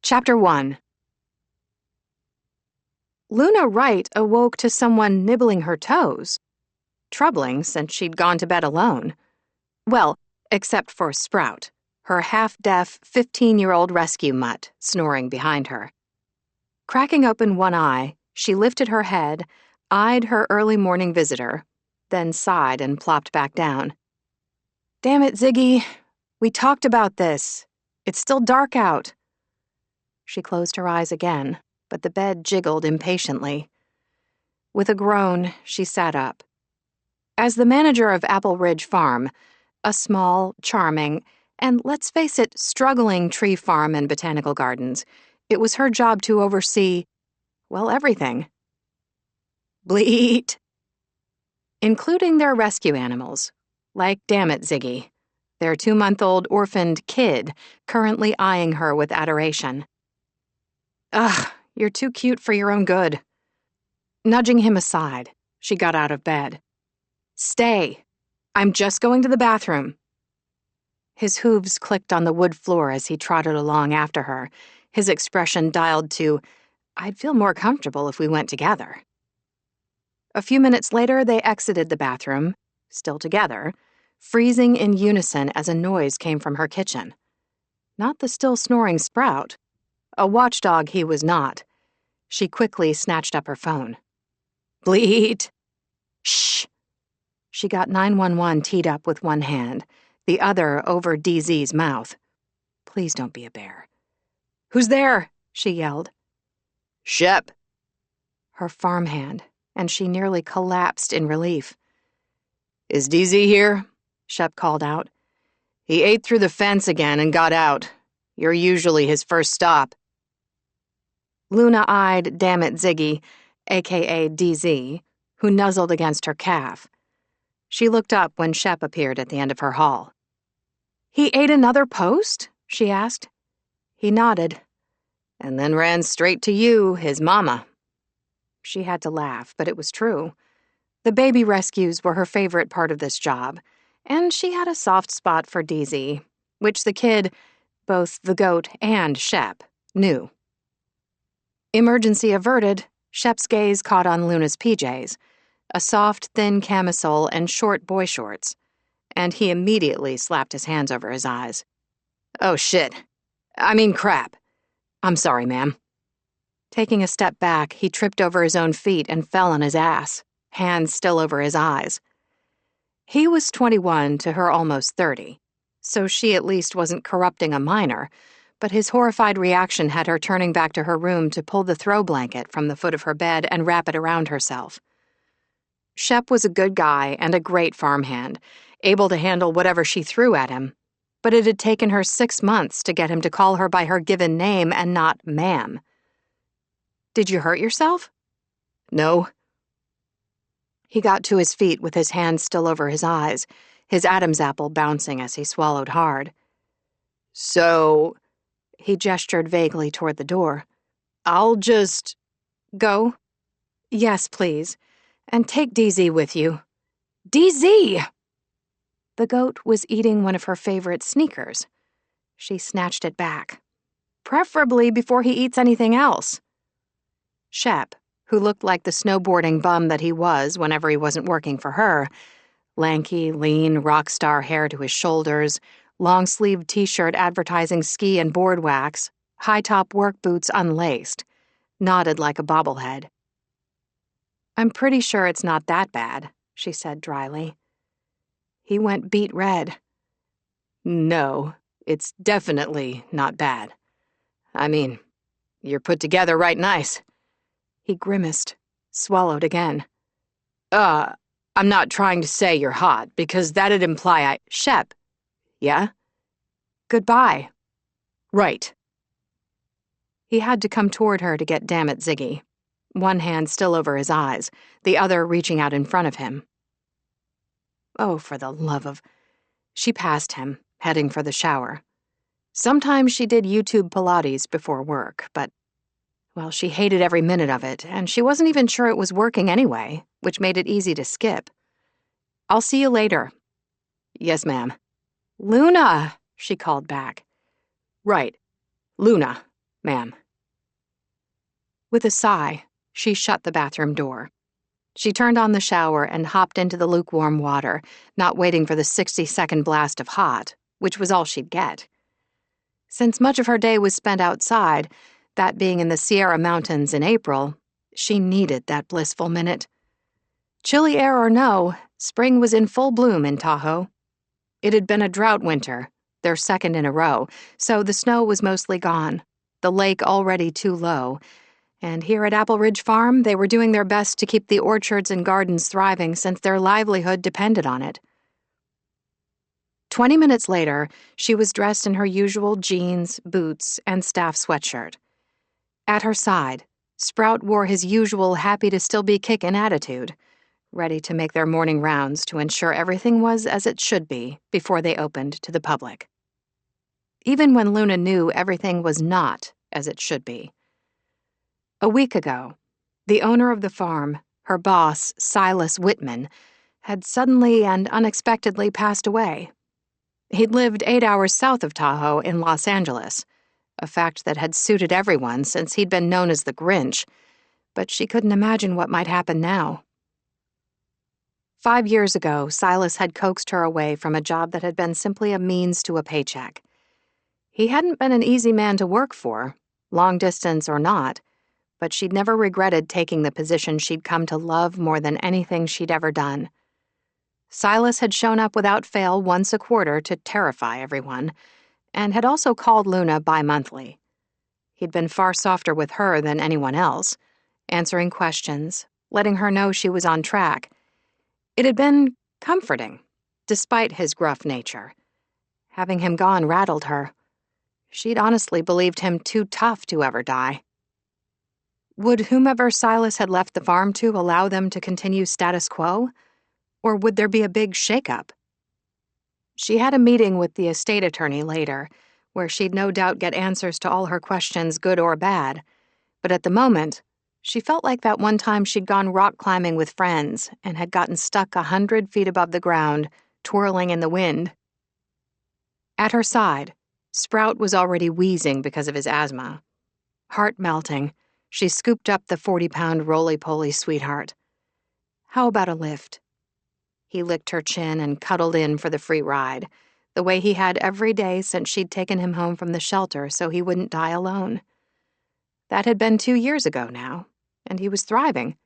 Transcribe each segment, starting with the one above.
Chapter 1. Luna Wright awoke to someone nibbling her toes. Troubling, since she'd gone to bed alone. Well, except for Sprout, her half-deaf 15-year-old rescue mutt, snoring behind her. Cracking open one eye, she lifted her head, eyed her early morning visitor, then sighed and plopped back down. "Damn it, Ziggy. We talked about this. It's still dark out." She closed her eyes again, but the bed jiggled impatiently. With a groan, she sat up. As the manager of Apple Ridge Farm, a small, charming, and let's face it, struggling tree farm and botanical gardens, it was her job to oversee, well, everything. Bleat! Including their rescue animals, like Damn It, Ziggy, their 2-month-old orphaned kid currently eyeing her with adoration. "Ugh, you're too cute for your own good." Nudging him aside, she got out of bed. "Stay. I'm just going to the bathroom." His hooves clicked on the wood floor as he trotted along after her, his expression dialed to, "I'd feel more comfortable if we went together." A few minutes later, they exited the bathroom, still together, freezing in unison as a noise came from her kitchen. Not the still snoring Sprout. A watchdog he was not. She quickly snatched up her phone. "Bleat!" "Shh!" She got 911 teed up with one hand, the other over DZ's mouth. "Please don't be a bear." "Who's there?" she yelled. "Shep." Her farmhand, and she nearly collapsed in relief. "Is DZ here?" Shep called out. "He ate through the fence again and got out. You're usually his first stop." Luna eyed Damn It Ziggy, a.k.a. DZ, who nuzzled against her calf. She looked up when Shep appeared at the end of her hall. "He ate another post?" she asked. He nodded. "And then ran straight to you, his mama." She had to laugh, but it was true. The baby rescues were her favorite part of this job, and she had a soft spot for DZ, which the kid, both the goat and Shep, knew. Emergency averted, Shep's gaze caught on Luna's PJs, a soft, thin camisole and short boy shorts, and he immediately slapped his hands over his eyes. "Oh, shit. I mean, crap. I'm sorry, ma'am." Taking a step back, he tripped over his own feet and fell on his ass, hands still over his eyes. He was 21 to her almost 30, so she at least wasn't corrupting a minor, but his horrified reaction had her turning back to her room to pull the throw blanket from the foot of her bed and wrap it around herself. Shep was a good guy and a great farmhand, able to handle whatever she threw at him, but it had taken her 6 months to get him to call her by her given name and not ma'am. "Did you hurt yourself?" "No." He got to his feet with his hands still over his eyes, his Adam's apple bouncing as he swallowed hard. "So," he gestured vaguely toward the door. "I'll just..." "Go?" "Yes, please. And take DZ with you." "DZ!" The goat was eating one of her favorite sneakers. She snatched it back. "Preferably before he eats anything else." Shep, who looked like the snowboarding bum that he was whenever he wasn't working for her, lanky, lean, rock star hair to his shoulders, long-sleeved t-shirt advertising ski and board wax, high-top work boots unlaced, nodded like a bobblehead. "I'm pretty sure it's not that bad," she said dryly. He went beet red. "No, it's definitely not bad. I mean, you're put together right nice." He grimaced, swallowed again. I'm not trying to say you're hot, because that'd imply Shep." "Yeah?" "Goodbye." "Right." He had to come toward her to get Damn It Ziggy, one hand still over his eyes, the other reaching out in front of him. Oh, for the love of... She passed him, heading for the shower. Sometimes she did YouTube Pilates before work, but, well, she hated every minute of it, and she wasn't even sure it was working anyway, which made it easy to skip. "I'll see you later." "Yes, ma'am." "Luna," she called back. "Right. Luna. Ma'am. With a sigh, she shut the bathroom door. She turned on the shower and hopped into the lukewarm water, not waiting for the 60-second blast of hot, which was all she'd get. Since much of her day was spent outside, that being in the Sierra Mountains in April, she needed that blissful minute. Chilly air or no, spring was in full bloom in Tahoe. It had been a drought winter, their second in a row, so the snow was mostly gone, the lake already too low, and here at Apple Ridge Farm, they were doing their best to keep the orchards and gardens thriving since their livelihood depended on it. 20 minutes later, she was dressed in her usual jeans, boots, and staff sweatshirt. At her side, Sprout wore his usual happy-to-still-be-kickin' attitude, ready to make their morning rounds to ensure everything was as it should be before they opened to the public. Even when Luna knew everything was not as it should be. A week ago, the owner of the farm, her boss, Silas Whitman, had suddenly and unexpectedly passed away. He'd lived 8 hours south of Tahoe in Los Angeles, a fact that had suited everyone since he'd been known as the Grinch, but she couldn't imagine what might happen now. 5 years ago, Silas had coaxed her away from a job that had been simply a means to a paycheck. He hadn't been an easy man to work for, long distance or not, but she'd never regretted taking the position she'd come to love more than anything she'd ever done. Silas had shown up without fail once a quarter to terrify everyone, and had also called Luna bi-monthly. He'd been far softer with her than anyone else, answering questions, letting her know she was on track. It had been comforting, despite his gruff nature. Having him gone rattled her. She'd honestly believed him too tough to ever die. Would whomever Silas had left the farm to allow them to continue status quo? Or would there be a big shakeup? She had a meeting with the estate attorney later, where she'd no doubt get answers to all her questions, good or bad. But at the moment, she felt like that one time she'd gone rock climbing with friends and had gotten stuck 100 feet above the ground, twirling in the wind. At her side, Sprout was already wheezing because of his asthma. Heart melting, she scooped up the 40-pound roly-poly sweetheart. How about a lift? He licked her chin and cuddled in for the free ride, the way he had every day since she'd taken him home from the shelter so he wouldn't die alone. That had been 2 years ago now, and he was thriving.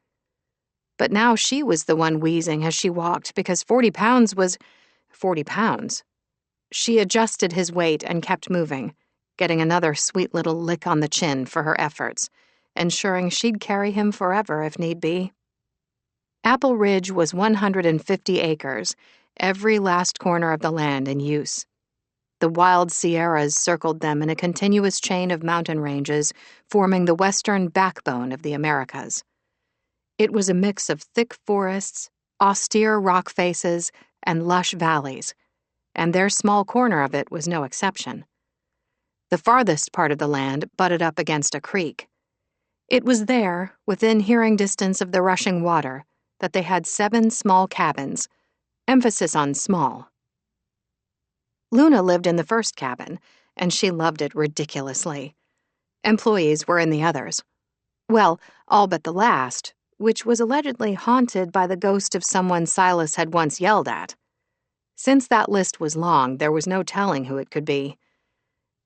But now she was the one wheezing as she walked because 40 pounds was 40 pounds. She adjusted his weight and kept moving, getting another sweet little lick on the chin for her efforts, ensuring she'd carry him forever if need be. Apple Ridge was 150 acres, every last corner of the land in use. The wild Sierras circled them in a continuous chain of mountain ranges, forming the western backbone of the Americas. It was a mix of thick forests, austere rock faces, and lush valleys, and their small corner of it was no exception. The farthest part of the land butted up against a creek. It was there, within hearing distance of the rushing water, that they had 7 small cabins, emphasis on small. Luna lived in the first cabin, and she loved it ridiculously. Employees were in the others. Well, all but the last, which was allegedly haunted by the ghost of someone Silas had once yelled at. Since that list was long, there was no telling who it could be.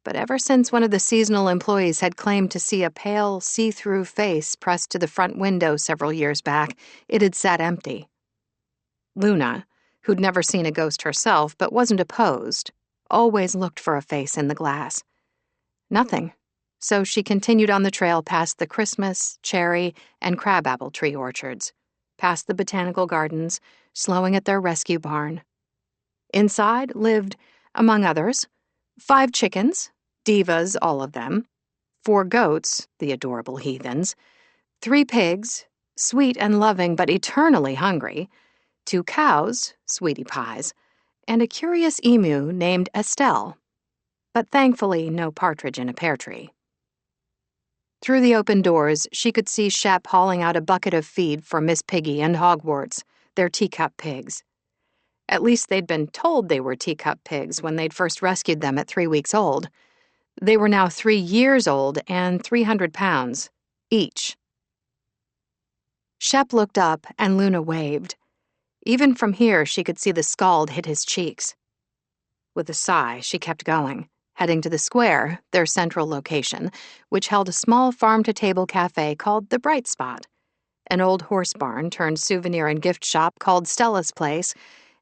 But ever since one of the seasonal employees had claimed to see a pale, see-through face pressed to the front window several years back, it had sat empty. Luna, who'd never seen a ghost herself but wasn't opposed, always looked for a face in the glass. Nothing, so she continued on the trail past the Christmas, cherry, and crabapple tree orchards, past the botanical gardens, slowing at their rescue barn. Inside lived, among others, 5 chickens, divas all of them, 4 goats, the adorable heathens, 3 pigs, sweet and loving but eternally hungry, 2 cows, sweetie pies, and a curious emu named Estelle, but thankfully no partridge in a pear tree. Through the open doors, she could see Shep hauling out a bucket of feed for Miss Piggy and Hogwarts, their teacup pigs. At least they'd been told they were teacup pigs when they'd first rescued them at 3 weeks old. They were now 3 years old and 300 pounds, each. Shep looked up and Luna waved. Even from here, she could see the scald hit his cheeks. With a sigh, she kept going, heading to the square, their central location, which held a small farm-to-table cafe called The Bright Spot, an old horse barn turned souvenir and gift shop called Stella's Place,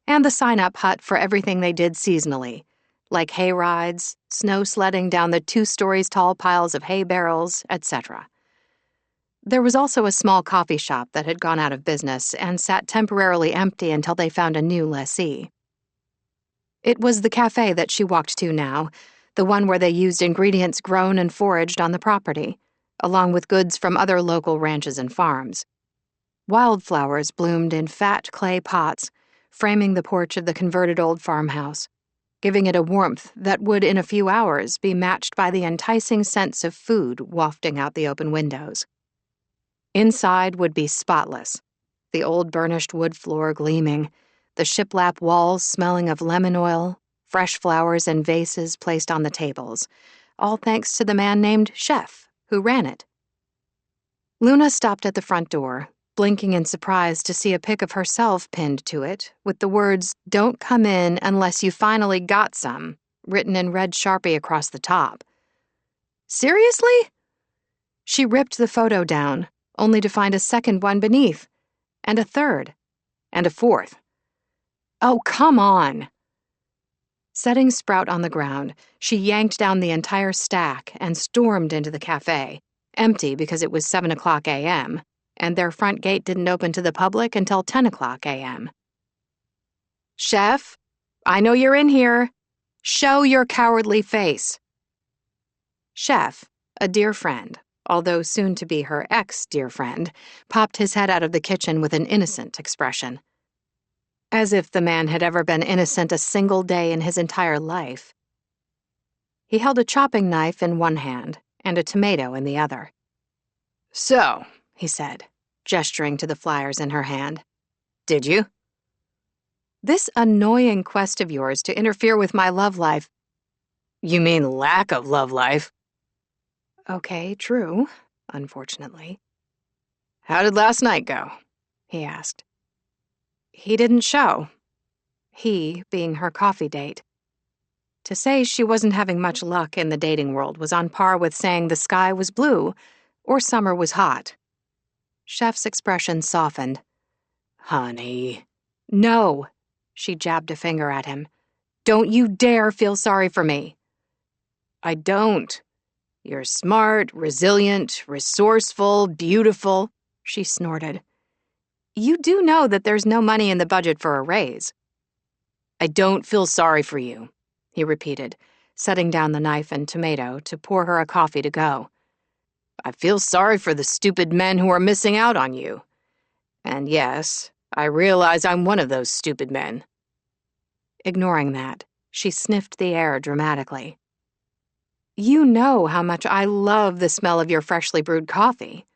and the sign-up hut for everything they did seasonally, like hay rides, snow sledding down the 2 stories tall piles of hay barrels, etc. There was also a small coffee shop that had gone out of business and sat temporarily empty until they found a new lessee. It was the cafe that she walked to now, the one where they used ingredients grown and foraged on the property, along with goods from other local ranches and farms. Wildflowers bloomed in fat clay pots, framing the porch of the converted old farmhouse, giving it a warmth that would in a few hours be matched by the enticing scents of food wafting out the open windows. Inside would be spotless, the old burnished wood floor gleaming, the shiplap walls smelling of lemon oil, fresh flowers and vases placed on the tables, all thanks to the man named Chef, who ran it. Luna stopped at the front door, blinking in surprise to see a pic of herself pinned to it, with the words, "Don't come in unless you finally got some," written in red Sharpie across the top. Seriously? She ripped the photo down, only to find a second one beneath, and a third, and a fourth. Oh, come on! Setting Sprout on the ground, she yanked down the entire stack and stormed into the cafe, empty because it was 7 o'clock a.m., and their front gate didn't open to the public until 10 o'clock a.m. "Chef, I know you're in here. Show your cowardly face." Chef, a dear friend, although soon to be her ex-dear friend, popped his head out of the kitchen with an innocent expression. As if the man had ever been innocent a single day in his entire life. He held a chopping knife in one hand and a tomato in the other. "So," he said, gesturing to the flyers in her hand. "Did you?" "This annoying quest of yours to interfere with my love life." "You mean lack of love life." "Okay, true, unfortunately." "How did last night go?" he asked. He didn't show. He being her coffee date. To say she wasn't having much luck in the dating world was on par with saying the sky was blue or summer was hot. Chef's expression softened. "Honey." "No," she jabbed a finger at him. "Don't you dare feel sorry for me." "I don't. You're smart, resilient, resourceful, beautiful," she snorted. "You do know that there's no money in the budget for a raise." "I don't feel sorry for you," he repeated, setting down the knife and tomato to pour her a coffee to go. "I feel sorry for the stupid men who are missing out on you. And yes, I realize I'm one of those stupid men." Ignoring that, she sniffed the air dramatically. "You know how much I love the smell of your freshly brewed coffee,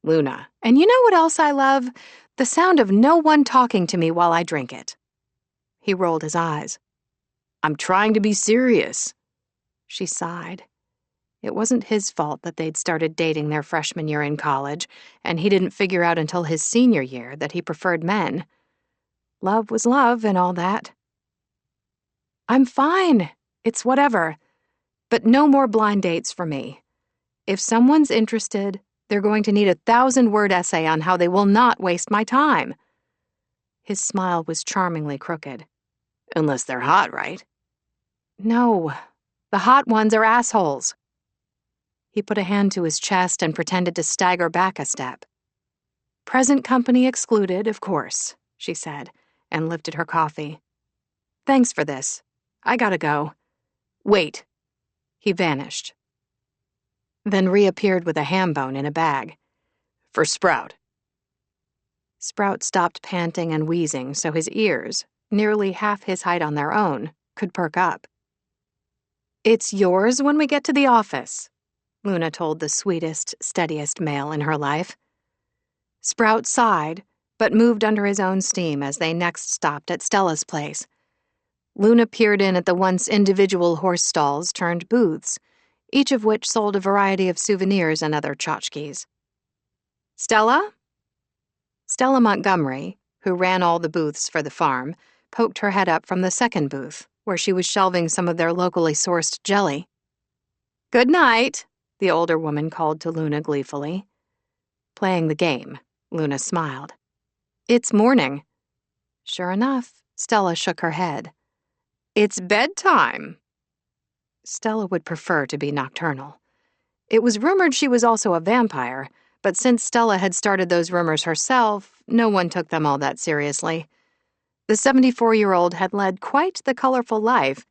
Luna. And you know what else I love? The sound of no one talking to me while I drink it." He rolled his eyes. "I'm trying to be serious." She sighed. It wasn't his fault that they'd started dating their freshman year in college, and he didn't figure out until his senior year that he preferred men. Love was love and all that. "I'm fine. It's whatever. But no more blind dates for me. If someone's interested, they're going to need a 1,000-word essay on how they will not waste my time." His smile was charmingly crooked. "Unless they're hot, right?" "No. The hot ones are assholes." He put a hand to his chest and pretended to stagger back a step. "Present company excluded, of course," she said, and lifted her coffee. "Thanks for this. I gotta go." "Wait." He vanished. Then reappeared with a ham bone in a bag. "For Sprout." Sprout stopped panting and wheezing so his ears, nearly half his height on their own, could perk up. "It's yours when we get to the office," Luna told the sweetest, steadiest male in her life. Sprout sighed, but moved under his own steam as they next stopped at Stella's place. Luna peered in at the once individual horse stalls turned booths, each of which sold a variety of souvenirs and other tchotchkes. "Stella?" Stella Montgomery, who ran all the booths for the farm, poked her head up from the second booth, where she was shelving some of their locally sourced jelly. "Good night," the older woman called to Luna gleefully. Playing the game, Luna smiled. "It's morning." Sure enough, Stella shook her head. "It's bedtime." Stella would prefer to be nocturnal. It was rumored she was also a vampire, but since Stella had started those rumors herself, no one took them all that seriously. The 74-year-old had led quite the colorful life,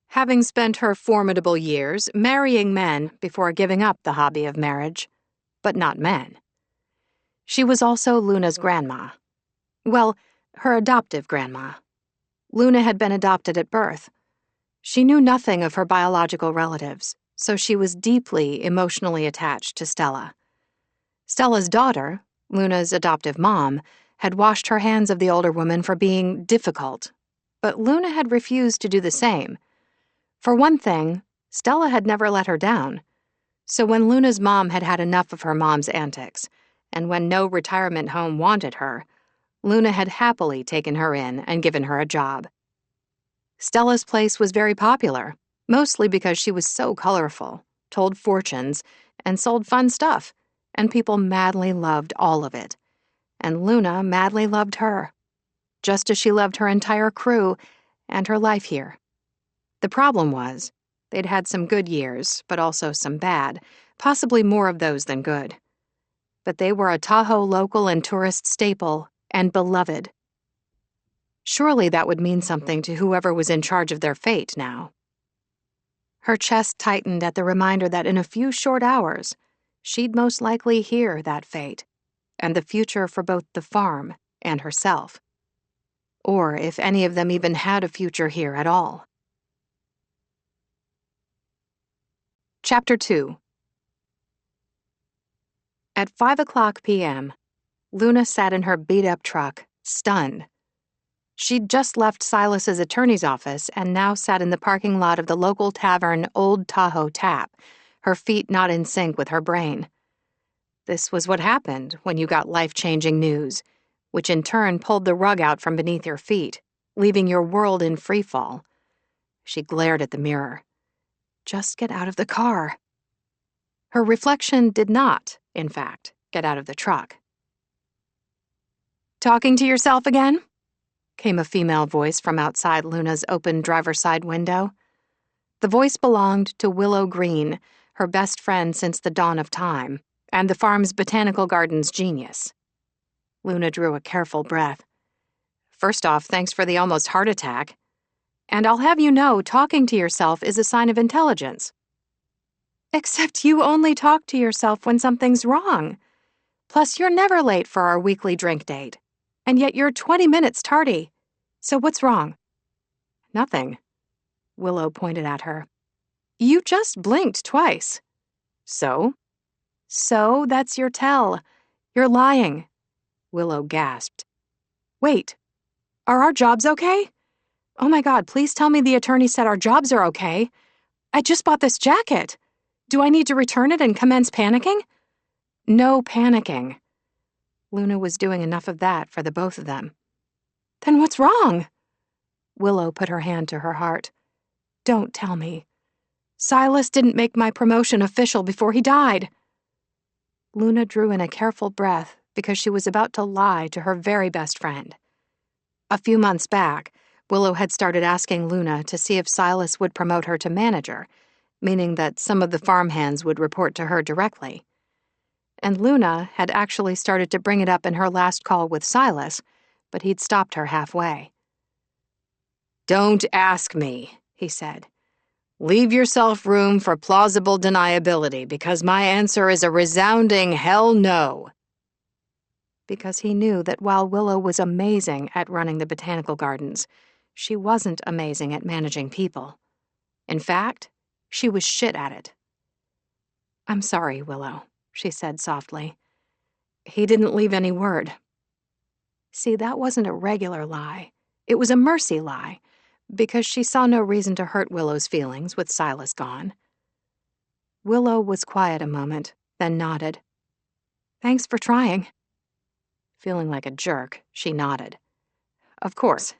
having spent her formidable years marrying men before giving up the hobby of marriage. But not men. She was also Luna's grandma. Well, her adoptive grandma. Luna had been adopted at birth. She knew nothing of her biological relatives, so she was deeply emotionally attached to Stella. Stella's daughter, Luna's adoptive mom, had washed her hands of the older woman for being difficult, but Luna had refused to do the same. For one thing, Stella had never let her down. So when Luna's mom had had enough of her mom's antics, and when no retirement home wanted her, Luna had happily taken her in and given her a job. Stella's place was very popular, mostly because she was so colorful, told fortunes, and sold fun stuff, and people madly loved all of it. And Luna madly loved her, just as she loved her entire crew and her life here. The problem was, they'd had some good years, but also some bad, possibly more of those than good. But they were a Tahoe local and tourist staple, and beloved. Surely that would mean something to whoever was in charge of their fate now. Her chest tightened at the reminder that in a few short hours, she'd most likely hear that fate, and the future for both the farm and herself. Or if any of them even had a future here at all. Chapter 2. At 5:00 p.m., Luna sat in her beat-up truck, stunned. She'd just left Silas's attorney's office and now sat in the parking lot of the local tavern Old Tahoe Tap, her feet not in sync with her brain. This was what happened when you got life-changing news, which in turn pulled the rug out from beneath your feet, leaving your world in freefall. She glared at the mirror. Just get out of the car. Her reflection did not, in fact, get out of the truck. "Talking to yourself again?" came a female voice from outside Luna's open driver's side window. The voice belonged to Willow Green, her best friend since the dawn of time, and the farm's botanical gardens genius. Luna drew a careful breath. "First off, thanks for the almost heart attack. And I'll have you know, talking to yourself is a sign of intelligence." "Except you only talk to yourself when something's wrong. Plus, you're never late for our weekly drink date. And yet you're 20 minutes tardy. So what's wrong?" "Nothing." Willow pointed at her. "You just blinked twice." "So?" "So, that's your tell. You're lying." Willow gasped. "Wait, are our jobs okay? Oh my God, please tell me the attorney said our jobs are okay. I just bought this jacket. Do I need to return it and commence panicking?" "No panicking." Luna was doing enough of that for the both of them. "Then what's wrong?" Willow put her hand to her heart. "Don't tell me. Silas didn't make my promotion official before he died." Luna drew in a careful breath because she was about to lie to her very best friend. A few months back, Willow had started asking Luna to see if Silas would promote her to manager, meaning that some of the farmhands would report to her directly. And Luna had actually started to bring it up in her last call with Silas, but he'd stopped her halfway. "Don't ask me," he said. "Leave yourself room for plausible deniability, because my answer is a resounding hell no." Because he knew that while Willow was amazing at running the botanical gardens, she wasn't amazing at managing people. In fact, she was shit at it. "I'm sorry, Willow," she said softly. "He didn't leave any word." See, that wasn't a regular lie. It was a mercy lie, because she saw no reason to hurt Willow's feelings with Silas gone. Willow was quiet a moment, then nodded. Thanks for trying. Feeling like a jerk, she nodded. Of course.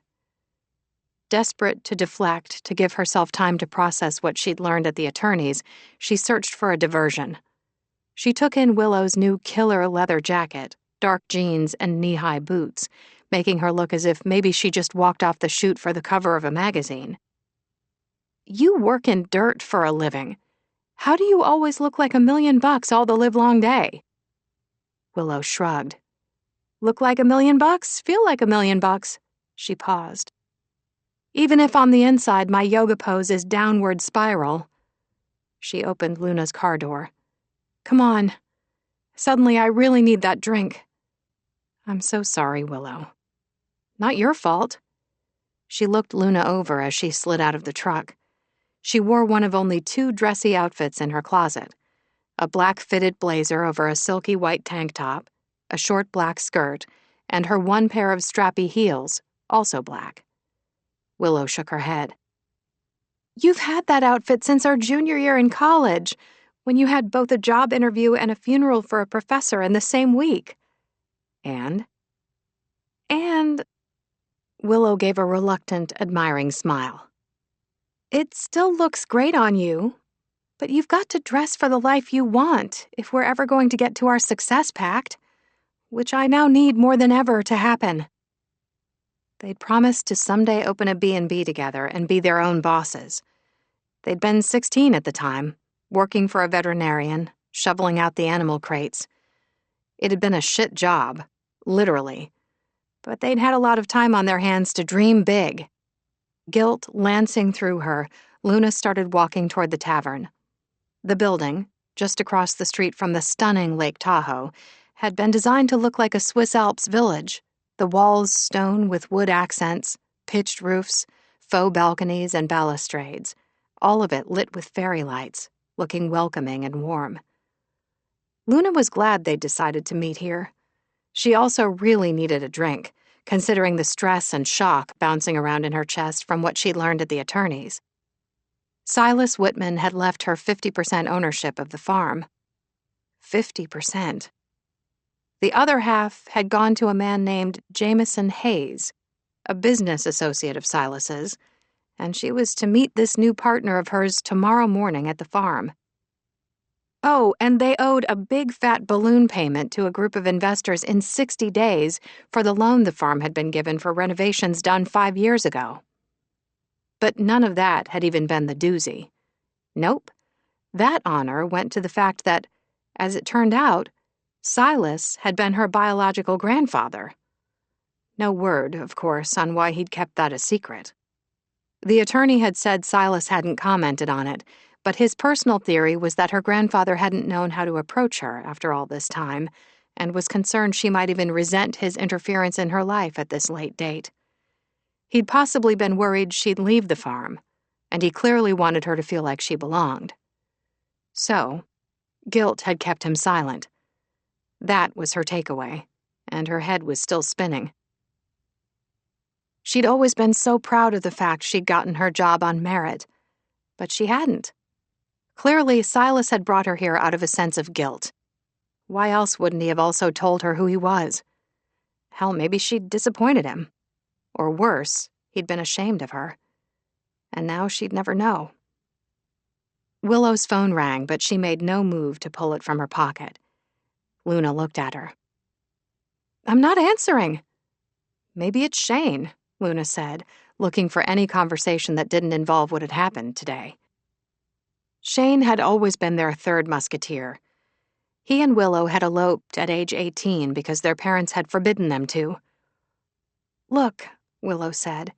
Desperate to deflect, to give herself time to process what she'd learned at the attorney's, she searched for a diversion. She took in Willow's new killer leather jacket, dark jeans, and knee-high boots, making her look as if maybe she just walked off the chute for the cover of a magazine. You work in dirt for a living. How do you always look like $1,000,000 all the livelong day? Willow shrugged. Look like $1,000,000, feel like $1,000,000. She paused. Even if on the inside my yoga pose is downward spiral. She opened Luna's car door. Come on. Suddenly I really need that drink. I'm so sorry, Willow. Not your fault. She looked Luna over as she slid out of the truck. She wore one of only 2 dressy outfits in her closet. A black fitted blazer over a silky white tank top, a short black skirt, and her one pair of strappy heels, also black. Willow shook her head. You've had that outfit since our junior year in college, when you had both a job interview and a funeral for a professor in the same week. And? Willow gave a reluctant, admiring smile. It still looks great on you, but you've got to dress for the life you want if we're ever going to get to our success pact, which I now need more than ever to happen. They'd promised to someday open a B&B together and be their own bosses. They'd been 16 at the time, working for a veterinarian, shoveling out the animal crates. It had been a shit job, literally. But they'd had a lot of time on their hands to dream big. Guilt lancing through her, Luna started walking toward the tavern. The building, just across the street from the stunning Lake Tahoe, had been designed to look like a Swiss Alps village, the walls stone with wood accents, pitched roofs, faux balconies, and balustrades, all of it lit with fairy lights, looking welcoming and warm. Luna was glad they'd decided to meet here. She also really needed a drink, considering the stress and shock bouncing around in her chest from what she'd learned at the attorney's. Silas Whitman had left her 50% ownership of the farm. 50%. The other half had gone to a man named Jameson Hayes, a business associate of Silas's, and she was to meet this new partner of hers tomorrow morning at the farm. Oh, and they owed a big fat balloon payment to a group of investors in 60 days for the loan the farm had been given for renovations done 5 years ago. But none of that had even been the doozy. Nope. That honor went to the fact that, as it turned out, Silas had been her biological grandfather. No word, of course, on why he'd kept that a secret. The attorney had said Silas hadn't commented on it, but his personal theory was that her grandfather hadn't known how to approach her after all this time, and was concerned she might even resent his interference in her life at this late date. He'd possibly been worried she'd leave the farm, and he clearly wanted her to feel like she belonged. So, guilt had kept him silent. That was her takeaway, and her head was still spinning. She'd always been so proud of the fact she'd gotten her job on merit, but she hadn't. Clearly, Silas had brought her here out of a sense of guilt. Why else wouldn't he have also told her who he was? Hell, maybe she'd disappointed him. Or worse, he'd been ashamed of her. And now she'd never know. Willow's phone rang, but she made no move to pull it from her pocket. Luna looked at her. I'm not answering. Maybe it's Shane, Luna said, looking for any conversation that didn't involve what had happened today. Shane had always been their third musketeer. He and Willow had eloped at age 18 because their parents had forbidden them to. Look, Willow said,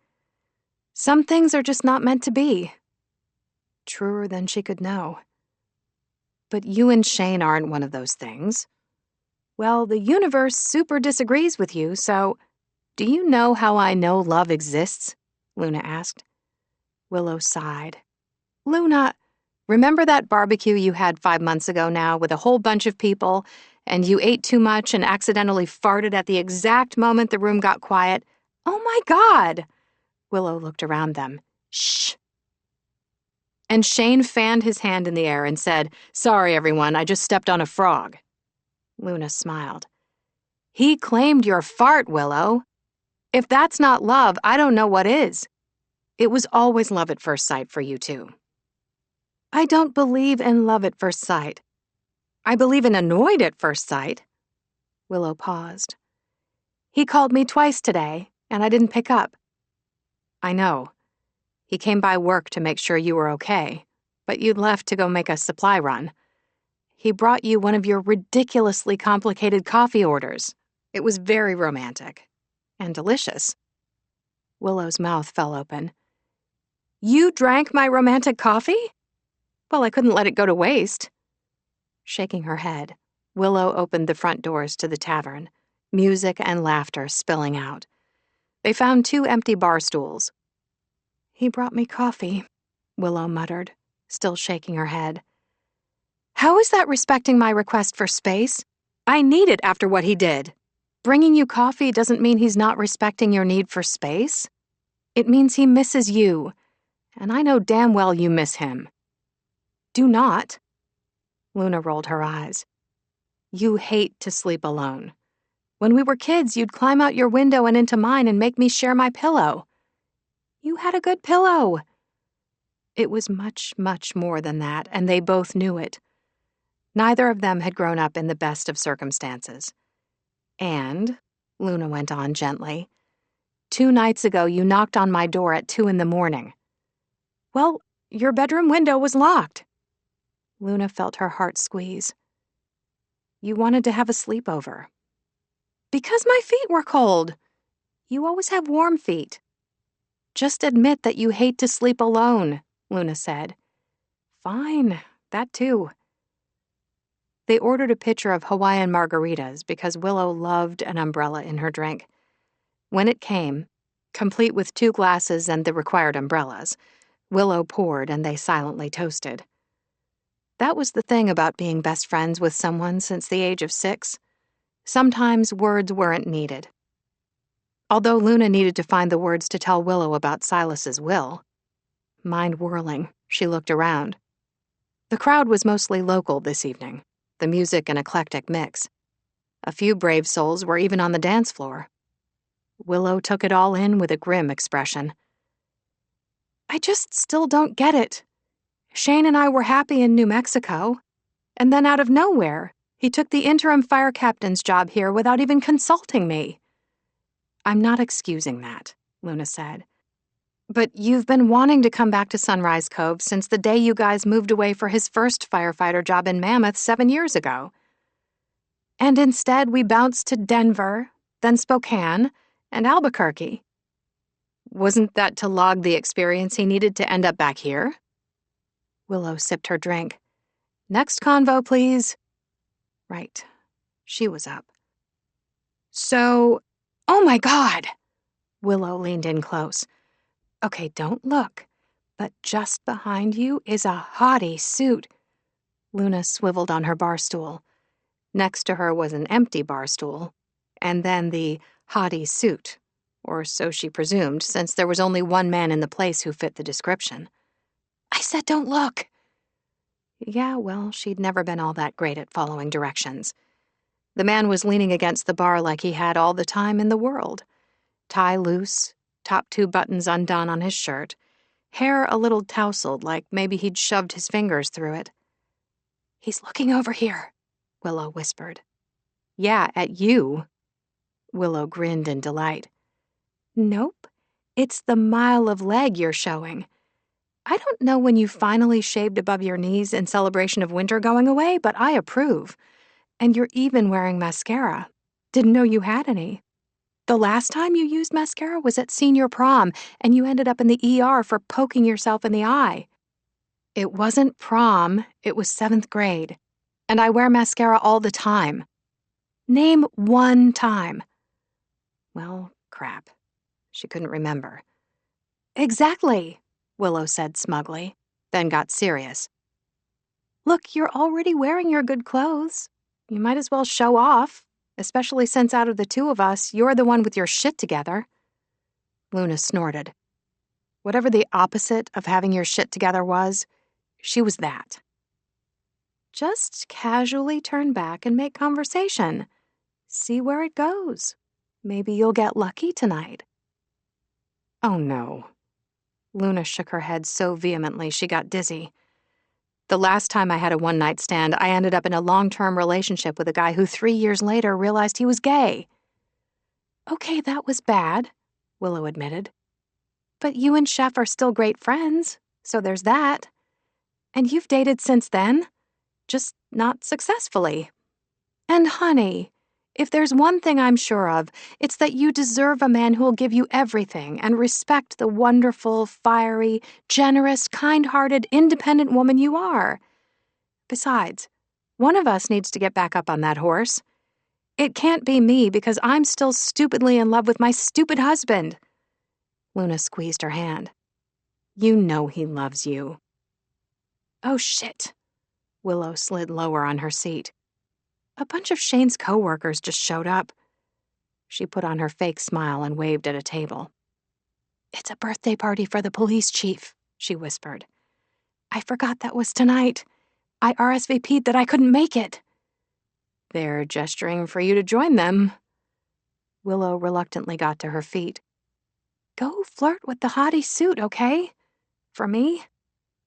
some things are just not meant to be. Truer than she could know. But you and Shane aren't one of those things. Well, the universe super disagrees with you, so... Do you know how I know love exists? Luna asked. Willow sighed. Luna, remember that barbecue you had 5 months ago now with a whole bunch of people, and you ate too much and accidentally farted at the exact moment the room got quiet? Oh my God! Willow looked around them. Shh. And Shane fanned his hand in the air and said, "Sorry, everyone, I just stepped on a frog." Luna smiled. "He claimed your fart, Willow. If that's not love, I don't know what is. It was always love at first sight for you two." "I don't believe in love at first sight. I believe in annoyed at first sight." Willow paused. "He called me twice today, and I didn't pick up." "I know. He came by work to make sure you were okay, but you'd left to go make a supply run. He brought you one of your ridiculously complicated coffee orders. It was very romantic. And delicious." Willow's mouth fell open. "You drank my romantic coffee? Well, I couldn't let it go to waste." Shaking her head, Willow opened the front doors to the tavern, music and laughter spilling out. They found 2 empty bar stools. "He brought me coffee," Willow muttered, still shaking her head. "How is that respecting my request for space? I need it after what he did. Bringing you coffee doesn't mean he's not respecting your need for space. It means he misses you, and I know damn well you miss him." "Do not." Luna rolled her eyes. "You hate to sleep alone. When we were kids, you'd climb out your window and into mine and make me share my pillow. You had a good pillow." It was much, much more than that, and they both knew it. Neither of them had grown up in the best of circumstances. "And," Luna went on gently, "2 nights ago you knocked on my door at 2 a.m. "Well, your bedroom window was locked." Luna felt her heart squeeze. "You wanted to have a sleepover." "Because my feet were cold. You always have warm feet." "Just admit that you hate to sleep alone," Luna said. "Fine, that too." They ordered a pitcher of Hawaiian margaritas because Willow loved an umbrella in her drink. When it came, complete with 2 glasses and the required umbrellas, Willow poured and they silently toasted. That was the thing about being best friends with someone since the age of 6. Sometimes words weren't needed. Although Luna needed to find the words to tell Willow about Silas's will. Mind whirling, she looked around. The crowd was mostly local this evening, the music an eclectic mix. A few brave souls were even on the dance floor. Willow took it all in with a grim expression. "I just still don't get it. Shane and I were happy in New Mexico, and then out of nowhere, he took the interim fire captain's job here without even consulting me." "I'm not excusing that," Luna said. "But you've been wanting to come back to Sunrise Cove since the day you guys moved away for his first firefighter job in Mammoth 7 years ago. And instead we bounced to Denver, then Spokane, and Albuquerque. Wasn't that to log the experience he needed to end up back here?" Willow sipped her drink. "Next convo, please." Right. She was up. "So, oh my God!" Willow leaned in close. "Okay, don't look, but just behind you is a haughty suit." Luna swiveled on her bar stool. Next to her was an empty bar stool, and then the haughty suit, or so she presumed, since there was only one man in the place who fit the description. "I said don't look." Yeah, well, she'd never been all that great at following directions. The man was leaning against the bar like he had all the time in the world. Tie loose, top 2 buttons undone on his shirt, hair a little tousled like maybe he'd shoved his fingers through it. "He's looking over here," Willow whispered. "Yeah, at you." Willow grinned in delight. "Nope, it's the mile of leg you're showing. I don't know when you finally shaved above your knees in celebration of winter going away, but I approve. And you're even wearing mascara. Didn't know you had any. The last time you used mascara was at senior prom, and you ended up in the ER for poking yourself in the eye." "It wasn't prom, it was 7th grade. And I wear mascara all the time." "Name one time." Well, crap. She couldn't remember. "Exactly," Willow said smugly, then got serious. "Look, you're already wearing your good clothes. You might as well show off, especially since out of the 2 of us, you're the one with your shit together." Luna snorted. Whatever the opposite of having your shit together was, She was that. Just casually turn back and make conversation. See where it goes. Maybe you'll get lucky tonight. Oh no. Luna shook her head so vehemently she got dizzy. The last time I had a one-night stand, I ended up in a long-term relationship with a guy who 3 years later realized he was gay. Okay, that was bad, Willow admitted. But you and Chef are still great friends, so there's that. And you've dated since then, just not successfully. And honey, if there's one thing I'm sure of, it's that you deserve a man who'll give you everything and respect the wonderful, fiery, generous, kind-hearted, independent woman you are. Besides, one of us needs to get back up on that horse. It can't be me because I'm still stupidly in love with my stupid husband. Luna squeezed her hand. You know he loves you. Oh, shit. Willow slid lower on her seat. A bunch of Shane's coworkers just showed up. She put on her fake smile and waved at a table. It's a birthday party for the police chief, she whispered. I forgot that was tonight. I RSVP'd that I couldn't make it. They're gesturing for you to join them. Willow reluctantly got to her feet. Go flirt with the hottie suit, okay? For me?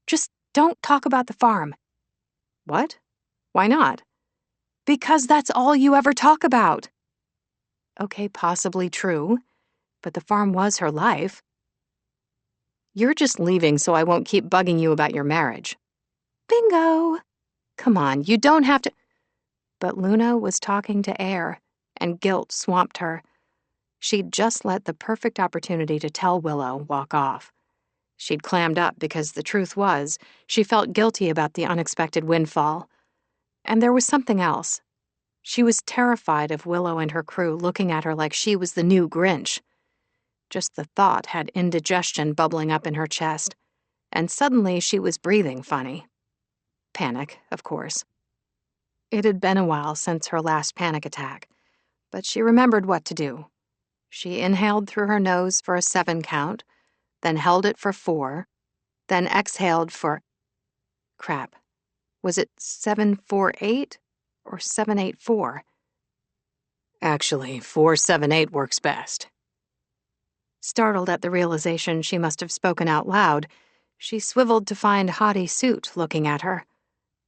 Just don't talk about the farm. What? Why not? Because that's all you ever talk about. Okay, possibly true, but the farm was her life. You're just leaving so I won't keep bugging you about your marriage. Bingo! Come on, you don't have to... But Luna was talking to air, and guilt swamped her. She'd just let the perfect opportunity to tell Willow walk off. She'd clammed up because the truth was, she felt guilty about the unexpected windfall. And there was something else. She was terrified of Willow and her crew looking at her like she was the new Grinch. Just the thought had indigestion bubbling up in her chest, and suddenly she was breathing funny. Panic, of course. It had been a while since her last panic attack, but she remembered what to do. She inhaled through her nose for a 7 count, then held it for 4, then exhaled for... Crap. Was it 7-4-8 or 7-8-4? Actually, 4-7-8 works best. Startled at the realization she must have spoken out loud, she swiveled to find hottie suit looking at her.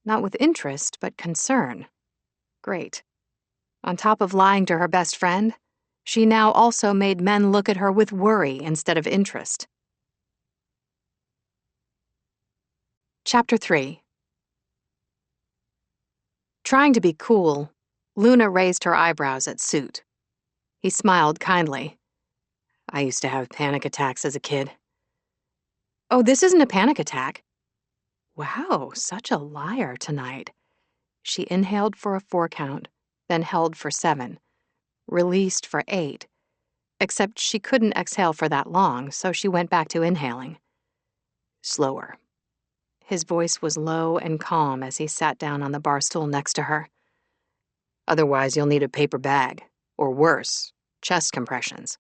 Not with interest, but concern. Great. On top of lying to her best friend, she now also made men look at her with worry instead of interest. Chapter 3. Trying to be cool, Luna raised her eyebrows at Suit. He smiled kindly. I used to have panic attacks as a kid. Oh, this isn't a panic attack. Wow, such a liar tonight. She inhaled for a 4 count, then held for 7, released for 8, except she couldn't exhale for that long, so she went back to inhaling. Slower. His voice was low and calm as he sat down on the bar stool next to her. Otherwise, you'll need a paper bag, or worse, chest compressions.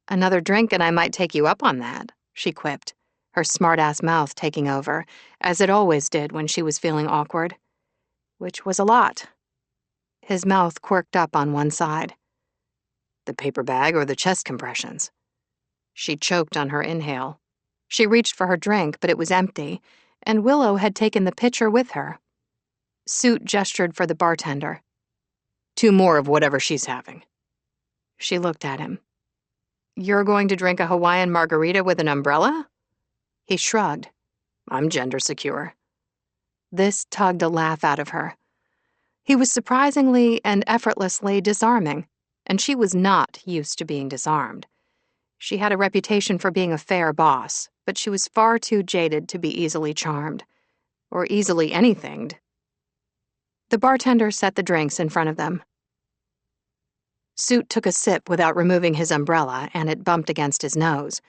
Another drink and I might take you up on that, she quipped, her smart-ass mouth taking over, as it always did when she was feeling awkward. Which was a lot. His mouth quirked up on one side. The paper bag or the chest compressions? She choked on her inhale. She reached for her drink, but it was empty, and Willow had taken the pitcher with her. Suit gestured for the bartender. 2 more of whatever she's having. She looked at him. You're going to drink a Hawaiian margarita with an umbrella? He shrugged. I'm gender secure. This tugged a laugh out of her. He was surprisingly and effortlessly disarming, and she was not used to being disarmed. She had a reputation for being a fair boss, but she was far too jaded to be easily charmed, or easily anythinged. The bartender set the drinks in front of them. Suit took a sip without removing his umbrella, and it bumped against his nose.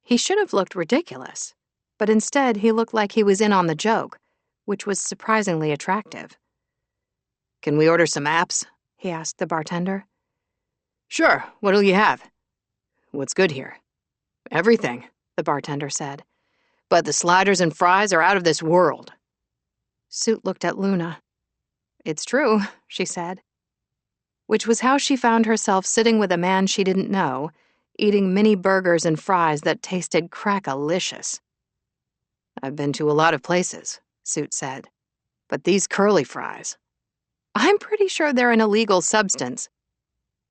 He should have looked ridiculous, but instead he looked like he was in on the joke, which was surprisingly attractive. Can we order some apps? He asked the bartender. Sure, what'll you have? What's good here? Everything, the bartender said. but the sliders and fries are out of this world. Suit looked at Luna. It's true, she said. Which was how she found herself sitting with a man she didn't know, eating mini burgers and fries that tasted crack-alicious. I've been to a lot of places, Suit said, but these curly fries. I'm pretty sure they're an illegal substance.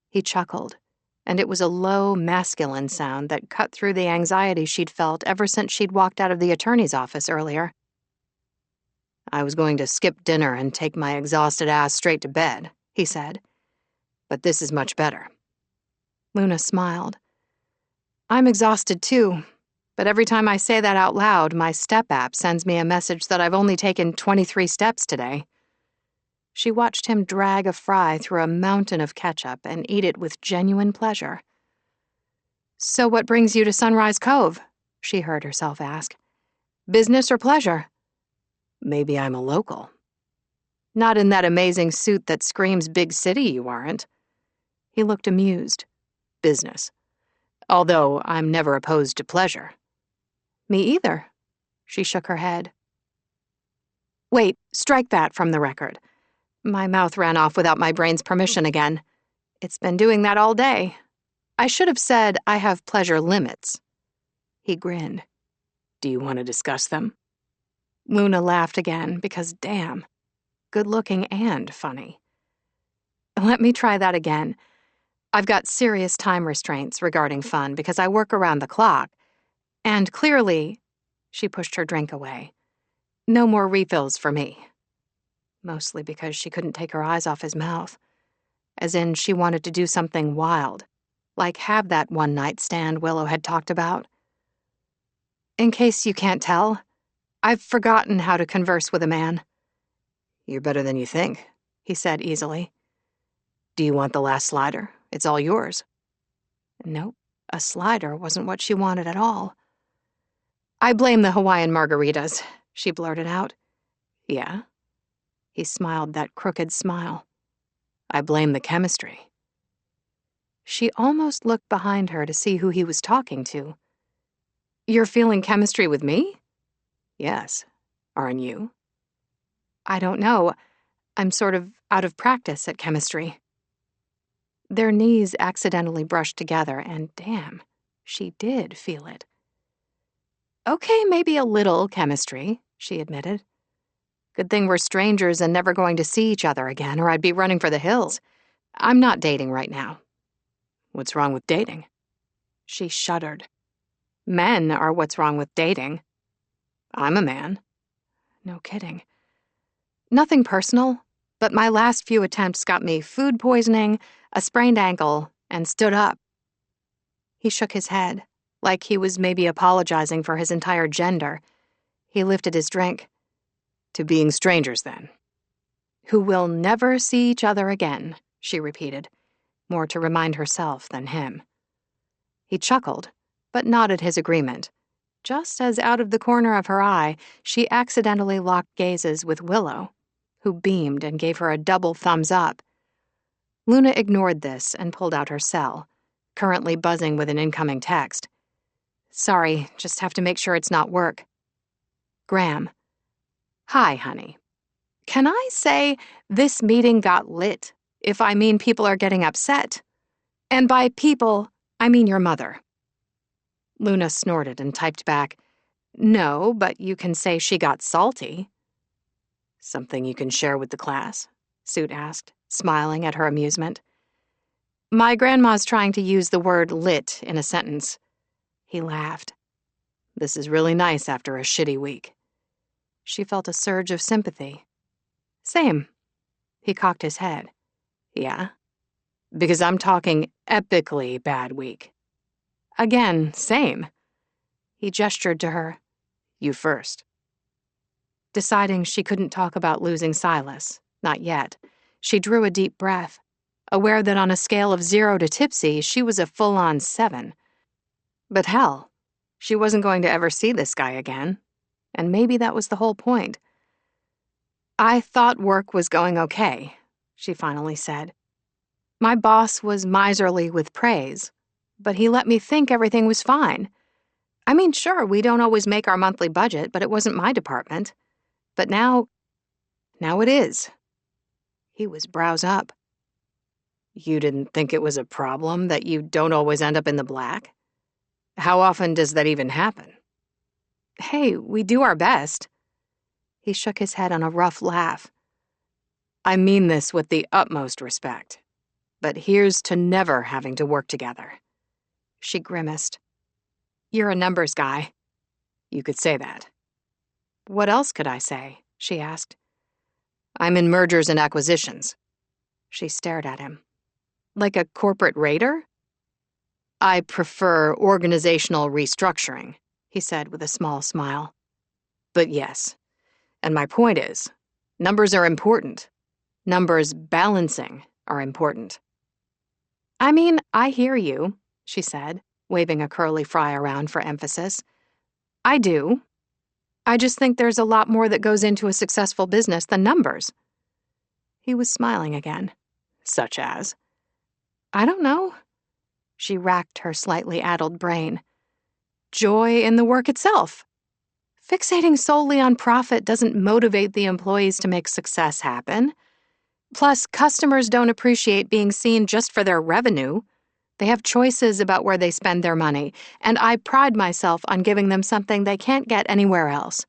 He chuckled, and it was a low, masculine sound that cut through the anxiety she'd felt ever since she'd walked out of the attorney's office earlier. I was going to skip dinner and take my exhausted ass straight to bed, he said. But this is much better. Luna smiled. I'm exhausted too, but every time I say that out loud, my step app sends me a message that I've only taken 23 steps today. She watched him drag a fry through a mountain of ketchup and eat it with genuine pleasure. So what brings you to Sunrise Cove? She heard herself ask. Business or pleasure? Maybe I'm a local. Not in that amazing suit that screams big city, you aren't. He looked amused. Business. Although I'm never opposed to pleasure. Me either. She shook her head. Wait, strike that from the record. My mouth ran off without my brain's permission again. It's been doing that all day. I should have said I have pleasure limits. He grinned. Do you want to discuss them? Luna laughed again because, damn, good-looking and funny. Let me try that again. I've got serious time restraints regarding fun because I work around the clock. And clearly, she pushed her drink away, no more refills for me. Mostly because she couldn't take her eyes off his mouth. As in, she wanted to do something wild, like have that one-night stand Willow had talked about. In case you can't tell, I've forgotten how to converse with a man. You're better than you think, he said easily. Do you want the last slider? It's all yours. Nope, a slider wasn't what she wanted at all. I blame the Hawaiian margaritas, she blurted out. Yeah? He smiled that crooked smile. I blame the chemistry. She almost looked behind her to see who he was talking to. You're feeling chemistry with me? Yes. Aren't you? I don't know. I'm sort of out of practice at chemistry. Their knees accidentally brushed together, and damn, she did feel it. Okay, maybe a little chemistry, she admitted. Good thing we're strangers and never going to see each other again, or I'd be running for the hills. I'm not dating right now. What's wrong with dating? She shuddered. Men are what's wrong with dating. I'm a man. No kidding. Nothing personal, but my last few attempts got me food poisoning, a sprained ankle, and stood up. He shook his head, like he was maybe apologizing for his entire gender. He lifted his drink. To being strangers, then. Who will never see each other again, she repeated, more to remind herself than him. He chuckled, but nodded his agreement, just as out of the corner of her eye, she accidentally locked gazes with Willow, who beamed and gave her a double thumbs up. Luna ignored this and pulled out her cell, currently buzzing with an incoming text. Sorry, just have to make sure it's not work. Graham. Hi, honey. Can I say this meeting got lit if I mean people are getting upset? And by people, I mean your mother. Luna snorted and typed back, No, but you can say she got salty. Something you can share with the class? Suit asked, smiling at her amusement. My grandma's trying to use the word lit in a sentence. He laughed. This is really nice after a shitty week. She felt a surge of sympathy. Same. He cocked his head. Yeah? Because I'm talking epically bad week. Again, same. He gestured to her. You first. Deciding she couldn't talk about losing Silas, not yet, she drew a deep breath, aware that on a scale of 0 to tipsy, she was a full-on 7. But hell, she wasn't going to ever see this guy again. And maybe that was the whole point. I thought work was going okay, she finally said. My boss was miserly with praise, but he let me think everything was fine. I mean, sure, we don't always make our monthly budget, but it wasn't my department. But now it is. He was brows up. You didn't think it was a problem that you don't always end up in the black? How often does that even happen? Hey, we do our best. He shook his head on a rough laugh. I mean this with the utmost respect. But here's to never having to work together. She grimaced. You're a numbers guy. You could say that. What else could I say? She asked. I'm in mergers and acquisitions. She stared at him. Like a corporate raider? I prefer organizational restructuring, he said with a small smile. But yes, and my point is, numbers are important. Numbers balancing are important. I mean, I hear you, she said, waving a curly fry around for emphasis. I do. I just think there's a lot more that goes into a successful business than numbers. He was smiling again. Such as? I don't know. She racked her slightly addled brain. Joy in the work itself. Fixating solely on profit doesn't motivate the employees to make success happen. Plus, customers don't appreciate being seen just for their revenue. They have choices about where they spend their money, and I pride myself on giving them something they can't get anywhere else.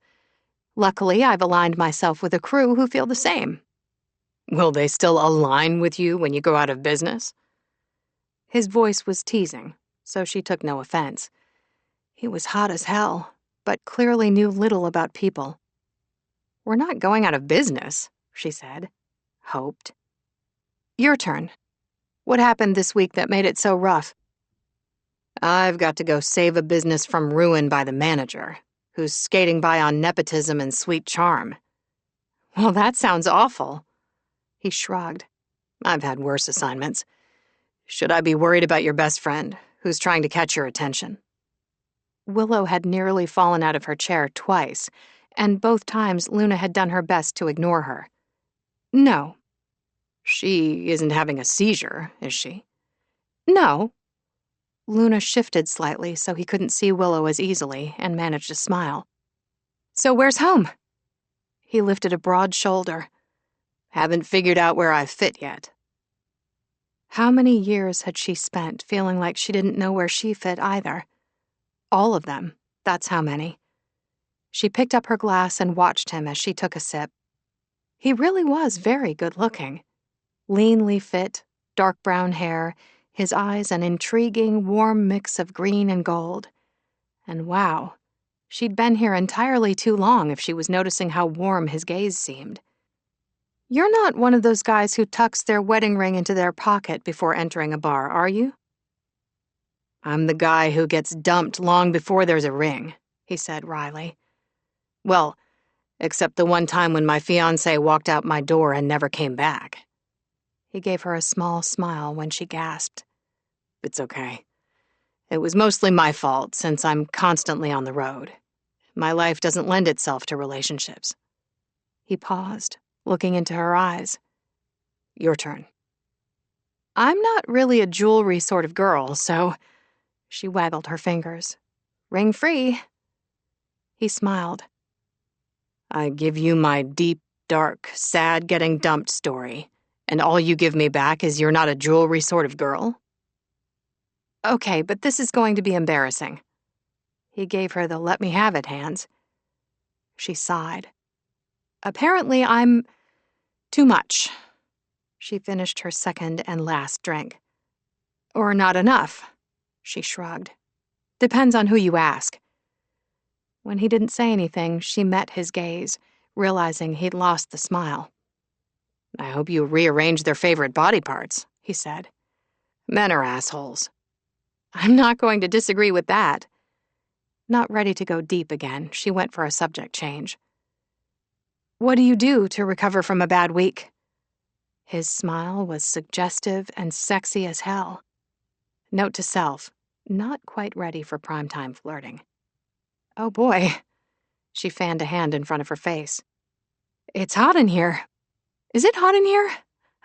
Luckily, I've aligned myself with a crew who feel the same. Will they still align with you when you go out of business? His voice was teasing, so she took no offense. He was hot as hell, but clearly knew little about people. We're not going out of business, she said. Hoped. Your turn. What happened this week that made it so rough? I've got to go save a business from ruin by the manager, who's skating by on nepotism and sweet charm. Well, that sounds awful. He shrugged. I've had worse assignments. Should I be worried about your best friend, who's trying to catch your attention? Willow had nearly fallen out of her chair twice, and both times Luna had done her best to ignore her. No. She isn't having a seizure, is she? No. Luna shifted slightly so he couldn't see Willow as easily and managed a smile. So where's home? He lifted a broad shoulder. Haven't figured out where I fit yet. How many years had she spent feeling like she didn't know where she fit either? All of them, that's how many. She picked up her glass and watched him as she took a sip. He really was very good-looking. Leanly fit, dark brown hair, his eyes an intriguing, warm mix of green and gold. And wow, she'd been here entirely too long if she was noticing how warm his gaze seemed. You're not one of those guys who tucks their wedding ring into their pocket before entering a bar, are you? I'm the guy who gets dumped long before there's a ring, he said wryly. Well, except the one time when my fiancé walked out my door and never came back. He gave her a small smile when she gasped. It's okay. It was mostly my fault since I'm constantly on the road. My life doesn't lend itself to relationships. He paused, looking into her eyes. Your turn. I'm not really a jewelry sort of girl, so... She waggled her fingers. Ring free. He smiled. I give you my deep, dark, sad getting dumped story, and all you give me back is you're not a jewelry sort of girl? Okay, but this is going to be embarrassing. He gave her the let me have it hands. She sighed. Apparently I'm too much. She finished her second and last drink. Or not enough. She shrugged. Depends on who you ask. When he didn't say anything, she met his gaze, realizing he'd lost the smile. I hope you rearrange their favorite body parts, he said. Men are assholes. I'm not going to disagree with that. Not ready to go deep again, she went for a subject change. What do you do to recover from a bad week? His smile was suggestive and sexy as hell. Note to self, not quite ready for primetime flirting. Oh boy. She fanned a hand in front of her face. It's hot in here. Is it hot in here?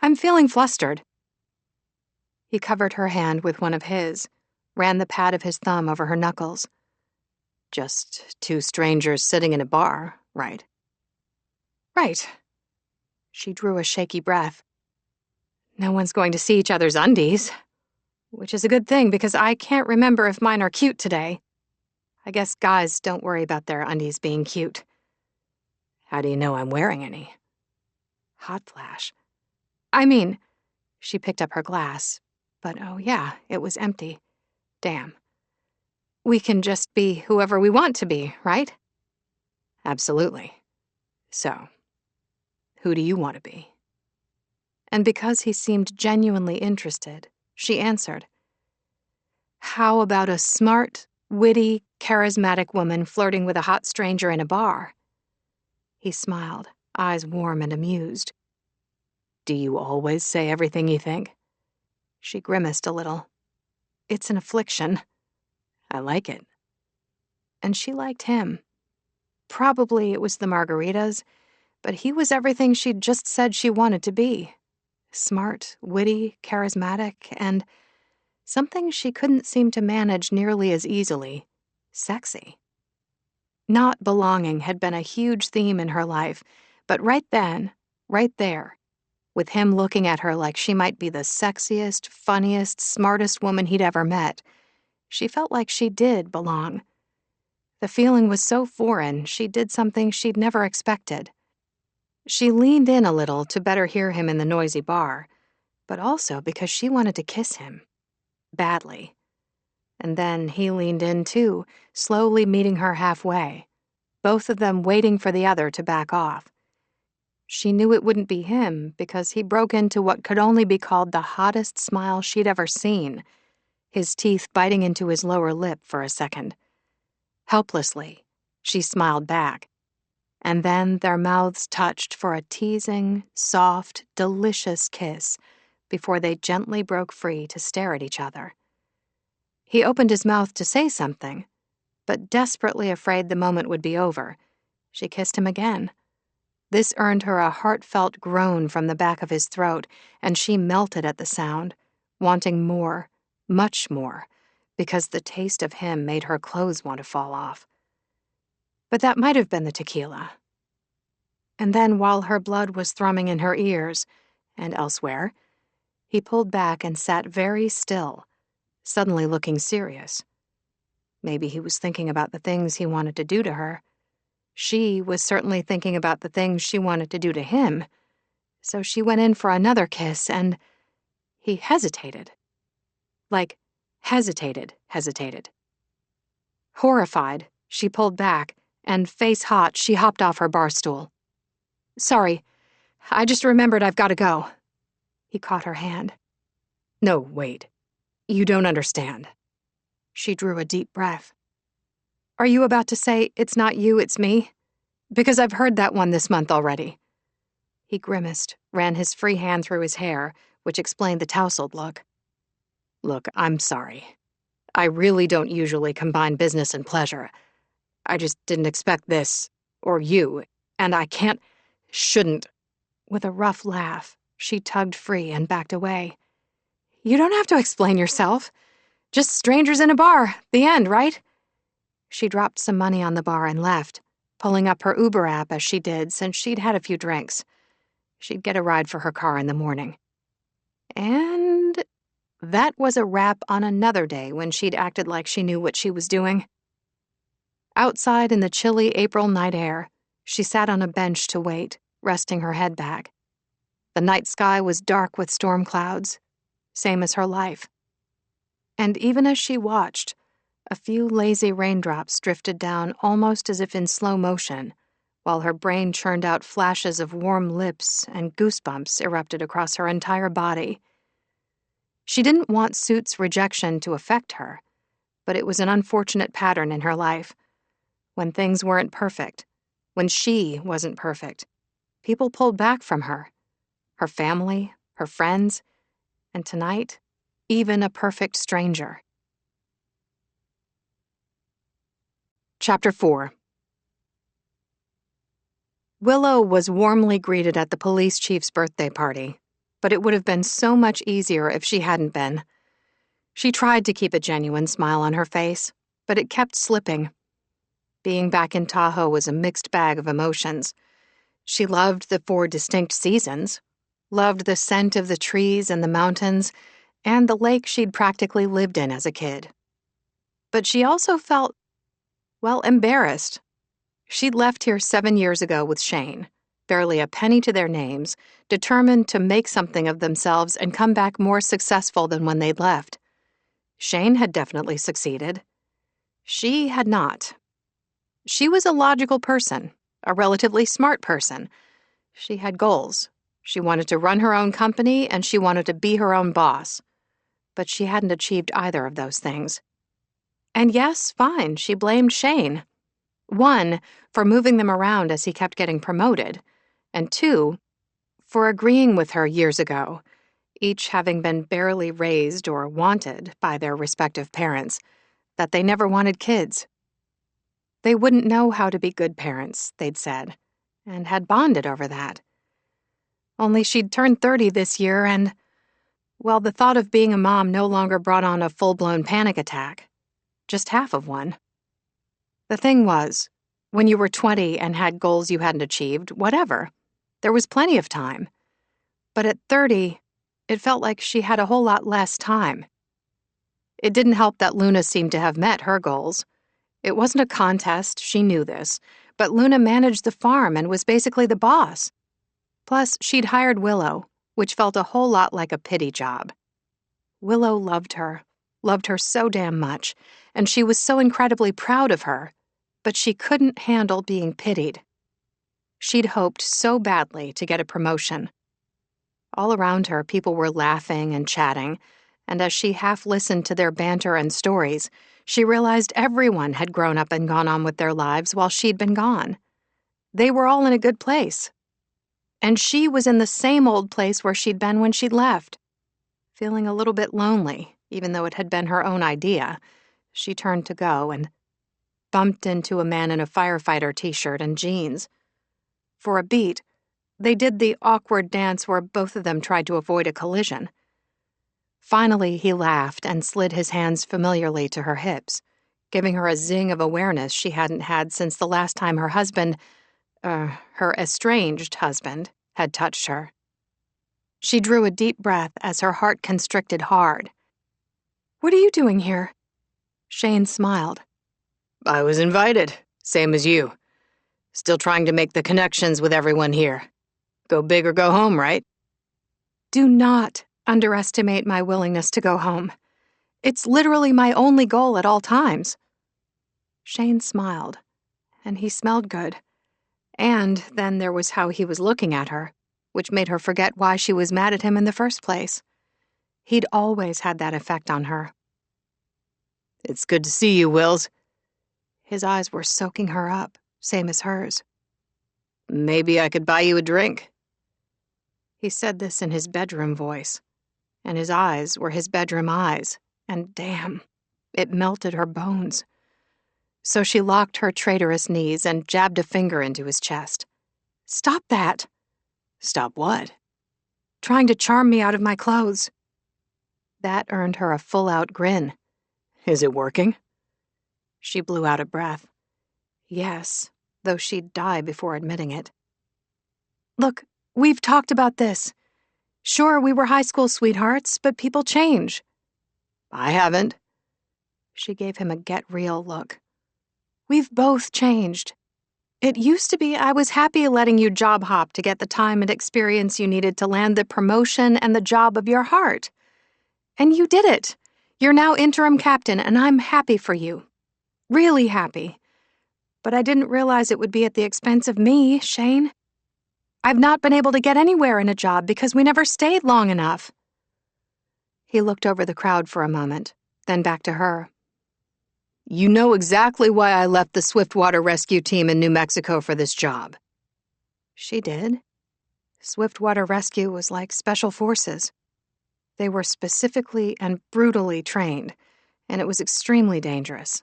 I'm feeling flustered. He covered her hand with one of his, ran the pad of his thumb over her knuckles. Just two strangers sitting in a bar, right? Right. She drew a shaky breath. No one's going to see each other's undies. Which is a good thing, because I can't remember if mine are cute today. I guess guys don't worry about their undies being cute. How do you know I'm wearing any? Hot flash. I mean, she picked up her glass, but oh yeah, it was empty. Damn. We can just be whoever we want to be, right? Absolutely. So, who do you want to be? And because he seemed genuinely interested, she answered. How about a smart, witty, charismatic woman flirting with a hot stranger in a bar? He smiled, eyes warm and amused. Do you always say everything you think? She grimaced a little. It's an affliction. I like it. And she liked him. Probably it was the margaritas, but he was everything she'd just said she wanted to be. Smart, witty, charismatic, and something she couldn't seem to manage nearly as easily, sexy. Not belonging had been a huge theme in her life, but right then, right there, with him looking at her like she might be the sexiest, funniest, smartest woman he'd ever met, she felt like she did belong. The feeling was so foreign, she did something she'd never expected. She leaned in a little to better hear him in the noisy bar, but also because she wanted to kiss him. Badly. And then he leaned in too, slowly meeting her halfway, both of them waiting for the other to back off. She knew it wouldn't be him because he broke into what could only be called the hottest smile she'd ever seen, his teeth biting into his lower lip for a second. Helplessly, she smiled back, and then their mouths touched for a teasing, soft, delicious kiss before they gently broke free to stare at each other. He opened his mouth to say something, but desperately afraid the moment would be over, she kissed him again. This earned her a heartfelt groan from the back of his throat, and she melted at the sound, wanting more, much more, because the taste of him made her clothes want to fall off. But that might have been the tequila. And then, while her blood was thrumming in her ears, and elsewhere, he pulled back and sat very still, suddenly looking serious. Maybe he was thinking about the things he wanted to do to her. She was certainly thinking about the things she wanted to do to him. So she went in for another kiss, and he hesitated. Like, hesitated. Horrified, she pulled back, and face hot, she hopped off her bar stool. Sorry, I just remembered I've got to go. He caught her hand. No, wait. You don't understand. She drew a deep breath. Are you about to say it's not you, it's me? Because I've heard that one this month already. He grimaced, ran his free hand through his hair, which explained the tousled look. Look, I'm sorry. I really don't usually combine business and pleasure. I just didn't expect this, or you, and I shouldn't. With a rough laugh, she tugged free and backed away. You don't have to explain yourself. Just strangers in a bar, the end, right? She dropped some money on the bar and left, pulling up her Uber app as she did since she'd had a few drinks. She'd get a ride for her car in the morning. And that was a wrap on another day when she'd acted like she knew what she was doing. Outside in the chilly April night air, she sat on a bench to wait, resting her head back. The night sky was dark with storm clouds, same as her life. And even as she watched, a few lazy raindrops drifted down almost as if in slow motion, while her brain churned out flashes of warm lips and goosebumps erupted across her entire body. She didn't want Suit's rejection to affect her, but it was an unfortunate pattern in her life. When things weren't perfect, when she wasn't perfect, people pulled back from her. Her family, her friends, and tonight, even a perfect stranger. Chapter 4. Willow was warmly greeted at the police chief's birthday party, but it would have been so much easier if she hadn't been. She tried to keep a genuine smile on her face, but it kept slipping. Being back in Tahoe was a mixed bag of emotions. She loved the 4 distinct seasons, loved the scent of the trees and the mountains, and the lake she'd practically lived in as a kid. But she also felt, well, embarrassed. She'd left here 7 years ago with Shane, barely a penny to their names, determined to make something of themselves and come back more successful than when they'd left. Shane had definitely succeeded. She had not. She was a logical person, a relatively smart person. She had goals. She wanted to run her own company, and she wanted to be her own boss. But she hadn't achieved either of those things. And yes, fine, she blamed Shane. 1, for moving them around as he kept getting promoted, and 2, for agreeing with her years ago, each having been barely raised or wanted by their respective parents, that they never wanted kids. They wouldn't know how to be good parents, they'd said, and had bonded over that. Only she'd turned 30 this year and, well, the thought of being a mom no longer brought on a full-blown panic attack. Just half of one. The thing was, when you were 20 and had goals you hadn't achieved, whatever, there was plenty of time. But at 30, it felt like she had a whole lot less time. It didn't help that Luna seemed to have met her goals. It wasn't a contest, she knew this, but Luna managed the farm and was basically the boss. Plus, she'd hired Willow, which felt a whole lot like a pity job. Willow loved her so damn much, and she was so incredibly proud of her, but she couldn't handle being pitied. She'd hoped so badly to get a promotion. All around her, people were laughing and chatting, and as she half listened to their banter and stories, she realized everyone had grown up and gone on with their lives while she'd been gone. They were all in a good place. And she was in the same old place where she'd been when she'd left. Feeling a little bit lonely, even though it had been her own idea, she turned to go and bumped into a man in a firefighter t-shirt and jeans. For a beat, they did the awkward dance where both of them tried to avoid a collision. Finally, he laughed and slid his hands familiarly to her hips, giving her a zing of awareness she hadn't had since the last time her husband, her estranged husband, had touched her. She drew a deep breath as her heart constricted hard. "What are you doing here?" Shane smiled. "I was invited, same as you. Still trying to make the connections with everyone here. Go big or go home, right?" "Do not underestimate my willingness to go home. It's literally my only goal at all times." Shane smiled, and he smelled good. And then there was how he was looking at her, which made her forget why she was mad at him in the first place. He'd always had that effect on her. "It's good to see you, Wills." His eyes were soaking her up, same as hers. "Maybe I could buy you a drink." He said this in his bedroom voice, and his eyes were his bedroom eyes, and damn, it melted her bones. So she locked her traitorous knees and jabbed a finger into his chest. "Stop that!" "Stop what?" "Trying to charm me out of my clothes." That earned her a full-out grin. "Is it working?" She blew out a breath. Yes, though she'd die before admitting it. "Look, we've talked about this. Sure, we were high school sweethearts, but people change." "I haven't." She gave him a get-real look. "We've both changed. It used to be I was happy letting you job hop to get the time and experience you needed to land the promotion and the job of your heart. And you did it. You're now interim captain, and I'm happy for you. Really happy. But I didn't realize it would be at the expense of me, Shane. I've not been able to get anywhere in a job because we never stayed long enough." He looked over the crowd for a moment, then back to her. "You know exactly why I left the Swiftwater Rescue Team in New Mexico for this job." She did. Swiftwater Rescue was like special forces. They were specifically and brutally trained, and it was extremely dangerous.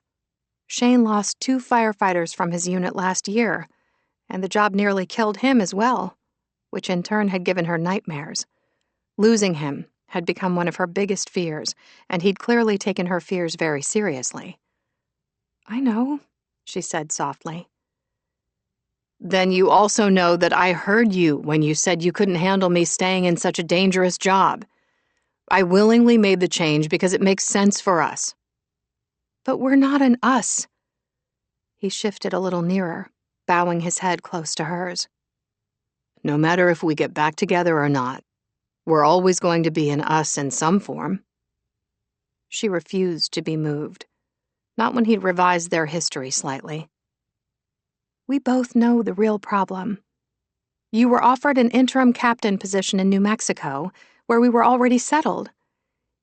Shane lost 2 firefighters from his unit last year, and the job nearly killed him as well, which in turn had given her nightmares. Losing him had become one of her biggest fears, and he'd clearly taken her fears very seriously. "I know. she said softly. Then you also know that I heard you when you said you couldn't handle me staying in such a dangerous job. I willingly made the change because it makes sense for us. But we're not an us. He shifted a little nearer, bowing his head close to hers. No matter if we get back together or not, we're always going to be an us in some form. She refused to be moved, not when he'd revised their history slightly. We both know the real problem. You were offered an interim captain position in New Mexico, where we were already settled.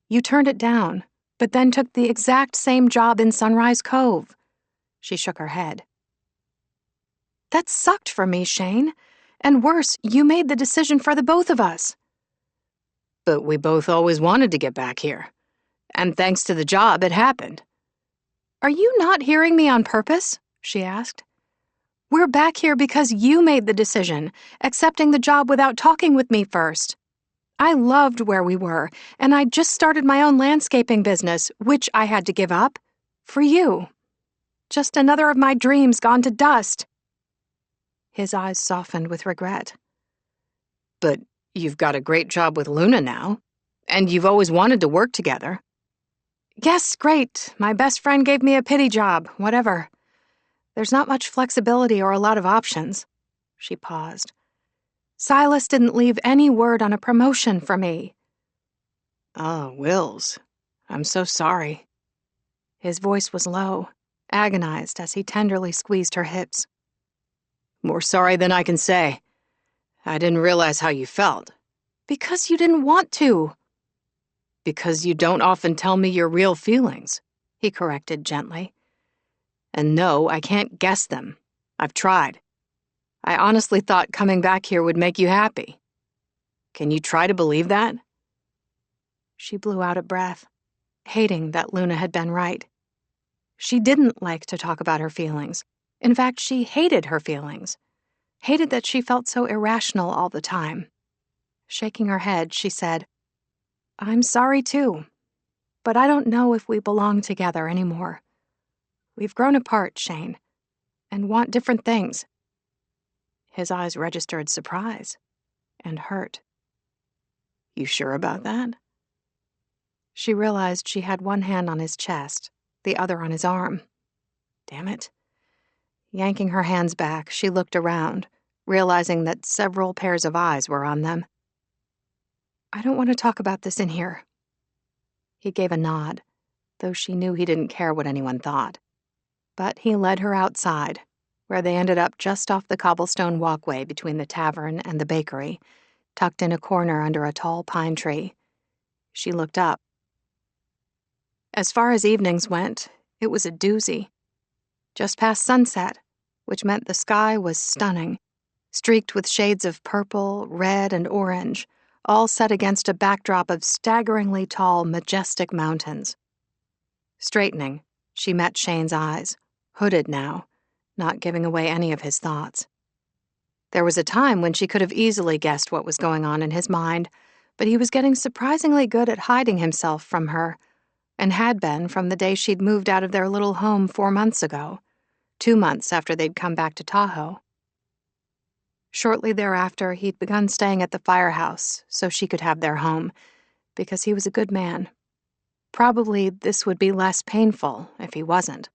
You turned it down, but then took the exact same job in Sunrise Cove. She shook her head. That sucked for me, Shane. And worse, you made the decision for the both of us. But we both always wanted to get back here. And thanks to the job, it happened. Are you not hearing me on purpose? She asked. We're back here because you made the decision, accepting the job without talking with me first. I loved where we were, and I'd just started my own landscaping business, which I had to give up. For you. Just another of my dreams gone to dust. His eyes softened with regret. But you've got a great job with Luna now, and you've always wanted to work together. Yes, great. My best friend gave me a pity job, whatever. There's not much flexibility or a lot of options. She paused. Silas didn't leave any word on a promotion for me. Oh, Wills. I'm so sorry. His voice was low, agonized as he tenderly squeezed her hips. More sorry than I can say. I didn't realize how you felt. Because you didn't want to. Because you don't often tell me your real feelings, he corrected gently. And no, I can't guess them. I've tried. I honestly thought coming back here would make you happy. Can you try to believe that? She blew out a breath, hating that Luna had been right. She didn't like to talk about her feelings. In fact, she hated her feelings. Hated that she felt so irrational all the time. Shaking her head, she said, I'm sorry too, but I don't know if we belong together anymore. We've grown apart, Shane, and want different things. His eyes registered surprise and hurt. You sure about that? She realized she had one hand on his chest, the other on his arm. Damn it. Yanking her hands back, she looked around, realizing that several pairs of eyes were on them. I don't want to talk about this in here. He gave a nod, though she knew he didn't care what anyone thought. But he led her outside, where they ended up just off the cobblestone walkway between the tavern and the bakery, tucked in a corner under a tall pine tree. She looked up. As far as evenings went, it was a doozy. Just past sunset, which meant the sky was stunning, streaked with shades of purple, red, and orange, all set against a backdrop of staggeringly tall, majestic mountains. Straightening, she met Shane's eyes, hooded now, not giving away any of his thoughts. There was a time when she could have easily guessed what was going on in his mind, but he was getting surprisingly good at hiding himself from her, and had been from the day she'd moved out of their little home 4 months ago, 2 months after they'd come back to Tahoe. Shortly thereafter, he'd begun staying at the firehouse so she could have their home, because he was a good man. Probably this would be less painful if he wasn't.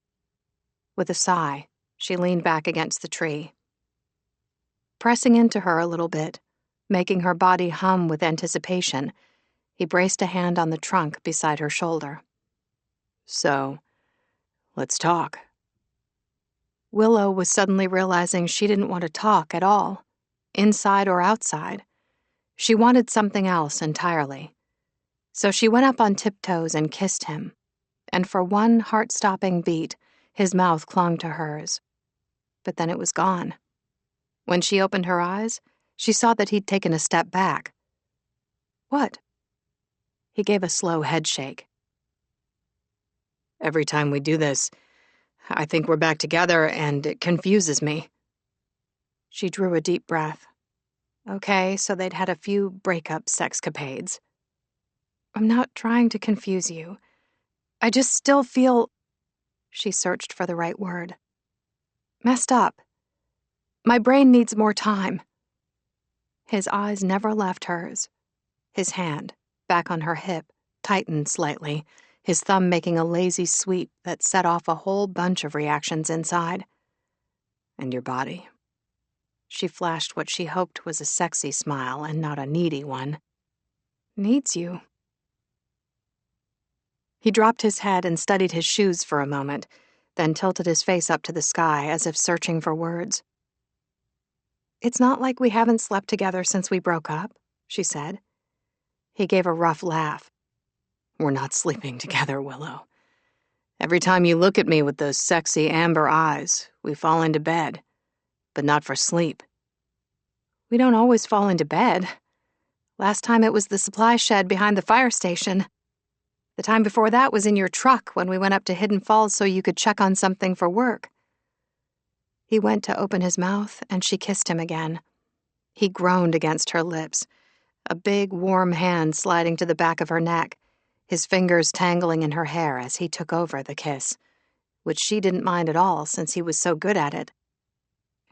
With a sigh, she leaned back against the tree. Pressing into her a little bit, making her body hum with anticipation, he braced a hand on the trunk beside her shoulder. So, let's talk. Willow was suddenly realizing she didn't want to talk at all, inside or outside. She wanted something else entirely. So she went up on tiptoes and kissed him, and for one heart-stopping beat, his mouth clung to hers. But then it was gone. When she opened her eyes, she saw that he'd taken a step back. What? He gave a slow headshake. Every time we do this, I think we're back together, and it confuses me. She drew a deep breath. Okay, so they'd had a few breakup sexcapades. I'm not trying to confuse you. I just still feel... She searched for the right word. Messed up. My brain needs more time." His eyes never left hers. His hand, back on her hip, tightened slightly, his thumb making a lazy sweep that set off a whole bunch of reactions inside. "And your body?" She flashed what she hoped was a sexy smile and not a needy one. "Needs you." He dropped his head and studied his shoes for a moment, then tilted his face up to the sky as if searching for words. "It's not like we haven't slept together since we broke up," she said. He gave a rough laugh. "We're not sleeping together, Willow. Every time you look at me with those sexy amber eyes, we fall into bed, but not for sleep." "We don't always fall into bed. Last time it was the supply shed behind the fire station. The time before that was in your truck when we went up to Hidden Falls so you could check on something for work." He went to open his mouth, and she kissed him again. He groaned against her lips, a big, warm hand sliding to the back of her neck, his fingers tangling in her hair as he took over the kiss, which she didn't mind at all since he was so good at it.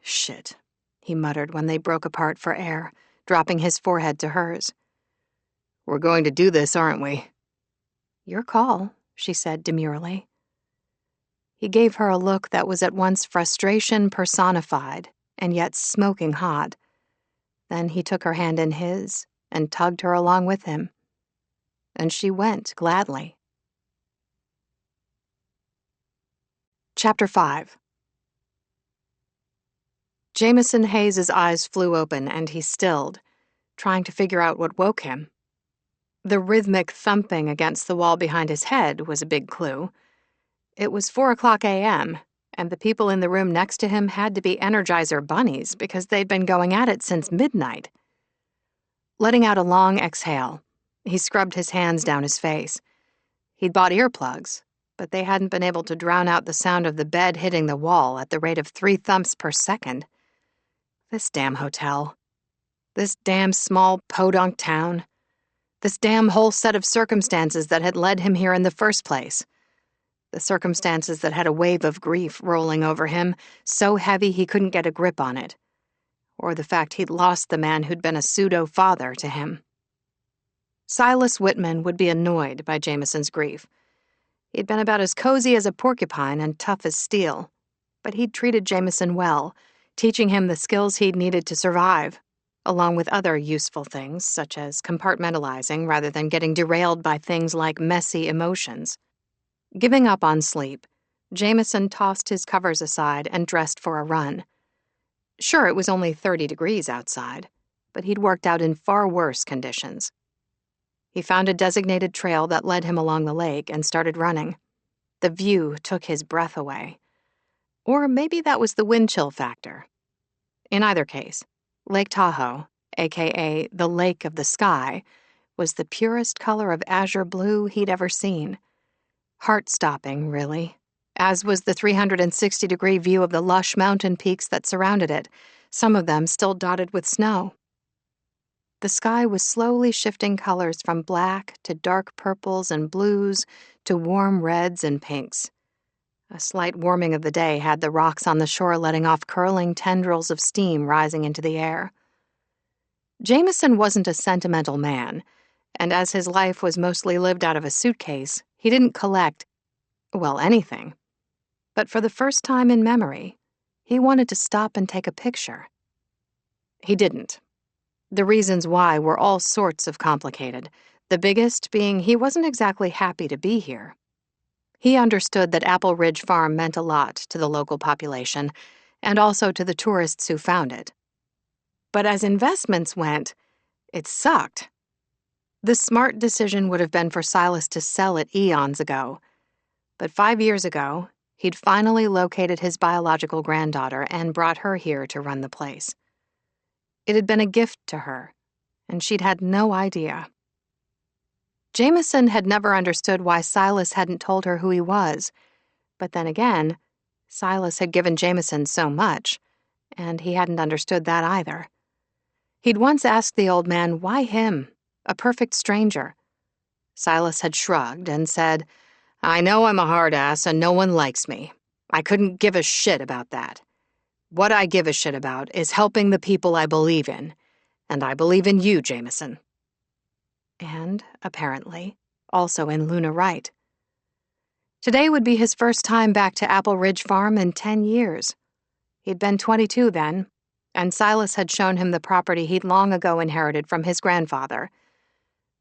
"Shit," he muttered when they broke apart for air, dropping his forehead to hers. "We're going to do this, aren't we?" "Your call," she said demurely. He gave her a look that was at once frustration personified and yet smoking hot. Then he took her hand in his and tugged her along with him. And she went gladly. Chapter 5. Jameson Hayes's eyes flew open and he stilled, trying to figure out what woke him. The rhythmic thumping against the wall behind his head was a big clue. It was 4:00 a.m., and the people in the room next to him had to be Energizer bunnies because they'd been going at it since midnight. Letting out a long exhale, he scrubbed his hands down his face. He'd bought earplugs, but they hadn't been able to drown out the sound of the bed hitting the wall at the rate of 3 thumps per second. This damn hotel. This damn small podunk town. This damn whole set of circumstances that had led him here in the first place. The circumstances that had a wave of grief rolling over him, so heavy he couldn't get a grip on it. Or the fact he'd lost the man who'd been a pseudo-father to him. Silas Whitman would be annoyed by Jameson's grief. He'd been about as cozy as a porcupine and tough as steel, but he'd treated Jameson well, teaching him the skills he'd needed to survive, along with other useful things, such as compartmentalizing rather than getting derailed by things like messy emotions. Giving up on sleep, Jameson tossed his covers aside and dressed for a run. Sure, it was only 30 degrees outside, but he'd worked out in far worse conditions. He found a designated trail that led him along the lake and started running. The view took his breath away. Or maybe that was the wind chill factor. In either case, Lake Tahoe, aka the Lake of the Sky, was the purest color of azure blue he'd ever seen. Heart-stopping, really, as was the 360-degree view of the lush mountain peaks that surrounded it, some of them still dotted with snow. The sky was slowly shifting colors from black to dark purples and blues to warm reds and pinks. A slight warming of the day had the rocks on the shore letting off curling tendrils of steam rising into the air. Jameson wasn't a sentimental man, and as his life was mostly lived out of a suitcase, he didn't collect, well, anything. But for the first time in memory, he wanted to stop and take a picture. He didn't. The reasons why were all sorts of complicated, the biggest being he wasn't exactly happy to be here. He understood that Apple Ridge Farm meant a lot to the local population, and also to the tourists who found it. But as investments went, it sucked. The smart decision would have been for Silas to sell it eons ago. But 5 years ago, he'd finally located his biological granddaughter and brought her here to run the place. It had been a gift to her, and she'd had no idea. Jameson had never understood why Silas hadn't told her who he was, but then again, Silas had given Jameson so much, and he hadn't understood that either. He'd once asked the old man why him, a perfect stranger. Silas had shrugged and said, "I know I'm a hard ass and no one likes me. I couldn't give a shit about that. What I give a shit about is helping the people I believe in, and I believe in you, Jameson. And, apparently, also in Luna Wright. Today would be his first time back to Apple Ridge Farm in 10 years. He'd been 22 then, and Silas had shown him the property he'd long ago inherited from his grandfather.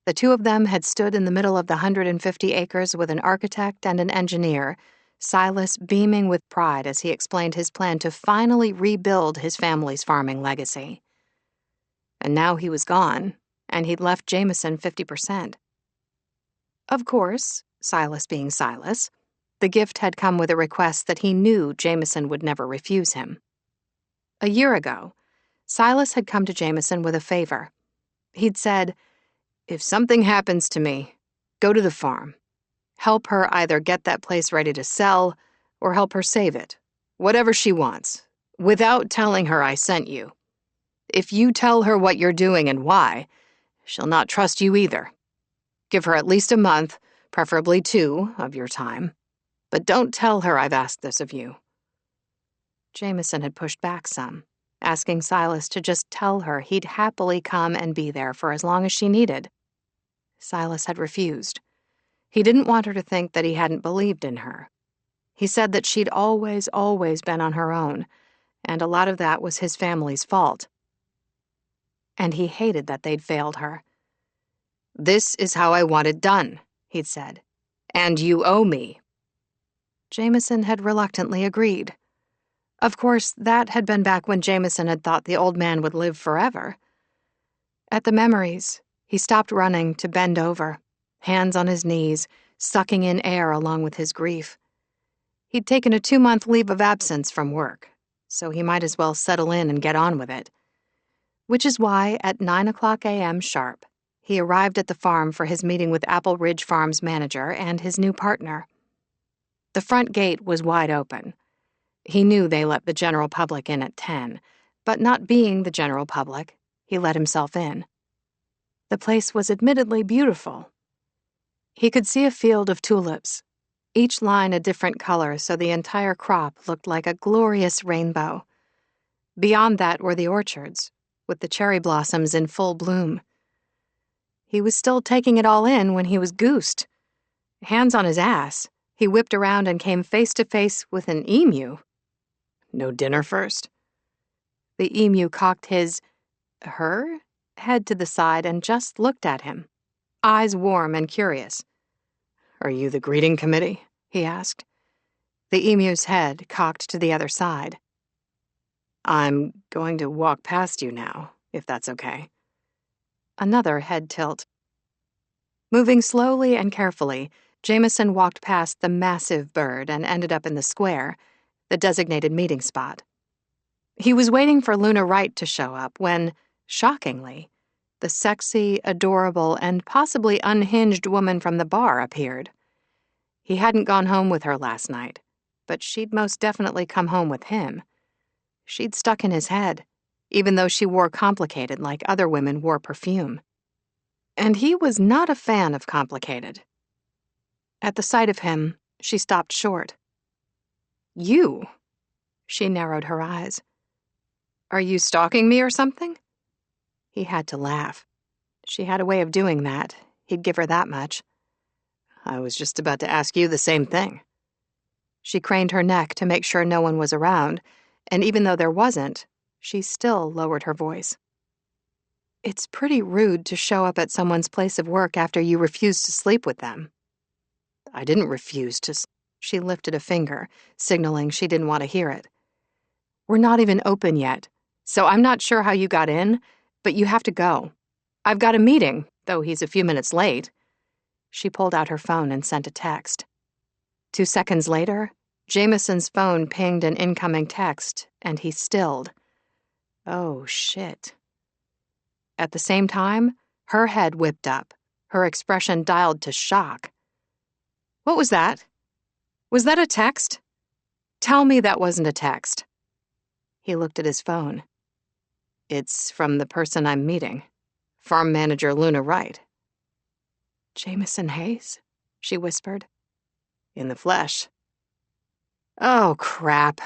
The two of them had stood in the middle of the 150 acres with an architect and an engineer, Silas beaming with pride as he explained his plan to finally rebuild his family's farming legacy. And now he was gone, and he'd left Jameson 50%. Of course, Silas being Silas, the gift had come with a request that he knew Jameson would never refuse him. A year ago, Silas had come to Jameson with a favor. He'd said, "If something happens to me, go to the farm. Help her either get that place ready to sell or help her save it, whatever she wants, without telling her I sent you. If you tell her what you're doing and why, she'll not trust you either. Give her at least a month, preferably 2, of your time. But don't tell her I've asked this of you." Jameson had pushed back some, asking Silas to just tell her he'd happily come and be there for as long as she needed. Silas had refused. He didn't want her to think that he hadn't believed in her. He said that she'd always been on her own, and a lot of that was his family's fault. And he hated that they'd failed her. "This is how I want it done," he'd said. "And you owe me." Jameson had reluctantly agreed. Of course, that had been back when Jameson had thought the old man would live forever. At the memories, he stopped running to bend over, hands on his knees, sucking in air along with his grief. He'd taken a 2-month leave of absence from work, so he might as well settle in and get on with it. Which is why, at 9:00 a.m. sharp, he arrived at the farm for his meeting with Apple Ridge Farm's manager and his new partner. The front gate was wide open. He knew they let the general public in at 10, but not being the general public, he let himself in. The place was admittedly beautiful. He could see a field of tulips, each line a different color so the entire crop looked like a glorious rainbow. Beyond that were the orchards, with the cherry blossoms in full bloom. He was still taking it all in when he was goosed. Hands on his ass, he whipped around and came face to face with an emu. "No dinner first?" The emu cocked her head to the side and just looked at him, eyes warm and curious. "Are you the greeting committee?" he asked. The emu's head cocked to the other side. "I'm going to walk past you now, if that's okay." Another head tilt. Moving slowly and carefully, Jameson walked past the massive bird and ended up in the square, the designated meeting spot. He was waiting for Luna Wright to show up when, shockingly, the sexy, adorable, and possibly unhinged woman from the bar appeared. He hadn't gone home with her last night, but she'd most definitely come home with him. She'd stuck in his head, even though she wore complicated like other women wore perfume. And he was not a fan of complicated. At the sight of him, she stopped short. "You?" She narrowed her eyes. "Are you stalking me or something?" He had to laugh. She had a way of doing that. He'd give her that much. "I was just about to ask you the same thing." She craned her neck to make sure no one was around, and even though there wasn't, she still lowered her voice. "It's pretty rude to show up at someone's place of work after you refuse to sleep with them." "I didn't refuse to." She lifted a finger, signaling she didn't want to hear it. "We're not even open yet, so I'm not sure how you got in, but you have to go. I've got a meeting, though he's a few minutes late." She pulled out her phone and sent a text. 2 seconds later, Jameson's phone pinged an incoming text, and he stilled. Oh, shit. At the same time, her head whipped up, her expression dialed to shock. "What was that? Was that a text? Tell me that wasn't a text." He looked at his phone. "It's from the person I'm meeting, farm manager Luna Wright." "Jameson Hayes?" she whispered. "In the flesh." "Oh, crap."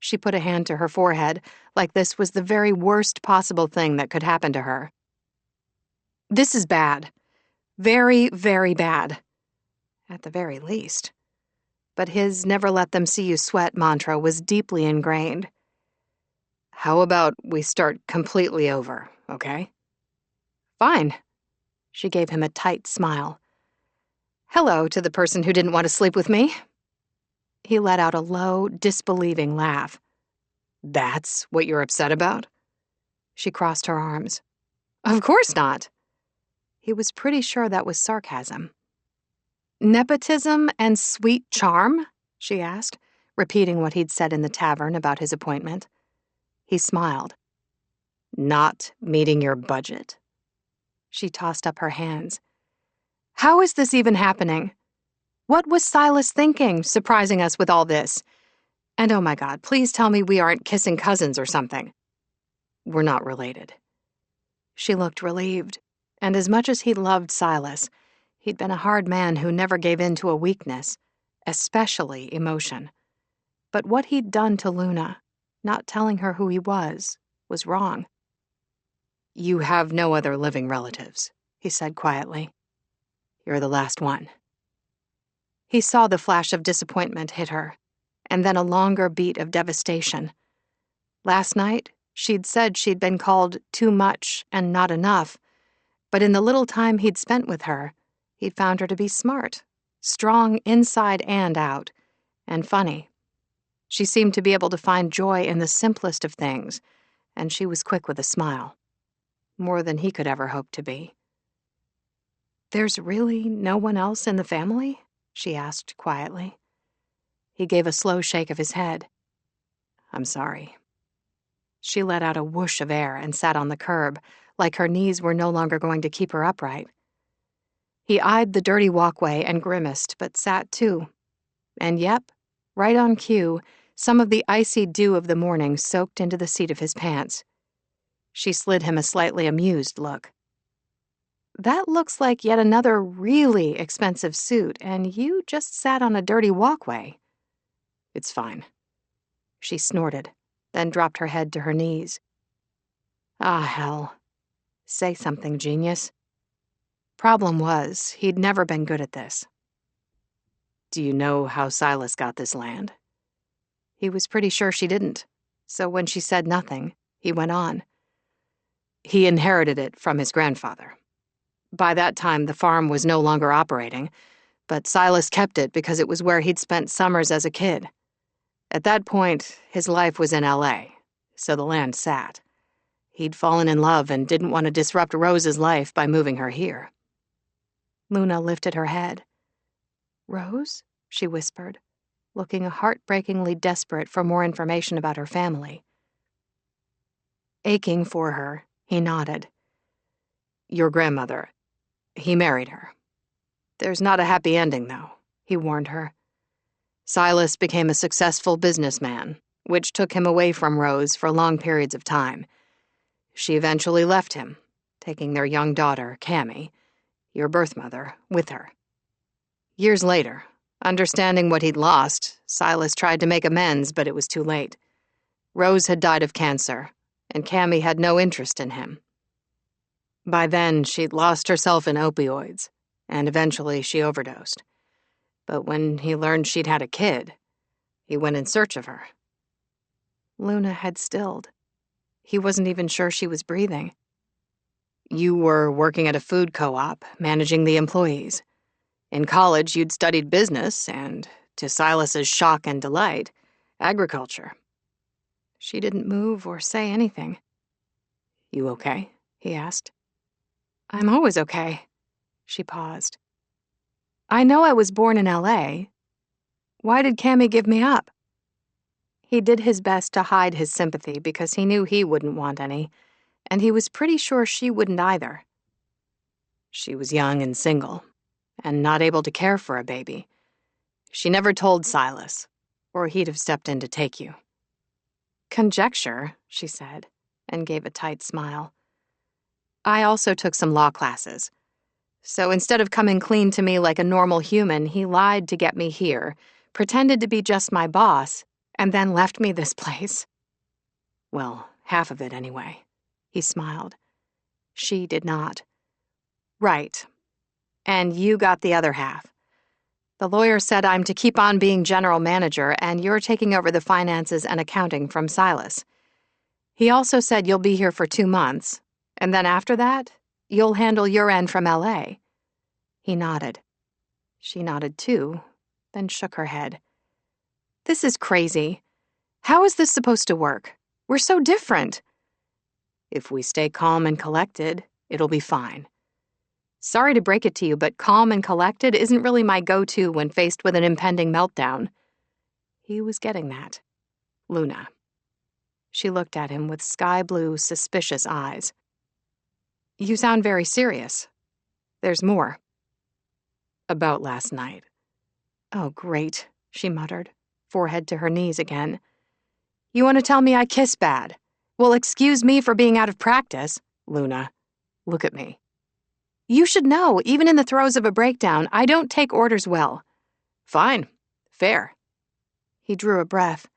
She put a hand to her forehead, like this was the very worst possible thing that could happen to her. This is bad. Very, very bad. At the very least. But his never let them see you sweat mantra was deeply ingrained. How about we start completely over, okay? Fine. She gave him a tight smile. Hello to the person who didn't want to sleep with me. He let out a low, disbelieving laugh. That's what you're upset about? She crossed her arms. Of course not. He was pretty sure that was sarcasm. Nepotism and sweet charm? She asked, repeating what he'd said in the tavern about his appointment. He smiled. Not meeting your budget? She tossed up her hands. How is this even happening? What was Silas thinking, surprising us with all this? And oh my God, please tell me we aren't kissing cousins or something. We're not related. She looked relieved, and as much as he loved Silas, he'd been a hard man who never gave in to a weakness, especially emotion. But what he'd done to Luna, not telling her who he was wrong. You have no other living relatives, he said quietly. You're the last one. He saw the flash of disappointment hit her, and then a longer beat of devastation. Last night, she'd said she'd been called too much and not enough, but in the little time he'd spent with her, he'd found her to be smart, strong inside and out, and funny. She seemed to be able to find joy in the simplest of things, and she was quick with a smile. More than he could ever hope to be. There's really no one else in the family? She asked quietly. He gave a slow shake of his head. I'm sorry. She let out a whoosh of air and sat on the curb, like her knees were no longer going to keep her upright. He eyed the dirty walkway and grimaced, but sat too. And yep, right on cue, some of the icy dew of the morning soaked into the seat of his pants. She slid him a slightly amused look. That looks like yet another really expensive suit, and you just sat on a dirty walkway. It's fine. She snorted, then dropped her head to her knees. Ah, hell. Say something, genius. Problem was, he'd never been good at this. Do you know how Silas got this land? He was pretty sure she didn't, so when she said nothing, he went on. He inherited it from his grandfather. By that time, the farm was no longer operating, but Silas kept it because it was where he'd spent summers as a kid. At that point, his life was in L.A., so the land sat. He'd fallen in love and didn't want to disrupt Rose's life by moving her here. Luna lifted her head. Rose? She whispered, looking heartbreakingly desperate for more information about her family. Aching for her, he nodded. Your grandmother. He married her. There's not a happy ending, though, he warned her. Silas became a successful businessman, which took him away from Rose for long periods of time. She eventually left him, taking their young daughter, Cammie, your birth mother, with her. Years later, understanding what he'd lost, Silas tried to make amends, but it was too late. Rose had died of cancer, and Cammie had no interest in him. By then, she'd lost herself in opioids, and eventually she overdosed. But when he learned she'd had a kid, he went in search of her. Luna had stilled. He wasn't even sure she was breathing. You were working at a food co-op, managing the employees. In college, you'd studied business and, to Silas's shock and delight, agriculture. She didn't move or say anything. You okay? He asked. I'm always okay. She paused. I know I was born in L.A. Why did Cammie give me up? He did his best to hide his sympathy because he knew he wouldn't want any, and he was pretty sure she wouldn't either. She was young and single, and not able to care for a baby. She never told Silas, or he'd have stepped in to take you. Conjecture, she said, and gave a tight smile. I also took some law classes. So instead of coming clean to me like a normal human, he lied to get me here, pretended to be just my boss, And then left me this place. Well, half of it anyway. He smiled. She did not. Right. And you got the other half. The lawyer said I'm to keep on being general manager, and you're taking over the finances and accounting from Silas. He also said you'll be here for 2 months, and then after that, you'll handle your end from L.A. He nodded. She nodded too, then shook her head. This is crazy. How is this supposed to work? We're so different. If we stay calm and collected, it'll be fine. Sorry to break it to you, but calm and collected isn't really my go-to when faced with an impending meltdown. He was getting that. Luna. She looked at him with sky-blue, suspicious eyes. You sound very serious. There's more. About last night. Oh, great, she muttered, forehead to her knees again. You want to tell me I kiss bad? Well, excuse me for being out of practice. Luna, look at me. You should know, even in the throes of a breakdown, I don't take orders well. Fine. Fair. He drew a breath.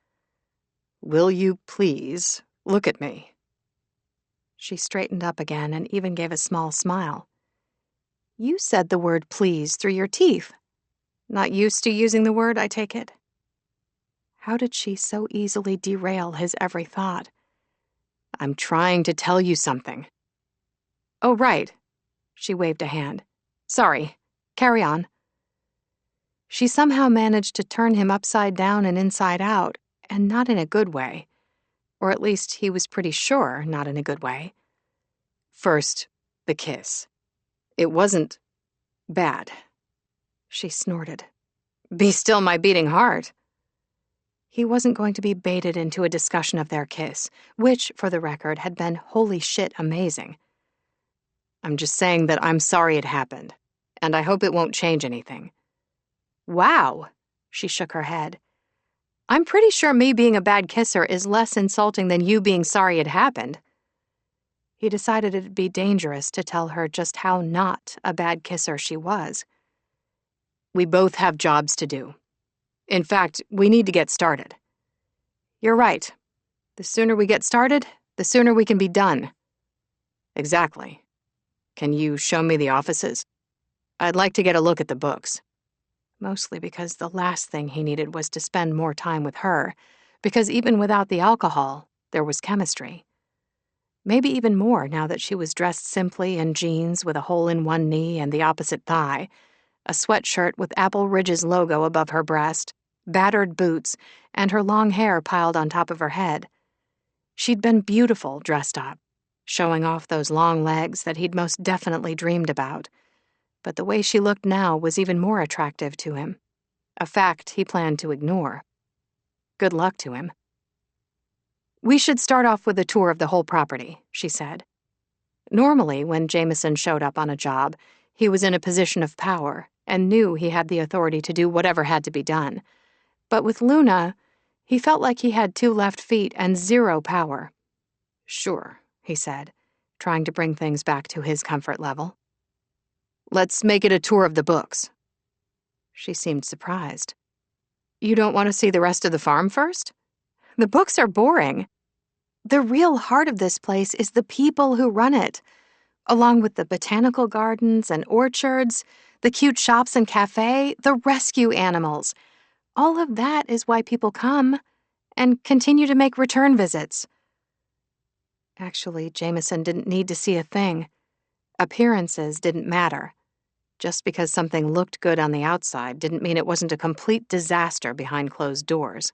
Will you please look at me? She straightened up again and even gave a small smile. You said the word please through your teeth. Not used to using the word, I take it? How did she so easily derail his every thought? I'm trying to tell you something. Oh, right. She waved a hand. Sorry. Carry on. She somehow managed to turn him upside down and inside out, and not in a good way. Or at least he was pretty sure not in a good way. First, the kiss. It wasn't bad. She snorted. Be still my beating heart. He wasn't going to be baited into a discussion of their kiss, which, for the record, had been holy shit amazing. I'm just saying that I'm sorry it happened, and I hope it won't change anything. Wow, she shook her head. I'm pretty sure me being a bad kisser is less insulting than you being sorry it happened. He decided it'd be dangerous to tell her just how not a bad kisser she was. We both have jobs to do. In fact, we need to get started. You're right. The sooner we get started, the sooner we can be done. Exactly. Can you show me the offices? I'd like to get a look at the books. Mostly because the last thing he needed was to spend more time with her, because even without the alcohol, there was chemistry. Maybe even more now that she was dressed simply in jeans with a hole in one knee and the opposite thigh, a sweatshirt with Apple Ridge's logo above her breast, battered boots, and her long hair piled on top of her head. She'd been beautiful dressed up, showing off those long legs that he'd most definitely dreamed about. But the way she looked now was even more attractive to him, a fact he planned to ignore. Good luck to him. We should start off with a tour of the whole property, she said. Normally, when Jameson showed up on a job, he was in a position of power and knew he had the authority to do whatever had to be done. But with Luna, he felt like he had 2 left feet and 0 power. Sure, he said, trying to bring things back to his comfort level. Let's make it a tour of the books. She seemed surprised. You don't want to see the rest of the farm first? The books are boring. The real heart of this place is the people who run it, along with the botanical gardens and orchards, the cute shops and cafe, the rescue animals. All of that is why people come and continue to make return visits. Actually, Jameson didn't need to see a thing. Appearances didn't matter. Just because something looked good on the outside didn't mean it wasn't a complete disaster behind closed doors.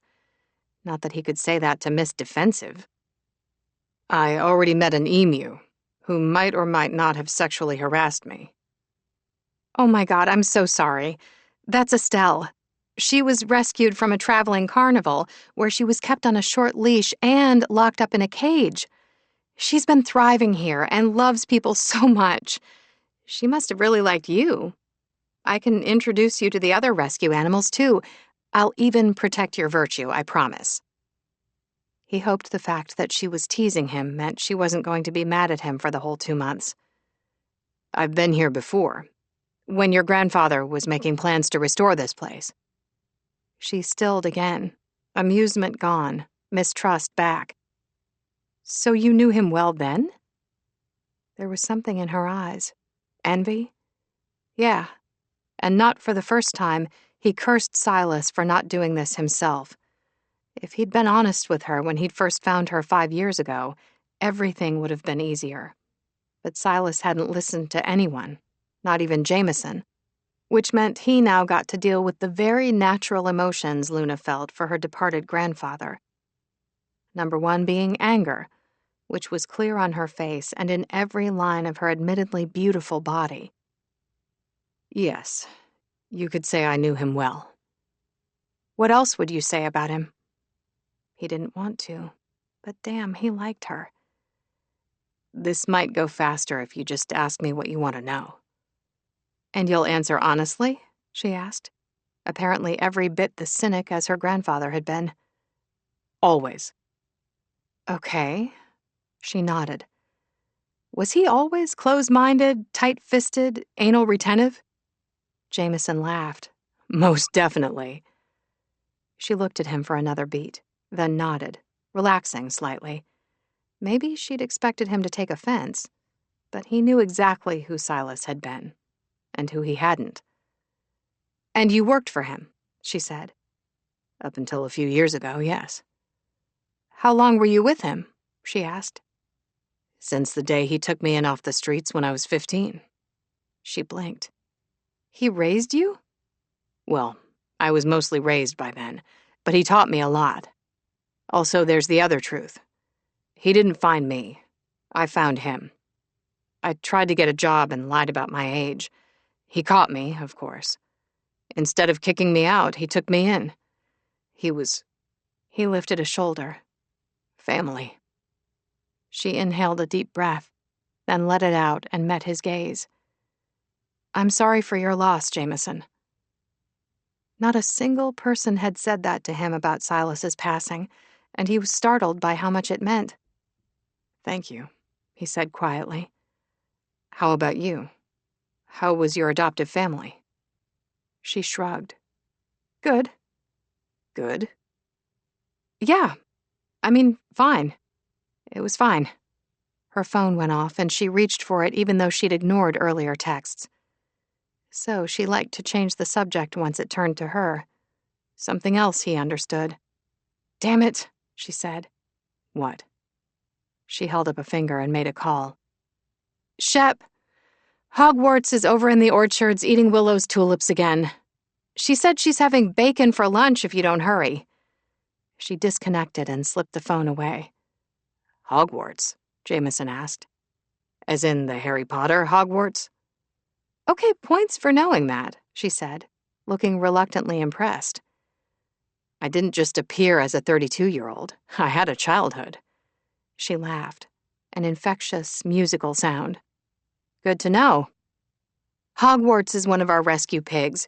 Not that he could say that to Miss Defensive. I already met an emu who might or might not have sexually harassed me. Oh my God, I'm so sorry. That's Estelle. She was rescued from a traveling carnival where she was kept on a short leash and locked up in a cage. She's been thriving here and loves people so much. She must have really liked you. I can introduce you to the other rescue animals, too. I'll even protect your virtue, I promise. He hoped the fact that she was teasing him meant she wasn't going to be mad at him for the whole 2 months. I've been here before, when your grandfather was making plans to restore this place. She stilled again, Amusement gone, mistrust back. So you knew him well then? There was something in her eyes. Envy? Yeah. And not for the first time, he cursed Silas for not doing this himself. If he'd been honest with her when he'd first found her 5 years ago, everything would have been easier. But Silas hadn't listened to anyone, not even Jameson, which meant he now got to deal with the very natural emotions Luna felt for her departed grandfather. Number one being anger, which was clear on her face and in every line of her admittedly beautiful body. Yes, you could say I knew him well. What else would you say about him? He didn't want to, but damn, he liked her. This might go faster if you just ask me what you want to know. And you'll answer honestly? She asked, apparently every bit the cynic as her grandfather had been. Always. Okay. She nodded. Was he always close-minded, tight-fisted, anal retentive? Jameson laughed. Most definitely. She looked at him for another beat, then nodded, relaxing slightly. Maybe she'd expected him to take offense, but he knew exactly who Silas had been, and who he hadn't. And you worked for him, she said. Up until a few years ago, yes. How long were you with him? She asked. Since the day he took me in off the streets when I was 15. She blinked. He raised you? Well, I was mostly raised by then, but he taught me a lot. Also, there's the other truth. He didn't find me. I found him. I tried to get a job and lied about my age. He caught me, of course. Instead of kicking me out, he took me in. He lifted a shoulder. Family. She inhaled a deep breath, then let it out and met his gaze. I'm sorry for your loss, Jameson. Not a single person had said that to him about Silas's passing, and he was startled by how much it meant. Thank you, he said quietly. How about you? How was your adoptive family? She shrugged. Good. Good? Yeah. I mean, fine. It was fine. Her phone went off, and she reached for it even though she'd ignored earlier texts. So she liked to change the subject once it turned to her. Something else he understood. Damn it, she said. What? She held up a finger and made a call. Shep, Hogwarts is over in the orchards eating Willow's tulips again. She said she's having bacon for lunch if you don't hurry. She disconnected and slipped the phone away. Hogwarts? Jameson asked. As in the Harry Potter Hogwarts? Okay, points for knowing that, she said, looking reluctantly impressed. I didn't just appear as a 32-year-old. I had a childhood. She laughed, an infectious, musical sound. Good to know. Hogwarts is one of our rescue pigs.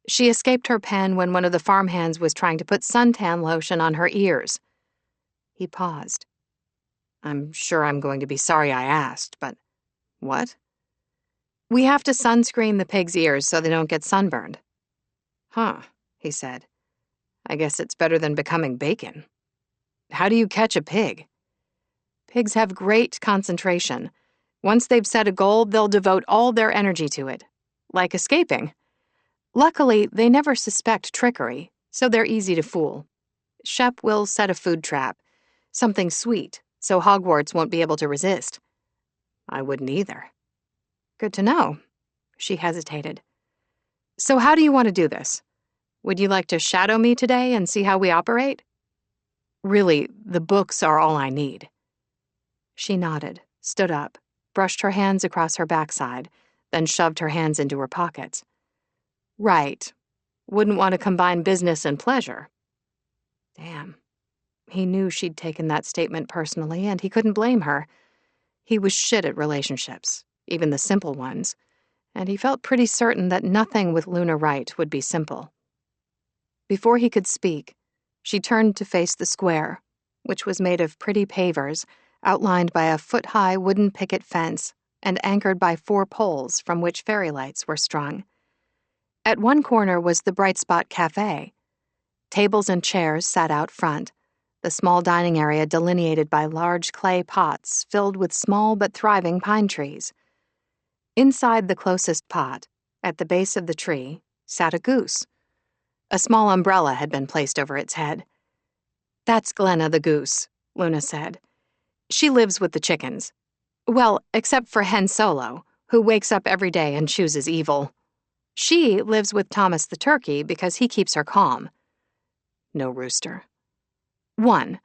She escaped her pen when one of the farmhands was trying to put suntan lotion on her ears. He paused. I'm sure I'm going to be sorry I asked, but... What? We have to sunscreen the pig's ears so they don't get sunburned. Huh, he said. I guess it's better than becoming bacon. How do you catch a pig? Pigs have great concentration. Once they've set a goal, they'll devote all their energy to it. Like escaping. Luckily, they never suspect trickery, so they're easy to fool. Shep will set a food trap. Something sweet, so Hogwarts won't be able to resist. I wouldn't either. Good to know. She hesitated. So how do you want to do this? Would you like to shadow me today and see how we operate? Really, the books are all I need. She nodded, stood up, brushed her hands across her backside, then shoved her hands into her pockets. Right. Wouldn't want to combine business and pleasure. Damn. He knew she'd taken that statement personally, and he couldn't blame her. He was shit at relationships, even the simple ones, and he felt pretty certain that nothing with Luna Wright would be simple. Before he could speak, she turned to face the square, which was made of pretty pavers, outlined by a foot-high wooden picket fence and anchored by 4 poles from which fairy lights were strung. At one corner was the Bright Spot Cafe. Tables and chairs sat out front, the small dining area delineated by large clay pots filled with small but thriving pine trees. Inside the closest pot, at the base of the tree, sat a goose. A small umbrella had been placed over its head. "That's Glenna the goose," Luna said. "She lives with the chickens. Well, except for Hen Solo, who wakes up every day and chooses evil. She lives with Thomas the turkey because he keeps her calm." "No rooster." "One.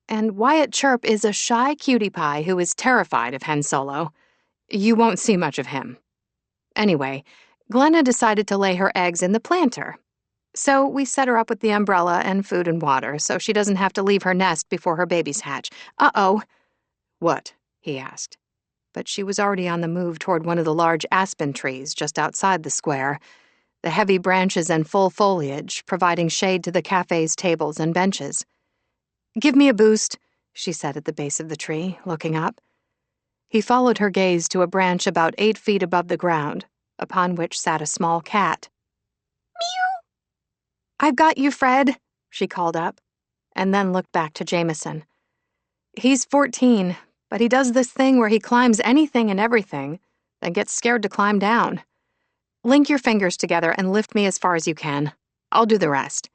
And Wyatt Chirp is a shy cutie pie who is terrified of Hen Solo. You won't see much of him. Anyway, Glenna decided to lay her eggs in the planter. So we set her up with the umbrella and food and water so she doesn't have to leave her nest before her babies hatch. Uh-oh." "What?" he asked. But she was already on the move toward one of the large aspen trees just outside the square, the heavy branches and full foliage providing shade to the cafe's tables and benches. "Give me a boost," she said at the base of the tree, looking up. He followed her gaze to a branch about 8 feet above the ground, upon which sat a small cat. "Meow." "I've got you, Fred," she called up, and then looked back to Jameson. "He's 14, but he does this thing where he climbs anything and everything, then gets scared to climb down. Link your fingers together and lift me as far as you can. I'll do the rest."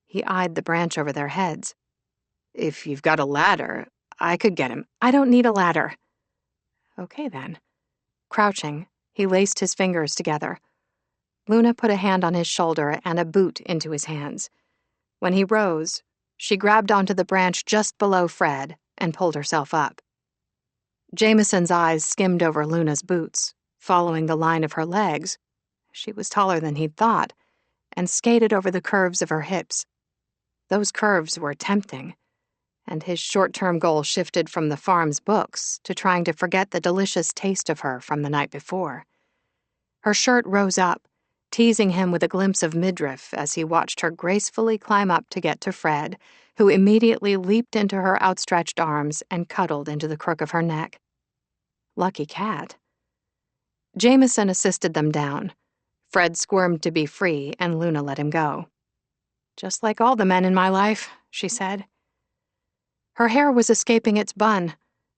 He eyed the branch over their heads. "If you've got a ladder, I could get him." "I don't need a ladder." "Okay, then." Crouching, he laced his fingers together. Luna put a hand on his shoulder and a boot into his hands. When he rose, she grabbed onto the branch just below Fred and pulled herself up. Jameson's eyes skimmed over Luna's boots, following the line of her legs. She was taller than he'd thought, and skated over the curves of her hips. Those curves were tempting, and his short-term goal shifted from the farm's books to trying to forget the delicious taste of her from the night before. Her shirt rose up, teasing him with a glimpse of midriff as he watched her gracefully climb up to get to Fred, who immediately leaped into her outstretched arms and cuddled into the crook of her neck. Lucky cat. Jameson assisted them down. Fred squirmed to be free, and Luna let him go. "Just like all the men in my life," she said. Her hair was escaping its bun,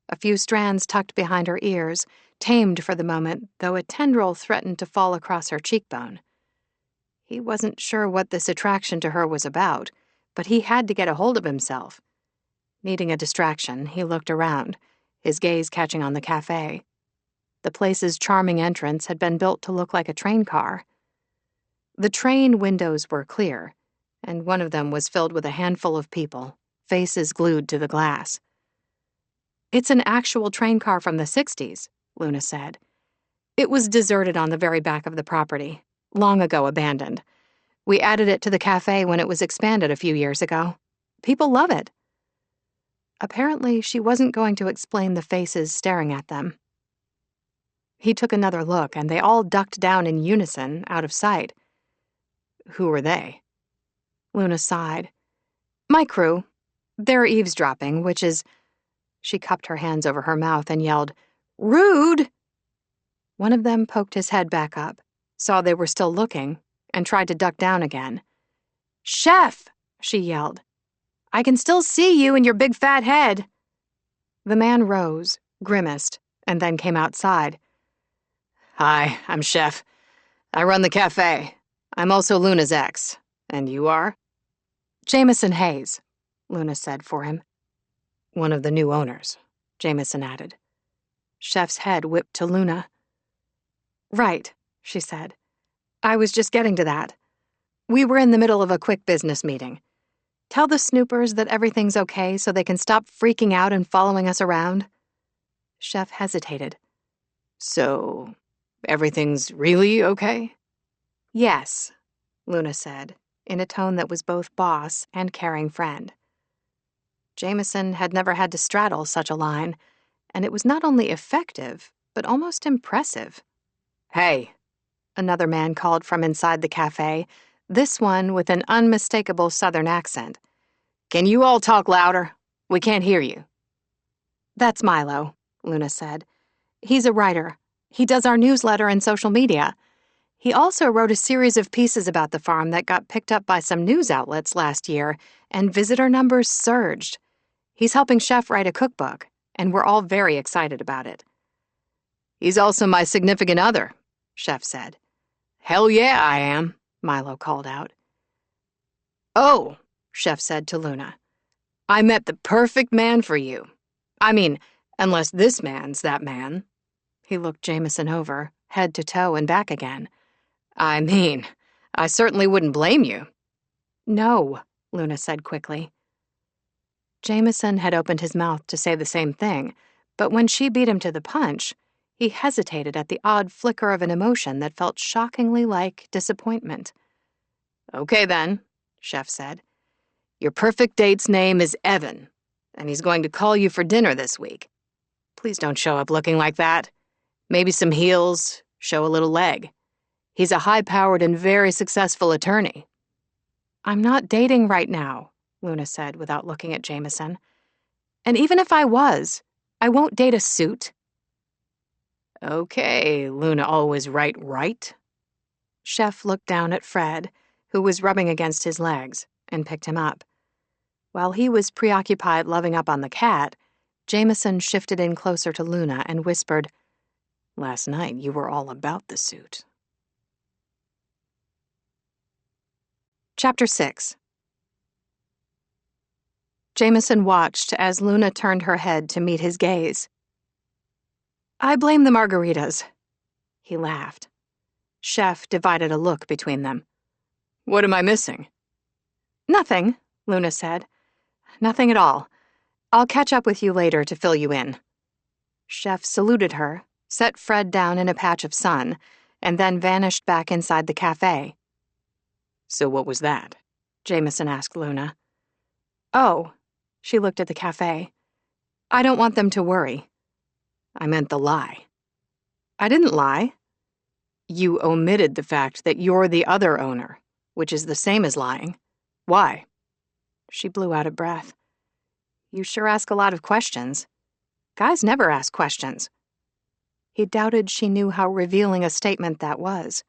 a few strands tucked behind her ears, tamed for the moment, though a tendril threatened to fall across her cheekbone. He wasn't sure what this attraction to her was about, but he had to get a hold of himself. Needing a distraction, he looked around, his gaze catching on the cafe. The place's charming entrance had been built to look like a train car. The train windows were clear, and one of them was filled with a handful of people, faces glued to the glass. "It's an actual train car from the 60s, Luna said. "It was deserted on the very back of the property, long ago abandoned. We added it to the cafe when it was expanded a few years ago. People love it." Apparently, she wasn't going to explain the faces staring at them. He took another look, and they all ducked down in unison, out of sight. "Who were they?" Luna sighed. "My crew. They're eavesdropping, which is—" She cupped her hands over her mouth and yelled, "Rude!" One of them poked his head back up, saw they were still looking, and tried to duck down again. "Chef!" she yelled. "I can still see you in your big fat head." The man rose, grimaced, and then came outside. "Hi, I'm Chef. I run the cafe. I'm also Luna's ex. And you are?" "Jameson Hayes," Luna said for him. "One of the new owners," Jameson added. Chef's head whipped to Luna. "Right," she said. "I was just getting to that. We were in the middle of a quick business meeting. Tell the snoopers that everything's okay so they can stop freaking out and following us around." Chef hesitated. "So, everything's really okay?" "Yes," Luna said, in a tone that was both boss and caring friend. Jameson had never had to straddle such a line, and it was not only effective, but almost impressive. "Hey," another man called from inside the cafe, this one with an unmistakable Southern accent. "Can you all talk louder? We can't hear you." "That's Milo," Luna said. "He's a writer. He does our newsletter and social media. He also wrote a series of pieces about the farm that got picked up by some news outlets last year, and visitor numbers surged. He's helping Chef write a cookbook, and we're all very excited about it. He's also my significant other, Chef said. Hell yeah, I am, Milo called out. Oh, Chef said to Luna. I met the perfect man for you. I mean, unless this man's that man. He looked Jameson over, head to toe and back again. I mean, I certainly wouldn't blame you. No, Luna said quickly. Jameson had opened his mouth to say the same thing, but when she beat him to the punch, he hesitated at the odd flicker of an emotion that felt shockingly like disappointment. Okay then, Chef said. Your perfect date's name is Evan, and he's going to call you for dinner this week. Please don't show up looking like that. Maybe some heels, show a little leg. He's a high-powered and very successful attorney. I'm not dating right now, Luna said without looking at Jameson. And even if I was, I won't date a suit. Okay, Luna always right? Chef looked down at Fred, who was rubbing against his legs, and picked him up. While he was preoccupied loving up on the cat, Jameson shifted in closer to Luna and whispered, Last night you were all about the suit. Chapter 6. Jameson watched as Luna turned her head to meet his gaze. I blame the margaritas. He laughed. Chef divided a look between them. What am I missing? Nothing, Luna said. Nothing at all. I'll catch up with you later to fill you in. Chef saluted her, set Fred down in a patch of sun, and then vanished back inside the cafe. So what was that? Jameson asked Luna. Oh, she looked at the cafe. I don't want them to worry. I meant the lie. I didn't lie. You omitted the fact that you're the other owner, which is the same as lying. Why? She blew out a breath. You sure ask a lot of questions. Guys never ask questions. He doubted she knew how revealing a statement that was.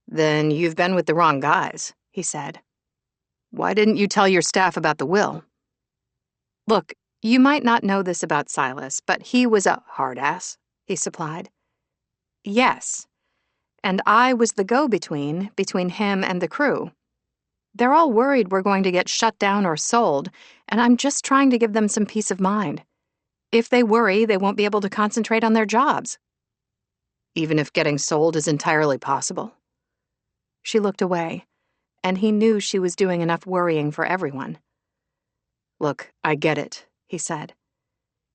Then you've been with the wrong guys, he said. Why didn't you tell your staff about the will? Look, you might not know this about Silas, but he was a hard-ass, he supplied. Yes, and I was the go-between between him and the crew. They're all worried we're going to get shut down or sold, and I'm just trying to give them some peace of mind. If they worry, they won't be able to concentrate on their jobs. Even if getting sold is entirely possible? She looked away, and he knew she was doing enough worrying for everyone. Look, I get it, he said.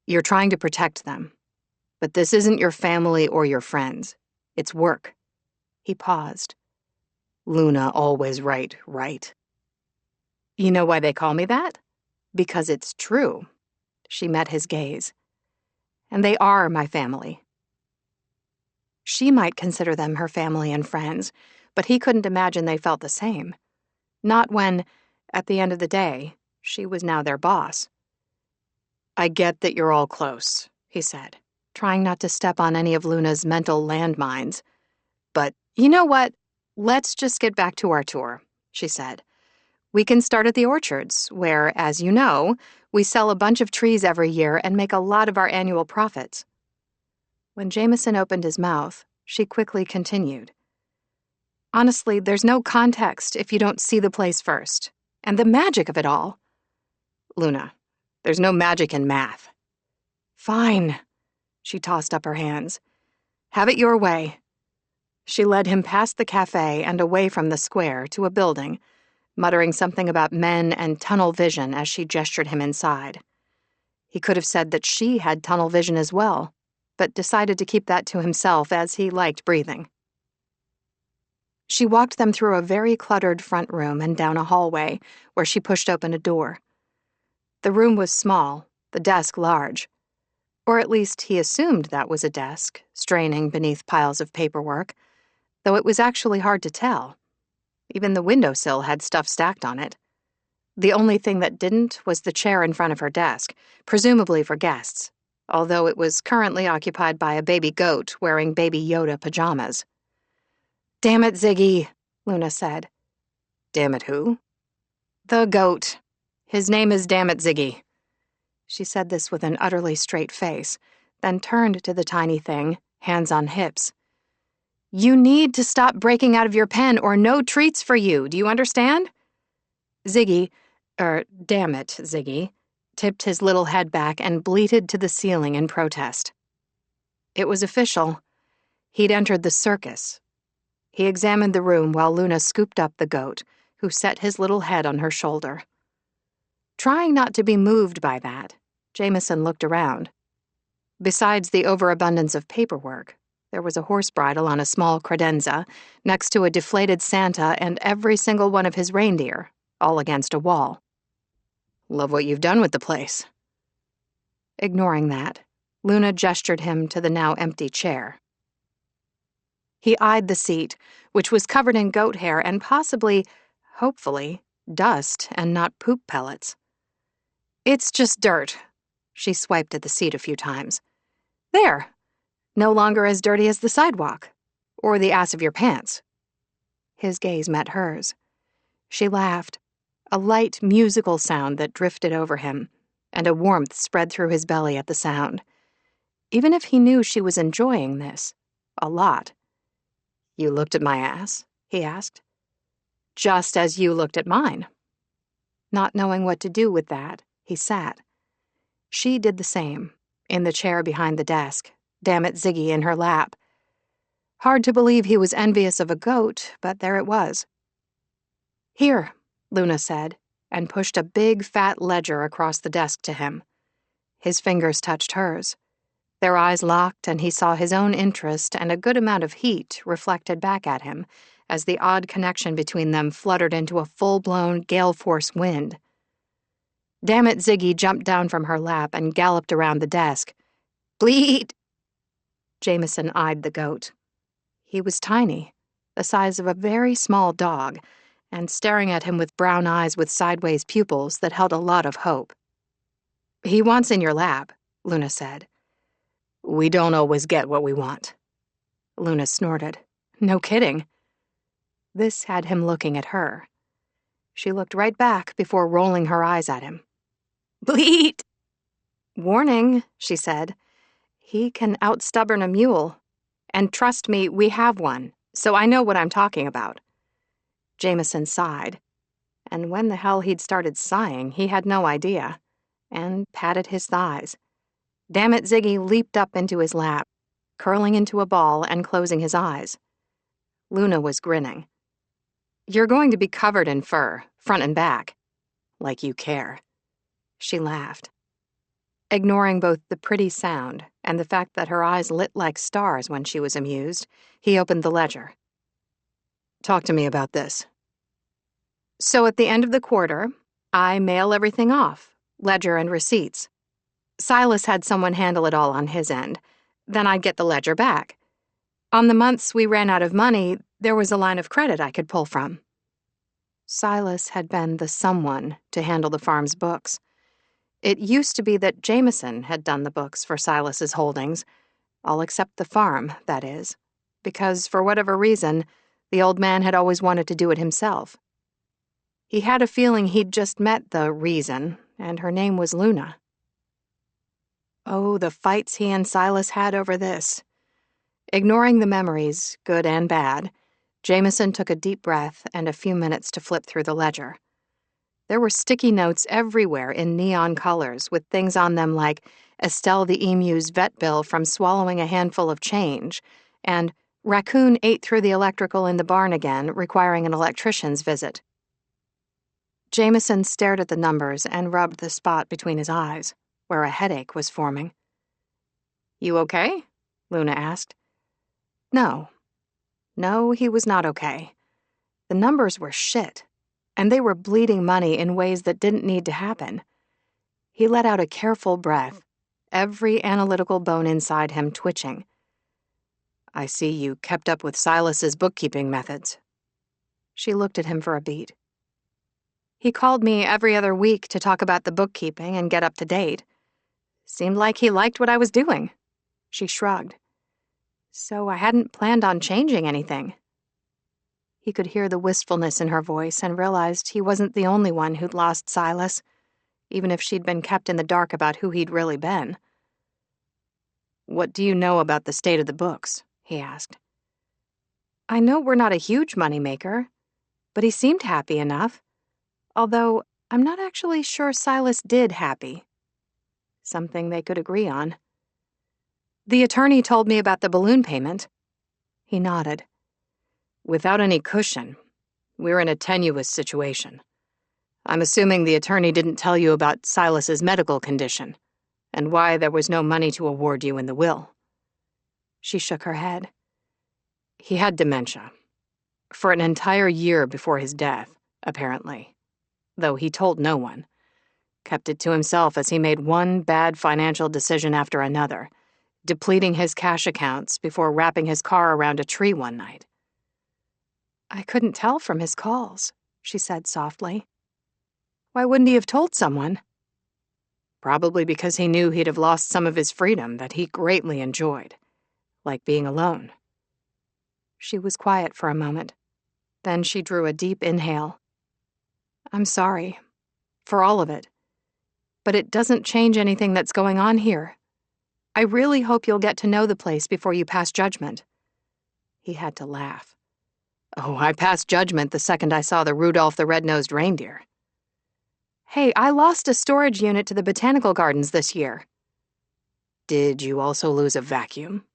You're trying to protect them. But this isn't your family or your friends. It's work. He paused. Luna always right. You know why they call me that? Because it's true. She met his gaze. And they are my family. She might consider them her family and friends, but he couldn't imagine they felt the same. Not when, at the end of the day, she was now their boss. I get that you're all close, he said, trying not to step on any of Luna's mental landmines. But, you know what? Let's just get back to our tour, she said. We can start at the orchards, where, as you know, we sell a bunch of trees every year and make a lot of our annual profits. When Jameson opened his mouth, she quickly continued. Honestly, there's no context if you don't see the place first. And the magic of it all. Luna, there's no magic in math. Fine. She tossed up her hands. Have it your way. She led him past the cafe and away from the square to a building, muttering something about men and tunnel vision as she gestured him inside. He could have said that she had tunnel vision as well, but decided to keep that to himself as he liked breathing. She walked them through a very cluttered front room and down a hallway, where she pushed open a door. The room was small, the desk large. Or at least he assumed that was a desk, straining beneath piles of paperwork, though it was actually hard to tell. Even the windowsill had stuff stacked on it. The only thing that didn't was the chair in front of her desk, presumably for guests, although it was currently occupied by a baby goat wearing Baby Yoda pajamas. Damn it, Ziggy, Luna said. Damn it, who? The goat. His name is Damn it, Ziggy. She said this with an utterly straight face, then turned to the tiny thing, hands on hips. You need to stop breaking out of your pen or no treats for you, do you understand? Ziggy, damn it, Ziggy, tipped his little head back and bleated to the ceiling in protest. It was official. He'd entered the circus. He examined the room while Luna scooped up the goat, who set his little head on her shoulder. Trying not to be moved by that, Jameson looked around. Besides the overabundance of paperwork, there was a horse bridle on a small credenza, next to a deflated Santa and every single one of his reindeer, all against a wall. Love what you've done with the place. Ignoring that, Luna gestured him to the now empty chair. He eyed the seat, which was covered in goat hair and possibly, hopefully, dust and not poop pellets. It's just dirt. She swiped at the seat a few times. There. No longer as dirty as the sidewalk. Or the ass of your pants. His gaze met hers. She laughed, a light musical sound that drifted over him, and a warmth spread through his belly at the sound. Even if he knew she was enjoying this, a lot. You looked at my ass? He asked. Just as you looked at mine. Not knowing what to do with that, he sat. She did the same, in the chair behind the desk, Damn it, Ziggy in her lap. Hard to believe he was envious of a goat, but there it was. Here, Luna said, and pushed a big, fat ledger across the desk to him. His fingers touched hers. Their eyes locked, and he saw his own interest and a good amount of heat reflected back at him as the odd connection between them fluttered into a full-blown gale-force wind. Damn it, Ziggy jumped down from her lap and galloped around the desk. Bleed! Jameson eyed the goat. He was tiny, the size of a very small dog, and staring at him with brown eyes with sideways pupils that held a lot of hope. He wants in your lap, Luna said. We don't always get what we want. Luna snorted. No kidding. This had him looking at her. She looked right back before rolling her eyes at him. Bleat! Warning, she said. He can outstubborn a mule. And trust me, we have one, so I know what I'm talking about. Jameson sighed. And when the hell he'd started sighing, he had no idea, and patted his thighs. Damn it, Ziggy leaped up into his lap, curling into a ball and closing his eyes. Luna was grinning. You're going to be covered in fur, front and back. Like you care. She laughed. Ignoring both the pretty sound and the fact that her eyes lit like stars when she was amused, he opened the ledger. Talk to me about this. So at the end of the quarter, I mail everything off, ledger and receipts. Silas had someone handle it all on his end. Then I'd get the ledger back. On the months we ran out of money, there was a line of credit I could pull from. Silas had been the someone to handle the farm's books. It used to be that Jameson had done the books for Silas's holdings, all except the farm, that is, because for whatever reason, the old man had always wanted to do it himself. He had a feeling he'd just met the reason, and her name was Luna. Oh, the fights he and Silas had over this. Ignoring the memories, good and bad, Jameson took a deep breath and a few minutes to flip through the ledger. There were sticky notes everywhere in neon colors with things on them like Estelle the Emu's vet bill from swallowing a handful of change, and raccoon ate through the electrical in the barn again, requiring an electrician's visit. Jameson stared at the numbers and rubbed the spot between his eyes, where a headache was forming. You okay? Luna asked. No. No, he was not okay. The numbers were shit, and they were bleeding money in ways that didn't need to happen. He let out a careful breath, every analytical bone inside him twitching. I see you kept up with Silas's bookkeeping methods. She looked at him for a beat. He called me every other week to talk about the bookkeeping and get up to date. Seemed like he liked what I was doing. She shrugged. So I hadn't planned on changing anything. He could hear the wistfulness in her voice and realized he wasn't the only one who'd lost Silas, even if she'd been kept in the dark about who he'd really been. "What do you know about the state of the books?" he asked. "I know we're not a huge moneymaker, but he seemed happy enough. Although, I'm not actually sure Silas did happy. Something they could agree on. The attorney told me about the balloon payment." He nodded. "Without any cushion, we're in a tenuous situation. I'm assuming the attorney didn't tell you about Silas's medical condition and why there was no money to award you in the will." She shook her head. "He had dementia. For an entire year before his death, apparently. Though he told no one. Kept it to himself as he made one bad financial decision after another, depleting his cash accounts before wrapping his car around a tree one night." "I couldn't tell from his calls," she said softly. "Why wouldn't he have told someone?" "Probably because he knew he'd have lost some of his freedom that he greatly enjoyed, like being alone." She was quiet for a moment. Then she drew a deep inhale. "I'm sorry. For all of it. But it doesn't change anything that's going on here. I really hope you'll get to know the place before you pass judgment." He had to laugh. "Oh, I passed judgment the second I saw the Rudolph the Red-Nosed Reindeer." "Hey, I lost a storage unit to the botanical gardens this year." "Did you also lose a vacuum?"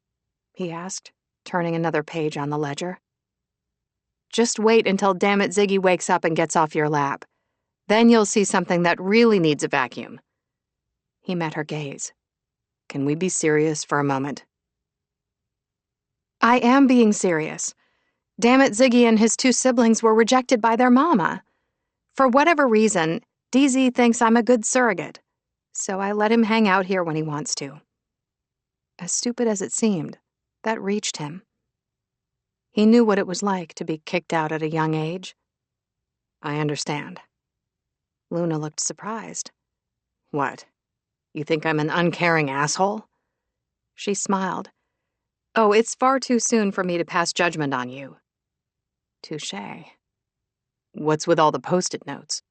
he asked, turning another page on the ledger. "Just wait until Dammit Ziggy wakes up and gets off your lap. Then you'll see something that really needs a vacuum." He met her gaze. "Can we be serious for a moment?" "I am being serious. Dammit Ziggy and his two siblings were rejected by their mama. For whatever reason, DZ thinks I'm a good surrogate, so I let him hang out here when he wants to." As stupid as it seemed, that reached him. He knew what it was like to be kicked out at a young age. "I understand." Luna looked surprised. "What? You think I'm an uncaring asshole?" She smiled. "Oh, it's far too soon for me to pass judgment on you." Touché. "What's with all the Post-it notes?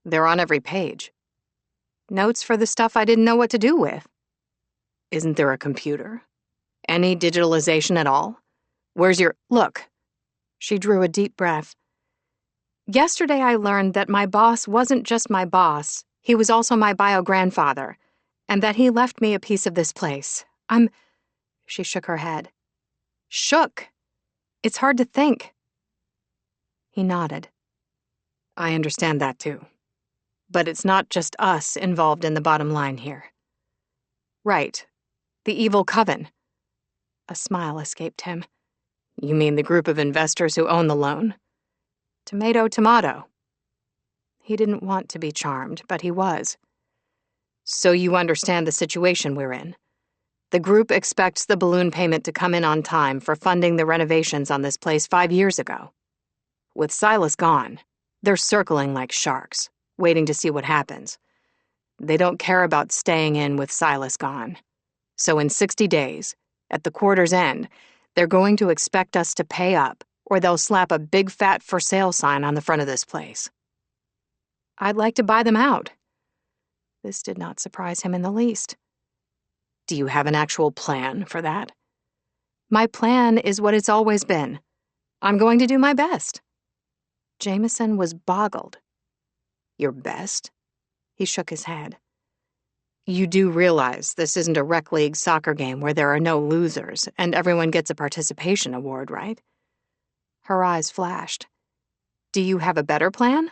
They're on every page." "Notes for the stuff I didn't know what to do with." "Isn't there a computer? Any digitalization at all? Where's your— Look." She drew a deep breath. "Yesterday I learned that my boss wasn't just my boss, he was also my bio-grandfather, and that he left me a piece of this place. She shook her head. "Shook. It's hard to think." He nodded. "I understand that too. But it's not just us involved in the bottom line here." "Right. The evil coven." A smile escaped him. "You mean the group of investors who own the loan?" Tomato, tomato. He didn't want to be charmed, but he was. "So you understand the situation we're in. The group expects the balloon payment to come in on time for funding the renovations on this place 5 years ago. With Silas gone, they're circling like sharks, waiting to see what happens. They don't care about staying in with Silas gone. So in 60 days, at the quarter's end, they're going to expect us to pay up, or they'll slap a big fat for sale sign on the front of this place." "I'd like to buy them out." This did not surprise him in the least. "Do you have an actual plan for that?" "My plan is what it's always been. I'm going to do my best." Jameson was boggled. "Your best?" He shook his head. "You do realize this isn't a rec league soccer game where there are no losers and everyone gets a participation award, right?" Her eyes flashed. "Do you have a better plan?"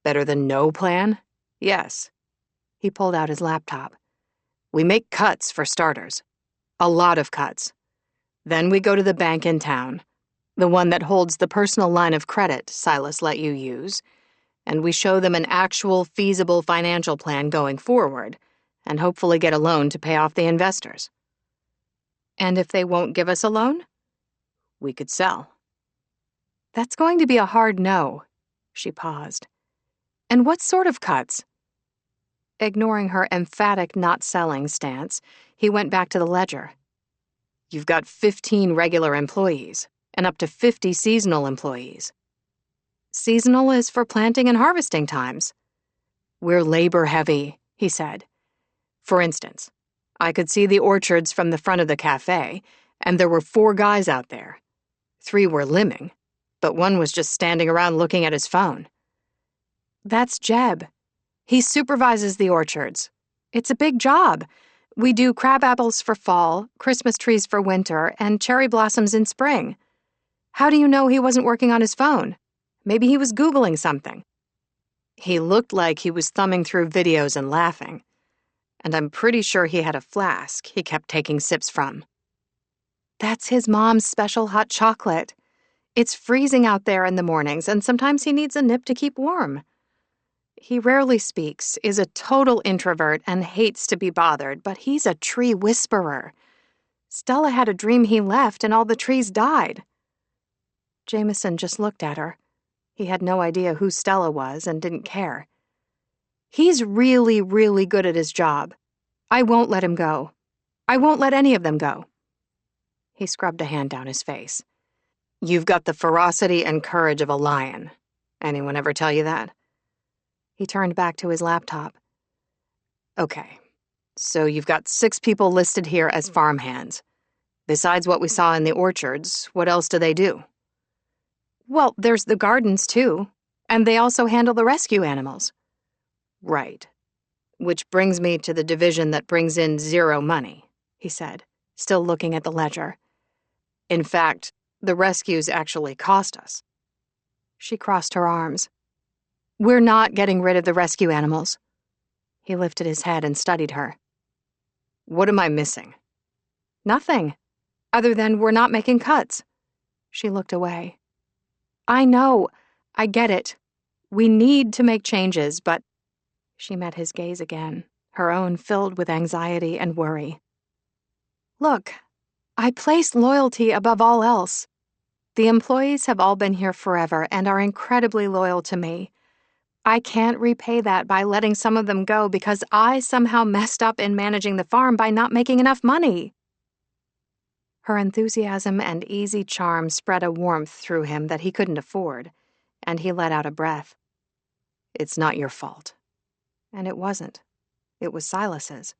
"Better than no plan? Yes." He pulled out his laptop. "We make cuts, for starters. A lot of cuts. Then we go to the bank in town, the one that holds the personal line of credit Silas let you use, and we show them an actual feasible financial plan going forward, and hopefully get a loan to pay off the investors." "And if they won't give us a loan?" "We could sell." "That's going to be a hard no." She paused. "And what sort of cuts?" Ignoring her emphatic not selling stance, he went back to the ledger. "You've got 15 regular employees, and up to 50 seasonal employees. Seasonal is for planting and harvesting times. We're labor-heavy, he said. For instance, I could see the orchards from the front of the cafe, and there were 4 guys out there. 3 were limbing, but 1 was just standing around looking at his phone. That's Jeb. He supervises the orchards. It's a big job. We do crab apples for fall, Christmas trees for winter, and cherry blossoms in spring. How do you know he wasn't working on his phone? Maybe he was Googling something. He looked like he was thumbing through videos and laughing. And I'm pretty sure he had a flask he kept taking sips from. That's his mom's special hot chocolate. It's freezing out there in the mornings, and sometimes he needs a nip to keep warm. He rarely speaks, is a total introvert, and hates to be bothered, but he's a tree whisperer. Stella had a dream he left and all the trees died. Jameson just looked at her. He had no idea who Stella was and didn't care. He's really, really good at his job. I won't let him go. I won't let any of them go. He scrubbed a hand down his face. You've got the ferocity and courage of a lion. Anyone ever tell you that? He turned back to his laptop. Okay, so you've got 6 people listed here as farmhands. Besides what we saw in the orchards, what else do they do? Well, there's the gardens, too, and they also handle the rescue animals. Right. Which brings me to the division that brings in 0 money, he said, still looking at the ledger. In fact, the rescues actually cost us. She crossed her arms. We're not getting rid of the rescue animals. He lifted his head and studied her. What am I missing? Nothing, other than we're not making cuts. She looked away. I know. I get it. We need to make changes, but... She met his gaze again, her own filled with anxiety and worry. Look, I place loyalty above all else. The employees have all been here forever and are incredibly loyal to me. I can't repay that by letting some of them go because I somehow messed up in managing the farm by not making enough money. Her enthusiasm and easy charm spread a warmth through him that he couldn't afford, and he let out a breath. It's not your fault. And it wasn't. It was Silas's.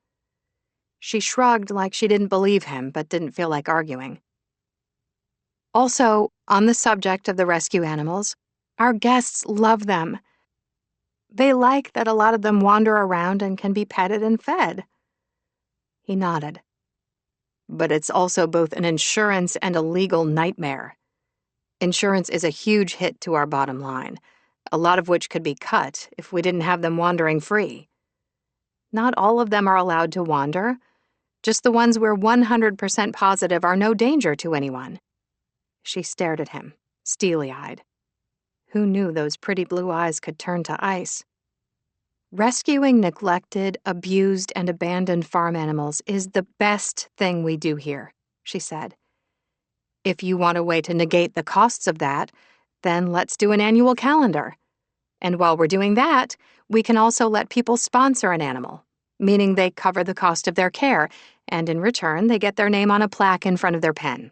She shrugged like she didn't believe him, but didn't feel like arguing. Also, on the subject of the rescue animals, our guests love them. They like that a lot of them wander around and can be petted and fed. He nodded. But it's also both an insurance and a legal nightmare. Insurance is a huge hit to our bottom line, a lot of which could be cut if we didn't have them wandering free. Not all of them are allowed to wander, just the ones we're 100% positive are no danger to anyone. She stared at him, steely-eyed. Who knew those pretty blue eyes could turn to ice? Rescuing neglected, abused, and abandoned farm animals is the best thing we do here, she said. If you want a way to negate the costs of that, then let's do an annual calendar. And while we're doing that, we can also let people sponsor an animal, meaning they cover the cost of their care, and in return, they get their name on a plaque in front of their pen.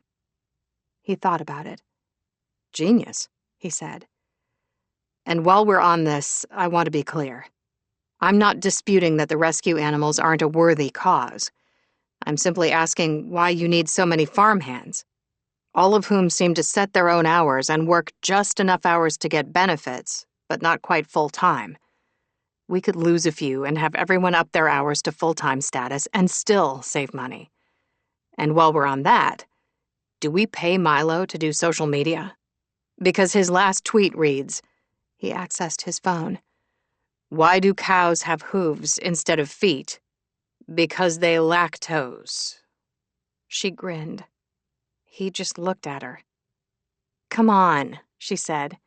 He thought about it. Genius, he said. And while we're on this, I want to be clear. I'm not disputing that the rescue animals aren't a worthy cause. I'm simply asking why you need so many farmhands, all of whom seem to set their own hours and work just enough hours to get benefits, but not quite full-time. We could lose a few and have everyone up their hours to full-time status and still save money. And while we're on that, do we pay Milo to do social media? Because his last tweet reads, he accessed his phone, "Why do cows have hooves instead of feet? Because they lack toes." She grinned. He just looked at her. Come on, she said.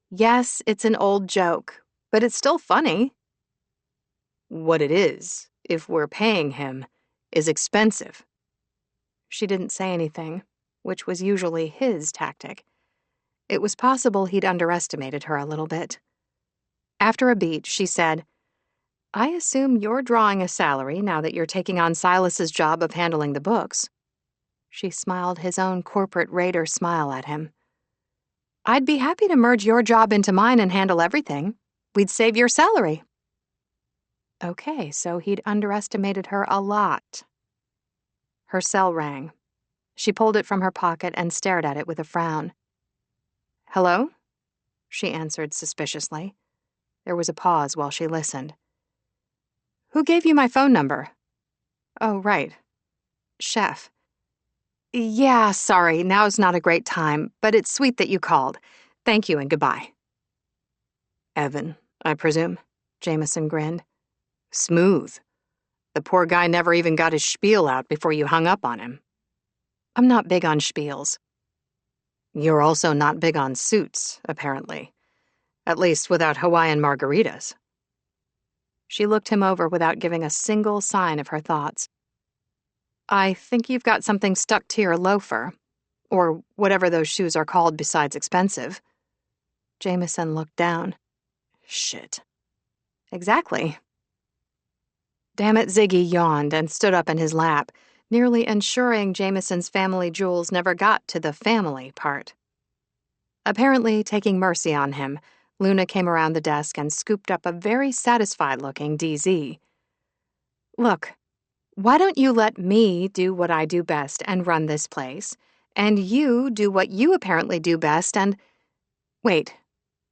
Yes, it's an old joke, but it's still funny. What it is, if we're paying him, is expensive. She didn't say anything, which was usually his tactic. It was possible he'd underestimated her a little bit. After a beat, she said, I assume you're drawing a salary now that you're taking on Silas's job of handling the books. She smiled his own corporate raider smile at him. I'd be happy to merge your job into mine and handle everything. We'd save your salary. Okay, so he'd underestimated her a lot. Her cell rang. She pulled it from her pocket and stared at it with a frown. Hello? She answered suspiciously. There was a pause while she listened. Who gave you my phone number? Oh, right. Chef. Yeah, sorry, now's not a great time, but it's sweet that you called. Thank you and goodbye. Evan, I presume? Jameson grinned. Smooth. The poor guy never even got his spiel out before you hung up on him. I'm not big on spiels. You're also not big on suits, apparently. At least without Hawaiian margaritas. She looked him over without giving a single sign of her thoughts. I think you've got something stuck to your loafer, or whatever those shoes are called besides expensive. Jameson looked down. Shit. Exactly. Damn it, Ziggy yawned and stood up in his lap, nearly ensuring Jameson's family jewels never got to the family part. Apparently taking mercy on him, Luna came around the desk and scooped up a very satisfied-looking DZ. Look, why don't you let me do what I do best and run this place, and you do what you apparently do best and... Wait,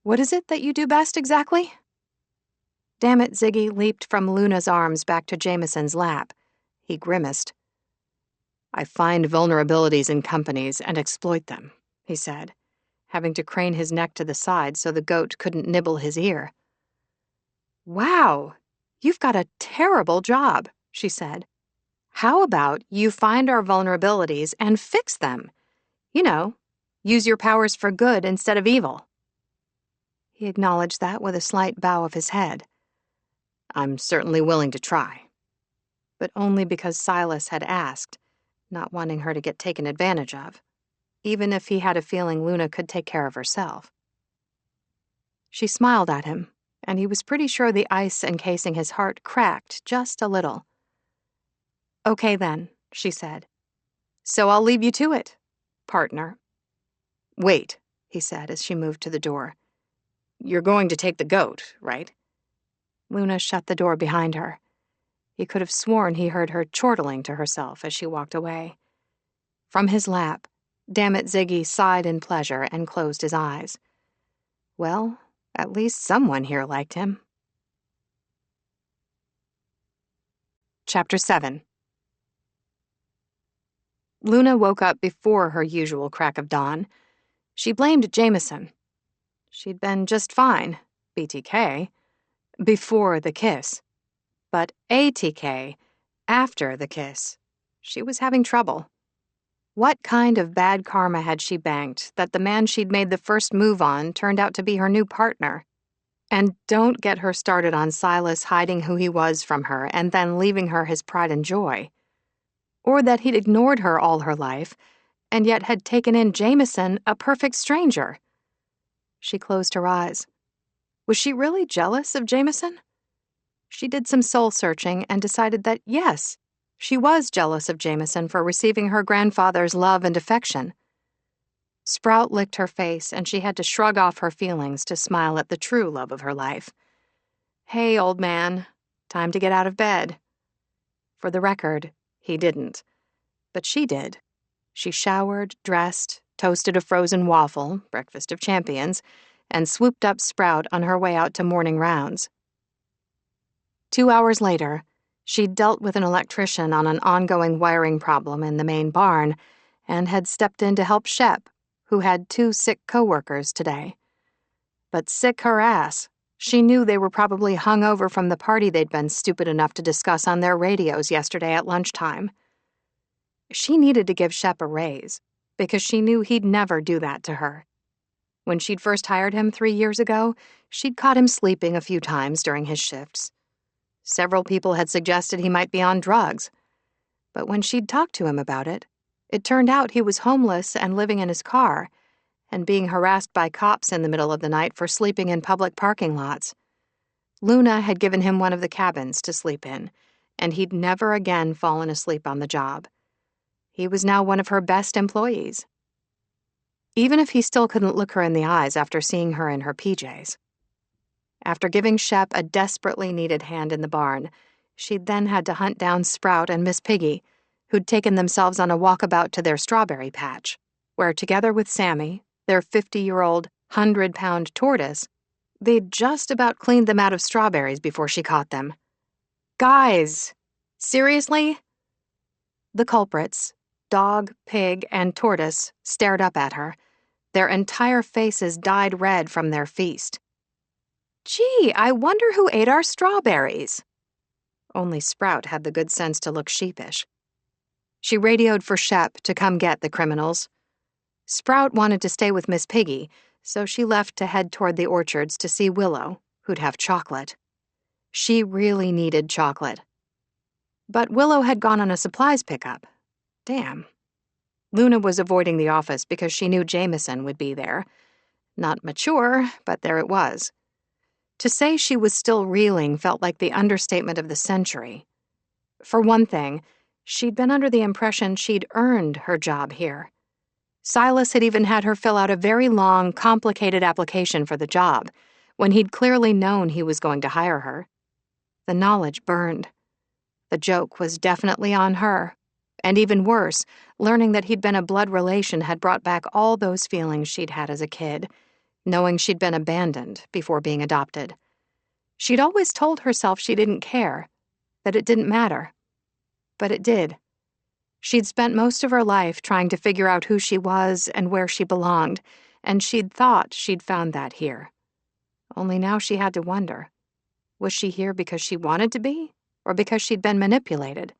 what is it that you do best exactly? Damn it, Ziggy leaped from Luna's arms back to Jameson's lap. He grimaced. I find vulnerabilities in companies and exploit them, he said, having to crane his neck to the side so the goat couldn't nibble his ear. Wow, you've got a terrible job, she said. How about you find our vulnerabilities and fix them? You know, use your powers for good instead of evil. He acknowledged that with a slight bow of his head. I'm certainly willing to try. But only because Silas had asked, not wanting her to get taken advantage of, even if he had a feeling Luna could take care of herself. She smiled at him, and he was pretty sure the ice encasing his heart cracked just a little. Okay then, she said. So I'll leave you to it, partner. Wait, he said as she moved to the door. You're going to take the goat, right? Luna shut the door behind her. He could have sworn he heard her chortling to herself as she walked away. From his lap, Dammit Ziggy sighed in pleasure and closed his eyes. Well, at least someone here liked him. Chapter 7. Luna woke up before her usual crack of dawn. She blamed Jameson. She'd been just fine, BTK, before the kiss. But ATK, after the kiss, she was having trouble. What kind of bad karma had she banked that the man she'd made the first move on turned out to be her new partner? And don't get her started on Silas hiding who he was from her and then leaving her his pride and joy. Or that he'd ignored her all her life, and yet had taken in Jameson, a perfect stranger. She closed her eyes. Was she really jealous of Jameson? She did some soul-searching and decided that, yes, she was jealous of Jameson for receiving her grandfather's love and affection. Sprout licked her face, and she had to shrug off her feelings to smile at the true love of her life. Hey, old man, time to get out of bed. For the record, he didn't. But she did. She showered, dressed, toasted a frozen waffle, breakfast of champions, and swooped up Sprout on her way out to morning rounds. 2 hours later, she'd dealt with an electrician on an ongoing wiring problem in the main barn and had stepped in to help Shep, who had 2 sick coworkers today. But sick her ass. She knew they were probably hungover from the party they'd been stupid enough to discuss on their radios yesterday at lunchtime. She needed to give Shep a raise, because she knew he'd never do that to her. When she'd first hired him 3 years ago, she'd caught him sleeping a few times during his shifts. Several people had suggested he might be on drugs. But when she'd talked to him about it, it turned out he was homeless and living in his car, and being harassed by cops in the middle of the night for sleeping in public parking lots. Luna had given him one of the cabins to sleep in, and he'd never again fallen asleep on the job. He was now one of her best employees. Even if he still couldn't look her in the eyes after seeing her in her PJs. After giving Shep a desperately needed hand in the barn, she'd then had to hunt down Sprout and Miss Piggy, who'd taken themselves on a walkabout to their strawberry patch, where together with Sammy, their 50-year-old, 100-pound tortoise, they'd just about cleaned them out of strawberries before she caught them. Guys! Seriously? The culprits, dog, pig, and tortoise, stared up at her, their entire faces dyed red from their feast. Gee, I wonder who ate our strawberries. Only Sprout had the good sense to look sheepish. She radioed for Shep to come get the criminals. Sprout wanted to stay with Miss Piggy, so she left to head toward the orchards to see Willow, who'd have chocolate. She really needed chocolate. But Willow had gone on a supplies pickup. Damn. Luna was avoiding the office because she knew Jameson would be there. Not mature, but there it was. To say she was still reeling felt like the understatement of the century. For one thing, she'd been under the impression she'd earned her job here. Silas had even had her fill out a very long, complicated application for the job, when he'd clearly known he was going to hire her. The knowledge burned. The joke was definitely on her. And even worse, learning that he'd been a blood relation had brought back all those feelings she'd had as a kid, knowing she'd been abandoned before being adopted. She'd always told herself she didn't care, that it didn't matter. But it did. She'd spent most of her life trying to figure out who she was and where she belonged, and she'd thought she'd found that here. Only now she had to wonder, was she here because she wanted to be, or because she'd been manipulated?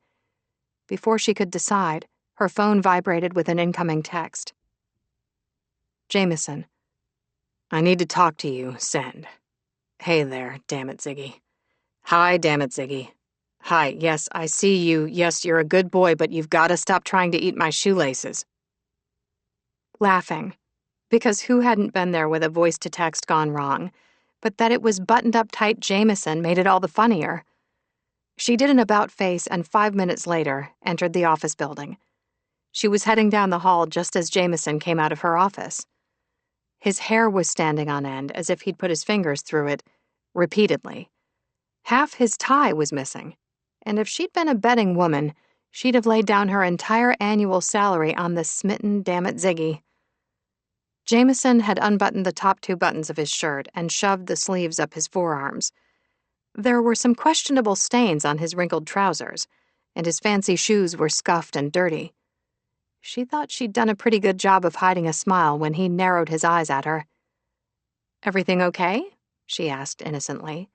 Before she could decide, her phone vibrated with an incoming text. Jameson. I need to talk to you, send. Hey there, damn it, Ziggy. Hi, damn it, Ziggy. Hi, yes, I see you. Yes, you're a good boy, but you've got to stop trying to eat my shoelaces. Laughing, because who hadn't been there with a voice-to-text gone wrong? But that it was buttoned-up tight Jameson made it all the funnier. She did an about-face and 5 minutes later entered the office building. She was heading down the hall just as Jameson came out of her office. His hair was standing on end as if he'd put his fingers through it, repeatedly. Half his tie was missing, and if she'd been a betting woman, she'd have laid down her entire annual salary on the smitten dammit Ziggy. Jameson had unbuttoned the top 2 buttons of his shirt and shoved the sleeves up his forearms. There were some questionable stains on his wrinkled trousers, and his fancy shoes were scuffed and dirty. She thought she'd done a pretty good job of hiding a smile when he narrowed his eyes at her. Everything okay? She asked innocently.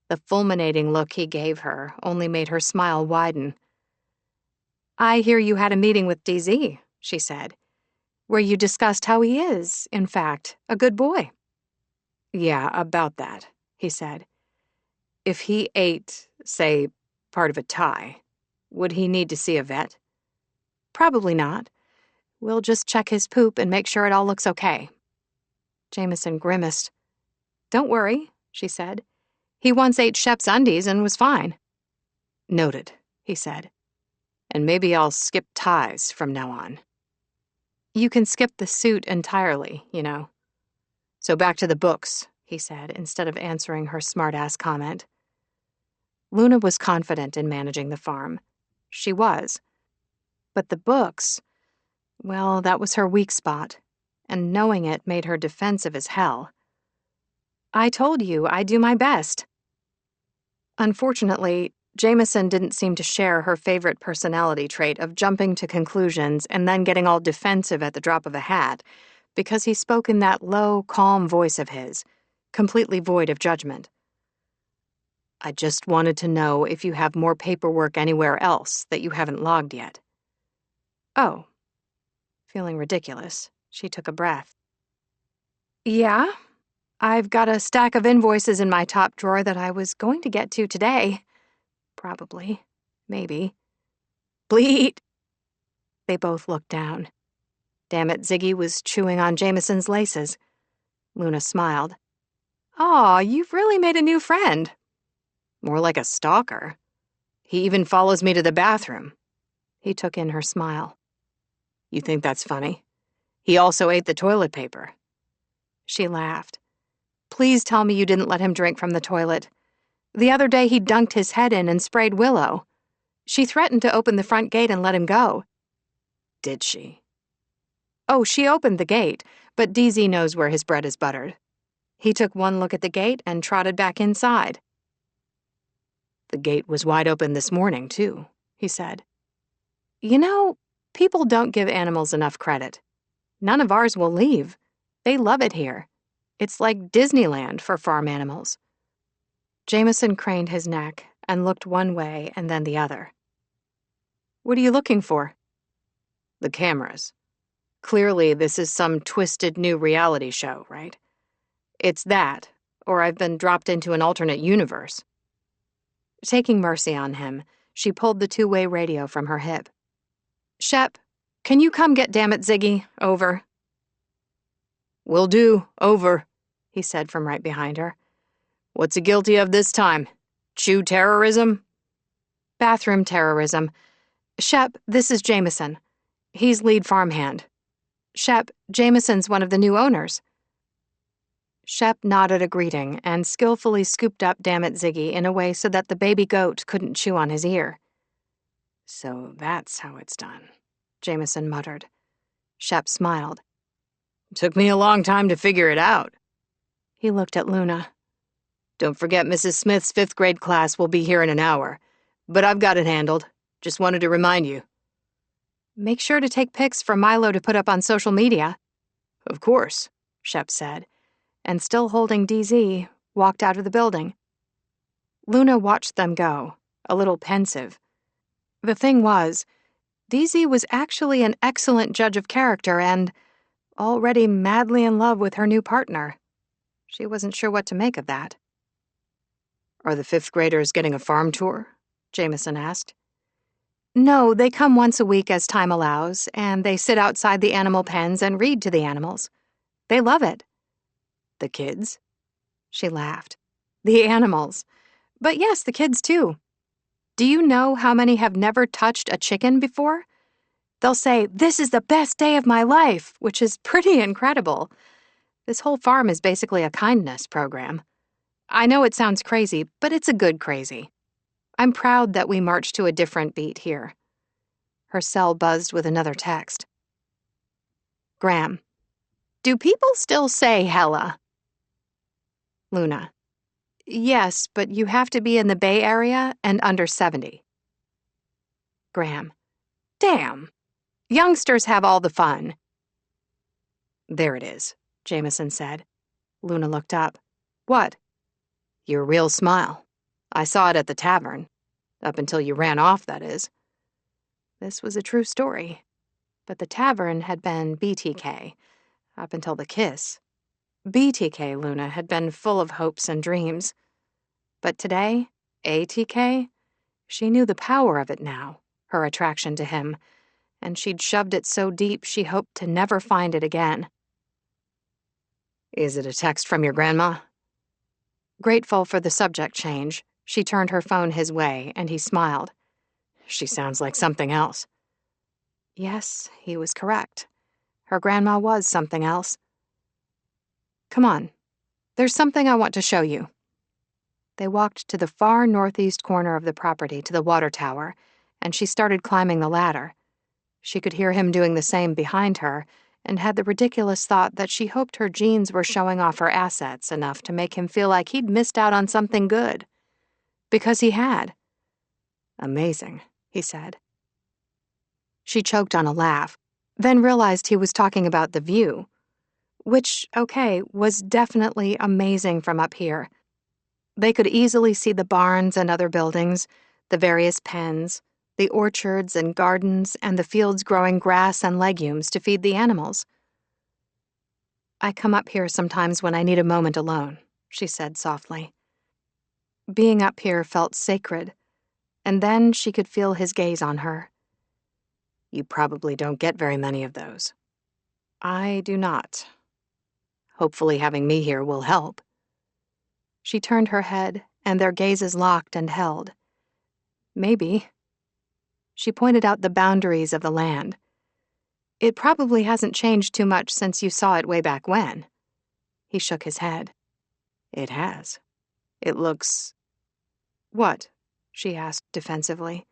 The fulminating look he gave her only made her smile widen. I hear you had a meeting with DZ, she said, where you discussed how he is, in fact, a good boy. Yeah, about that, he said. If he ate, say, part of a tie, would he need to see a vet? Probably not. We'll just check his poop and make sure it all looks okay. Jameson grimaced. Don't worry, she said. He once ate Shep's undies and was fine. Noted, he said. And maybe I'll skip ties from now on. You can skip the suit entirely, you know. So back to the books, he said, instead of answering her smart-ass comment. Luna was confident in managing the farm. She was. But the books, well, that was her weak spot, and knowing it made her defensive as hell. I told you I'd do my best. Unfortunately, Jameson didn't seem to share her favorite personality trait of jumping to conclusions and then getting all defensive at the drop of a hat, because he spoke in that low, calm voice of his, completely void of judgment. I just wanted to know if you have more paperwork anywhere else that you haven't logged yet. Oh. Feeling ridiculous, she took a breath. Yeah, I've got a stack of invoices in my top drawer that I was going to get to today. Probably. Maybe. Bleat! They both looked down. Damn it, Ziggy was chewing on Jameson's laces. Luna smiled. Aw, you've really made a new friend. More like a stalker. He even follows me to the bathroom. He took in her smile. You think that's funny? He also ate the toilet paper. She laughed. Please tell me you didn't let him drink from the toilet. The other day he dunked his head in and sprayed Willow. She threatened to open the front gate and let him go. Did she? Oh, she opened the gate, but DZ knows where his bread is buttered. He took one look at the gate and trotted back inside. The gate was wide open this morning, too, he said. You know, people don't give animals enough credit. None of ours will leave. They love it here. It's like Disneyland for farm animals. Jameson craned his neck and looked one way and then the other. What are you looking for? The cameras. Clearly, this is some twisted new reality show, right? It's that, or I've been dropped into an alternate universe. Taking mercy on him, she pulled the two-way radio from her hip. Shep, can you come get Dammit Ziggy? Over. Will do. Over, he said from right behind her. What's he guilty of this time? Chew terrorism? Bathroom terrorism. Shep, this is Jameson. He's lead farmhand. Shep, Jameson's one of the new owners. Shep nodded a greeting and skillfully scooped up Dammit Ziggy in a way so that the baby goat couldn't chew on his ear. So that's how it's done, Jameson muttered. Shep smiled. Took me a long time to figure it out. He looked at Luna. Don't forget Mrs. Smith's 5th grade class will be here in an hour. But I've got it handled. Just wanted to remind you. Make sure to take pics for Milo to put up on social media. Of course, Shep said, and still holding DZ, walked out of the building. Luna watched them go, a little pensive. The thing was, DZ was actually an excellent judge of character and already madly in love with her new partner. She wasn't sure what to make of that. Are the 5th graders getting a farm tour? Jameson asked. No, they come once a week as time allows, and they sit outside the animal pens and read to the animals. They love it. The kids? She laughed. The animals. But yes, the kids too. Do you know how many have never touched a chicken before? They'll say, "This is the best day of my life," which is pretty incredible. This whole farm is basically a kindness program. I know it sounds crazy, but it's a good crazy. I'm proud that we marched to a different beat here. Her cell buzzed with another text. Graham. Do people still say hella? Luna. Yes, but you have to be in the Bay Area and under 70. Graham. Damn. Youngsters have all the fun. There it is, Jameson said. Luna looked up. What? Your real smile. I saw it at the tavern. Up until you ran off, that is. This was a true story. But the tavern had been BTK, up until the kiss. BTK Luna had been full of hopes and dreams. But today, ATK, she knew the power of it now, her attraction to him, and she'd shoved it so deep she hoped to never find it again. Is it a text from your grandma? Grateful for the subject change, she turned her phone his way, and he smiled. She sounds like something else. Yes, he was correct. Her grandma was something else. Come on. There's something I want to show you. They walked to the far northeast corner of the property to the water tower, and she started climbing the ladder. She could hear him doing the same behind her, and had the ridiculous thought that she hoped her genes were showing off her assets enough to make him feel like he'd missed out on something good. Because he had. Amazing, he said. She choked on a laugh, then realized he was talking about the view. Which, okay, was definitely amazing from up here. They could easily see the barns and other buildings, the various pens, the orchards and gardens, and the fields growing grass and legumes to feed the animals. I come up here sometimes when I need a moment alone, she said softly. Being up here felt sacred, and then she could feel his gaze on her. You probably don't get very many of those. I do not. Hopefully having me here will help. She turned her head, and their gazes locked and held. Maybe. She pointed out the boundaries of the land. It probably hasn't changed too much since you saw it way back when. He shook his head. It has. It looks... What? She asked defensively.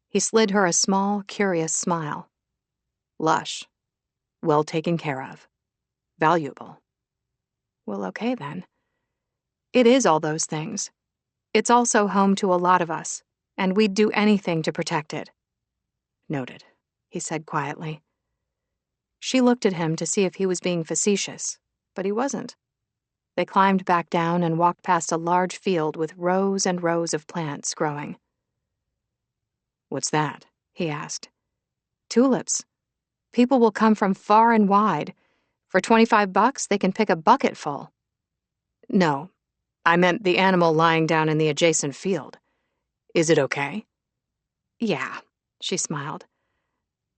He slid her a small, curious smile. Lush. Well taken care of. Valuable. Well, okay then. It is all those things. It's also home to a lot of us, and we'd do anything to protect it. Noted, he said quietly. She looked at him to see if he was being facetious, but he wasn't. They climbed back down and walked past a large field with rows and rows of plants growing. What's that? He asked. Tulips. People will come from far and wide. For $25, they can pick a bucket full. No, I meant the animal lying down in the adjacent field. Is it okay? Yeah, she smiled.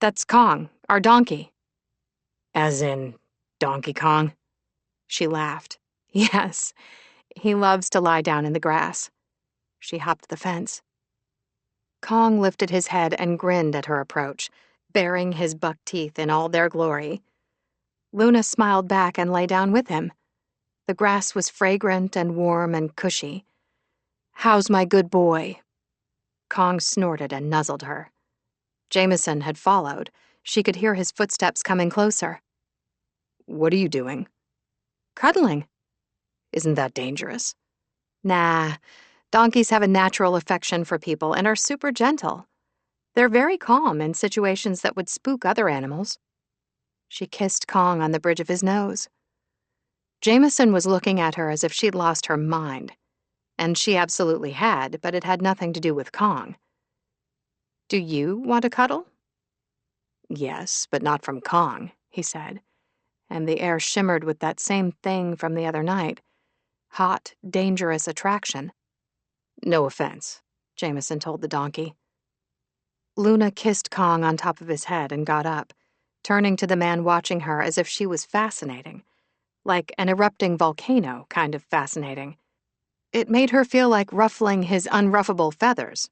That's Kong, our donkey. As in Donkey Kong? She laughed. Yes, he loves to lie down in the grass. She hopped the fence. Kong lifted his head and grinned at her approach, baring his buck teeth in all their glory. Luna smiled back and lay down with him. The grass was fragrant and warm and cushy. How's my good boy? Kong snorted and nuzzled her. Jameson had followed. She could hear his footsteps coming closer. What are you doing? Cuddling. Isn't that dangerous? Nah, donkeys have a natural affection for people and are super gentle. They're very calm in situations that would spook other animals. She kissed Kong on the bridge of his nose. Jameson was looking at her as if she'd lost her mind. And she absolutely had, but it had nothing to do with Kong. Do you want a cuddle? Yes, but not from Kong, he said, and the air shimmered with that same thing from the other night. Hot, dangerous attraction. No offense, Jameson told the donkey. Luna kissed Kong on top of his head and got up, turning to the man watching her as if she was fascinating, like an erupting volcano kind of fascinating. It made her feel like ruffling his unruffable feathers.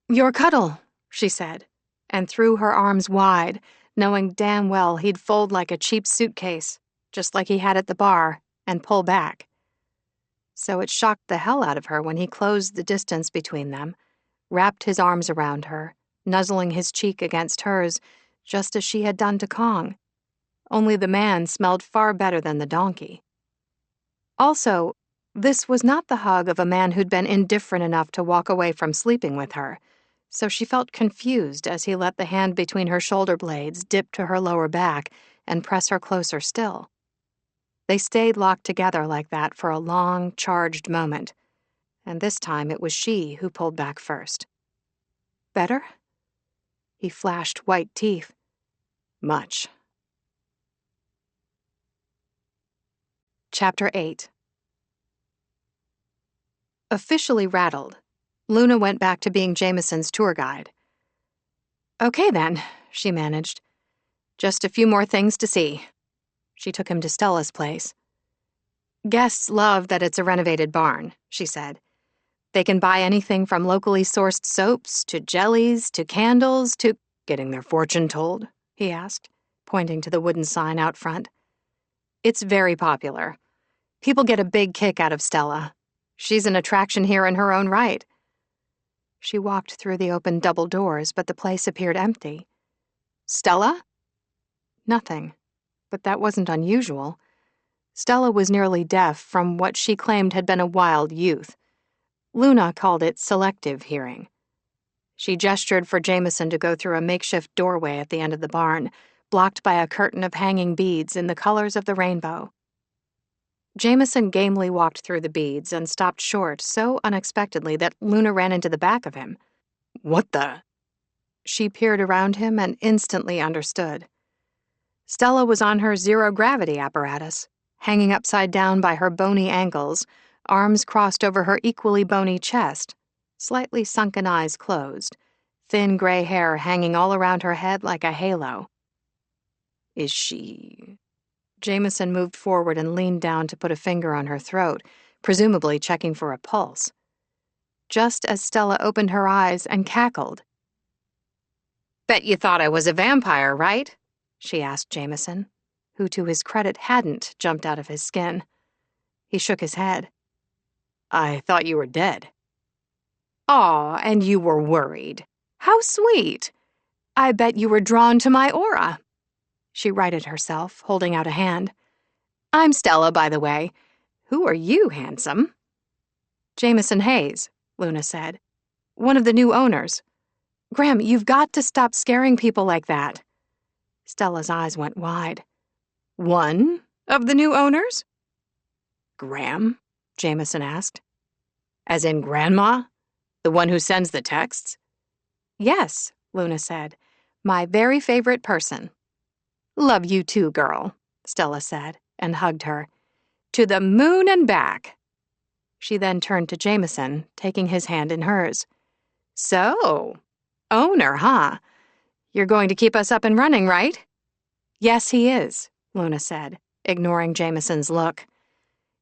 Your cuddle, she said, and threw her arms wide, knowing damn well he'd fold like a cheap suitcase, just like he had at the bar, and pull back. So it shocked the hell out of her when he closed the distance between them, wrapped his arms around her, nuzzling his cheek against hers, just as she had done to Kong. Only the man smelled far better than the donkey. Also, this was not the hug of a man who'd been indifferent enough to walk away from sleeping with her, so she felt confused as he let the hand between her shoulder blades dip to her lower back and press her closer still. They stayed locked together like that for a long, charged moment, and this time it was she who pulled back first. Better? He flashed white teeth. Much. Chapter 8. Officially rattled, Luna went back to being Jameson's tour guide. Okay then, she managed. Just a few more things to see. She took him to Stella's place. Guests love that it's a renovated barn, she said. They can buy anything from locally sourced soaps to jellies to candles to... Getting their fortune told? He asked, pointing to the wooden sign out front. It's very popular. People get a big kick out of Stella. She's an attraction here in her own right. She walked through the open double doors, but the place appeared empty. Stella? Nothing. But that wasn't unusual. Stella was nearly deaf from what she claimed had been a wild youth. Luna called it selective hearing. She gestured for Jameson to go through a makeshift doorway at the end of the barn, blocked by a curtain of hanging beads in the colors of the rainbow. Jameson gamely walked through the beads and stopped short so unexpectedly that Luna ran into the back of him. What the? She peered around him and instantly understood. Stella was on her zero-gravity apparatus, hanging upside down by her bony ankles, arms crossed over her equally bony chest, slightly sunken eyes closed, thin gray hair hanging all around her head like a halo. Is she... Jameson moved forward and leaned down to put a finger on her throat, presumably checking for a pulse. Just as Stella opened her eyes and cackled. Bet you thought I was a vampire, right? She asked Jameson, who to his credit hadn't jumped out of his skin. He shook his head. I thought you were dead. Aw, and you were worried. How sweet. I bet you were drawn to my aura. She righted herself, holding out a hand. I'm Stella, by the way. Who are you, handsome? Jameson Hayes, Luna said. One of the new owners. Graham, you've got to stop scaring people like that. Stella's eyes went wide. One of the new owners? Graham? Jameson asked. As in Grandma? The one who sends the texts? Yes, Luna said. My very favorite person. Love you too, girl, Stella said, and hugged her. To the moon and back. She then turned to Jameson, taking his hand in hers. So, owner, huh? You're going to keep us up and running, right? Yes, he is, Luna said, ignoring Jameson's look.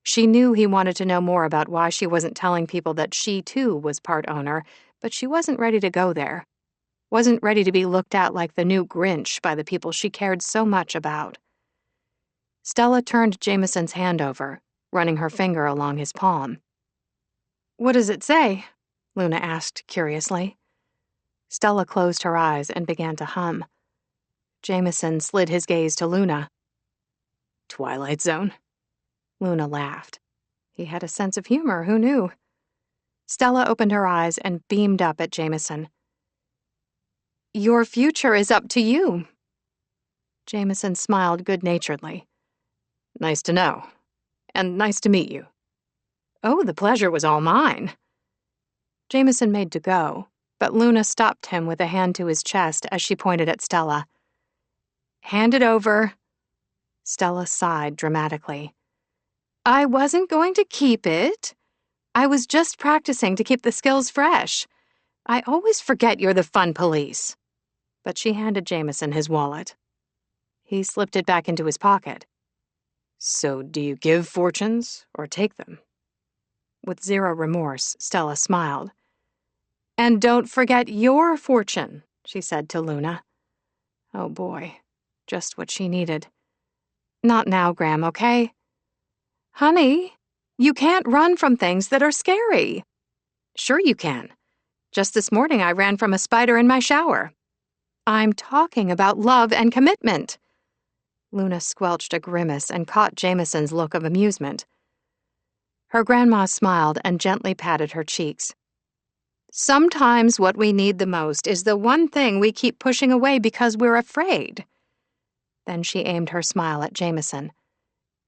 She knew he wanted to know more about why she wasn't telling people that she, too, was part owner, but she wasn't ready to go there. Wasn't ready to be looked at like the new Grinch by the people she cared so much about. Stella turned Jameson's hand over, running her finger along his palm. What does it say? Luna asked curiously. Stella closed her eyes and began to hum. Jameson slid his gaze to Luna. Twilight Zone? Luna laughed. He had a sense of humor, who knew? Stella opened her eyes and beamed up at Jameson. Your future is up to you. Jameson smiled good-naturedly. Nice to know. And nice to meet you. Oh, the pleasure was all mine. Jameson made to go, but Luna stopped him with a hand to his chest as she pointed at Stella. Hand it over. Stella sighed dramatically. I wasn't going to keep it. I was just practicing to keep the skills fresh. I always forget you're the fun police. But she handed Jameson his wallet. He slipped it back into his pocket. So do you give fortunes or take them? With zero remorse, Stella smiled. And don't forget your fortune, she said to Luna. Oh boy, just what she needed. Not now, Graham, okay? Honey, you can't run from things that are scary. Sure you can. Just this morning I ran from a spider in my shower. I'm talking about love and commitment. Luna squelched a grimace and caught Jameson's look of amusement. Her grandma smiled and gently patted her cheeks. Sometimes what we need the most is the one thing we keep pushing away because we're afraid. Then she aimed her smile at Jameson.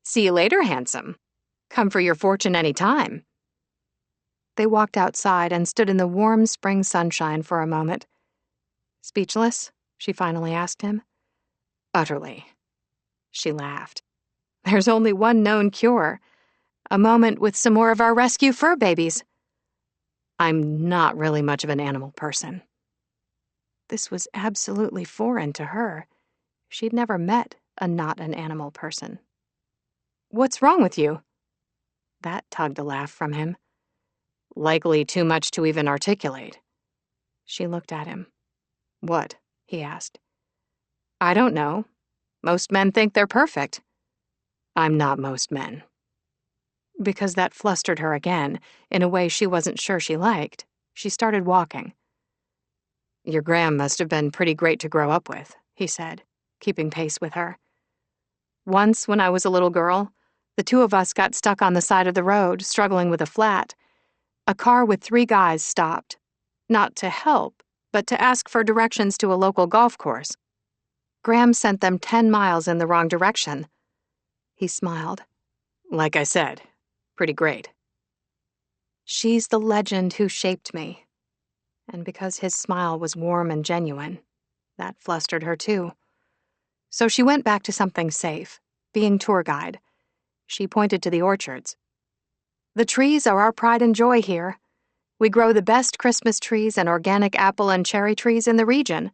See you later, handsome. Come for your fortune any time. They walked outside and stood in the warm spring sunshine for a moment. Speechless? She finally asked him. Utterly. She laughed. There's only one known cure. A moment with some more of our rescue fur babies. I'm not really much of an animal person. This was absolutely foreign to her. She'd never met a not an animal person. What's wrong with you? That tugged a laugh from him. Likely too much to even articulate. She looked at him. What? He asked. I don't know. Most men think they're perfect. I'm not most men. Because that flustered her again, in a way she wasn't sure she liked. She started walking. Your Graham must have been pretty great to grow up with, he said, keeping pace with her. Once, when I was a little girl, the two of us got stuck on the side of the road, struggling with a flat. A car with 3 guys stopped. Not to help, but to ask for directions to a local golf course. Graham sent them 10 miles in the wrong direction. He smiled. Like I said, pretty great. She's the legend who shaped me. And because his smile was warm and genuine, that flustered her too. So she went back to something safe, being tour guide. She pointed to the orchards. The trees are our pride and joy here. We grow the best Christmas trees and organic apple and cherry trees in the region.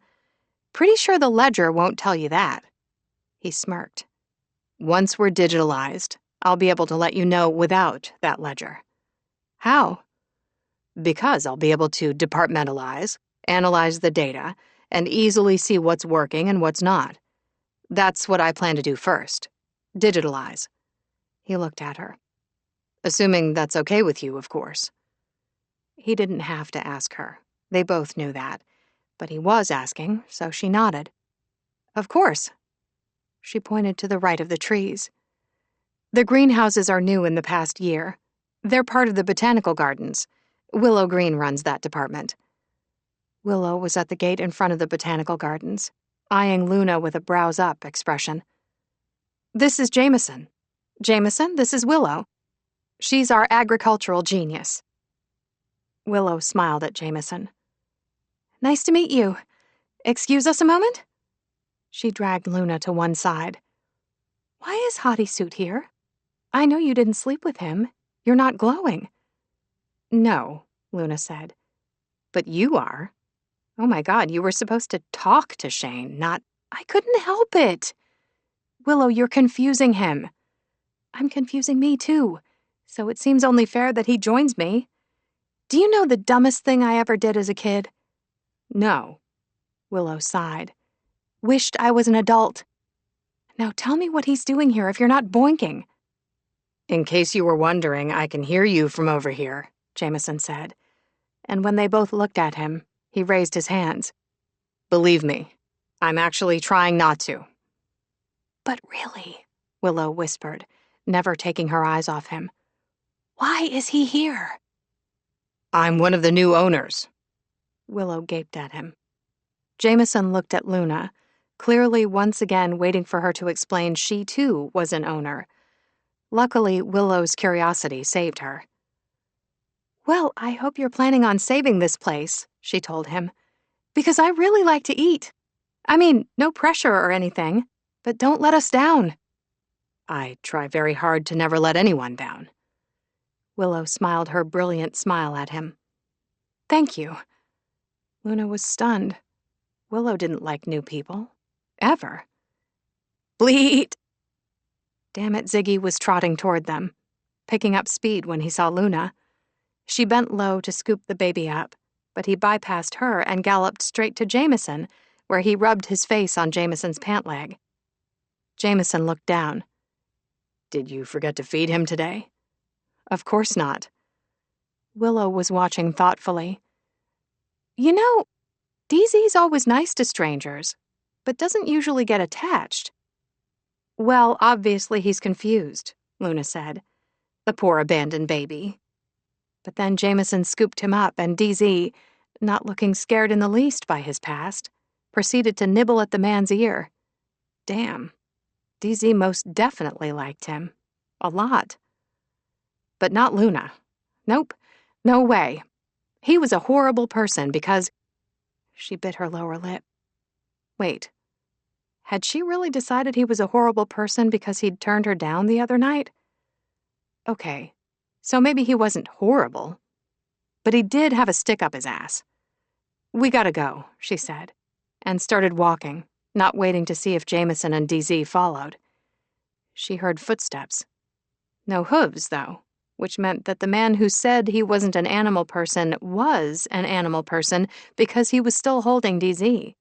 Pretty sure the ledger won't tell you that. He smirked. Once we're digitalized, I'll be able to let you know without that ledger. How? Because I'll be able to departmentalize, analyze the data, and easily see what's working and what's not. That's what I plan to do first. Digitalize. He looked at her. Assuming that's okay with you, of course. He didn't have to ask her. They both knew that. But he was asking, so she nodded. Of course. She pointed to the right of the trees. The greenhouses are new in the past year. They're part of the botanical gardens. Willow Green runs that department. Willow was at the gate in front of the botanical gardens, eyeing Luna with a brows-up expression. This is Jameson. Jameson, this is Willow. She's our agricultural genius. Willow smiled at Jameson. Nice to meet you. Excuse us a moment? She dragged Luna to one side. Why is Hottie Suit here? I know you didn't sleep with him. You're not glowing. No, Luna said. But you are. Oh my God, you were supposed to talk to Shane, not... I couldn't help it. Willow, you're confusing him. I'm confusing me too, so it seems only fair that he joins me. Do you know the dumbest thing I ever did as a kid? No. Willow sighed. Wished I was an adult. Now tell me what he's doing here if you're not boinking. In case you were wondering, I can hear you from over here, Jameson said. And when they both looked at him, he raised his hands. Believe me, I'm actually trying not to. But really, Willow whispered, never taking her eyes off him. Why is he here? I'm one of the new owners. Willow gaped at him. Jameson looked at Luna, clearly once again waiting for her to explain she too was an owner. Luckily, Willow's curiosity saved her. Well, I hope you're planning on saving this place, she told him, because I really like to eat. I mean, no pressure or anything, but don't let us down. I try very hard to never let anyone down. Willow smiled her brilliant smile at him. Thank you. Luna was stunned. Willow didn't like new people. Ever. Bleat! Damn it, Ziggy was trotting toward them, picking up speed when he saw Luna. She bent low to scoop the baby up, but he bypassed her and galloped straight to Jameson, where he rubbed his face on Jameson's pant leg. Jameson looked down. Did you forget to feed him today? Of course not. Willow was watching thoughtfully. You know, DZ's always nice to strangers, but doesn't usually get attached. Well, obviously he's confused, Luna said. The poor abandoned baby. But then Jameson scooped him up, and DZ, not looking scared in the least by his past, proceeded to nibble at the man's ear. Damn, DZ most definitely liked him. A lot. But not Luna. Nope, no way. He was a horrible person because... She bit her lower lip. Wait. Had she really decided he was a horrible person because he'd turned her down the other night? Okay, so maybe he wasn't horrible. But he did have a stick up his ass. We gotta go, she said, and started walking, not waiting to see if Jameson and DZ followed. She heard footsteps. No hooves, though, which meant that the man who said he wasn't an animal person was an animal person because he was still holding DZ.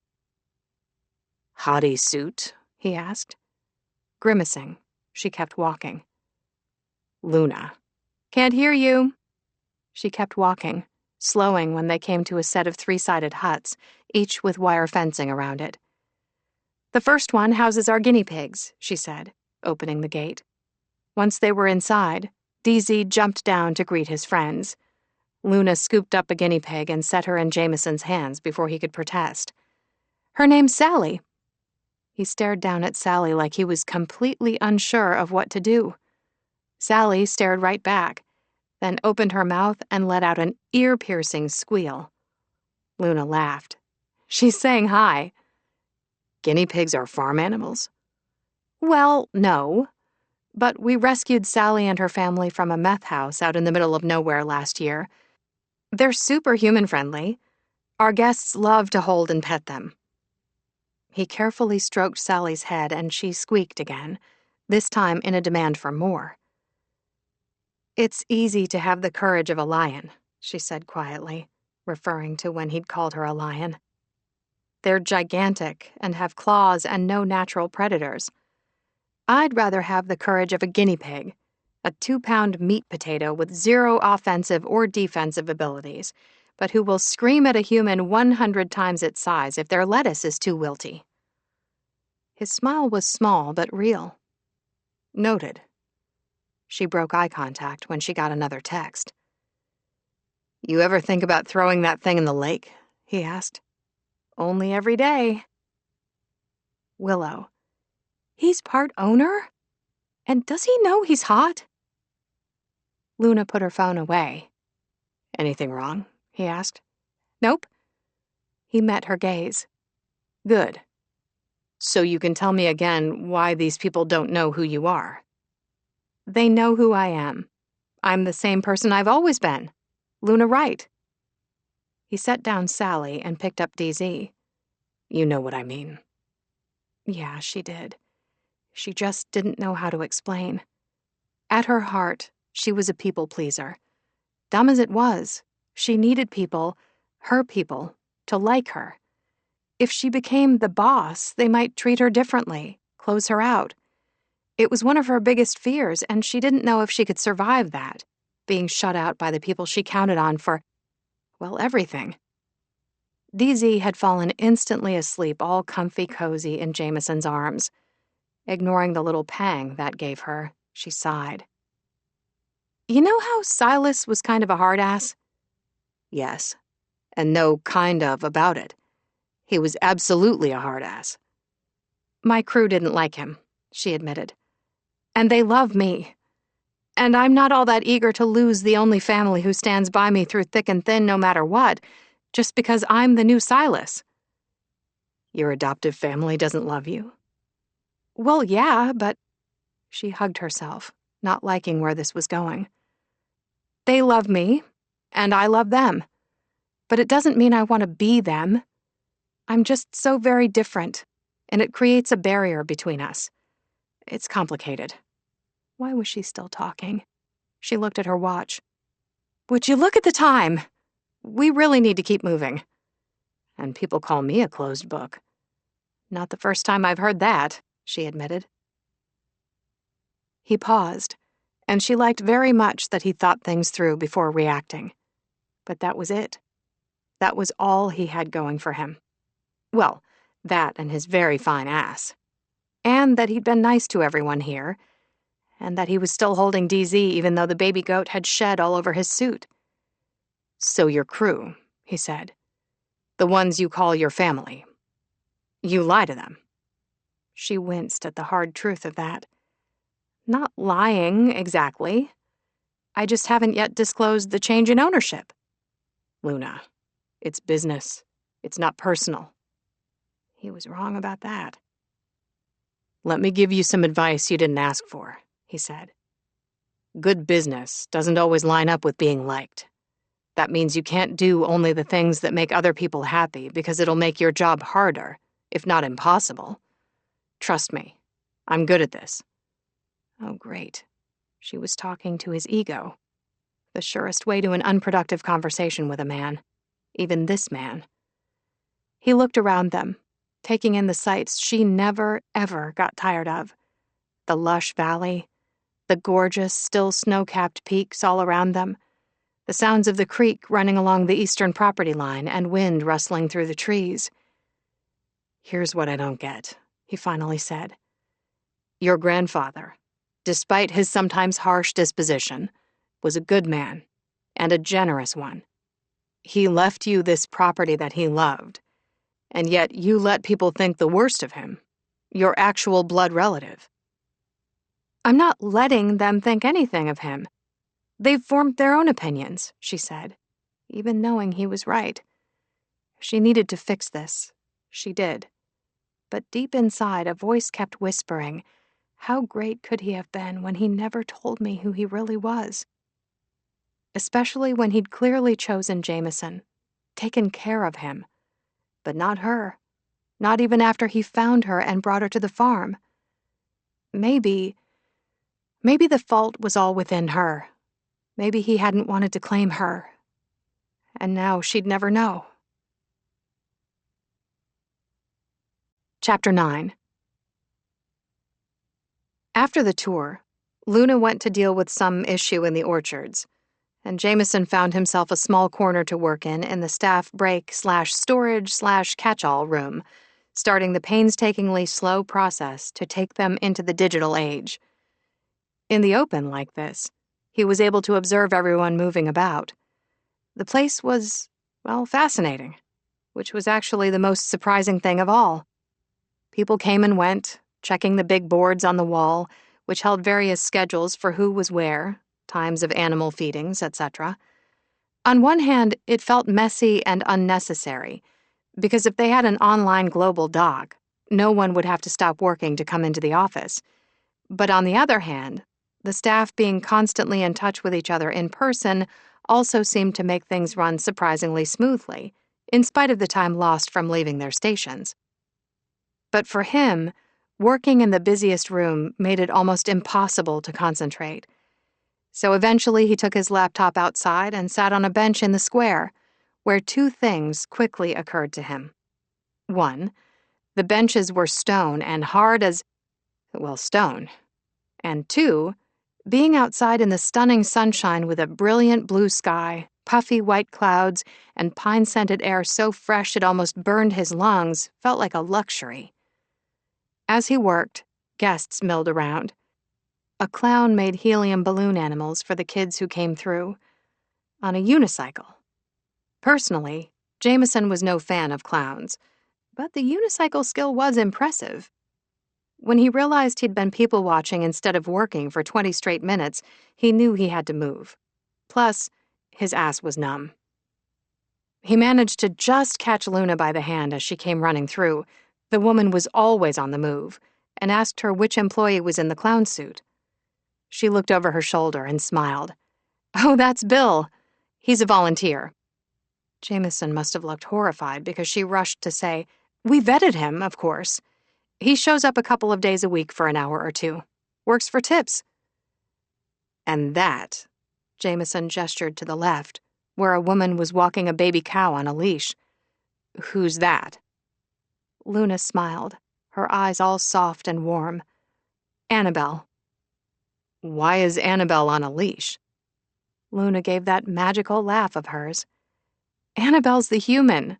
Hottie Suit? He asked. Grimacing, she kept walking. Luna. Can't hear you. She kept walking, slowing when they came to a set of three-sided huts, each with wire fencing around it. The first one houses our guinea pigs, she said, opening the gate. Once they were inside, DZ jumped down to greet his friends. Luna scooped up a guinea pig and set her in Jameson's hands before he could protest. Her name's Sally. He stared down at Sally like he was completely unsure of what to do. Sally stared right back, then opened her mouth and let out an ear-piercing squeal. Luna laughed. She's saying hi. Guinea pigs are farm animals? Well, no. But we rescued Sally and her family from a meth house out in the middle of nowhere last year. They're super human-friendly. Our guests love to hold and pet them. He carefully stroked Sally's head and she squeaked again, this time in a demand for more. It's easy to have the courage of a lion, she said quietly, referring to when he'd called her a lion. They're gigantic and have claws and no natural predators. I'd rather have the courage of a guinea pig, a 2-pound meat potato with zero offensive or defensive abilities, but who will scream at a human 100 times its size if their lettuce is too wilty. His smile was small but real. Noted. She broke eye contact when she got another text. "You ever think about throwing that thing in the lake?" he asked. "Only every day." Willow. He's part owner? And does he know he's hot? Luna put her phone away. "Anything wrong?" he asked. "Nope." He met her gaze. "Good. So you can tell me again why these people don't know who you are." "They know who I am. I'm the same person I've always been. Luna Wright." He set down Sally and picked up DZ. "You know what I mean." Yeah, she did. She just didn't know how to explain. At her heart, she was a people pleaser. Dumb as it was, she needed people, her people, to like her. If she became the boss, they might treat her differently, close her out. It was one of her biggest fears, and she didn't know if she could survive that, being shut out by the people she counted on for, well, everything. DZ had fallen instantly asleep, all comfy cozy in Jameson's arms. Ignoring the little pang that gave her, she sighed. "You know how Silas was kind of a hard-ass?" "Yes. And no kind of about it. He was absolutely a hard-ass." "My crew didn't like him," she admitted. "And they love me. And I'm not all that eager to lose the only family who stands by me through thick and thin no matter what, just because I'm the new Silas." "Your adoptive family doesn't love you?" "Well, yeah, but—" She hugged herself, not liking where this was going. "They love me, and I love them. But it doesn't mean I want to be them. I'm just so very different, and it creates a barrier between us. It's complicated." Why was she still talking? She looked at her watch. "Would you look at the time? We really need to keep moving." "And people call me a closed book." "Not the first time I've heard that," she admitted. He paused, and she liked very much that he thought things through before reacting. But that was it. That was all he had going for him. Well, that and his very fine ass. And that he'd been nice to everyone here, and that he was still holding DZ even though the baby goat had shed all over his suit. "So your crew," he said. "The ones you call your family. You lie to them." She winced at the hard truth of that. "Not lying, exactly. I just haven't yet disclosed the change in ownership." "Luna, it's business. It's not personal." He was wrong about that. "Let me give you some advice you didn't ask for," he said. "Good business doesn't always line up with being liked. That means you can't do only the things that make other people happy because it'll make your job harder, if not impossible. Trust me, I'm good at this." Oh, great. She was talking to his ego. The surest way to an unproductive conversation with a man. Even this man. He looked around them, taking in the sights she never, ever got tired of. The lush valley, the gorgeous, still snow-capped peaks all around them, the sounds of the creek running along the eastern property line and wind rustling through the trees. "Here's what I don't get," he finally said. "Your grandfather, despite his sometimes harsh disposition, was a good man, and a generous one. He left you this property that he loved, and yet you let people think the worst of him, your actual blood relative." "I'm not letting them think anything of him. They've formed their own opinions," she said, even knowing he was right. She needed to fix this. She did. But deep inside, a voice kept whispering, how great could he have been when he never told me who he really was? Especially when he'd clearly chosen Jameson, taken care of him. But not her. Not even after he found her and brought her to the farm. Maybe the fault was all within her. Maybe he hadn't wanted to claim her. And now she'd never know. Chapter 9. After the tour, Luna went to deal with some issue in the orchards, and Jameson found himself a small corner to work in the staff break/storage/catch-all room, starting the painstakingly slow process to take them into the digital age. In the open like this, he was able to observe everyone moving about. The place was, well, fascinating, which was actually the most surprising thing of all. People came and went, checking the big boards on the wall, which held various schedules for who was where, times of animal feedings, etc. On one hand, it felt messy and unnecessary, because if they had an online global doc, no one would have to stop working to come into the office. But on the other hand, the staff being constantly in touch with each other in person also seemed to make things run surprisingly smoothly, in spite of the time lost from leaving their stations. But for him, working in the busiest room made it almost impossible to concentrate. So eventually he took his laptop outside and sat on a bench in the square, where two things quickly occurred to him. One, the benches were stone and hard as, well, stone. And two, being outside in the stunning sunshine with a brilliant blue sky, puffy white clouds, and pine-scented air so fresh it almost burned his lungs felt like a luxury. As he worked, guests milled around. A clown made helium balloon animals for the kids who came through, on a unicycle. Personally, Jameson was no fan of clowns, but the unicycle skill was impressive. When he realized he'd been people-watching instead of working for 20 straight minutes, he knew he had to move. Plus, his ass was numb. He managed to just catch Luna by the hand as she came running through. The woman was always on the move, and asked her which employee was in the clown suit. She looked over her shoulder and smiled. "Oh, that's Bill. He's a volunteer." Jameson must have looked horrified because she rushed to say, "We vetted him, of course. He shows up a couple of days a week for an hour or two. Works for tips." "And that," Jameson gestured to the left, where a woman was walking a baby cow on a leash. "Who's that?" Luna smiled, her eyes all soft and warm. "Annabelle." "Why is Annabelle on a leash?" Luna gave that magical laugh of hers. "Annabelle's the human.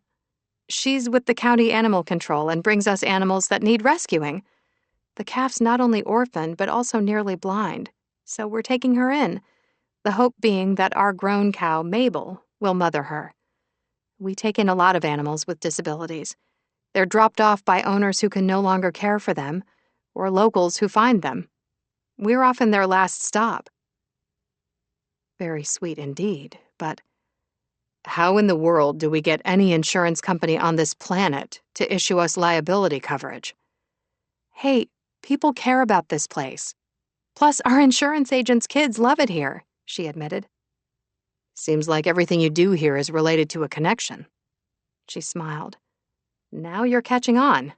She's with the county animal control and brings us animals that need rescuing. The calf's not only orphaned, but also nearly blind, so we're taking her in, the hope being that our grown cow, Mabel, will mother her. We take in a lot of animals with disabilities. They're dropped off by owners who can no longer care for them, or locals who find them. We're often their last stop." Very sweet indeed, but how in the world do we get any insurance company on this planet to issue us liability coverage? "Hey, people care about this place. Plus, our insurance agent's kids love it here," she admitted. "Seems like everything you do here is related to a connection." She smiled. "Now you're catching on."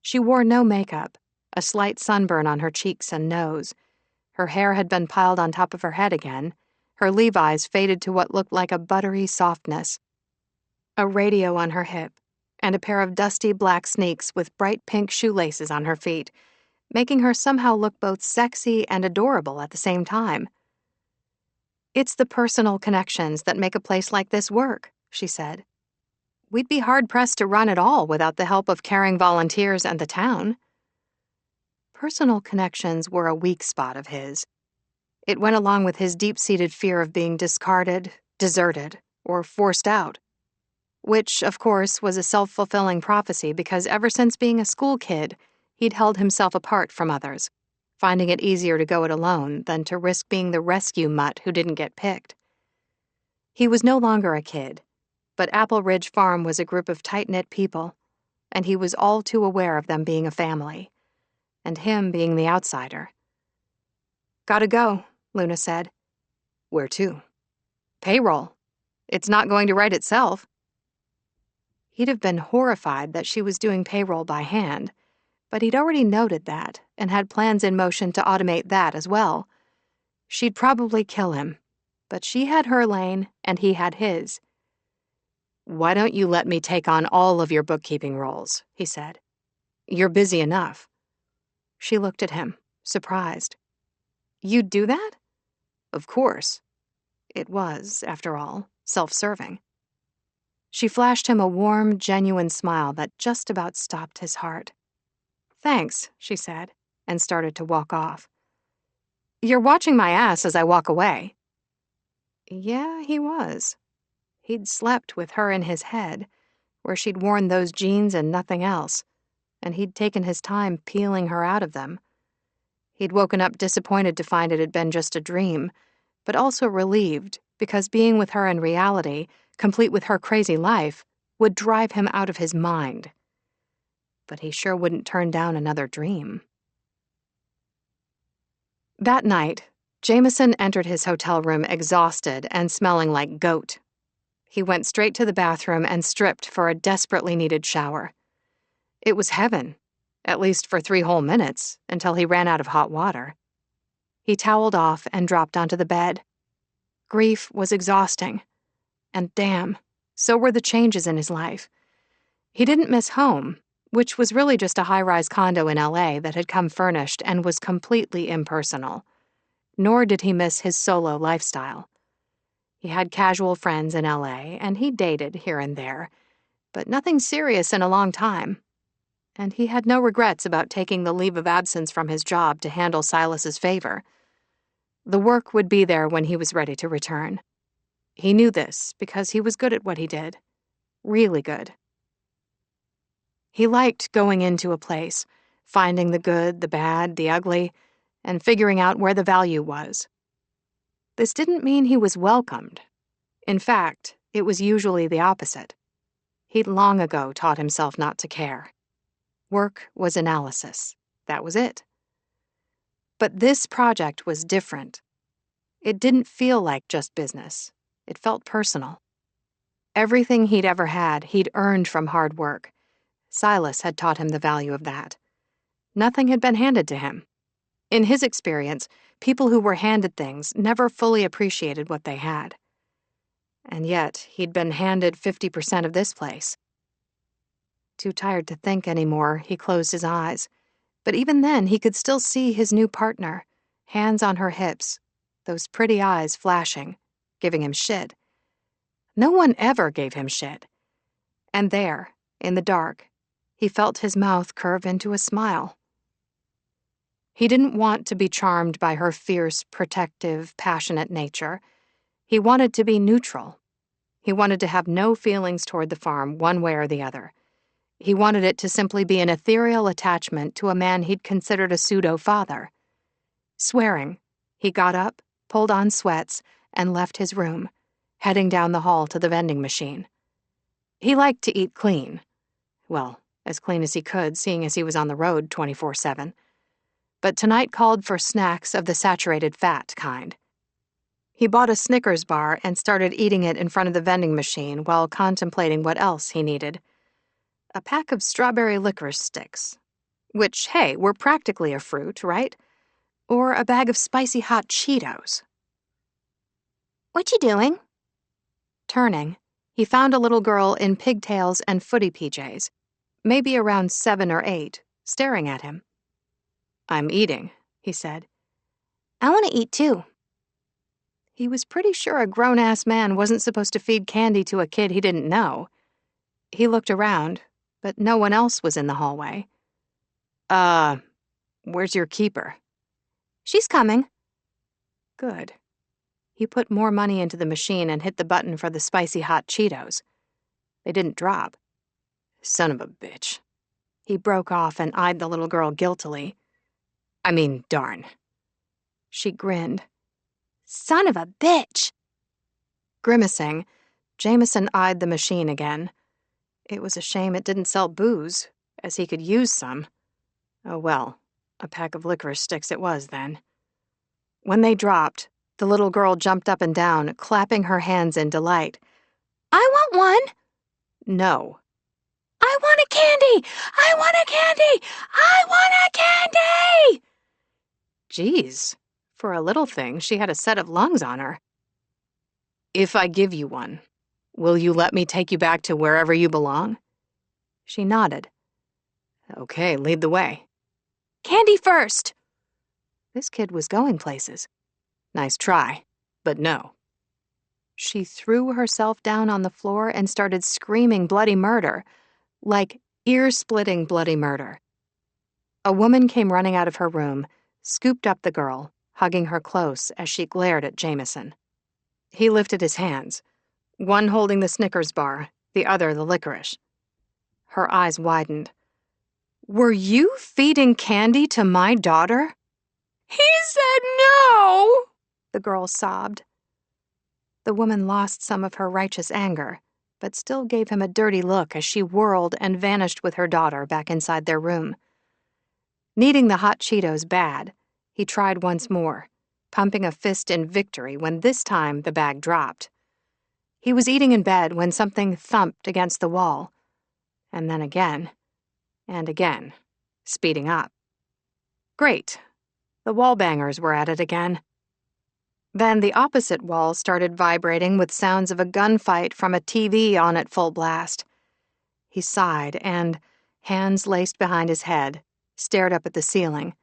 She wore no makeup, a slight sunburn on her cheeks and nose. Her hair had been piled on top of her head again, her Levi's faded to what looked like a buttery softness. A radio on her hip, and a pair of dusty black sneaks with bright pink shoelaces on her feet, making her somehow look both sexy and adorable at the same time. "It's the personal connections that make a place like this work," she said. "We'd be hard-pressed to run at all without the help of caring volunteers and the town." Personal connections were a weak spot of his. It went along with his deep-seated fear of being discarded, deserted, or forced out. Which, of course, was a self-fulfilling prophecy because ever since being a school kid, he'd held himself apart from others, finding it easier to go it alone than to risk being the rescue mutt who didn't get picked. He was no longer a kid, but Apple Ridge Farm was a group of tight-knit people, and he was all too aware of them being a family, and him being the outsider. "Gotta go," Luna said. "Where to?" "Payroll. It's not going to write itself." He'd have been horrified that she was doing payroll by hand, but he'd already noted that and had plans in motion to automate that as well. She'd probably kill him, but she had her lane and he had his. "Why don't you let me take on all of your bookkeeping roles?" he said. You're busy enough." She looked at him, surprised. "You'd do that?" Of course. It was, after all, self-serving. She flashed him a warm, genuine smile that just about stopped his heart. "Thanks," she said, and started to walk off. "You're watching my ass as I walk away." Yeah, he was. He'd slept with her in his head, where she'd worn those jeans and nothing else, and he'd taken his time peeling her out of them. He'd woken up disappointed to find it had been just a dream, but also relieved because being with her in reality, complete with her crazy life, would drive him out of his mind. But he sure wouldn't turn down another dream. That night, Jameson entered his hotel room exhausted and smelling like goat. He went straight to the bathroom and stripped for a desperately needed shower. It was heaven, at least for 3 whole minutes, until he ran out of hot water. He toweled off and dropped onto the bed. Grief was exhausting. And damn, so were the changes in his life. He didn't miss home, which was really just a high-rise condo in LA that had come furnished and was completely impersonal. Nor did he miss his solo lifestyle. He had casual friends in LA, and he dated here and there, but nothing serious in a long time. And he had no regrets about taking the leave of absence from his job to handle Silas's favor. The work would be there when he was ready to return. He knew this because he was good at what he did. Really good. He liked going into a place, finding the good, the bad, the ugly, and figuring out where the value was. This didn't mean he was welcomed. In fact, it was usually the opposite. He'd long ago taught himself not to care. Work was analysis. That was it. But this project was different. It didn't feel like just business. It felt personal. Everything he'd ever had, he'd earned from hard work. Silas had taught him the value of that. Nothing had been handed to him. In his experience, people who were handed things never fully appreciated what they had. And yet, he'd been handed 50% of this place. Too tired to think anymore, he closed his eyes. But even then, he could still see his new partner, hands on her hips, those pretty eyes flashing, giving him shit. No one ever gave him shit. And there, in the dark, he felt his mouth curve into a smile. He didn't want to be charmed by her fierce, protective, passionate nature. He wanted to be neutral. He wanted to have no feelings toward the farm, one way or the other. He wanted it to simply be an ethereal attachment to a man he'd considered a pseudo-father. Swearing, he got up, pulled on sweats, and left his room, heading down the hall to the vending machine. He liked to eat clean. Well, as clean as he could, seeing as he was on the road 24/7. But tonight called for snacks of the saturated fat kind. He bought a Snickers bar and started eating it in front of the vending machine while contemplating what else he needed. A pack of strawberry licorice sticks, which, hey, were practically a fruit, right? Or a bag of spicy hot Cheetos. "What you doing?" Turning, he found a little girl in pigtails and footy PJs, maybe around 7 or 8, staring at him. "I'm eating," he said. "I want to eat too." He was pretty sure a grown-ass man wasn't supposed to feed candy to a kid he didn't know. He looked around, but no one else was in the hallway. Where's your keeper?" "She's coming." Good. He put more money into the machine and hit the button for the spicy hot Cheetos. They didn't drop. Son of a bitch. He broke off and eyed the little girl guiltily. I mean, darn. She grinned. "Son of a bitch." Grimacing, Jameson eyed the machine again. It was a shame it didn't sell booze, as he could use some. Oh well, a pack of licorice sticks it was then. When they dropped, the little girl jumped up and down, clapping her hands in delight. "I want one." "No." "I want a candy! I want a candy! I want a candy!" Geez, for a little thing, she had a set of lungs on her. "If I give you one, will you let me take you back to wherever you belong?" She nodded. Okay, lead the way. Candy first! This kid was going places. Nice try, but no. She threw herself down on the floor and started screaming bloody murder, like ear-splitting bloody murder. A woman came running out of her room, scooped up the girl, hugging her close as she glared at Jameson. He lifted his hands, one holding the Snickers bar, the other the licorice. Her eyes widened. "Were you feeding candy to my daughter?" He said no! The girl sobbed. The woman lost some of her righteous anger, but still gave him a dirty look as she whirled and vanished with her daughter back inside their room. Needing the hot Cheetos bad, he tried once more, pumping a fist in victory when this time the bag dropped. He was eating in bed when something thumped against the wall, and then again, and again, speeding up. Great. The wall bangers were at it again. Then the opposite wall started vibrating with sounds of a gunfight from a TV on at full blast. He sighed and, hands laced behind his head, stared up at the ceiling.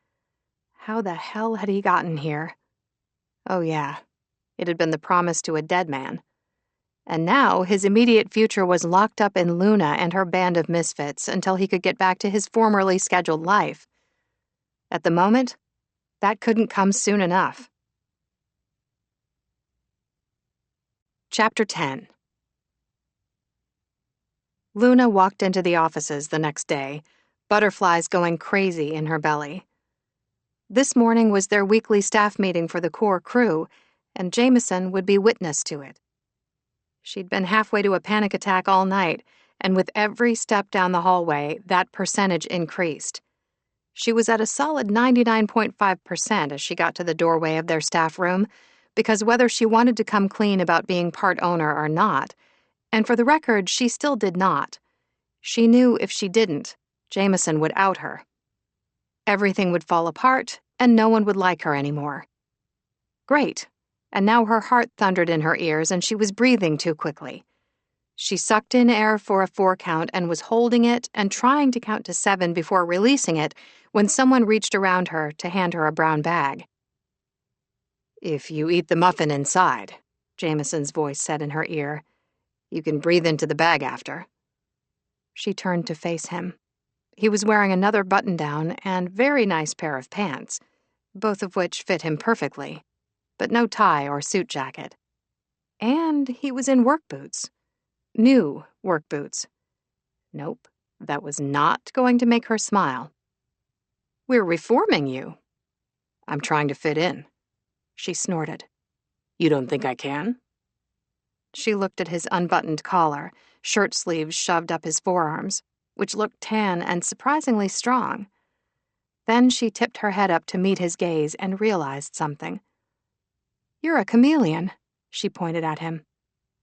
How the hell had he gotten here? Oh yeah, it had been the promise to a dead man. And now his immediate future was locked up in Luna and her band of misfits until he could get back to his formerly scheduled life. At the moment, that couldn't come soon enough. Chapter 10. Luna walked into the offices the next day, butterflies going crazy in her belly. This morning was their weekly staff meeting for the core crew, and Jameson would be witness to it. She'd been halfway to a panic attack all night, and with every step down the hallway, that percentage increased. She was at a solid 99.5% as she got to the doorway of their staff room, because whether she wanted to come clean about being part owner or not, and for the record, she still did not, she knew if she didn't, Jameson would out her. Everything would fall apart, and no one would like her anymore. Great. And now her heart thundered in her ears and she was breathing too quickly. She sucked in air for a 4 count and was holding it and trying to count to 7 before releasing it when someone reached around her to hand her a brown bag. "If you eat the muffin inside," Jameson's voice said in her ear, "you can breathe into the bag after." She turned to face him. He was wearing another button-down and very nice pair of pants, both of which fit him perfectly, but no tie or suit jacket. And he was in work boots. New work boots. Nope, that was not going to make her smile. "We're reforming you." "I'm trying to fit in." She snorted. "You don't think I can?" She looked at his unbuttoned collar, shirt sleeves shoved up his forearms, which looked tan and surprisingly strong. Then she tipped her head up to meet his gaze and realized something. "You're a chameleon," she pointed at him.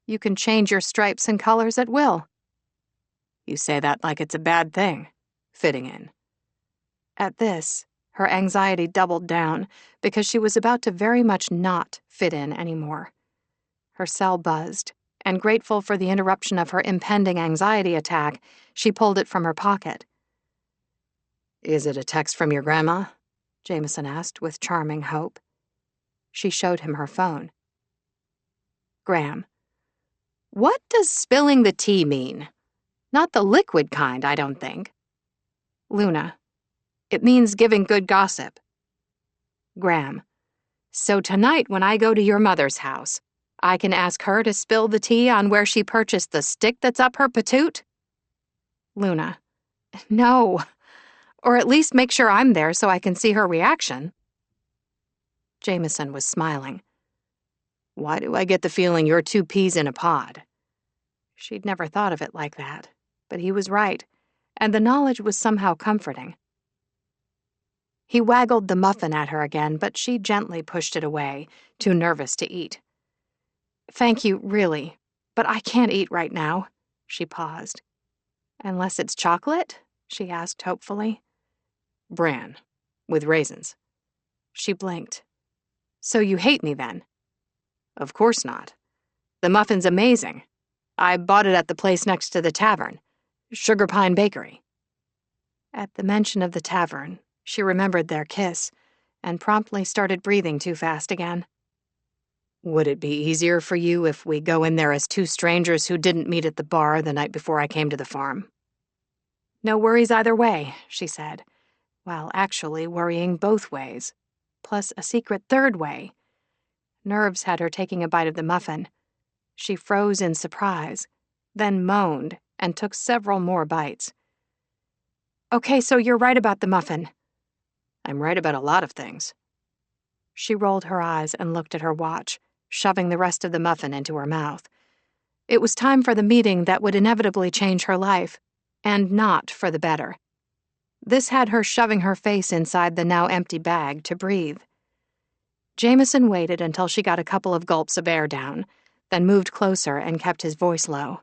"You can change your stripes and colors at will." "You say that like it's a bad thing, fitting in." At this, her anxiety doubled down because she was about to very much not fit in anymore. Her cell buzzed, and grateful for the interruption of her impending anxiety attack, she pulled it from her pocket. "Is it a text from your grandma?" Jameson asked with charming hope. She showed him her phone. Graham. "What does spilling the tea mean? Not the liquid kind, I don't think." Luna. "It means giving good gossip." Graham. "So tonight when I go to your mother's house, I can ask her to spill the tea on where she purchased the stick that's up her patoot?" Luna. "No. Or at least make sure I'm there so I can see her reaction." Jameson was smiling. "Why do I get the feeling you're 2 peas in a pod?" She'd never thought of it like that, but he was right, and the knowledge was somehow comforting. He waggled the muffin at her again, but she gently pushed it away, too nervous to eat. "Thank you, really, but I can't eat right now." She paused. "Unless it's chocolate?" she asked hopefully. "Bran, with raisins." She blinked. "So you hate me then?" "Of course not. The muffin's amazing. I bought it at the place next to the tavern, Sugar Pine Bakery." At the mention of the tavern, she remembered their kiss and promptly started breathing too fast again. Would it be easier for you if we go in there as two strangers who didn't meet at the bar the night before I came to the farm? No worries either way, she said, while actually worrying both ways, plus a secret third way. Nerves had her taking a bite of the muffin. She froze in surprise, then moaned and took several more bites. Okay, so you're right about the muffin. I'm right about a lot of things. She rolled her eyes and looked at her watch, shoving the rest of the muffin into her mouth. It was time for the meeting that would inevitably change her life, and not for the better. This had her shoving her face inside the now empty bag to breathe. Jameson waited until she got a couple of gulps of air down, then moved closer and kept his voice low.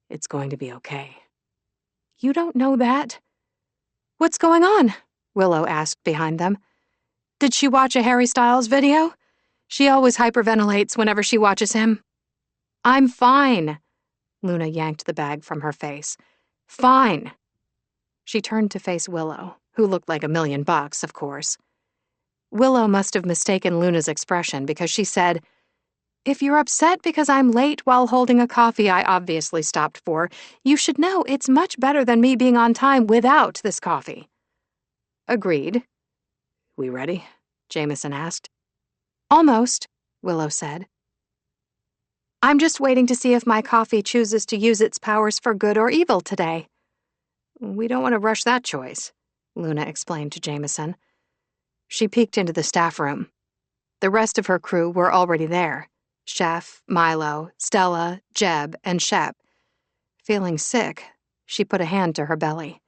It's going to be okay. You don't know that. What's going on? Willow asked behind them. Did she watch a Harry Styles video? She always hyperventilates whenever she watches him. I'm fine. Luna yanked the bag from her face. Fine. She turned to face Willow, who looked like $1,000,000, of course. Willow must have mistaken Luna's expression because she said, If you're upset because I'm late while holding a coffee I obviously stopped for, you should know it's much better than me being on time without this coffee. Agreed. We ready? Jameson asked. Almost, Willow said. I'm just waiting to see if my coffee chooses to use its powers for good or evil today. We don't want to rush that choice, Luna explained to Jameson. She peeked into the staff room. The rest of her crew were already there. Chef, Milo, Stella, Jeb, and Shep. Feeling sick, she put a hand to her belly.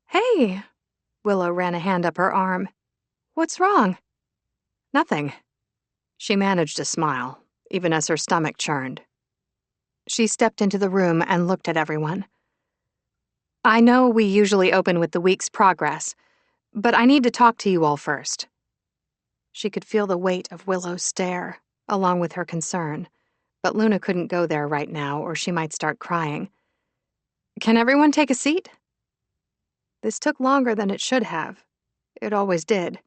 Hey! Willow ran a hand up her arm. What's wrong? Nothing. She managed a smile, even as her stomach churned. She stepped into the room and looked at everyone. I know we usually open with the week's progress, but I need to talk to you all first. She could feel the weight of Willow's stare, along with her concern, but Luna couldn't go there right now or she might start crying. Can everyone take a seat? This took longer than it should have. It always did,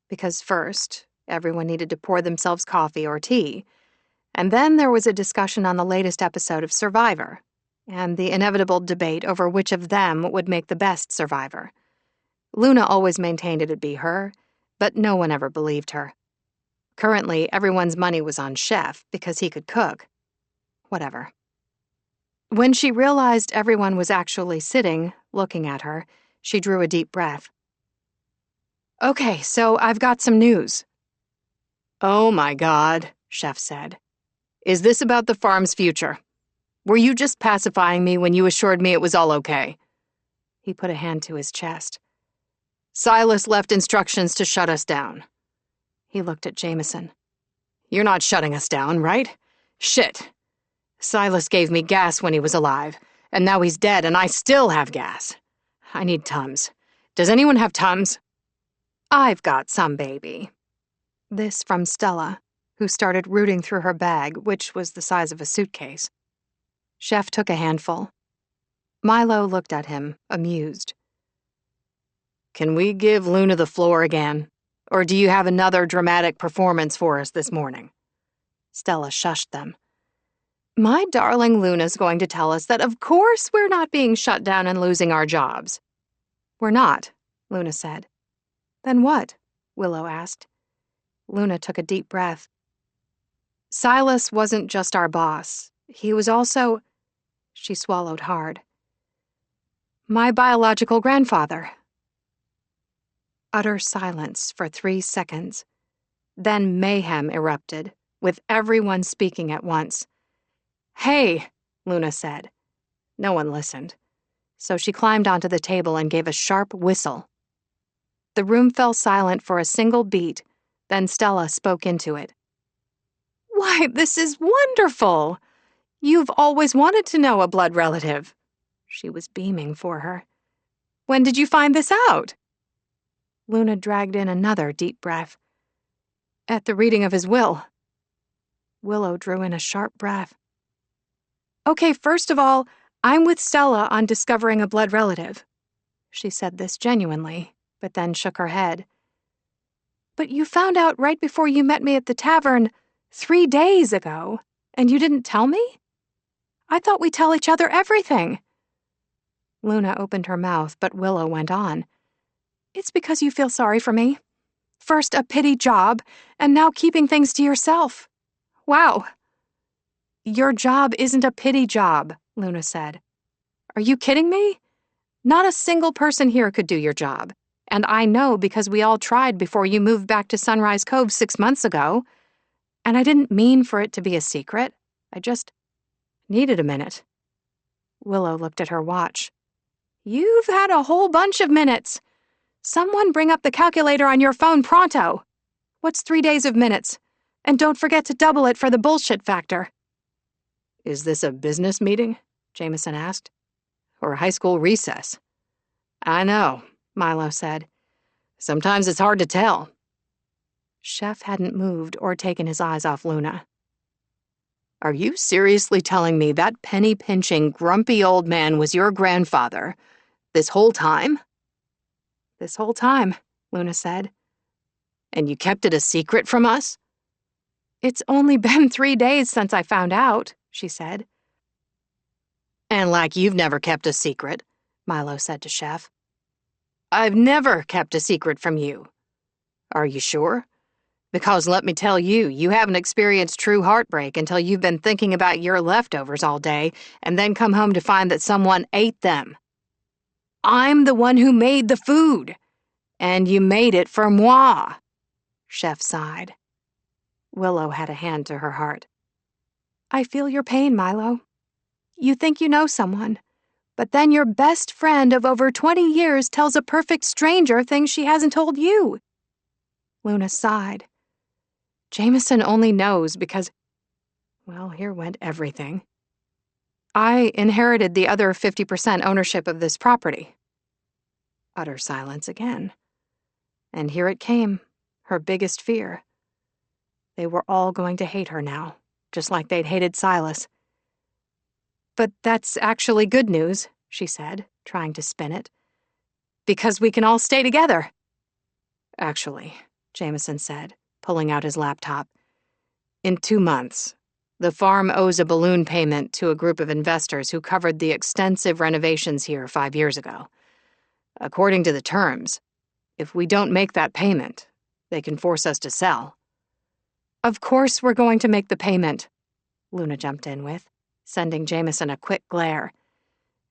because first, everyone needed to pour themselves coffee or tea, and then there was a discussion on the latest episode of Survivor, and the inevitable debate over which of them would make the best survivor. Luna always maintained it'd be her, but no one ever believed her. Currently, everyone's money was on Chef because he could cook. Whatever. When she realized everyone was actually sitting, looking at her, she drew a deep breath. Okay, so I've got some news. Oh my God, Chef said. Is this about the farm's future? Were you just pacifying me when you assured me it was all okay? He put a hand to his chest. Silas left instructions to shut us down. He looked at Jameson. You're not shutting us down, right? Shit. Silas gave me gas when he was alive, and now he's dead and I still have gas. I need Tums. Does anyone have Tums? I've got some, baby. This from Stella, who started rooting through her bag, which was the size of a suitcase. Chef took a handful. Milo looked at him, amused. Can we give Luna the floor again? Or do you have another dramatic performance for us this morning? Stella shushed them. My darling Luna's going to tell us that of course we're not being shut down and losing our jobs. We're not, Luna said. Then what? Willow asked. Luna took a deep breath. Silas wasn't just our boss. He was also... She swallowed hard. My biological grandfather. Utter silence for 3 seconds. Then mayhem erupted, with everyone speaking at once. Hey, Luna said. No one listened, so she climbed onto the table and gave a sharp whistle. The room fell silent for a single beat, then Stella spoke into it. Why, this is wonderful! You've always wanted to know a blood relative. She was beaming for her. When did you find this out? Luna dragged in another deep breath. At the reading of his will. Willow drew in a sharp breath. Okay, first of all, I'm with Stella on discovering a blood relative. She said this genuinely, but then shook her head. But you found out right before you met me at the tavern 3 days ago, and you didn't tell me? I thought we tell each other everything. Luna opened her mouth, but Willow went on. It's because you feel sorry for me. First a pity job, and now keeping things to yourself. Wow. Your job isn't a pity job, Luna said. Are you kidding me? Not a single person here could do your job. And I know because we all tried before you moved back to Sunrise Cove 6 months ago. And I didn't mean for it to be a secret. I just needed a minute. Willow looked at her watch. You've had a whole bunch of minutes. Someone bring up the calculator on your phone pronto. What's 3 days of minutes? And don't forget to double it for the bullshit factor. Is this a business meeting? Jameson asked. Or high school recess? I know, Milo said. Sometimes it's hard to tell. Chef hadn't moved or taken his eyes off Luna. Are you seriously telling me that penny-pinching, grumpy old man was your grandfather this whole time? This whole time, Luna said. And you kept it a secret from us? It's only been 3 days since I found out, she said. And like you've never kept a secret, Milo said to Chef. I've never kept a secret from you. Are you sure? Because let me tell you, you haven't experienced true heartbreak until you've been thinking about your leftovers all day and then come home to find that someone ate them. I'm the one who made the food, and you made it for moi. Chef sighed. Willow had a hand to her heart. I feel your pain, Milo. You think you know someone, but then your best friend of over 20 years tells a perfect stranger things she hasn't told you. Luna sighed. Jameson only knows because, well, here went everything. I inherited the other 50% ownership of this property. Utter silence again. And here it came, her biggest fear. They were all going to hate her now, just like they'd hated Silas. But that's actually good news, she said, trying to spin it. Because we can all stay together. Actually, Jameson said, pulling out his laptop. In 2 months, the farm owes a balloon payment to a group of investors who covered the extensive renovations here 5 years ago. According to the terms, if we don't make that payment, they can force us to sell. Of course we're going to make the payment, Luna jumped in with, sending Jameson a quick glare.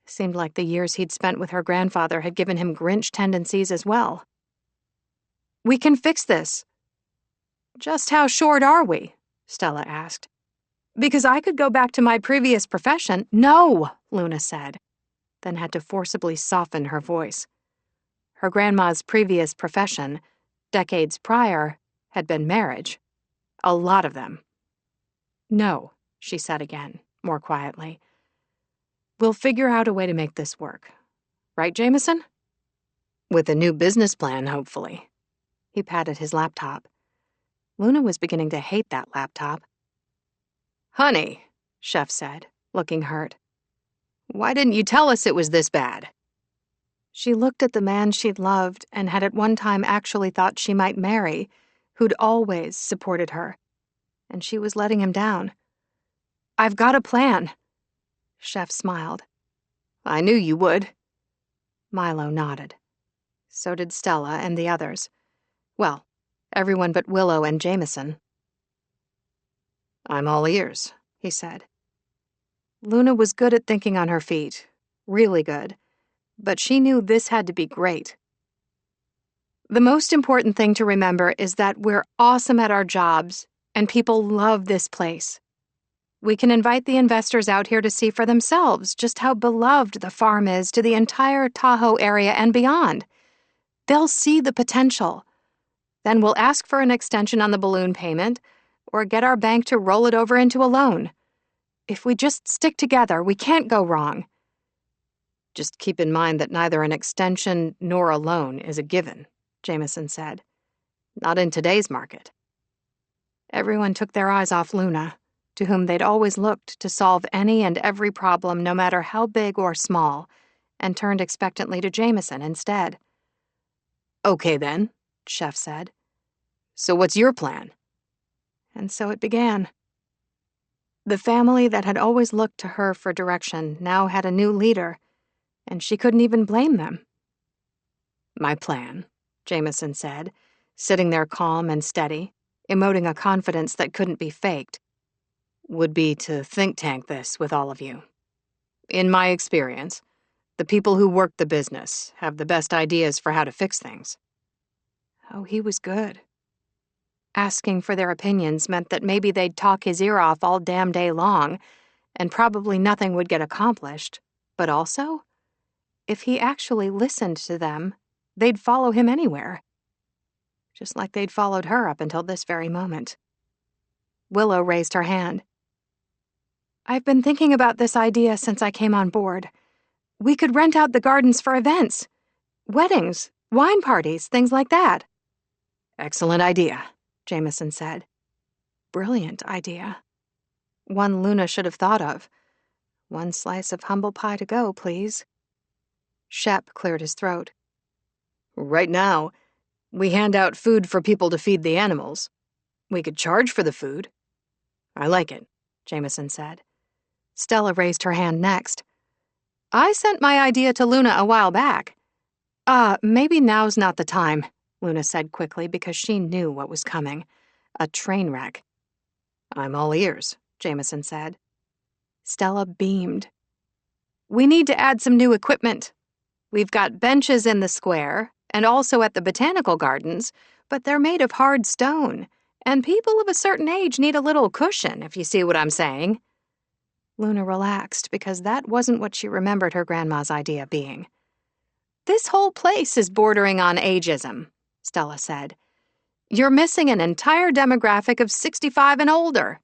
Seemed like the years he'd spent with her grandfather had given him Grinch tendencies as well. We can fix this. Just how short are we? Stella asked. Because I could go back to my previous profession. No, Luna said, then had to forcibly soften her voice. Her grandma's previous profession, decades prior, had been marriage. A lot of them. No, she said again, more quietly. We'll figure out a way to make this work. Right, Jameson? With a new business plan, hopefully. He patted his laptop. Luna was beginning to hate that laptop. Honey, Chef said, looking hurt. Why didn't you tell us it was this bad? She looked at the man she'd loved and had at one time actually thought she might marry, who'd always supported her. And she was letting him down. I've got a plan. Chef smiled. I knew you would. Milo nodded. So did Stella and the others. Well, everyone but Willow and Jameson. I'm all ears, he said. Luna was good at thinking on her feet. Really good. But she knew this had to be great. The most important thing to remember is that we're awesome at our jobs, and people love this place. We can invite the investors out here to see for themselves just how beloved the farm is to the entire Tahoe area and beyond. They'll see the potential. Then we'll ask for an extension on the balloon payment, or get our bank to roll it over into a loan. If we just stick together, we can't go wrong. Just keep in mind that neither an extension nor a loan is a given, Jameson said. Not in today's market. Everyone took their eyes off Luna, to whom they'd always looked to solve any and every problem, no matter how big or small, and turned expectantly to Jameson instead. Okay then, Chef said. So what's your plan? And so it began. The family that had always looked to her for direction now had a new leader, and she couldn't even blame them. My plan, Jameson said, sitting there calm and steady, emoting a confidence that couldn't be faked, would be to think tank this with all of you. In my experience, the people who work the business have the best ideas for how to fix things. Oh, he was good. Asking for their opinions meant that maybe they'd talk his ear off all damn day long, and probably nothing would get accomplished. But also, if he actually listened to them, they'd follow him anywhere. Just like they'd followed her up until this very moment. Willow raised her hand. I've been thinking about this idea since I came on board. We could rent out the gardens for events. Weddings, wine parties, things like that. Excellent idea, Jameson said. Brilliant idea. One Luna should have thought of. One slice of humble pie to go, please. Shep cleared his throat. Right now, we hand out food for people to feed the animals. We could charge for the food. I like it, Jameson said. Stella raised her hand next. I sent my idea to Luna a while back. Maybe now's not the time, Luna said quickly because she knew what was coming. A train wreck. I'm all ears, Jameson said. Stella beamed. We need to add some new equipment. We've got benches in the square and also at the botanical gardens, but they're made of hard stone, and people of a certain age need a little cushion, if you see what I'm saying. Luna relaxed because that wasn't what she remembered her grandma's idea being. This whole place is bordering on ageism, Stella said. You're missing an entire demographic of 65 and older.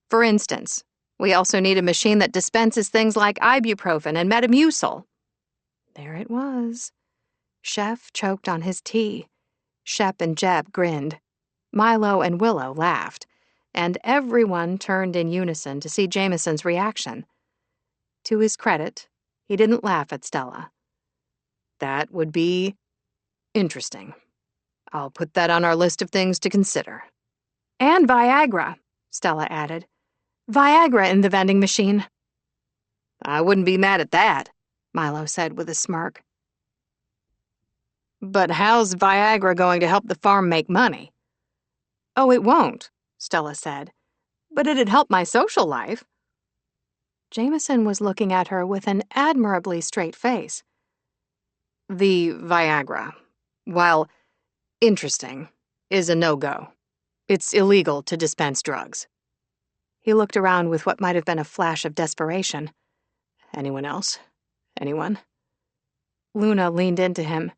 For instance, we also need a machine that dispenses things like ibuprofen and Metamucil. There it was. Chef choked on his tea. Shep and Jeb grinned. Milo and Willow laughed, and everyone turned in unison to see Jameson's reaction. To his credit, he didn't laugh at Stella. That would be interesting. I'll put that on our list of things to consider. And Viagra, Stella added. Viagra in the vending machine. I wouldn't be mad at that, Milo said with a smirk. But how's Viagra going to help the farm make money? Oh, it won't, Stella said. But it'd help my social life. Jameson was looking at her with an admirably straight face. The Viagra, while interesting, is a no-go. It's illegal to dispense drugs. He looked around with what might have been a flash of desperation. Anyone else? Anyone? Luna leaned into him.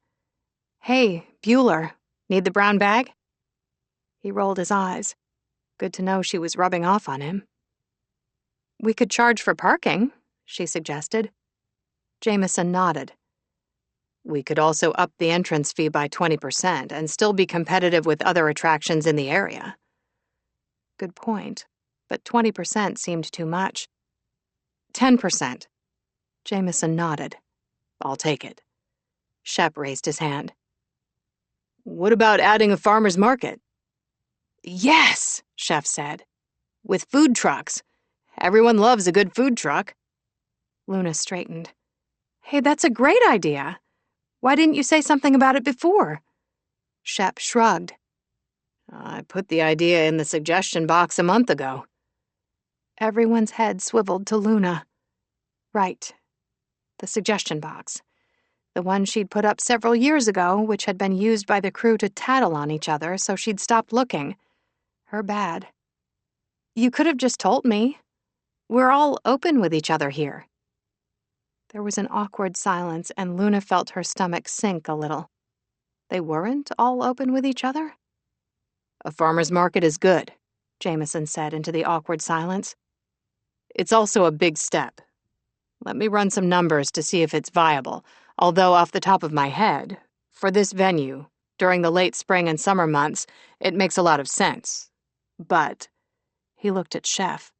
Hey, Bueller, need the brown bag? He rolled his eyes. Good to know she was rubbing off on him. We could charge for parking, she suggested. Jameson nodded. We could also up the entrance fee by 20% and still be competitive with other attractions in the area. Good point, but 20% seemed too much. 10%. Jameson nodded. I'll take it. Shep raised his hand. What about adding a farmer's market? Yes, Chef said. With food trucks. Everyone loves a good food truck. Luna straightened. Hey, that's a great idea. Why didn't you say something about it before? Shep shrugged. I put the idea in the suggestion box a month ago. Everyone's head swiveled to Luna. Right. The suggestion box. The one she'd put up several years ago, which had been used by the crew to tattle on each other, so she'd stopped looking. Her bad. You could have just told me. We're all open with each other here. There was an awkward silence, and Luna felt her stomach sink a little. They weren't all open with each other? A farmer's market is good, Jameson said into the awkward silence. It's also a big step. Let me run some numbers to see if it's viable, although off the top of my head, for this venue, during the late spring and summer months, it makes a lot of sense. But, he looked at Chef.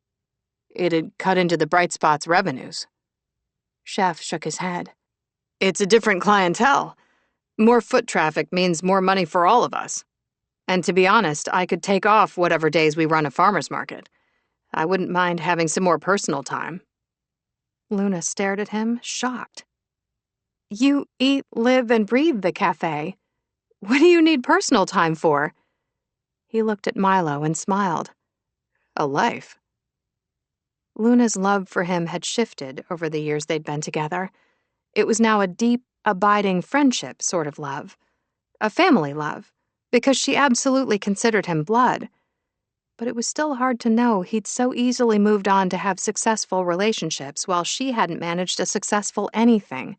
It'd cut into the Bright Spot's revenues. Chef shook his head. It's a different clientele. More foot traffic means more money for all of us. And to be honest, I could take off whatever days we run a farmer's market. I wouldn't mind having some more personal time. Luna stared at him, shocked. You eat, live, and breathe the cafe. What do you need personal time for? He looked at Milo and smiled. A life. Luna's love for him had shifted over the years they'd been together. It was now a deep, abiding friendship sort of love. A family love, because she absolutely considered him blood. But it was still hard to know he'd so easily moved on to have successful relationships while she hadn't managed a successful anything.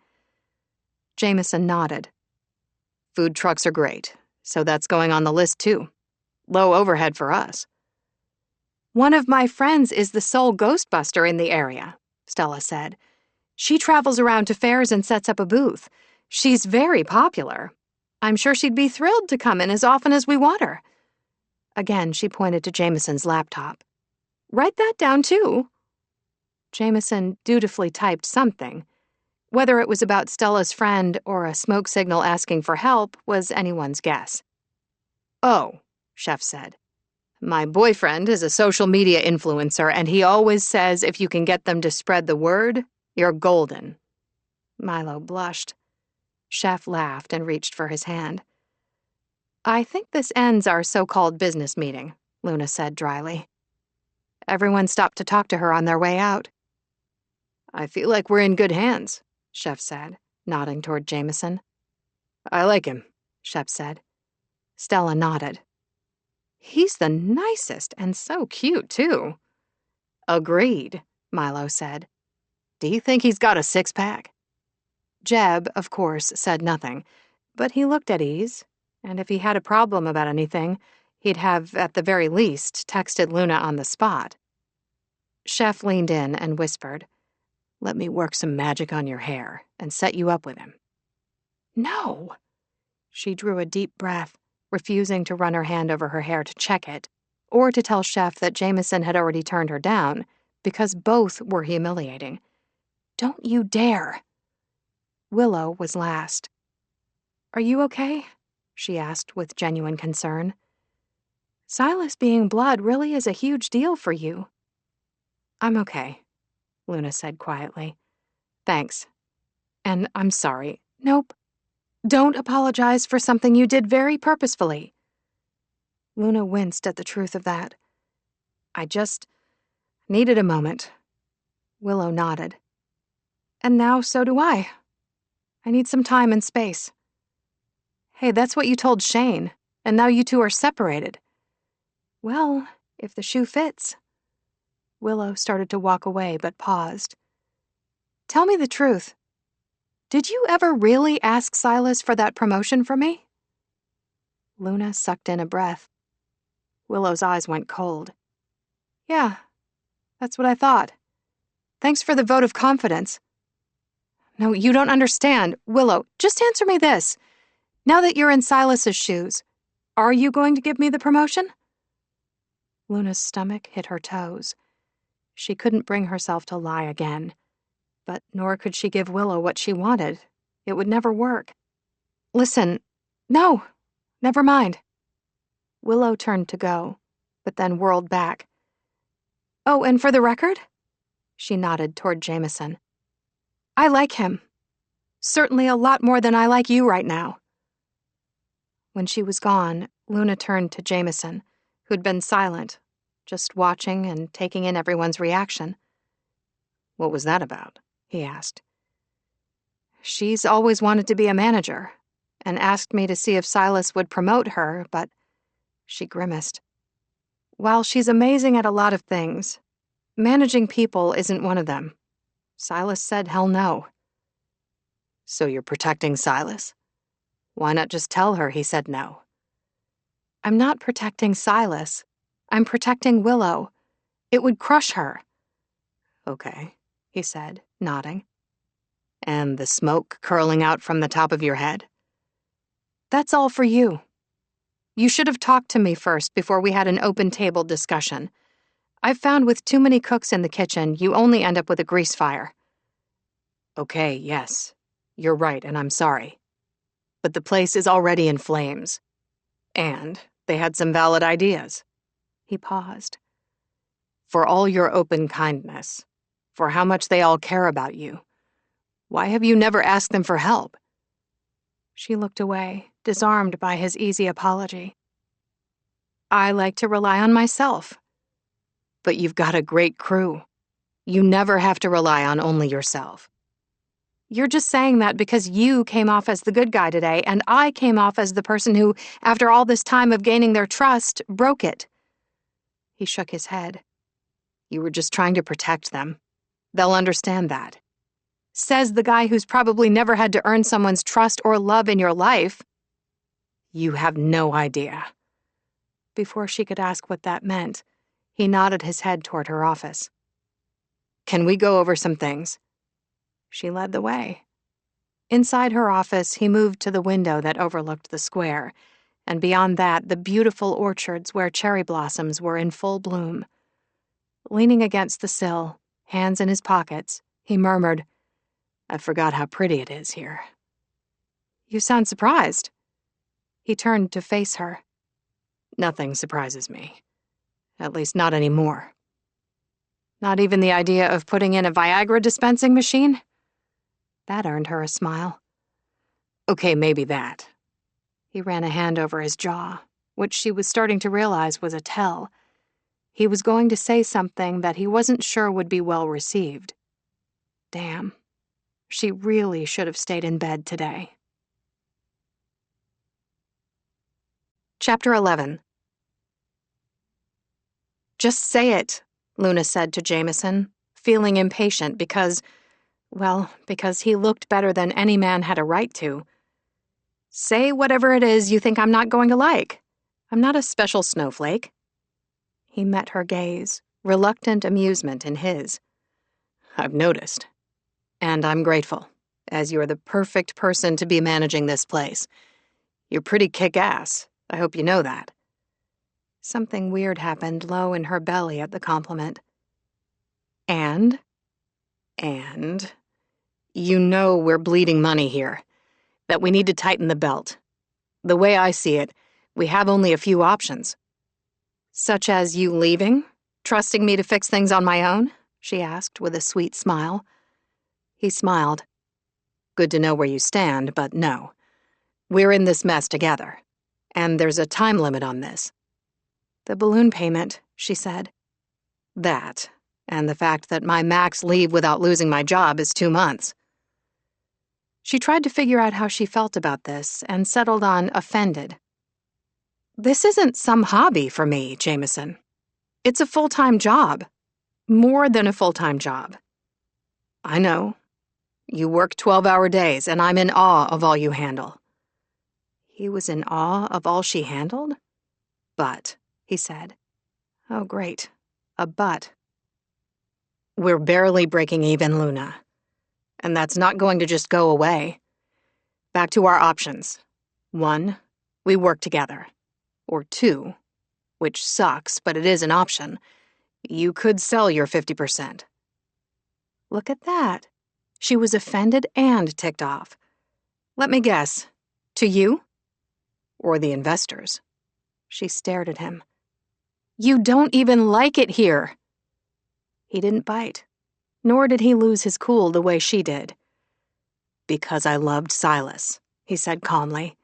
Jameson nodded. Food trucks are great, so that's going on the list too. Low overhead for us. One of my friends is the sole Ghostbuster in the area, Stella said. She travels around to fairs and sets up a booth. She's very popular. I'm sure she'd be thrilled to come in as often as we want her. Again, she pointed to Jameson's laptop. Write that down, too. Jameson dutifully typed something. Whether it was about Stella's friend or a smoke signal asking for help was anyone's guess. Oh, Chef said. My boyfriend is a social media influencer, and he always says if you can get them to spread the word, you're golden. Milo blushed. Chef laughed and reached for his hand. I think this ends our so-called business meeting, Luna said dryly. Everyone stopped to talk to her on their way out. I feel like we're in good hands, Chef said, nodding toward Jameson. I like him, Chef said. Stella nodded. He's the nicest and so cute, too. Agreed, Milo said. Do you think he's got a six-pack? Jeb, of course, said nothing, but he looked at ease, and if he had a problem about anything, he'd have, at the very least, texted Luna on the spot. Chef leaned in and whispered, Let me work some magic on your hair and set you up with him. No. She drew a deep breath, refusing to run her hand over her hair to check it, or to tell Chef that Jameson had already turned her down, because both were humiliating. Don't you dare. Willow was last. Are you okay? She asked with genuine concern. Silas being blood really is a huge deal for you. I'm okay, Luna said quietly. Thanks. And I'm sorry. Nope. Don't apologize for something you did very purposefully. Luna winced at the truth of that. I just needed a moment. Willow nodded. And now so do I. I need some time and space. Hey, that's what you told Shane, and now you two are separated. Well, if the shoe fits. Willow started to walk away, but paused. Tell me the truth. Did you ever really ask Silas for that promotion for me? Luna sucked in a breath. Willow's eyes went cold. Yeah, that's what I thought. Thanks for the vote of confidence. No, you don't understand. Willow, just answer me this. Now that you're in Silas's shoes, are you going to give me the promotion? Luna's stomach hit her toes. She couldn't bring herself to lie again. But nor could she give Willow what she wanted. It would never work. Listen, no, never mind. Willow turned to go, but then whirled back. Oh, and for the record? She nodded toward Jameson. I like him. Certainly a lot more than I like you right now. When she was gone, Luna turned to Jameson, who'd been silent, just watching and taking in everyone's reaction. What was that about? He asked. She's always wanted to be a manager, and asked me to see if Silas would promote her, but she grimaced. While she's amazing at a lot of things, managing people isn't one of them. Silas said hell no. So you're protecting Silas? Why not just tell her he said no? I'm not protecting Silas. I'm protecting Willow. It would crush her. Okay, he said, nodding. And the smoke curling out from the top of your head? That's all for you. You should have talked to me first before we had an open-table discussion. I've found with too many cooks in the kitchen, you only end up with a grease fire. Okay, yes. You're right, and I'm sorry. But the place is already in flames. And they had some valid ideas." He paused. "For all your open kindness, for how much they all care about you, why have you never asked them for help?" She looked away, disarmed by his easy apology. "I like to rely on myself." "But you've got a great crew. You never have to rely on only yourself." "You're just saying that because you came off as the good guy today, and I came off as the person who, after all this time of gaining their trust, broke it." He shook his head. "You were just trying to protect them. They'll understand that." Says the guy who's probably never had to earn someone's trust or love in your life. "You have no idea." Before she could ask what that meant, he nodded his head toward her office. "Can we go over some things?" She led the way. Inside her office, he moved to the window that overlooked the square, and beyond that, the beautiful orchards where cherry blossoms were in full bloom. Leaning against the sill, hands in his pockets, he murmured, "I forgot how pretty it is here." "You sound surprised." He turned to face her. "Nothing surprises me. At least not anymore." "Not even the idea of putting in a Viagra dispensing machine?" That earned her a smile. "Okay, maybe that." He ran a hand over his jaw, which she was starting to realize was a tell. He was going to say something that he wasn't sure would be well received. Damn. She really should have stayed in bed today. Chapter 11. "Just say it," Luna said to Jameson, feeling impatient because he looked better than any man had a right to. "Say whatever it is you think I'm not going to like. I'm not a special snowflake." He met her gaze, reluctant amusement in his. "I've noticed. And I'm grateful, as you're the perfect person to be managing this place. You're pretty kick-ass. I hope you know that." Something weird happened low in her belly at the compliment. And you know we're bleeding money here, that we need to tighten the belt. The way I see it, we have only a few options." "Such as you leaving? Trusting me to fix things on my own?" she asked with a sweet smile. He smiled. "Good to know where you stand, but no. We're in this mess together. And there's a time limit on this." "The balloon payment," she said. "That, and the fact that my max leave without losing my job is 2 months." She tried to figure out how she felt about this and settled on offended. "This isn't some hobby for me, Jameson. It's a full-time job. More than a full-time job." "I know. You work 12-hour days, and I'm in awe of all you handle." He was in awe of all she handled? "But," he said. Oh, great. A but. "We're barely breaking even, Luna. And that's not going to just go away. Back to our options. 1, we work together. Or 2, which sucks, but it is an option, you could sell your 50%. Look at that. She was offended and ticked off. "Let me guess. To you? Or the investors?" She stared at him. "You don't even like it here." He didn't bite, nor did he lose his cool the way she did. "Because I loved Silas," he said calmly.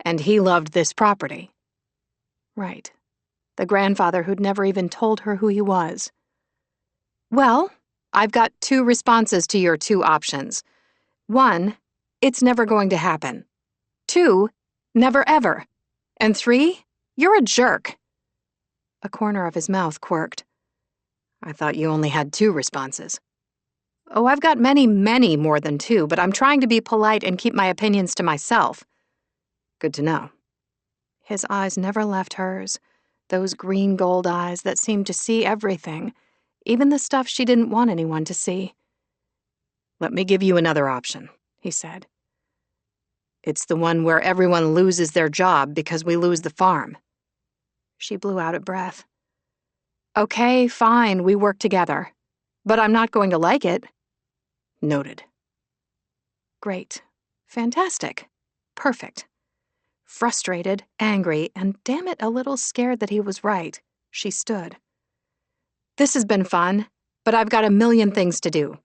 "And he loved this property." Right. The grandfather who'd never even told her who he was. "Well, I've got 2 responses to your 2 options. 1, it's never going to happen. 2, never ever. And 3, you're a jerk." A corner of his mouth quirked. "I thought you only had 2 responses." "Oh, I've got many, many more than 2, but I'm trying to be polite and keep my opinions to myself." "Good to know." His eyes never left hers, those green gold eyes that seemed to see everything, even the stuff she didn't want anyone to see. "Let me give you another option," he said. "It's the one where everyone loses their job because we lose the farm." She blew out a breath. "Okay, fine, we work together. But I'm not going to like it." "Noted." Great. Fantastic. Perfect. Frustrated, angry, and damn it, a little scared that he was right, she stood. This has been fun, but I've got a million things to do.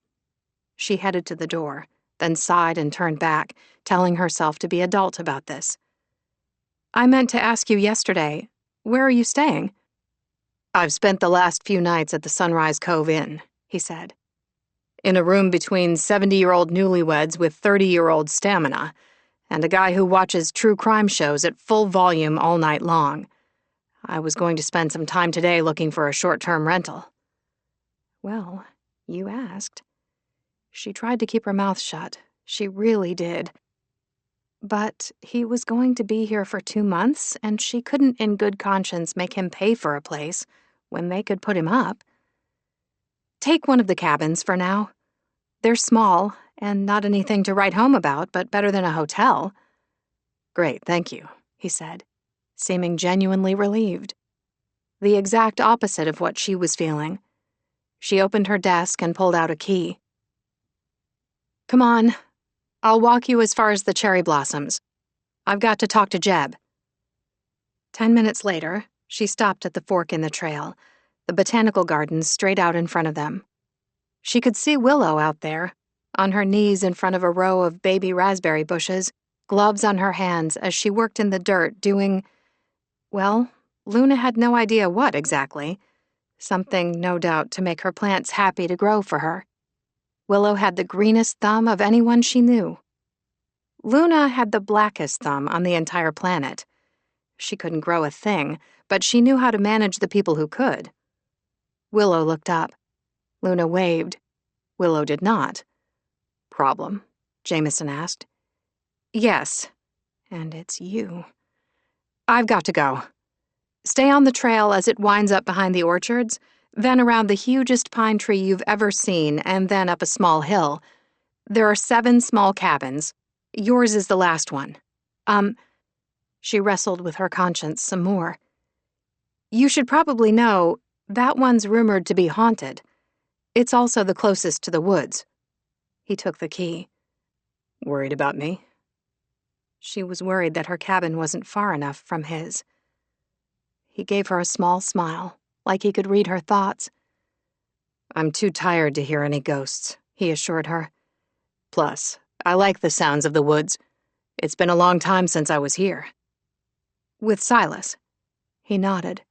She headed to the door, then sighed and turned back, telling herself to be adult about this. I meant to ask you yesterday, where are you staying? I've spent the last few nights at the Sunrise Cove Inn, he said. In a room between 70-year-old newlyweds with 30-year-old stamina, and a guy who watches true crime shows at full volume all night long. I was going to spend some time today looking for a short-term rental. Well, you asked. She tried to keep her mouth shut. She really did. But he was going to be here for 2 months, and she couldn't in good conscience make him pay for a place when they could put him up. Take one of the cabins for now. They're small, and not anything to write home about, but better than a hotel. Great, thank you, he said, seeming genuinely relieved. The exact opposite of what she was feeling. She opened her desk and pulled out a key. Come on. I'll walk you as far as the cherry blossoms. I've got to talk to Jeb. 10 minutes later, she stopped at the fork in the trail, the botanical gardens straight out in front of them. She could see Willow out there, on her knees in front of a row of baby raspberry bushes, gloves on her hands as she worked in the dirt doing, well, Luna had no idea what exactly. Something, no doubt, to make her plants happy to grow for her. Willow had the greenest thumb of anyone she knew. Luna had the blackest thumb on the entire planet. She couldn't grow a thing, but she knew how to manage the people who could. Willow looked up. Luna waved. Willow did not. Problem? Jameson asked. Yes, and it's you. I've got to go. Stay on the trail as it winds up behind the orchards, then around the hugest pine tree you've ever seen, and then up a small hill. There are 7 small cabins. Yours is the last one. She wrestled with her conscience some more. You should probably know, that one's rumored to be haunted. It's also the closest to the woods. He took the key. Worried about me? She was worried that her cabin wasn't far enough from his. He gave her a small smile, like he could read her thoughts. I'm too tired to hear any ghosts, he assured her. Plus, I like the sounds of the woods. It's been a long time since I was here. With Silas? He nodded.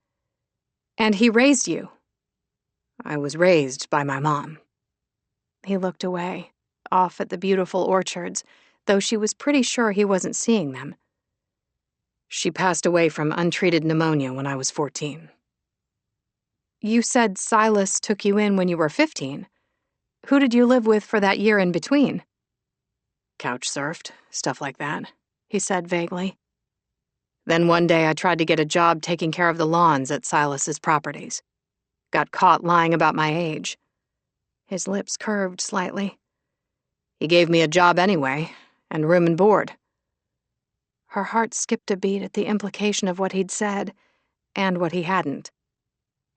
And he raised you? I was raised by my mom. He looked away, off at the beautiful orchards, though she was pretty sure he wasn't seeing them. She passed away from untreated pneumonia when I was 14. You said Silas took you in when you were 15. Who did you live with for that year in between? Couch surfed, stuff like that, he said vaguely. Then one day I tried to get a job taking care of the lawns at Silas's properties. Got caught lying about my age. His lips curved slightly. He gave me a job anyway, and room and board. Her heart skipped a beat at the implication of what he'd said, and what he hadn't.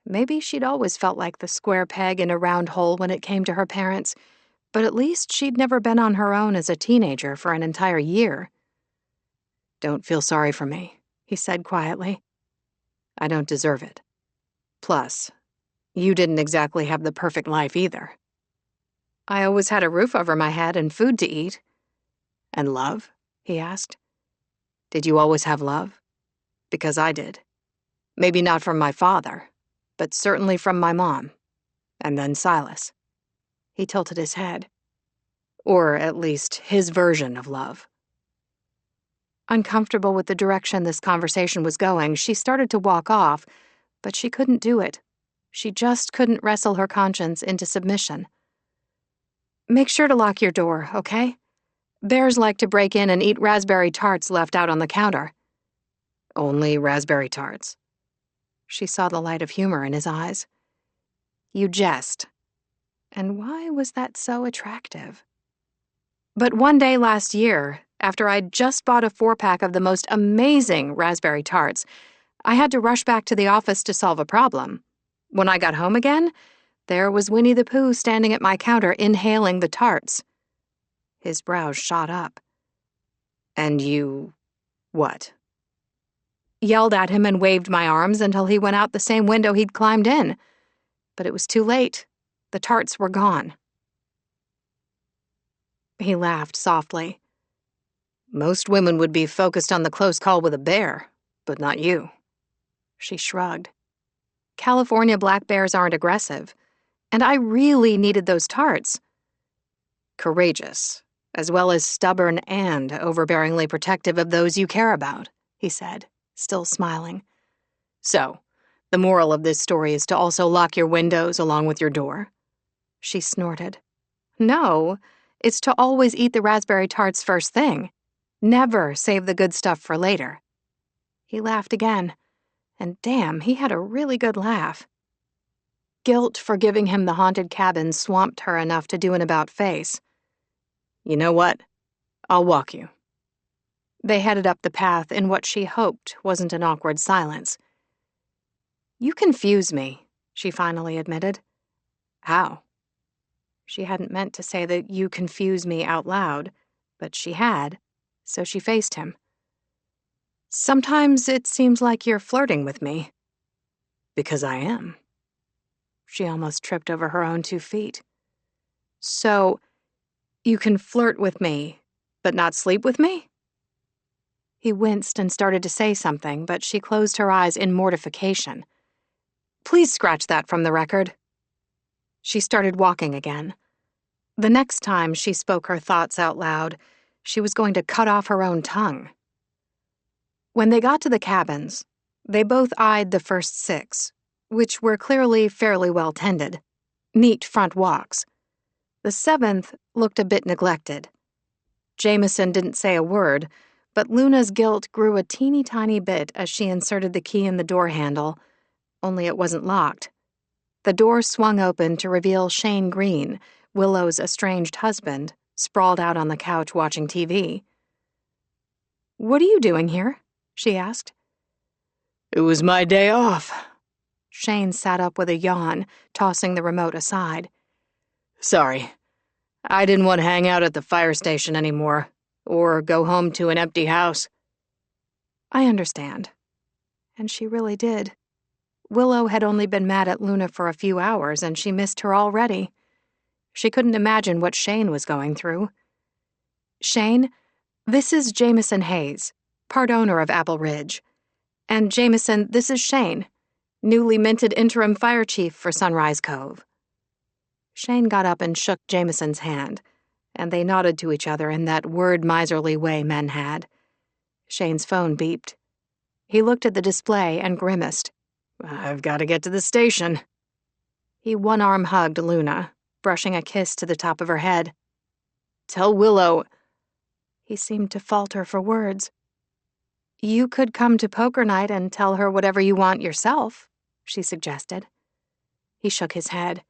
Maybe she'd always felt like the square peg in a round hole when it came to her parents, but at least she'd never been on her own as a teenager for an entire year. Don't feel sorry for me, he said quietly. I don't deserve it. Plus, you didn't exactly have the perfect life either. I always had a roof over my head and food to eat. And love? He asked. Did you always have love? Because I did. Maybe not from my father, but certainly from my mom. And then Silas. He tilted his head. Or at least his version of love. Uncomfortable with the direction this conversation was going, she started to walk off, but she couldn't do it. She just couldn't wrestle her conscience into submission. Make sure to lock your door, okay? Bears like to break in and eat raspberry tarts left out on the counter. Only raspberry tarts. She saw the light of humor in his eyes. You jest. And why was that so attractive? But one day last year, after I'd just bought a 4-pack of the most amazing raspberry tarts, I had to rush back to the office to solve a problem. When I got home again, there was Winnie the Pooh standing at my counter inhaling the tarts. His brows shot up. And you... what? Yelled at him and waved my arms until he went out the same window he'd climbed in. But it was too late. The tarts were gone. He laughed softly. Most women would be focused on the close call with a bear, but not you. She shrugged. California black bears aren't aggressive, and I really needed those tarts. Courageous, as well as stubborn and overbearingly protective of those you care about, he said, still smiling. So, the moral of this story is to also lock your windows along with your door? She snorted. No, it's to always eat the raspberry tarts first thing. Never save the good stuff for later. He laughed again, and damn, he had a really good laugh. Guilt for giving him the haunted cabin swamped her enough to do an about-face. You know what? I'll walk you. They headed up the path in what she hoped wasn't an awkward silence. You confuse me, she finally admitted. How? She hadn't meant to say that you confuse me out loud, but she had, so she faced him. Sometimes it seems like you're flirting with me. Because I am. She almost tripped over her own 2 feet. So, you can flirt with me, but not sleep with me? He winced and started to say something, but she closed her eyes in mortification. Please scratch that from the record. She started walking again. The next time she spoke her thoughts out loud, she was going to cut off her own tongue. When they got to the cabins, they both eyed the first 6, which were clearly fairly well tended. Neat front walks. The 7th looked a bit neglected. Jameson didn't say a word, but Luna's guilt grew a teeny-tiny bit as she inserted the key in the door handle, only it wasn't locked. The door swung open to reveal Shane Green, Willow's estranged husband, sprawled out on the couch watching TV. What are you doing here? She asked. It was my day off. Shane sat up with a yawn, tossing the remote aside. Sorry. I didn't want to hang out at the fire station anymore, or go home to an empty house. I understand. And she really did. Willow had only been mad at Luna for a few hours, and she missed her already. She couldn't imagine what Shane was going through. Shane, this is Jameson Hayes, part owner of Apple Ridge. And Jameson, this is Shane, newly minted interim fire chief for Sunrise Cove. Shane got up and shook Jameson's hand, and they nodded to each other in that word-miserly way men had. Shane's phone beeped. He looked at the display and grimaced. I've got to get to the station. He one-arm hugged Luna, brushing a kiss to the top of her head. Tell Willow... He seemed to falter for words. You could come to poker night and tell her whatever you want yourself, she suggested. He shook his head.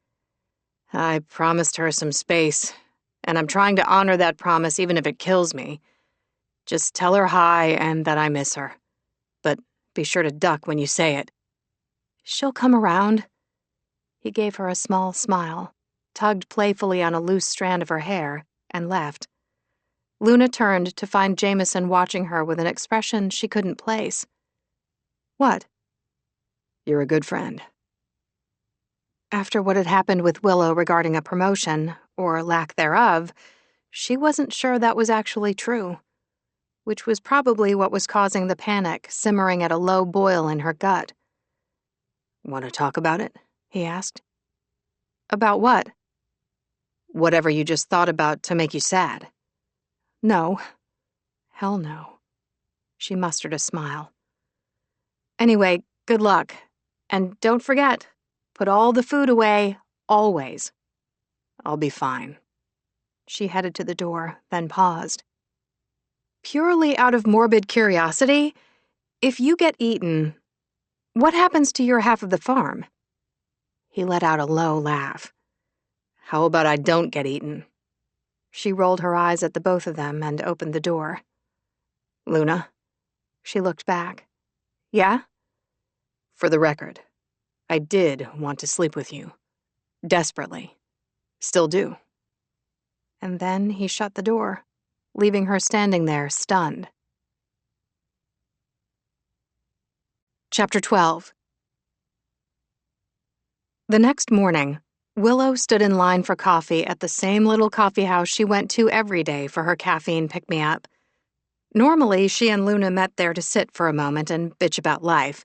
I promised her some space, and I'm trying to honor that promise even if it kills me. Just tell her hi and that I miss her. But be sure to duck when you say it. She'll come around. He gave her a small smile, tugged playfully on a loose strand of her hair, and left. Luna turned to find Jameson watching her with an expression she couldn't place. What? You're a good friend. After what had happened with Willow regarding a promotion, or lack thereof, she wasn't sure that was actually true, which was probably what was causing the panic simmering at a low boil in her gut. Want to talk about it? He asked. About what? Whatever you just thought about to make you sad. No. Hell no. She mustered a smile. Anyway, good luck. And don't forget, put all the food away, always. I'll be fine. She headed to the door, then paused. Purely out of morbid curiosity, if you get eaten, what happens to your half of the farm? He let out a low laugh. How about I don't get eaten? She rolled her eyes at the both of them and opened the door. Luna? She looked back. Yeah? For the record, I did want to sleep with you. Desperately. Still do. And then he shut the door, leaving her standing there, stunned. Chapter 12. The next morning, Willow stood in line for coffee at the same little coffee house she went to every day for her caffeine pick-me-up. Normally, she and Luna met there to sit for a moment and bitch about life,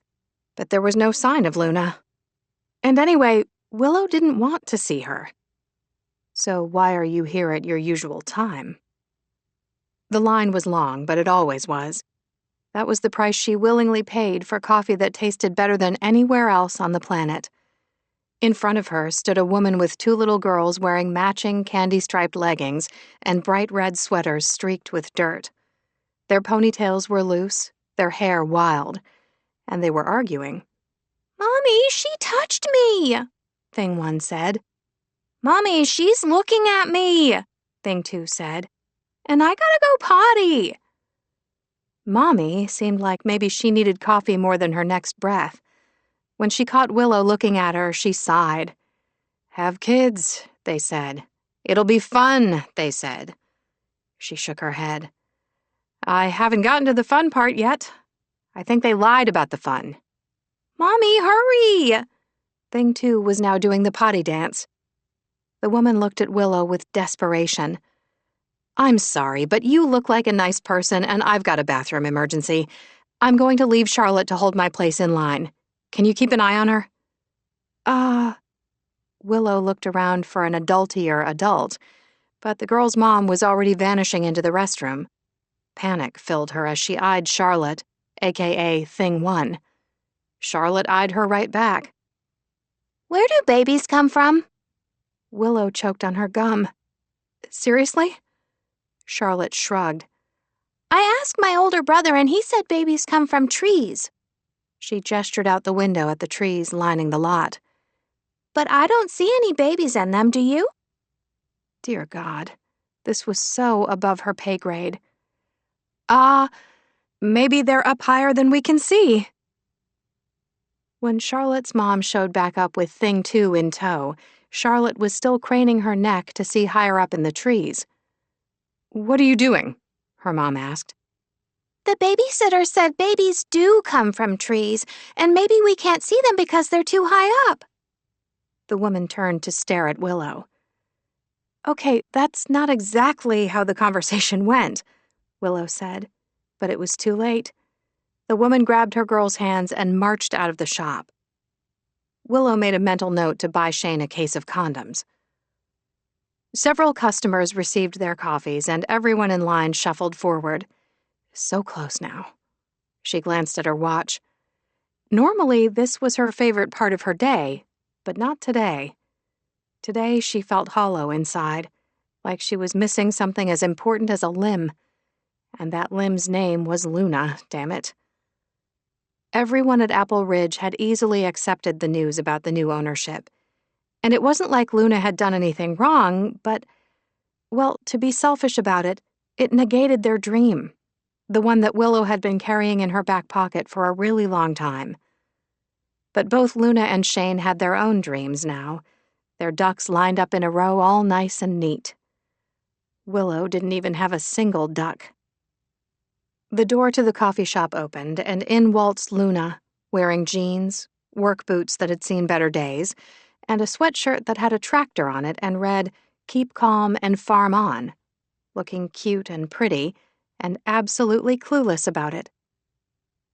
but there was no sign of Luna. And anyway, Willow didn't want to see her. So why are you here at your usual time? The line was long, but it always was. That was the price she willingly paid for coffee that tasted better than anywhere else on the planet. In front of her stood a woman with two little girls wearing matching candy-striped leggings and bright red sweaters streaked with dirt. Their ponytails were loose, their hair wild, and they were arguing. "Mommy, she touched me," Thing 1 said. "Mommy, she's looking at me," Thing 2 said. "And I gotta go potty." Mommy seemed like maybe she needed coffee more than her next breath. When she caught Willow looking at her, she sighed. "Have kids," they said. "It'll be fun," they said. She shook her head. "I haven't gotten to the fun part yet. I think they lied about the fun." "Mommy, hurry!" Thing 2 was now doing the potty dance. The woman looked at Willow with desperation. "I'm sorry, but you look like a nice person and I've got a bathroom emergency. I'm going to leave Charlotte to hold my place in line. Can you keep an eye on her?" Willow looked around for an adultier adult, but the girl's mom was already vanishing into the restroom. Panic filled her as she eyed Charlotte, aka Thing 1. Charlotte eyed her right back. "Where do babies come from?" Willow choked on her gum. "Seriously?" Charlotte shrugged. "I asked my older brother and he said babies come from trees." She gestured out the window at the trees lining the lot. "But I don't see any babies in them, do you?" Dear God, this was so above her pay grade. Maybe they're up higher than we can see." When Charlotte's mom showed back up with Thing 2 in tow, Charlotte was still craning her neck to see higher up in the trees. "What are you doing?" her mom asked. "The babysitter said babies do come from trees, and maybe we can't see them because they're too high up." The woman turned to stare at Willow. "Okay, that's not exactly how the conversation went," Willow said, but it was too late. The woman grabbed her girl's hands and marched out of the shop. Willow made a mental note to buy Shane a case of condoms. Several customers received their coffees, and everyone in line shuffled forward. So close now. She glanced at her watch. Normally, this was her favorite part of her day, but not today. Today, she felt hollow inside, like she was missing something as important as a limb. And that limb's name was Luna, damn it. Everyone at Apple Ridge had easily accepted the news about the new ownership. And it wasn't like Luna had done anything wrong, but, well, to be selfish about it, it negated their dream. The one that Willow had been carrying in her back pocket for a really long time. But both Luna and Shane had their own dreams now, their ducks lined up in a row all nice and neat. Willow didn't even have a single duck. The door to the coffee shop opened, and in waltzed Luna, wearing jeans, work boots that had seen better days, and a sweatshirt that had a tractor on it and read, "Keep calm and farm on," looking cute and pretty, and absolutely clueless about it.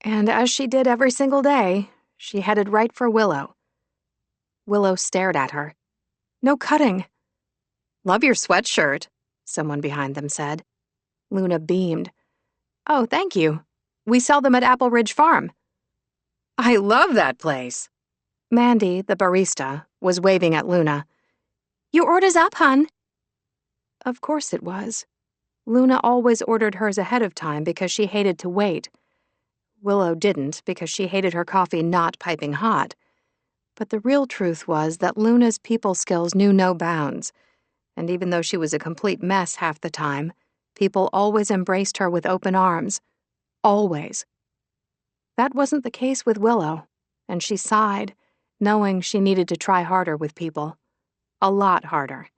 And as she did every single day, she headed right for Willow. Willow stared at her. "No cutting." "Love your sweatshirt," someone behind them said. Luna beamed. "Oh, thank you. We sell them at Apple Ridge Farm." "I love that place." Mandy, the barista, was waving at Luna. "Your order's up, hun." Of course it was. Luna always ordered hers ahead of time because she hated to wait. Willow didn't because she hated her coffee not piping hot. But the real truth was that Luna's people skills knew no bounds, and even though she was a complete mess half the time, people always embraced her with open arms. Always. That wasn't the case with Willow, and she sighed, knowing she needed to try harder with people. A lot harder.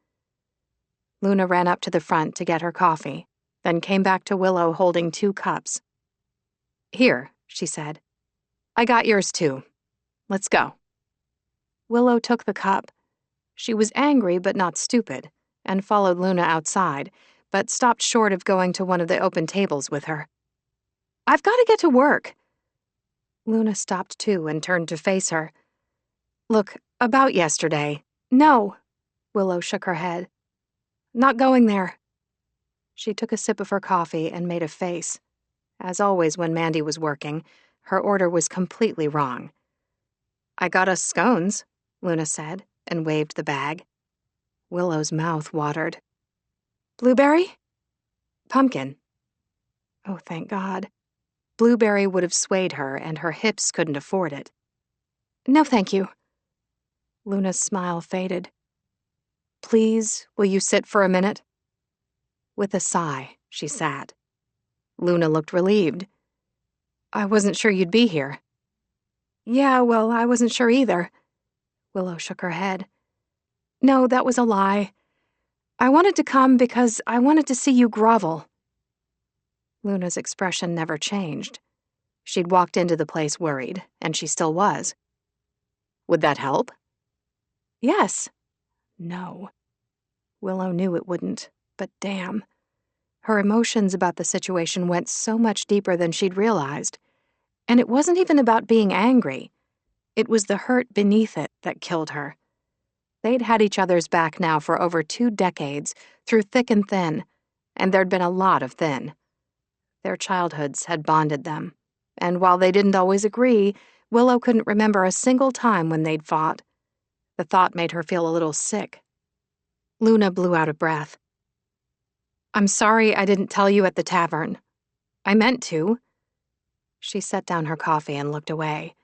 Luna ran up to the front to get her coffee, then came back to Willow holding 2 cups. "Here," she said. "I got yours too. Let's go." Willow took the cup. She was angry but not stupid, and followed Luna outside, but stopped short of going to one of the open tables with her. "I've got to get to work." Luna stopped too and turned to face her. "Look, about yesterday." "No." Willow shook her head. "Not going there." She took a sip of her coffee and made a face. As always when Mandy was working, her order was completely wrong. "I got us scones," Luna said, and waved the bag. Willow's mouth watered. "Blueberry?" "Pumpkin." Oh, thank God. Blueberry would have swayed her, and her hips couldn't afford it. "No, thank you." Luna's smile faded. "Please, will you sit for a minute?" With a sigh, she sat. Luna looked relieved. "I wasn't sure you'd be here." "Yeah, well, I wasn't sure either." Willow shook her head. "No, that was a lie. I wanted to come because I wanted to see you grovel." Luna's expression never changed. She'd walked into the place worried, and she still was. "Would that help?" "Yes." No. Willow knew it wouldn't, but damn. Her emotions about the situation went so much deeper than she'd realized. And it wasn't even about being angry. It was the hurt beneath it that killed her. They'd had each other's back now for over 2 decades, through thick and thin, and there'd been a lot of thin. Their childhoods had bonded them, and while they didn't always agree, Willow couldn't remember a single time when they'd fought. The thought made her feel a little sick. Luna blew out a breath. "I'm sorry I didn't tell you at the tavern. I meant to." She set down her coffee and looked away.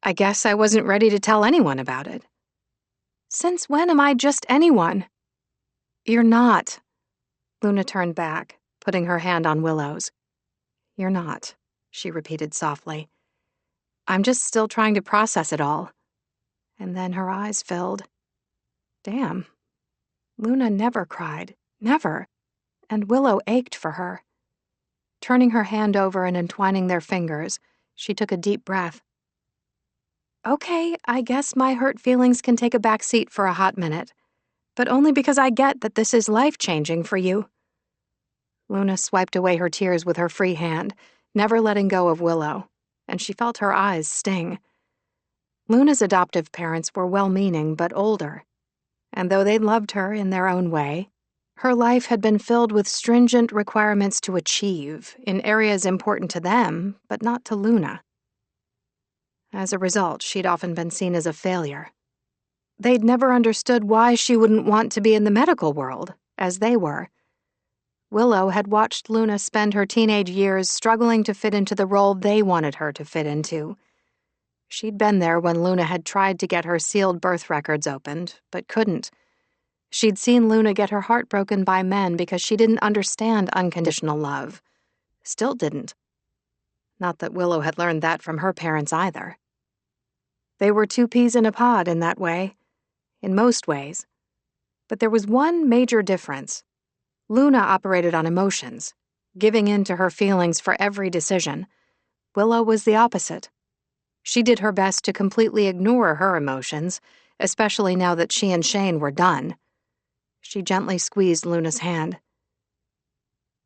"I guess I wasn't ready to tell anyone about it." "Since when am I just anyone?" "You're not." Luna turned back, putting her hand on Willow's. "You're not," she repeated softly. "I'm just still trying to process it all." And then her eyes filled. Damn. Luna never cried. Never. And Willow ached for her. Turning her hand over and entwining their fingers, she took a deep breath. "Okay, I guess my hurt feelings can take a back seat for a hot minute, but only because I get that this is life-changing for you." Luna swiped away her tears with her free hand, never letting go of Willow, and she felt her eyes sting. Luna's adoptive parents were well-meaning but older, and though they loved her in their own way, her life had been filled with stringent requirements to achieve in areas important to them, but not to Luna. As a result, she'd often been seen as a failure. They'd never understood why she wouldn't want to be in the medical world, as they were. Willow had watched Luna spend her teenage years struggling to fit into the role they wanted her to fit into. She'd been there when Luna had tried to get her sealed birth records opened, but couldn't. She'd seen Luna get her heart broken by men because she didn't understand unconditional love. Still didn't. Not that Willow had learned that from her parents either. They were 2 peas in a pod in that way, in most ways. But there was one major difference. Luna operated on emotions, giving in to her feelings for every decision. Willow was the opposite. She did her best to completely ignore her emotions, especially now that she and Shane were done. She gently squeezed Luna's hand.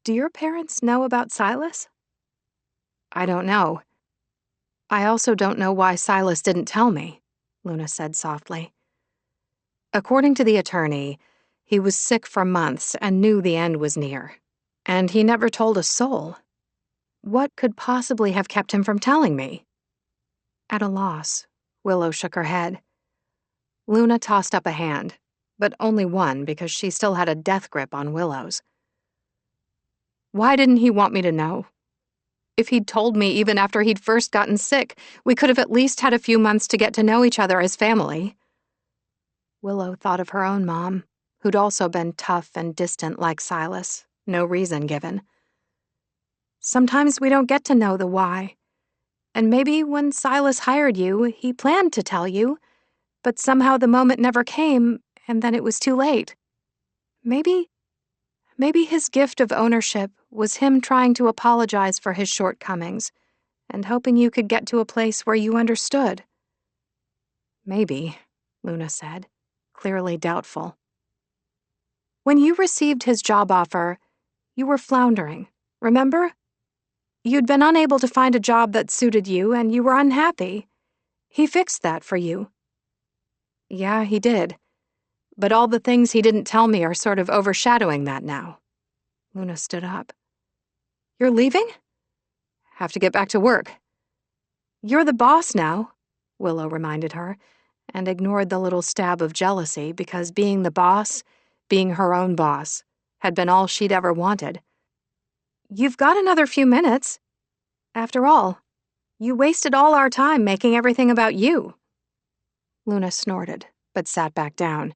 "Do your parents know about Silas?" "I don't know. I also don't know why Silas didn't tell me," Luna said softly. According to the attorney, he was sick for months and knew the end was near. And he never told a soul. What could possibly have kept him from telling me? At a loss, Willow shook her head. Luna tossed up a hand, but only one because she still had a death grip on Willow's. "Why didn't he want me to know? If he'd told me even after he'd first gotten sick, we could have at least had a few months to get to know each other as family." Willow thought of her own mom, who'd also been tough and distant like Silas, no reason given. "Sometimes we don't get to know the why. And maybe when Silas hired you, he planned to tell you, but somehow the moment never came, and then it was too late. Maybe his gift of ownership was him trying to apologize for his shortcomings and hoping you could get to a place where you understood. Maybe, Luna said, clearly doubtful. When you received his job offer, you were floundering, remember? You'd been unable to find a job that suited you and you were unhappy. He fixed that for you. Yeah, he did. But all the things he didn't tell me are sort of overshadowing that now. Luna stood up. You're leaving? Have to get back to work. You're the boss now, Willow reminded her, and ignored the little stab of jealousy because being the boss, being her own boss, had been all she'd ever wanted. You've got another few minutes. After all, you wasted all our time making everything about you. Luna snorted, but sat back down.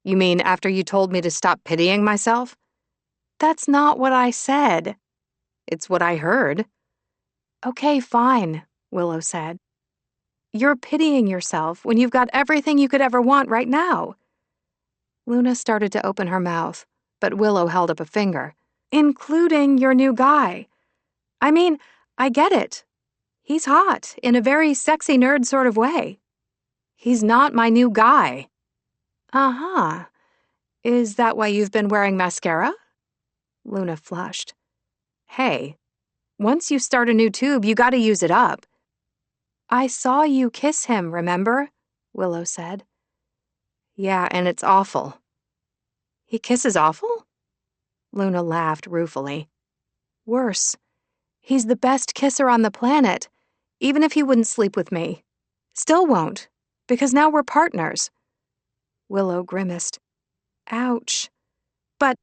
You mean after you told me to stop pitying myself? That's not what I said. It's what I heard. Okay, fine, Willow said. You're pitying yourself when you've got everything you could ever want right now. Luna started to open her mouth, but Willow held up a finger. Including your new guy. I mean, I get it. He's hot, in a very sexy nerd sort of way. He's not my new guy. Uh-huh. Is that why you've been wearing mascara? Luna flushed. Hey, once you start a new tube, you gotta use it up. I saw you kiss him, remember? Willow said. Yeah, and it's awful. He kisses awful? Luna laughed ruefully. Worse. He's the best kisser on the planet, even if he wouldn't sleep with me. Still won't, because now we're partners. Willow grimaced. Ouch. But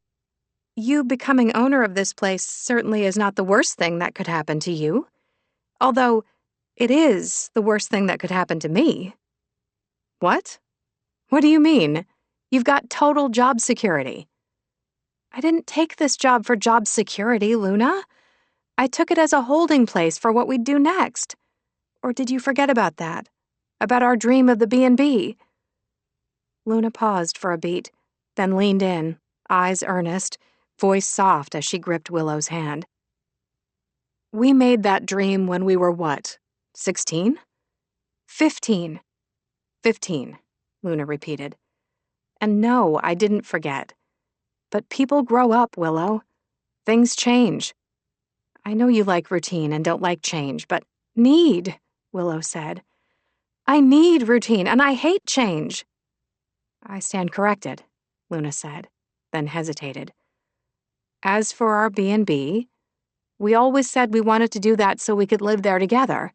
you becoming owner of this place certainly is not the worst thing that could happen to you. Although, it is the worst thing that could happen to me. What? What do you mean? You've got total job security. I didn't take this job for job security, Luna. I took it as a holding place for what we'd do next. Or did you forget about that? About our dream of the B&B? Luna paused for a beat, then leaned in, eyes earnest, voice soft as she gripped Willow's hand. We made that dream when we were what, 16? 15. 15, Luna repeated. And no, I didn't forget. But people grow up, Willow. Things change. I know you like routine and don't like change, but need, Willow said. I need routine, and I hate change. I stand corrected, Luna said, then hesitated. As for our B&B, we always said we wanted to do that so we could live there together.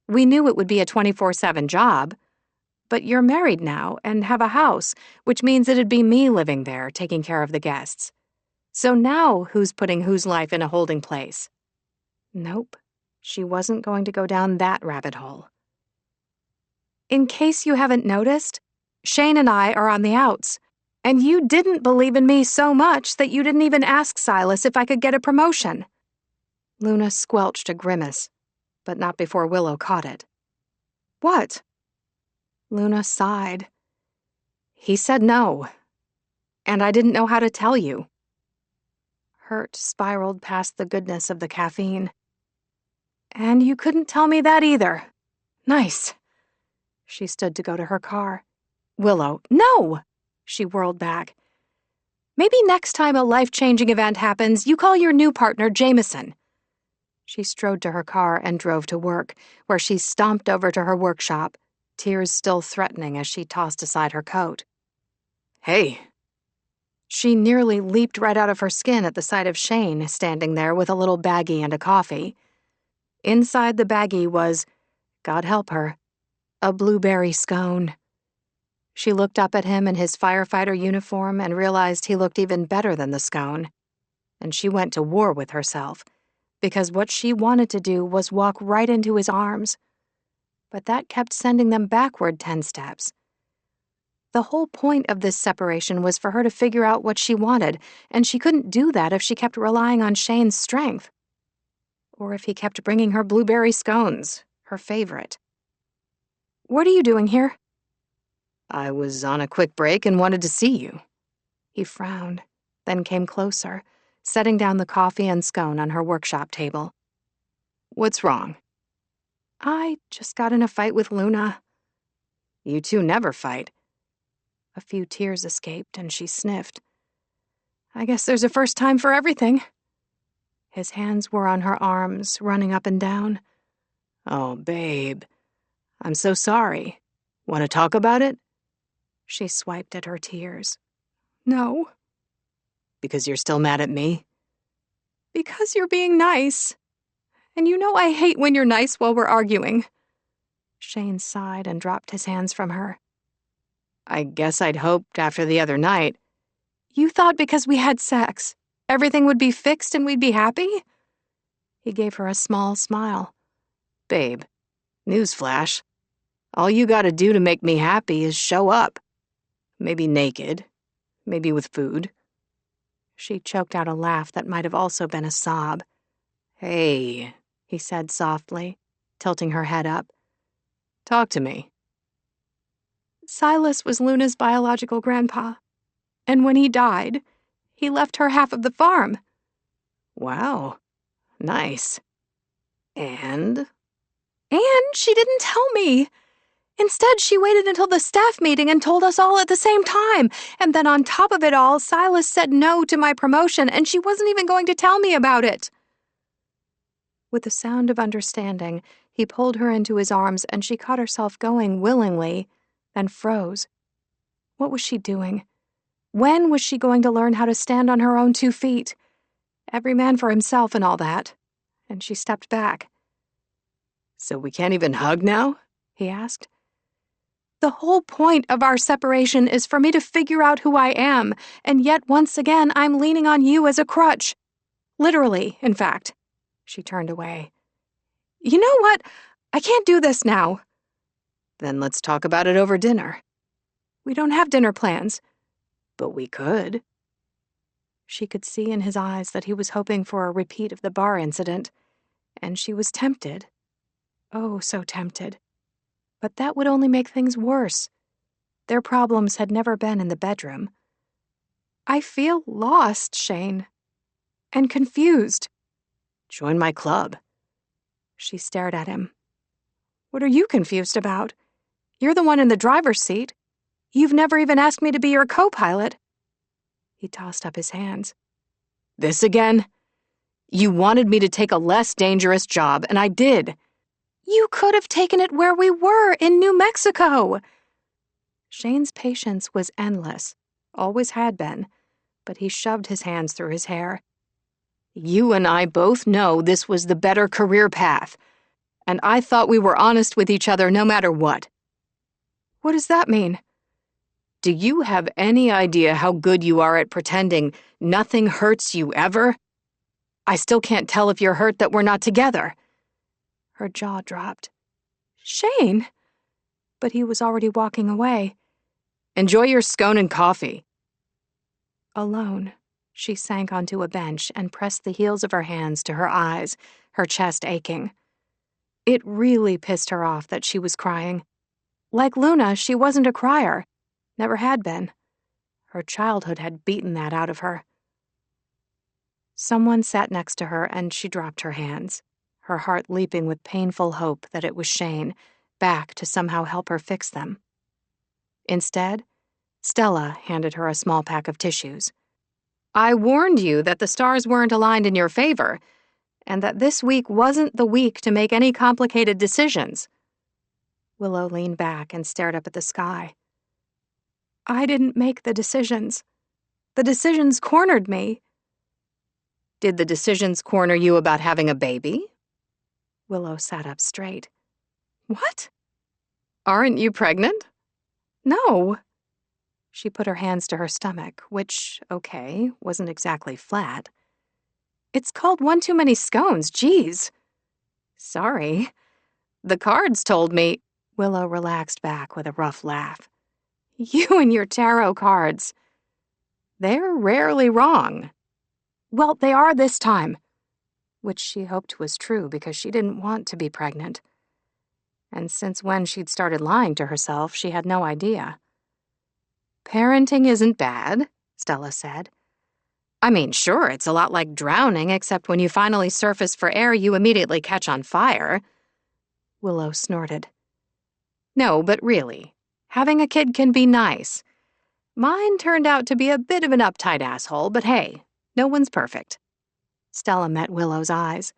We knew it would be a 24/7 job. But you're married now and have a house, which means it'd be me living there, taking care of the guests. So now who's putting whose life in a holding place? Nope, she wasn't going to go down that rabbit hole. In case you haven't noticed, Shane and I are on the outs, and you didn't believe in me so much that you didn't even ask Silas if I could get a promotion. Luna squelched a grimace, but not before Willow caught it. What? Luna sighed. He said no, and I didn't know how to tell you. Hurt spiraled past the goodness of the caffeine. And you couldn't tell me that either. Nice. She stood to go to her car. Willow, no! She whirled back. Maybe next time a life-changing event happens, you call your new partner Jameson. She strode to her car and drove to work, where she stomped over to her workshop, tears still threatening as she tossed aside her coat. Hey. She nearly leaped right out of her skin at the sight of Shane standing there with a little baggie and a coffee. Inside the baggie was, God help her, a blueberry scone. She looked up at him in his firefighter uniform and realized he looked even better than the scone. And she went to war with herself, because what she wanted to do was walk right into his arms. But that kept sending them backward 10 steps. The whole point of this separation was for her to figure out what she wanted, and she couldn't do that if she kept relying on Shane's strength. Or if he kept bringing her blueberry scones, her favorite. What are you doing here? I was on a quick break and wanted to see you. He frowned, then came closer, setting down the coffee and scone on her workshop table. What's wrong? I just got in a fight with Luna. You two never fight. A few tears escaped and she sniffed. I guess there's a first time for everything. His hands were on her arms, running up and down. Oh, babe. I'm so sorry. Want to talk about it? She swiped at her tears. No. Because you're still mad at me? Because you're being nice. And you know I hate when you're nice while we're arguing. Shane sighed and dropped his hands from her. I guess I'd hoped after the other night. You thought because we had sex, everything would be fixed and we'd be happy? He gave her a small smile. Babe, newsflash. All you gotta do to make me happy is show up. Maybe naked, maybe with food. She choked out a laugh that might have also been a sob. Hey, he said softly, tilting her head up. Talk to me. Silas was Luna's biological grandpa, and when he died, he left her half of the farm. Wow, nice. And she didn't tell me. Instead, she waited until the staff meeting and told us all at the same time. And then on top of it all, Silas said no to my promotion, and she wasn't even going to tell me about it. With a sound of understanding, he pulled her into his arms, and she caught herself going willingly, then froze. What was she doing? When was she going to learn how to stand on her own 2 feet? Every man for himself and all that. And she stepped back. So we can't even hug now? He asked. The whole point of our separation is for me to figure out who I am, and yet once again I'm leaning on you as a crutch. Literally, in fact. She turned away. You know what? I can't do this now. Then let's talk about it over dinner. We don't have dinner plans. But we could. She could see in his eyes that he was hoping for a repeat of the bar incident, and she was tempted. Oh, so tempted. But that would only make things worse. Their problems had never been in the bedroom. I feel lost, Shane. And confused. Join my club. She stared at him. What are you confused about? You're the one in the driver's seat. You've never even asked me to be your co-pilot. He tossed up his hands. This again? You wanted me to take a less dangerous job, and I did. You could have taken it where we were, in New Mexico. Shane's patience was endless, always had been, but he shoved his hands through his hair. You and I both know this was the better career path, and I thought we were honest with each other no matter what. What does that mean? Do you have any idea how good you are at pretending nothing hurts you ever? I still can't tell if you're hurt that we're not together. Her jaw dropped. Shane? But he was already walking away. Enjoy your scone and coffee. Alone, she sank onto a bench and pressed the heels of her hands to her eyes, her chest aching. It really pissed her off that she was crying. Like Luna, she wasn't a crier. Never had been. Her childhood had beaten that out of her. Someone sat next to her and she dropped her hands, her heart leaping with painful hope that it was Shane, back to somehow help her fix them. Instead, Stella handed her a small pack of tissues. I warned you that the stars weren't aligned in your favor, and that this week wasn't the week to make any complicated decisions. Willow leaned back and stared up at the sky. I didn't make the decisions. The decisions cornered me. Did the decisions corner you about having a baby? Willow sat up straight. What? Aren't you pregnant? No. She put her hands to her stomach, which, okay, wasn't exactly flat. It's called one too many scones, geez. Sorry. The cards told me. Willow relaxed back with a rough laugh. You and your tarot cards. They're rarely wrong. Well, they are this time. Which she hoped was true because she didn't want to be pregnant. And since when she'd started lying to herself, she had no idea. Parenting isn't bad, Stella said. I mean, sure, it's a lot like drowning, except when you finally surface for air, you immediately catch on fire. Willow snorted. No, but really, having a kid can be nice. Mine turned out to be a bit of an uptight asshole, but hey, no one's perfect. Stella met Willow's eyes.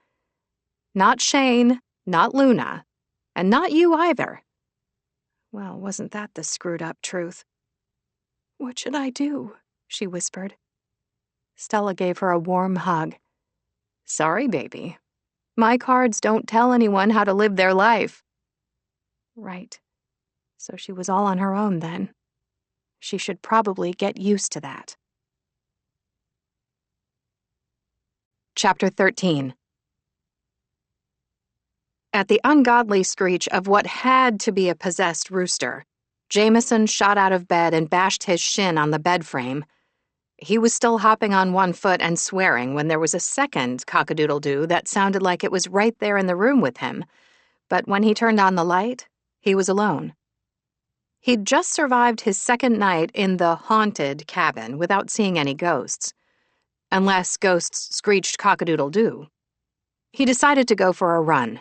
Not Shane, not Luna, and not you either. Well, wasn't that the screwed-up truth? What should I do? She whispered. Stella gave her a warm hug. Sorry, baby. My cards don't tell anyone how to live their life. Right. So she was all on her own then. She should probably get used to that. Chapter 13. At the ungodly screech of what had to be a possessed rooster, Jameson shot out of bed and bashed his shin on the bed frame. He was still hopping on one foot and swearing when there was a second cock-a-doodle-doo that sounded like it was right there in the room with him. But when he turned on the light, he was alone. He'd just survived his second night in the haunted cabin without seeing any ghosts. Unless ghosts screeched cock-a-doodle-doo. He decided to go for a run.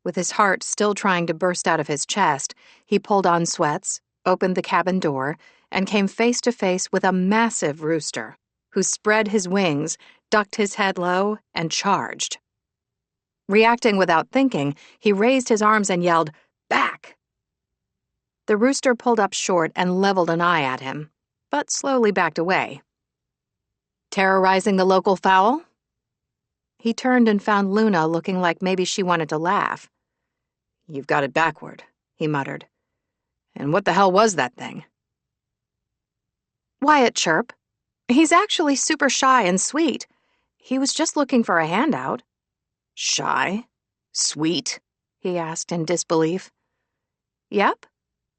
With his heart still trying to burst out of his chest, he pulled on sweats, opened the cabin door, and came face to face with a massive rooster who spread his wings, ducked his head low, and charged. Reacting without thinking, he raised his arms and yelled, "Back!" The rooster pulled up short and leveled an eye at him, but slowly backed away. Terrorizing the local fowl? He turned and found Luna looking like maybe she wanted to laugh. You've got it backward, he muttered. And what the hell was that thing? Wyatt Chirp. He's actually super shy and sweet. He was just looking for a handout. Shy? Sweet? He asked in disbelief. Yep.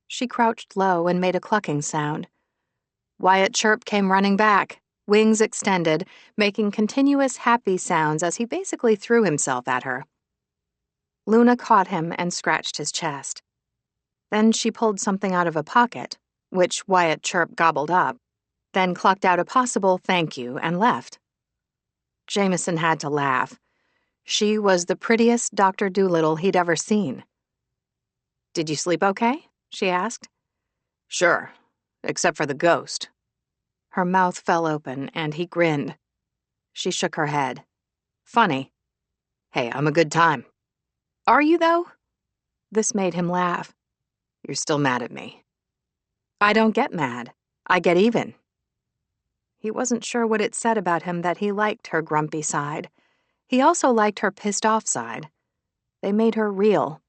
She crouched low and made a clucking sound. Wyatt Chirp came running back, wings extended, making continuous happy sounds as he basically threw himself at her. Luna caught him and scratched his chest. Then she pulled something out of a pocket, which Wyatt Chirp gobbled up, then clucked out a possible thank you and left. Jameson had to laugh. She was the prettiest Dr. Dolittle he'd ever seen. Did you sleep okay? She asked. Sure, except for the ghost. Her mouth fell open, and he grinned. She shook her head. Funny. Hey, I'm a good time. Are you, though? This made him laugh. You're still mad at me. I don't get mad. I get even. He wasn't sure what it said about him that he liked her grumpy side. He also liked her pissed-off side. They made her real.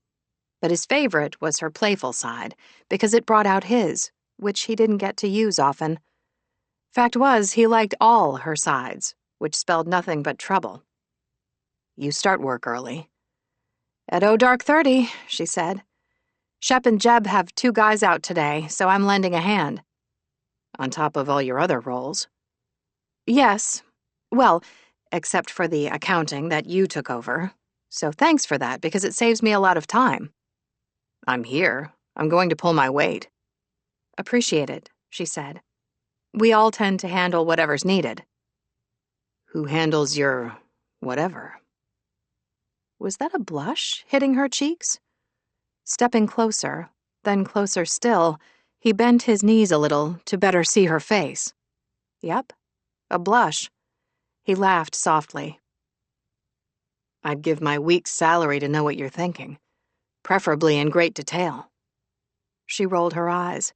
But his favorite was her playful side, because it brought out his, which he didn't get to use often. Fact was, he liked all her sides, which spelled nothing but trouble. You start work early. At dark 30, she said. Shep and Jeb have 2 guys out today, so I'm lending a hand. On top of all your other roles. Yes. Well, except for the accounting that you took over. So thanks for that, because it saves me a lot of time. I'm here. I'm going to pull my weight. Appreciate it, she said. We all tend to handle whatever's needed. Who handles your whatever? Was that a blush hitting her cheeks? Stepping closer, then closer still, he bent his knees a little to better see her face. Yep, a blush. He laughed softly. I'd give my week's salary to know what you're thinking, preferably in great detail. She rolled her eyes.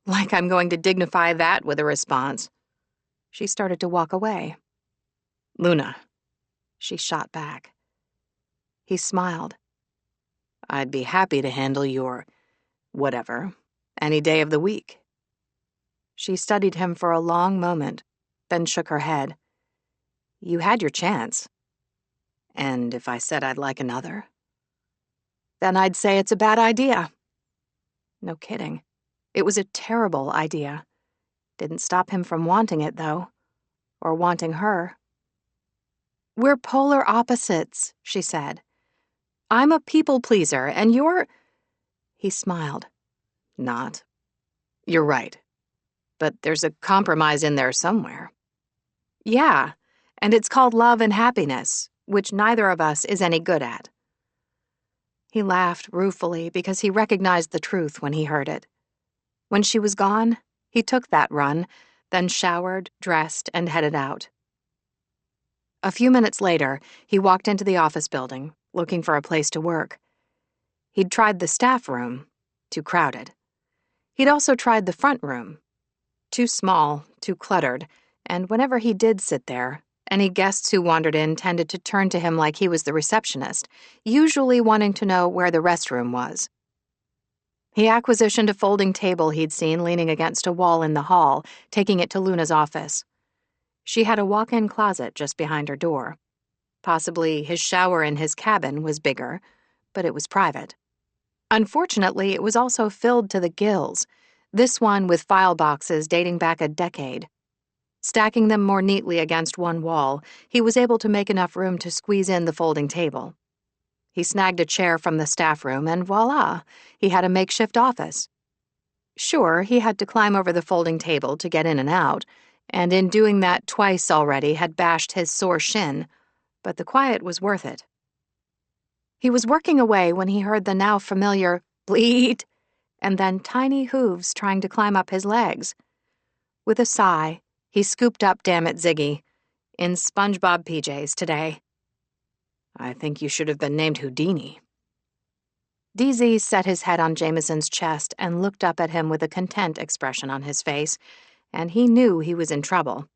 Like I'm going to dignify that with a response. She started to walk away. Luna, she shot back. He smiled. I'd be happy to handle your whatever any day of the week. She studied him for a long moment, then shook her head. You had your chance. And if I said I'd like another? Then I'd say it's a bad idea. No kidding. It was a terrible idea. Didn't stop him from wanting it, though. Or wanting her. We're polar opposites, she said. I'm a people pleaser, and you're... He smiled. Not. You're right. But there's a compromise in there somewhere. Yeah, and it's called love and happiness, which neither of us is any good at. He laughed ruefully because he recognized the truth when he heard it. When she was gone, he took that run, then showered, dressed, and headed out. A few minutes later, he walked into the office building, looking for a place to work. He'd tried the staff room, too crowded. He'd also tried the front room, too small, too cluttered, and whenever he did sit there, any guests who wandered in tended to turn to him like he was the receptionist, usually wanting to know where the restroom was. He acquisitioned a folding table he'd seen leaning against a wall in the hall, taking it to Luna's office. She had a walk-in closet just behind her door. Possibly his shower in his cabin was bigger, but it was private. Unfortunately, it was also filled to the gills, this one with file boxes dating back a decade. Stacking them more neatly against one wall, he was able to make enough room to squeeze in the folding table. He snagged a chair from the staff room, and voila, he had a makeshift office. Sure, he had to climb over the folding table to get in and out, and in doing that twice already had bashed his sore shin, but the quiet was worth it. He was working away when he heard the now familiar bleat, and then tiny hooves trying to climb up his legs. With a sigh, he scooped up Dammit Ziggy, in SpongeBob PJs today. I think you should have been named Houdini. DZ set his head on Jameson's chest and looked up at him with a content expression on his face, and he knew he was in trouble.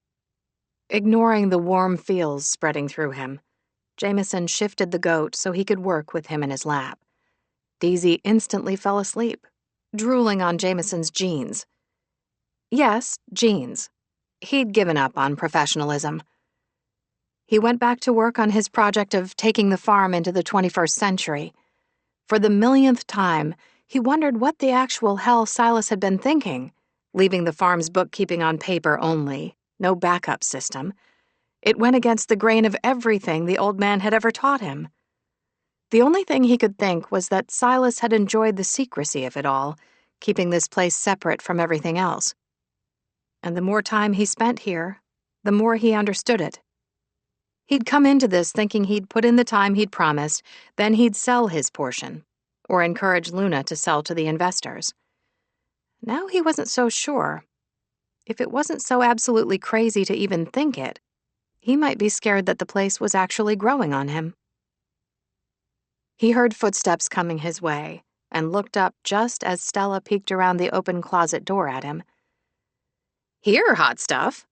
Ignoring the warm feels spreading through him, Jameson shifted the goat so he could work with him in his lap. DZ instantly fell asleep, drooling on Jameson's jeans. Yes, jeans. He'd given up on professionalism. He went back to work on his project of taking the farm into the 21st century. For the millionth time, he wondered what the actual hell Silas had been thinking, leaving the farm's bookkeeping on paper only, no backup system. It went against the grain of everything the old man had ever taught him. The only thing he could think was that Silas had enjoyed the secrecy of it all, keeping this place separate from everything else. And the more time he spent here, the more he understood it. He'd come into this thinking he'd put in the time he'd promised, then he'd sell his portion, or encourage Luna to sell to the investors. Now he wasn't so sure. If it wasn't so absolutely crazy to even think it, he might be scared that the place was actually growing on him. He heard footsteps coming his way and looked up just as Stella peeked around the open closet door at him. Here, hot stuff.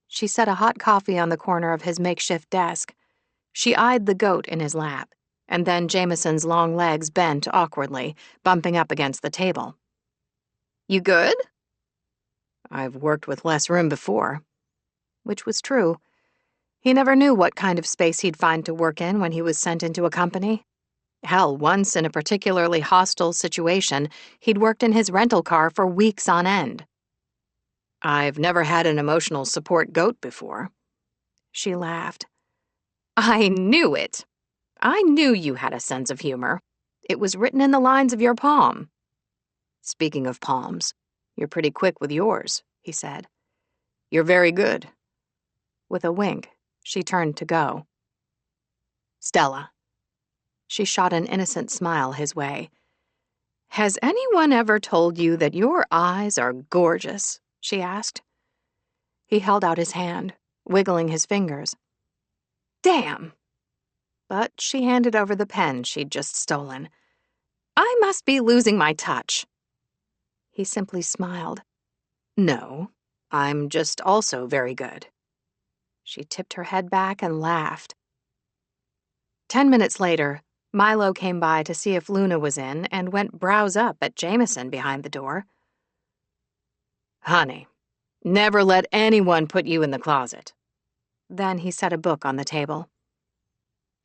She set a hot coffee on the corner of his makeshift desk. She eyed the goat in his lap, and then Jameson's long legs bent awkwardly, bumping up against the table. You good? I've worked with less room before. Which was true. He never knew what kind of space he'd find to work in when he was sent into a company. Hell, once in a particularly hostile situation, he'd worked in his rental car for weeks on end. I've never had an emotional support goat before. She laughed. I knew it. I knew you had a sense of humor. It was written in the lines of your palm. Speaking of palms, you're pretty quick with yours, he said. You're very good. With a wink, she turned to go. Stella. She shot an innocent smile his way. Has anyone ever told you that your eyes are gorgeous? She asked. He held out his hand, wiggling his fingers. Damn! But she handed over the pen she'd just stolen. I must be losing my touch. He simply smiled. No, I'm just also very good. She tipped her head back and laughed. 10 minutes later, Milo came by to see if Luna was in and went browse up at Jameson behind the door. Honey, never let anyone put you in the closet. Then he set a book on the table.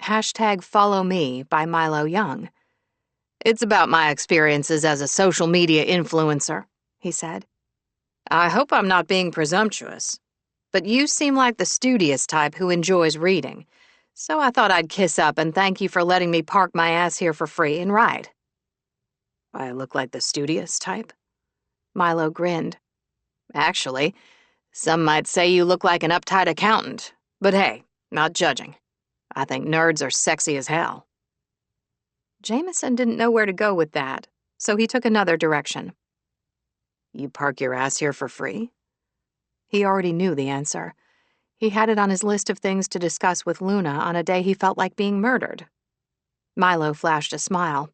#FollowMe by Milo Young. It's about my experiences as a social media influencer, he said. I hope I'm not being presumptuous, but you seem like the studious type who enjoys reading, so I thought I'd kiss up and thank you for letting me park my ass here for free and write. I look like the studious type? Milo grinned. Actually, some might say you look like an uptight accountant. But hey, not judging. I think nerds are sexy as hell. Jameson didn't know where to go with that, so he took another direction. You park your ass here for free? He already knew the answer. He had it on his list of things to discuss with Luna on a day he felt like being murdered. Milo flashed a smile.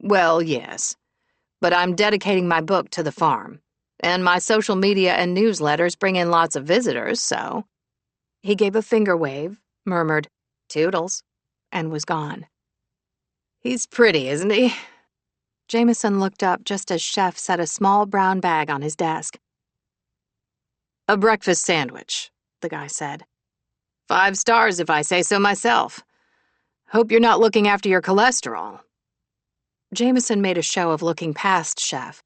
Well, yes. But I'm dedicating my book to the farm. And my social media and newsletters bring in lots of visitors, so... He gave a finger wave, murmured, "Toodles," and was gone. He's pretty, isn't he? Jameson looked up just as Chef set a small brown bag on his desk. A breakfast sandwich, the guy said. 5 stars if I say so myself. Hope you're not looking after your cholesterol. Jameson made a show of looking past Chef.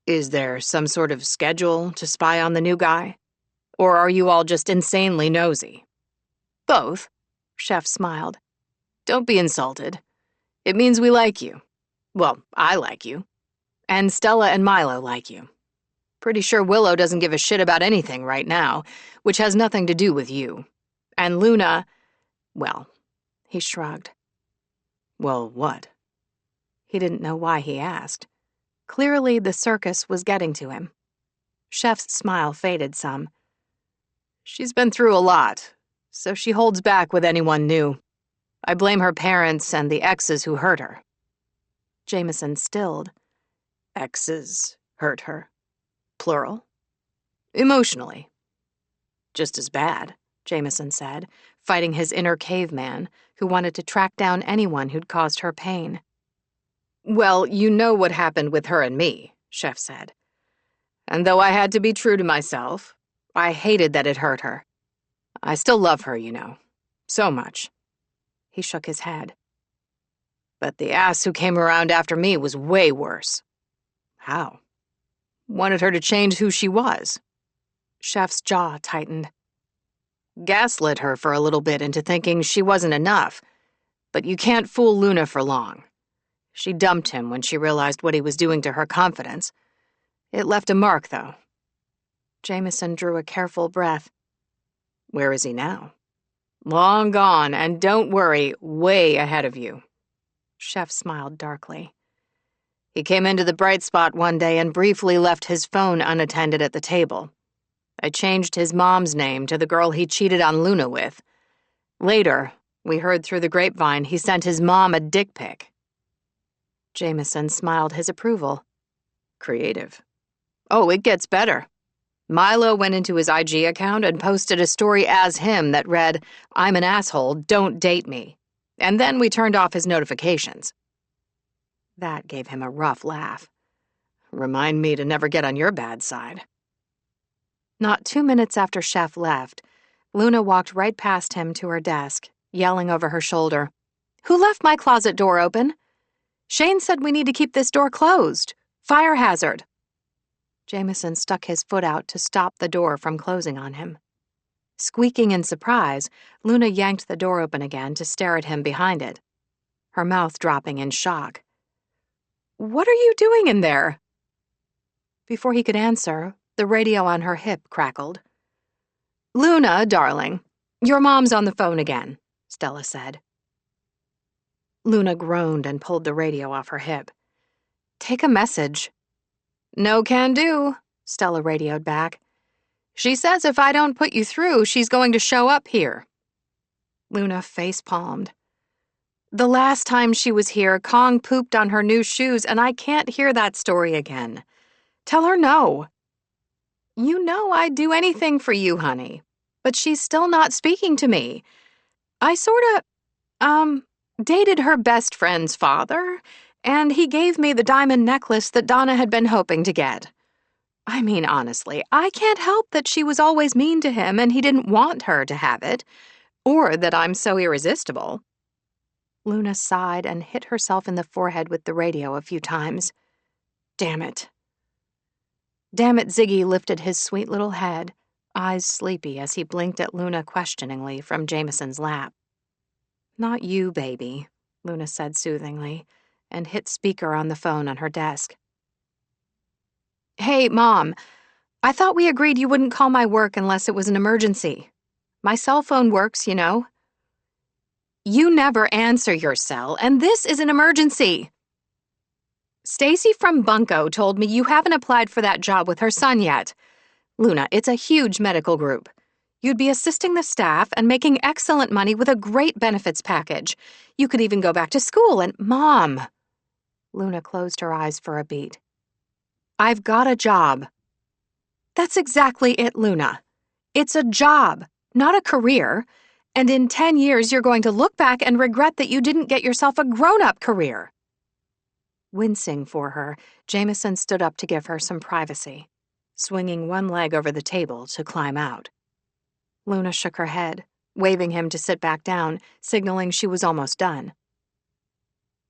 Is there some sort of schedule to spy on the new guy? Or are you all just insanely nosy? Both, Chef smiled. Don't be insulted. It means we like you. Well, I like you. And Stella and Milo like you. Pretty sure Willow doesn't give a shit about anything right now, which has nothing to do with you. And Luna, well, he shrugged. Well, what? He didn't know why he asked. Clearly, the circus was getting to him. Chef's smile faded some. She's been through a lot, so she holds back with anyone new. I blame her parents and the exes who hurt her. Jameson stilled. Exes hurt her? Plural? Emotionally. Just as bad, Jameson said, fighting his inner caveman, who wanted to track down anyone who'd caused her pain. Well, you know what happened with her and me, Chef said. And though I had to be true to myself, I hated that it hurt her. I still love her, you know. So much. He shook his head. But the ass who came around after me was way worse. How? Wanted her to change who she was. Chef's jaw tightened. Gaslit her for a little bit into thinking she wasn't enough. But you can't fool Luna for long. She dumped him when she realized what he was doing to her confidence. It left a mark, though. Jameson drew a careful breath. Where is he now? Long gone, and don't worry, way ahead of you. Chef smiled darkly. He came into the bright spot one day and briefly left his phone unattended at the table. I changed his mom's name to the girl he cheated on Luna with. Later, we heard through the grapevine he sent his mom a dick pic. Jameson smiled his approval. Creative. Oh, it gets better. Milo went into his IG account and posted a story as him that read, "I'm an asshole, don't date me." And then we turned off his notifications. That gave him a rough laugh. Remind me to never get on your bad side. Not 2 minutes after Chef left, Luna walked right past him to her desk, yelling over her shoulder, "Who left my closet door open? Shane said we need to keep this door closed. Fire hazard." Jameson stuck his foot out to stop the door from closing on him. Squeaking in surprise, Luna yanked the door open again to stare at him behind it, her mouth dropping in shock. "What are you doing in there?" Before he could answer, the radio on her hip crackled. "Luna, darling, your mom's on the phone again," Stella said. Luna groaned and pulled the radio off her hip. "Take a message." "No can do," Stella radioed back. "She says if I don't put you through, she's going to show up here." Luna face-palmed. "The last time she was here, Kong pooped on her new shoes, and I can't hear that story again. Tell her no." "You know I'd do anything for you, honey. But she's still not speaking to me. I sorta, dated her best friend's father, and he gave me the diamond necklace that Donna had been hoping to get. I mean, honestly, I can't help that she was always mean to him and he didn't want her to have it, or that I'm so irresistible." Luna sighed and hit herself in the forehead with the radio a few times. Damn it. Damn it, Ziggy lifted his sweet little head, eyes sleepy as he blinked at Luna questioningly from Jameson's lap. "Not you, baby," Luna said soothingly, and hit speaker on the phone on her desk. Hey, Mom, I thought we agreed you wouldn't call my work unless it was an emergency. My cell phone works, you know. You never answer your cell, and this is an emergency. Stacy from Bunko told me you haven't applied for that job with her son yet. Luna, it's a huge medical group. You'd be assisting the staff and making excellent money with a great benefits package. You could even go back to school and— Mom! Luna closed her eyes for a beat. I've got a job. That's exactly it, Luna. It's a job, not a career. And in 10 years, you're going to look back and regret that you didn't get yourself a grown-up career. Wincing for her, Jameson stood up to give her some privacy, swinging one leg over the table to climb out. Luna shook her head, waving him to sit back down, signaling she was almost done.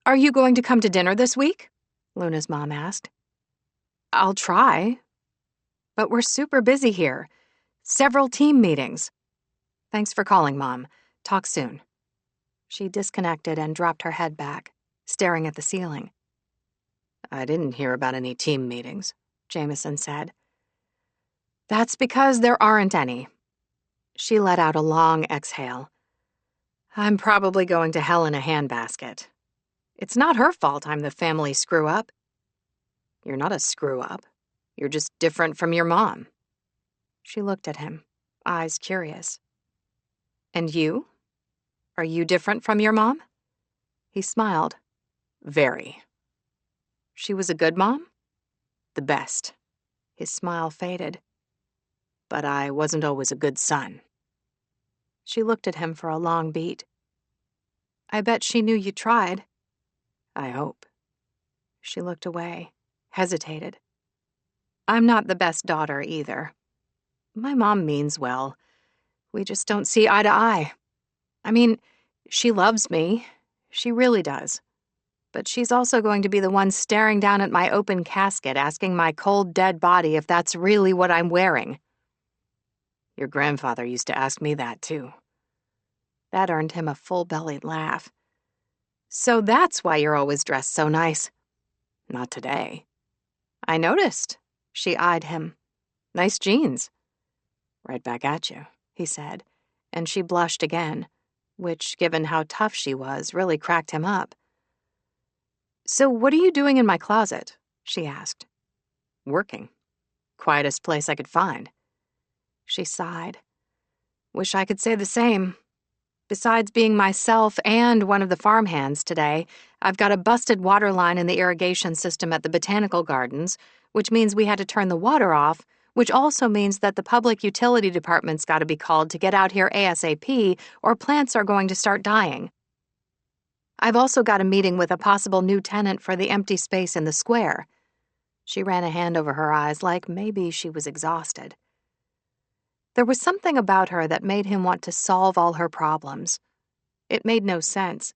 Are you going to come to dinner this week? Luna's mom asked. I'll try. But we're super busy here. Several team meetings. Thanks for calling, Mom. Talk soon. She disconnected and dropped her head back, staring at the ceiling. I didn't hear about any team meetings, Jameson said. That's because there aren't any. She let out a long exhale. I'm probably going to hell in a handbasket. It's not her fault I'm the family screw-up. You're not a screw-up. You're just different from your mom. She looked at him, eyes curious. And you? Are you different from your mom? He smiled. Very. She was a good mom? The best. His smile faded. But I wasn't always a good son. She looked at him for a long beat. I bet she knew you tried. I hope. She looked away, hesitated. I'm not the best daughter either. My mom means well. We just don't see eye to eye. I mean, she loves me. She really does. But she's also going to be the one staring down at my open casket, asking my cold, dead body if that's really what I'm wearing. Your grandfather used to ask me that, too. That earned him a full-bellied laugh. So that's why you're always dressed so nice. Not today. I noticed. She eyed him. Nice jeans. Right back at you, he said, and she blushed again, which, given how tough she was, really cracked him up. So what are you doing in my closet? She asked. Working. Quietest place I could find. She sighed. Wish I could say the same. Besides being myself and one of the farmhands today, I've got a busted water line in the irrigation system at the botanical gardens, which means we had to turn the water off, which also means that the public utility department's got to be called to get out here ASAP, or plants are going to start dying. I've also got a meeting with a possible new tenant for the empty space in the square. She ran a hand over her eyes like maybe she was exhausted. There was something about her that made him want to solve all her problems. It made no sense.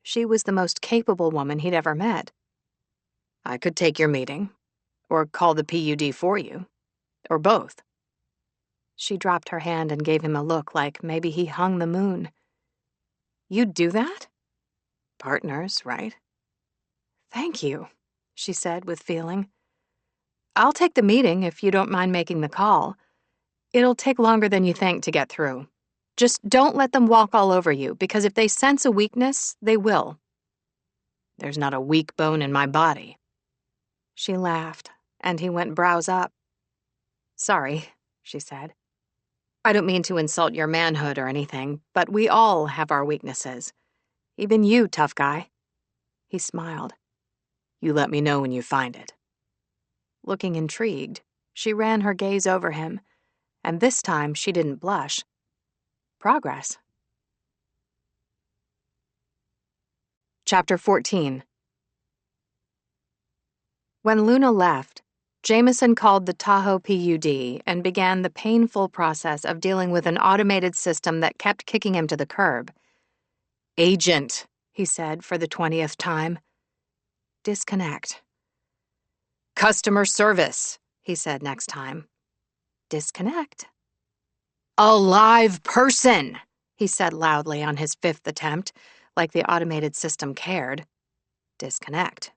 She was the most capable woman he'd ever met. I could take your meeting, or call the PUD for you, or both. She dropped her hand and gave him a look like maybe he hung the moon. You'd do that? Partners, right? Thank you, she said with feeling. I'll take the meeting if you don't mind making the call. It'll take longer than you think to get through. Just don't let them walk all over you, because if they sense a weakness, they will. There's not a weak bone in my body. She laughed, and he went brows up. Sorry, she said. I don't mean to insult your manhood or anything, but we all have our weaknesses. Even you, tough guy. He smiled. You let me know when you find it. Looking intrigued, she ran her gaze over him, and this time she didn't blush. Progress. Chapter 14. When Luna left, Jameson called the Tahoe PUD and began the painful process of dealing with an automated system that kept kicking him to the curb. Agent, he said for the 20th time. Disconnect. Customer service, he said next time. Disconnect. A live person, he said loudly on his 5th attempt, like the automated system cared. Disconnect.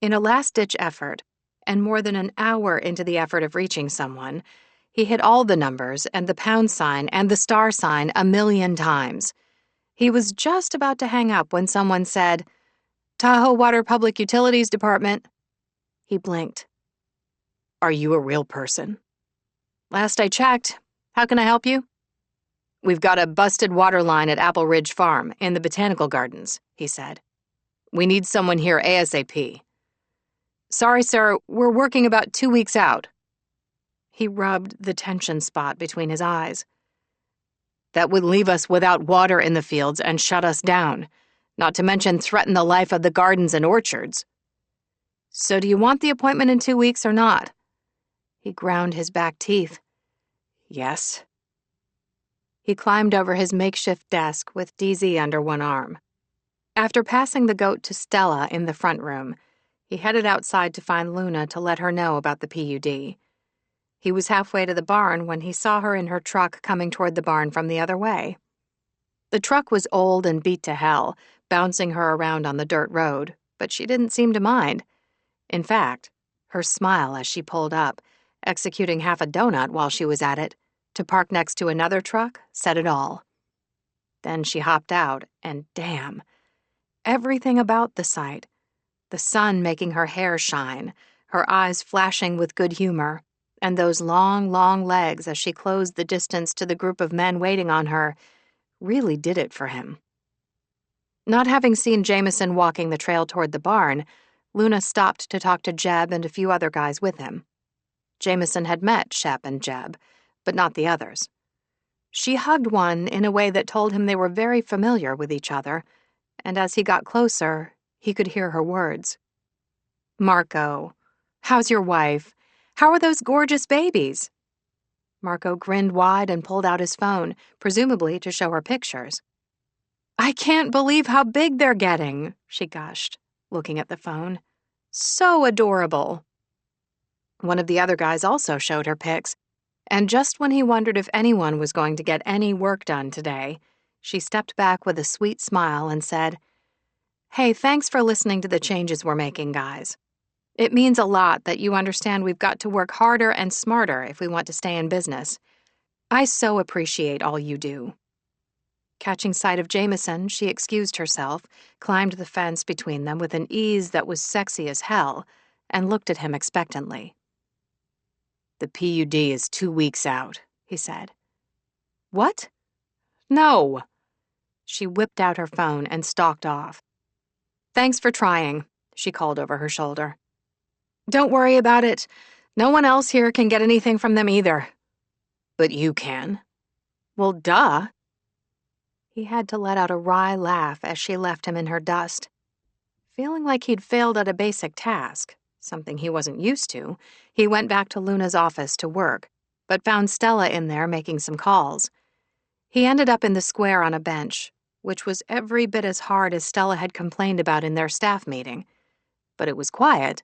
In a last-ditch effort, and more than an hour into the effort of reaching someone, he hit all the numbers and the pound sign and the star sign 1,000,000 times. He was just about to hang up when someone said, "Tahoe Water Public Utilities Department." He blinked. "Are you a real person?" "Last I checked. How can I help you?" "We've got a busted water line at Apple Ridge Farm in the Botanical Gardens," he said. "We need someone here ASAP." "Sorry, sir, we're working about 2 weeks out." He rubbed the tension spot between his eyes. "That would leave us without water in the fields and shut us down, not to mention threaten the life of the gardens and orchards." "So do you want the appointment in 2 weeks or not?" He ground his back teeth. "Yes." He climbed over his makeshift desk with DZ under one arm. After passing the goat to Stella in the front room, he headed outside to find Luna to let her know about the PUD. He was halfway to the barn when he saw her in her truck coming toward the barn from the other way. The truck was old and beat to hell, bouncing her around on the dirt road, but she didn't seem to mind. In fact, her smile as she pulled up, executing half a donut while she was at it, to park next to another truck, said it all. Then she hopped out, and damn, everything about the sight, the sun making her hair shine, her eyes flashing with good humor, and those long, long legs as she closed the distance to the group of men waiting on her, really did it for him. Not having seen Jameson walking the trail toward the barn, Luna stopped to talk to Jeb and a few other guys with him. Jameson had met Shep and Jeb, but not the others. She hugged one in a way that told him they were very familiar with each other, and as he got closer, he could hear her words. "Marco, how's your wife? How are those gorgeous babies?" Marco grinned wide and pulled out his phone, presumably to show her pictures. "I can't believe how big they're getting," she gushed, looking at the phone. "So adorable." One of the other guys also showed her pics, and just when he wondered if anyone was going to get any work done today, she stepped back with a sweet smile and said, "Hey, thanks for listening to the changes we're making, guys. It means a lot that you understand we've got to work harder and smarter if we want to stay in business. I so appreciate all you do." Catching sight of Jameson, she excused herself, climbed the fence between them with an ease that was sexy as hell, and looked at him expectantly. "The PUD is 2 weeks out," he said. "What?" "No." She whipped out her phone and stalked off. "Thanks for trying," she called over her shoulder. "Don't worry about it. No one else here can get anything from them either." "But you can." "Well, duh." He had to let out a wry laugh as she left him in her dust. Feeling like he'd failed at a basic task, something he wasn't used to, he went back to Luna's office to work, but found Stella in there making some calls. He ended up in the square on a bench, which was every bit as hard as Stella had complained about in their staff meeting. But it was quiet,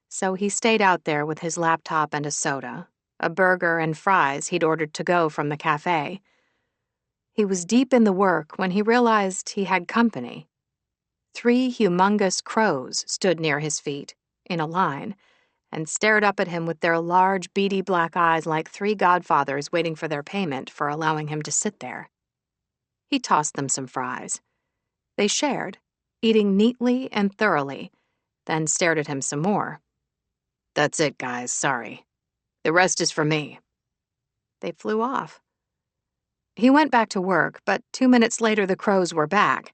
so he stayed out there with his laptop and a soda, a burger and fries he'd ordered to go from the cafe. He was deep in the work when he realized he had company. 3 humongous crows stood near his feet, in a line, and stared up at him with their large, beady black eyes like 3 godfathers waiting for their payment for allowing him to sit there. He tossed them some fries. They shared, eating neatly and thoroughly, then stared at him some more. "That's it, guys, sorry. The rest is for me." They flew off. He went back to work, but 2 minutes later the crows were back.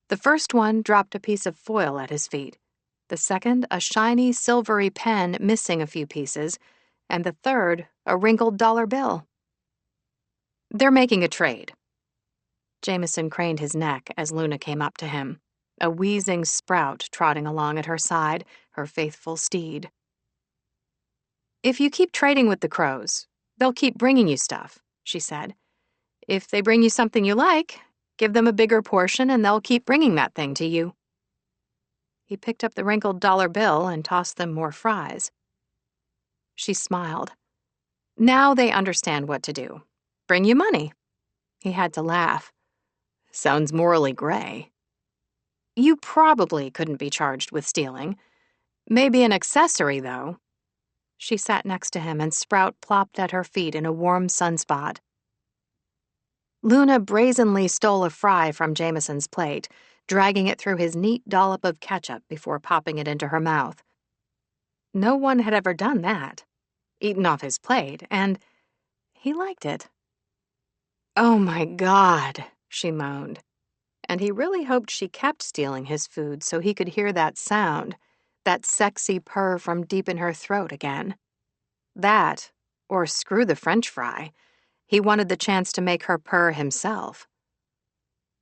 The first one dropped a piece of foil at his feet, the second a shiny, silvery pen missing a few pieces, and the third a wrinkled dollar bill. "They're making a trade." Jameson craned his neck as Luna came up to him, a wheezing sprout trotting along at her side, her faithful steed. "If you keep trading with the crows, they'll keep bringing you stuff," she said. "If they bring you something you like, give them a bigger portion and they'll keep bringing that thing to you." He picked up the wrinkled dollar bill and tossed them more fries. She smiled. "Now they understand what to do. Bring you money." He had to laugh. "Sounds morally gray." "You probably couldn't be charged with stealing. Maybe an accessory, though. She sat next to him and Sprout plopped at her feet in a warm sunspot. Luna brazenly stole a fry from Jameson's plate, dragging it through his neat dollop of ketchup before popping it into her mouth. No one had ever done that, eaten off his plate, and he liked it. "Oh my God," she moaned, and he really hoped she kept stealing his food so he could hear that sound, that sexy purr from deep in her throat again. That, or screw the French fry. He wanted the chance to make her purr himself.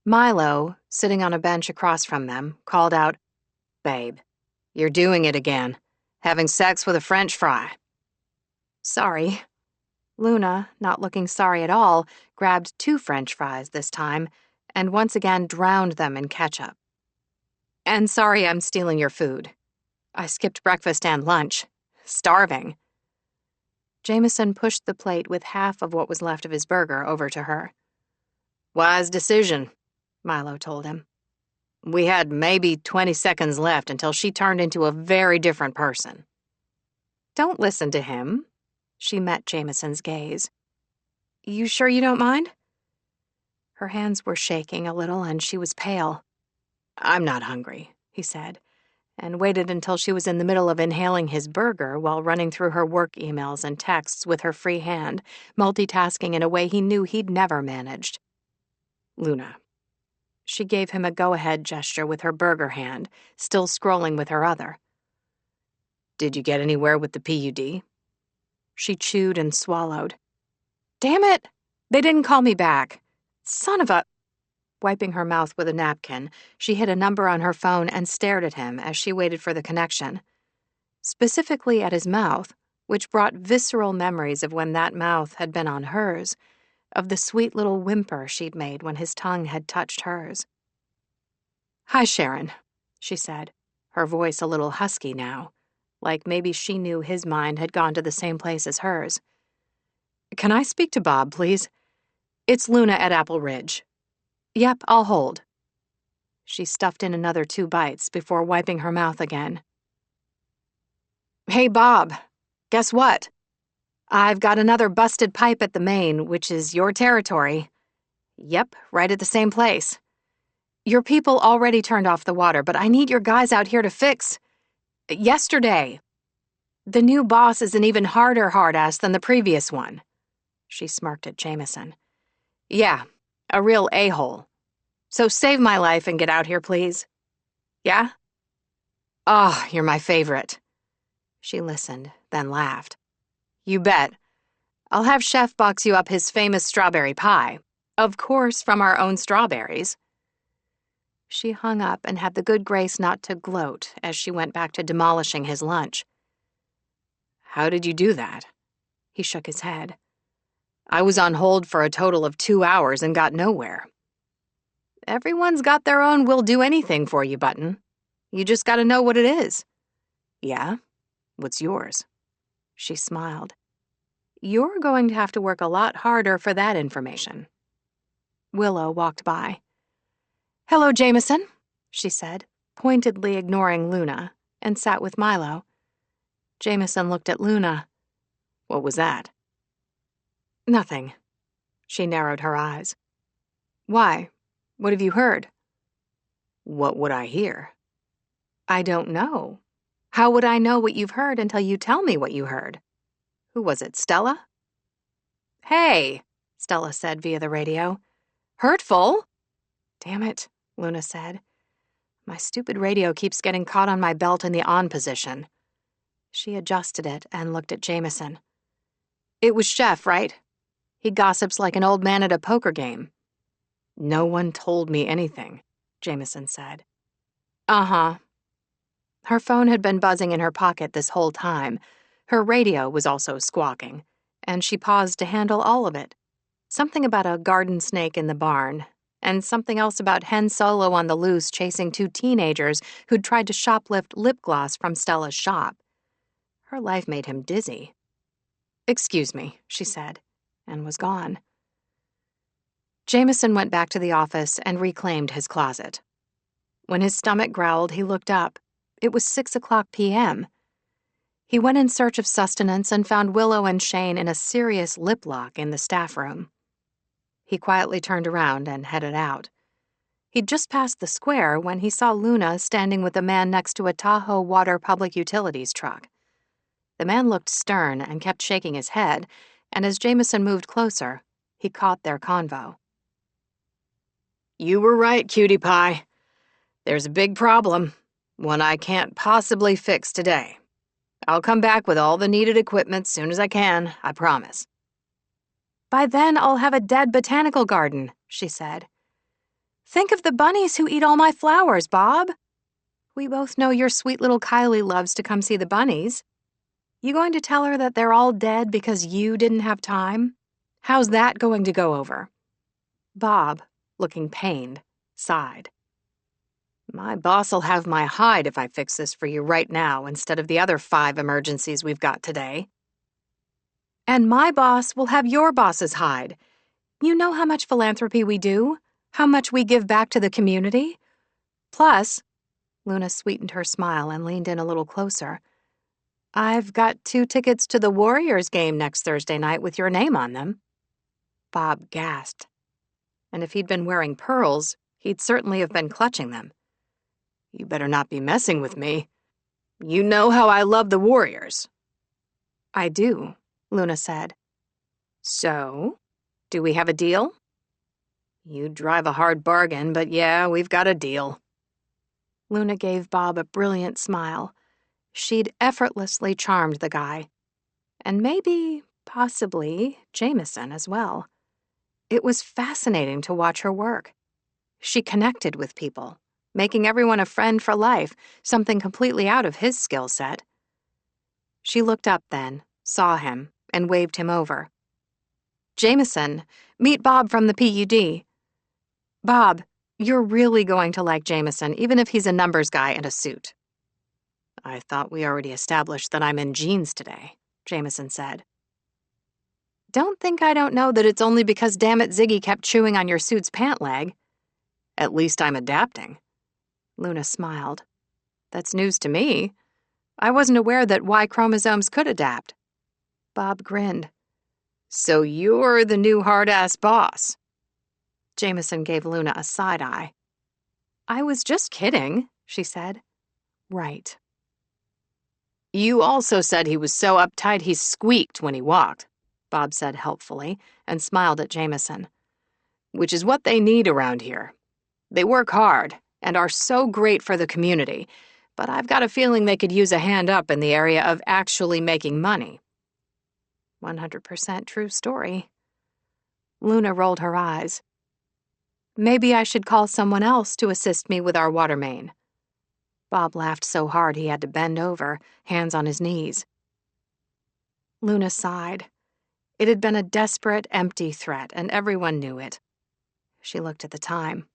Milo, sitting on a bench across from them, called out, "Babe, you're doing it again. Having sex with a French fry." "Sorry." Luna, not looking sorry at all, grabbed 2 French fries this time and once again drowned them in ketchup. "And sorry I'm stealing your food. I skipped breakfast and lunch. Starving." Jameson pushed the plate with half of what was left of his burger over to her. "Wise decision," Milo told him. "We had maybe 20 seconds left until she turned into a very different person." "Don't listen to him." She met Jameson's gaze. "You sure you don't mind?" Her hands were shaking a little and she was pale. "I'm not hungry," he said, and waited until she was in the middle of inhaling his burger while running through her work emails and texts with her free hand, multitasking in a way he knew he'd never managed. "Luna." She gave him a go-ahead gesture with her burger hand, still scrolling with her other. "Did you get anywhere with the PUD?" She chewed and swallowed. "Damn it! They didn't call me back. Son of a—" Wiping her mouth with a napkin, she hit a number on her phone and stared at him as she waited for the connection. Specifically at his mouth, which brought visceral memories of when that mouth had been on hers, of the sweet little whimper she'd made when his tongue had touched hers. "Hi, Sharon," she said, her voice a little husky now, like maybe she knew his mind had gone to the same place as hers. "Can I speak to Bob, please? It's Luna at Apple Ridge." "Yep, I'll hold." She stuffed in another 2 bites before wiping her mouth again. "Hey, Bob, guess what? I've got another busted pipe at the main, which is your territory. Yep, right at the same place. Your people already turned off the water, but I need your guys out here to fix. Yesterday. The new boss is an even harder hard-ass than the previous one." She smirked at Jameson. "Yeah, a real a-hole. So save my life and get out here, please. Yeah?" "Oh, you're my favorite." She listened, then laughed. "You bet. I'll have Chef box you up his famous strawberry pie. Of course, from our own strawberries." She hung up and had the good grace not to gloat as she went back to demolishing his lunch. "How did you do that?" He shook his head. "I was on hold for a total of 2 hours and got nowhere." "Everyone's got their own will-do-anything for you button. You just gotta know what it is." "Yeah? What's yours?" She smiled. "You're going to have to work a lot harder for that information." Willow walked by. "Hello, Jameson," she said, pointedly ignoring Luna, and sat with Milo. Jameson looked at Luna. "What was that?" "Nothing." She narrowed her eyes. "Why? What have you heard?" "What would I hear?" "I don't know. How would I know what you've heard until you tell me what you heard? Who was it, Stella?" "Hey," Stella said via the radio. "Hurtful?" "Damn it," Luna said. "My stupid radio keeps getting caught on my belt in the on position." She adjusted it and looked at Jameson. "It was Chef, right? He gossips like an old man at a poker game." "No one told me anything," Jameson said. "Uh-huh." Her phone had been buzzing in her pocket this whole time. Her radio was also squawking, and she paused to handle all of it. Something about a garden snake in the barn, and something else about Hen Solo on the loose chasing 2 teenagers who'd tried to shoplift lip gloss from Stella's shop. Her life made him dizzy. "Excuse me," she said, and was gone. Jameson went back to the office and reclaimed his closet. When his stomach growled, he looked up. It was 6:00 p.m. He went in search of sustenance and found Willow and Shane in a serious lip lock in the staff room. He quietly turned around and headed out. He'd just passed the square when he saw Luna standing with a man next to a Tahoe Water Public Utilities truck. The man looked stern and kept shaking his head, and as Jameson moved closer, he caught their convo. "You were right, cutie pie. There's a big problem, one I can't possibly fix today. I'll come back with all the needed equipment soon as I can, I promise." "By then, I'll have a dead botanical garden," she said. "Think of the bunnies who eat all my flowers, Bob. We both know your sweet little Kylie loves to come see the bunnies. You going to tell her that they're all dead because you didn't have time? How's that going to go over?" Bob, looking pained, sighed. "My boss'll have my hide if I fix this for you right now instead of the other 5 emergencies we've got today." "And my boss will have your boss's hide. You know how much philanthropy we do? How much we give back to the community? Plus," Luna sweetened her smile and leaned in a little closer, "I've got 2 tickets to the Warriors game next Thursday night with your name on them." Bob gasped. And if he'd been wearing pearls, he'd certainly have been clutching them. "You better not be messing with me. You know how I love the Warriors." "I do," Luna said. "So, do we have a deal?" "You drive a hard bargain, but yeah, we've got a deal." Luna gave Bob a brilliant smile. She'd effortlessly charmed the guy. And maybe, possibly, Jameson as well. It was fascinating to watch her work. She connected with people, making everyone a friend for life, something completely out of his skill set. She looked up then, saw him, and waved him over. "Jameson, meet Bob from the PUD. Bob, you're really going to like Jameson, even if he's a numbers guy in a suit." "I thought we already established that I'm in jeans today," Jameson said. "Don't think I don't know that it's only because Dammit Ziggy kept chewing on your suit's pant leg." "At least I'm adapting." Luna smiled. "That's news to me. I wasn't aware that Y chromosomes could adapt." Bob grinned. "So you're the new hard-ass boss." Jameson gave Luna a side eye. "I was just kidding," she said. "Right." "You also said he was so uptight he squeaked when he walked," Bob said helpfully, and smiled at Jameson. "Which is what they need around here. They work hard and are so great for the community, but I've got a feeling they could use a hand up in the area of actually making money." 100% true story. Luna rolled her eyes. "Maybe I should call someone else to assist me with our water main." Bob laughed so hard he had to bend over, hands on his knees. Luna sighed. It had been a desperate, empty threat, and everyone knew it. She looked at the time.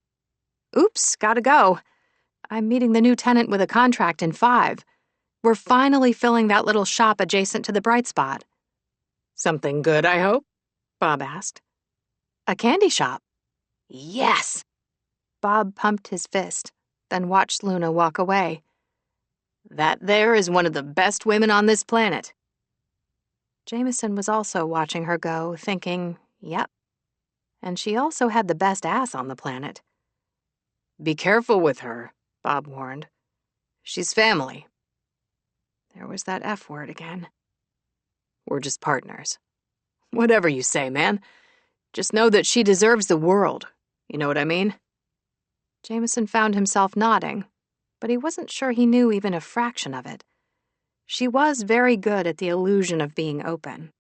"Oops, gotta go. I'm meeting the new tenant with a contract in 5. We're finally filling that little shop adjacent to the Bright Spot." "Something good, I hope?" Bob asked. "A candy shop." "Yes!" Bob pumped his fist, then watched Luna walk away. "That there is one of the best women on this planet." Jameson was also watching her go, thinking, yep. And she also had the best ass on the planet. "Be careful with her," Bob warned. "She's family." There was that F word again. "We're just partners." "Whatever you say, man. Just know that she deserves the world. You know what I mean?" Jameson found himself nodding, but he wasn't sure he knew even a fraction of it. She was very good at the illusion of being open,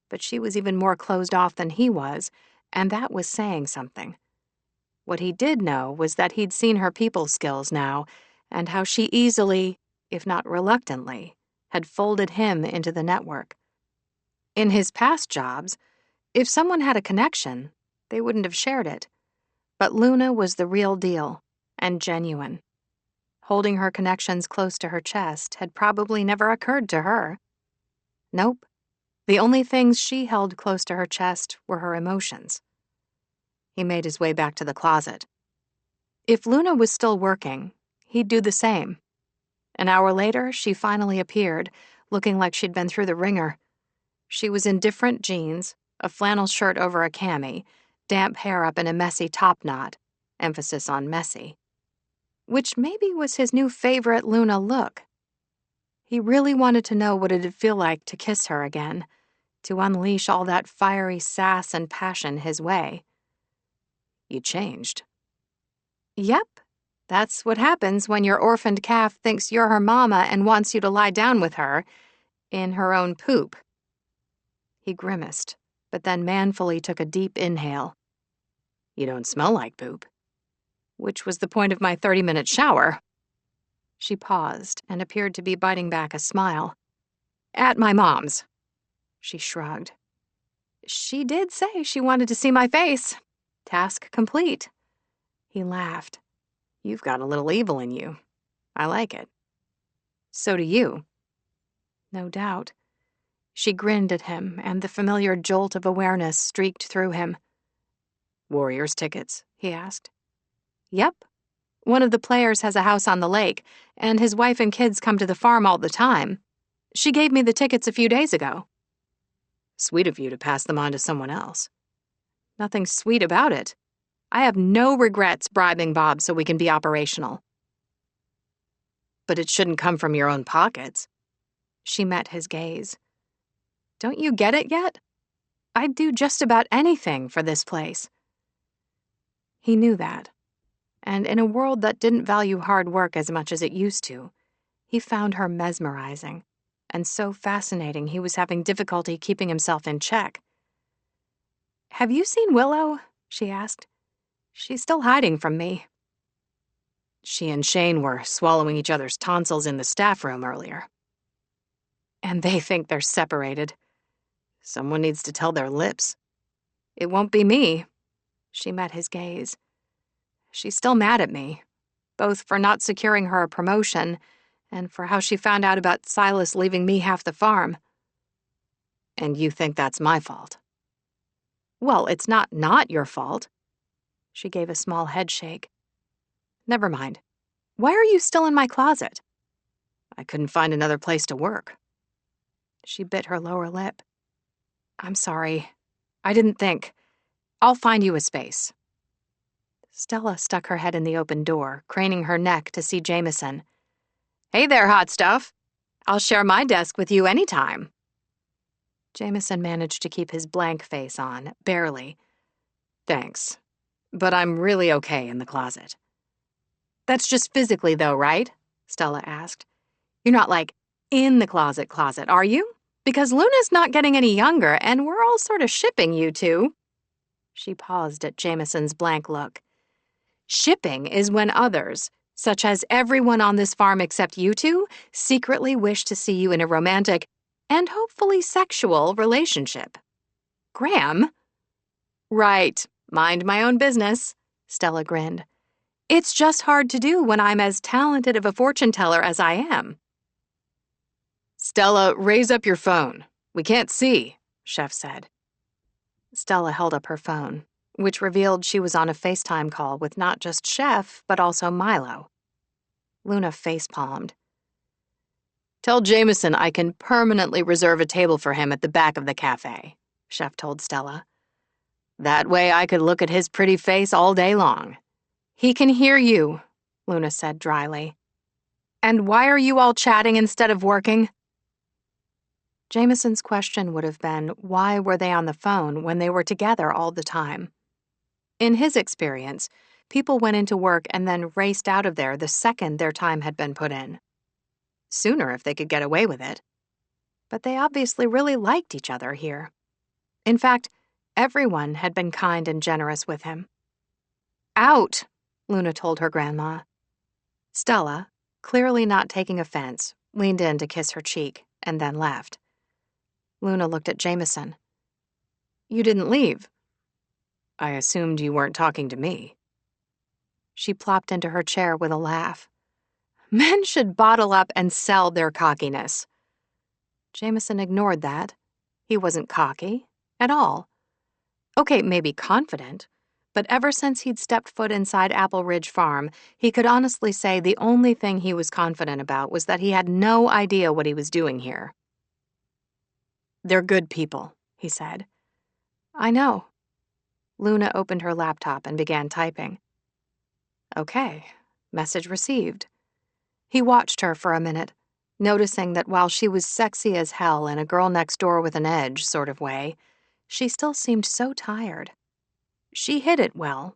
but she was even more closed off than he was, and that was saying something. What he did know was that he'd seen her people skills now, and how she easily, if not reluctantly, had folded him into the network. In his past jobs, if someone had a connection, they wouldn't have shared it. But Luna was the real deal, and genuine. Holding her connections close to her chest had probably never occurred to her. Nope. The only things she held close to her chest were her emotions. He made his way back to the closet. If Luna was still working, he'd do the same. An hour later, she finally appeared, looking like she'd been through the ringer. She was in different jeans, a flannel shirt over a cami, damp hair up in a messy top knot, emphasis on messy, which maybe was his new favorite Luna look. He really wanted to know what it'd feel like to kiss her again, to unleash all that fiery sass and passion his way. You changed. Yep, that's what happens when your orphaned calf thinks you're her mama and wants you to lie down with her in her own poop. He grimaced, but then manfully took a deep inhale. You don't smell like poop. Which was the point of my 30-minute shower. She paused and appeared to be biting back a smile. At my mom's. She shrugged. She did say she wanted to see my face. Task complete. He laughed. You've got a little evil in you. I like it. So do you. No doubt. She grinned at him, and the familiar jolt of awareness streaked through him. Warriors tickets? He asked. Yep. One of the players has a house on the lake, and his wife and kids come to the farm all the time. She gave me the tickets a few days ago. Sweet of you to pass them on to someone else. Nothing sweet about it. I have no regrets bribing Bob so we can be operational. But it shouldn't come from your own pockets. She met his gaze. Don't you get it yet? I'd do just about anything for this place. He knew that. And in a world that didn't value hard work as much as it used to, he found her mesmerizing, and so fascinating he was having difficulty keeping himself in check. Have you seen Willow? She asked. She's still hiding from me. She and Shane were swallowing each other's tonsils in the staff room earlier. And they think they're separated. Someone needs to tell their lips. It won't be me. She met his gaze. She's still mad at me, both for not securing her a promotion and for how she found out about Silas leaving me half the farm. And you think that's my fault? Well, it's not your fault. She gave a small head shake. Never mind. Why are you still in my closet? I couldn't find another place to work. She bit her lower lip. I'm sorry. I didn't think. I'll find you a space. Stella stuck her head in the open door, craning her neck to see Jameson. Hey there, hot stuff. I'll share my desk with you anytime. Jameson managed to keep his blank face on, barely. Thanks. But I'm really okay in the closet. That's just physically, though, right? Stella asked. You're not, like, in the closet, are you? Because Luna's not getting any younger, and we're all sort of shipping you two. She paused at Jameson's blank look. Shipping is when others, such as everyone on this farm except you two, secretly wish to see you in a romantic and hopefully sexual relationship. Graham? Right. Mind my own business, Stella grinned. It's just hard to do when I'm as talented of a fortune teller as I am. Stella, raise up your phone. We can't see, Chef said. Stella held up her phone, which revealed she was on a FaceTime call with not just Chef, but also Milo. Luna facepalmed. Tell Jameson I can permanently reserve a table for him at the back of the cafe, Chef told Stella. That way I could look at his pretty face all day long. He can hear you, Luna said dryly. And why are you all chatting instead of working? Jameson's question would have been, why were they on the phone when they were together all the time? In his experience, people went into work and then raced out of there the second their time had been put in. Sooner if they could get away with it. But they obviously really liked each other here. In fact, everyone had been kind and generous with him. Out, Luna told her grandma. Stella, clearly not taking offense, leaned in to kiss her cheek and then left. Luna looked at Jameson. You didn't leave. I assumed you weren't talking to me. She plopped into her chair with a laugh. Men should bottle up and sell their cockiness. Jameson ignored that. He wasn't cocky, at all. Okay, maybe confident, But ever since he'd stepped foot inside Apple Ridge Farm, he could honestly say the only thing he was confident about was that he had no idea what he was doing here. "They're good people," he said. "I know." Luna opened her laptop and began typing. Okay, message received. He watched her for a minute, noticing that while she was sexy as hell in a girl next door with an edge sort of way, she still seemed so tired. She hid it well,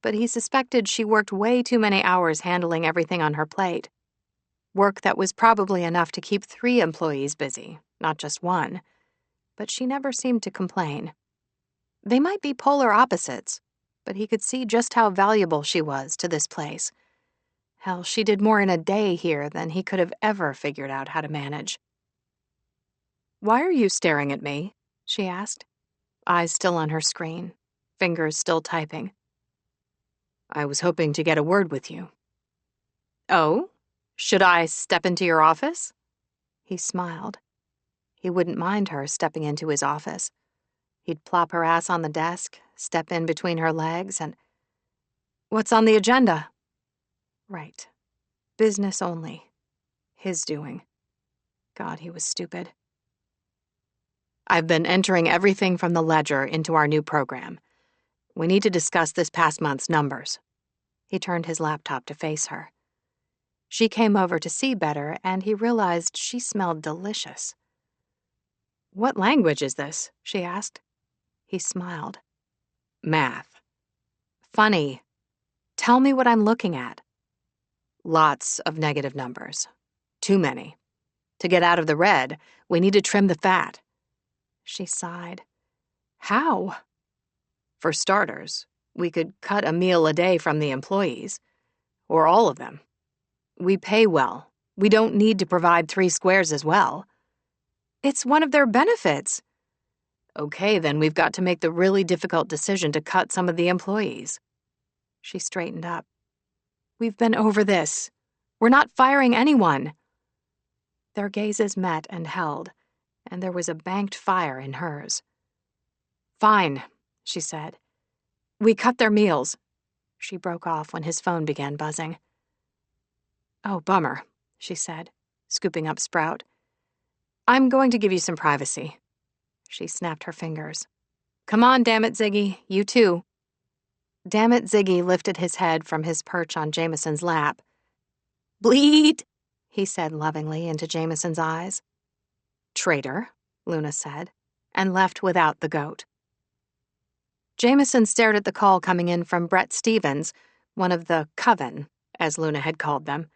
but he suspected she worked way too many hours handling everything on her plate. Work that was probably enough to keep 3 employees busy, not just one. But she never seemed to complain. They might be polar opposites, but he could see just how valuable she was to this place. Hell, she did more in a day here than he could have ever figured out how to manage. "Why are you staring at me?" she asked, eyes still on her screen, fingers still typing. "I was hoping to get a word with you." "Oh? Should I step into your office?" He smiled. He wouldn't mind her stepping into his office. He'd plop her ass on the desk, step in between her legs, and... "What's on the agenda?" Right. Business only. His doing. God, he was stupid. "I've been entering everything from the ledger into our new program. We need to discuss this past month's numbers." He turned his laptop to face her. She came over to see better, and he realized she smelled delicious. "What language is this?" she asked. He smiled. "Math." "Funny. Tell me what I'm looking at." "Lots of negative numbers. Too many. To get out of the red, we need to trim the fat." She sighed. "How?" "For starters, we could cut a meal a day from the employees. Or all of them. We pay well. We don't need to provide 3 squares as well." "It's one of their benefits." "Okay, then we've got to make the really difficult decision to cut some of the employees." She straightened up. "We've been over this. We're not firing anyone." Their gazes met and held, and there was a banked fire in hers. "Fine," she said. "We cut their meals." She broke off when his phone began buzzing. "Oh, bummer," she said, scooping up Sprout. "I'm going to give you some privacy." She snapped her fingers. "Come on, damn it, Ziggy. You too." Damn it, Ziggy lifted his head from his perch on Jameson's lap. "Bleed," he said lovingly into Jameson's eyes. "Traitor," Luna said, and left without the goat. Jameson stared at the call coming in from Brett Stevens, one of the coven, as Luna had called them.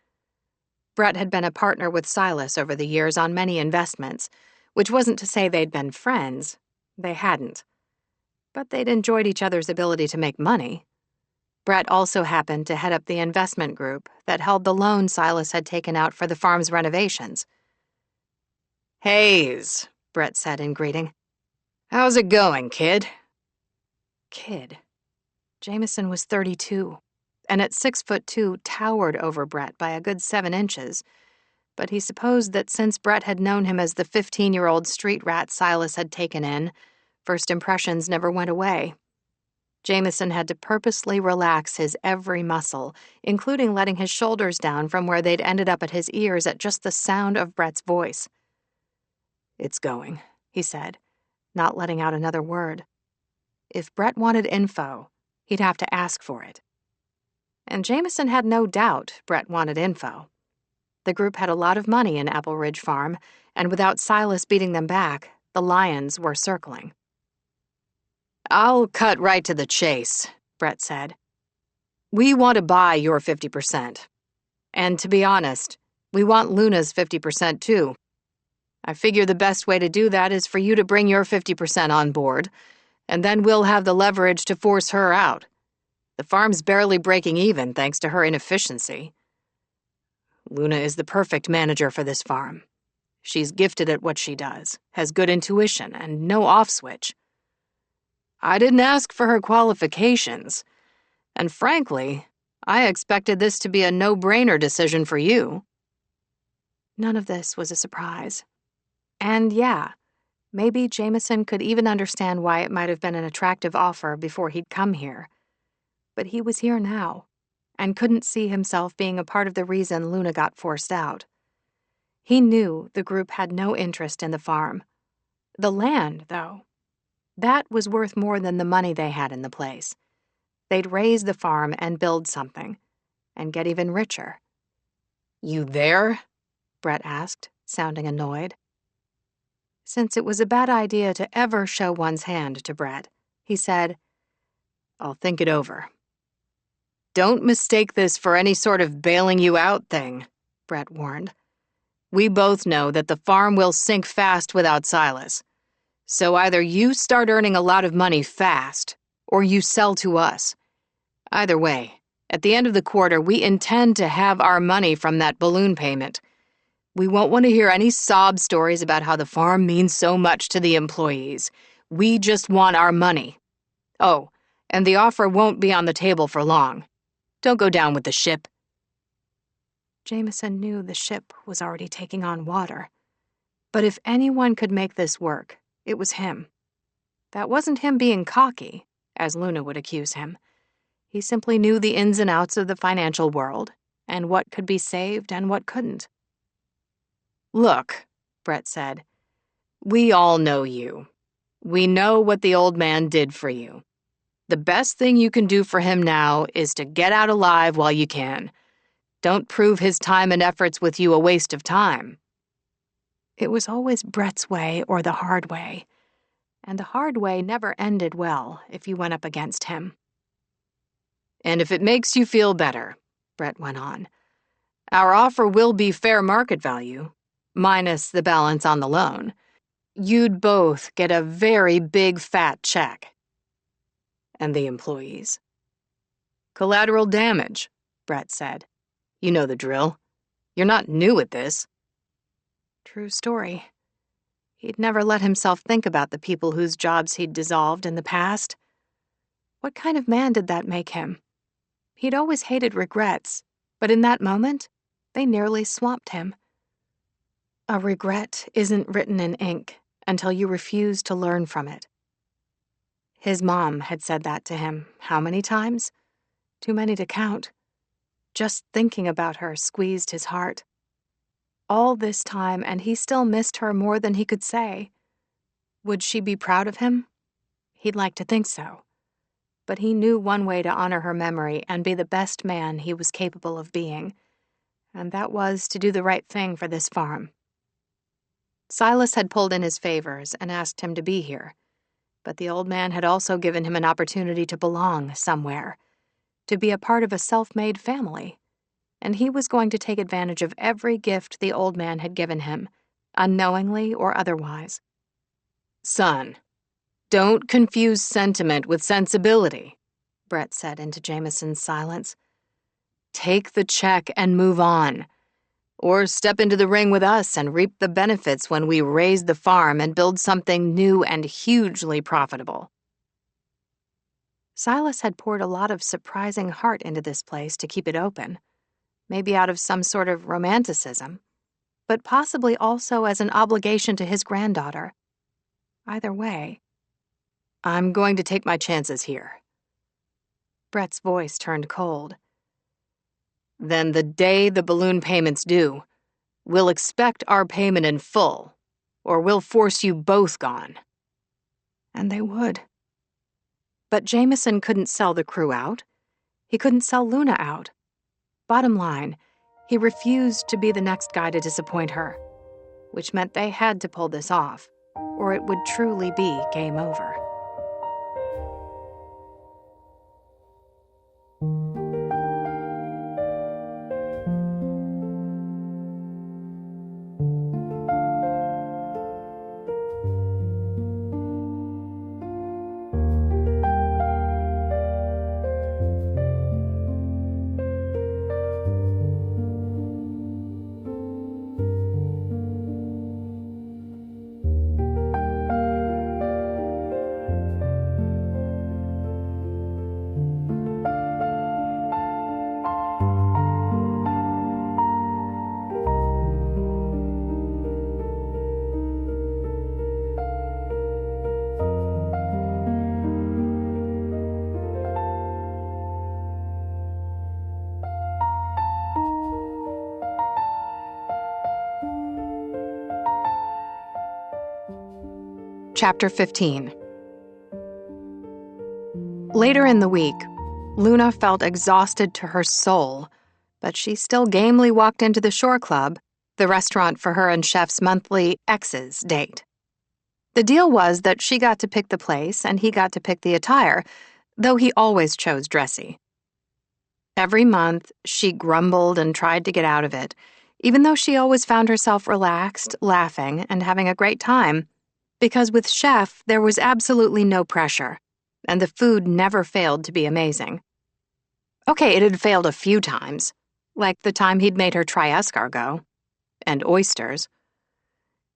Brett had been a partner with Silas over the years on many investments, which wasn't to say they'd been friends. They hadn't. But they'd enjoyed each other's ability to make money. Brett also happened to head up the investment group that held the loan Silas had taken out for the farm's renovations. "Hayes," Brett said in greeting. "How's it going, kid?" Kid. Jameson was 32, and at 6'2", towered over Brett by a good 7 inches, but he supposed that since Brett had known him as the 15-year-old street rat Silas had taken in, first impressions never went away. Jameson had to purposely relax his every muscle, including letting his shoulders down from where they'd ended up at his ears at just the sound of Brett's voice. "It's going," he said, not letting out another word. If Brett wanted info, he'd have to ask for it. And Jameson had no doubt Brett wanted info. The group had a lot of money in Apple Ridge Farm, and without Silas beating them back, the lions were circling. "I'll cut right to the chase," Brett said. "We want to buy your 50%. And to be honest, we want Luna's 50% too. I figure the best way to do that is for you to bring your 50% on board, and then we'll have the leverage to force her out. The farm's barely breaking even thanks to her inefficiency. Luna is the perfect manager for this farm. She's gifted at what she does, has good intuition, and no off-switch. I didn't ask for her qualifications, and frankly, I expected this to be a no-brainer decision for you." None of this was a surprise. And yeah, maybe Jameson could even understand why it might have been an attractive offer before he'd come here. but he was here now, and couldn't see himself being a part of the reason Luna got forced out. He knew the group had no interest in the farm. The land, though, that was worth more than the money they had in the place. They'd raise the farm and build something, and get even richer. "You there?" Brett asked, sounding annoyed. Since it was a bad idea to ever show one's hand to Brett, he said, "I'll think it over." "Don't mistake this for any sort of bailing you out thing," Brett warned. "We both know that the farm will sink fast without Silas. So either you start earning a lot of money fast, or you sell to us. Either way, at the end of the quarter, we intend to have our money from that balloon payment. We won't want to hear any sob stories about how the farm means so much to the employees. We just want our money. Oh, and the offer won't be on the table for long. Don't go down with the ship." Jameson knew the ship was already taking on water. But if anyone could make this work, it was him. That wasn't him being cocky, as Luna would accuse him. He simply knew the ins and outs of the financial world, and what could be saved and what couldn't. "Look," Brett said, "we all know you. We know what the old man did for you. The best thing you can do for him now is to get out alive while you can. Don't prove his time and efforts with you a waste of time." It was always Brett's way or the hard way, and the hard way never ended well if you went up against him. "And if it makes you feel better," Brett went on, "our offer will be fair market value, minus the balance on the loan. You'd both get a very big fat check." "And the employees?" "Collateral damage," Brett said. "You know the drill. You're not new at this." True story. He'd never let himself think about the people whose jobs he'd dissolved in the past. What kind of man did that make him? He'd always hated regrets, but in that moment, they nearly swamped him. A regret isn't written in ink until you refuse to learn from it. His mom had said that to him how many times? Too many to count. Just thinking about her squeezed his heart. All this time, and he still missed her more than he could say. Would she be proud of him? He'd like to think so. But he knew one way to honor her memory and be the best man he was capable of being, and that was to do the right thing for this farm. Silas had pulled in his favors and asked him to be here, but the old man had also given him an opportunity to belong somewhere, to be a part of a self-made family, and he was going to take advantage of every gift the old man had given him, unknowingly or otherwise. "Son, don't confuse sentiment with sensibility," Brett said into Jameson's silence. "Take the check and move on. Or step into the ring with us and reap the benefits when we raise the farm and build something new and hugely profitable." Silas had poured a lot of surprising heart into this place to keep it open, maybe out of some sort of romanticism, but possibly also as an obligation to his granddaughter. Either way, "I'm going to take my chances here." Brett's voice turned cold. "Then the day the balloon payment's due, we'll expect our payment in full, or we'll force you both gone." And they would. But Jameson couldn't sell the crew out. He couldn't sell Luna out. Bottom line, he refused to be the next guy to disappoint her, which meant they had to pull this off, or it would truly be game over. Chapter 15. Later in the week, Luna felt exhausted to her soul, but she still gamely walked into the Shore Club, the restaurant for her and Chef's monthly exes date. The deal was that she got to pick the place and he got to pick the attire, though he always chose dressy. Every month, she grumbled and tried to get out of it, even though she always found herself relaxed, laughing, and having a great time, because with Chef, there was absolutely no pressure, and the food never failed to be amazing. Okay, it had failed a few times, like the time he'd made her try escargot and oysters.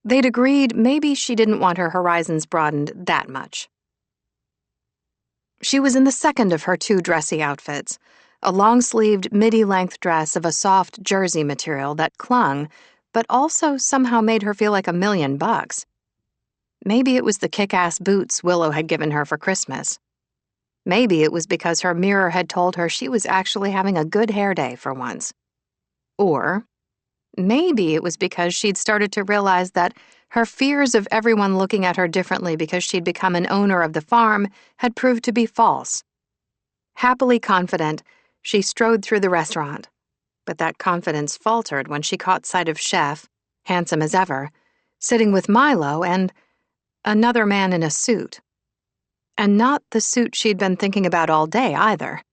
They'd agreed maybe she didn't want her horizons broadened that much. She was in the second of her 2 dressy outfits, a long-sleeved midi-length dress of a soft jersey material that clung, but also somehow made her feel like $1,000,000. Maybe it was the kick-ass boots Willow had given her for Christmas. Maybe it was because her mirror had told her she was actually having a good hair day for once. Or maybe it was because she'd started to realize that her fears of everyone looking at her differently because she'd become an owner of the farm had proved to be false. Happily confident, she strode through the restaurant, but that confidence faltered when she caught sight of Chef, handsome as ever, sitting with Milo and another man in a suit. And not the suit she'd been thinking about all day, either.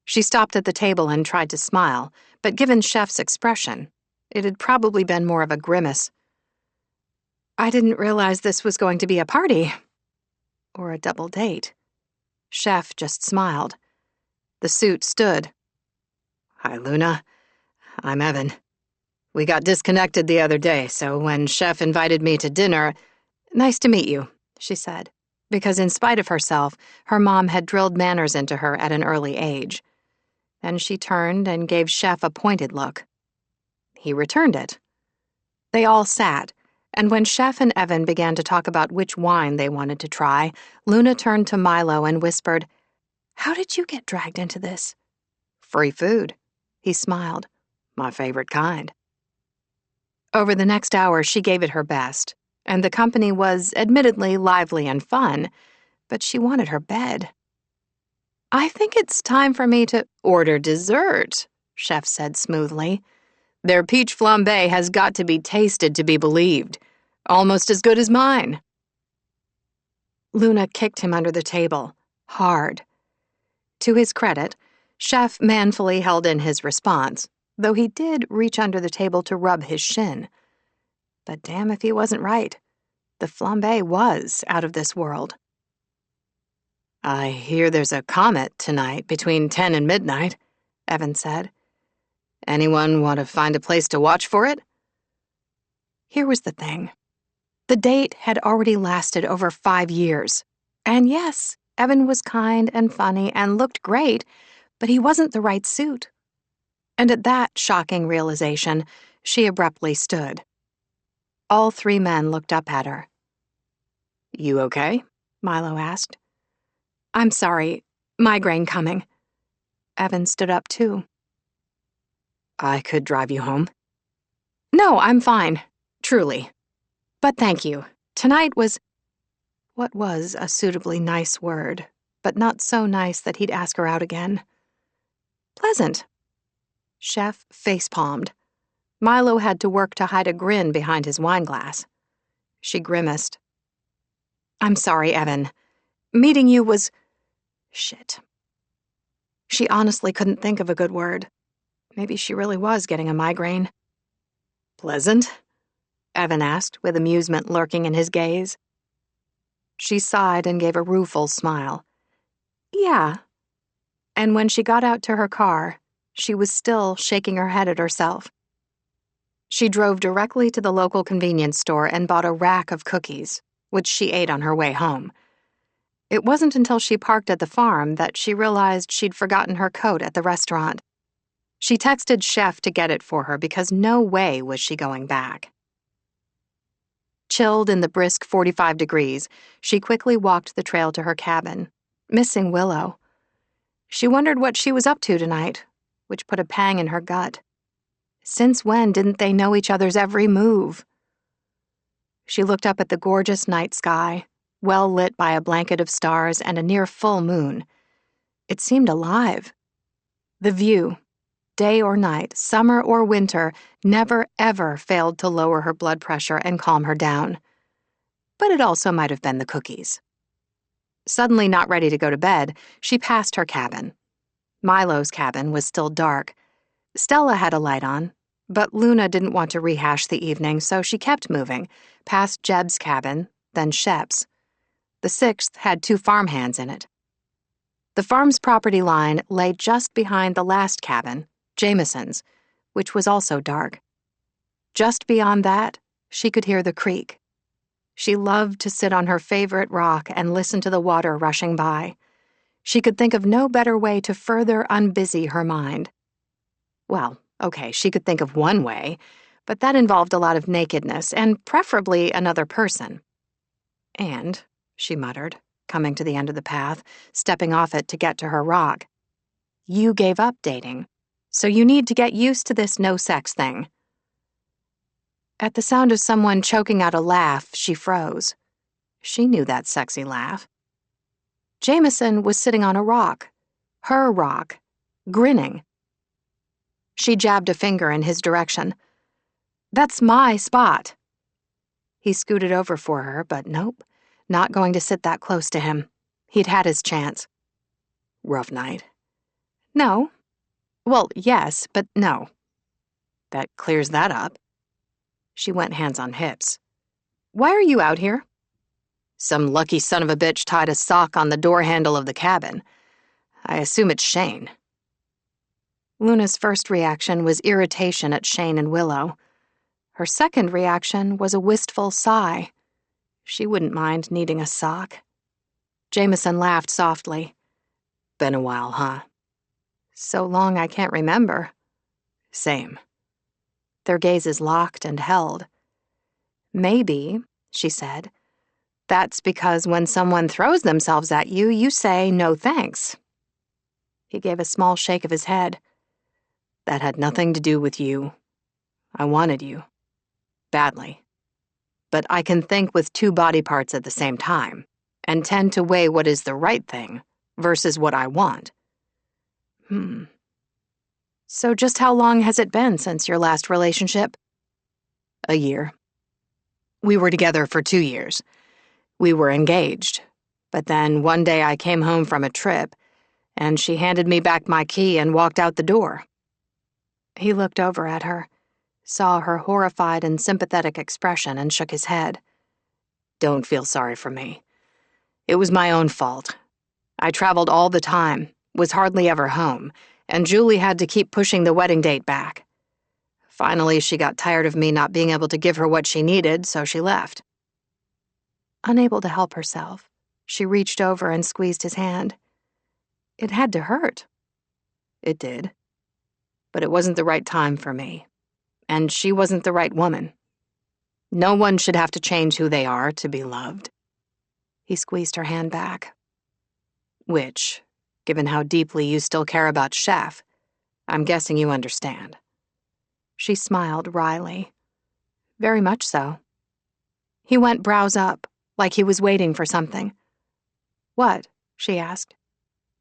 She stopped at the table and tried to smile, but given Chef's expression, it had probably been more of a grimace. "I didn't realize this was going to be a party. Or a double date." Chef just smiled. The suit stood. "Hi, Luna. I'm Evan. We got disconnected the other day, so when Chef invited me to dinner—" "Nice to meet you," she said, because in spite of herself, her mom had drilled manners into her at an early age. Then she turned and gave Chef a pointed look. He returned it. They all sat, and when Chef and Evan began to talk about which wine they wanted to try, Luna turned to Milo and whispered, "How did you get dragged into this?" "Free food." He smiled. "My favorite kind." Over the next hour, she gave it her best, and the company was admittedly lively and fun, but she wanted her bed. "I think it's time for me to order dessert," Chef said smoothly. "Their peach flambé has got to be tasted to be believed. Almost as good as mine." Luna kicked him under the table, hard. To his credit, Chef manfully held in his response, though he did reach under the table to rub his shin. But damn if he wasn't right. The flambé was out of this world. "I hear there's a comet tonight between 10 and midnight," Evan said. "Anyone want to find a place to watch for it?" Here was the thing. The date had already lasted over 5 years. And yes, Evan was kind and funny and looked great, but he wasn't the right suit. And at that shocking realization, she abruptly stood. All 3 men looked up at her. "You okay?" Milo asked. "I'm sorry. Migraine coming." Evan stood up too. "I could drive you home." "No, I'm fine. Truly. But thank you. Tonight was—" What was a suitably nice word, but not so nice that he'd ask her out again? "Pleasant." Chef face-palmed. Milo had to work to hide a grin behind his wineglass. She grimaced. "I'm sorry, Evan. Meeting you was— shit." She honestly couldn't think of a good word. Maybe she really was getting a migraine. "Pleasant?" Evan asked, with amusement lurking in his gaze. She sighed and gave a rueful smile. "Yeah." And when she got out to her car, she was still shaking her head at herself. She drove directly to the local convenience store and bought a rack of cookies, which she ate on her way home. It wasn't until she parked at the farm that she realized she'd forgotten her coat at the restaurant. She texted Chef to get it for her because no way was she going back. Chilled in the brisk 45 degrees, she quickly walked the trail to her cabin, missing Willow. She wondered what she was up to tonight, which put a pang in her gut. Since when didn't they know each other's every move? She looked up at the gorgeous night sky, well lit by a blanket of stars and a near full moon. It seemed alive. The view, day or night, summer or winter, never ever failed to lower her blood pressure and calm her down. But it also might have been the cookies. Suddenly not ready to go to bed, she passed her cabin. Milo's cabin was still dark. Stella had a light on, but Luna didn't want to rehash the evening, so she kept moving, past Jeb's cabin, then Shep's. The sixth had 2 farmhands in it. The farm's property line lay just behind the last cabin, Jameson's, which was also dark. Just beyond that, she could hear the creek. She loved to sit on her favorite rock and listen to the water rushing by. She could think of no better way to further unbusy her mind. Well, okay, she could think of one way, but that involved a lot of nakedness and preferably another person. And, she muttered, coming to the end of the path, stepping off it to get to her rock, you gave up dating, so you need to get used to this no-sex thing. At the sound of someone choking out a laugh, she froze. She knew that sexy laugh. Jameson was sitting on a rock, her rock, grinning. She jabbed a finger in his direction. That's my spot. He scooted over for her, but nope, not going to sit that close to him. He'd had his chance. Rough night. No. Well, yes, but no. That clears that up. She went hands on hips. Why are you out here? Some lucky son of a bitch tied a sock on the door handle of the cabin. I assume it's Shane. Luna's first reaction was irritation at Shane and Willow. Her second reaction was a wistful sigh. She wouldn't mind needing a sock. Jameson laughed softly. Been a while, huh? So long I can't remember. Same. Their gazes locked and held. Maybe, she said, that's because when someone throws themselves at you, you say no thanks. He gave a small shake of his head. That had nothing to do with you. I wanted you. Badly. But I can think with 2 body parts at the same time, and tend to weigh what is the right thing versus what I want. So just how long has it been since your last relationship? A year. We were together for 2 years. We were engaged. But then one day I came home from a trip, and she handed me back my key and walked out the door. He looked over at her, saw her horrified and sympathetic expression, and shook his head. Don't feel sorry for me. It was my own fault. I traveled all the time, was hardly ever home, and Julie had to keep pushing the wedding date back. Finally, she got tired of me not being able to give her what she needed, so she left. Unable to help herself, she reached over and squeezed his hand. It had to hurt. It did. But it wasn't the right time for me. And she wasn't the right woman. No one should have to change who they are to be loved. He squeezed her hand back. Which, given how deeply you still care about Chef, I'm guessing you understand. She smiled wryly. Very much so. He went brows up, like he was waiting for something. What? She asked.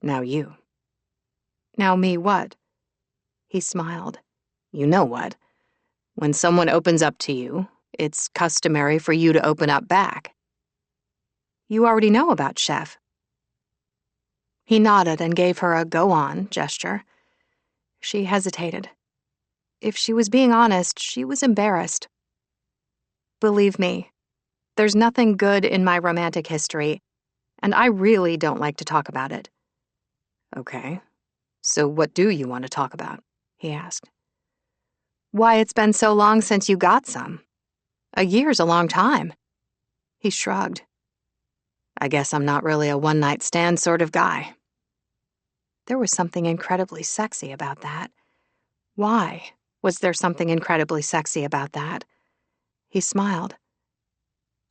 Now you. Now me what? He smiled. You know what? When someone opens up to you, it's customary for you to open up back. You already know about Chef. He nodded and gave her a go-on gesture. She hesitated. If she was being honest, she was embarrassed. Believe me, there's nothing good in my romantic history, and I really don't like to talk about it. Okay, so what do you want to talk about? He asked. Why it's been so long since you got some. A year's a long time. He shrugged. I guess I'm not really a one-night stand sort of guy. There was something incredibly sexy about that. Why was there something incredibly sexy about that? He smiled.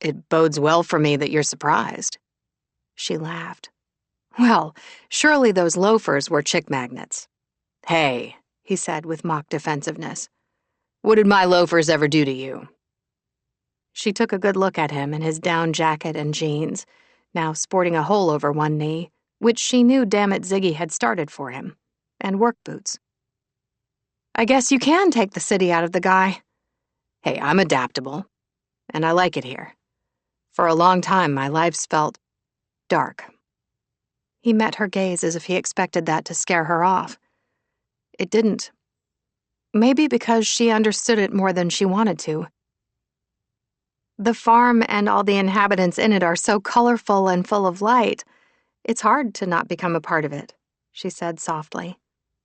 It bodes well for me that you're surprised. She laughed. Well, surely those loafers were chick magnets. Hey, he said with mock defensiveness. What did my loafers ever do to you? She took a good look at him in his down jacket and jeans, now sporting a hole over one knee, which she knew Dammit Ziggy had started for him, and work boots. I guess you can take the city out of the guy. Hey, I'm adaptable, and I like it here. For a long time, my life's felt dark. He met her gaze as if he expected that to scare her off. It didn't. Maybe because she understood it more than she wanted to. The farm and all the inhabitants in it are so colorful and full of light. It's hard to not become a part of it, she said softly,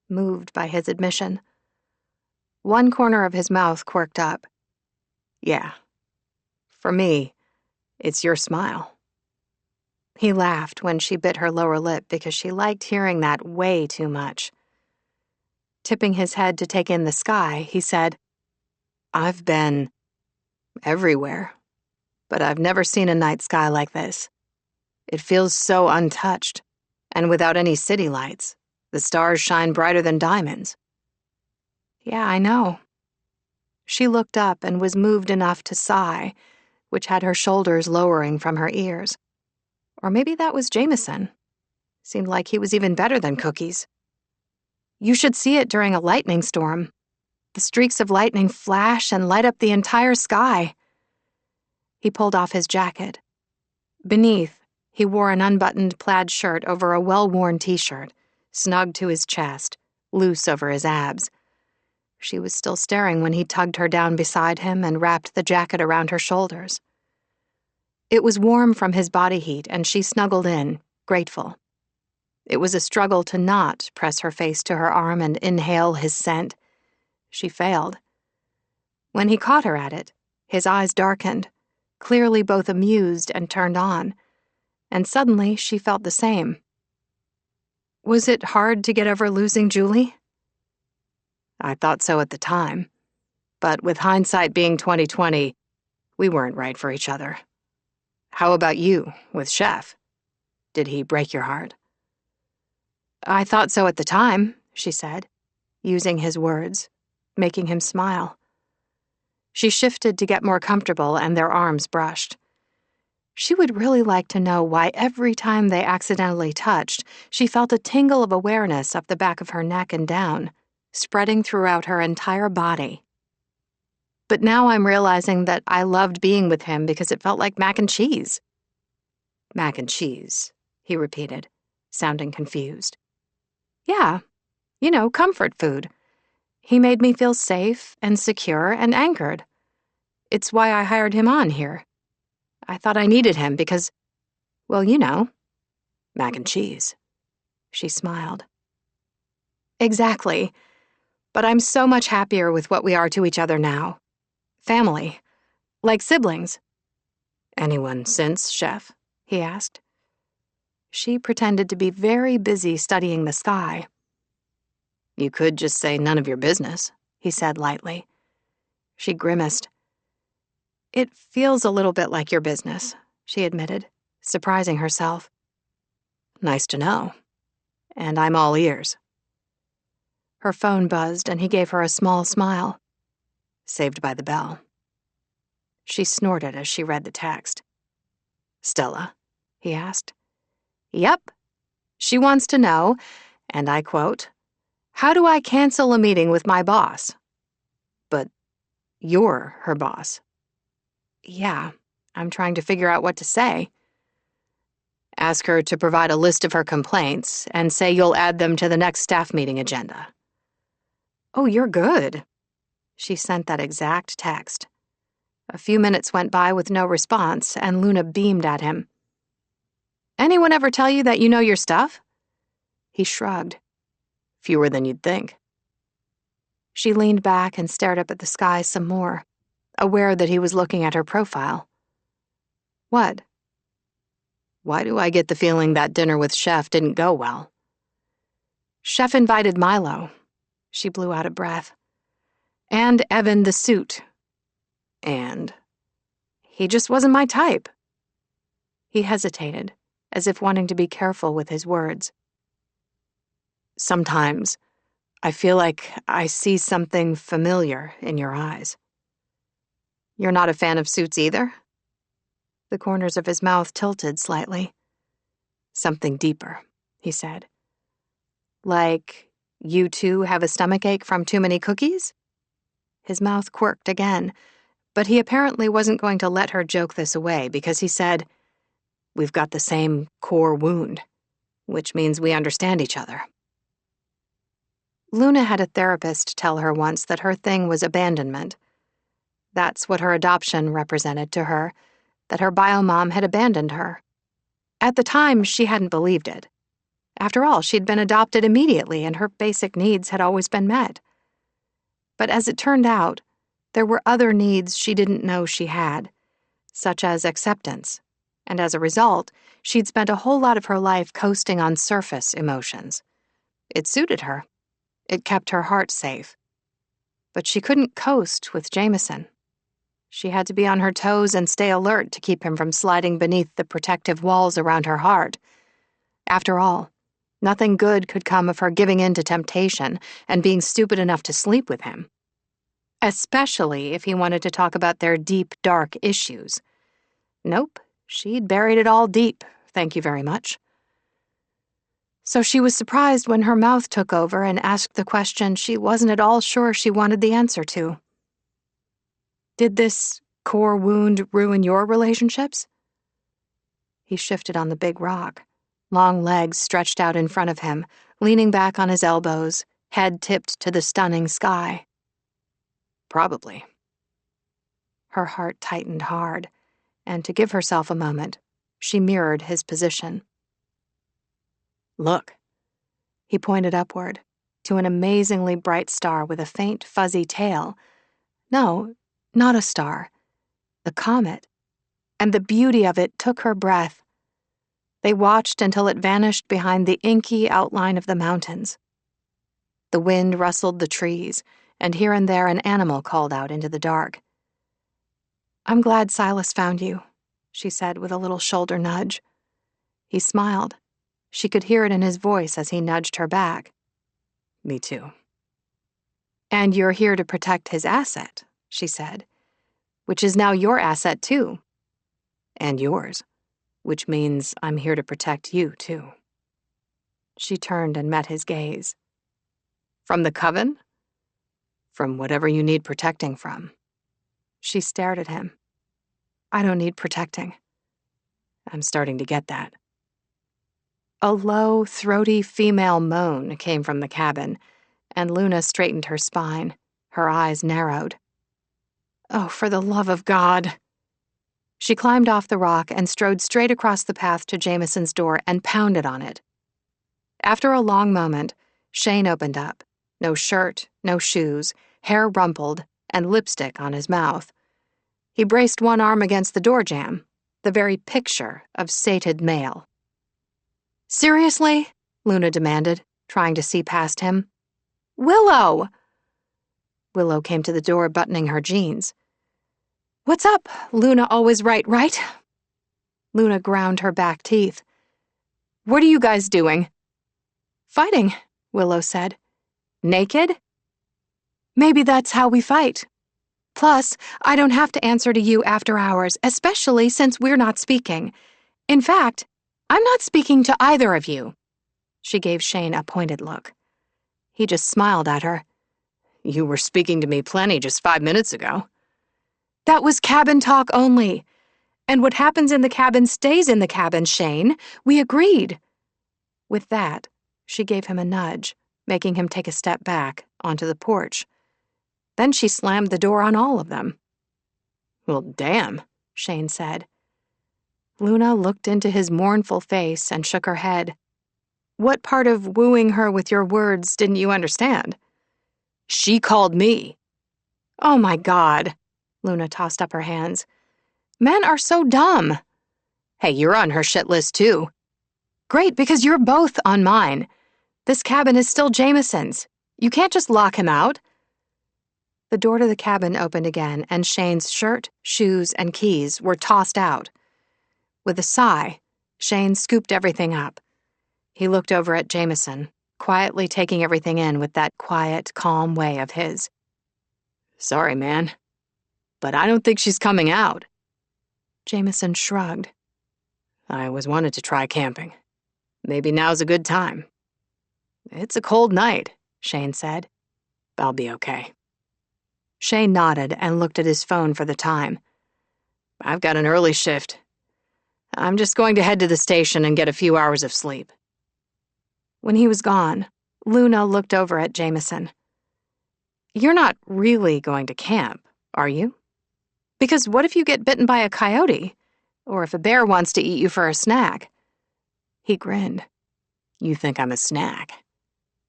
moved by his admission. One corner of his mouth quirked up. Yeah. For me, it's your smile. He laughed when she bit her lower lip because she liked hearing that way too much. Tipping his head to take in the sky, he said, I've been everywhere, but I've never seen a night sky like this. It feels so untouched, and without any city lights. The stars shine brighter than diamonds. Yeah, I know. She looked up and was moved enough to sigh, which had her shoulders lowering from her ears. Or maybe that was Jameson. Seemed like he was even better than cookies. You should see it during a lightning storm. The streaks of lightning flash and light up the entire sky. He pulled off his jacket. Beneath, he wore an unbuttoned plaid shirt over a well-worn t-shirt, snug to his chest, loose over his abs. She was still staring when he tugged her down beside him and wrapped the jacket around her shoulders. It was warm from his body heat, and she snuggled in, grateful. It was a struggle to not press her face to her arm and inhale his scent. She failed. When he caught her at it, his eyes darkened, clearly both amused and turned on, and suddenly she felt the same. Was it hard to get over losing Julie? I thought so at the time, but with hindsight being 20/20, we weren't right for each other. How about you, with Chef? Did he break your heart? I thought so at the time, she said, using his words, making him smile. She shifted to get more comfortable, and their arms brushed. She would really like to know why every time they accidentally touched, she felt a tingle of awareness up the back of her neck and down, spreading throughout her entire body. But now I'm realizing that I loved being with him because it felt like mac and cheese. Mac and cheese, he repeated, sounding confused. Yeah, comfort food. He made me feel safe and secure and anchored. It's why I hired him on here. I thought I needed him because, well, mac and cheese. She smiled. Exactly. But I'm so much happier with what we are to each other now. Family. Like siblings. Anyone since, Chef? He asked. She pretended to be very busy studying the sky. You could just say none of your business, he said lightly. She grimaced. It feels a little bit like your business, she admitted, surprising herself. Nice to know. And I'm all ears. Her phone buzzed, and he gave her a small smile. Saved by the bell. She snorted as she read the text. Stella? He asked. Yep. She wants to know, and I quote, how do I cancel a meeting with my boss? But you're her boss. Yeah, I'm trying to figure out what to say. Ask her to provide a list of her complaints and say you'll add them to the next staff meeting agenda. Oh, you're good. She sent that exact text. A few minutes went by with no response, and Luna beamed at him. Anyone ever tell you that you know your stuff? He shrugged. Fewer than you'd think. She leaned back and stared up at the sky some more, aware that he was looking at her profile. What? Why do I get the feeling that dinner with Chef didn't go well? Chef invited Milo. She blew out a breath. And Evan the suit. And he just wasn't my type. He hesitated, as if wanting to be careful with his words. Sometimes I feel like I see something familiar in your eyes. You're not a fan of Suits either? The corners of his mouth tilted slightly. Something deeper, he said. Like, you too have a stomachache from too many cookies? His mouth quirked again, but he apparently wasn't going to let her joke this away because he said, We've got the same core wound, which means we understand each other. Luna had a therapist tell her once that her thing was abandonment. That's what her adoption represented to her, that her biomom had abandoned her. At the time, she hadn't believed it. After all, she'd been adopted immediately and her basic needs had always been met. But as it turned out, there were other needs she didn't know she had, such as acceptance, and as a result, she'd spent a whole lot of her life coasting on surface emotions. It suited her. It kept her heart safe. But she couldn't coast with Jameson. She had to be on her toes and stay alert to keep him from sliding beneath the protective walls around her heart. After all, nothing good could come of her giving in to temptation and being stupid enough to sleep with him. Especially if he wanted to talk about their deep, dark issues. Nope, she'd buried it all deep, thank you very much. So she was surprised when her mouth took over and asked the question she wasn't at all sure she wanted the answer to. Did this core wound ruin your relationships? He shifted on the big rock, long legs stretched out in front of him, leaning back on his elbows, head tipped to the stunning sky. Probably. Her heart tightened hard, and to give herself a moment, she mirrored his position. Look. He pointed upward, to an amazingly bright star with a faint, fuzzy tail. No, not a star. The comet. And the beauty of it took her breath. They watched until it vanished behind the inky outline of the mountains. The wind rustled the trees, and here and there an animal called out into the dark. I'm glad Silas found you, she said with a little shoulder nudge. He smiled. She could hear it in his voice as he nudged her back. Me too. And you're here to protect his asset, she said, which is now your asset too. And yours, which means I'm here to protect you too. She turned and met his gaze. From the coven? From whatever you need protecting from. She stared at him. I don't need protecting. I'm starting to get that. A low, throaty female moan came from the cabin, and Luna straightened her spine, her eyes narrowed. Oh, for the love of God! She climbed off the rock and strode straight across the path to Jameson's door and pounded on it. After a long moment, Shane opened up. No shirt, no shoes, hair rumpled, and lipstick on his mouth. He braced one arm against the door jamb, the very picture of sated male. Seriously? Luna demanded, trying to see past him. Willow! Willow came to the door, buttoning her jeans. What's up? Luna always right? Luna ground her back teeth. What are you guys doing? Fighting, Willow said. Naked? Maybe that's how we fight. Plus, I don't have to answer to you after hours, especially since we're not speaking. In fact, I'm not speaking to either of you. She gave Shane a pointed look. He just smiled at her. You were speaking to me plenty just 5 minutes ago. That was cabin talk only. And what happens in the cabin stays in the cabin, Shane. We agreed. With that, she gave him a nudge, making him take a step back onto the porch. Then she slammed the door on all of them. Well, damn, Shane said. Luna looked into his mournful face and shook her head. What part of wooing her with your words didn't you understand? She called me. Oh my God, Luna tossed up her hands. Men are so dumb. Hey, you're on her shit list too. Great, because you're both on mine. This cabin is still Jameson's. You can't just lock him out. The door to the cabin opened again, and Shane's shirt, shoes, and keys were tossed out. With a sigh, Shane scooped everything up. He looked over at Jameson, quietly taking everything in with that quiet, calm way of his. Sorry, man. but I don't think she's coming out. Jameson shrugged. I always wanted to try camping. Maybe now's a good time. It's a cold night, Shane said. I'll be okay. Shay nodded and looked at his phone for the time. I've got an early shift. I'm just going to head to the station and get a few hours of sleep. When he was gone, Luna looked over at Jameson. You're not really going to camp, are you? Because what if you get bitten by a coyote? Or if a bear wants to eat you for a snack? He grinned. You think I'm a snack?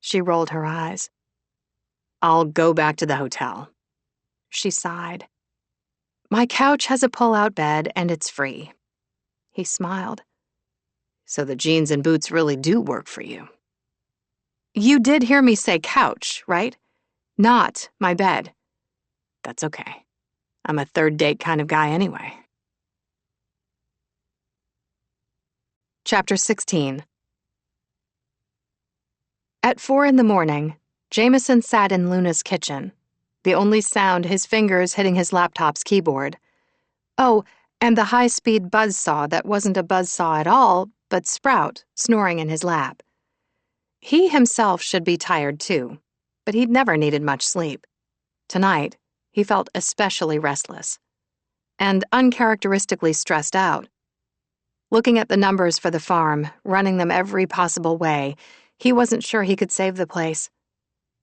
She rolled her eyes. I'll go back to the hotel. She sighed. My couch has a pull-out bed and it's free. He smiled. So the jeans and boots really do work for you. You did hear me say couch, right? Not my bed. That's okay. I'm a third date kind of guy anyway. Chapter 16. At 4 a.m, Jameson sat in Luna's kitchen, the only sound his fingers hitting his laptop's keyboard. Oh, and the high-speed buzzsaw that wasn't a buzzsaw at all, but Sprout snoring in his lap. He himself should be tired too, but he'd never needed much sleep. Tonight, he felt especially restless and uncharacteristically stressed out. Looking at the numbers for the farm, running them every possible way, he wasn't sure he could save the place.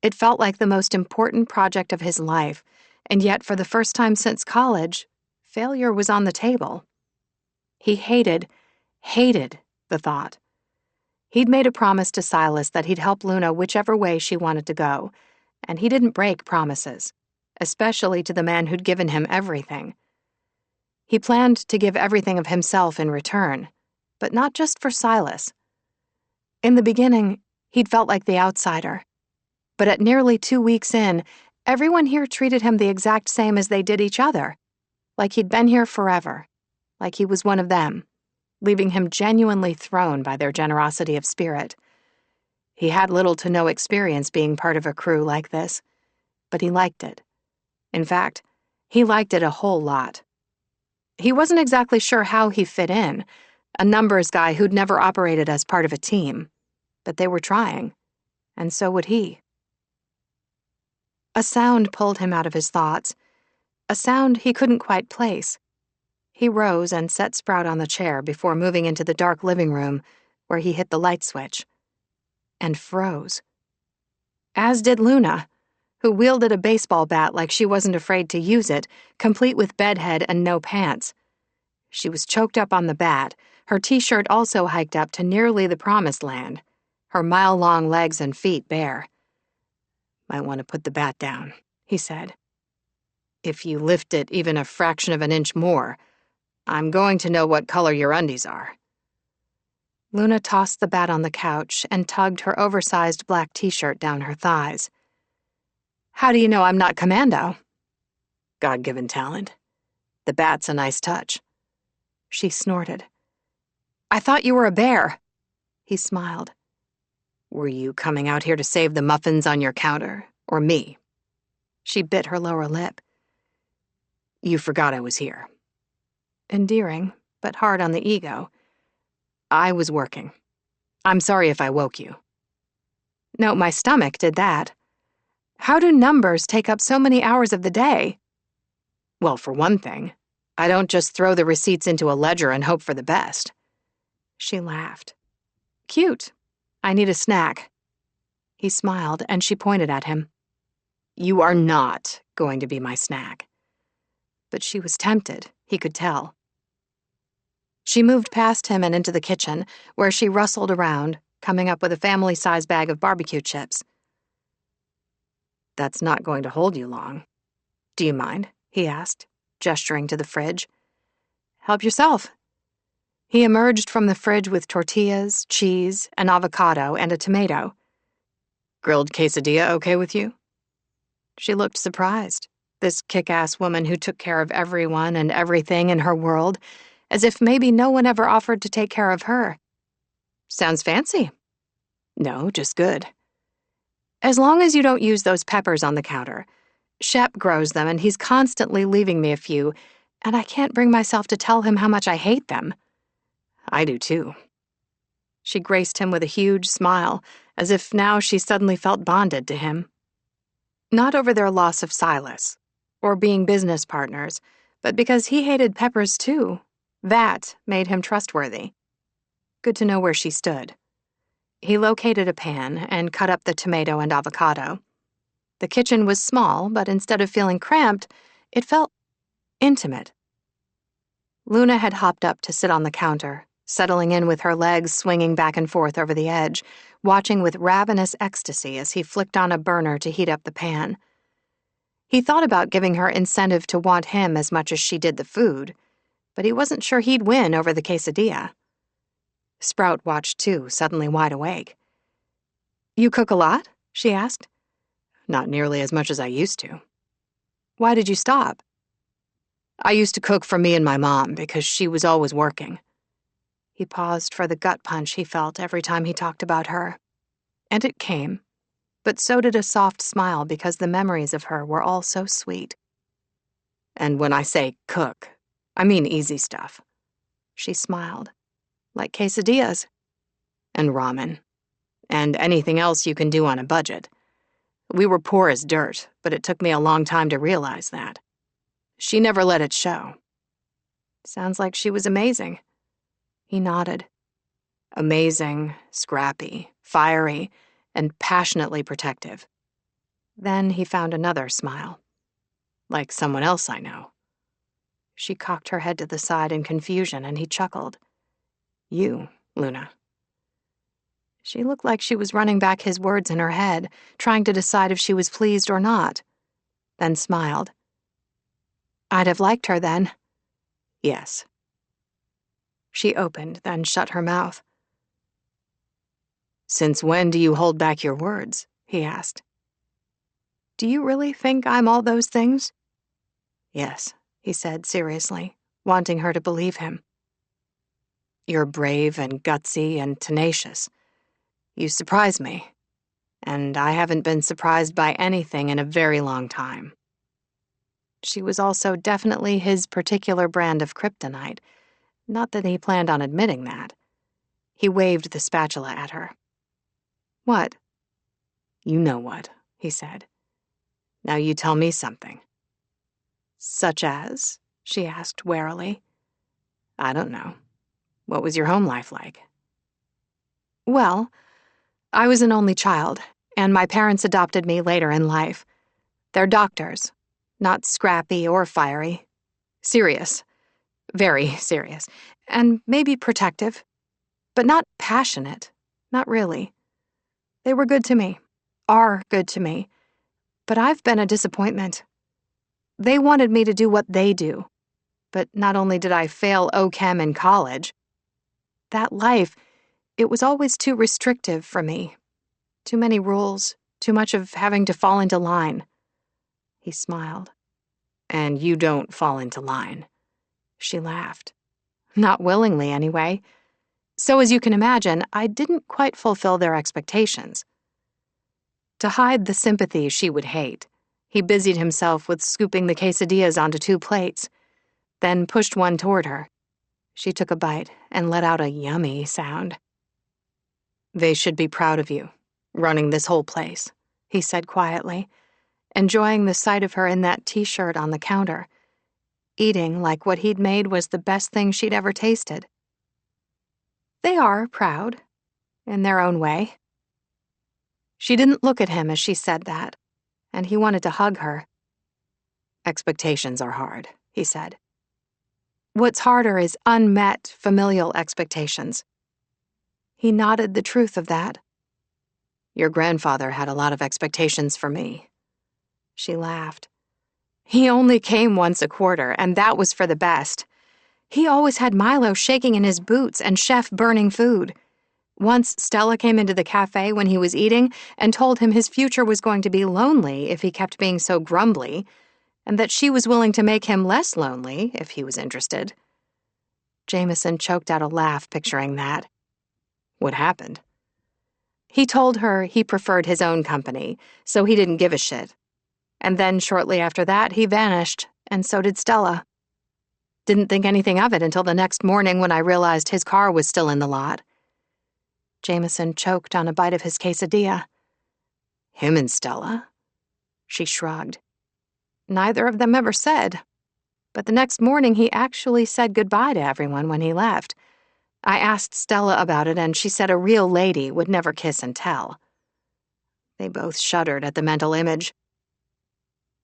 It felt like the most important project of his life, and yet for the first time since college, failure was on the table. He hated the thought. He'd made a promise to Silas that he'd help Luna whichever way she wanted to go, and he didn't break promises, especially to the man who'd given him everything. He planned to give everything of himself in return, but not just for Silas. In the beginning, he'd felt like the outsider. But at nearly 2 weeks in, everyone here treated him the exact same as they did each other, like he'd been here forever, like he was one of them, leaving him genuinely thrown by their generosity of spirit. He had little to no experience being part of a crew like this, but he liked it. In fact, he liked it a whole lot. He wasn't exactly sure how he fit in, a numbers guy who'd never operated as part of a team, but they were trying, and so would he. A sound pulled him out of his thoughts, a sound he couldn't quite place. He rose and set Sprout on the chair before moving into the dark living room, where he hit the light switch, and froze. As did Luna, who wielded a baseball bat like she wasn't afraid to use it, complete with bedhead and no pants. She was choked up on the bat, her t-shirt also hiked up to nearly the promised land, her mile-long legs and feet bare. Might want to put the bat down, he said. If you lift it even a fraction of an inch more, I'm going to know what color your undies are. Luna tossed the bat on the couch and tugged her oversized black t-shirt down her thighs. How do you know I'm not commando? God-given talent. The bat's a nice touch. She snorted. I thought you were a bear. He smiled. Were you coming out here to save the muffins on your counter, or me? She bit her lower lip. You forgot I was here. Endearing, but hard on the ego. I was working. I'm sorry if I woke you. No, my stomach did that. How do numbers take up so many hours of the day? Well, for one thing, I don't just throw the receipts into a ledger and hope for the best. She laughed. Cute. I need a snack. He smiled, and she pointed at him. You are not going to be my snack. But she was tempted, he could tell. She moved past him and into the kitchen, where she rustled around, coming up with a family-size bag of barbecue chips. That's not going to hold you long. Do you mind? He asked, gesturing to the fridge. Help yourself. He emerged from the fridge with tortillas, cheese, an avocado, and a tomato. Grilled quesadilla okay with you? She looked surprised, this kick-ass woman who took care of everyone and everything in her world, as if maybe no one ever offered to take care of her. Sounds fancy. No, just good. As long as you don't use those peppers on the counter. Shep grows them, and he's constantly leaving me a few, and I can't bring myself to tell him how much I hate them. I do too. She graced him with a huge smile, as if now she suddenly felt bonded to him. Not over their loss of Silas, or being business partners, but because he hated peppers too. That made him trustworthy. Good to know where she stood. He located a pan and cut up the tomato and avocado. The kitchen was small, but instead of feeling cramped, it felt intimate. Luna had hopped up to sit on the counter, settling in with her legs swinging back and forth over the edge, watching with ravenous ecstasy as he flicked on a burner to heat up the pan. He thought about giving her incentive to want him as much as she did the food, but he wasn't sure he'd win over the quesadilla. Sprout watched too, suddenly wide awake. "You cook a lot?" she asked. "Not nearly as much as I used to." "Why did you stop?" "I used to cook for me and my mom because she was always working." He paused for the gut punch he felt every time he talked about her. And it came, but so did a soft smile because the memories of her were all so sweet. "And when I say cook, I mean easy stuff." She smiled. "Like quesadillas." "And ramen. And anything else you can do on a budget. We were poor as dirt, but it took me a long time to realize that." She never let it show. "Sounds like she was amazing." He nodded. Amazing, scrappy, fiery, and passionately protective. Then he found another smile. "Like someone else I know." She cocked her head to the side in confusion, and he chuckled. "You, Luna." She looked like she was running back his words in her head, trying to decide if she was pleased or not, then smiled. "I'd have liked her then." "Yes." She opened, then shut her mouth. "Since when do you hold back your words?" he asked. "Do you really think I'm all those things?" "Yes," he said seriously, wanting her to believe him. "You're brave and gutsy and tenacious. You surprise me, and I haven't been surprised by anything in a very long time." She was also definitely his particular brand of kryptonite, not that he planned on admitting that. He waved the spatula at her. "What?" "You know what," he said. "Now you tell me something." "Such as?" she asked warily. "I don't know. What was your home life like?" "Well, I was an only child, and my parents adopted me later in life. They're doctors, not scrappy or fiery. Serious. Very serious. And maybe protective. But not passionate. Not really. They were good to me. Are good to me. But I've been a disappointment. They wanted me to do what they do. But not only did I fail OChem in college, that life, it was always too restrictive for me. Too many rules, too much of having to fall into line." He smiled. "And you don't fall into line." She laughed. "Not willingly, anyway. So as you can imagine, I didn't quite fulfill their expectations." To hide the sympathy she would hate, he busied himself with scooping the quesadillas onto 2 plates, then pushed one toward her. She took a bite and let out a yummy sound. "They should be proud of you, running this whole place," he said quietly, enjoying the sight of her in that t-shirt on the counter, eating like what he'd made was the best thing she'd ever tasted. "They are proud, in their own way." She didn't look at him as she said that, and he wanted to hug her. "Expectations are hard," he said. "What's harder is unmet familial expectations." He nodded the truth of that. "Your grandfather had a lot of expectations for me." She laughed. "He only came once a quarter, and that was for the best. He always had Milo shaking in his boots and Chef burning food. Once Stella came into the cafe when he was eating and told him his future was going to be lonely if he kept being so grumbly, and that she was willing to make him less lonely if he was interested." Jameson choked out a laugh picturing that. "What happened?" "He told her he preferred his own company, so he didn't give a shit. And then shortly after that, he vanished, and so did Stella. Didn't think anything of it until the next morning when I realized his car was still in the lot. Jameson choked on a bite of his quesadilla. Him and Stella? She shrugged. Neither of them ever said. But the next morning, he actually said goodbye to everyone when he left. I asked Stella about it, and she said a real lady would never kiss and tell. They both shuddered at the mental image.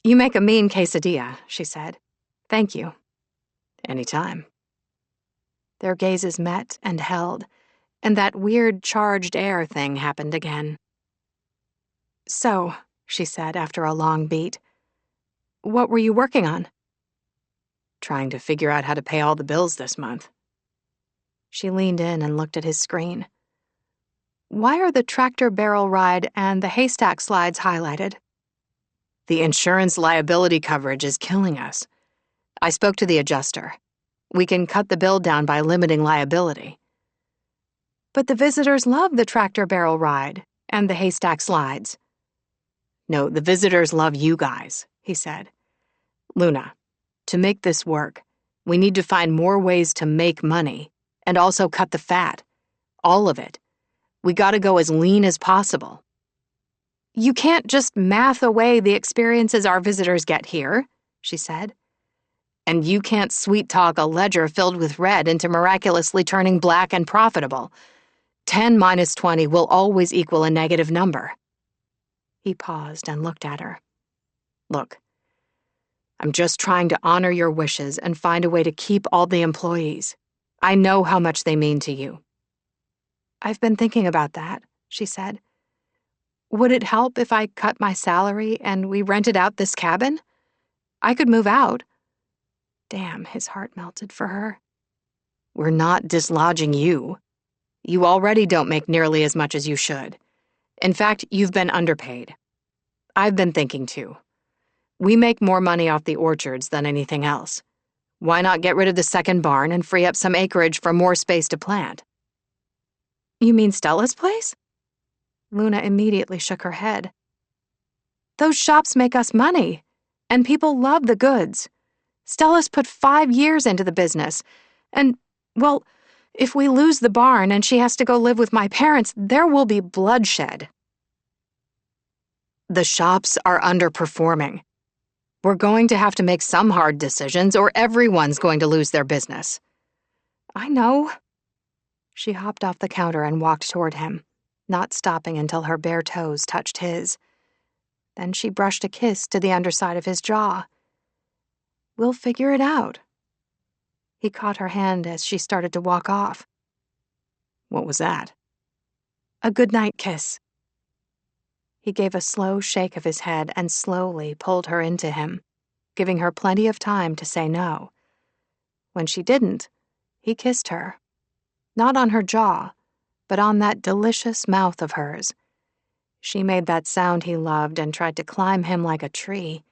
You make a mean quesadilla, she said. Thank you. Anytime. Their gazes met and held, and that weird charged air thing happened again. So, she said after a long beat, what were you working on? Trying to figure out how to pay all the bills this month. She leaned in and looked at his screen. Why are the tractor barrel ride and the haystack slides highlighted? The insurance liability coverage is killing us. I spoke to the adjuster. We can cut the bill down by limiting liability. But the visitors love the tractor barrel ride and the haystack slides. No, the visitors love you guys, he said. Luna, to make this work, we need to find more ways to make money and also cut the fat. All of it. We gotta go as lean as possible. You can't just math away the experiences our visitors get here, she said. And you can't sweet-talk a ledger filled with red into miraculously turning black and profitable. 10 minus 20 will always equal a negative number. He paused and looked at her. Look, I'm just trying to honor your wishes and find a way to keep all the employees. I know how much they mean to you. I've been thinking about that, she said. Would it help if I cut my salary and we rented out this cabin? I could move out. Damn, his heart melted for her. We're not dislodging you. You already don't make nearly as much as you should. In fact, you've been underpaid. I've been thinking too. We make more money off the orchards than anything else. Why not get rid of the second barn and free up some acreage for more space to plant? You mean Stella's place? Luna immediately shook her head. Those shops make us money, and people love the goods. Stella's put 5 years into the business, and, well, if we lose the barn and she has to go live with my parents, there will be bloodshed. The shops are underperforming. We're going to have to make some hard decisions, or everyone's going to lose their business. I know. She hopped off the counter and walked toward him, not stopping until her bare toes touched his. Then she brushed a kiss to the underside of his jaw. We'll figure it out. He caught her hand as she started to walk off. What was that? A goodnight kiss. He gave a slow shake of his head and slowly pulled her into him, giving her plenty of time to say no. When she didn't, he kissed her. Not on her jaw, but on that delicious mouth of hers. She made that sound he loved and tried to climb him like a tree.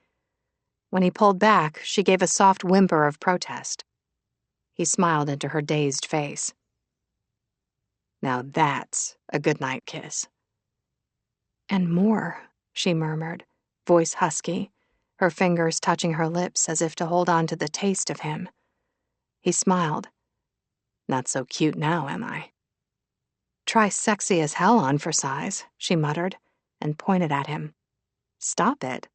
When he pulled back, she gave a soft whimper of protest. He smiled into her dazed face. Now that's a goodnight kiss. And more, she murmured, voice husky, her fingers touching her lips as if to hold on to the taste of him. He smiled. Not so cute now, am I? Try sexy as hell on for size, she muttered, and pointed at him. Stop it.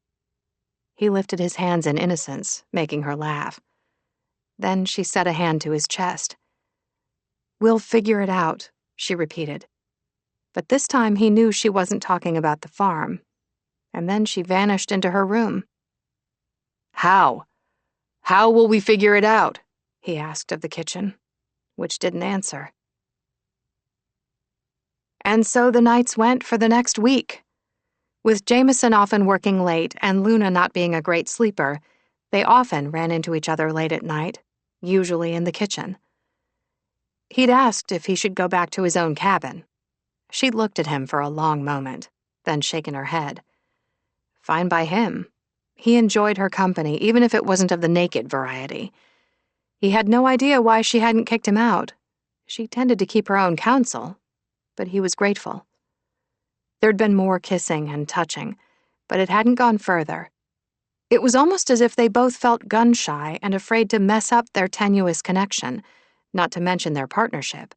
He lifted his hands in innocence, making her laugh. Then she set a hand to his chest. We'll figure it out, she repeated. But this time he knew she wasn't talking about the farm. And then she vanished into her room. How? How will we figure it out? He asked of the kitchen, which didn't answer. And so the nights went for the next week. With Jameson often working late and Luna not being a great sleeper, they often ran into each other late at night, usually in the kitchen. He'd asked if he should go back to his own cabin. She'd looked at him for a long moment, then shaken her head. Fine by him. He enjoyed her company, even if it wasn't of the naked variety. He had no idea why she hadn't kicked him out. She tended to keep her own counsel, but he was grateful. There'd been more kissing and touching, but it hadn't gone further, It was almost as if they both felt gun-shy and afraid to mess up their tenuous connection, not to mention their partnership.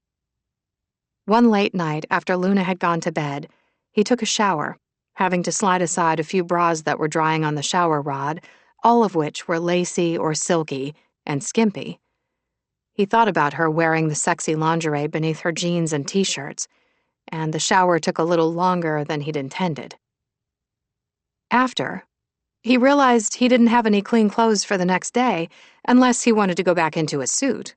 One late night, after Luna had gone to bed, he took a shower, having to slide aside a few bras that were drying on the shower rod, all of which were lacy or silky and skimpy. He thought about her wearing the sexy lingerie beneath her jeans and t-shirts, and the shower took a little longer than he'd intended. After, he realized he didn't have any clean clothes for the next day unless he wanted to go back into his suit.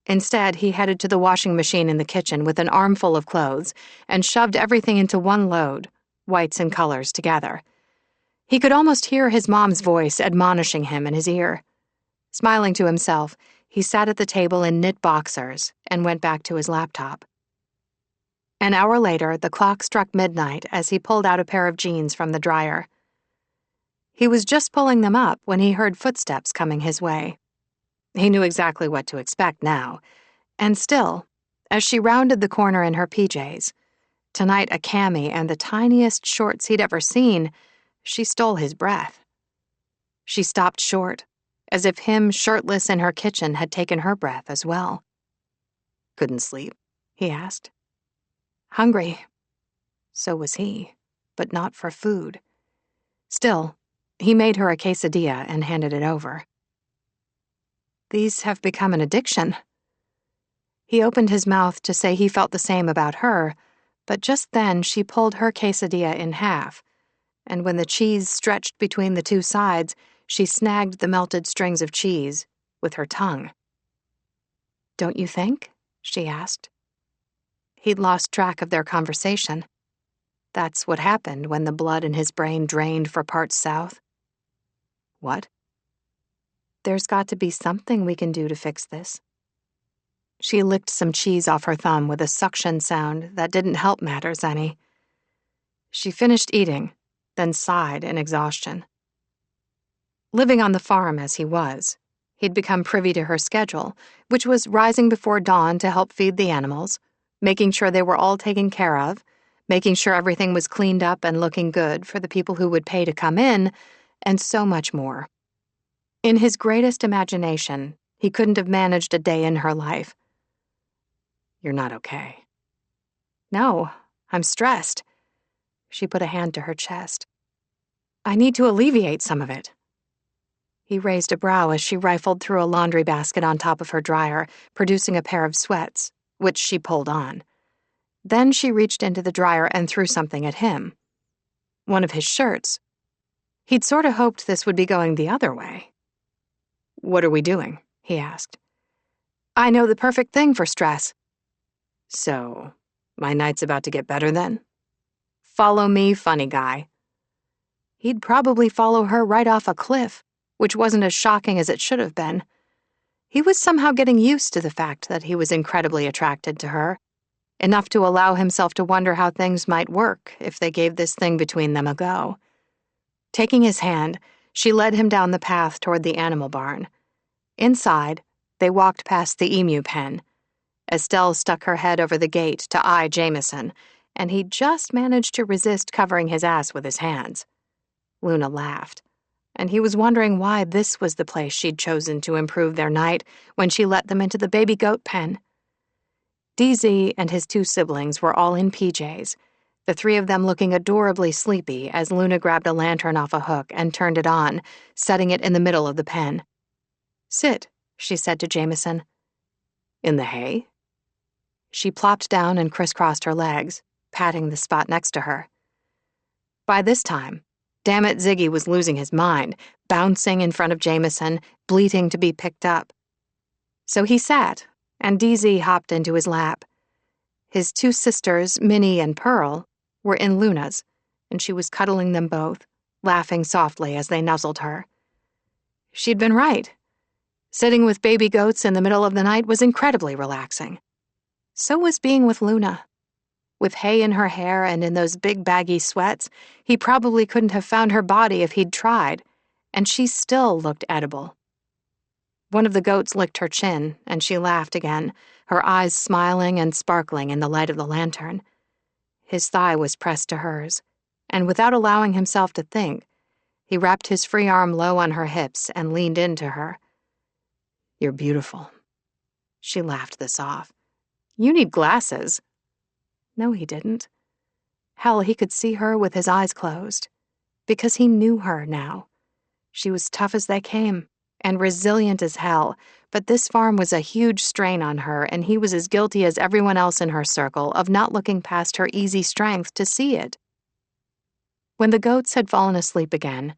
Instead, he headed to the washing machine in the kitchen with an armful of clothes and shoved everything into one load, whites and colors together. He could almost hear his mom's voice admonishing him in his ear. Smiling to himself, he sat at the table in knit boxers and went back to his laptop. An hour later, the clock struck midnight as he pulled out a pair of jeans from the dryer. He was just pulling them up when he heard footsteps coming his way. He knew exactly what to expect now, and still, as she rounded the corner in her PJs, tonight a cami and the tiniest shorts he'd ever seen, she stole his breath. She stopped short, as if him shirtless in her kitchen had taken her breath as well. "Couldn't sleep?" he asked. Hungry. So was he, but not for food. Still, he made her a quesadilla and handed it over. "These have become an addiction." He opened his mouth to say he felt the same about her, but just then she pulled her quesadilla in half, and when the cheese stretched between the two sides, she snagged the melted strings of cheese with her tongue. "Don't you think?" she asked. He'd lost track of their conversation. That's what happened when the blood in his brain drained for parts south. "What?" "There's got to be something we can do to fix this." She licked some cheese off her thumb with a suction sound that didn't help matters any. She finished eating, then sighed in exhaustion. Living on the farm as he was, he'd become privy to her schedule, which was rising before dawn to help feed the animals, making sure they were all taken care of, making sure everything was cleaned up and looking good for the people who would pay to come in, and so much more. In his greatest imagination, he couldn't have managed a day in her life. "You're not okay." "No, I'm stressed." She put a hand to her chest. "I need to alleviate some of it." He raised a brow as she rifled through a laundry basket on top of her dryer, producing a pair of sweats, which she pulled on. Then she reached into the dryer and threw something at him. One of his shirts. He'd sort of hoped this would be going the other way. "What are we doing?" he asked. "I know the perfect thing for stress." "So, my night's about to get better then?" "Follow me, funny guy." He'd probably follow her right off a cliff, which wasn't as shocking as it should have been. He was somehow getting used to the fact that he was incredibly attracted to her, enough to allow himself to wonder how things might work if they gave this thing between them a go. Taking his hand, she led him down the path toward the animal barn. Inside, they walked past the emu pen. Estelle stuck her head over the gate to eye Jameson, and he just managed to resist covering his ass with his hands. Luna laughed, and he was wondering why this was the place she'd chosen to improve their night when she let them into the baby goat pen. DZ and his two siblings were all in PJs, the three of them looking adorably sleepy as Luna grabbed a lantern off a hook and turned it on, setting it in the middle of the pen. "Sit," she said to Jameson. "In the hay?" She plopped down and crisscrossed her legs, patting the spot next to her. By this time, Dammit Ziggy was losing his mind, bouncing in front of Jameson, bleating to be picked up. So he sat, and DZ hopped into his lap. His two sisters, Minnie and Pearl, were in Luna's, and she was cuddling them both, laughing softly as they nuzzled her. She'd been right. Sitting with baby goats in the middle of the night was incredibly relaxing. So was being with Luna. With hay in her hair and in those big baggy sweats, he probably couldn't have found her body if he'd tried, and she still looked edible. One of the goats licked her chin, and she laughed again, her eyes smiling and sparkling in the light of the lantern. His thigh was pressed to hers, and without allowing himself to think, He wrapped his free arm low on her hips and leaned into her. "You're beautiful." She laughed this off. "You need glasses." No, he didn't. Hell, he could see her with his eyes closed. Because he knew her now. She was tough as they came, and resilient as hell, but this farm was a huge strain on her, and he was as guilty as everyone else in her circle of not looking past her easy strength to see it. When the goats had fallen asleep again,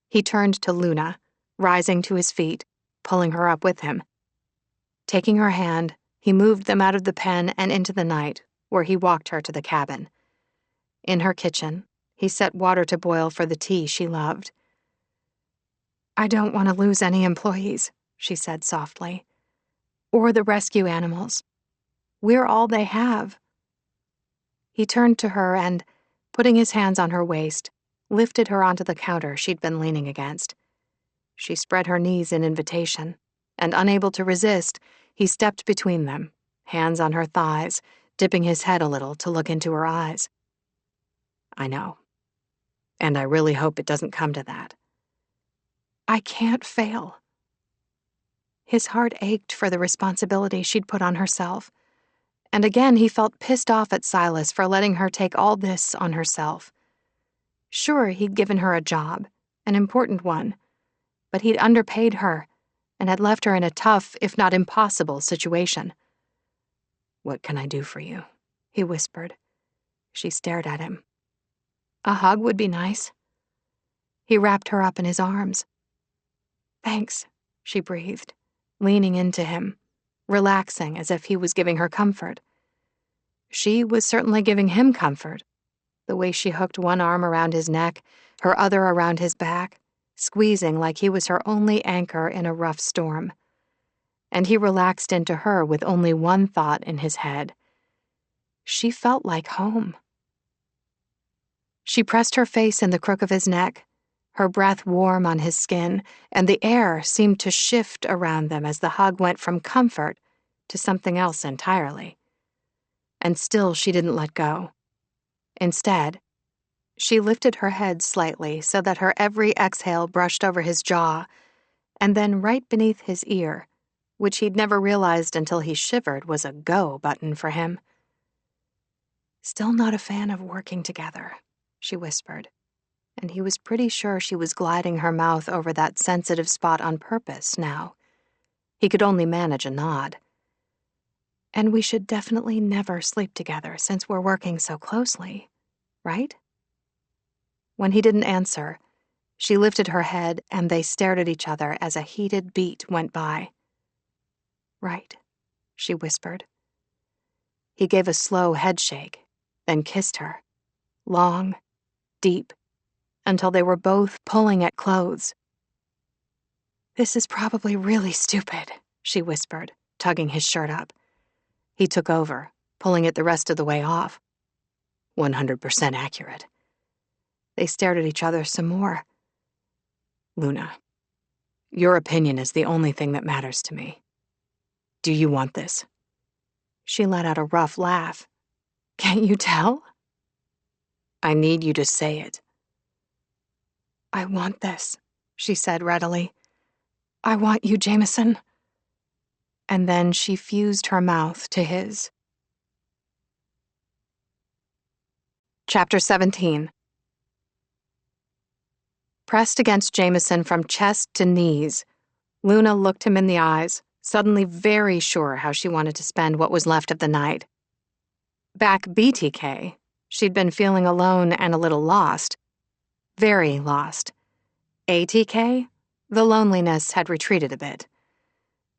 he turned to Luna, rising to his feet, pulling her up with him. Taking her hand, he moved them out of the pen and into the night, where he walked her to the cabin. In her kitchen, he set water to boil for the tea she loved. "I don't want to lose any employees," she said softly. "Or the rescue animals. We're all they have." He turned to her and, putting his hands on her waist, lifted her onto the counter she'd been leaning against. She spread her knees in invitation, and unable to resist, he stepped between them, hands on her thighs, dipping his head a little to look into her eyes. "I know. And I really hope it doesn't come to that." "I can't fail." His heart ached for the responsibility she'd put on herself. And again he felt pissed off at Silas for letting her take all this on herself. Sure, he'd given her a job, an important one, but he'd underpaid her and had left her in a tough, if not impossible, situation. "What can I do for you?" he whispered. She stared at him. "A hug would be nice." He wrapped her up in his arms. "Thanks," she breathed, leaning into him, relaxing as if he was giving her comfort. She was certainly giving him comfort, the way she hooked one arm around his neck, her other around his back, squeezing like he was her only anchor in a rough storm. And he relaxed into her with only one thought in his head. She felt like home. She pressed her face in the crook of his neck, her breath warm on his skin, and the air seemed to shift around them as the hug went from comfort to something else entirely. And still she didn't let go. Instead, she lifted her head slightly so that her every exhale brushed over his jaw, and then right beneath his ear, which he'd never realized until he shivered was a go button for him. "Still not a fan of working together," she whispered, and he was pretty sure she was gliding her mouth over that sensitive spot on purpose now. He could only manage a nod. "And we should definitely never sleep together since we're working so closely, right?" When he didn't answer, she lifted her head and they stared at each other as a heated beat went by. "Right," she whispered. He gave a slow head shake, then kissed her, long, deep, until they were both pulling at clothes. "This is probably really stupid," she whispered, tugging his shirt up. He took over, pulling it the rest of the way off. 100% accurate. They stared at each other some more. "Luna, your opinion is the only thing that matters to me. Do you want this?" She let out a rough laugh. "Can't you tell?" "I need you to say it." "I want this," she said readily. "I want you, Jameson." And then she fused her mouth to his. Chapter 17. Pressed against Jameson from chest to knees, Luna looked him in the eyes, suddenly very sure how she wanted to spend what was left of the night. Back BTK, she'd been feeling alone and a little lost. Very lost. ATK, the loneliness had retreated a bit.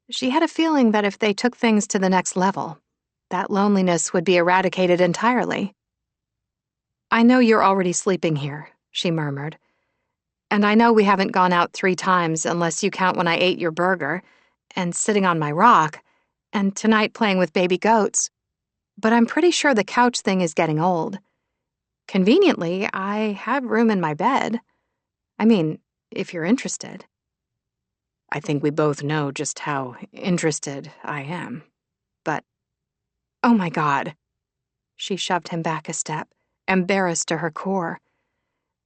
She had a feeling that if they took things to the next level, that loneliness would be eradicated entirely. "I know you're already sleeping here," she murmured. "And I know we haven't gone out 3 times unless you count when I ate your burger, and sitting on my rock, and tonight playing with baby goats. But I'm pretty sure the couch thing is getting old. Conveniently, I have room in my bed. I mean, if you're interested." I think we both know just how interested I am. But, oh my God. She shoved him back a step, embarrassed to her core.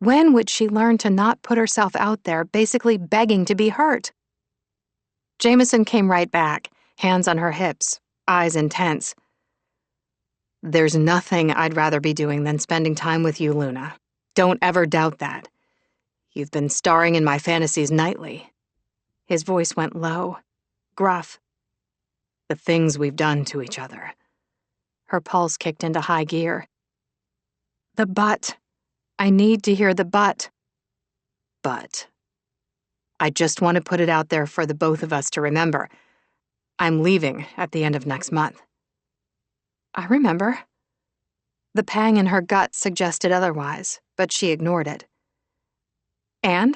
When would she learn to not put herself out there, basically begging to be hurt? Jameson came right back, hands on her hips, eyes intense. There's nothing I'd rather be doing than spending time with you, Luna. Don't ever doubt that. You've been starring in my fantasies nightly. His voice went low, gruff. The things we've done to each other. Her pulse kicked into high gear. The but. I need to hear the but. But. I just want to put it out there for the both of us to remember. I'm leaving at the end of next month. I remember. The pang in her gut suggested otherwise, but she ignored it. And?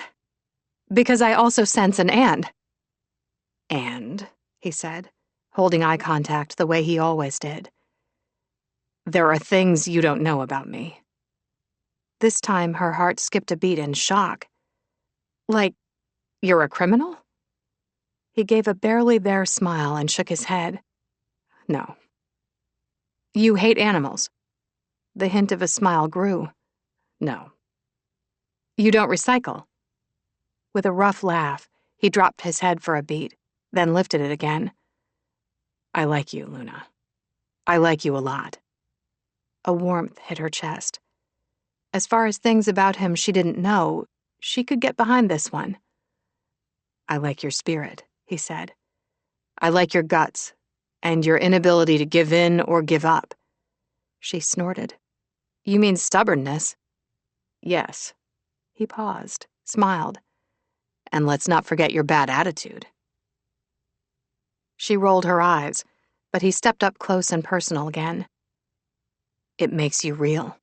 Because I also sense an and. And, he said, holding eye contact the way he always did. There are things you don't know about me. This time her heart skipped a beat in shock. Like, you're a criminal? He gave a barely there smile and shook his head. No. You hate animals. The hint of a smile grew. No. You don't recycle. With a rough laugh, he dropped his head for a beat, then lifted it again. I like you, Luna. I like you a lot. A warmth hit her chest. As far as things about him she didn't know, she could get behind this one. I like your spirit, he said. I like your guts, and your inability to give in or give up. She snorted. You mean stubbornness? Yes. He paused, smiled. And let's not forget your bad attitude. She rolled her eyes, but he stepped up close and personal again. It makes you real.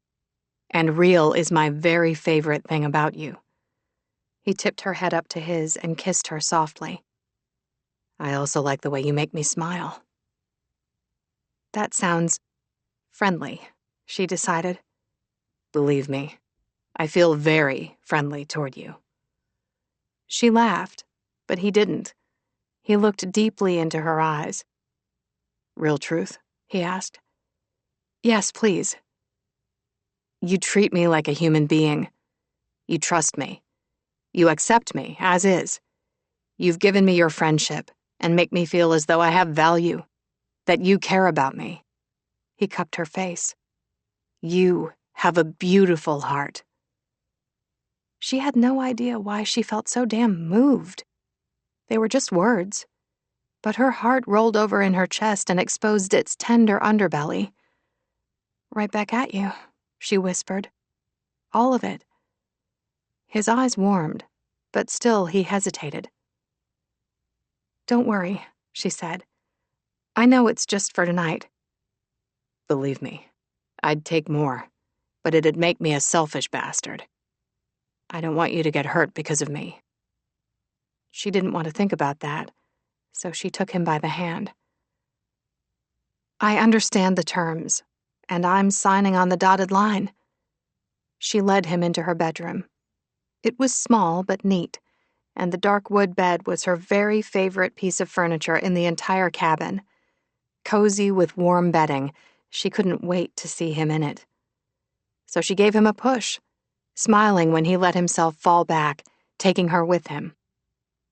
And real is my very favorite thing about you. He tipped her head up to his and kissed her softly. I also like the way you make me smile. That sounds friendly, she decided. Believe me, I feel very friendly toward you. She laughed, but he didn't. He looked deeply into her eyes. Real truth? He asked. Yes, please. You treat me like a human being. You trust me. You accept me, as is. You've given me your friendship and make me feel as though I have value, that you care about me. He cupped her face. You have a beautiful heart. She had no idea why she felt so damn moved. They were just words. But her heart rolled over in her chest and exposed its tender underbelly. Right back at you, she whispered. All of it. His eyes warmed, but still he hesitated. Don't worry, she said. I know it's just for tonight. Believe me, I'd take more, but it'd make me a selfish bastard. I don't want you to get hurt because of me. She didn't want to think about that, so she took him by the hand. I understand the terms, and I'm signing on the dotted line. She led him into her bedroom. It was small but neat, and the dark wood bed was her very favorite piece of furniture in the entire cabin. Cozy with warm bedding, she couldn't wait to see him in it. So she gave him a push, smiling when he let himself fall back, taking her with him.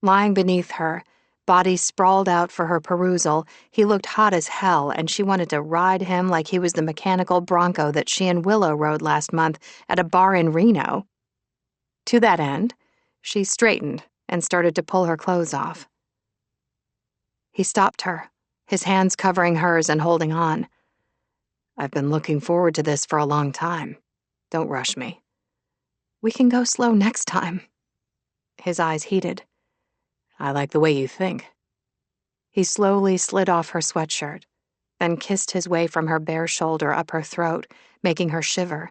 Lying beneath her, body sprawled out for her perusal, he looked hot as hell, and she wanted to ride him like he was the mechanical Bronco that she and Willow rode last month at a bar in Reno. To that end, she straightened and started to pull her clothes off. He stopped her, his hands covering hers and holding on. I've been looking forward to this for a long time. Don't rush me. We can go slow next time. His eyes heated. I like the way you think. He slowly slid off her sweatshirt, then kissed his way from her bare shoulder up her throat, making her shiver.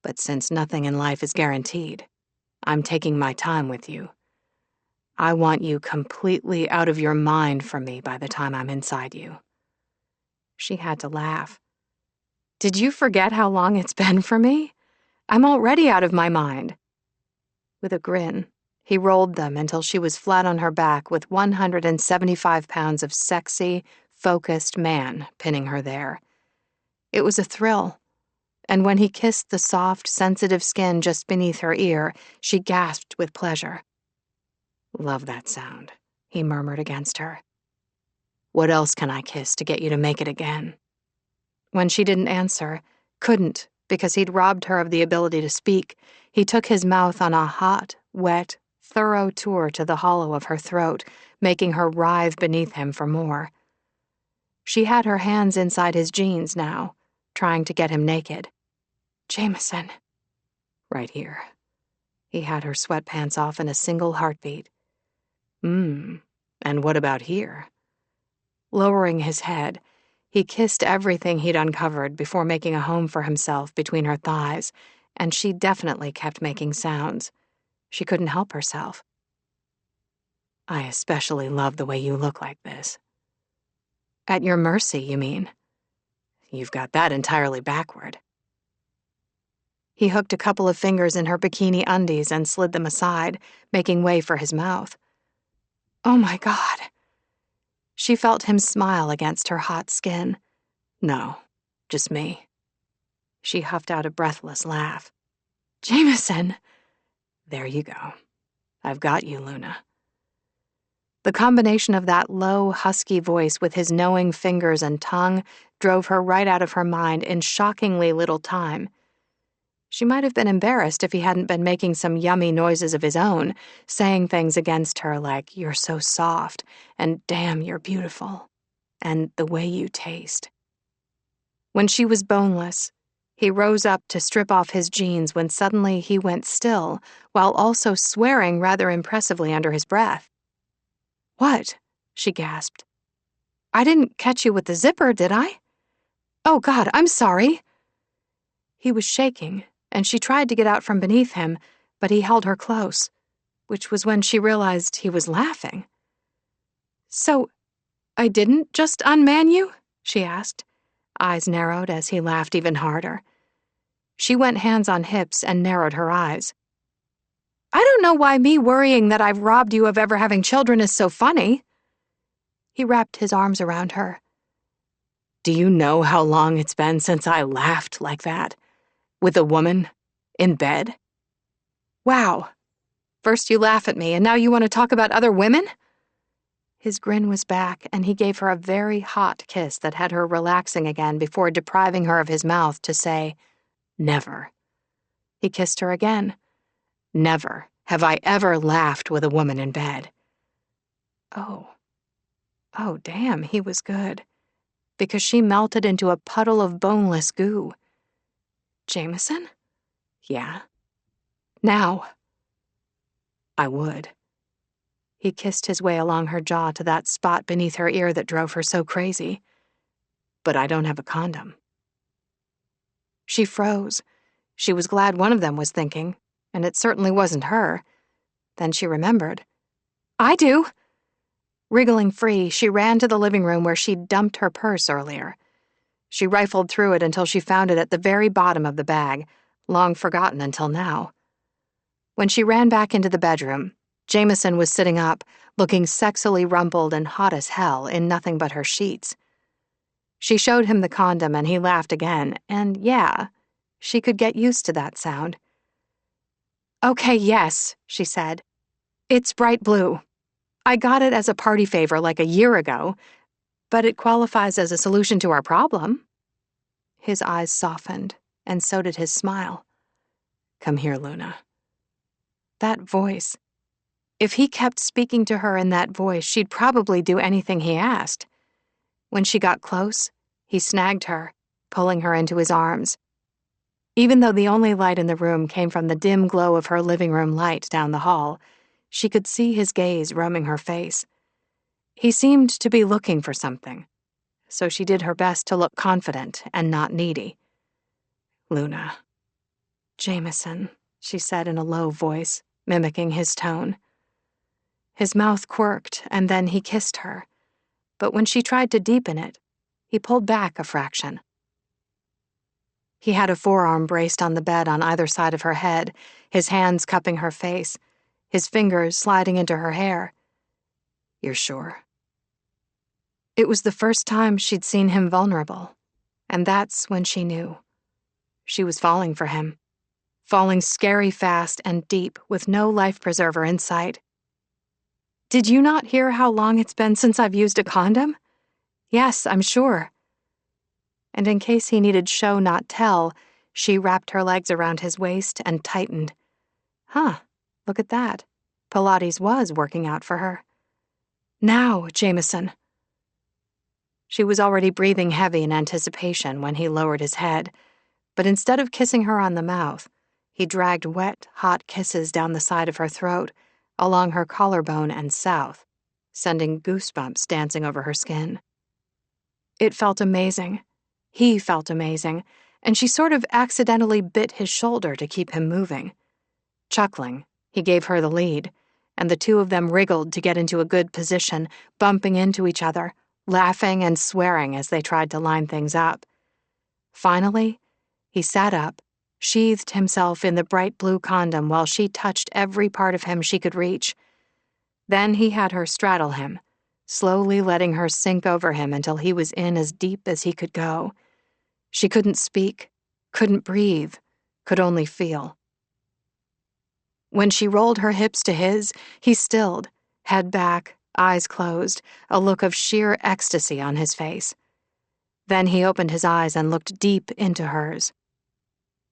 But since nothing in life is guaranteed, I'm taking my time with you. I want you completely out of your mind for me by the time I'm inside you. She had to laugh. Did you forget how long it's been for me? I'm already out of my mind. With a grin, he rolled them until she was flat on her back with 175 pounds of sexy, focused man pinning her there. It was a thrill, and when he kissed the soft, sensitive skin just beneath her ear, she gasped with pleasure. "Love that sound," he murmured against her. "What else can I kiss to get you to make it again?" When she didn't answer, couldn't, because he'd robbed her of the ability to speak, he took his mouth on a hot, wet, thorough tour to the hollow of her throat, making her writhe beneath him for more. She had her hands inside his jeans now, trying to get him naked. "Jameson." "Right here." He had her sweatpants off in a single heartbeat. And what about here?" Lowering his head, he kissed everything he'd uncovered before making a home for himself between her thighs, and she definitely kept making sounds. She couldn't help herself. "I especially love the way you look like this." "At your mercy, you mean?" "You've got that entirely backward." He hooked a couple of fingers in her bikini undies and slid them aside, making way for his mouth. "Oh my God." She felt him smile against her hot skin. "No, just me." She huffed out a breathless laugh. "Jameson!" "There you go. I've got you, Luna." The combination of that low, husky voice with his knowing fingers and tongue drove her right out of her mind in shockingly little time. She might have been embarrassed if he hadn't been making some yummy noises of his own, saying things against her like, "You're so soft," and "Damn, you're beautiful," and "The way you taste." When she was boneless, he rose up to strip off his jeans when suddenly he went still, while also swearing rather impressively under his breath. "What?" she gasped. "I didn't catch you with the zipper, did I? Oh, God, I'm sorry." He was shaking, and she tried to get out from beneath him, but he held her close, which was when she realized he was laughing. "So, I didn't just unman you?" she asked, eyes narrowed as he laughed even harder. She went hands on hips and narrowed her eyes. "I don't know why me worrying that I've robbed you of ever having children is so funny." He wrapped his arms around her. "Do you know how long it's been since I laughed like that? With a woman? In bed?" "Wow. First you laugh at me, and now you want to talk about other women?" His grin was back, and he gave her a very hot kiss that had her relaxing again before depriving her of his mouth to say, "Never." He kissed her again. "Never have I ever laughed with a woman in bed." Oh, damn, he was good. Because she melted into a puddle of boneless goo. "Jameson?" "Yeah." "Now." "I would." He kissed his way along her jaw to that spot beneath her ear that drove her so crazy. "But I don't have a condom." She froze. She was glad one of them was thinking, and it certainly wasn't her. Then she remembered. "I do." Wriggling free, she ran to the living room where she'd dumped her purse earlier. She rifled through it until she found it at the very bottom of the bag, long forgotten until now. When she ran back into the bedroom, Jameson was sitting up, looking sexily rumpled and hot as hell in nothing but her sheets. She showed him the condom and he laughed again, and yeah, she could get used to that sound. "Okay, yes," she said. "It's bright blue. I got it as a party favor like a year ago, but it qualifies as a solution to our problem." His eyes softened, and so did his smile. "Come here, Luna." That voice. If he kept speaking to her in that voice, she'd probably do anything he asked. When she got close, he snagged her, pulling her into his arms. Even though the only light in the room came from the dim glow of her living room light down the hall, she could see his gaze roaming her face. He seemed to be looking for something, so she did her best to look confident and not needy. "Luna." "Jameson," she said in a low voice, mimicking his tone. His mouth quirked, and then he kissed her. But when she tried to deepen it, he pulled back a fraction. He had a forearm braced on the bed on either side of her head, his hands cupping her face, his fingers sliding into her hair. "You're sure?" It was the first time she'd seen him vulnerable, and that's when she knew. She was falling for him. Falling scary fast and deep with no life preserver in sight. "Did you not hear how long it's been since I've used a condom?" "Yes, I'm sure." And in case he needed show not tell, she wrapped her legs around his waist and tightened. Huh, look at that. Pilates was working out for her. "Now, Jameson." She was already breathing heavy in anticipation when he lowered his head, but instead of kissing her on the mouth, he dragged wet, hot kisses down the side of her throat, along her collarbone and south, sending goosebumps dancing over her skin. It felt amazing. He felt amazing, and she sort of accidentally bit his shoulder to keep him moving. Chuckling, he gave her the lead, and the two of them wriggled to get into a good position, bumping into each other, laughing and swearing as they tried to line things up. Finally, he sat up, sheathed himself in the bright blue condom while she touched every part of him she could reach. Then he had her straddle him, slowly letting her sink over him until he was in as deep as he could go. She couldn't speak, couldn't breathe, could only feel. When she rolled her hips to his, he stilled, head back, eyes closed, a look of sheer ecstasy on his face. Then he opened his eyes and looked deep into hers.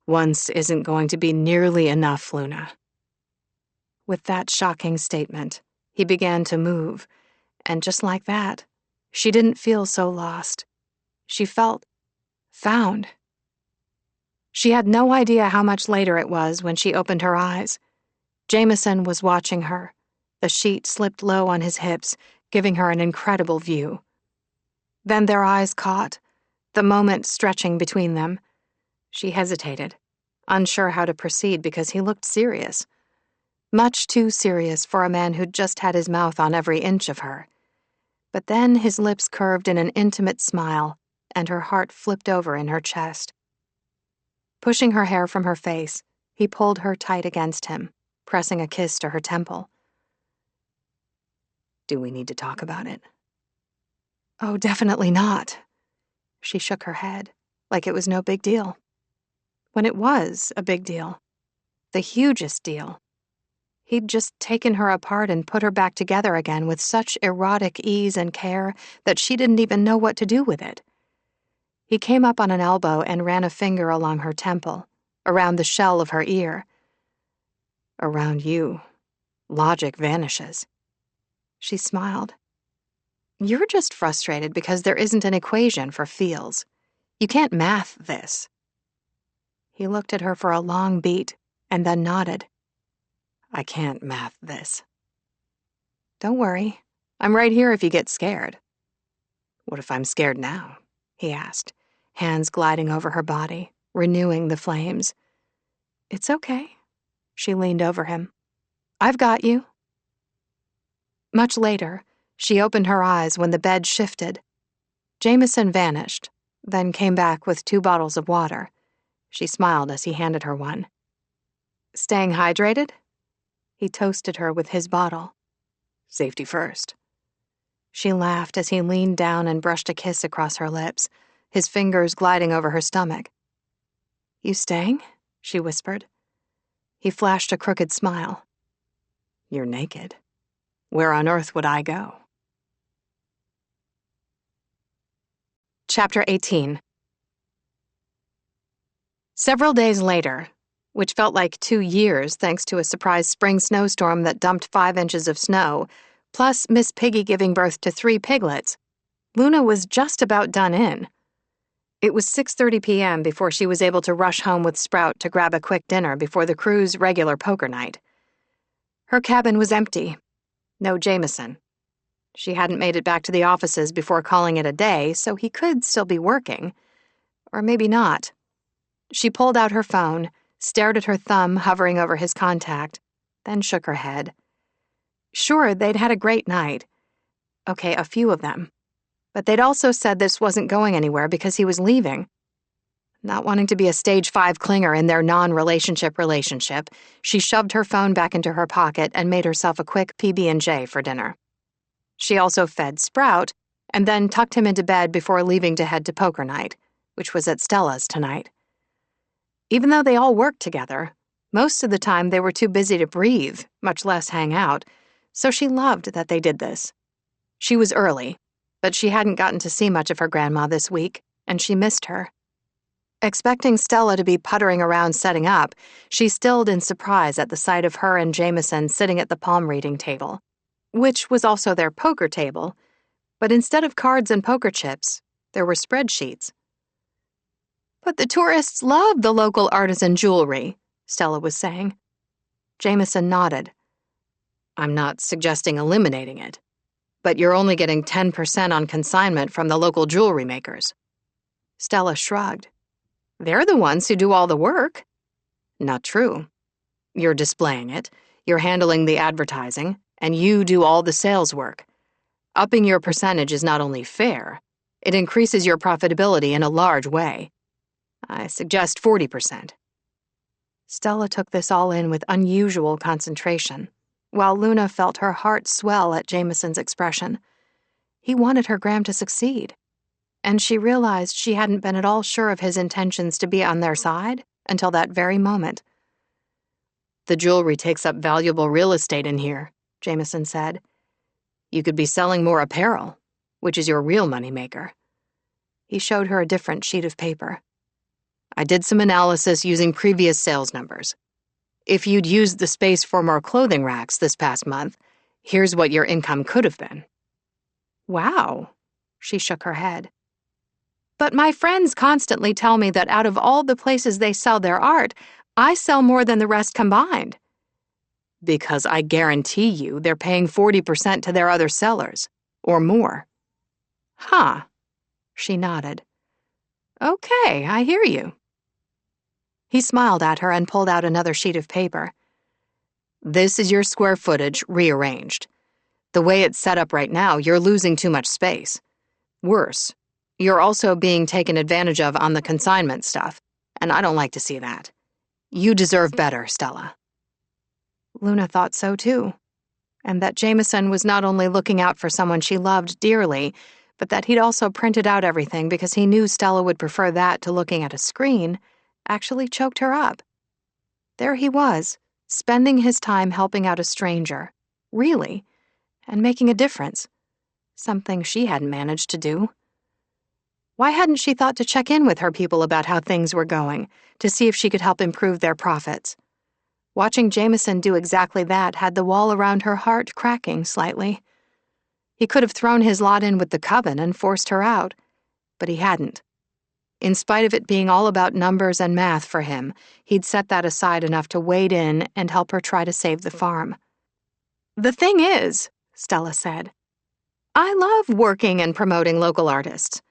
"Once isn't going to be nearly enough, Luna." With that shocking statement, he began to move, and just like that, she didn't feel so lost. She felt found. She had no idea how much later it was when she opened her eyes. Jameson was watching her. The sheet slipped low on his hips, giving her an incredible view. Then their eyes caught, the moment stretching between them. She hesitated, unsure how to proceed because he looked serious. Much too serious for a man who'd just had his mouth on every inch of her. But then his lips curved in an intimate smile, and her heart flipped over in her chest. Pushing her hair from her face, he pulled her tight against him, pressing a kiss to her temple. "Do we need to talk about it?" "Oh, definitely not." She shook her head, like it was no big deal. When it was a big deal. The hugest deal. He'd just taken her apart and put her back together again with such erotic ease and care that she didn't even know what to do with it. He came up on an elbow and ran a finger along her temple, around the shell of her ear. "Around you, logic vanishes." She smiled. "You're just frustrated because there isn't an equation for feels. You can't math this." He looked at her for a long beat and then nodded. "I can't math this." "Don't worry. I'm right here if you get scared." "What if I'm scared now?" he asked, hands gliding over her body, renewing the flames. "It's okay." She leaned over him. "I've got you." Much later, she opened her eyes when the bed shifted. Jameson vanished, then came back with 2 bottles of water. She smiled as he handed her one. "Staying hydrated?" He toasted her with his bottle. "Safety first." She laughed as he leaned down and brushed a kiss across her lips, his fingers gliding over her stomach. "You staying?" she whispered. He flashed a crooked smile. "You're naked. Where on earth would I go?" Chapter 18. Several days later, which felt like 2 years thanks to a surprise spring snowstorm that dumped 5 inches of snow, plus Miss Piggy giving birth to 3 piglets, Luna was just about done in. It was 6:30 p.m. before she was able to rush home with Sprout to grab a quick dinner before the crew's regular poker night. Her cabin was empty. No Jameson. She hadn't made it back to the offices before calling it a day, so he could still be working. Or maybe not. She pulled out her phone, stared at her thumb hovering over his contact, then shook her head. Sure, they'd had a great night. Okay, a few of them. But they'd also said this wasn't going anywhere because he was leaving. Not wanting to be a stage 5 clinger in their non-relationship relationship, she shoved her phone back into her pocket and made herself a quick PB&J for dinner. She also fed Sprout, and then tucked him into bed before leaving to head to poker night, which was at Stella's tonight. Even though they all worked together, most of the time they were too busy to breathe, much less hang out, so she loved that they did this. She was early, but she hadn't gotten to see much of her grandma this week, and she missed her. Expecting Stella to be puttering around setting up, she stilled in surprise at the sight of her and Jameson sitting at the palm reading table, which was also their poker table, but instead of cards and poker chips, there were spreadsheets. "But the tourists love the local artisan jewelry," Stella was saying. Jameson nodded. "I'm not suggesting eliminating it, but you're only getting 10% on consignment from the local jewelry makers." Stella shrugged. "They're the ones who do all the work." "Not true. You're displaying it, you're handling the advertising, and you do all the sales work. Upping your percentage is not only fair, it increases your profitability in a large way. I suggest 40%. Stella took this all in with unusual concentration, while Luna felt her heart swell at Jameson's expression. He wanted her Graham to succeed, and she realized she hadn't been at all sure of his intentions to be on their side until that very moment. "The jewelry takes up valuable real estate in here," Jameson said. "You could be selling more apparel, which is your real moneymaker." He showed her a different sheet of paper. "I did some analysis using previous sales numbers. If you'd used the space for more clothing racks this past month, here's what your income could have been." "Wow," she shook her head. "But my friends constantly tell me that out of all the places they sell their art, I sell more than the rest combined." "Because I guarantee you they're paying 40% to their other sellers, or more." "Huh," she nodded. "Okay, I hear you." He smiled at her and pulled out another sheet of paper. "This is your square footage rearranged. The way it's set up right now, you're losing too much space. Worse, you're also being taken advantage of on the consignment stuff, and I don't like to see that. You deserve better, Stella." Luna thought so too, and that Jameson was not only looking out for someone she loved dearly, but that he'd also printed out everything because he knew Stella would prefer that to looking at a screen, actually choked her up. There he was, spending his time helping out a stranger, really, and making a difference, something she hadn't managed to do. Why hadn't she thought to check in with her people about how things were going, to see if she could help improve their profits? Watching Jameson do exactly that had the wall around her heart cracking slightly. He could have thrown his lot in with the coven and forced her out, but he hadn't. In spite of it being all about numbers and math for him, he'd set that aside enough to wade in and help her try to save the farm. "The thing is," Stella said, "I love working and promoting local artists.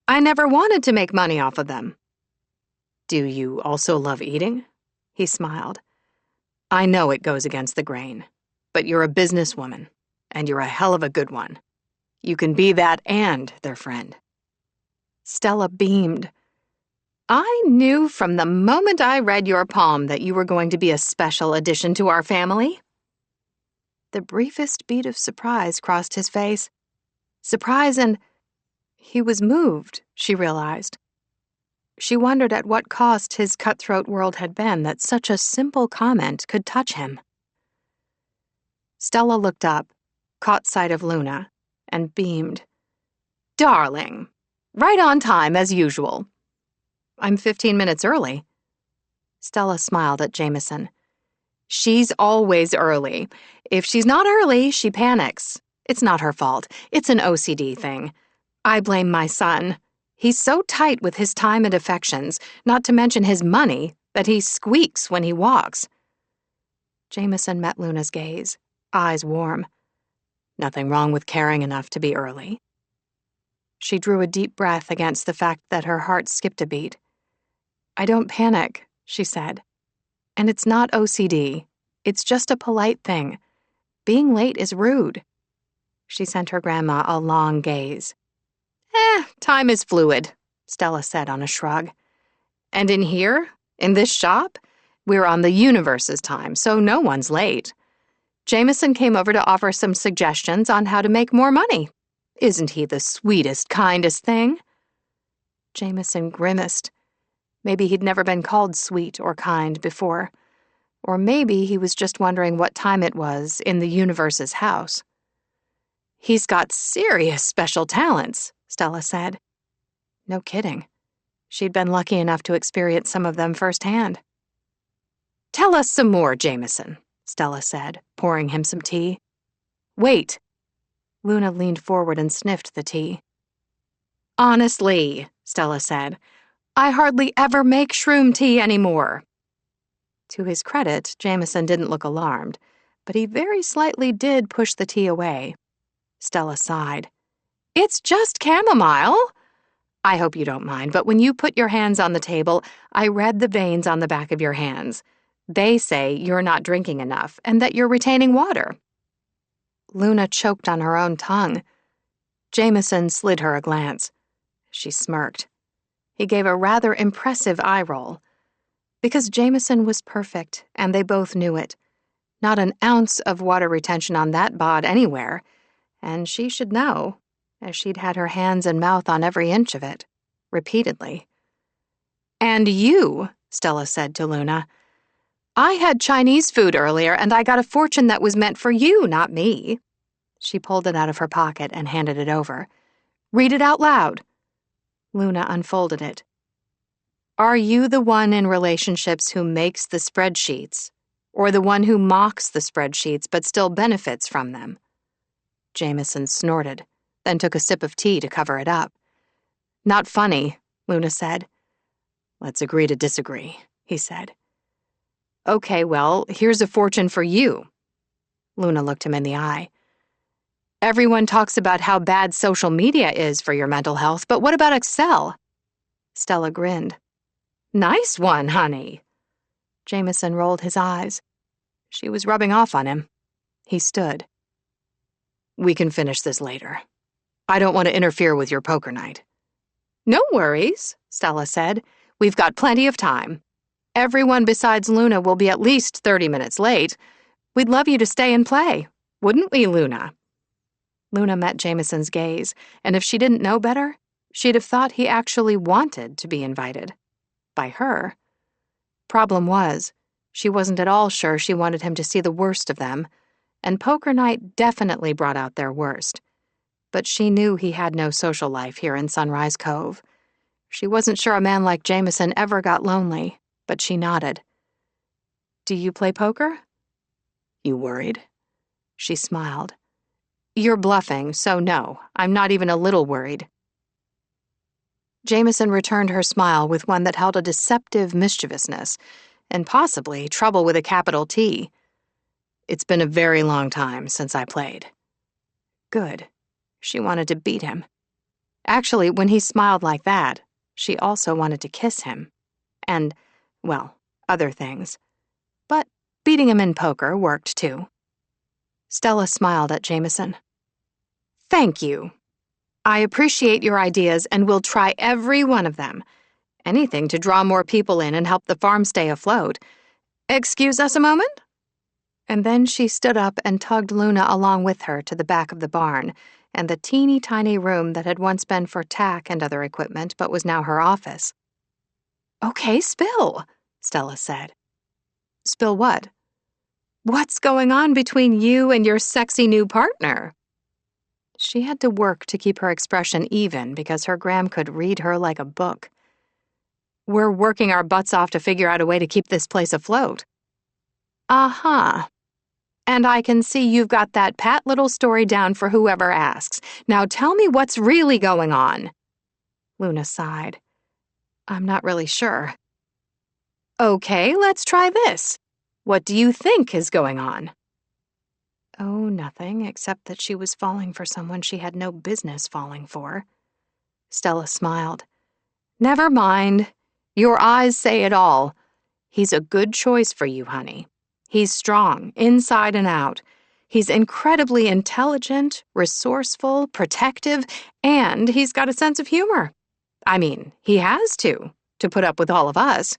I never wanted to make money off of them." "Do you also love eating?" He smiled. "I know it goes against the grain, but you're a businesswoman, and you're a hell of a good one. You can be that and their friend." Stella beamed. "I knew from the moment I read your palm that you were going to be a special addition to our family." The briefest beat of surprise crossed his face. Surprise and... he was moved, she realized. She wondered at what cost his cutthroat world had been that such a simple comment could touch him. Stella looked up, caught sight of Luna, and beamed. "Darling, right on time as usual." "I'm 15 minutes early." Stella smiled at Jameson. "She's always early. If she's not early, she panics. It's not her fault. It's an OCD thing. I blame my son. He's so tight with his time and affections, not to mention his money, that he squeaks when he walks." Jameson met Luna's gaze, eyes warm. "Nothing wrong with caring enough to be early." She drew a deep breath against the fact that her heart skipped a beat. "I don't panic," she said. "And it's not OCD. It's just a polite thing. Being late is rude." She sent her grandma a long gaze. Time is fluid," Stella said on a shrug. "And in here, in this shop, we're on the universe's time, so no one's late. Jameson came over to offer some suggestions on how to make more money. Isn't he the sweetest, kindest thing?" Jameson grimaced. Maybe he'd never been called sweet or kind before. Or maybe he was just wondering what time it was in the universe's house. "He's got serious special talents," Stella said. No kidding. She'd been lucky enough to experience some of them firsthand. "Tell us some more, Jameson," Stella said, pouring him some tea. "Wait." Luna leaned forward and sniffed the tea. "Honestly," Stella said, "I hardly ever make shroom tea anymore." To his credit, Jameson didn't look alarmed, but he very slightly did push the tea away. Stella sighed. "It's just chamomile." "I hope you don't mind, but when you put your hands on the table, I read the veins on the back of your hands. They say you're not drinking enough and that you're retaining water." Luna choked on her own tongue. Jameson slid her a glance. She smirked. He gave a rather impressive eye roll. Because Jameson was perfect, and they both knew it. Not an ounce of water retention on that bod anywhere, and she should know, as she'd had her hands and mouth on every inch of it, repeatedly. "And you," Stella said to Luna, "I had Chinese food earlier, and I got a fortune that was meant for you, not me." She pulled it out of her pocket and handed it over. "Read it out loud." Luna unfolded it. "Are you the one in relationships who makes the spreadsheets, or the one who mocks the spreadsheets but still benefits from them?" Jameson snorted, then took a sip of tea to cover it up. "Not funny," Luna said. "Let's agree to disagree," he said. "Okay, well, here's a fortune for you." Luna looked him in the eye. "Everyone talks about how bad social media is for your mental health, but what about Excel?" Stella grinned. "Nice one, honey." Jameson rolled his eyes. She was rubbing off on him. He stood. "We can finish this later. I don't want to interfere with your poker night." "No worries," Stella said. "We've got plenty of time. Everyone besides Luna will be at least 30 minutes late. We'd love you to stay and play. Wouldn't we, Luna?" Luna met Jameson's gaze, and if she didn't know better, she'd have thought he actually wanted to be invited. By her. Problem was, she wasn't at all sure she wanted him to see the worst of them, and poker night definitely brought out their worst. But she knew he had no social life here in Sunrise Cove. She wasn't sure a man like Jameson ever got lonely, but she nodded. "Do you play poker?" "You worried?" She smiled. "You're bluffing, so no, I'm not even a little worried." Jameson returned her smile with one that held a deceptive mischievousness, and possibly trouble with a capital T. "It's been a very long time since I played." Good. She wanted to beat him. Actually, when he smiled like that, she also wanted to kiss him. And, well, other things. But beating him in poker worked too. Stella smiled at Jameson. "Thank you. I appreciate your ideas and will try every one of them. Anything to draw more people in and help the farm stay afloat. Excuse us a moment?" And then she stood up and tugged Luna along with her to the back of the barn and the teeny-tiny room that had once been for tack and other equipment but was now her office. "Okay, spill," Stella said. "Spill what?" "What's going on between you and your sexy new partner?" She had to work to keep her expression even because her Gram could read her like a book. "We're working our butts off to figure out a way to keep this place afloat." "Uh-huh. And I can see you've got that pat little story down for whoever asks. Now tell me what's really going on." Luna sighed. "I'm not really sure." "Okay, let's try this. What do you think is going on?" Oh, nothing, except that she was falling for someone she had no business falling for. Stella smiled. "Never mind. Your eyes say it all. He's a good choice for you, honey. He's strong, inside and out. He's incredibly intelligent, resourceful, protective, and he's got a sense of humor. I mean, he has to put up with all of us.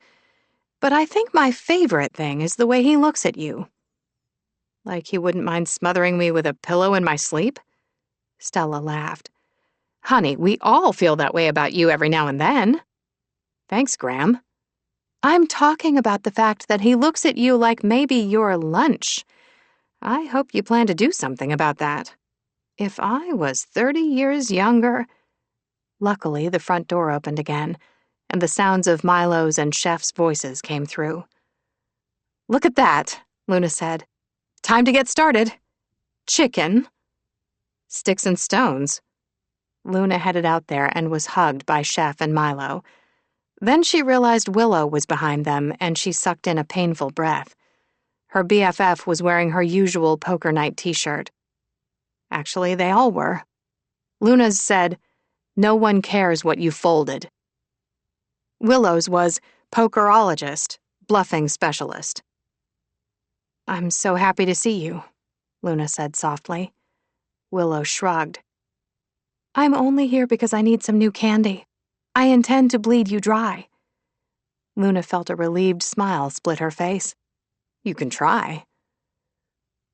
But I think my favorite thing is the way he looks at you." "Like he wouldn't mind smothering me with a pillow in my sleep?" Stella laughed. "Honey, we all feel that way about you every now and then." "Thanks, Gram." I'm talking about the fact that he looks at you like maybe you're lunch. I hope you plan to do something about that. If I was 30 years younger... Luckily, the front door opened again, and the sounds of Milo's and Chef's voices came through. "Look at that," Luna said. "Time to get started. Chicken." "Sticks and stones." Luna headed out there and was hugged by Chef and Milo. Then she realized Willow was behind them, and she sucked in a painful breath. Her BFF was wearing her usual poker night t-shirt. Actually, they all were. Luna's said, "No one cares what you folded." Willow's was pokerologist, bluffing specialist. "I'm so happy to see you," Luna said softly. Willow shrugged. "I'm only here because I need some new candy. I intend to bleed you dry." Luna felt a relieved smile split her face. "You can try."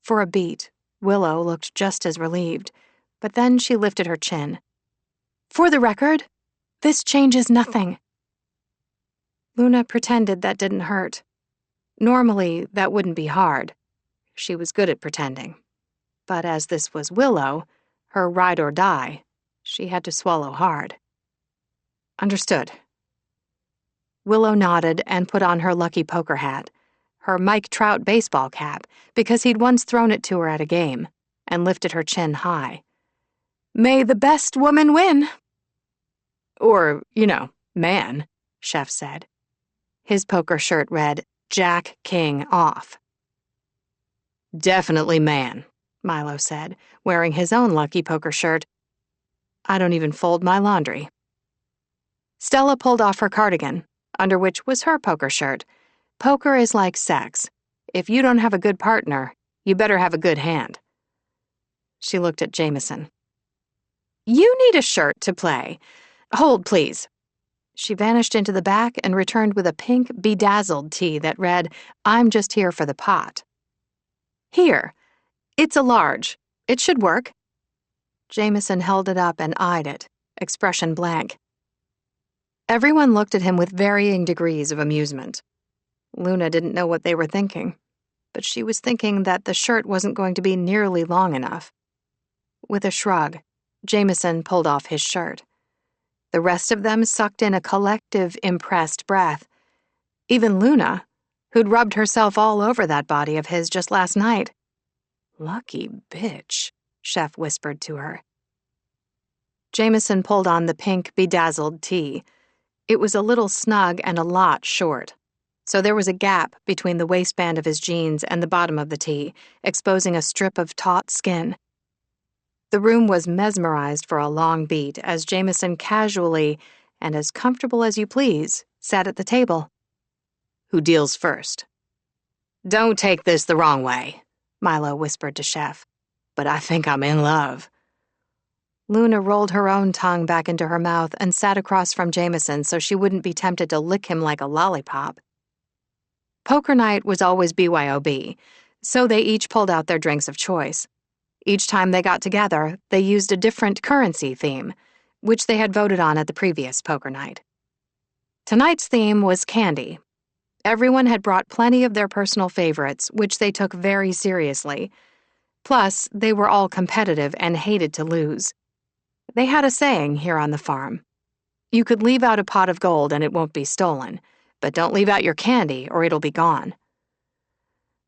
For a beat, Willow looked just as relieved, but then she lifted her chin. "For the record, this changes nothing." Luna pretended that didn't hurt. Normally, that wouldn't be hard. She was good at pretending. But as this was Willow, her ride or die, she had to swallow hard. "Understood." Willow nodded and put on her lucky poker hat, her Mike Trout baseball cap, because he'd once thrown it to her at a game, and lifted her chin high. "May the best woman win." "Or, man," Chef said. His poker shirt read, "Jack King off." "Definitely man," Milo said, wearing his own lucky poker shirt. "I don't even fold my laundry." Stella pulled off her cardigan, under which was her poker shirt. Poker is like sex. If you don't have a good partner, you better have a good hand. She looked at Jameson. "You need a shirt to play. Hold, please." She vanished into the back and returned with a pink, bedazzled tee that read, "I'm just here for the pot." "Here. It's a large. It should work." Jameson held it up and eyed it, expression blank. Everyone looked at him with varying degrees of amusement. Luna didn't know what they were thinking, but she was thinking that the shirt wasn't going to be nearly long enough. With a shrug, Jameson pulled off his shirt. The rest of them sucked in a collective, impressed breath. Even Luna, who'd rubbed herself all over that body of his just last night. "Lucky bitch," Chef whispered to her. Jameson pulled on the pink, bedazzled tee. It was a little snug and a lot short, so there was a gap between the waistband of his jeans and the bottom of the tee, exposing a strip of taut skin. The room was mesmerized for a long beat as Jameson casually, and as comfortable as you please, sat at the table. "Who deals first?" "Don't take this the wrong way," Milo whispered to Chef, "but I think I'm in love." Luna rolled her own tongue back into her mouth and sat across from Jameson so she wouldn't be tempted to lick him like a lollipop. Poker night was always BYOB, so they each pulled out their drinks of choice. Each time they got together, they used a different currency theme, which they had voted on at the previous poker night. Tonight's theme was candy. Everyone had brought plenty of their personal favorites, which they took very seriously. Plus, they were all competitive and hated to lose. They had a saying here on the farm. You could leave out a pot of gold and it won't be stolen, but don't leave out your candy or it'll be gone.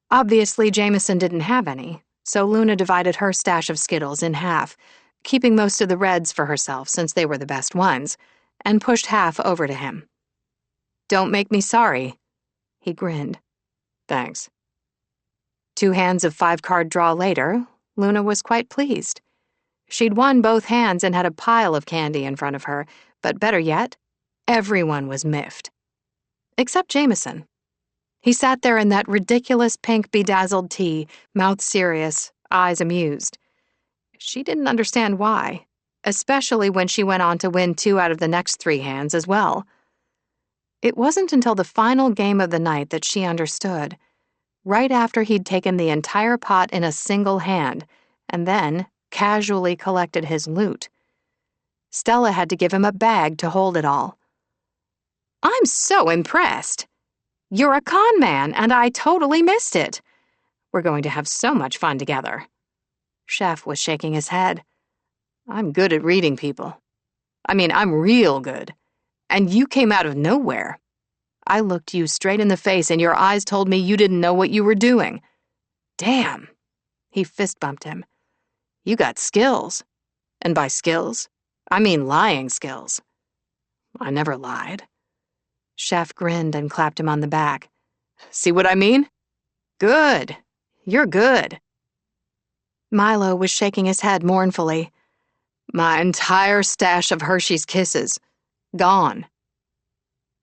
Obviously, Jameson didn't have any, so Luna divided her stash of Skittles in half, keeping most of the reds for herself since they were the best ones, and pushed half over to him. "Don't make me sorry." He grinned. "Thanks." 2 hands of 5-card draw later, Luna was quite pleased. She'd won both hands and had a pile of candy in front of her, but better yet, everyone was miffed. Except Jameson. He sat there in that ridiculous pink bedazzled tee, mouth serious, eyes amused. She didn't understand why, especially when she went on to win 2 out of the next 3 hands as well. It wasn't until the final game of the night that she understood, right after he'd taken the entire pot in a single hand, and then casually collected his loot. Stella had to give him a bag to hold it all. "I'm so impressed," You're a con man, and I totally missed it. We're going to have so much fun together. Chef was shaking his head. I'm good at reading people. I mean, I'm real good. And you came out of nowhere. I looked you straight in the face, and your eyes told me you didn't know what you were doing. Damn. He fist-bumped him. You got skills. And by skills, I mean lying skills. I never lied. Chef grinned and clapped him on the back. See what I mean? Good. You're good. Milo was shaking his head mournfully. My entire stash of Hershey's Kisses. Gone.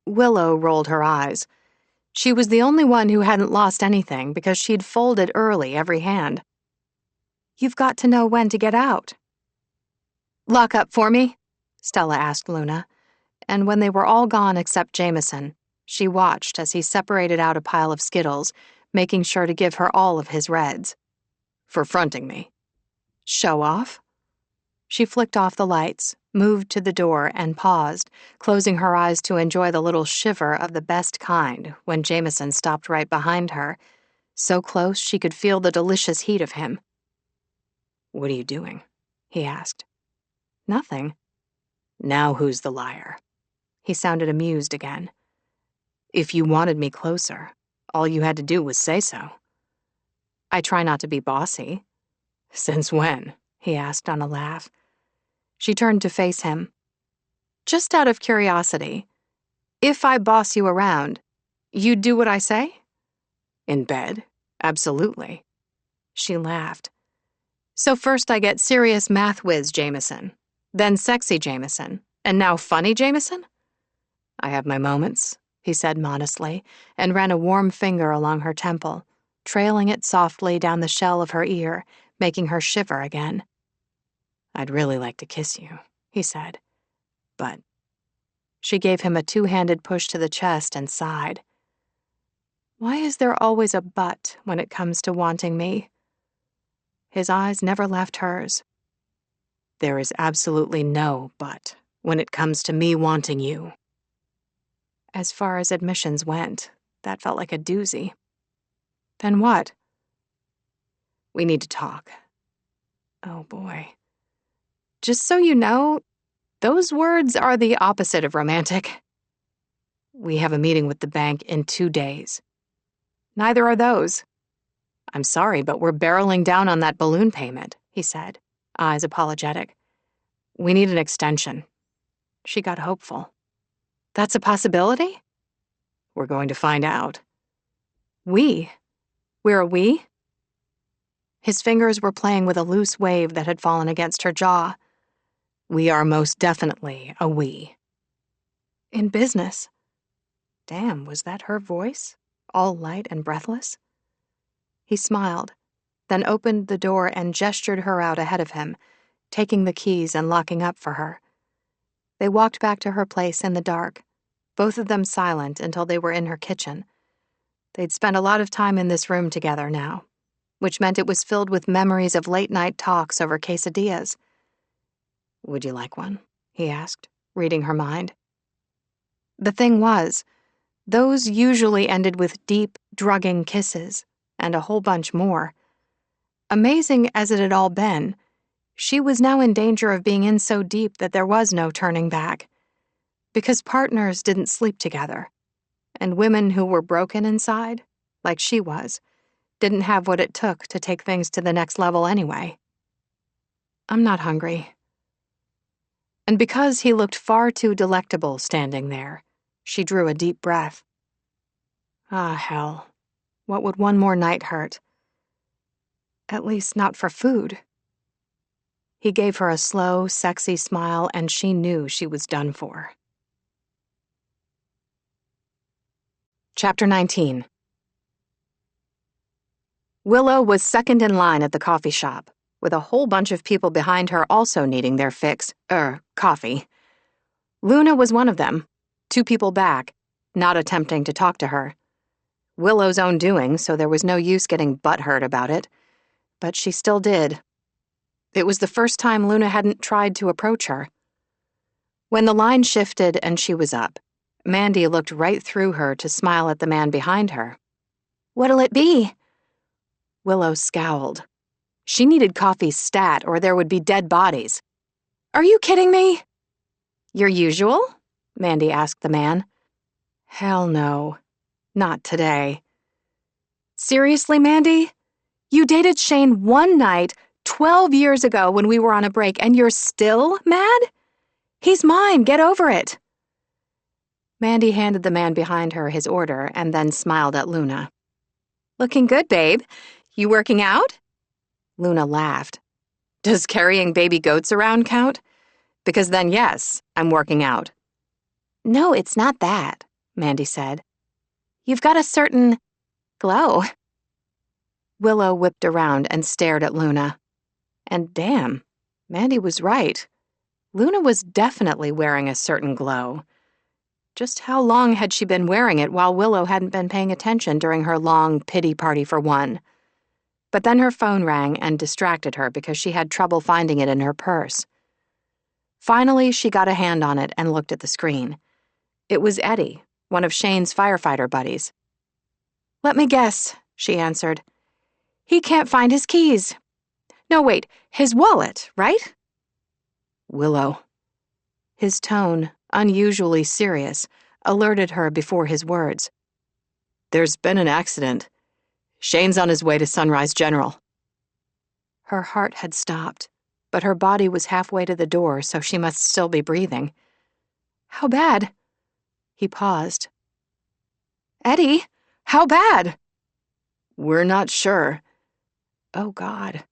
Willow rolled her eyes. She was the only one who hadn't lost anything because she'd folded early every hand. You've got to know when to get out. Lock up for me? Stella asked Luna, and when they were all gone except Jameson, she watched as he separated out a pile of Skittles, making sure to give her all of his reds. For fronting me. Show off? She flicked off the lights, moved to the door, and paused, closing her eyes to enjoy the little shiver of the best kind when Jameson stopped right behind her, so close she could feel the delicious heat of him. What are you doing? He asked. Nothing. Now who's the liar? He sounded amused again. If you wanted me closer, all you had to do was say so. I try not to be bossy. Since when? He asked on a laugh. She turned to face him. Just out of curiosity, if I boss you around, you'd do what I say? In bed? Absolutely. She laughed. So first I get serious math whiz Jameson, then sexy Jameson, and now funny Jameson? I have my moments, he said modestly, and ran a warm finger along her temple, trailing it softly down the shell of her ear, making her shiver again. I'd really like to kiss you, he said, but... She gave him a two-handed push to the chest and sighed. Why is there always a but when it comes to wanting me? His eyes never left hers. There is absolutely no but when it comes to me wanting you. As far as admissions went, that felt like a doozy. Then what? We need to talk. Oh, boy. Just so you know, those words are the opposite of romantic. We have a meeting with the bank in 2 days. Neither are those. I'm sorry, but we're barreling down on that balloon payment, he said, eyes apologetic. We need an extension. She got hopeful. That's a possibility? We're going to find out. We? We're a we? His fingers were playing with a loose wave that had fallen against her jaw. We are most definitely a we. In business. Damn, was that her voice? All light and breathless? He smiled, then opened the door and gestured her out ahead of him, taking the keys and locking up for her. They walked back to her place in the dark, both of them silent until they were in her kitchen. They'd spent a lot of time in this room together now, which meant it was filled with memories of late-night talks over quesadillas. Would you like one? He asked, reading her mind. The thing was, those usually ended with deep, drugging kisses, and a whole bunch more. Amazing as it had all been, she was now in danger of being in so deep that there was no turning back. Because partners didn't sleep together, and women who were broken inside, like she was, didn't have what it took to take things to the next level anyway. I'm not hungry. And because he looked far too delectable standing there, she drew a deep breath. Ah, hell. What would one more night hurt? At least not for food. He gave her a slow, sexy smile, and she knew she was done for. Chapter 19. Willow was second in line at the coffee shop, with a whole bunch of people behind her also needing their fix, coffee. Luna was one of them, 2 people back, not attempting to talk to her. Willow's own doing, so there was no use getting butthurt about it, but she still did. It was the first time Luna hadn't tried to approach her. When the line shifted and she was up, Mandy looked right through her to smile at the man behind her. What'll it be? Willow scowled. She needed coffee stat or there would be dead bodies. Are you kidding me? Your usual? Mandy asked the man. Hell no. Not today. Seriously, Mandy? You dated Shane one night 12 years ago when we were on a break and you're still mad? He's mine, get over it. Mandy handed the man behind her his order and then smiled at Luna. Looking good, babe. You working out? Luna laughed. Does carrying baby goats around count? Because then yes, I'm working out. No, it's not that, Mandy said. You've got a certain glow. Willow whipped around and stared at Luna. And damn, Mandy was right. Luna was definitely wearing a certain glow. Just how long had she been wearing it while Willow hadn't been paying attention during her long pity party for one? But then her phone rang and distracted her because she had trouble finding it in her purse. Finally, she got a hand on it and looked at the screen. It was Eddie, one of Shane's firefighter buddies. Let me guess, she answered. He can't find his keys. No, wait, his wallet, right? Willow. His tone, unusually serious, alerted her before his words. There's been an accident. Shane's on his way to Sunrise General. Her heart had stopped, but her body was halfway to the door, so she must still be breathing. How bad? He paused. Eddie, how bad? We're not sure. Oh, God.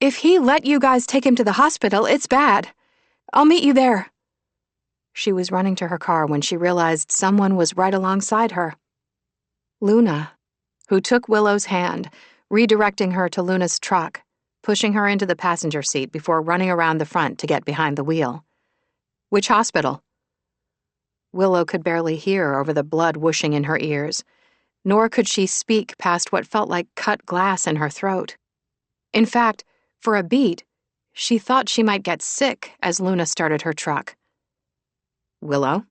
If he let you guys take him to the hospital, it's bad. I'll meet you there. She was running to her car when she realized someone was right alongside her. Luna, who took Willow's hand, redirecting her to Luna's truck, pushing her into the passenger seat before running around the front to get behind the wheel. Which hospital? Willow could barely hear over the blood whooshing in her ears, nor could she speak past what felt like cut glass in her throat. In fact, for a beat, she thought she might get sick as Luna started her truck. Willow?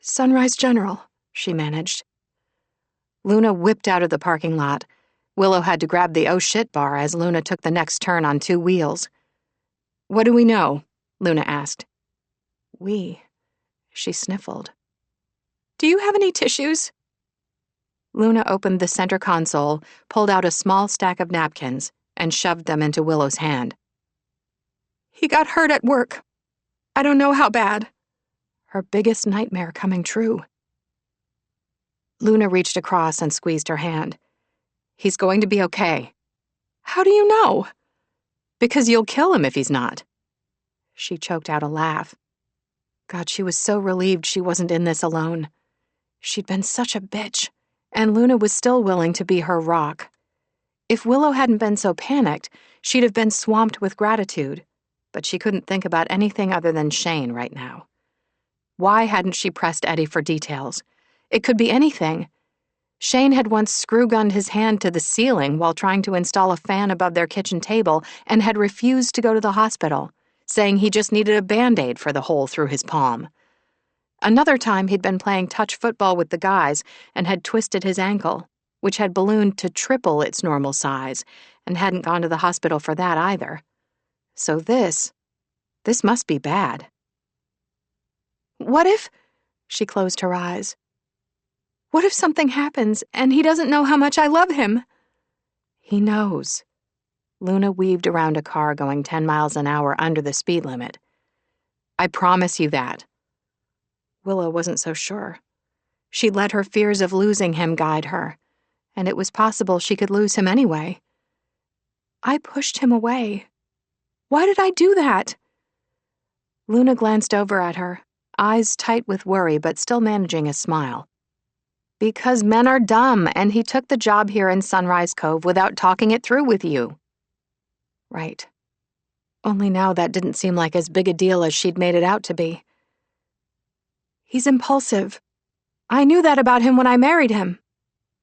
Sunrise General, she managed. Luna whipped out of the parking lot. Willow had to grab the oh shit bar as Luna took the next turn on two wheels. What do we know? Luna asked. She sniffled. Do you have any tissues? Luna opened the center console, pulled out a small stack of napkins, and shoved them into Willow's hand. He got hurt at work. I don't know how bad. Her biggest nightmare coming true. Luna reached across and squeezed her hand. He's going to be okay. How do you know? Because you'll kill him if he's not. She choked out a laugh. God, she was so relieved she wasn't in this alone. She'd been such a bitch, and Luna was still willing to be her rock. If Willow hadn't been so panicked, she'd have been swamped with gratitude, but she couldn't think about anything other than Shane right now. Why hadn't she pressed Eddie for details? It could be anything. Shane had once screw-gunned his hand to the ceiling while trying to install a fan above their kitchen table and had refused to go to the hospital, saying he just needed a Band-Aid for the hole through his palm. Another time he'd been playing touch football with the guys and had twisted his ankle, which had ballooned to triple its normal size, and hadn't gone to the hospital for that either. So this must be bad. What if... She closed her eyes. What if something happens and he doesn't know how much I love him? He knows. Luna weaved around a car going 10 miles an hour under the speed limit. I promise you that. Willow wasn't so sure. She'd let her fears of losing him guide her, and it was possible she could lose him anyway. I pushed him away. Why did I do that? Luna glanced over at her, eyes tight with worry but still managing a smile. Because men are dumb, and he took the job here in Sunrise Cove without talking it through with you. Right. Only now that didn't seem like as big a deal as she'd made it out to be. He's impulsive. I knew that about him when I married him.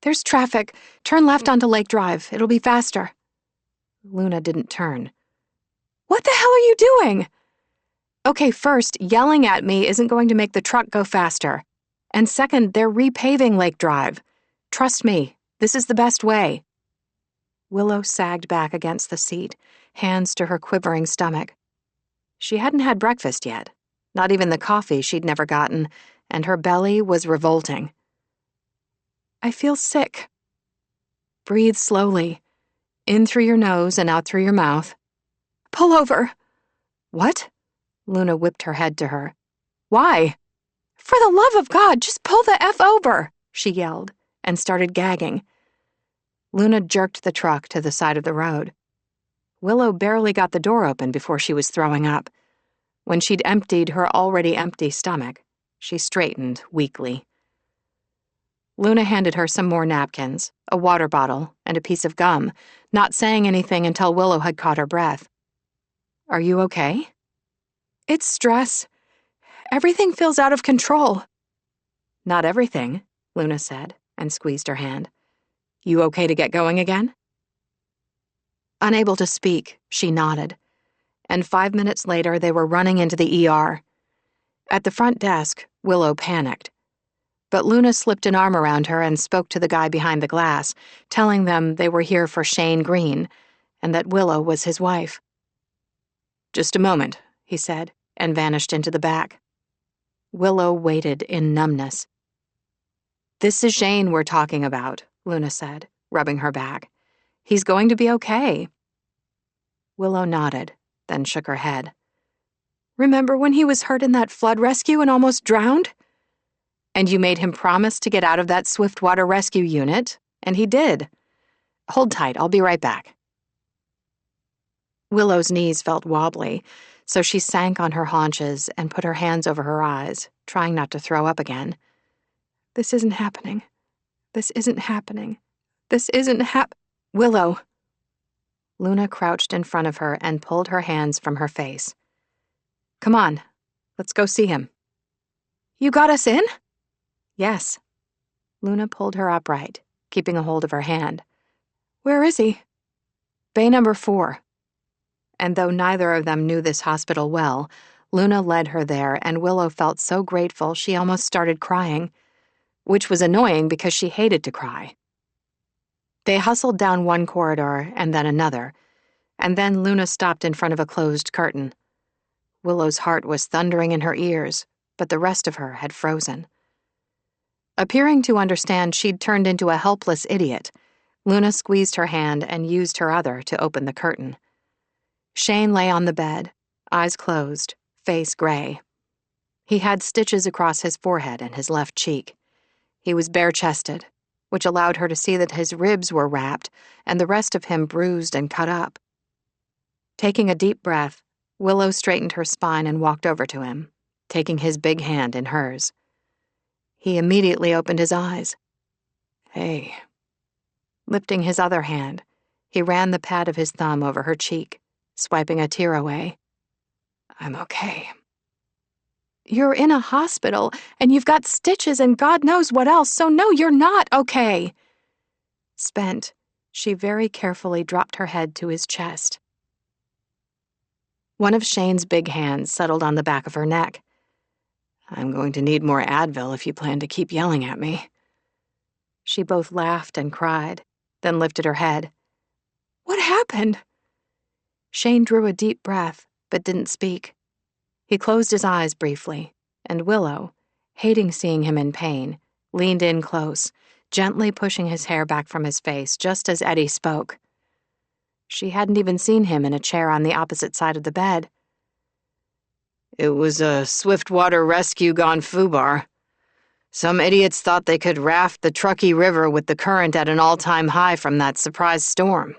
There's traffic. Turn left onto Lake Drive. It'll be faster. Luna didn't turn. What the hell are you doing? Okay, first, yelling at me isn't going to make the truck go faster. And second, they're repaving Lake Drive. Trust me, this is the best way. Willow sagged back against the seat, hands to her quivering stomach. She hadn't had breakfast yet, not even the coffee she'd never gotten, and her belly was revolting. I feel sick. Breathe slowly, in through your nose and out through your mouth. Pull over. What? Luna whipped her head to her. Why? For the love of God, just pull the F over, she yelled, and started gagging. Luna jerked the truck to the side of the road. Willow barely got the door open before she was throwing up. When she'd emptied her already empty stomach, she straightened weakly. Luna handed her some more napkins, a water bottle, and a piece of gum, not saying anything until Willow had caught her breath. Are you okay? It's stress. Everything feels out of control. Not everything, Luna said, and squeezed her hand. You okay to get going again? Unable to speak, she nodded, and 5 minutes later they were running into the ER. At the front desk, Willow panicked. But Luna slipped an arm around her and spoke to the guy behind the glass, telling them they were here for Shane Green, and that Willow was his wife. Just a moment, he said, and vanished into the back. Willow waited in numbness. This is Shane we're talking about, Luna said, rubbing her back. He's going to be okay. Willow nodded, then shook her head. Remember when he was hurt in that flood rescue and almost drowned? And you made him promise to get out of that swiftwater rescue unit, and he did. Hold tight, I'll be right back. Willow's knees felt wobbly, so she sank on her haunches and put her hands over her eyes, trying not to throw up again. This isn't happening. This isn't happening. This isn't Willow. Luna crouched in front of her and pulled her hands from her face. Come on, let's go see him. You got us in? Yes. Luna pulled her upright, keeping a hold of her hand. Where is he? Bay number 4. And though neither of them knew this hospital well, Luna led her there, and Willow felt so grateful she almost started crying, which was annoying because she hated to cry. They hustled down one corridor and then another, and then Luna stopped in front of a closed curtain. Willow's heart was thundering in her ears, but the rest of her had frozen. Appearing to understand she'd turned into a helpless idiot, Luna squeezed her hand and used her other to open the curtain. Shane lay on the bed, eyes closed, face gray. He had stitches across his forehead and his left cheek. He was bare-chested, which allowed her to see that his ribs were wrapped and the rest of him bruised and cut up. Taking a deep breath, Willow straightened her spine and walked over to him, taking his big hand in hers. He immediately opened his eyes. Hey. Lifting his other hand, he ran the pad of his thumb over her cheek, swiping a tear away. I'm okay. You're in a hospital, and you've got stitches and God knows what else, so no, you're not okay. Spent, she very carefully dropped her head to his chest. One of Shane's big hands settled on the back of her neck. I'm going to need more Advil if you plan to keep yelling at me. She both laughed and cried, then lifted her head. What happened? Shane drew a deep breath, but didn't speak. He closed his eyes briefly, and Willow, hating seeing him in pain, leaned in close, gently pushing his hair back from his face just as Eddie spoke. She hadn't even seen him in a chair on the opposite side of the bed. It was a swiftwater rescue gone foobar. Some idiots thought they could raft the Truckee River with the current at an all-time high from that surprise storm.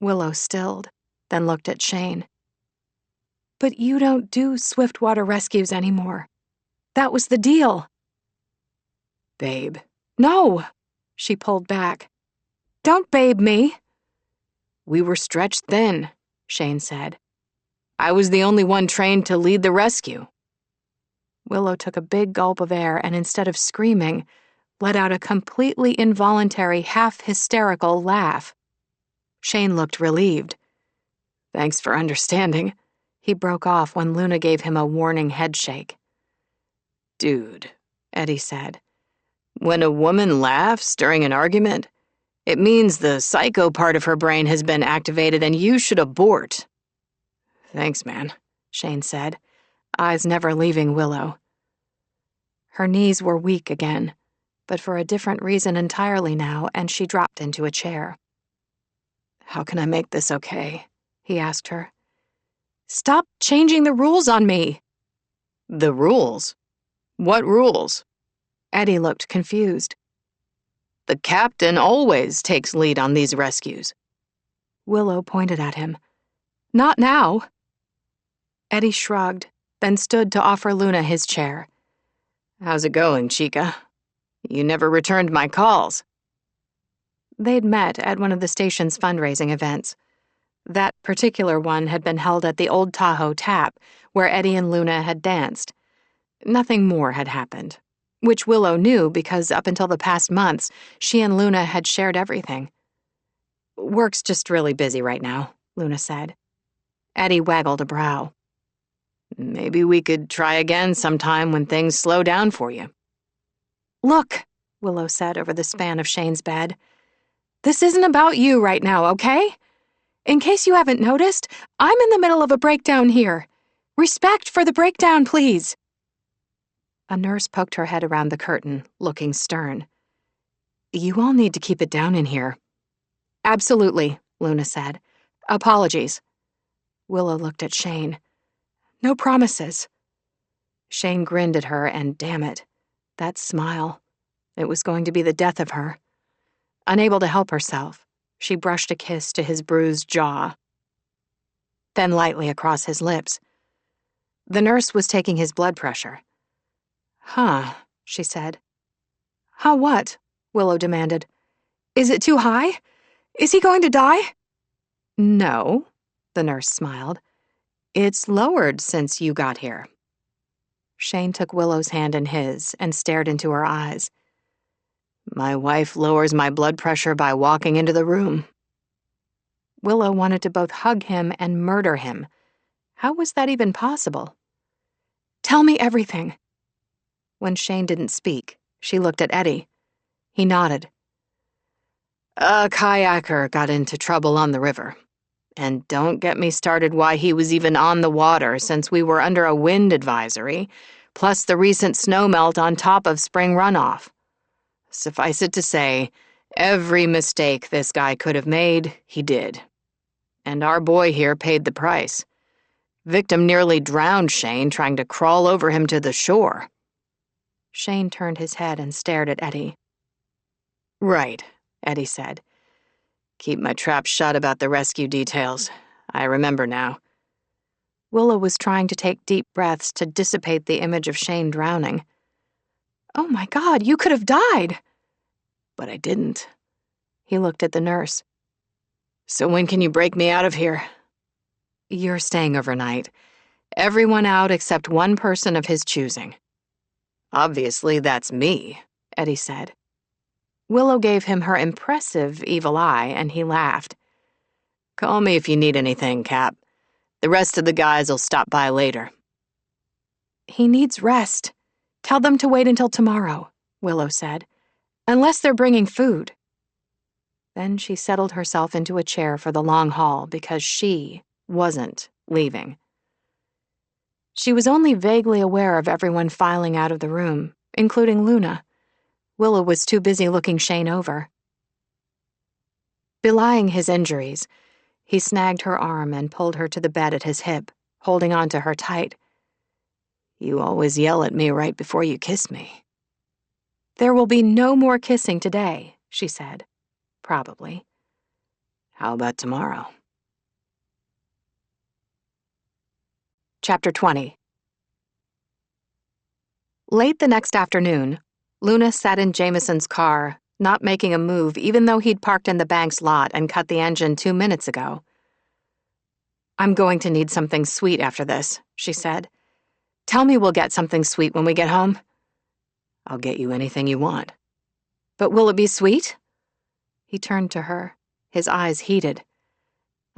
Willow stilled, then looked at Shane. But you don't do swiftwater rescues anymore. That was the deal. Babe. No! She pulled back. Don't babe me. We were stretched thin, Shane said. I was the only one trained to lead the rescue. Willow took a big gulp of air and instead of screaming, let out a completely involuntary, half-hysterical laugh. Shane looked relieved. Thanks for understanding, He broke off when Luna gave him a warning headshake. Dude, Eddie said, when a woman laughs during an argument, it means the psycho part of her brain has been activated and you should abort. Thanks, man, Shane said, eyes never leaving Willow. Her knees were weak again, but for a different reason entirely now, and she dropped into a chair. How can I make this okay? He asked her. Stop changing the rules on me. The rules? What rules? Eddie looked confused. The captain always takes lead on these rescues. Willow pointed at him. Not now. Eddie shrugged, then stood to offer Luna his chair. How's it going, Chica? You never returned my calls. They'd met at one of the station's fundraising events. That particular one had been held at the Old Tahoe Tap, where Eddie and Luna had danced. Nothing more had happened, which Willow knew because up until the past months, she and Luna had shared everything. Work's just really busy right now, Luna said. Eddie waggled a brow. Maybe we could try again sometime when things slow down for you. Look, Willow said over the span of Shane's bed. This isn't about you right now, okay? In case you haven't noticed, I'm in the middle of a breakdown here. Respect for the breakdown, please. A nurse poked her head around the curtain, looking stern. You all need to keep it down in here. Absolutely, Luna said. Apologies. Willow looked at Shane. No promises. Shane grinned at her, and damn it, that smile. It was going to be the death of her. Unable to help herself, she brushed a kiss to his bruised jaw, then lightly across his lips. The nurse was taking his blood pressure. Huh, she said. How what? Willow demanded. Is it too high? Is he going to die? No, the nurse smiled. It's lowered since you got here. Shane took Willow's hand in his and stared into her eyes. My wife lowers my blood pressure by walking into the room. Willow wanted to both hug him and murder him. How was that even possible? Tell me everything. When Shane didn't speak, she looked at Eddie. He nodded. A kayaker got into trouble on the river. And don't get me started why he was even on the water since we were under a wind advisory, plus the recent snowmelt on top of spring runoff. Suffice it to say, every mistake this guy could have made, he did. And our boy here paid the price. Victim nearly drowned Shane trying to crawl over him to the shore. Shane turned his head and stared at Eddie. Right, Eddie said. Keep my trap shut about the rescue details. I remember now. Willow was trying to take deep breaths to dissipate the image of Shane drowning. Oh my God, you could have died. But I didn't. He looked at the nurse. So when can you break me out of here? You're staying overnight. Everyone out except one person of his choosing. Obviously, that's me, Eddie said. Willow gave him her impressive evil eye, and he laughed. Call me if you need anything, Cap. The rest of the guys will stop by later. He needs rest. Tell them to wait until tomorrow, Willow said. Unless they're bringing food. Then she settled herself into a chair for the long haul because she wasn't leaving. She was only vaguely aware of everyone filing out of the room, including Luna. Willow was too busy looking Shane over. Belying his injuries, he snagged her arm and pulled her to the bed at his hip, holding on to her tight. You always yell at me right before you kiss me. There will be no more kissing today, she said. Probably. How about tomorrow? Chapter 20. Late the next afternoon, Luna sat in Jameson's car, not making a move even though he'd parked in the bank's lot and cut the engine 2 minutes ago. I'm going to need something sweet after this, she said. Tell me we'll get something sweet when we get home. I'll get you anything you want. But will it be sweet? He turned to her, his eyes heated.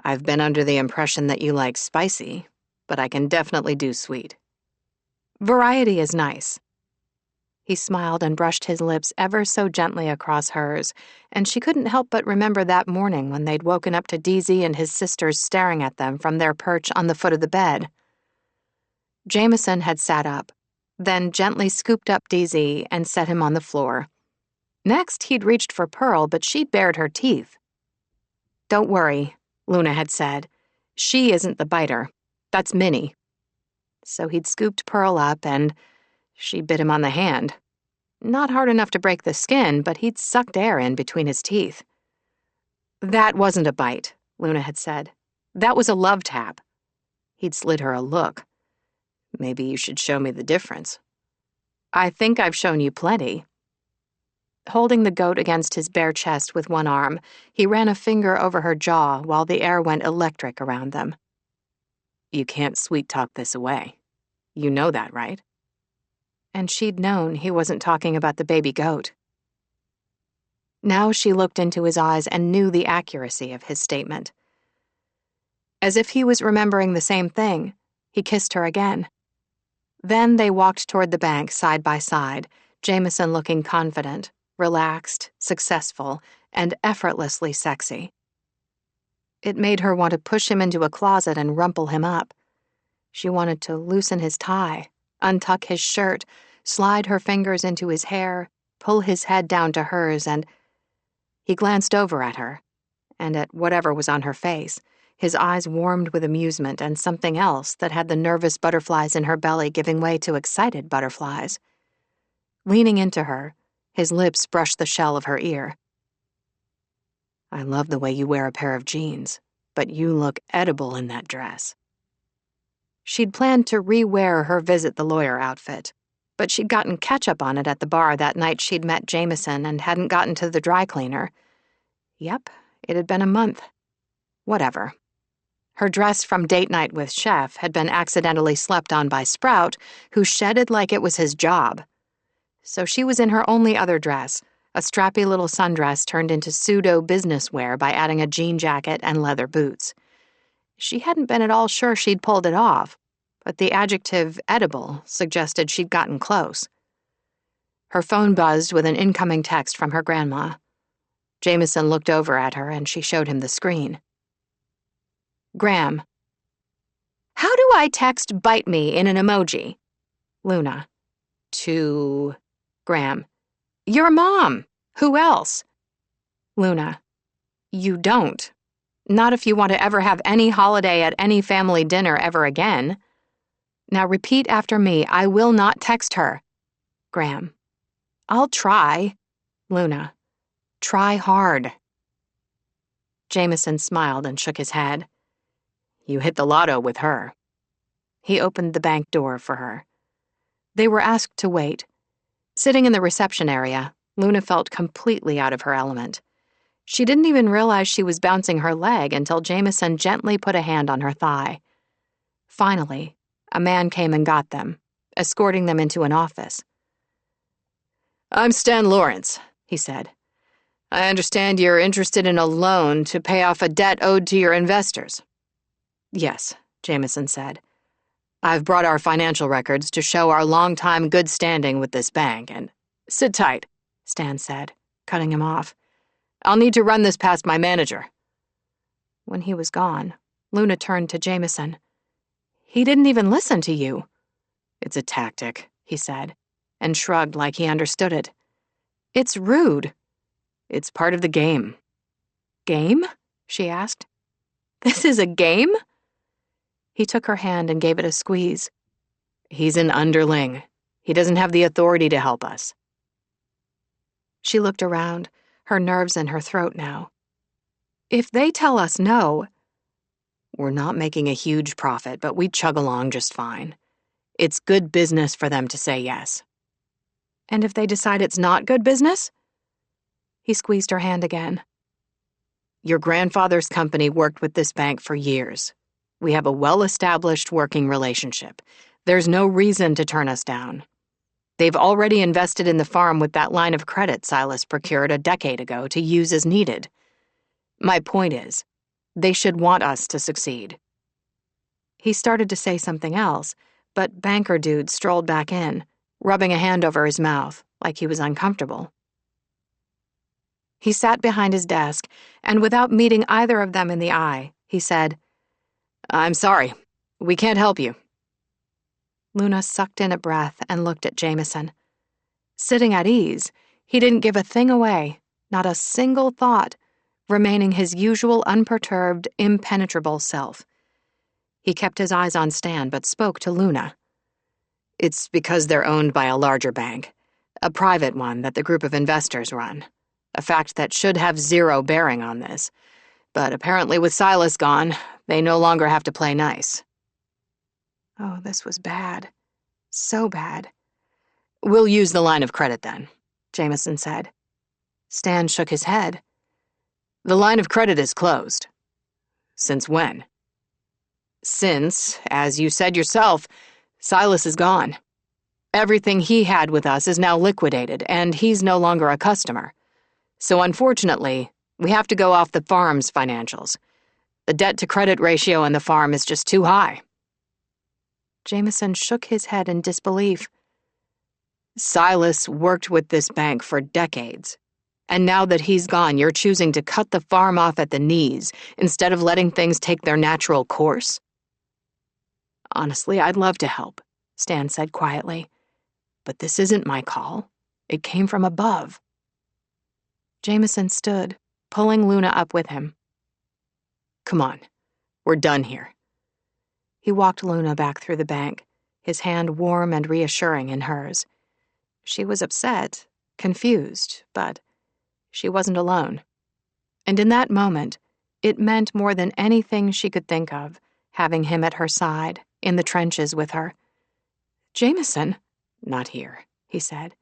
I've been under the impression that you like spicy. but I can definitely do sweet. Variety is nice. He smiled and brushed his lips ever so gently across hers, and she couldn't help but remember that morning when they'd woken up to DZ and his sisters staring at them from their perch on the foot of the bed. Jameson had sat up, then gently scooped up DZ and set him on the floor. Next, he'd reached for Pearl, but she'd bared her teeth. "Don't worry," Luna had said. "She isn't the biter. That's Minnie." So he'd scooped Pearl up and she bit him on the hand. Not hard enough to break the skin, but he'd sucked air in between his teeth. "That wasn't a bite," Luna had said. "That was a love tap." He'd slid her a look. Maybe you should show me the difference. "I think I've shown you plenty." Holding the goat against his bare chest with one arm, he ran a finger over her jaw while the air went electric around them. You can't sweet-talk this away. You know that, right? And she'd known he wasn't talking about the baby goat. Now she looked into his eyes and knew the accuracy of his statement. As if he was remembering the same thing, he kissed her again. Then they walked toward the bank side by side, Jameson looking confident, relaxed, successful, and effortlessly sexy. It made her want to push him into a closet and rumple him up. She wanted to loosen his tie, untuck his shirt, slide her fingers into his hair, pull his head down to hers, and he glanced over at her, and at whatever was on her face. His eyes warmed with amusement and something else that had the nervous butterflies in her belly giving way to excited butterflies. Leaning into her, his lips brushed the shell of her ear. "I love the way you wear a pair of jeans, but you look edible in that dress." She'd planned to re-wear her visit the lawyer outfit, but she'd gotten ketchup on it at the bar that night she'd met Jameson and hadn't gotten to the dry cleaner. Yep, it had been a month. Whatever. Her dress from date night with Chef had been accidentally slept on by Sprout, who shedded like it was his job. So she was in her only other dress, a strappy little sundress turned into pseudo-business wear by adding a jean jacket and leather boots. She hadn't been at all sure she'd pulled it off, but the adjective edible suggested she'd gotten close. Her phone buzzed with an incoming text from her grandma. Jameson looked over at her and she showed him the screen. Graham. "How do I text bite me in an emoji?" Luna. To Graham. "Your mom. Who else?" Luna. "You don't. Not if you want to ever have any holiday at any family dinner ever again. Now repeat after me. I will not text her." Graham. "I'll try." Luna. "Try hard." Jameson smiled and shook his head. You hit the lotto with her. He opened the bank door for her. They were asked to wait. Sitting in the reception area, Luna felt completely out of her element. She didn't even realize she was bouncing her leg until Jameson gently put a hand on her thigh. Finally, a man came and got them, escorting them into an office. "I'm Stan Lawrence," he said. "I understand you're interested in a loan to pay off a debt owed to your investors." "Yes," Jameson said. "I've brought our financial records to show our long-time good standing with this bank, and—" "Sit tight," Stan said, cutting him off. "I'll need to run this past my manager." When he was gone, Luna turned to Jameson. "He didn't even listen to you." "It's a tactic," he said, and shrugged like he understood it. "It's rude." "It's part of the game." "Game?" she asked. "This is a game?" He took her hand and gave it a squeeze. "He's an underling. He doesn't have the authority to help us." She looked around, her nerves in her throat now. "If they tell us no—" "We're not making a huge profit, but we chug along just fine. It's good business for them to say yes." "And if they decide it's not good business?" He squeezed her hand again. "Your grandfather's company worked with this bank for years. We have a well-established working relationship. There's no reason to turn us down. They've already invested in the farm with that line of credit Silas procured a decade ago to use as needed. My point is, they should want us to succeed." He started to say something else, but banker dude strolled back in, rubbing a hand over his mouth, like he was uncomfortable. He sat behind his desk, and without meeting either of them in the eye, he said, "I'm sorry. We can't help you." Luna sucked in a breath and looked at Jameson. Sitting at ease, he didn't give a thing away, not a single thought, remaining his usual unperturbed, impenetrable self. He kept his eyes on Stan but spoke to Luna. "It's because they're owned by a larger bank, a private one that the group of investors run. A fact that should have zero bearing on this. But apparently with Silas gone, they no longer have to play nice." Oh, this was bad. So bad. "We'll use the line of credit then," Jameson said. Stan shook his head. "The line of credit is closed." "Since when?" "Since, as you said yourself, Silas is gone. Everything he had with us is now liquidated, and he's no longer a customer. So unfortunately, we have to go off the farm's financials. The debt-to-credit ratio in the farm is just too high." Jameson shook his head in disbelief. "Silas worked with this bank for decades, and now that he's gone, you're choosing to cut the farm off at the knees instead of letting things take their natural course?" "Honestly, I'd love to help," Stan said quietly. "But this isn't my call. It came from above." Jameson stood, pulling Luna up with him. "Come on, we're done here." He walked Luna back through the bank, his hand warm and reassuring in hers. She was upset, confused, but she wasn't alone. And in that moment, it meant more than anything she could think of, having him at her side, in the trenches with her. "Jameson?" "Not here," he said.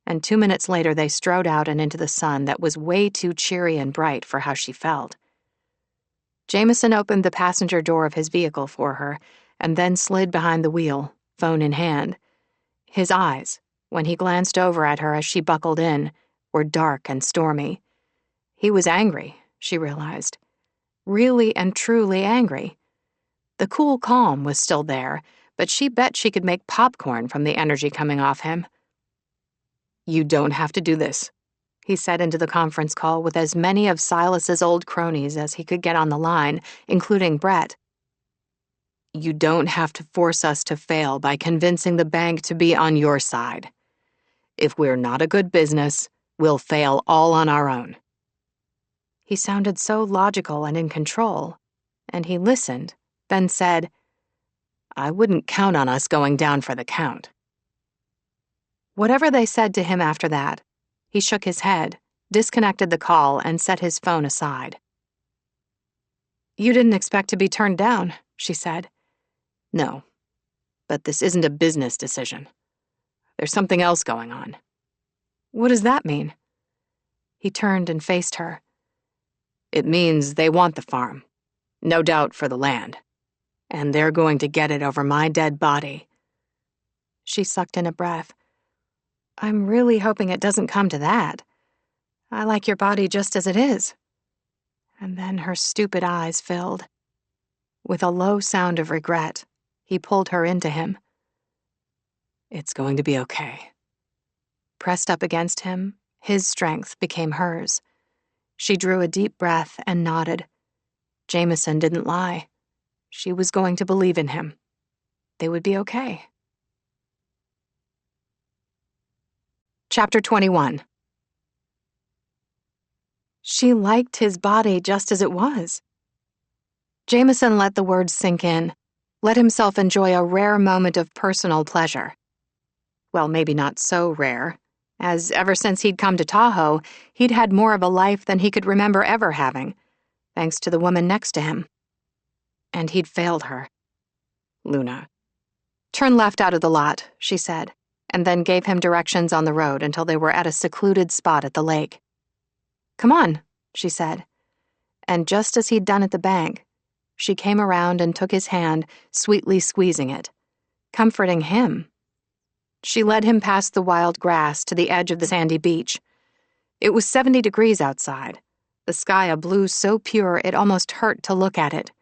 And 2 minutes later they strode out and into the sun that was way too cheery and bright for how she felt. Jameson opened the passenger door of his vehicle for her, and then slid behind the wheel, phone in hand. His eyes, when he glanced over at her as she buckled in, were dark and stormy. He was angry, she realized. Really and truly angry. The cool calm was still there, but she bet she could make popcorn from the energy coming off him. "You don't have to do this," he said into the conference call with as many of Silas's old cronies as he could get on the line, including Brett. "You don't have to force us to fail by convincing the bank to be on your side. If we're not a good business, we'll fail all on our own." He sounded so logical and in control, and he listened, then said, "I wouldn't count on us going down for the count." Whatever they said to him after that, he shook his head, disconnected the call, and set his phone aside. "You didn't expect to be turned down," she said. "No, but this isn't a business decision. There's something else going on." "What does that mean?" He turned and faced her. "It means they want the farm, no doubt for the land, and they're going to get it over my dead body." She sucked in a breath. "I'm really hoping it doesn't come to that. I like your body just as it is." And then her stupid eyes filled. With a low sound of regret, he pulled her into him. "It's going to be okay." Pressed up against him, his strength became hers. She drew a deep breath and nodded. Jameson didn't lie. She was going to believe in him. They would be okay. Chapter 21. She liked his body just as it was. Jameson let the words sink in, let himself enjoy a rare moment of personal pleasure. Well, maybe not so rare, as ever since he'd come to Tahoe, he'd had more of a life than he could remember ever having, thanks to the woman next to him. And he'd failed her. "Luna." "Turn left out of the lot," she said, and then gave him directions on the road until they were at a secluded spot at the lake. "Come on," she said. And just as he'd done at the bank, she came around and took his hand, sweetly squeezing it, comforting him. She led him past the wild grass to the edge of the sandy beach. It was 70 degrees outside, the sky a blue so pure it almost hurt to look at it.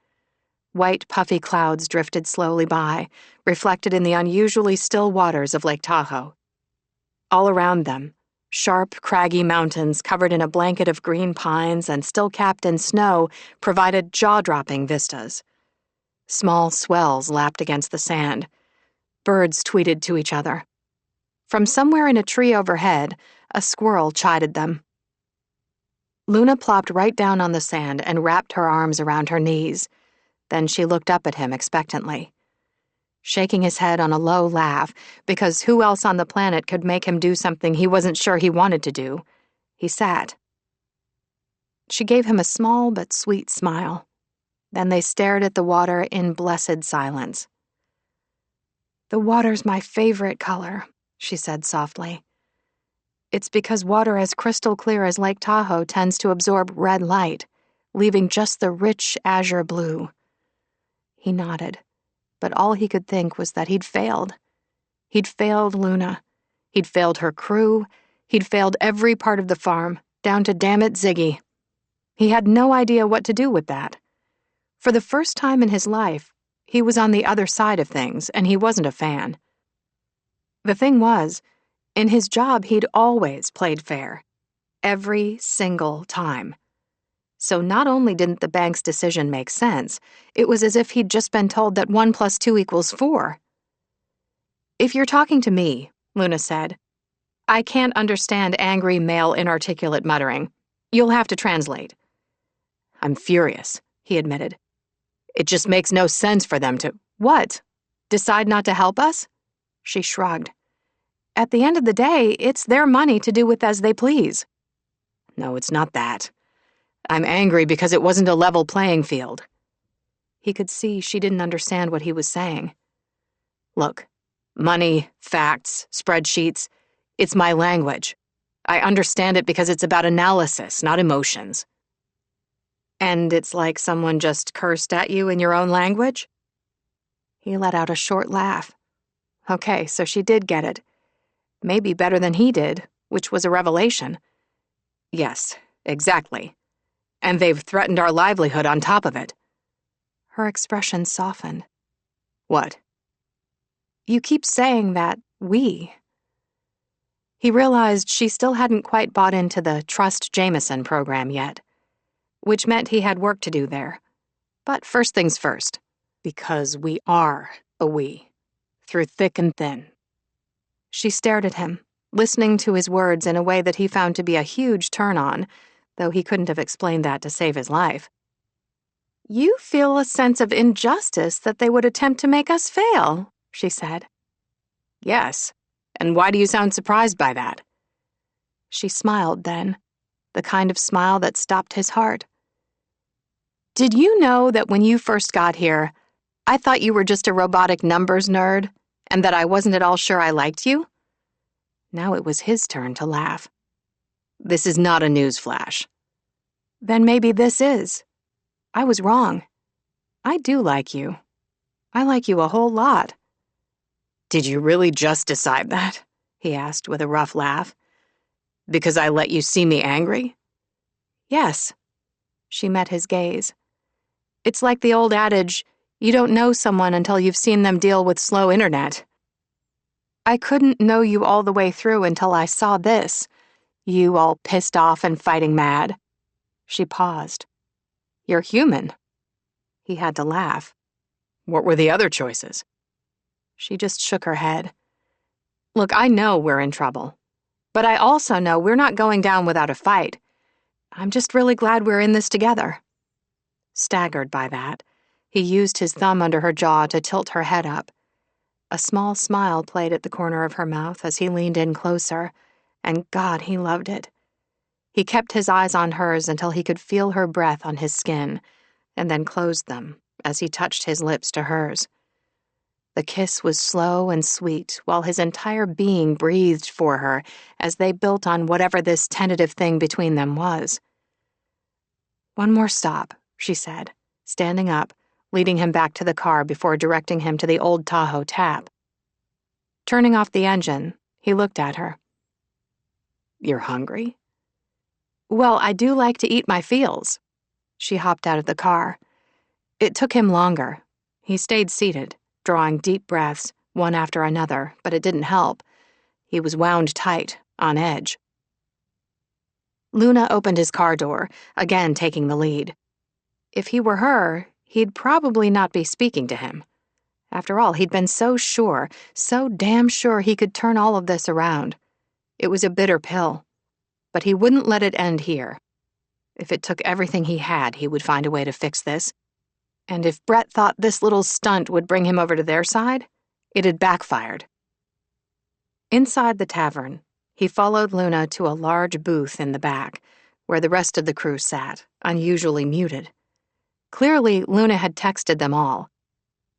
White, puffy clouds drifted slowly by, reflected in the unusually still waters of Lake Tahoe. All around them, sharp, craggy mountains covered in a blanket of green pines and still capped in snow provided jaw-dropping vistas. Small swells lapped against the sand. Birds tweeted to each other. From somewhere in a tree overhead, a squirrel chided them. Luna plopped right down on the sand and wrapped her arms around her knees. Then she looked up at him expectantly. Shaking his head on a low laugh, because who else on the planet could make him do something he wasn't sure he wanted to do, he sat. She gave him a small but sweet smile. Then they stared at the water in blessed silence. "The water's my favorite color," she said softly. "It's because water as crystal clear as Lake Tahoe tends to absorb red light, leaving just the rich azure blue." He nodded, but all he could think was that he'd failed. He'd failed Luna. He'd failed her crew. He'd failed every part of the farm, down to damn it Ziggy. He had no idea what to do with that. For the first time in his life, he was on the other side of things, and he wasn't a fan. The thing was, in his job he'd always played fair. Every single time. So not only didn't the bank's decision make sense, it was as if he'd just been told that 1 + 2 = 4. "If you're talking to me," Luna said, "I can't understand angry male inarticulate muttering. You'll have to translate." "I'm furious," he admitted. "It just makes no sense for them to—" "What? Decide not to help us?" She shrugged. "At the end of the day, it's their money to do with as they please." "No, it's not that. I'm angry because it wasn't a level playing field." He could see she didn't understand what he was saying. "Look, money, facts, spreadsheets, it's my language. I understand it because it's about analysis, not emotions." "And it's like someone just cursed at you in your own language?" He let out a short laugh. Okay, so she did get it. Maybe better than he did, which was a revelation. "Yes, exactly. And they've threatened our livelihood on top of it." Her expression softened. "What?" "You keep saying that, we." He realized she still hadn't quite bought into the Trust Jameson program yet, which meant he had work to do there. But first things first, because we are a we, through thick and thin. She stared at him, listening to his words in a way that he found to be a huge turn-on, though he couldn't have explained that to save his life. "You feel a sense of injustice that they would attempt to make us fail," she said. "Yes. And why do you sound surprised by that?" She smiled then, the kind of smile that stopped his heart. "Did you know that when you first got here, I thought you were just a robotic numbers nerd, and that I wasn't at all sure I liked you?" Now it was his turn to laugh. "This is not a newsflash." "Then maybe this is. I was wrong. I do like you. I like you a whole lot." "Did you really just decide that?" he asked with a rough laugh. "Because I let you see me angry?" "Yes." She met his gaze. "It's like the old adage, you don't know someone until you've seen them deal with slow internet. I couldn't know you all the way through until I saw this, you all pissed off and fighting mad." She paused. "You're human." He had to laugh. "What were the other choices?" She just shook her head. "Look, I know we're in trouble. But I also know we're not going down without a fight. I'm just really glad we're in this together." Staggered by that, he used his thumb under her jaw to tilt her head up. A small smile played at the corner of her mouth as he leaned in closer, and God, he loved it. He kept his eyes on hers until he could feel her breath on his skin, and then closed them as he touched his lips to hers. The kiss was slow and sweet, while his entire being breathed for her as they built on whatever this tentative thing between them was. "One more stop," she said, standing up, leading him back to the car before directing him to the old Tahoe tap. Turning off the engine, he looked at her. "You're hungry?" "Well, I do like to eat my feels." She hopped out of the car. It took him longer. He stayed seated, drawing deep breaths, one after another, but it didn't help. He was wound tight, on edge. Luna opened his car door, again taking the lead. If he were her, he'd probably not be speaking to him. After all, he'd been so sure, so damn sure he could turn all of this around. It was a bitter pill. But he wouldn't let it end here. If it took everything he had, he would find a way to fix this. And if Brett thought this little stunt would bring him over to their side, it had backfired. Inside the tavern, he followed Luna to a large booth in the back, where the rest of the crew sat, unusually muted. Clearly, Luna had texted them all.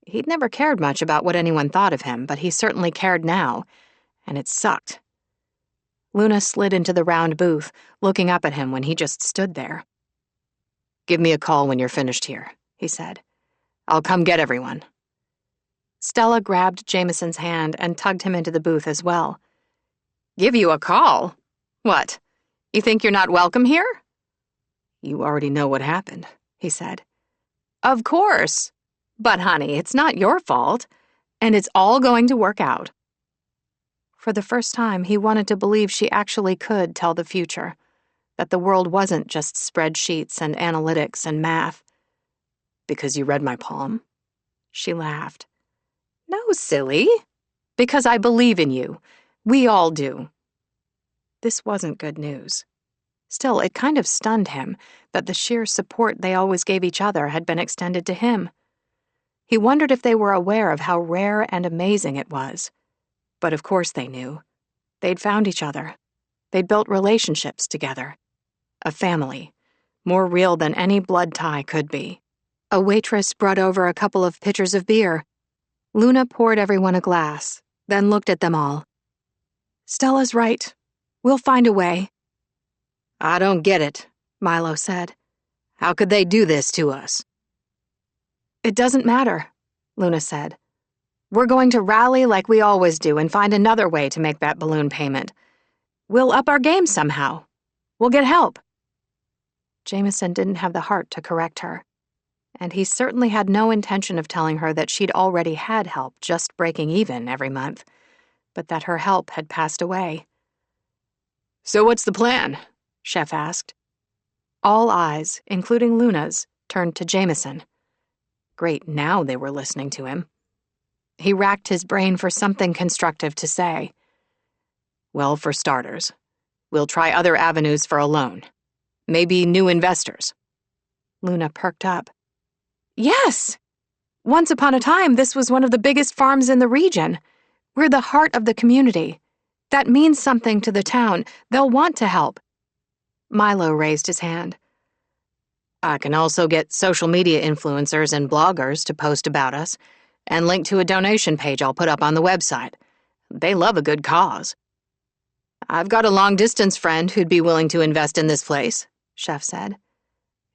He'd never cared much about what anyone thought of him, but he certainly cared now, and it sucked. Luna slid into the round booth, looking up at him when he just stood there. "Give me a call when you're finished here," he said. "I'll come get everyone." Stella grabbed Jameson's hand and tugged him into the booth as well. "Give you a call? What? You think you're not welcome here?" "You already know what happened," he said. "Of course. But, honey, it's not your fault. And it's all going to work out." For the first time, he wanted to believe she actually could tell the future, that the world wasn't just spreadsheets and analytics and math. "Because you read my palm?" She laughed. "No, silly. Because I believe in you. We all do." This wasn't good news. Still, it kind of stunned him that the sheer support they always gave each other had been extended to him. He wondered if they were aware of how rare and amazing it was. But of course they knew. They'd found each other. They'd built relationships together. A family, more real than any blood tie could be. A waitress brought over a couple of pitchers of beer. Luna poured everyone a glass, then looked at them all. "Stella's right. We'll find a way." "I don't get it," Milo said. "How could they do this to us?" "It doesn't matter," Luna said. "We're going to rally like we always do and find another way to make that balloon payment. We'll up our game somehow. We'll get help." Jameson didn't have the heart to correct her, and he certainly had no intention of telling her that she'd already had help just breaking even every month, but that her help had passed away. "So what's the plan?" Chef asked. All eyes, including Luna's, turned to Jameson. Great, now they were listening to him. He racked his brain for something constructive to say. "Well, for starters, we'll try other avenues for a loan. Maybe new investors." Luna perked up. "Yes! Once upon a time, this was one of the biggest farms in the region. We're the heart of the community. That means something to the town. They'll want to help." Milo raised his hand. "I can also get social media influencers and bloggers to post about us, and link to a donation page I'll put up on the website. They love a good cause." "I've got a long-distance friend who'd be willing to invest in this place," Chef said.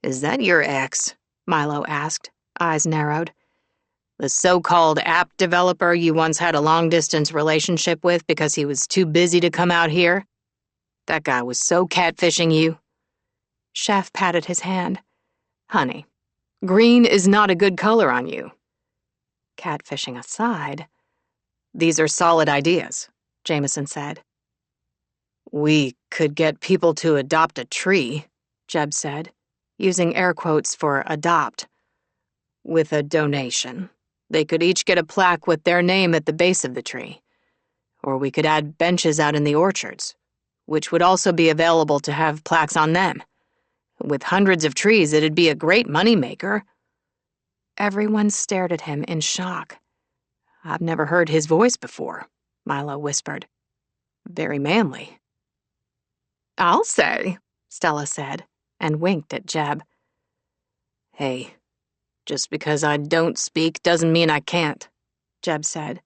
"Is that your ex?" Milo asked, eyes narrowed. "The so-called app developer you once had a long-distance relationship with because he was too busy to come out here? That guy was so catfishing you." Chef patted his hand. "Honey, green is not a good color on you." Catfishing aside, "These are solid ideas," Jameson said. "We could get people to adopt a tree," Jeb said, using air quotes for adopt. "With a donation. They could each get a plaque with their name at the base of the tree. Or we could add benches out in the orchards, which would also be available to have plaques on them. With hundreds of trees, it'd be a great moneymaker." Everyone stared at him in shock. "I've never heard his voice before," Milo whispered. "Very manly." "I'll say," Stella said, and winked at Jeb. "Hey, just because I don't speak doesn't mean I can't," Jeb said.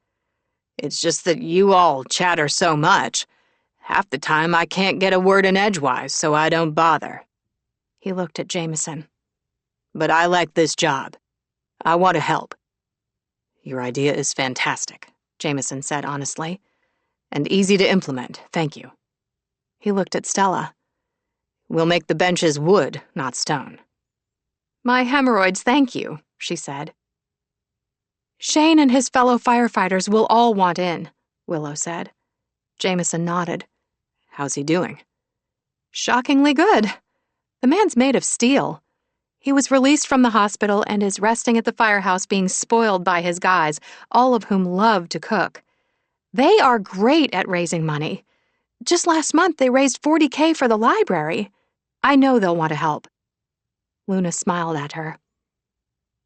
"It's just that you all chatter so much. Half the time I can't get a word in edgewise, so I don't bother." He looked at Jameson. "But I like this job. I want to help." "Your idea is fantastic," Jameson said honestly. "And easy to implement, thank you." He looked at Stella. "We'll make the benches wood, not stone." "My hemorrhoids thank you," she said. Shane and his fellow firefighters will all want in, Willow said. Jameson nodded. How's he doing? Shockingly good. The man's made of steel. He was released from the hospital and is resting at the firehouse being spoiled by his guys, all of whom love to cook. They are great at raising money. Just last month, they raised $40,000 for the library. I know they'll want to help. Luna smiled at her.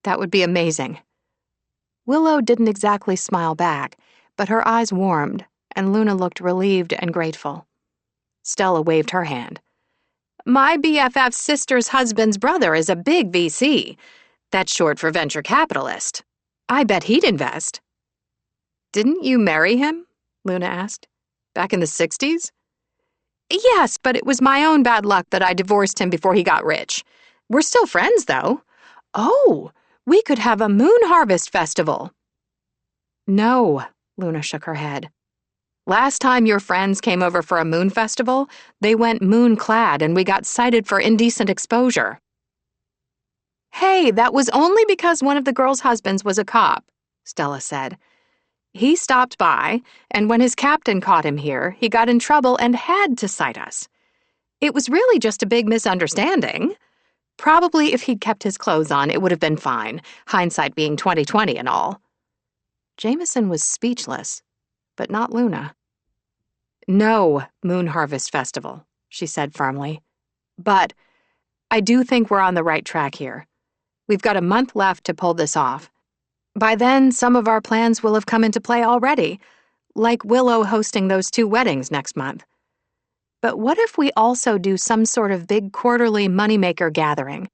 That would be amazing. Willow didn't exactly smile back, but her eyes warmed, and Luna looked relieved and grateful. Stella waved her hand. My BFF's sister's husband's brother is a big VC. That's short for venture capitalist. I bet he'd invest. Didn't you marry him? Luna asked. Back in the 60s? Yes, but it was my own bad luck that I divorced him before he got rich. We're still friends, though. Oh, we could have a moon harvest festival. No, Luna shook her head. Last time your friends came over for a moon festival, they went moon-clad and we got cited for indecent exposure. Hey, that was only because one of the girls' husbands was a cop, Stella said. He stopped by, and when his captain caught him here, he got in trouble and had to cite us. It was really just a big misunderstanding. Probably if he'd kept his clothes on, it would have been fine, hindsight being 20/20 and all. Jameson was speechless, but not Luna. No moon harvest festival, she said firmly. But I do think we're on the right track here. We've got a month left to pull this off. By then, some of our plans will have come into play already, like Willow hosting those 2 weddings next month. But what if we also do some sort of big quarterly moneymaker gathering?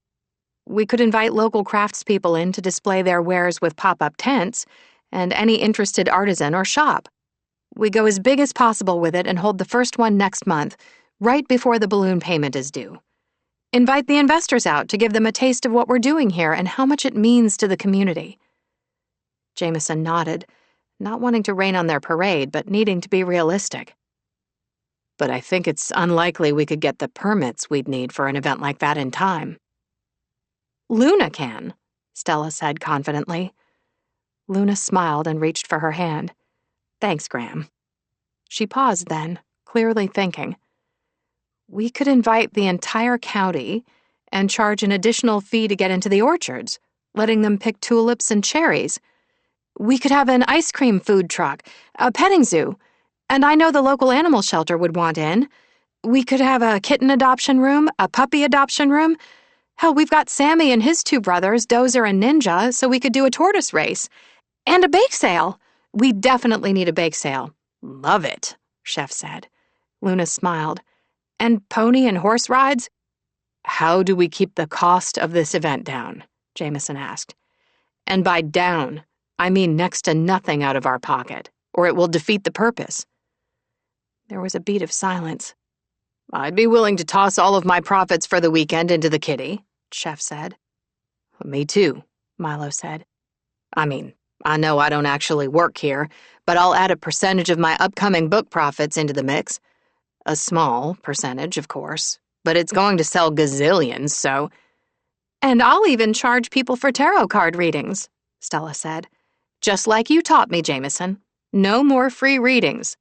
We could invite local craftspeople in to display their wares with pop-up tents, and any interested artisan or shop. We go as big as possible with it and hold the first one next month, right before the balloon payment is due. Invite the investors out to give them a taste of what we're doing here and how much it means to the community. Jameson nodded, not wanting to rain on their parade, but needing to be realistic. But I think it's unlikely we could get the permits we'd need for an event like that in time. Luna can, Stella said confidently. Luna smiled and reached for her hand. Thanks, Graham. She paused then, clearly thinking. We could invite the entire county and charge an additional fee to get into the orchards, letting them pick tulips and cherries. We could have an ice cream food truck, a petting zoo, and I know the local animal shelter would want in. We could have a kitten adoption room, a puppy adoption room. Hell, we've got Sammy and his 2 brothers, Dozer and Ninja, so we could do a tortoise race. And a bake sale. We definitely need a bake sale. Love it, Chef said. Luna smiled. And pony and horse rides? How do we keep the cost of this event down? Jameson asked. And by down, I mean next to nothing out of our pocket, or it will defeat the purpose. There was a beat of silence. I'd be willing to toss all of my profits for the weekend into the kitty, Chef said. Me too, Milo said. I mean, I know I don't actually work here, but I'll add a percentage of my upcoming book profits into the mix. A small percentage, of course, but it's going to sell gazillions, so... And I'll even charge people for tarot card readings, Stella said. Just like you taught me, Jameson. No more free readings.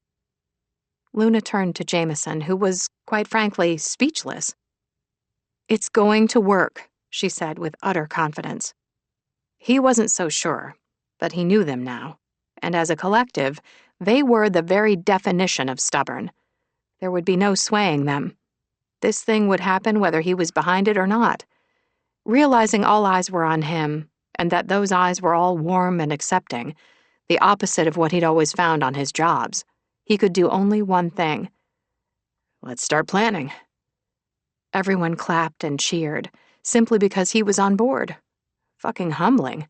Luna turned to Jameson, who was, quite frankly, speechless. It's going to work, she said with utter confidence. He wasn't so sure, but he knew them now, and as a collective, they were the very definition of stubborn. There would be no swaying them. This thing would happen whether he was behind it or not. Realizing all eyes were on him, and that those eyes were all warm and accepting, the opposite of what he'd always found on his jobs, he could do only one thing. Let's start planning. Everyone clapped and cheered, simply because he was on board. Fucking humbling.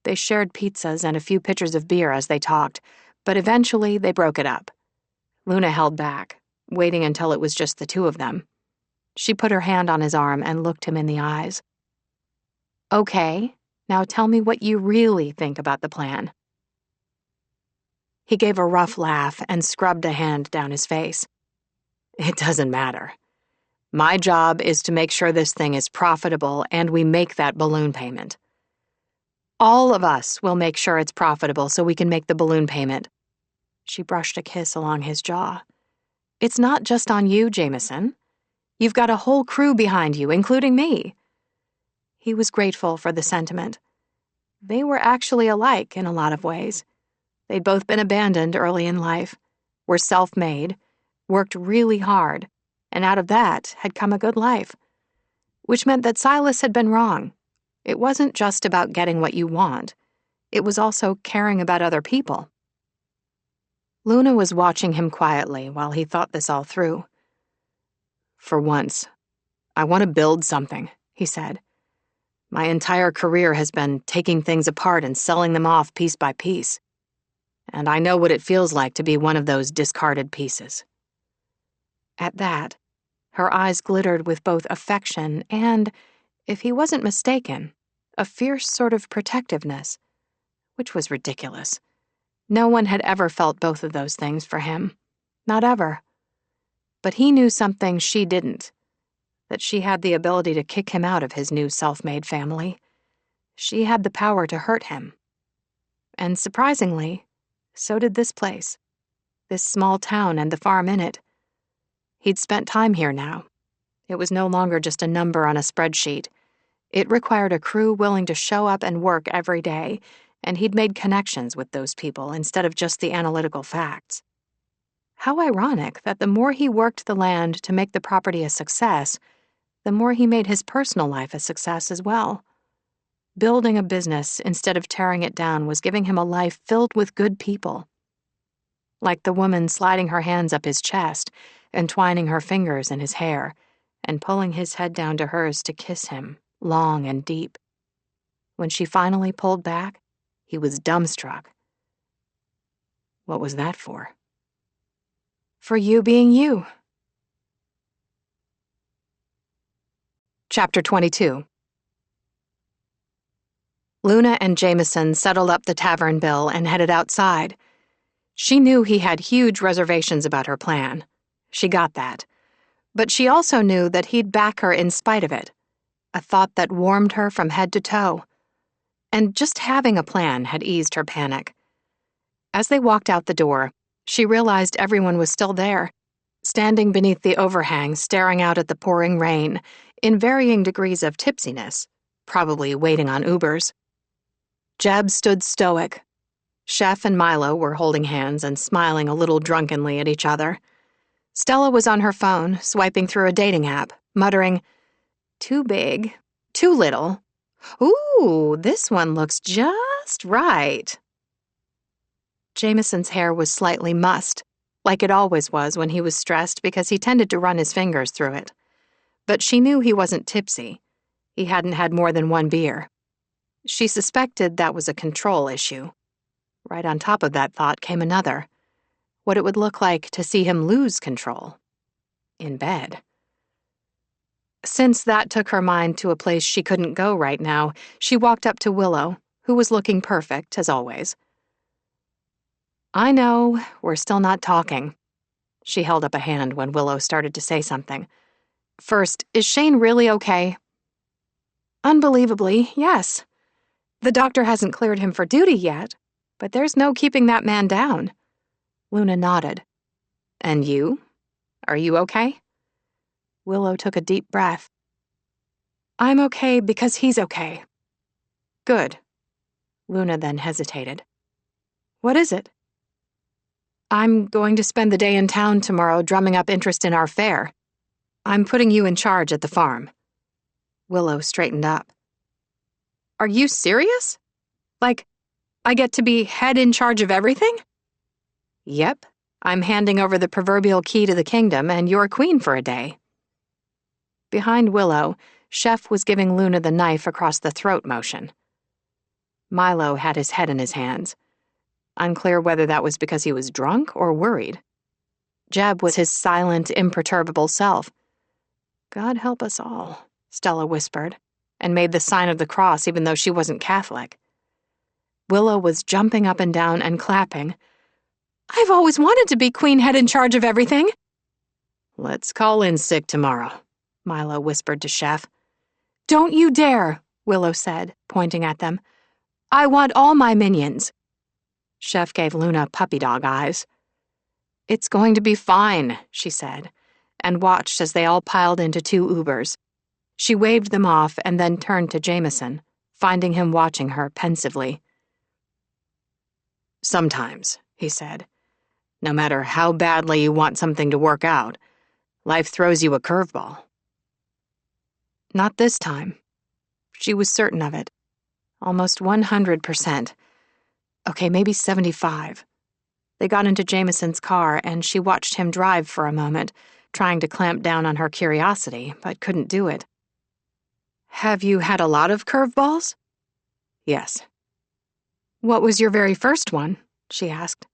They shared pizzas and a few pitchers of beer as they talked, but eventually they broke it up. Luna held back, waiting until it was just the 2 of them. She put her hand on his arm and looked him in the eyes. Okay, now tell me what you really think about the plan. He gave a rough laugh and scrubbed a hand down his face. It doesn't matter. My job is to make sure this thing is profitable and we make that balloon payment. All of us will make sure it's profitable so we can make the balloon payment. She brushed a kiss along his jaw. It's not just on you, Jameson. You've got a whole crew behind you, including me. He was grateful for the sentiment. They were actually alike in a lot of ways. They'd both been abandoned early in life, were self-made, worked really hard, and out of that had come a good life. Which meant that Silas had been wrong. It wasn't just about getting what you want. It was also caring about other people. Luna was watching him quietly while he thought this all through. For once, I want to build something, he said. My entire career has been taking things apart and selling them off piece by piece. And I know what it feels like to be one of those discarded pieces. At that, her eyes glittered with both affection and, if he wasn't mistaken, a fierce sort of protectiveness, which was ridiculous. No one had ever felt both of those things for him. Not ever. But he knew something she didn't, that she had the ability to kick him out of his new self-made family. She had the power to hurt him. And surprisingly, so did this place, this small town and the farm in it. He'd spent time here now. It was no longer just a number on a spreadsheet. It required a crew willing to show up and work every day, and he'd made connections with those people instead of just the analytical facts. How ironic that the more he worked the land to make the property a success, the more he made his personal life a success as well. Building a business instead of tearing it down was giving him a life filled with good people. Like the woman sliding her hands up his chest, entwining her fingers in his hair, and pulling his head down to hers to kiss him, long and deep. When she finally pulled back, he was dumbstruck. What was that for? For you being you. Chapter 22. Luna and Jameson settled up the tavern bill and headed outside. She knew he had huge reservations about her plan. She got that. But she also knew that he'd back her in spite of it, a thought that warmed her from head to toe. And just having a plan had eased her panic. As they walked out the door, she realized everyone was still there, standing beneath the overhang, staring out at the pouring rain, in varying degrees of tipsiness, probably waiting on Ubers. Jeb stood stoic. Chef and Milo were holding hands and smiling a little drunkenly at each other. Stella was on her phone, swiping through a dating app, muttering, "Too big, too little. Ooh, this one looks just right." Jameson's hair was slightly mussed, like it always was when he was stressed because he tended to run his fingers through it. But she knew he wasn't tipsy. He hadn't had more than one beer. She suspected that was a control issue. Right on top of that thought came another. What it would look like to see him lose control. In bed. Since that took her mind to a place she couldn't go right now, she walked up to Willow, who was looking perfect, as always. I know, we're still not talking. She held up a hand when Willow started to say something. First, is Shane really okay? Unbelievably, yes. The doctor hasn't cleared him for duty yet, but there's no keeping that man down. Luna nodded. And you? Are you okay? Willow took a deep breath. I'm okay because he's okay. Good. Luna then hesitated. What is it? I'm going to spend the day in town tomorrow drumming up interest in our fair. I'm putting you in charge at the farm. Willow straightened up. Are you serious? Like, I get to be head in charge of everything? Yep. I'm handing over the proverbial key to the kingdom, and you're queen for a day. Behind Willow, Chef was giving Luna the knife across the throat motion. Milo had his head in his hands. Unclear whether that was because he was drunk or worried. Jeb was his silent, imperturbable self. God help us all, Stella whispered, and made the sign of the cross even though she wasn't Catholic. Willow was jumping up and down and clapping. I've always wanted to be queen head in charge of everything. Let's call in sick tomorrow, Milo whispered to Chef. Don't you dare, Willow said, pointing at them. I want all my minions. Chef gave Luna puppy dog eyes. It's going to be fine, she said, and watched as they all piled into 2 Ubers. She waved them off and then turned to Jameson, finding him watching her pensively. Sometimes, he said, no matter how badly you want something to work out, life throws you a curveball. Not this time. She was certain of it. Almost 100%. Okay, maybe 75. They got into Jameson's car, and she watched him drive for a moment, trying to clamp down on her curiosity, but couldn't do it. Have you had a lot of curveballs? Yes. What was your very first one? She asked.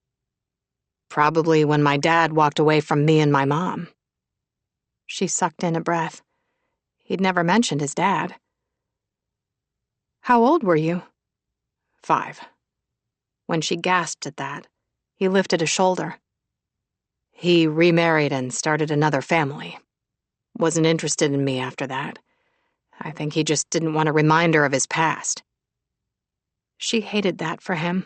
Probably when my dad walked away from me and my mom. She sucked in a breath. He'd never mentioned his dad. How old were you? 5. When she gasped at that, he lifted a shoulder. He remarried and started another family. Wasn't interested in me after that. I think he just didn't want a reminder of his past. She hated that for him.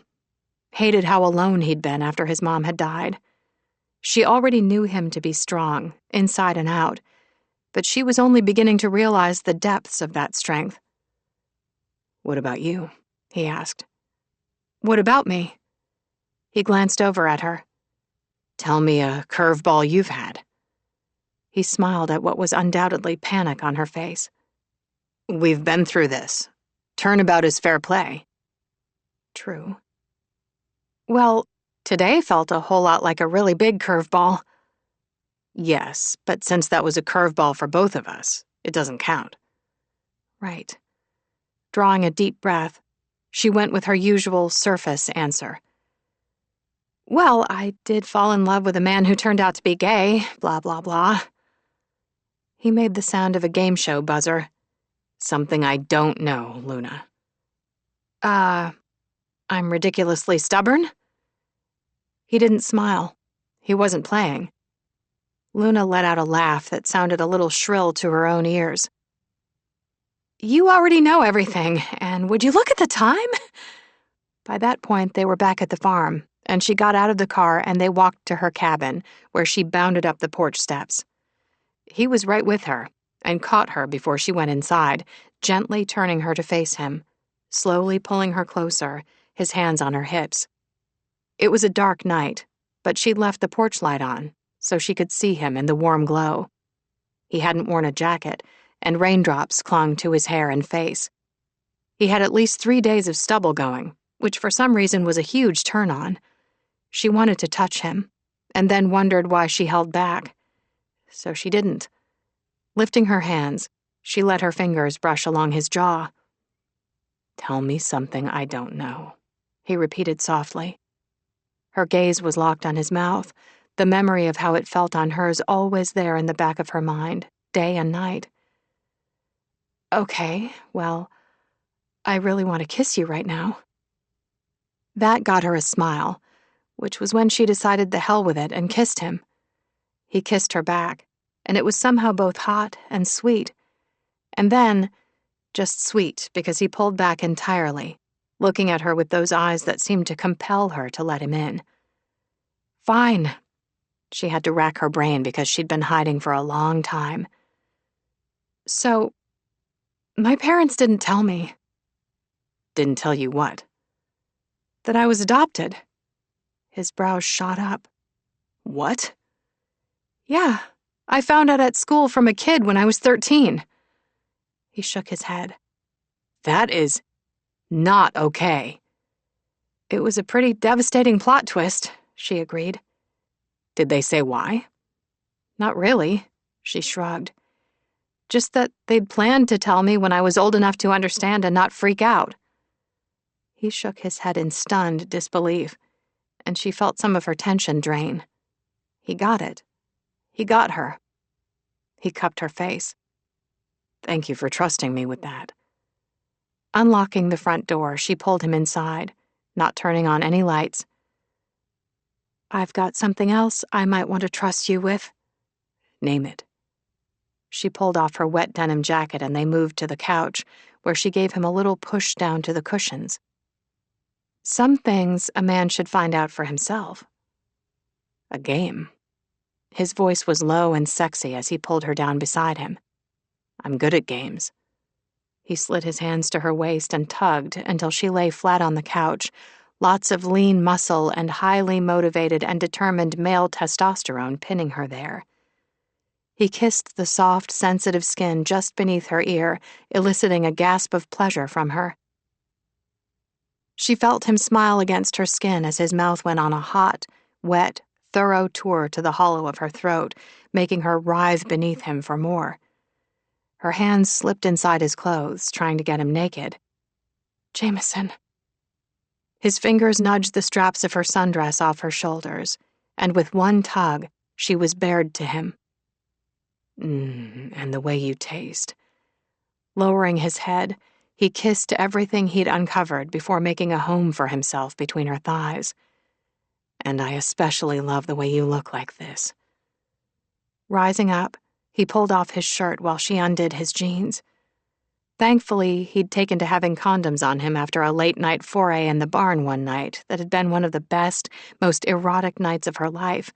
Hated how alone he'd been after his mom had died. She already knew him to be strong, inside and out, but she was only beginning to realize the depths of that strength. What about you? He asked. What about me? He glanced over at her. Tell me a curveball you've had. He smiled at what was undoubtedly panic on her face. We've been through this. Turnabout is fair play. True. Well, today felt a whole lot like a really big curveball. Yes, but since that was a curveball for both of us, it doesn't count. Right. Drawing a deep breath, she went with her usual surface answer. Well, I did fall in love with a man who turned out to be gay, blah, blah, blah. He made the sound of a game show buzzer. Something I don't know, Luna. I'm ridiculously stubborn? He didn't smile. He wasn't playing. Luna let out a laugh that sounded a little shrill to her own ears. You already know everything, and would you look at the time? By that point, they were back at the farm, and she got out of the car and they walked to her cabin, where she bounded up the porch steps. He was right with her, and caught her before she went inside, gently turning her to face him, slowly pulling her closer, his hands on her hips. It was a dark night, but she'd left the porch light on, so she could see him in the warm glow. He hadn't worn a jacket, and raindrops clung to his hair and face. He had at least 3 days of stubble going, which for some reason was a huge turn-on. She wanted to touch him, and then wondered why she held back. So she didn't. Lifting her hands, she let her fingers brush along his jaw. Tell me something I don't know, he repeated softly. Her gaze was locked on his mouth, the memory of how it felt on hers always there in the back of her mind, day and night. Okay, well, I really want to kiss you right now. That got her a smile, which was when she decided the hell with it and kissed him. He kissed her back, and it was somehow both hot and sweet. And then, just sweet because he pulled back entirely, looking at her with those eyes that seemed to compel her to let him in. Fine. She had to rack her brain because she'd been hiding for a long time. So, my parents didn't tell me. Didn't tell you what? That I was adopted. His brows shot up. What? Yeah, I found out at school from a kid when I was 13. He shook his head. That is not okay. It was a pretty devastating plot twist, she agreed. Did they say why? Not really, she shrugged. Just that they'd planned to tell me when I was old enough to understand and not freak out. He shook his head in stunned disbelief, and she felt some of her tension drain. He got it. He got her. He cupped her face. Thank you for trusting me with that. Unlocking the front door, she pulled him inside, not turning on any lights. I've got something else I might want to trust you with. Name it. She pulled off her wet denim jacket and they moved to the couch, where she gave him a little push down to the cushions. Some things a man should find out for himself. A game. His voice was low and sexy as he pulled her down beside him. I'm good at games. He slid his hands to her waist and tugged until she lay flat on the couch, lots of lean muscle and highly motivated and determined male testosterone pinning her there. He kissed the soft, sensitive skin just beneath her ear, eliciting a gasp of pleasure from her. She felt him smile against her skin as his mouth went on a hot, wet, thorough tour to the hollow of her throat, making her writhe beneath him for more. Her hands slipped inside his clothes, trying to get him naked. Jameson. His fingers nudged the straps of her sundress off her shoulders, and with one tug, she was bared to him. And the way you taste. Lowering his head, he kissed everything he'd uncovered before making a home for himself between her thighs. And I especially love the way you look like this. Rising up, he pulled off his shirt while she undid his jeans. Thankfully, he'd taken to having condoms on him after a late-night foray in the barn one night that had been one of the best, most erotic nights of her life,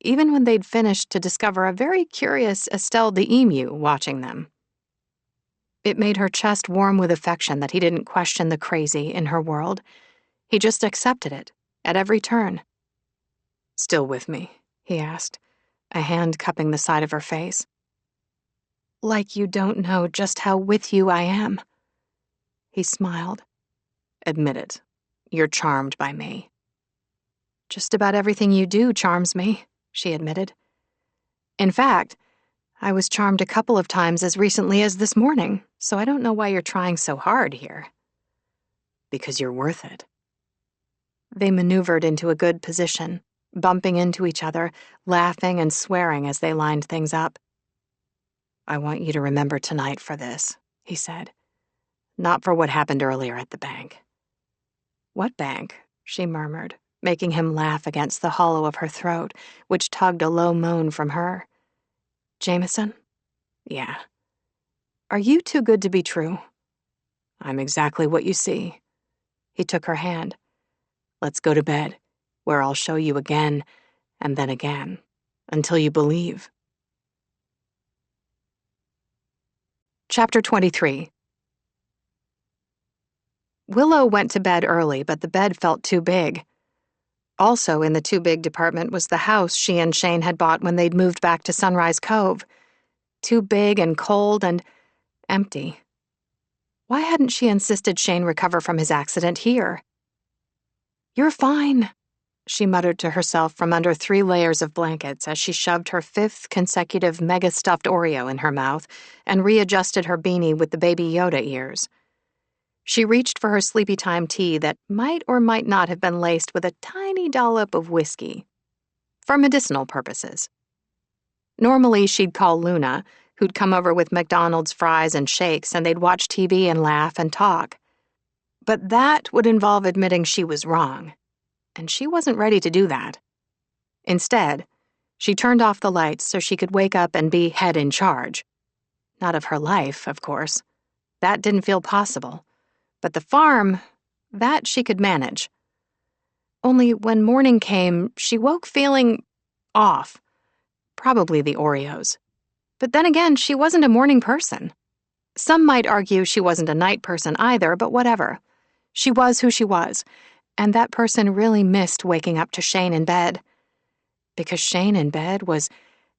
even when they'd finished to discover a very curious Estelle the emu watching them. It made her chest warm with affection that he didn't question the crazy in her world. He just accepted it, at every turn. Still with me? He asked, a hand cupping the side of her face. Like you don't know just how with you I am. He smiled. Admit it. You're charmed by me. Just about everything you do charms me, she admitted. In fact, I was charmed a couple of times as recently as this morning, so I don't know why you're trying so hard here. Because you're worth it. They maneuvered into a good position, bumping into each other, laughing and swearing as they lined things up. I want you to remember tonight for this, he said. Not for what happened earlier at the bank. What bank? She murmured, making him laugh against the hollow of her throat, which tugged a low moan from her. Jameson? Yeah. Are you too good to be true? I'm exactly what you see. He took her hand. Let's go to bed, where I'll show you again, and then again, until you believe. Chapter 23. Willow went to bed early, but the bed felt too big. Also in the too big department was the house she and Shane had bought when they'd moved back to Sunrise Cove. Too big and cold and empty. Why hadn't she insisted Shane recover from his accident here? You're fine, she muttered to herself from under 3 layers of blankets as she shoved her 5th consecutive mega-stuffed Oreo in her mouth and readjusted her beanie with the Baby Yoda ears. She reached for her sleepy time tea that might or might not have been laced with a tiny dollop of whiskey. For medicinal purposes. Normally, she'd call Luna, who'd come over with McDonald's fries and shakes, and they'd watch TV and laugh and talk. But that would involve admitting she was wrong, and she wasn't ready to do that. Instead, she turned off the lights so she could wake up and be head in charge. Not of her life, of course. That didn't feel possible. But the farm, that she could manage. Only when morning came, she woke feeling off. Probably the Oreos. But then again, she wasn't a morning person. Some might argue she wasn't a night person either, but whatever. She was who she was, and that person really missed waking up to Shane in bed. Because Shane in bed was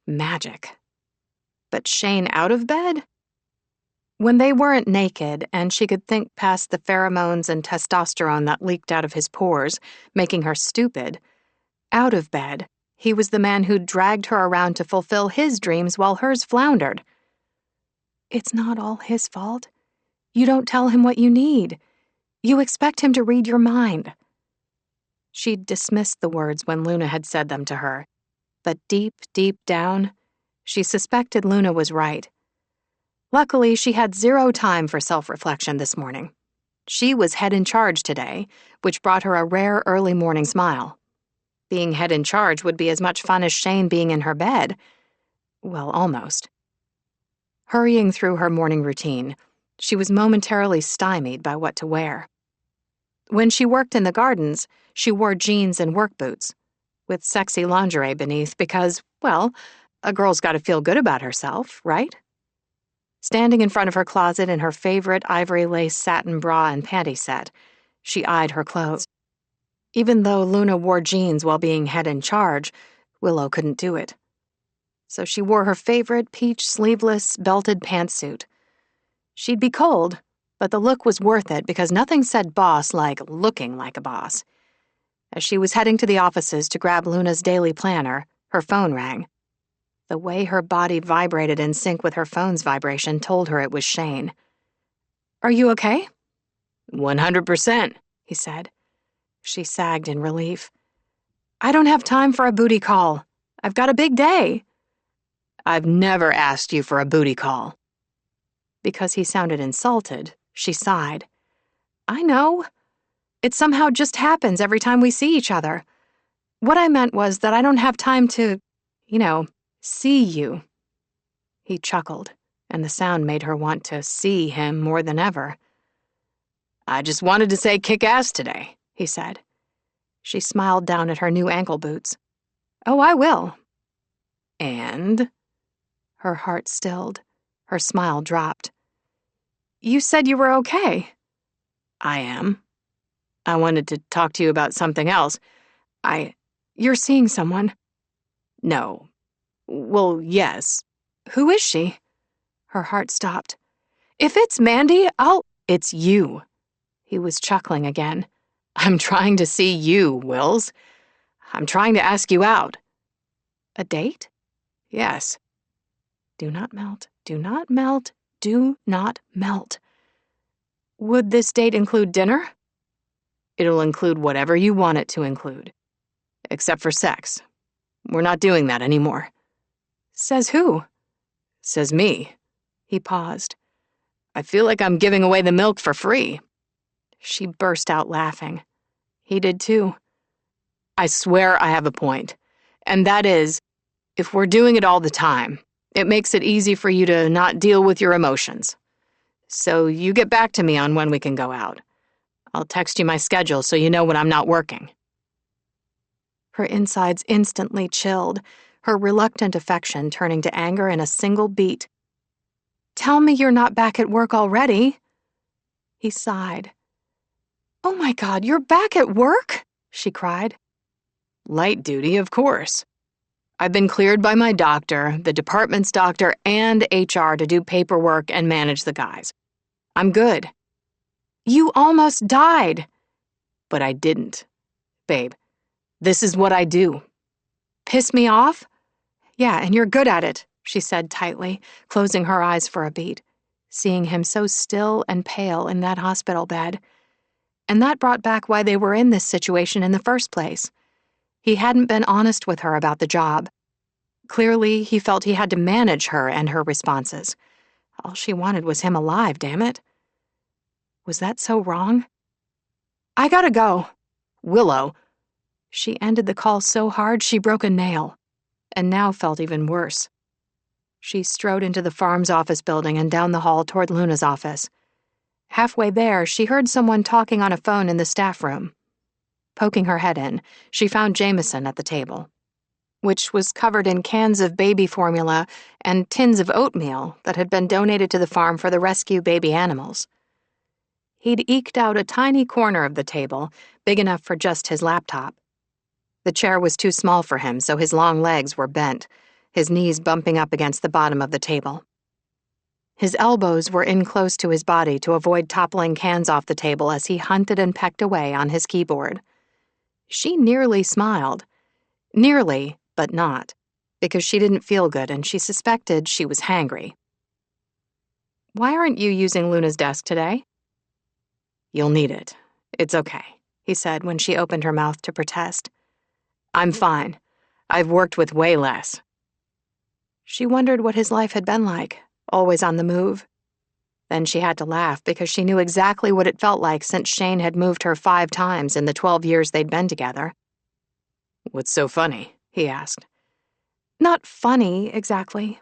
magic. But Shane out of bed? When they weren't naked and she could think past the pheromones and testosterone that leaked out of his pores, making her stupid, out of bed, he was the man who'd dragged her around to fulfill his dreams while hers floundered. It's not all his fault. You don't tell him what you need. You expect him to read your mind. She'd dismissed the words when Luna had said them to her, but deep, deep down, she suspected Luna was right. Luckily, she had 0 time for self-reflection this morning. She was head in charge today, which brought her a rare early morning smile. Being head in charge would be as much fun as Shane being in her bed. Well, almost. Hurrying through her morning routine, she was momentarily stymied by what to wear. When she worked in the gardens, she wore jeans and work boots, with sexy lingerie beneath because, well, a girl's got to feel good about herself, right? Standing in front of her closet in her favorite ivory lace satin bra and panty set, she eyed her clothes. Even though Luna wore jeans while being head in charge, Willow couldn't do it. So she wore her favorite peach sleeveless belted pantsuit. She'd be cold, but the look was worth it because nothing said boss like looking like a boss. As she was heading to the offices to grab Luna's daily planner, her phone rang. The way her body vibrated in sync with her phone's vibration told her it was Shane. "Are you okay?" 100%, he said. She sagged in relief. "I don't have time for a booty call. I've got a big day." I've never asked you for a booty call. Because he sounded insulted, she sighed. "I know. It somehow just happens every time we see each other. What I meant was that I don't have time to, see you." He chuckled, and the sound made her want to see him more than ever. I just wanted to say kick ass today, he said. She smiled down at her new ankle boots. "Oh, I will." And? Her heart stilled. Her smile dropped. "You said you were okay." I am. I wanted to talk to you about something else. You're seeing someone? No. Well, yes. Who is she? Her heart stopped. "If it's Mandy, It's you." He was chuckling again. "I'm trying to see you, Wills. I'm trying to ask you out." "A date?" "Yes." Do not melt, do not melt, do not melt. "Would this date include dinner?" "It'll include whatever you want it to include. Except for sex. We're not doing that anymore." "Says who?" "Says me." He paused. "I feel like I'm giving away the milk for free." She burst out laughing. He did too. "I swear I have a point. And that is, if we're doing it all the time, it makes it easy for you to not deal with your emotions. So you get back to me on when we can go out. I'll text you my schedule so you know when I'm not working." Her insides instantly chilled, her reluctant affection turning to anger in a single beat. "Tell me you're not back at work already." He sighed. "Oh my God, you're back at work?" she cried. "Light duty, of course. I've been cleared by my doctor, the department's doctor, and HR to do paperwork and manage the guys. I'm good." "You almost died." "But I didn't. Babe, this is what I do." "Piss me off?" "Yeah, and you're good at it," she said tightly, closing her eyes for a beat, seeing him so still and pale in that hospital bed. And that brought back why they were in this situation in the first place. He hadn't been honest with her about the job. Clearly, he felt he had to manage her and her responses. All she wanted was him alive, damn it. Was that so wrong? "I gotta go." "Willow." She ended the call so hard she broke a nail, and now felt even worse. She strode into the farm's office building and down the hall toward Luna's office. Halfway there, she heard someone talking on a phone in the staff room. Poking her head in, she found Jameson at the table, which was covered in cans of baby formula and tins of oatmeal that had been donated to the farm for the rescue baby animals. He'd eked out a tiny corner of the table, big enough for just his laptop. The chair was too small for him, so his long legs were bent, his knees bumping up against the bottom of the table. His elbows were in close to his body to avoid toppling cans off the table as he hunted and pecked away on his keyboard. She nearly smiled. Nearly, but not, because she didn't feel good and she suspected she was hangry. "Why aren't you using Luna's desk today?" "You'll need it. It's okay," he said when she opened her mouth to protest. "I'm fine. I've worked with way less." She wondered what his life had been like, always on the move. Then she had to laugh because she knew exactly what it felt like since Shane had moved her 5 times in the 12 years they'd been together. "What's so funny?" he asked. "Not funny, exactly."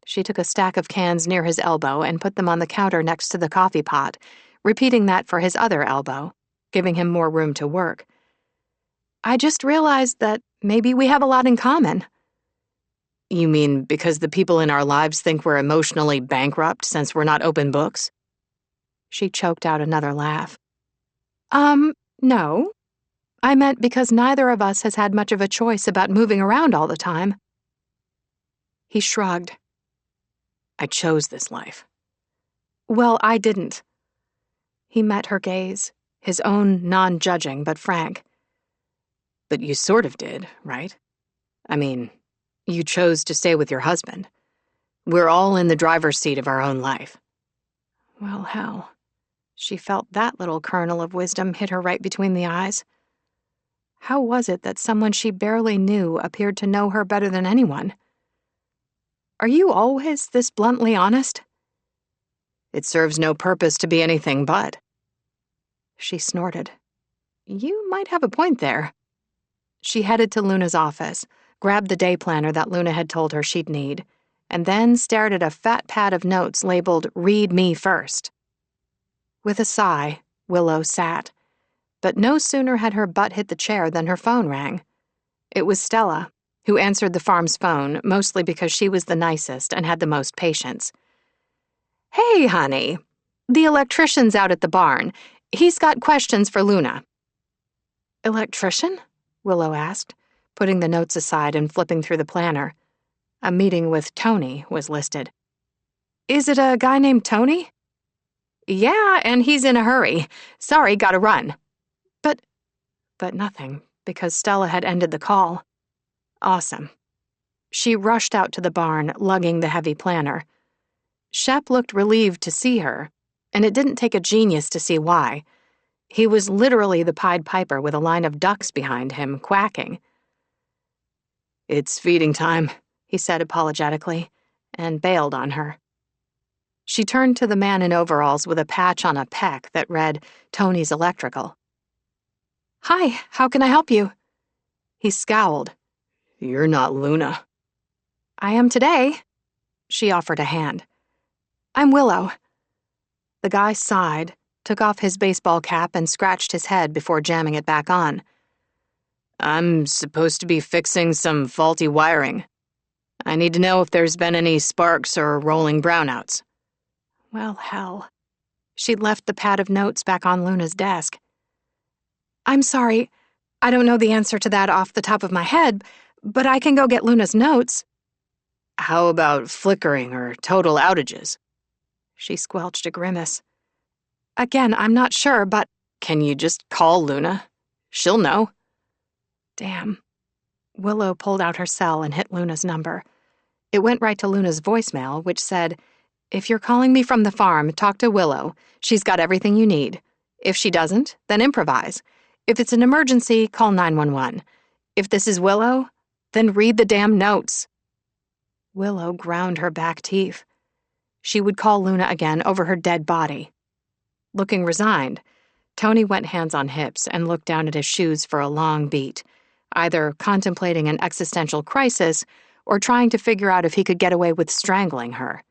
She took a stack of cans near his elbow and put them on the counter next to the coffee pot, repeating that for his other elbow. giving him more room to work. I just realized that maybe we have a lot in common. You mean because the people in our lives think we're emotionally bankrupt since we're not open books? She choked out another laugh. No. I meant because neither of us has had much of a choice about moving around all the time. He shrugged. I chose this life. Well, I didn't. He met her gaze, his own non-judging but frank. But you sort of did, right? I mean, you chose to stay with your husband. We're all in the driver's seat of our own life. Well, hell. She felt that little kernel of wisdom hit her right between the eyes. How was it that someone she barely knew appeared to know her better than anyone? Are you always this bluntly honest? It serves no purpose to be anything but. She snorted. You might have a point there. She headed to Luna's office, grabbed the day planner that Luna had told her she'd need, and then stared at a fat pad of notes labeled Read Me First. With a sigh, Willow sat. But no sooner had her butt hit the chair than her phone rang. It was Stella, who answered the farm's phone, mostly because she was the nicest and had the most patience. Hey, honey. The electrician's out at the barn. He's got questions for Luna. Electrician? Willow asked, putting the notes aside and flipping through the planner. A meeting with Tony was listed. Is it a guy named Tony? Yeah, and he's in a hurry. Sorry, gotta run. But nothing, because Stella had ended the call. Awesome. She rushed out to the barn, lugging the heavy planner. Shep looked relieved to see her, and it didn't take a genius to see why. He was literally the Pied Piper with a line of ducks behind him, quacking. It's feeding time, he said apologetically, and bailed on her. She turned to the man in overalls with a patch on a peck that read, Tony's Electrical. Hi, how can I help you? He scowled. You're not Luna. I am today. She offered a hand. I'm Willow. The guy sighed, took off his baseball cap and scratched his head before jamming it back on. I'm supposed to be fixing some faulty wiring. I need to know if there's been any sparks or rolling brownouts. Well, hell. She'd left the pad of notes back on Luna's desk. I'm sorry, I don't know the answer to that off the top of my head, but I can go get Luna's notes. How about flickering or total outages? She squelched a grimace. Again, I'm not sure, but... Can you just call Luna? She'll know. Damn. Willow pulled out her cell and hit Luna's number. It went right to Luna's voicemail, which said, If you're calling me from the farm, talk to Willow. She's got everything you need. If she doesn't, then improvise. If it's an emergency, call 911. If this is Willow, then read the damn notes. Willow ground her back teeth. She would call Luna again over her dead body. Looking resigned, Tony went hands on hips and looked down at his shoes for a long beat, either contemplating an existential crisis or trying to figure out if he could get away with strangling her.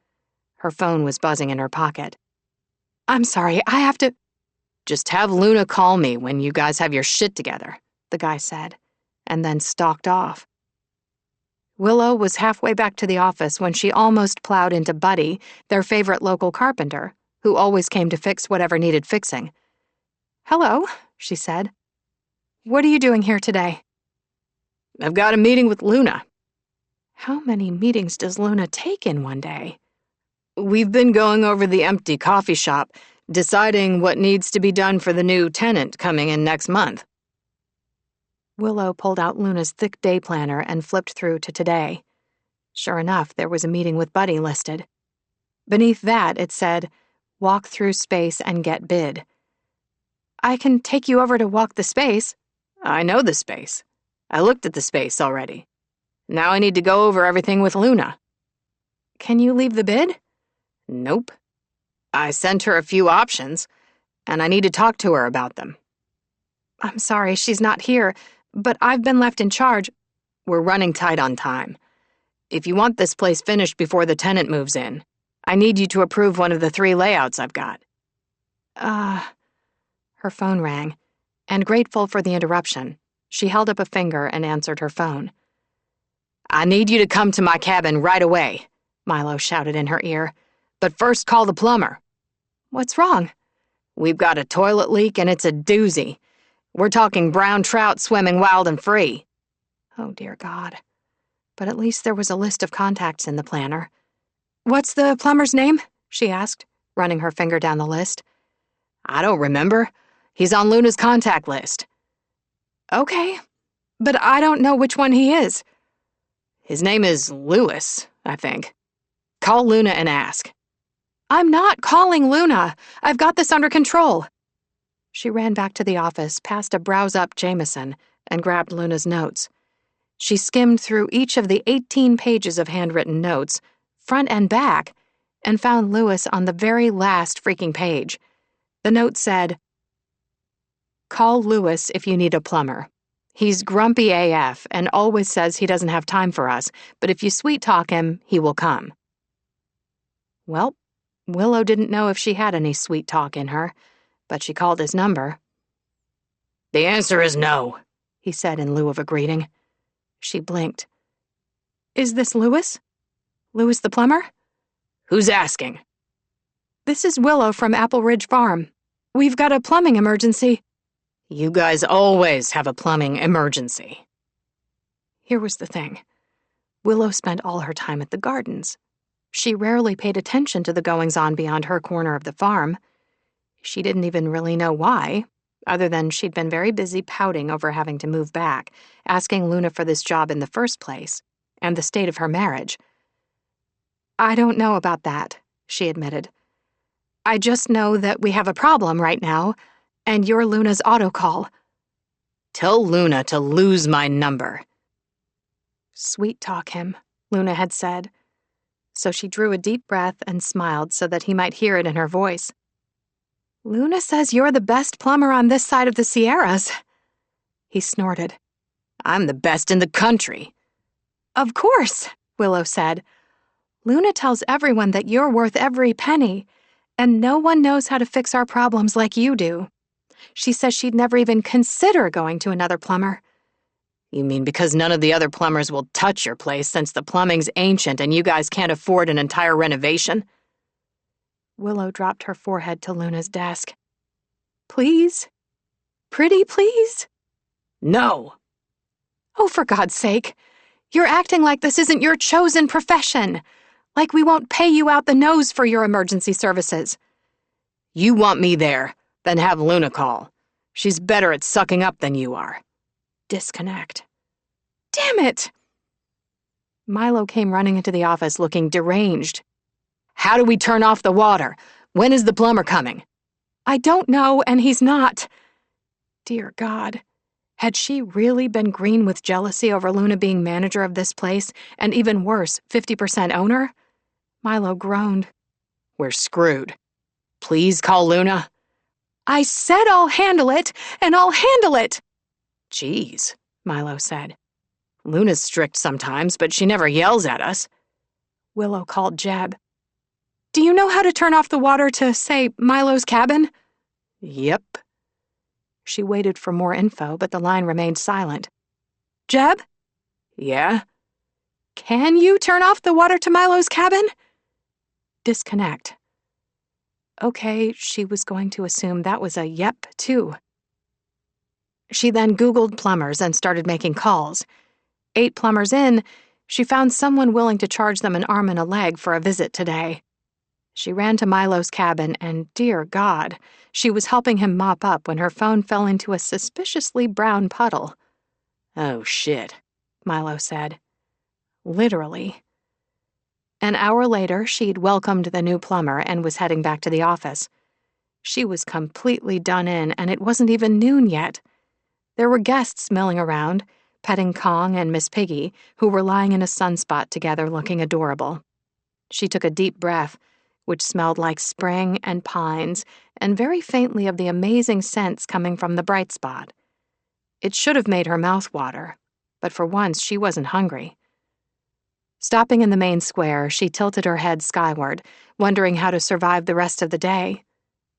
Her phone was buzzing in her pocket. I'm sorry, I have to... Just have Luna call me when you guys have your shit together, the guy said, and then stalked off. Willow was halfway back to the office when she almost plowed into Buddy, their favorite local carpenter, who always came to fix whatever needed fixing. Hello, she said. What are you doing here today? I've got a meeting with Luna. How many meetings does Luna take in one day? We've been going over the empty coffee shop, deciding what needs to be done for the new tenant coming in next month. Willow pulled out Luna's thick day planner and flipped through to today. Sure enough, there was a meeting with Buddy listed. Beneath that, it said, Walk through space and get bid. I can take you over to walk the space. I know the space. I looked at the space already. Now I need to go over everything with Luna. Can you leave the bid? Nope. I sent her a few options, and I need to talk to her about them. I'm sorry, she's not here, but I've been left in charge. We're running tight on time. If you want this place finished before the tenant moves in, I need you to approve one of the 3 layouts I've got. Her phone rang. And grateful for the interruption, she held up a finger and answered her phone. "I need you to come to my cabin right away," Milo shouted in her ear. "But first call the plumber." "What's wrong?" "We've got a toilet leak and it's a doozy. We're talking brown trout swimming wild and free." Oh, dear God. But at least there was a list of contacts in the planner. "What's the plumber's name?" she asked, running her finger down the list. "I don't remember. He's on Luna's contact list." "Okay, but I don't know which one he is." "His name is Lewis, I think. Call Luna and ask." "I'm not calling Luna. I've got this under control." She ran back to the office, past a browse-up Jameson, and grabbed Luna's notes. She skimmed through each of the 18 pages of handwritten notes, front and back, and found Lewis on the very last freaking page. The note said, "Call Lewis if you need a plumber. He's grumpy AF and always says he doesn't have time for us, but if you sweet-talk him, he will come." Well, Willow didn't know if she had any sweet talk in her, but she called his number. "The answer is no," he said in lieu of a greeting. She blinked. "Is this Lewis? Lewis the plumber?" "Who's asking?" "This is Willow from Apple Ridge Farm. We've got a plumbing emergency." "You guys always have a plumbing emergency." Here was the thing. Willow spent all her time at the gardens. She rarely paid attention to the goings-on beyond her corner of the farm. She didn't even really know why, other than she'd been very busy pouting over having to move back, asking Luna for this job in the first place, and the state of her marriage. "I don't know about that," she admitted. "I just know that we have a problem right now, and you're Luna's autocall." "Tell Luna to lose my number." "Sweet-talk him," Luna had said. So she drew a deep breath and smiled so that he might hear it in her voice. "Luna says you're the best plumber on this side of the Sierras." He snorted. "I'm the best in the country." "Of course," Willow said. "Luna tells everyone that you're worth every penny, and no one knows how to fix our problems like you do. She says she'd never even consider going to another plumber." "You mean because none of the other plumbers will touch your place since the plumbing's ancient and you guys can't afford an entire renovation?" Willow dropped her forehead to Luna's desk. "Please? Pretty please?" "No." "Oh, for God's sake. You're acting like this isn't your chosen profession. Like we won't pay you out the nose for your emergency services." "You want me there, then have Luna call. She's better at sucking up than you are." Disconnect. Damn it! Milo came running into the office looking deranged. "How do we turn off the water? When is the plumber coming?" "I don't know, and he's not." Dear God. Had she really been green with jealousy over Luna being manager of this place, and even worse, 50% owner? Milo groaned. "We're screwed. Please call Luna." "I said I'll handle it, and I'll handle it." "Geez," Milo said. "Luna's strict sometimes, but she never yells at us." Willow called Jeb. "Do you know how to turn off the water to, say, Milo's cabin?" "Yep." She waited for more info, but the line remained silent. "Jeb?" "Yeah?" "Can you turn off the water to Milo's cabin?" Disconnect. Okay, she was going to assume that was a yep, too. She then Googled plumbers and started making calls. 8 plumbers in, she found someone willing to charge them an arm and a leg for a visit today. She ran to Milo's cabin and, dear God, she was helping him mop up when her phone fell into a suspiciously brown puddle. "Oh, shit," Milo said. Literally. An hour later, she'd welcomed the new plumber and was heading back to the office. She was completely done in, and it wasn't even noon yet. There were guests milling around, petting Kong and Miss Piggy, who were lying in a sunspot together looking adorable. She took a deep breath, which smelled like spring and pines, and very faintly of the amazing scents coming from the bright spot. It should have made her mouth water, but for once she wasn't hungry. Stopping in the main square, she tilted her head skyward, wondering how to survive the rest of the day.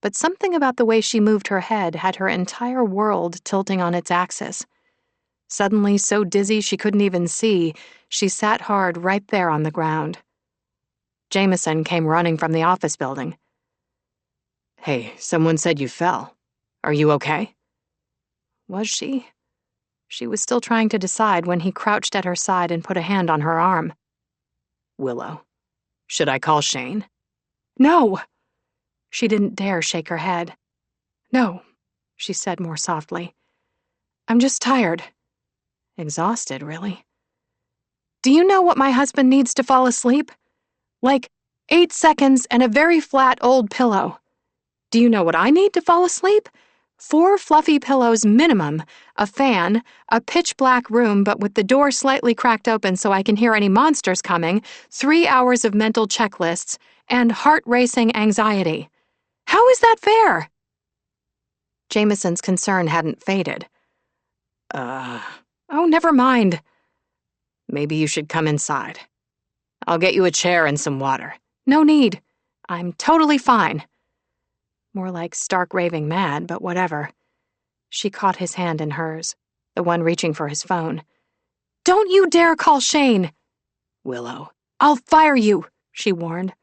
but something about the way she moved her head had her entire world tilting on its axis. Suddenly so dizzy she couldn't even see, she sat hard right there on the ground. Jameson came running from the office building. "Hey, someone said you fell. Are you okay?" Was she? She was still trying to decide when he crouched at her side and put a hand on her arm. "Willow, should I call Shane?" "No!" She didn't dare shake her head. "No," she said more softly. "I'm just tired." Exhausted, really. "Do you know what my husband needs to fall asleep? Like 8 seconds and a very flat old pillow. Do you know what I need to fall asleep? 4 fluffy pillows minimum, a fan, a pitch-black room but with the door slightly cracked open so I can hear any monsters coming, 3 hours of mental checklists, and heart-racing anxiety. How is that fair?" Jameson's concern hadn't faded. Oh, never mind. Maybe you should come inside. I'll get you a chair and some water." "No need. I'm totally fine." More like stark raving mad, but whatever. She caught his hand in hers, the one reaching for his phone. "Don't you dare call Shane!" "Willow, I'll fire you," she warned.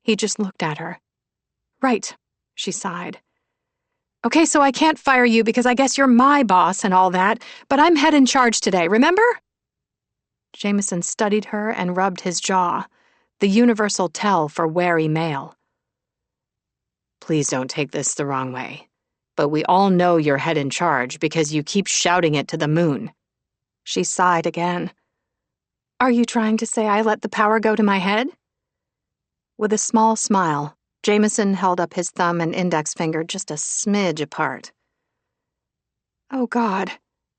He just looked at her. "Right," she sighed. "Okay, so I can't fire you because I guess you're my boss and all that, but I'm head in charge today, remember?" Jameson studied her and rubbed his jaw, the universal tell for wary male. "Please don't take this the wrong way, but we all know you're head in charge because you keep shouting it to the moon." She sighed again. "Are you trying to say I let the power go to my head?" With a small smile, Jameson held up his thumb and index finger just a smidge apart. "Oh, God."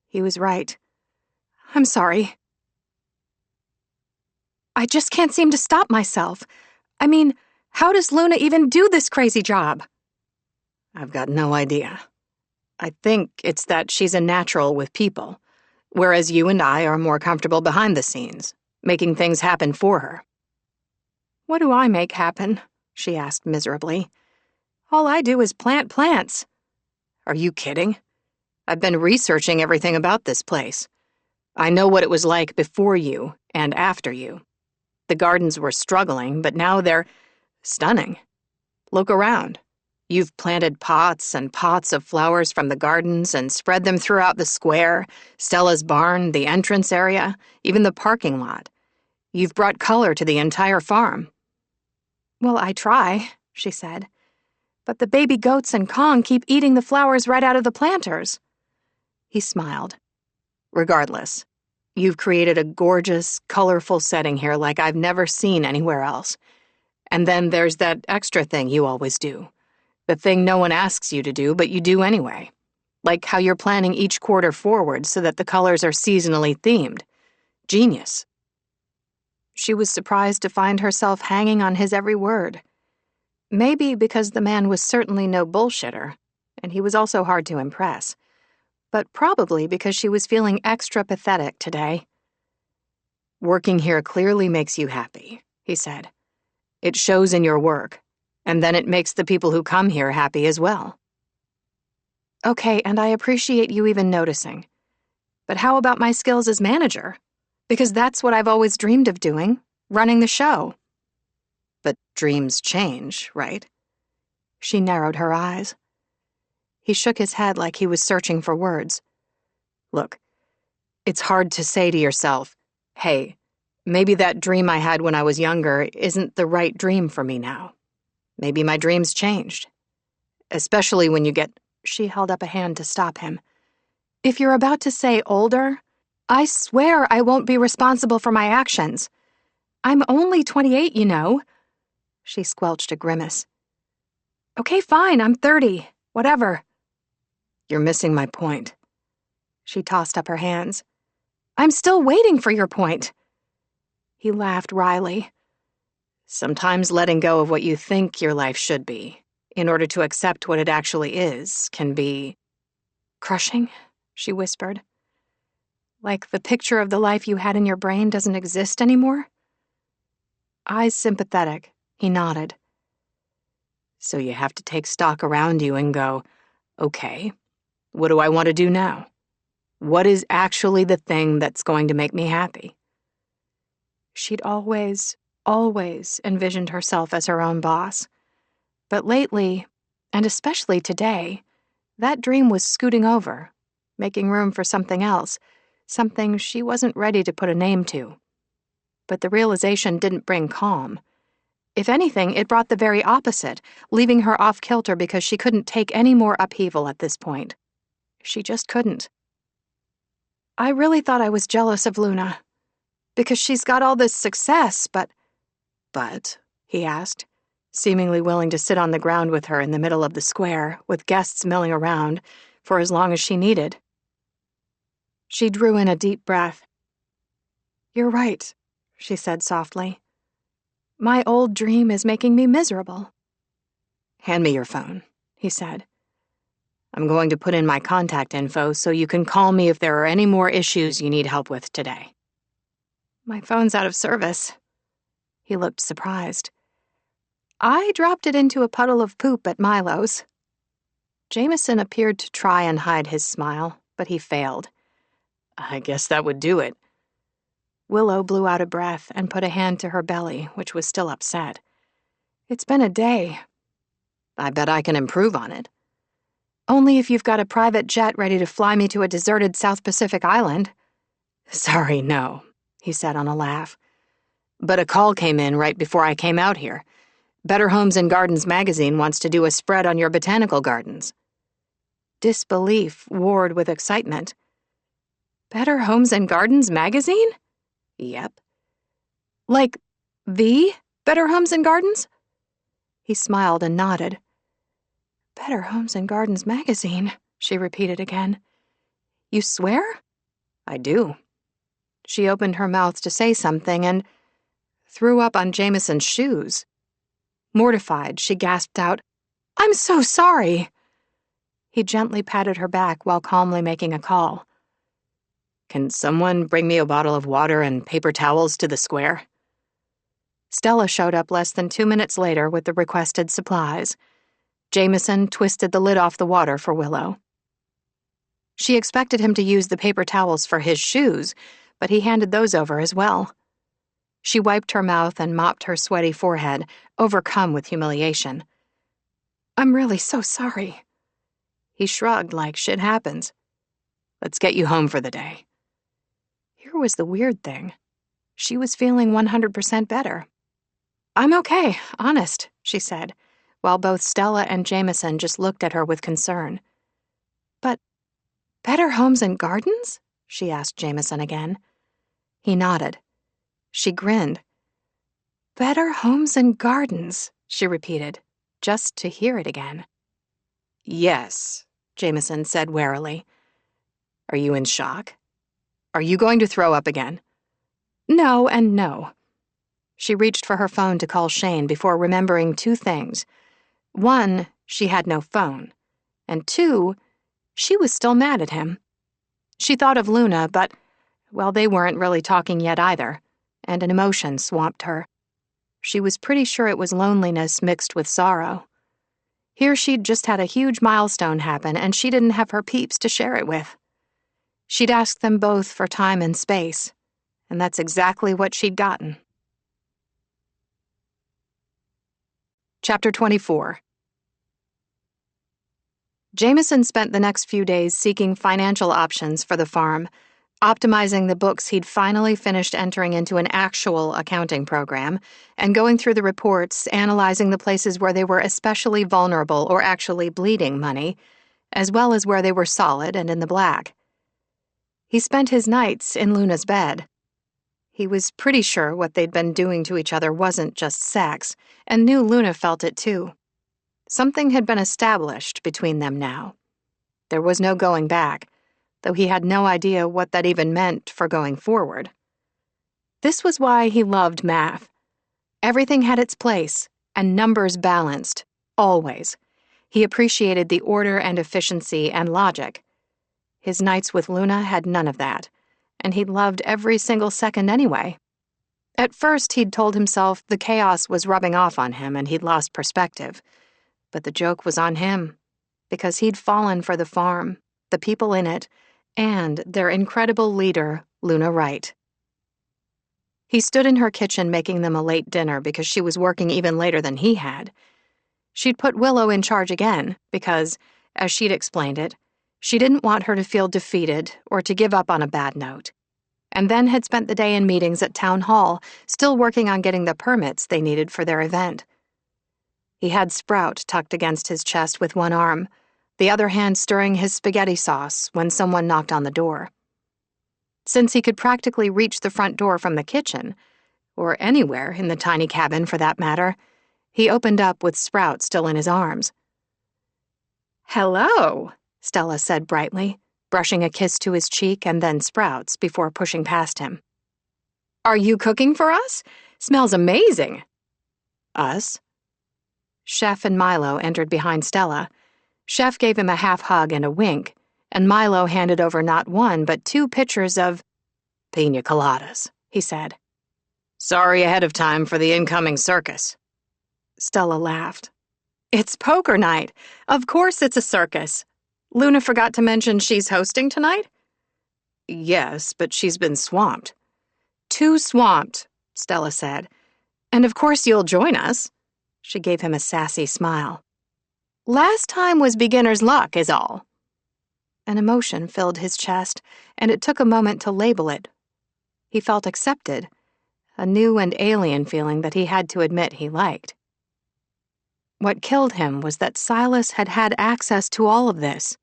He was right. "I'm sorry. I just can't seem to stop myself. I mean, how does Luna even do this crazy job?" "I've got no idea. I think it's that she's a natural with people, whereas you and I are more comfortable behind the scenes, making things happen for her." "What do I make happen?" she asked miserably. "All I do is plant plants." "Are you kidding? I've been researching everything about this place. I know what it was like before you and after you. The gardens were struggling, but now they're stunning. Look around. You've planted pots and pots of flowers from the gardens and spread them throughout the square, Stella's barn, the entrance area, even the parking lot. You've brought color to the entire farm." "Well, I try," she said. "But the baby goats and Kong keep eating the flowers right out of the planters." He smiled. "Regardless, you've created a gorgeous, colorful setting here like I've never seen anywhere else. And then there's that extra thing you always do. The thing no one asks you to do, but you do anyway. Like how you're planning each quarter forward so that the colors are seasonally themed. Genius." She was surprised to find herself hanging on his every word. Maybe because the man was certainly no bullshitter, and he was also hard to impress. But probably because she was feeling extra pathetic today. "Working here clearly makes you happy," he said. "It shows in your work, and then it makes the people who come here happy as well." "Okay, and I appreciate you even noticing. But how about my skills as manager? Because that's what I've always dreamed of doing, running the show." "But dreams change, right?" She narrowed her eyes. He shook his head like he was searching for words. "Look, it's hard to say to yourself, hey, maybe that dream I had when I was younger isn't the right dream for me now. Maybe my dreams changed. Especially when you get..." She held up a hand to stop him. "If you're about to say older, I swear I won't be responsible for my actions. I'm only 28, you know." She squelched a grimace. "Okay, fine, I'm 30. Whatever." "You're missing my point." She tossed up her hands. "I'm still waiting for your point." He laughed wryly. "Sometimes letting go of what you think your life should be, in order to accept what it actually is, can be..." "Crushing," she whispered. "Like the picture of the life you had in your brain doesn't exist anymore?" Eyes sympathetic, he nodded. So you have to take stock around you and go, okay, what do I want to do now? What is actually the thing that's going to make me happy? She'd always envisioned herself as her own boss. But lately, and especially today, that dream was scooting over, making room for something else, something she wasn't ready to put a name to. But the realization didn't bring calm. If anything, it brought the very opposite, leaving her off-kilter because she couldn't take any more upheaval at this point. She just couldn't. I really thought I was jealous of Luna, because she's got all this success, but, he asked, seemingly willing to sit on the ground with her in the middle of the square, with guests milling around, for as long as she needed. She drew in a deep breath. "You're right," she said softly. "My old dream is making me miserable." "Hand me your phone," he said. "I'm going to put in my contact info so you can call me if there are any more issues you need help with today." "My phone's out of service." He looked surprised. "I dropped it into a puddle of poop at Milo's." Jameson appeared to try and hide his smile, but he failed. "I guess that would do it." Willow blew out a breath and put a hand to her belly, which was still upset. "It's been a day." "I bet I can improve on it." "Only if you've got a private jet ready to fly me to a deserted South Pacific island." "Sorry, no," he said on a laugh. "But a call came in right before I came out here. Better Homes and Gardens magazine wants to do a spread on your botanical gardens." Disbelief warred with excitement. "Better Homes and Gardens magazine?" "Yep." "Like the Better Homes and Gardens?" He smiled and nodded. "Better Homes and Gardens magazine," she repeated again. "You swear?" "I do." She opened her mouth to say something and threw up on Jameson's shoes. Mortified, she gasped out, "I'm so sorry." He gently patted her back while calmly making a call. "Can someone bring me a bottle of water and paper towels to the square?" Stella showed up less than 2 minutes later with the requested supplies. Jameson twisted the lid off the water for Willow. She expected him to use the paper towels for his shoes, but he handed those over as well. She wiped her mouth and mopped her sweaty forehead, overcome with humiliation. "I'm really so sorry." He shrugged like shit happens. "Let's get you home for the day." Here was the weird thing. She was feeling 100% better. "I'm okay, honest," she said, while both Stella and Jameson just looked at her with concern. "But Better Homes and Gardens?" she asked Jameson again. He nodded. She grinned. "Better Homes and Gardens," she repeated, just to hear it again. "Yes," Jameson said warily. "Are you in shock? Are you going to throw up again?" "No and no." She reached for her phone to call Shane before remembering 2 things. 1, she had no phone. And 2, she was still mad at him. She thought of Luna, but, well, they weren't really talking yet either, and an emotion swamped her. She was pretty sure it was loneliness mixed with sorrow. Here she'd just had a huge milestone happen, and she didn't have her peeps to share it with. She'd asked them both for time and space, and that's exactly what she'd gotten. Chapter 24. Jameson spent the next few days seeking financial options for the farm, optimizing the books he'd finally finished entering into an actual accounting program, and going through the reports, analyzing the places where they were especially vulnerable or actually bleeding money, as well as where they were solid and in the black. He spent his nights in Luna's bed. He was pretty sure what they'd been doing to each other wasn't just sex, and knew Luna felt it too. Something had been established between them now. There was no going back, though he had no idea what that even meant for going forward. This was why he loved math. Everything had its place, and numbers balanced, always. He appreciated the order and efficiency and logic. His nights with Luna had none of that, and he'd loved every single second anyway. At first, he'd told himself the chaos was rubbing off on him and he'd lost perspective. But the joke was on him, because he'd fallen for the farm, the people in it, and their incredible leader, Luna Wright. He stood in her kitchen making them a late dinner because she was working even later than he had. She'd put Willow in charge again because, as she'd explained it, she didn't want her to feel defeated or to give up on a bad note, and then had spent the day in meetings at Town Hall, still working on getting the permits they needed for their event. He had Sprout tucked against his chest with one arm, the other hand stirring his spaghetti sauce when someone knocked on the door. Since he could practically reach the front door from the kitchen, or anywhere in the tiny cabin for that matter, he opened up with Sprout still in his arms. "Hello," Stella said brightly, brushing a kiss to his cheek and then Sprout's before pushing past him. "Are you cooking for us? Smells amazing." "Us?" Chef and Milo entered behind Stella. Chef gave him a half hug and a wink, and Milo handed over not one but 2 pitchers of pina coladas, he said. "Sorry ahead of time for the incoming circus." Stella laughed. "It's poker night. Of course it's a circus. Luna forgot to mention she's hosting tonight?" "Yes, but she's been swamped." "Too swamped," Stella said. "And of course you'll join us." She gave him a sassy smile. "Last time was beginner's luck, is all." An emotion filled his chest, and it took a moment to label it. He felt accepted, a new and alien feeling that he had to admit he liked. What killed him was that Silas had had access to all of this,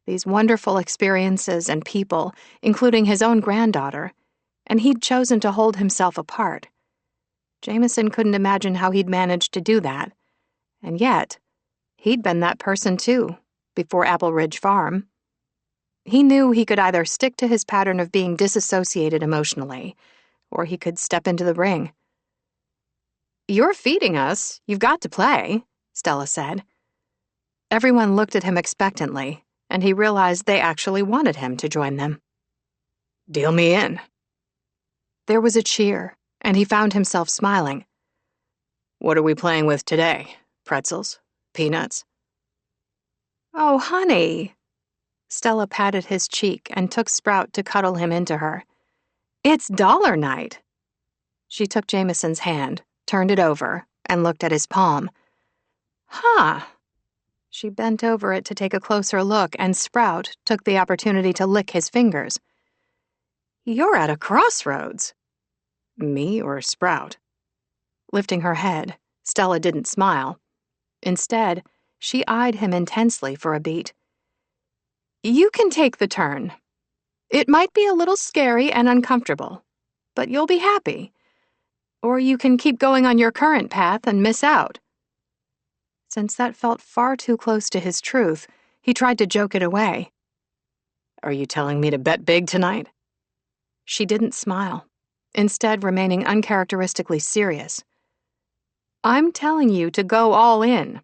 these wonderful experiences and people, including his own granddaughter, and he'd chosen to hold himself apart. Jameson couldn't imagine how he'd managed to do that, and yet, he'd been that person too, before Apple Ridge Farm. He knew he could either stick to his pattern of being disassociated emotionally, or he could step into the ring. "You're feeding us. You've got to play," Stella said. Everyone looked at him expectantly, and he realized they actually wanted him to join them. "Deal me in." There was a cheer, and he found himself smiling. "What are we playing with today? Pretzels? Peanuts?" "Oh, honey." Stella patted his cheek and took Sprout to cuddle him into her. "It's dollar night." She took Jameson's hand, turned it over, and looked at his palm. "Huh." She bent over it to take a closer look, and Sprout took the opportunity to lick his fingers. "You're at a crossroads." "Me or Sprout?" Lifting her head, Stella didn't smile. Instead, she eyed him intensely for a beat. "You can take the turn. It might be a little scary and uncomfortable, but you'll be happy. Or you can keep going on your current path and miss out." Since that felt far too close to his truth, he tried to joke it away. "Are you telling me to bet big tonight?" She didn't smile, instead remaining uncharacteristically serious. "I'm telling you to go all in."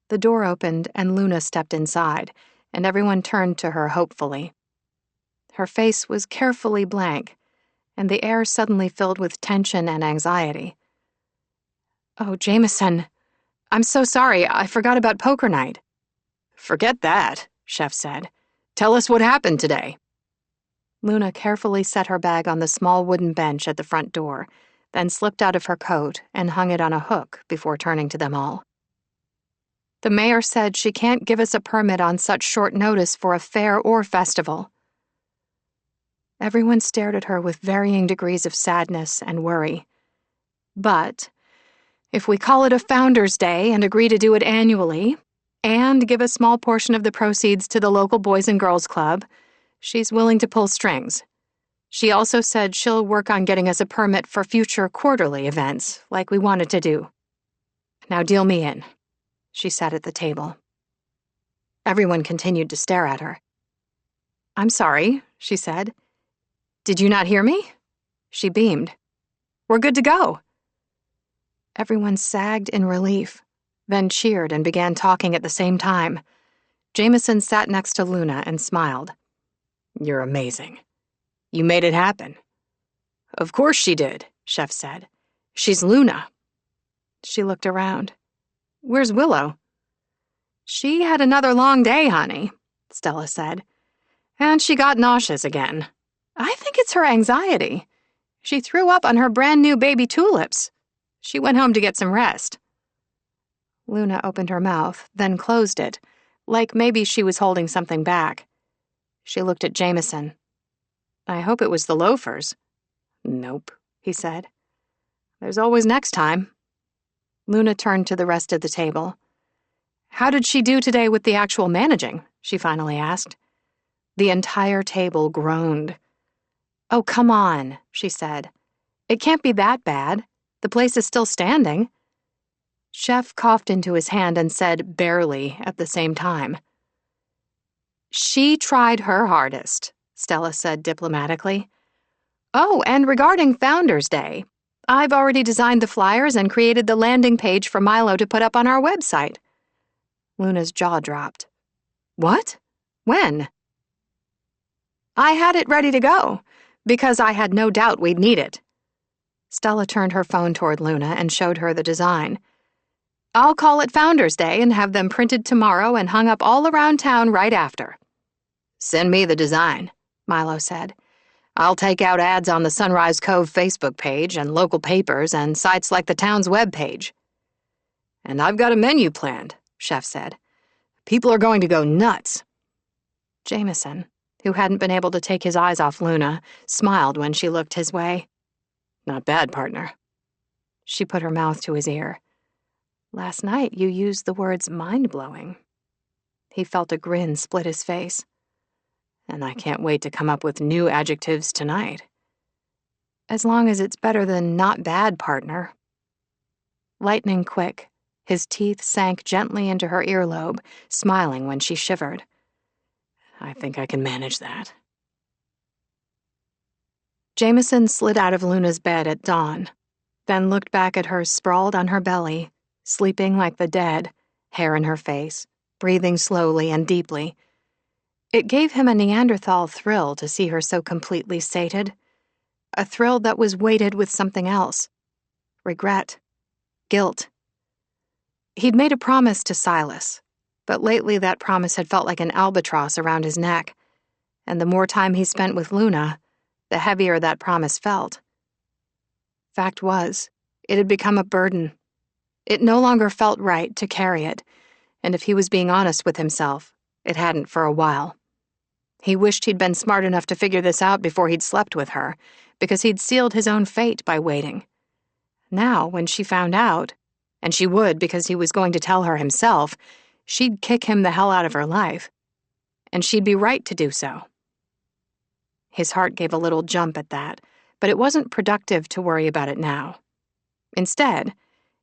The door opened and Luna stepped inside, and everyone turned to her hopefully. Her face was carefully blank, and the air suddenly filled with tension and anxiety. "Oh, Jameson, I'm so sorry. I forgot about poker night." "Forget that," Chef said. "Tell us what happened today." Luna carefully set her bag on the small wooden bench at the front door, then slipped out of her coat and hung it on a hook before turning to them all. "The mayor said she can't give us a permit on such short notice for a fair or festival." Everyone stared at her with varying degrees of sadness and worry. "But if we call it a Founder's Day and agree to do it annually, and give a small portion of the proceeds to the local Boys and Girls Club, she's willing to pull strings. She also said she'll work on getting us a permit for future quarterly events, like we wanted to do. Now deal me in." She sat at the table. Everyone continued to stare at her. "I'm sorry," she said. "Did you not hear me?" She beamed. "We're good to go." Everyone sagged in relief, then cheered and began talking at the same time. Jameson sat next to Luna and smiled. "You're amazing. You made it happen." "Of course she did," Chef said. "She's Luna." She looked around. Where's Willow?" "She had another long day, honey," Stella said. "And she got nauseous again. I think it's her anxiety. She threw up on her brand new baby tulips. She went home to get some rest." Luna opened her mouth, then closed it, like maybe she was holding something back. She looked at Jameson. "I hope it was the loafers." "Nope," he said. "There's always next time." Luna turned to the rest of the table. "How did she do today with the actual managing?" she finally asked. The entire table groaned. "Oh, come on," she said. "It can't be that bad. The place is still standing." Chef coughed into his hand and said barely at the same time. "She tried her hardest," Stella said diplomatically. "Oh, and regarding Founders Day, I've already designed the flyers and created the landing page for Milo to put up on our website." Luna's jaw dropped. "What? When?" "I had it ready to go, because I had no doubt we'd need it." Stella turned her phone toward Luna and showed her the design. "I'll call it Founders Day and have them printed tomorrow and hung up all around town right after." "Send me the design," Milo said. "I'll take out ads on the Sunrise Cove Facebook page and local papers and sites like the town's webpage." "And I've got a menu planned," Chef said. "People are going to go nuts." Jameson, who hadn't been able to take his eyes off Luna, smiled when she looked his way. "Not bad, partner." She put her mouth to his ear. "Last night you used the words mind-blowing." He felt a grin split his face. "And I can't wait to come up with new adjectives tonight." "As long as it's better than not bad, partner." Lightning quick, his teeth sank gently into her earlobe, smiling when she shivered. "I think I can manage that." Jameson slid out of Luna's bed at dawn, then looked back at her sprawled on her belly, sleeping like the dead, hair in her face, breathing slowly and deeply. It gave him a Neanderthal thrill to see her so completely sated, a thrill that was weighted with something else: regret, guilt. He'd made a promise to Silas, but lately that promise had felt like an albatross around his neck, and the more time he spent with Luna, the heavier that promise felt. Fact was, it had become a burden. It no longer felt right to carry it, and if he was being honest with himself, it hadn't for a while. He wished he'd been smart enough to figure this out before he'd slept with her, because he'd sealed his own fate by waiting. Now, when she found out, and she would because he was going to tell her himself, she'd kick him the hell out of her life. And she'd be right to do so. His heart gave a little jump at that, but it wasn't productive to worry about it now. Instead,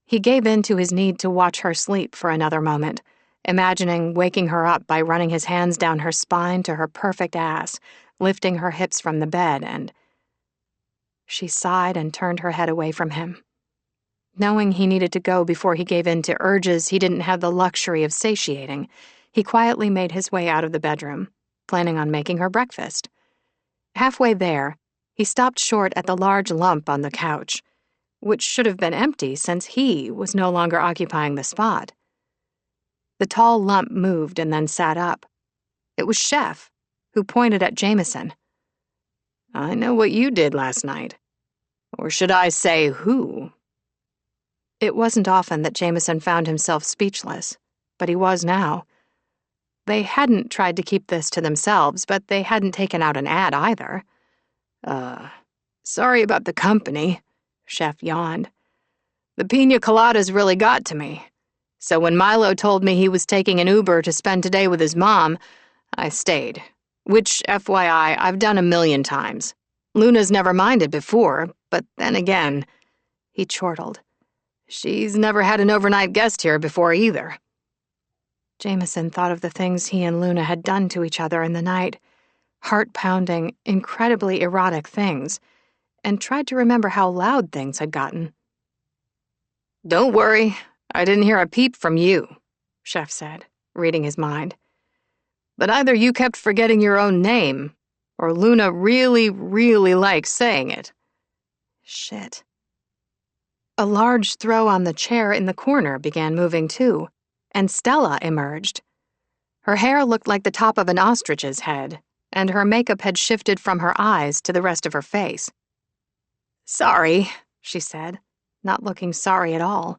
he gave in to his need to watch her sleep for another moment, imagining waking her up by running his hands down her spine to her perfect ass, lifting her hips from the bed, and... She sighed and turned her head away from him. Knowing he needed to go before he gave in to urges he didn't have the luxury of satiating, he quietly made his way out of the bedroom, planning on making her breakfast. Halfway there, he stopped short at the large lump on the couch, which should have been empty since he was no longer occupying the spot. The tall lump moved and then sat up. It was Chef, who pointed at Jameson. "I know what you did last night. Or should I say who?" It wasn't often that Jameson found himself speechless, but he was now. They hadn't tried to keep this to themselves, but they hadn't taken out an ad either. Sorry about the company," Chef yawned. "The pina coladas really got to me. So when Milo told me he was taking an Uber to spend today with his mom, I stayed. Which, FYI, I've done 1,000,000 times. Luna's never minded before, but then again," he chortled, "she's never had an overnight guest here before either." Jameson thought of the things he and Luna had done to each other in the night, heart-pounding, incredibly erotic things, and tried to remember how loud things had gotten. "Don't worry, I didn't hear a peep from you," Chef said, reading his mind. "But either you kept forgetting your own name, or Luna really, really likes saying it." Shit. A large throw on the chair in the corner began moving too, and Stella emerged. Her hair looked like the top of an ostrich's head, and her makeup had shifted from her eyes to the rest of her face. "Sorry," she said, not looking sorry at all.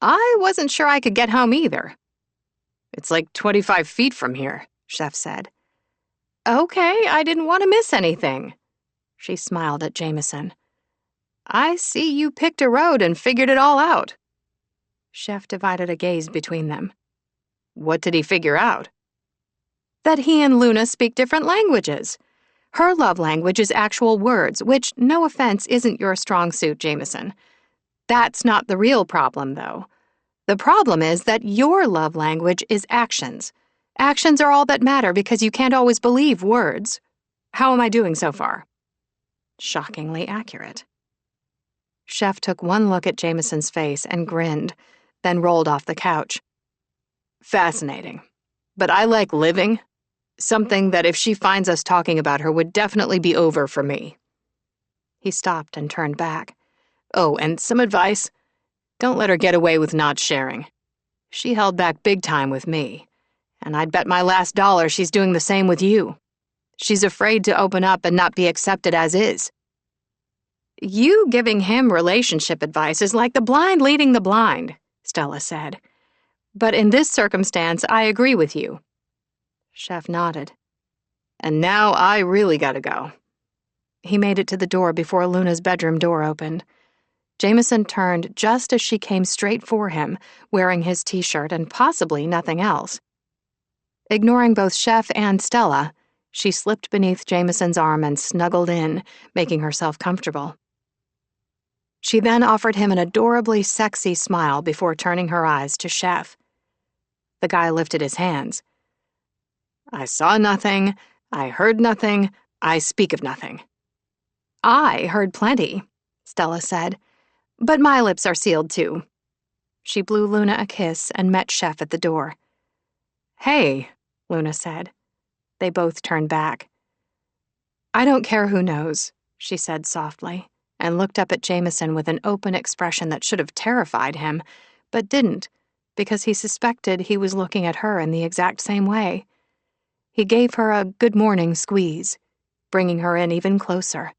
"I wasn't sure I could get home either." "It's like 25 feet from here," Chef said. "Okay, I didn't want to miss anything." She smiled at Jameson. "I see you picked a road and figured it all out." Chef divided a gaze between them. "What did he figure out?" "That he and Luna speak different languages. Her love language is actual words, which, no offense, isn't your strong suit, Jameson. That's not the real problem, though. The problem is that your love language is actions. Actions are all that matter because you can't always believe words. How am I doing so far?" Shockingly accurate. Chef took one look at Jameson's face and grinned, then rolled off the couch. "Fascinating. But I like living. Something that if she finds us talking about her would definitely be over for me." He stopped and turned back. "Oh, and some advice. Don't let her get away with not sharing. She held back big time with me, and I'd bet my last dollar she's doing the same with you. She's afraid to open up and not be accepted as is." "You giving him relationship advice is like the blind leading the blind," Stella said. "But in this circumstance, I agree with you." Chef nodded. "And now I really gotta go." He made it to the door before Luna's bedroom door opened. Jameson turned just as she came straight for him, wearing his t-shirt and possibly nothing else. Ignoring both Chef and Stella, she slipped beneath Jameson's arm and snuggled in, making herself comfortable. She then offered him an adorably sexy smile before turning her eyes to Chef. The guy lifted his hands. "I saw nothing, I heard nothing, I speak of nothing." "I heard plenty," Stella said, "but my lips are sealed too." She blew Luna a kiss and met Chef at the door. "Hey," Luna said. They both turned back. "I don't care who knows," she said softly, and looked up at Jameson with an open expression that should have terrified him, but didn't, because he suspected he was looking at her in the exact same way. He gave her a good morning squeeze, bringing her in even closer.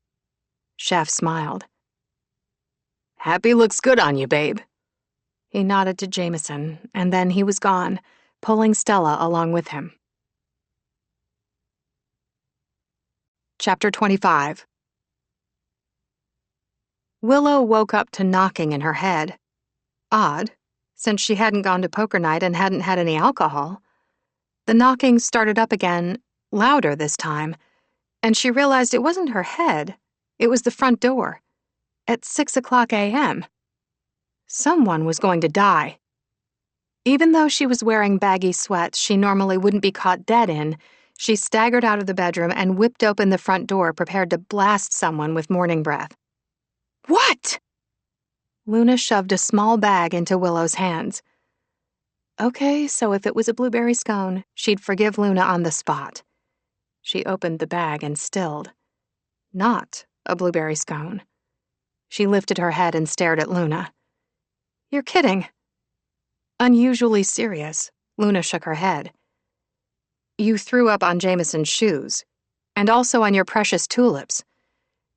Chef smiled. "Happy looks good on you, babe." He nodded to Jameson, and then he was gone, pulling Stella along with him. Chapter 25. Willow woke up to knocking in her head. Odd, since she hadn't gone to poker night and hadn't had any alcohol. The knocking started up again, louder this time, and she realized it wasn't her head, it was the front door. At 6:00 a.m. Someone was going to die. Even though she was wearing baggy sweats she normally wouldn't be caught dead in, she staggered out of the bedroom and whipped open the front door, prepared to blast someone with morning breath. "What?" Luna shoved a small bag into Willow's hands. Okay, so if it was a blueberry scone, she'd forgive Luna on the spot. She opened the bag and stilled. Not a blueberry scone. She lifted her head and stared at Luna. "You're kidding." Unusually serious, Luna shook her head. "You threw up on Jameson's shoes, and also on your precious tulips.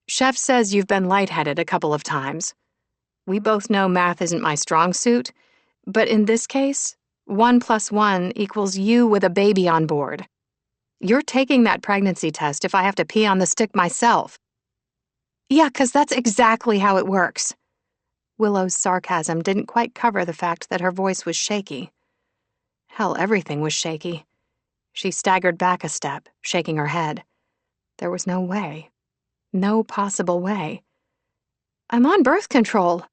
Chef says you've been lightheaded a couple of times. We both know math isn't my strong suit, but in this case, 1 + 1 = you with a baby on board. You're taking that pregnancy test if I have to pee on the stick myself." "Yeah, 'cause that's exactly how it works." Willow's sarcasm didn't quite cover the fact that her voice was shaky. Hell, everything was shaky. She staggered back a step, shaking her head. There was no way. No possible way. "I'm on birth control."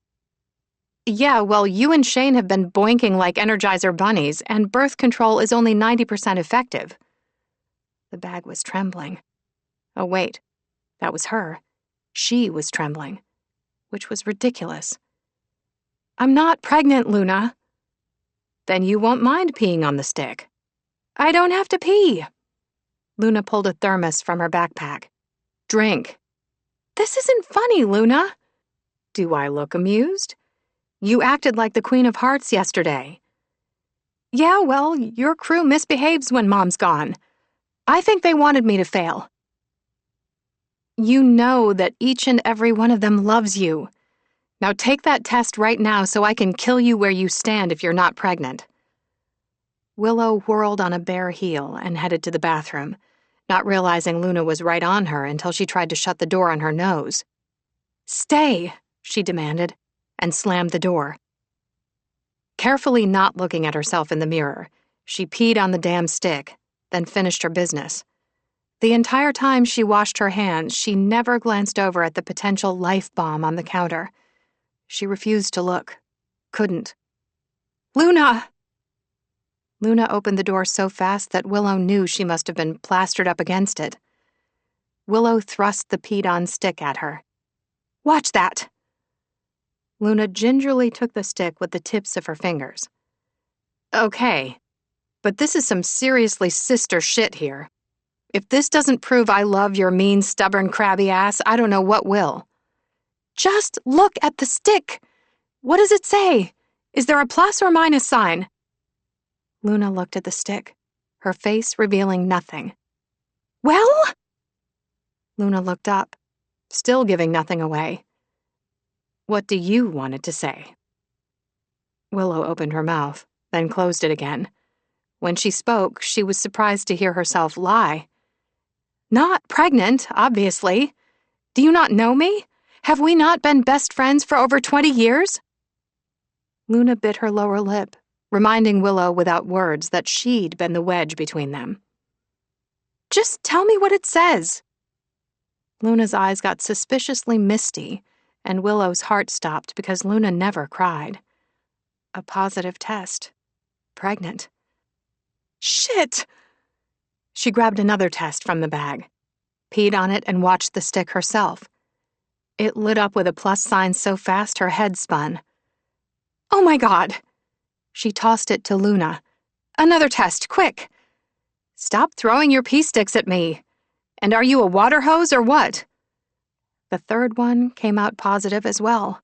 "Yeah, well, you and Shane have been boinking like Energizer bunnies, and birth control is only 90% effective." The bag was trembling. Oh, wait. That was her. She was trembling, which was ridiculous. "I'm not pregnant, Luna." "Then you won't mind peeing on the stick." "I don't have to pee." Luna pulled a thermos from her backpack. "Drink." "This isn't funny, Luna." Do I look amused? You acted like the Queen of Hearts yesterday. Yeah, well, your crew misbehaves when Mom's gone. I think they wanted me to fail. You know that each and every one of them loves you. Now take that test right now so I can kill you where you stand if you're not pregnant. Willow whirled on a bare heel and headed to the bathroom, not realizing Luna was right on her until she tried to shut the door on her nose. Stay, she demanded, and slammed the door. Carefully not looking at herself in the mirror, she peed on the damn stick, then finished her business. The entire time she washed her hands, she never glanced over at the potential life bomb on the counter. She refused to look. Couldn't. Luna! Luna opened the door so fast that Willow knew she must have been plastered up against it. Willow thrust the peed-on stick at her. Watch that! Luna gingerly took the stick with the tips of her fingers. Okay, but this is some seriously sister shit here. If this doesn't prove I love your mean, stubborn, crabby ass, I don't know what will. Just look at the stick! What does it say? Is there a plus or minus sign? Luna looked at the stick, her face revealing nothing. Well? Luna looked up, still giving nothing away. What do you want it to say? Willow opened her mouth, then closed it again. When she spoke, she was surprised to hear herself lie. Not pregnant, obviously. Do you not know me? Have we not been best friends for over 20 years? Luna bit her lower lip, reminding Willow without words that she'd been the wedge between them. Just tell me what it says. Luna's eyes got suspiciously misty, and Willow's heart stopped because Luna never cried. A positive test. Pregnant. Shit! She grabbed another test from the bag, peed on it, and watched the stick herself. It lit up with a plus sign so fast her head spun. Oh my God! She tossed it to Luna. Another test, quick! Stop throwing your pee sticks at me. And are you a water hose or what? The third one came out positive as well.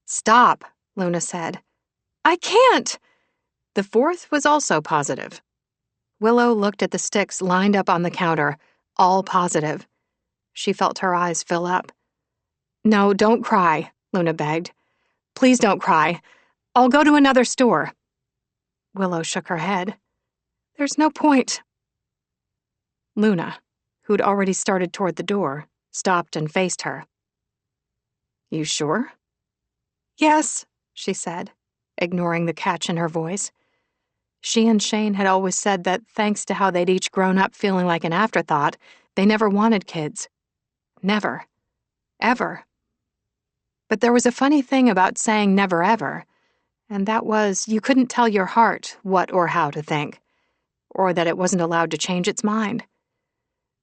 Stop, Luna said. I can't! The fourth was also positive. Willow looked at the sticks lined up on the counter, all positive. She felt her eyes fill up. No, don't cry, Luna begged. Please don't cry. I'll go to another store. Willow shook her head. There's no point. Luna, who'd already started toward the door, stopped and faced her. You sure? Yes, she said, ignoring the catch in her voice. She and Shane had always said that thanks to how they'd each grown up feeling like an afterthought, they never wanted kids. Never. Ever. But there was a funny thing about saying never ever, and that was you couldn't tell your heart what or how to think, or that it wasn't allowed to change its mind.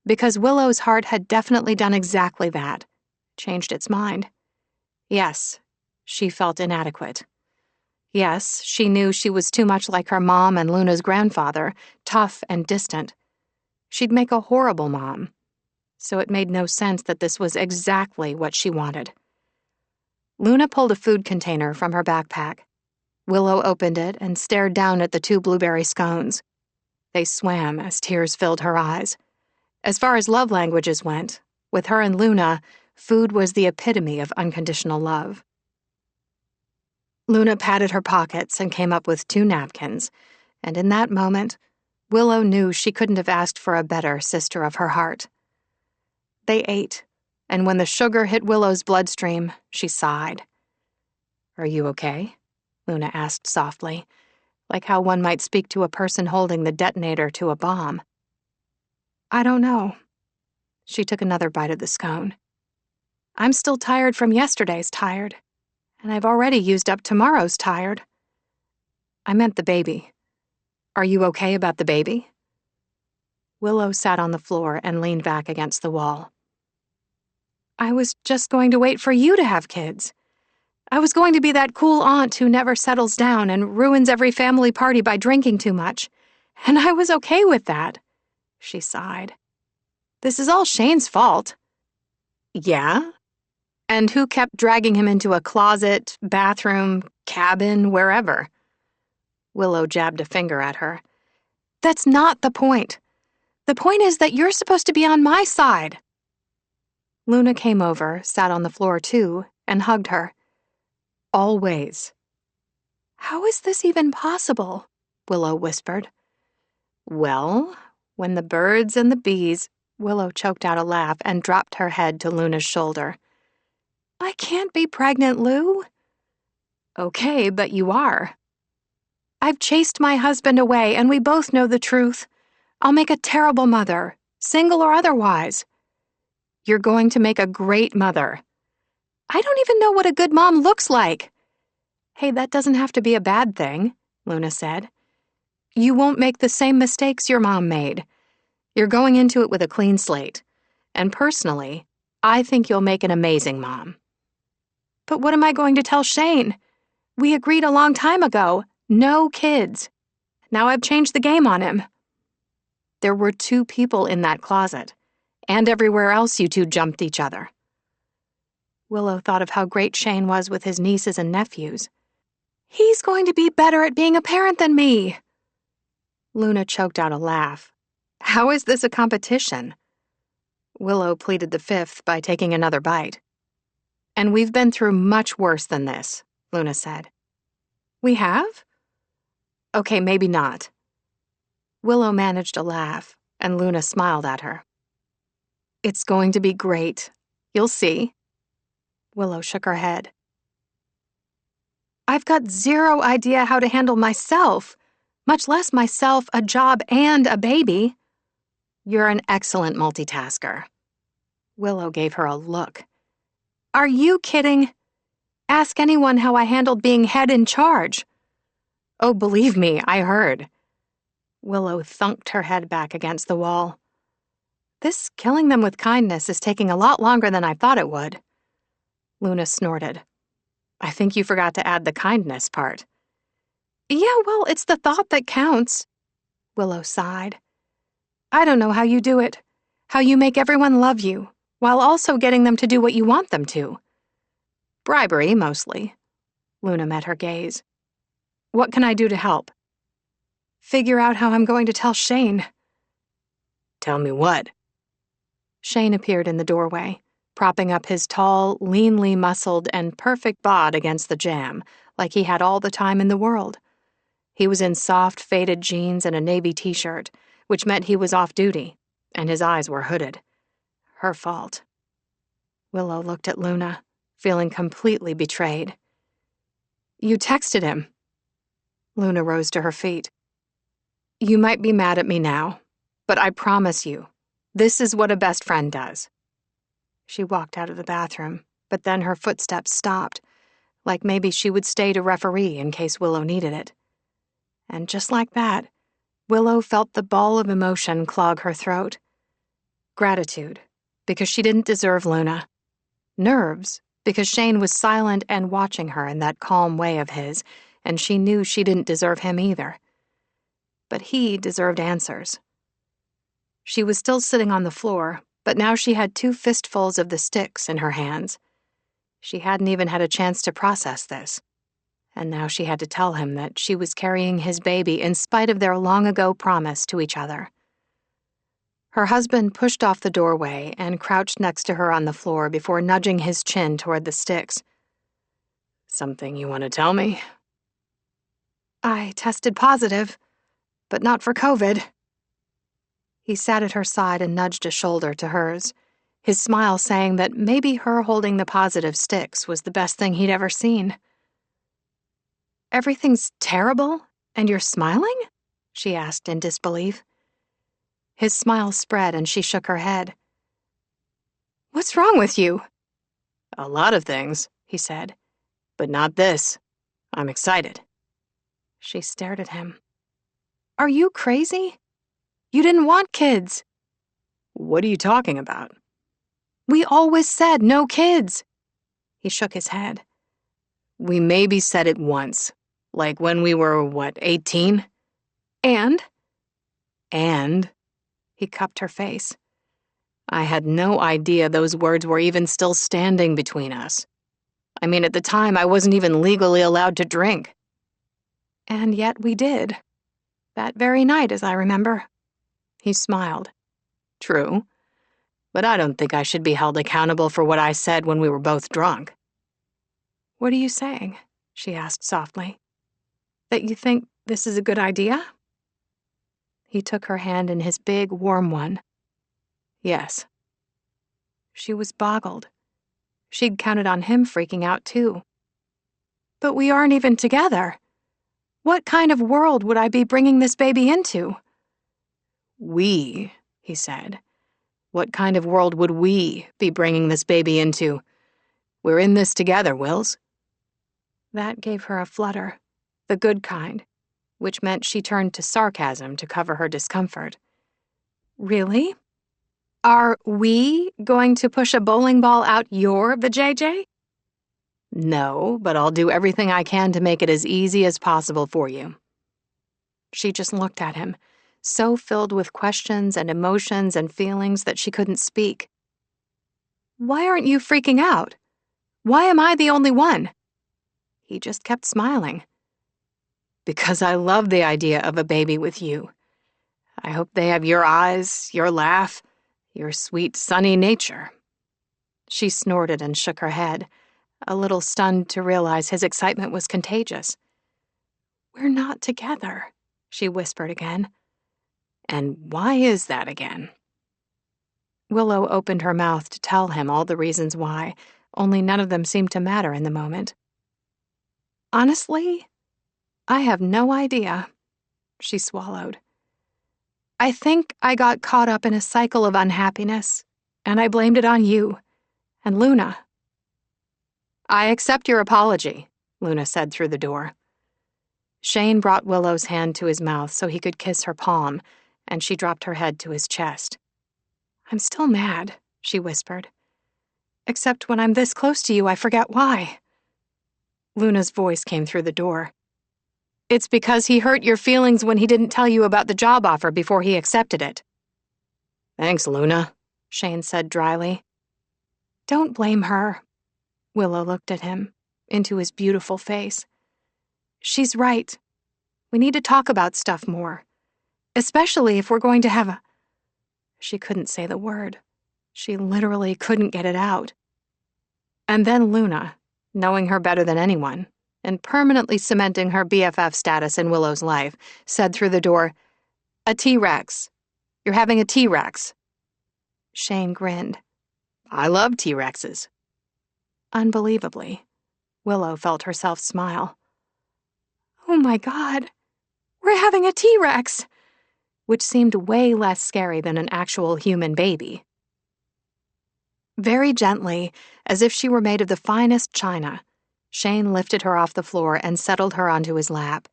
Because Willow's heart had definitely done exactly that, changed its mind. Yes, she felt inadequate. Yes, she knew she was too much like her mom and Luna's grandfather, tough and distant. She'd make a horrible mom, so it made no sense that this was exactly what she wanted. Luna pulled a food container from her backpack. Willow opened it and stared down at the 2 blueberry scones. They swam as tears filled her eyes. As far as love languages went, with her and Luna, food was the epitome of unconditional love. Luna patted her pockets and came up with 2 napkins, and in that moment, Willow knew she couldn't have asked for a better sister of her heart. They ate, and when the sugar hit Willow's bloodstream, she sighed. Are you okay? Luna asked softly, like how one might speak to a person holding the detonator to a bomb. I don't know. She took another bite of the scone. I'm still tired from yesterday's tired, and I've already used up tomorrow's tired. I meant the baby. Are you okay about the baby? Willow sat on the floor and leaned back against the wall. I was just going to wait for you to have kids. I was going to be that cool aunt who never settles down and ruins every family party by drinking too much, and I was okay with that. She sighed. This is all Shane's fault. Yeah? And who kept dragging him into a closet, bathroom, cabin, wherever? Willow jabbed a finger at her. That's not the point. The point is that you're supposed to be on my side. Luna came over, sat on the floor too, and hugged her. Always. How is this even possible? Willow whispered. Well, when the birds and the bees... Willow choked out a laugh and dropped her head to Luna's shoulder. I can't be pregnant, Lou. Okay, but you are. I've chased my husband away, and we both know the truth. I'll make a terrible mother, single or otherwise. You're going to make a great mother. I don't even know what a good mom looks like. Hey, that doesn't have to be a bad thing, Luna said. You won't make the same mistakes your mom made. You're going into it with a clean slate. And personally, I think you'll make an amazing mom. But what am I going to tell Shane? We agreed a long time ago, no kids. Now I've changed the game on him. There were 2 people in that closet, and everywhere else you two jumped each other. Willow thought of how great Shane was with his nieces and nephews. He's going to be better at being a parent than me. Luna choked out a laugh. How is this a competition? Willow pleaded the fifth by taking another bite. And we've been through much worse than this, Luna said. We have? Okay, maybe not. Willow managed a laugh, and Luna smiled at her. It's going to be great. You'll see. Willow shook her head. I've got zero idea how to handle myself, much less myself, a job, and a baby. You're an excellent multitasker. Willow gave her a look. Are you kidding? Ask anyone how I handled being head in charge. Oh, believe me, I heard. Willow thunked her head back against the wall. This killing them with kindness is taking a lot longer than I thought it would. Luna snorted. I think you forgot to add the kindness part. Yeah, well, it's the thought that counts. Willow sighed. I don't know how you do it, how you make everyone love you, while also getting them to do what you want them to. Bribery, mostly. Luna met her gaze. What can I do to help? Figure out how I'm going to tell Shane. Tell me what? Shane appeared in the doorway, propping up his tall, leanly muscled, and perfect bod against the jamb, like he had all the time in the world. He was in soft, faded jeans and a navy t-shirt, which meant he was off duty, and his eyes were hooded. Her fault. Willow looked at Luna, feeling completely betrayed. You texted him. Luna rose to her feet. You might be mad at me now, but I promise you, this is what a best friend does. She walked out of the bathroom, but then her footsteps stopped, like maybe she would stay to referee in case Willow needed it. And just like that, Willow felt the ball of emotion clog her throat. Gratitude, because she didn't deserve Luna. Nerves, because Shane was silent and watching her in that calm way of his, and she knew she didn't deserve him either. But he deserved answers. She was still sitting on the floor, but now she had 2 fistfuls of the sticks in her hands. She hadn't even had a chance to process this. And now she had to tell him that she was carrying his baby in spite of their long-ago promise to each other. Her husband pushed off the doorway and crouched next to her on the floor before nudging his chin toward the sticks. Something you want to tell me? I tested positive, but not for COVID. He sat at her side and nudged a shoulder to hers, his smile saying that maybe her holding the positive sticks was the best thing he'd ever seen. Everything's terrible, and you're smiling? She asked in disbelief. His smile spread and she shook her head. What's wrong with you? A lot of things, he said, but not this. I'm excited. She stared at him. Are you crazy? You didn't want kids. What are you talking about? We always said no kids. He shook his head. We maybe said it once. Like when we were, 18? And? He cupped her face. I had no idea those words were even still standing between us. I mean, at the time, I wasn't even legally allowed to drink. And yet we did. That very night, as I remember. He smiled. True. But I don't think I should be held accountable for what I said when we were both drunk. What are you saying? She asked softly. That you think this is a good idea? He took her hand in his big, warm one. Yes. She was boggled. She'd counted on him freaking out, too. But we aren't even together. What kind of world would I be bringing this baby into? We, he said. What kind of world would we be bringing this baby into? We're in this together, Wills. That gave her a flutter, the good kind, which meant she turned to sarcasm to cover her discomfort. Really? Are we going to push a bowling ball out your vajayjay? No, but I'll do everything I can to make it as easy as possible for you. She just looked at him, so filled with questions and emotions and feelings that she couldn't speak. Why aren't you freaking out? Why am I the only one? He just kept smiling. Because I love the idea of a baby with you. I hope they have your eyes, your laugh, your sweet, sunny nature. She snorted and shook her head, a little stunned to realize his excitement was contagious. We're not together, she whispered again. And why is that again? Willow opened her mouth to tell him all the reasons why, only none of them seemed to matter in the moment. Honestly, I have no idea, she swallowed. I think I got caught up in a cycle of unhappiness, and I blamed it on you and Luna. I accept your apology, Luna said through the door. Shane brought Willow's hand to his mouth so he could kiss her palm, and she dropped her head to his chest. I'm still mad, she whispered. Except when I'm this close to you, I forget why. Luna's voice came through the door. It's because he hurt your feelings when he didn't tell you about the job offer before he accepted it. Thanks, Luna, Shane said dryly. Don't blame her. Willow looked at him, into his beautiful face. She's right. We need to talk about stuff more. Especially if we're going to have a... She couldn't say the word. She literally couldn't get it out. And then Luna, knowing her better than anyone, and permanently cementing her BFF status in Willow's life, said through the door, A T-Rex. You're having a T-Rex. Shane grinned. I love T-Rexes. Unbelievably, Willow felt herself smile. Oh my God, we're having a T-Rex, which seemed way less scary than an actual human baby. Very gently, as if she were made of the finest china, Shane lifted her off the floor and settled her onto his lap.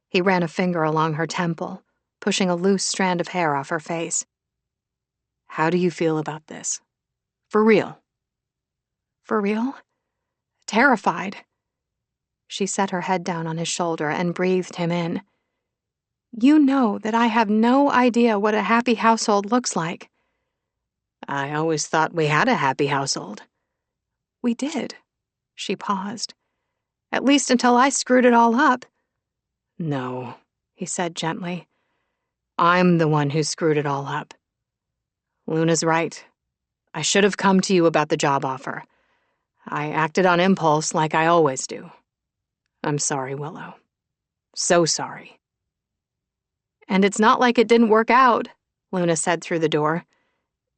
He ran a finger along her temple, pushing a loose strand of hair off her face. How do you feel about this? For real? For real? Terrified. She set her head down on his shoulder and breathed him in. You know that I have no idea what a happy household looks like. I always thought we had a happy household. We did. She paused. At least until I screwed it all up. No, he said gently. I'm the one who screwed it all up. Luna's right. I should have come to you about the job offer. I acted on impulse like I always do. I'm sorry, Willow. So sorry. And it's not like it didn't work out, Luna said through the door.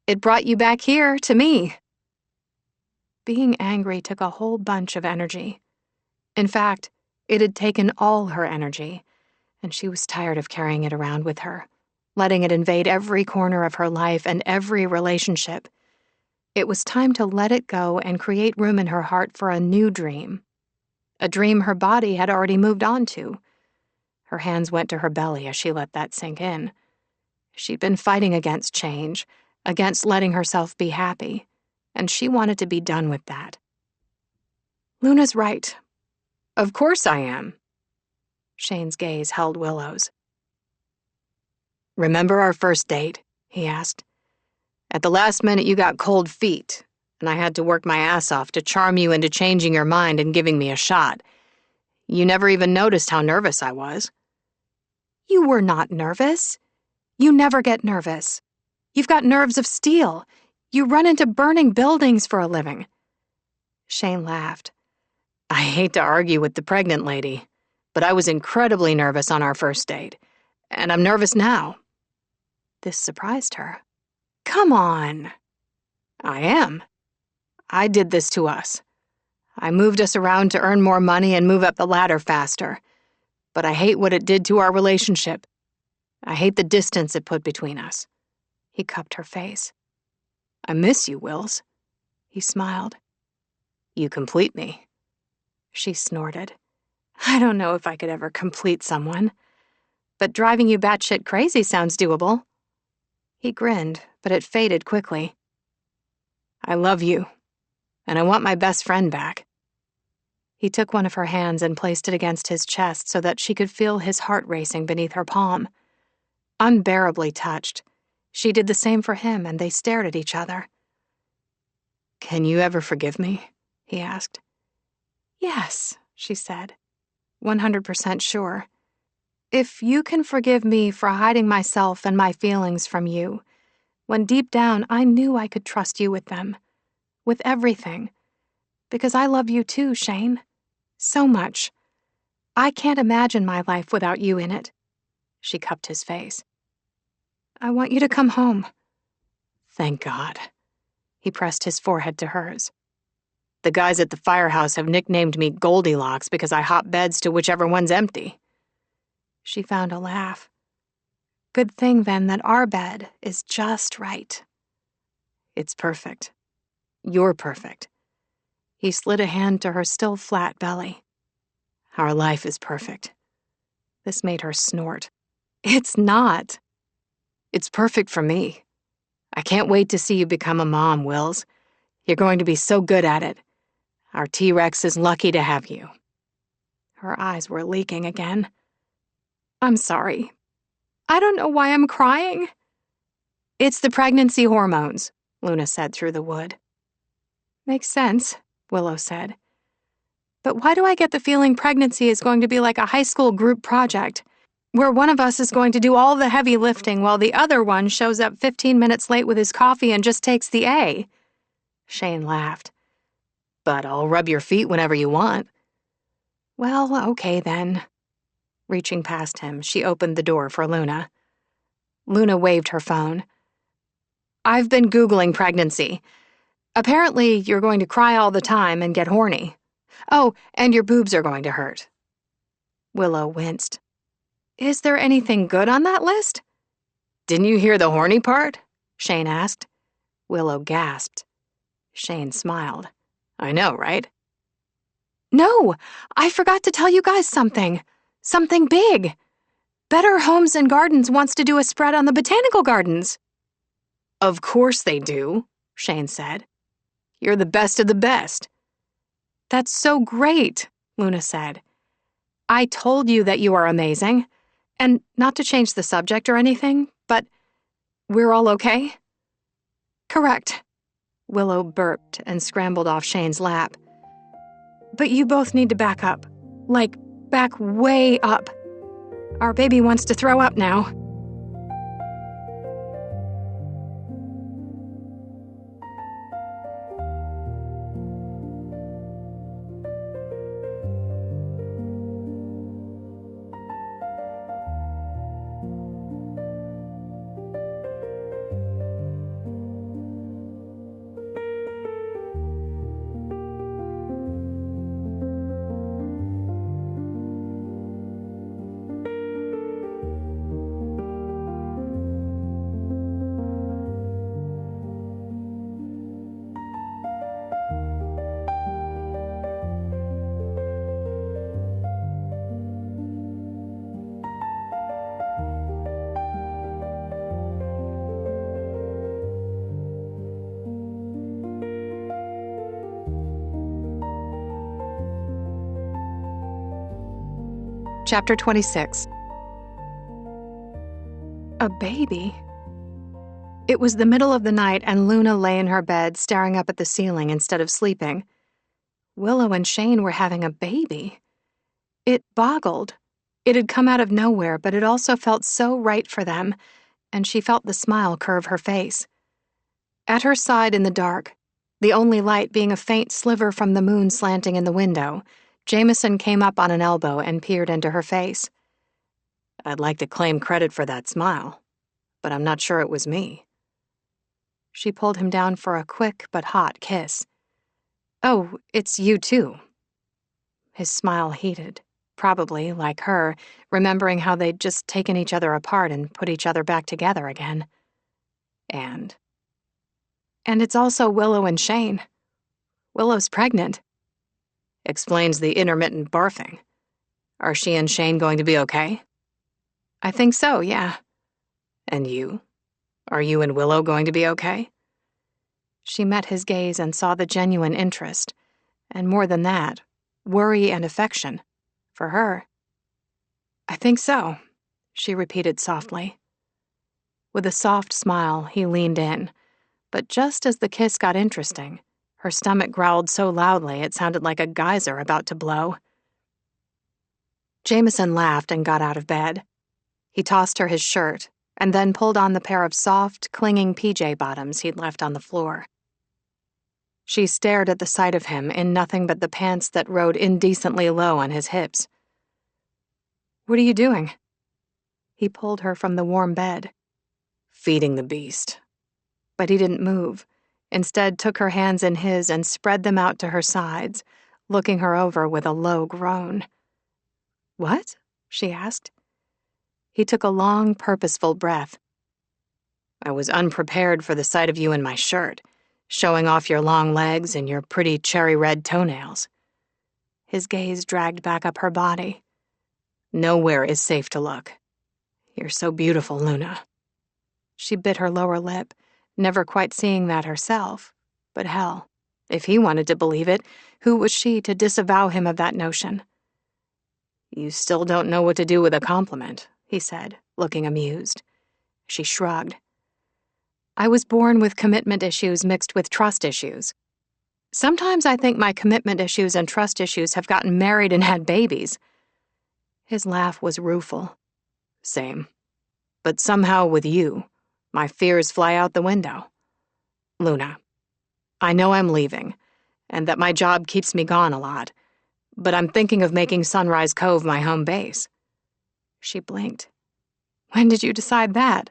It brought you back here, to me. Being angry took a whole bunch of energy. In fact, it had taken all her energy, and she was tired of carrying it around with her, letting it invade every corner of her life and every relationship. It was time to let it go and create room in her heart for a new dream. A dream her body had already moved on to. Her hands went to her belly as she let that sink in. She'd been fighting against change, against letting herself be happy, and she wanted to be done with that. Luna's right. Of course I am. Shane's gaze held Willow's. Remember our first date? He asked. At the last minute, you got cold feet, and I had to work my ass off to charm you into changing your mind and giving me a shot. You never even noticed how nervous I was. You were not nervous. You never get nervous. You've got nerves of steel. You run into burning buildings for a living. Shane laughed. I hate to argue with the pregnant lady, but I was incredibly nervous on our first date, and I'm nervous now. This surprised her. Come on. I am. I did this to us. I moved us around to earn more money and move up the ladder faster. But I hate what it did to our relationship. I hate the distance it put between us. He cupped her face. I miss you, Wills. He smiled. You complete me. She snorted. I don't know if I could ever complete someone. But driving you batshit crazy sounds doable. He grinned, but it faded quickly. I love you, and I want my best friend back. He took one of her hands and placed it against his chest so that she could feel his heart racing beneath her palm. Unbearably touched, she did the same for him, and they stared at each other. Can you ever forgive me? He asked. Yes, she said, 100% sure. If you can forgive me for hiding myself and my feelings from you, when deep down I knew I could trust you with them, with everything, because I love you too, Shane. So much. I can't imagine my life without you in it. She cupped his face. I want you to come home. Thank God. He pressed his forehead to hers. The guys at the firehouse have nicknamed me Goldilocks because I hop beds to whichever one's empty. She found a laugh. Good thing, then, that our bed is just right. It's perfect. You're perfect. He slid a hand to her still flat belly. Our life is perfect. This made her snort. It's not. It's perfect for me. I can't wait to see you become a mom, Wills. You're going to be so good at it. Our T-Rex is lucky to have you. Her eyes were leaking again. I'm sorry. I don't know why I'm crying. It's the pregnancy hormones, Luna said through the wood. Makes sense, Willow said. But why do I get the feeling pregnancy is going to be like a high school group project, where one of us is going to do all the heavy lifting while the other one shows up 15 minutes late with his coffee and just takes the A? Shane laughed. But I'll rub your feet whenever you want. Well, okay then. Reaching past him, she opened the door for Luna. Luna waved her phone. I've been Googling pregnancy. Apparently, you're going to cry all the time and get horny. Oh, and your boobs are going to hurt. Willow winced. Is there anything good on that list? Didn't you hear the horny part? Shane asked. Willow gasped. Shane smiled. I know, right? No, I forgot to tell you guys something. Something big. Better Homes and Gardens wants to do a spread on the botanical gardens. Of course they do, Shane said. You're the best of the best. That's so great, Luna said. I told you that you are amazing. And not to change the subject or anything, but we're all okay? Correct. Willow burped and scrambled off Shane's lap. But you both need to back up. Like, back way up. Our baby wants to throw up now. Chapter 26. A baby? It was the middle of the night, and Luna lay in her bed staring up at the ceiling instead of sleeping. Willow and Shane were having a baby. It boggled. It had come out of nowhere, but it also felt so right for them, and she felt the smile curve her face. At her side in the dark, the only light being a faint sliver from the moon slanting in the window, Jameson came up on an elbow and peered into her face. "I'd like to claim credit for that smile, but I'm not sure it was me." She pulled him down for a quick but hot kiss. "Oh, it's you too." His smile heated, probably, like her, remembering how they'd just taken each other apart and put each other back together again. And it's also Willow and Shane. Willow's pregnant. Explains the intermittent barfing. Are she and Shane going to be okay? I think so, yeah. And you? Are you and Willow going to be okay? She met his gaze and saw the genuine interest, and more than that, worry and affection, for her. I think so, she repeated softly. With a soft smile, he leaned in, but just as the kiss got interesting, her stomach growled so loudly it sounded like a geyser about to blow. Jameson laughed and got out of bed. He tossed her his shirt, and then pulled on the pair of soft, clinging PJ bottoms he'd left on the floor. She stared at the sight of him in nothing but the pants that rode indecently low on his hips. "What are you doing?" He pulled her from the warm bed. "Feeding the beast." But he didn't move, instead took her hands in his and spread them out to her sides, looking her over with a low groan. "What?" she asked. He took a long, purposeful breath. "I was unprepared for the sight of you in my shirt, showing off your long legs and your pretty cherry-red toenails." His gaze dragged back up her body. "Nowhere is safe to look. You're so beautiful, Luna." She bit her lower lip, never quite seeing that herself. But hell, if he wanted to believe it, who was she to disavow him of that notion? "You still don't know what to do with a compliment," he said, looking amused. She shrugged. "I was born with commitment issues mixed with trust issues. Sometimes I think my commitment issues and trust issues have gotten married and had babies." His laugh was rueful. "Same. But somehow with you, my fears fly out the window. Luna, I know I'm leaving, and that my job keeps me gone a lot, but I'm thinking of making Sunrise Cove my home base." She blinked. "When did you decide that?"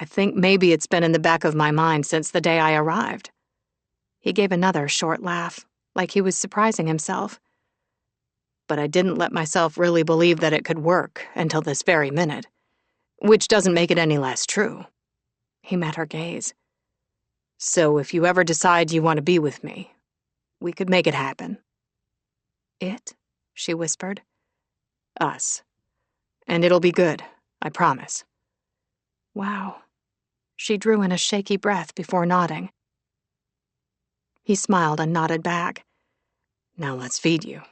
"I think maybe it's been in the back of my mind since the day I arrived." He gave another short laugh, like he was surprising himself. "But I didn't let myself really believe that it could work until this very minute, which doesn't make it any less true." He met her gaze. "So if you ever decide you want to be with me, we could make it happen." "It?" she whispered. "Us. And it'll be good, I promise." Wow. She drew in a shaky breath before nodding. He smiled and nodded back. "Now let's feed you."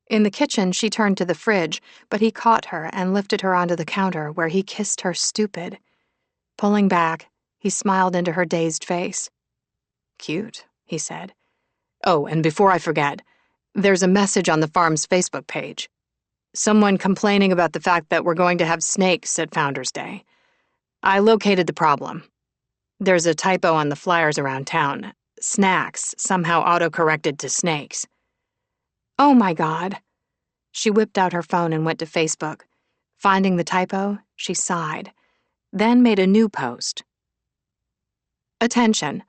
In the kitchen, she turned to the fridge, but he caught her and lifted her onto the counter, where he kissed her stupid. Pulling back, he smiled into her dazed face. "Cute," he said. "Oh, and before I forget, there's a message on the farm's Facebook page. Someone complaining about the fact that we're going to have snakes at Founders Day. I located the problem. There's a typo on the flyers around town. Snacks somehow auto-corrected to snakes." "Oh my God." She whipped out her phone and went to Facebook. Finding the typo, she sighed, then made a new post. "Attention.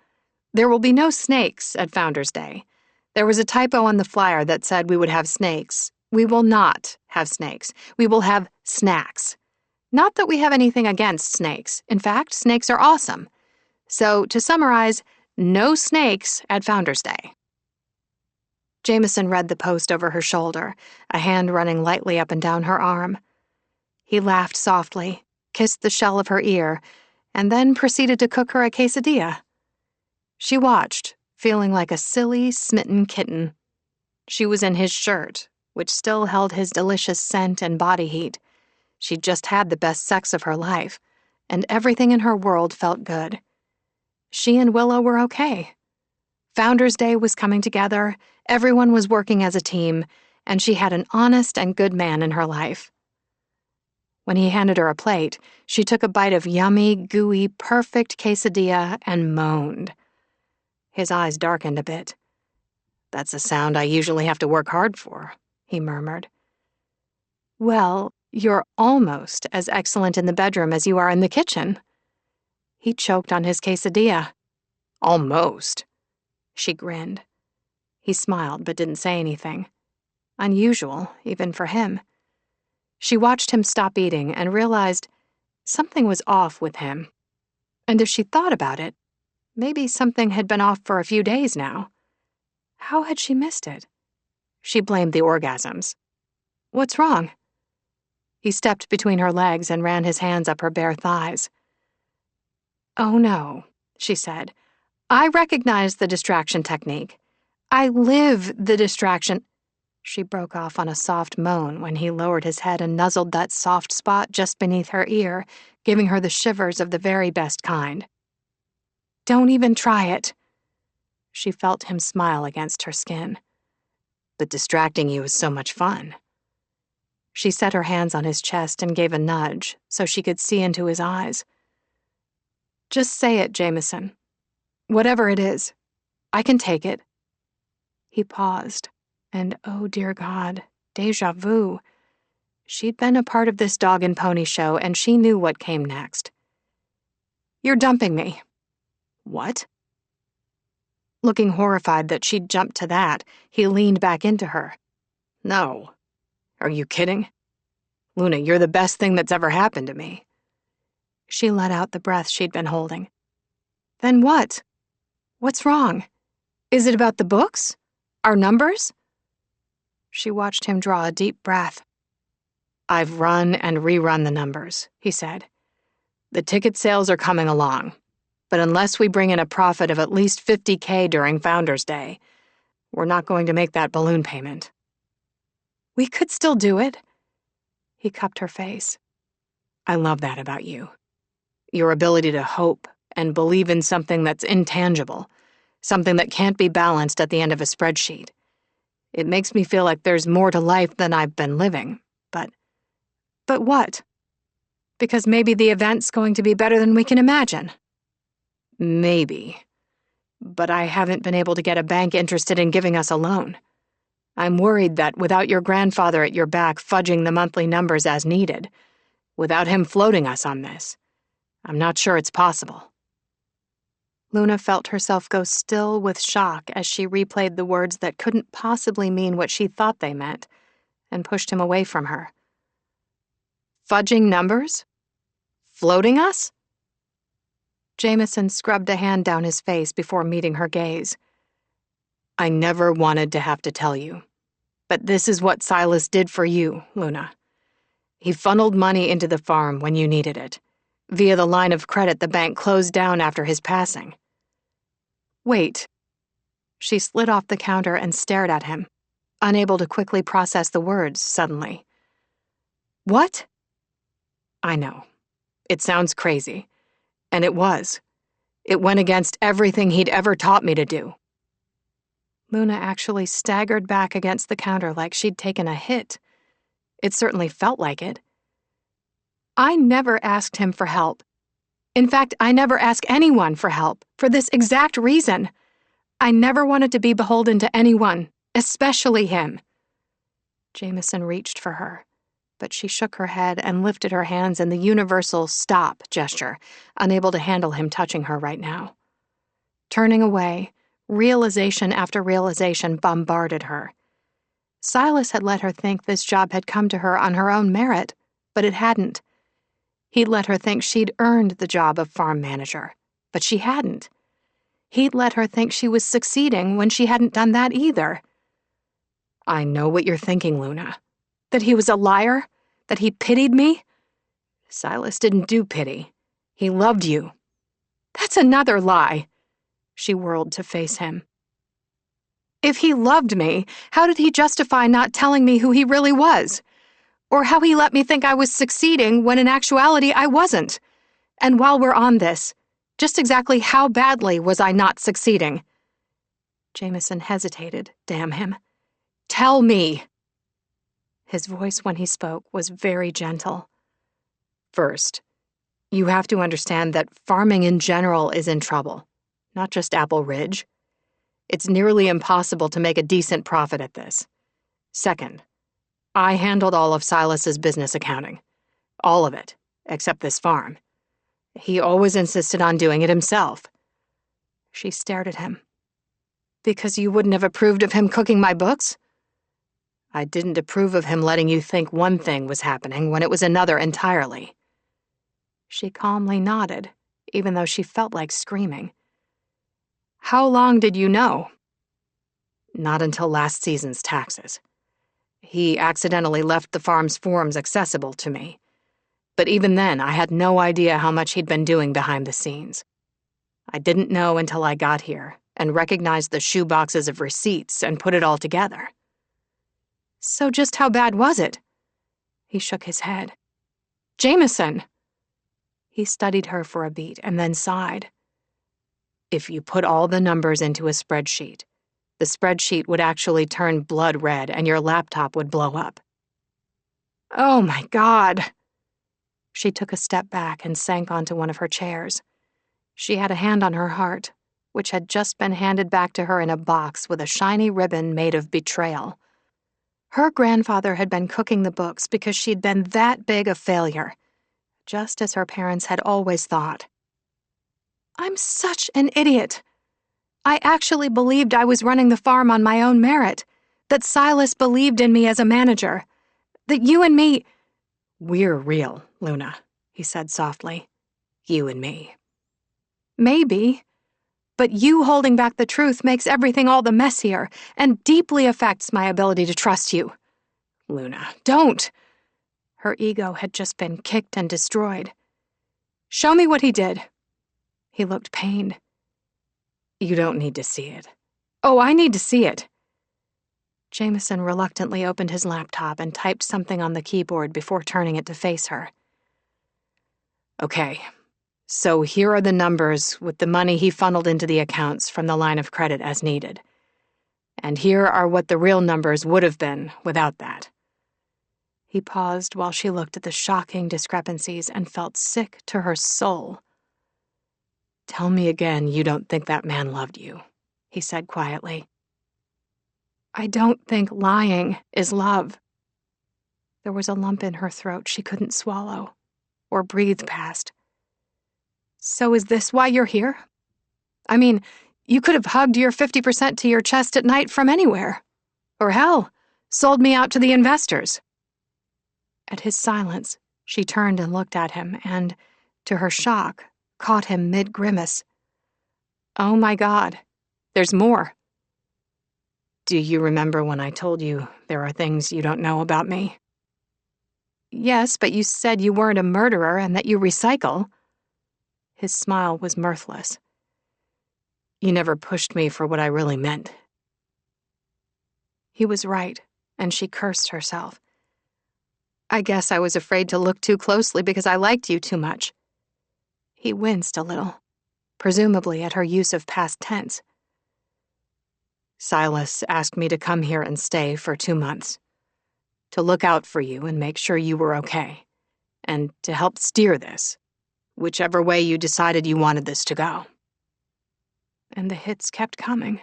There will be no snakes at Founders Day. There was a typo on the flyer that said we would have snakes. We will not have snakes. We will have snacks. Not that we have anything against snakes. In fact, snakes are awesome. So, to summarize, no snakes at Founders Day." Jameson read the post over her shoulder, a hand running lightly up and down her arm. He laughed softly, kissed the shell of her ear, and then proceeded to cook her a quesadilla. She watched, feeling like a silly, smitten kitten. She was in his shirt, which still held his delicious scent and body heat. She'd just had the best sex of her life, and everything in her world felt good. She and Willow were okay. Founders' Day was coming together, everyone was working as a team, and she had an honest and good man in her life. When he handed her a plate, she took a bite of yummy, gooey, perfect quesadilla and moaned. His eyes darkened a bit. "That's a sound I usually have to work hard for," he murmured. "Well, you're almost as excellent in the bedroom as you are in the kitchen." He choked on his quesadilla. "Almost." She grinned. He smiled but didn't say anything. Unusual, even for him. She watched him stop eating and realized something was off with him. And if she thought about it, maybe something had been off for a few days now. How had she missed it? She blamed the orgasms. "What's wrong?" He stepped between her legs and ran his hands up her bare thighs. "Oh no," she said. "I recognize the distraction technique. I live the distraction." She broke off on a soft moan when he lowered his head and nuzzled that soft spot just beneath her ear, giving her the shivers of the very best kind. "Don't even try it." She felt him smile against her skin. "But distracting you is so much fun." She set her hands on his chest and gave a nudge so she could see into his eyes. "Just say it, Jameson. Whatever it is, I can take it." He paused, and oh dear God, déjà vu. She'd been a part of this dog and pony show, and she knew what came next. "You're dumping me." "What?" Looking horrified that she'd jumped to that, he leaned back into her. "No. Are you kidding? Luna, you're the best thing that's ever happened to me." She let out the breath she'd been holding. "Then what? What's wrong? Is it about the books? Our numbers?" She watched him draw a deep breath. "I've run and rerun the numbers," he said. "The ticket sales are coming along, but unless we bring in a profit of at least $50K during Founders' Day, we're not going to make that balloon payment." "We could still do it." He cupped her face. "I love that about you. Your ability to hope and believe in something that's intangible, something that can't be balanced at the end of a spreadsheet. It makes me feel like there's more to life than I've been living, but what? Because maybe the event's going to be better than we can imagine." "Maybe. But I haven't been able to get a bank interested in giving us a loan. I'm worried that without your grandfather at your back fudging the monthly numbers as needed, without him floating us on this, I'm not sure it's possible." Luna felt herself go still with shock as she replayed the words that couldn't possibly mean what she thought they meant, and pushed him away from her. "Fudging numbers? Floating us?" Jameson scrubbed a hand down his face before meeting her gaze. "I never wanted to have to tell you, but this is what Silas did for you, Luna. He funneled money into the farm when you needed it, via the line of credit the bank closed down after his passing." "Wait." She slid off the counter and stared at him, unable to quickly process the words suddenly. "What?" "I know. It sounds crazy. And it was. It went against everything he'd ever taught me to do." Luna actually staggered back against the counter like she'd taken a hit. It certainly felt like it. "I never asked him for help. In fact, I never ask anyone for help, for this exact reason. I never wanted to be beholden to anyone, especially him." Jameson reached for her, but she shook her head and lifted her hands in the universal stop gesture, unable to handle him touching her right now. Turning away, realization after realization bombarded her. Silas had let her think this job had come to her on her own merit, but it hadn't. He'd let her think she'd earned the job of farm manager, but she hadn't. He'd let her think she was succeeding when she hadn't done that either. "I know what you're thinking, Luna. That he was a liar? That he pitied me?" "Silas didn't do pity. He loved you." "That's another lie." She whirled to face him. "If he loved me, how did he justify not telling me who he really was? Or how he let me think I was succeeding when in actuality I wasn't? And while we're on this, just exactly how badly was I not succeeding? Jameson hesitated, damn him. Tell me. His voice when he spoke was very gentle. First, you have to understand that farming in general is in trouble, not just Apple Ridge. It's nearly impossible to make a decent profit at this. Second, I handled all of Silas's business accounting. All of it, except this farm. He always insisted on doing it himself. She stared at him. Because you wouldn't have approved of him cooking my books? I didn't approve of him letting you think one thing was happening when it was another entirely. She calmly nodded, even though she felt like screaming. How long did you know? Not until last season's taxes. He accidentally left the farm's forms accessible to me. But even then, I had no idea how much he'd been doing behind the scenes. I didn't know until I got here and recognized the shoeboxes of receipts and put it all together. So just how bad was it? He shook his head. Jameson! He studied her for a beat and then sighed. If you put all the numbers into a spreadsheet, the spreadsheet would actually turn blood red and your laptop would blow up. Oh my God! She took a step back and sank onto one of her chairs. She had a hand on her heart, which had just been handed back to her in a box with a shiny ribbon made of betrayal. Her grandfather had been cooking the books because she'd been that big a failure, just as her parents had always thought. I'm such an idiot. I actually believed I was running the farm on my own merit, that Silas believed in me as a manager, that you and me— We're real, Luna, he said softly. You and me. Maybe. But you holding back the truth makes everything all the messier and deeply affects my ability to trust you. Luna, don't. Her ego had just been kicked and destroyed. Show me what he did. He looked pained. You don't need to see it. Oh, I need to see it. Jameson reluctantly opened his laptop and typed something on the keyboard before turning it to face her. Okay, so here are the numbers with the money he funneled into the accounts from the line of credit as needed. And here are what the real numbers would have been without that. He paused while she looked at the shocking discrepancies and felt sick to her soul. Tell me again you don't think that man loved you, he said quietly. I don't think lying is love. There was a lump in her throat she couldn't swallow or breathe past. So is this why you're here? I mean, you could have hugged your 50% to your chest at night from anywhere. Or hell, sold me out to the investors. At his silence, she turned and looked at him and, to her shock, caught him mid-grimace. Oh my God, there's more. Do you remember when I told you there are things you don't know about me? Yes, but you said you weren't a murderer and that you recycle. His smile was mirthless. You never pushed me for what I really meant. He was right, and she cursed herself. I guess I was afraid to look too closely because I liked you too much. He winced a little, presumably at her use of past tense. Silas asked me to come here and stay for 2 months, to look out for you and make sure you were okay, and to help steer this, whichever way you decided you wanted this to go. And the hits kept coming.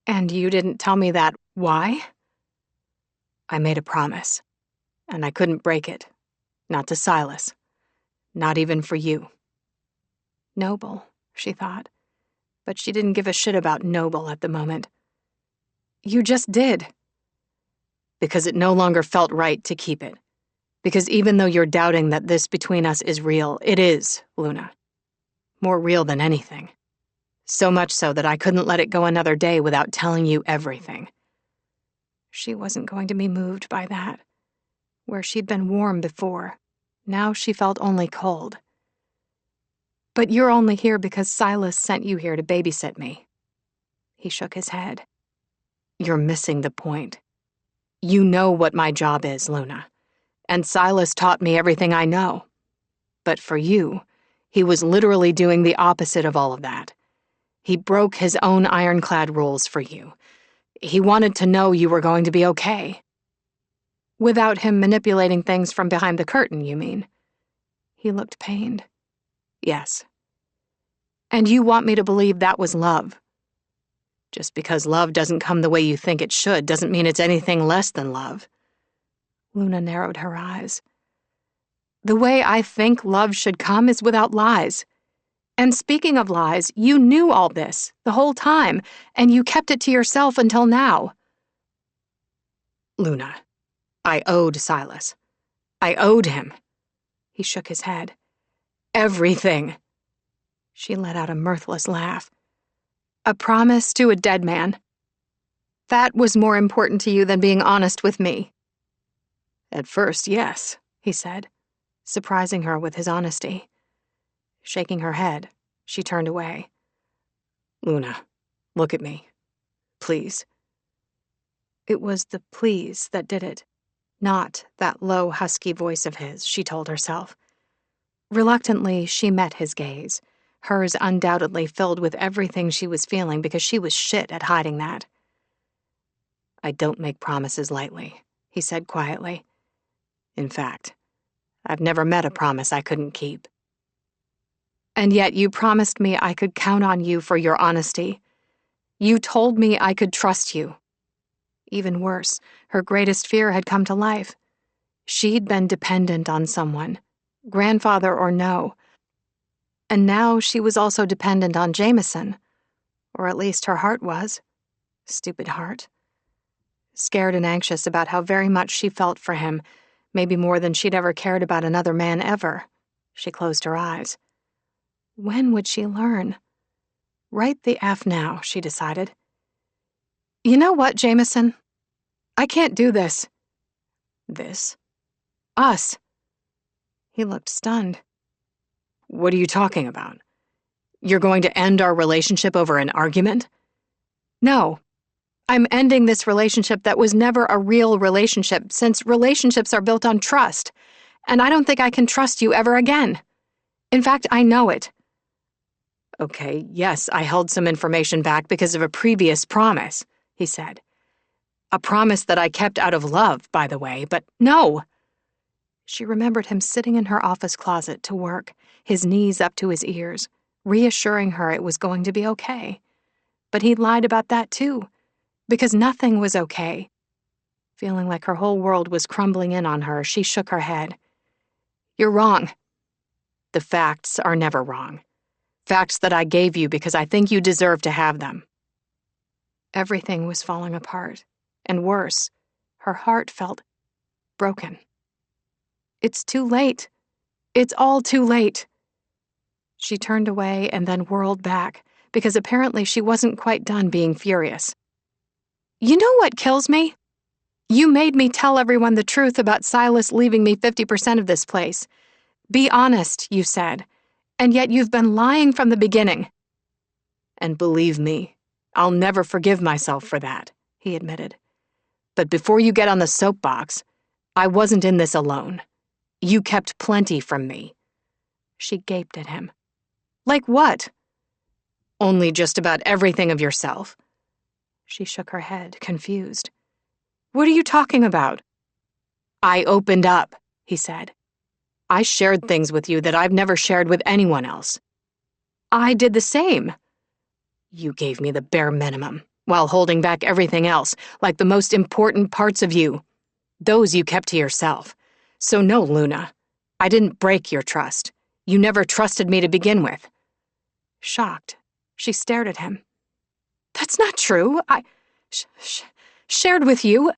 And you didn't tell me that. Why? I made a promise, and I couldn't break it. Not to Silas. Not even for you. Noble, she thought. But she didn't give a shit about noble at the moment. You just did. Because it no longer felt right to keep it. Because even though you're doubting that this between us is real, it is, Luna. More real than anything. So much so that I couldn't let it go another day without telling you everything. She wasn't going to be moved by that. Where she'd been warm before, now she felt only cold. But you're only here because Silas sent you here to babysit me. He shook his head. You're missing the point. You know what my job is, Luna. And Silas taught me everything I know. But for you, he was literally doing the opposite of all of that. He broke his own ironclad rules for you. He wanted to know you were going to be okay. Without him manipulating things from behind the curtain, you mean? He looked pained. Yes. And you want me to believe that was love? Just because love doesn't come the way you think it should doesn't mean it's anything less than love. Luna narrowed her eyes. The way I think love should come is without lies. And speaking of lies, you knew all this the whole time, and you kept it to yourself until now. Luna, I owed Silas. I owed him. He shook his head. Everything. She let out a mirthless laugh. A promise to a dead man. That was more important to you than being honest with me. At first, yes, he said, surprising her with his honesty. Shaking her head, she turned away. Luna, look at me. Please. It was the please that did it, not that low, husky voice of his, she told herself. Reluctantly, she met his gaze, hers undoubtedly filled with everything she was feeling because she was shit at hiding that. I don't make promises lightly, he said quietly. In fact, I've never met a promise I couldn't keep. And yet you promised me I could count on you for your honesty. You told me I could trust you. Even worse, her greatest fear had come to life. She'd been dependent on someone, grandfather or no. And now she was also dependent on Jameson. Or at least her heart was. Stupid heart. Scared and anxious about how very much she felt for him, maybe more than she'd ever cared about another man ever, she closed her eyes. When would she learn? Right the F now, she decided. You know what, Jameson? I can't do this. This? Us. He looked stunned. What are you talking about? You're going to end our relationship over an argument? No. I'm ending this relationship that was never a real relationship, since relationships are built on trust, and I don't think I can trust you ever again. In fact, I know it. Okay, yes, I held some information back because of a previous promise, he said. A promise that I kept out of love, by the way, but no. She remembered him sitting in her office closet to work, his knees up to his ears, reassuring her it was going to be okay. But he'd lied about that too, because nothing was okay. Feeling like her whole world was crumbling in on her, she shook her head. You're wrong. The facts are never wrong. Facts that I gave you because I think you deserve to have them. Everything was falling apart, and worse, her heart felt broken. It's too late. It's all too late. She turned away and then whirled back, because apparently she wasn't quite done being furious. You know what kills me? You made me tell everyone the truth about Silas leaving me 50% of this place. Be honest, you said, and yet you've been lying from the beginning. And believe me, I'll never forgive myself for that, he admitted. But before you get on the soapbox, I wasn't in this alone. You kept plenty from me. She gaped at him. Like what? Only just about everything of yourself. She shook her head, confused. What are you talking about? I opened up, he said. I shared things with you that I've never shared with anyone else. I did the same. You gave me the bare minimum, while holding back everything else, like the most important parts of you. Those you kept to yourself. So no, Luna, I didn't break your trust. You never trusted me to begin with. Shocked, she stared at him. That's not true. I shared with you.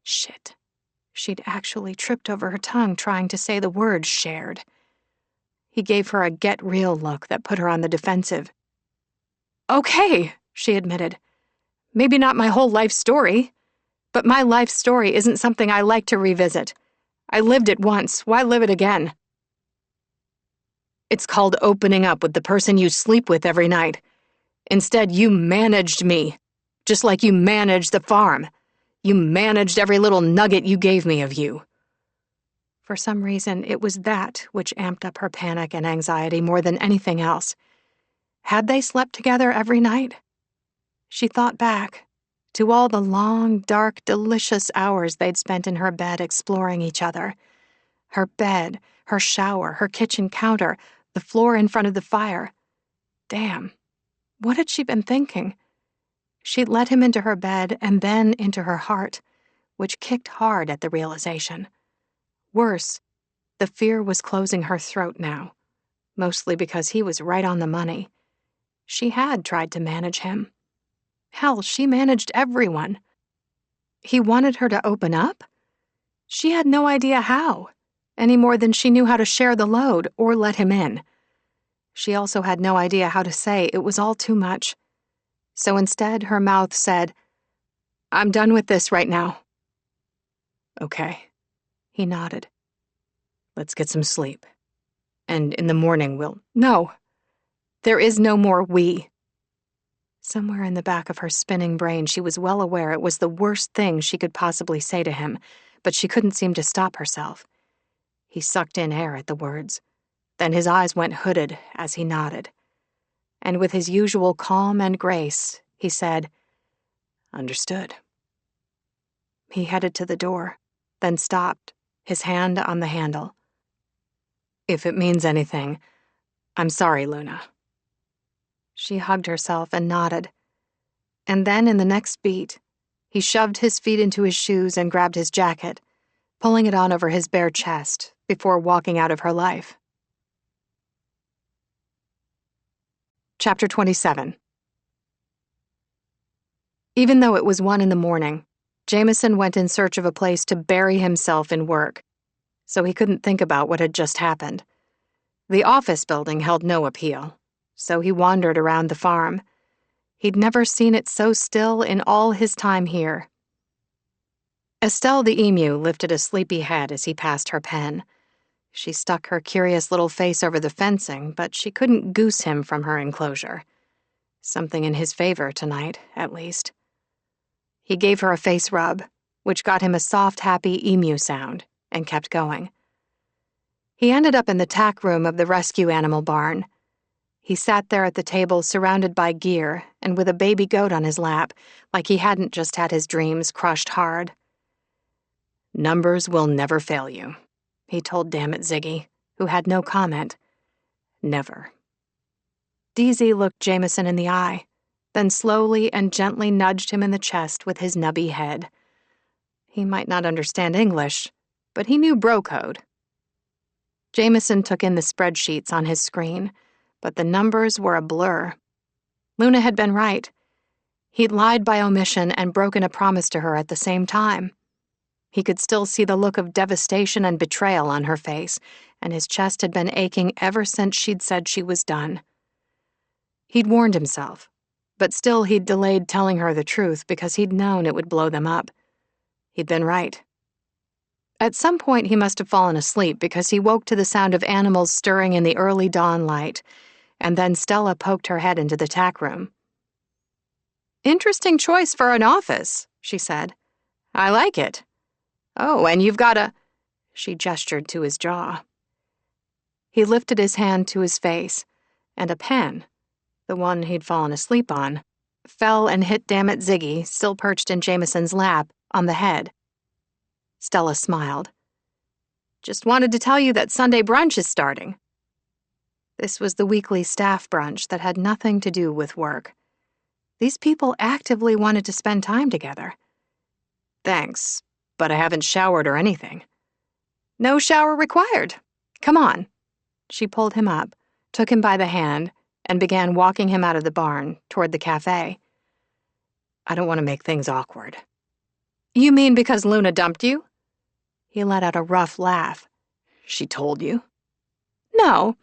Shit. She'd actually tripped over her tongue trying to say the word shared. He gave her a get-real look that put her on the defensive. Okay, she admitted. Maybe not my whole life story, but my life story isn't something I like to revisit. I lived it once. Why live it again? It's called opening up with the person you sleep with every night. Instead, you managed me, just like you managed the farm. You managed every little nugget you gave me of you. For some reason, it was that which amped up her panic and anxiety more than anything else. Had they slept together every night? She thought back to all the long, dark, delicious hours they'd spent in her bed exploring each other. Her bed, her shower, her kitchen counter, the floor in front of the fire. Damn, what had she been thinking? She'd let him into her bed and then into her heart, which kicked hard at the realization. Worse, the fear was closing her throat now, mostly because he was right on the money. She had tried to manage him. Hell, she managed everyone. He wanted her to open up? She had no idea how, any more than she knew how to share the load or let him in. She also had no idea how to say it was all too much. So instead, her mouth said, "I'm done with this right now." "Okay." He nodded. "Let's get some sleep. And in the morning we'll—" "No. There is no more we." Somewhere in the back of her spinning brain, she was well aware it was the worst thing she could possibly say to him, but she couldn't seem to stop herself. He sucked in air at the words. Then his eyes went hooded as he nodded. And with his usual calm and grace, he said, "Understood." He headed to the door, then stopped, his hand on the handle. "If it means anything, I'm sorry, Luna." She hugged herself and nodded. And then in the next beat, he shoved his feet into his shoes and grabbed his jacket, pulling it on over his bare chest before walking out of her life. Chapter 27. Even though it was 1 a.m, Jameson went in search of a place to bury himself in work, so he couldn't think about what had just happened. The office building held no appeal, so he wandered around the farm. He'd never seen it so still in all his time here. Estelle the emu lifted a sleepy head as he passed her pen. She stuck her curious little face over the fencing, but she couldn't goose him from her enclosure. Something in his favor tonight, at least. He gave her a face rub, which got him a soft, happy emu sound, and kept going. He ended up in the tack room of the rescue animal barn. He sat there at the table surrounded by gear and with a baby goat on his lap, like he hadn't just had his dreams crushed hard. "Numbers will never fail you," he told Dammit Ziggy, who had no comment. "Never." DZ looked Jameson in the eye, then slowly and gently nudged him in the chest with his nubby head. He might not understand English, but he knew bro code. Jameson took in the spreadsheets on his screen, but the numbers were a blur. Luna had been right. He'd lied by omission and broken a promise to her at the same time. He could still see the look of devastation and betrayal on her face, and his chest had been aching ever since she'd said she was done. He'd warned himself, but still he'd delayed telling her the truth because he'd known it would blow them up. He'd been right. At some point he must have fallen asleep because he woke to the sound of animals stirring in the early dawn light, and then Stella poked her head into the tack room. "Interesting choice for an office," she said. "I like it. Oh, and you've got a—" She gestured to his jaw. He lifted his hand to his face, and a pen, the one he'd fallen asleep on, fell and hit Dammit Ziggy, still perched in Jameson's lap, on the head. Stella smiled. "Just wanted to tell you that Sunday brunch is starting." This was the weekly staff brunch that had nothing to do with work. These people actively wanted to spend time together. "Thanks, but I haven't showered or anything." "No shower required. Come on." She pulled him up, took him by the hand, and began walking him out of the barn toward the cafe. "I don't want to make things awkward." "You mean because Luna dumped you?" He let out a rough laugh. "She told you?" "No.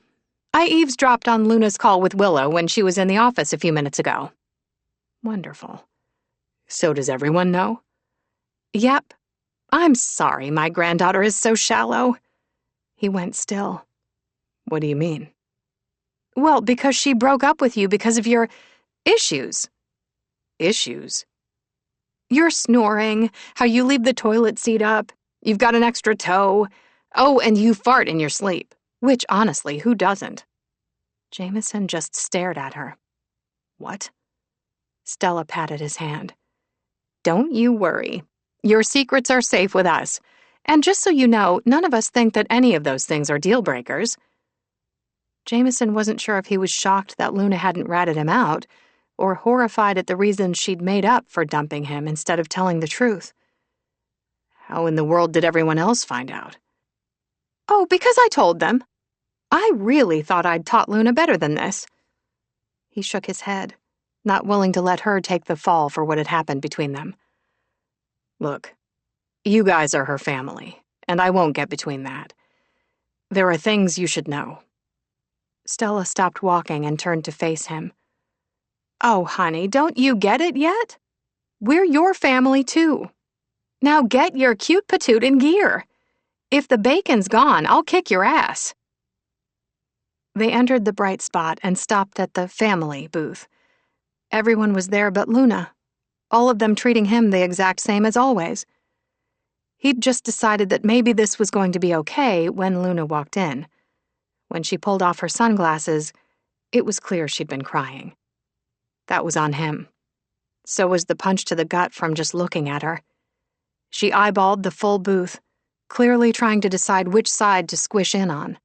I eavesdropped on Luna's call with Willow when she was in the office a few minutes ago." "Wonderful. So does everyone know?" "Yep. I'm sorry my granddaughter is so shallow." He went still. "What do you mean?" "Well, because she broke up with you because of your issues." "Issues?" "You're snoring, how you leave the toilet seat up, you've got an extra toe. Oh, and you fart in your sleep. Which, honestly, who doesn't? Jameson just stared at her. What? Stella patted his hand. Don't you worry. Your secrets are safe with us. And just so you know, none of us think that any of those things are deal breakers. Jameson wasn't sure if he was shocked that Luna hadn't ratted him out, or horrified at the reasons she'd made up for dumping him instead of telling the truth. How in the world did everyone else find out? Oh, because I told them. I really thought I'd taught Luna better than this. He shook his head, not willing to let her take the fall for what had happened between them. Look, you guys are her family, and I won't get between that. There are things you should know. Stella stopped walking and turned to face him. Oh, honey, don't you get it yet? We're your family, too. Now get your cute patoot in gear. If the bacon's gone, I'll kick your ass. They entered the bright spot and stopped at the family booth. Everyone was there but Luna, all of them treating him the exact same as always. He'd just decided that maybe this was going to be okay when Luna walked in. When she pulled off her sunglasses, it was clear she'd been crying. That was on him. So was the punch to the gut from just looking at her. She eyeballed the full booth, clearly trying to decide which side to squish in on.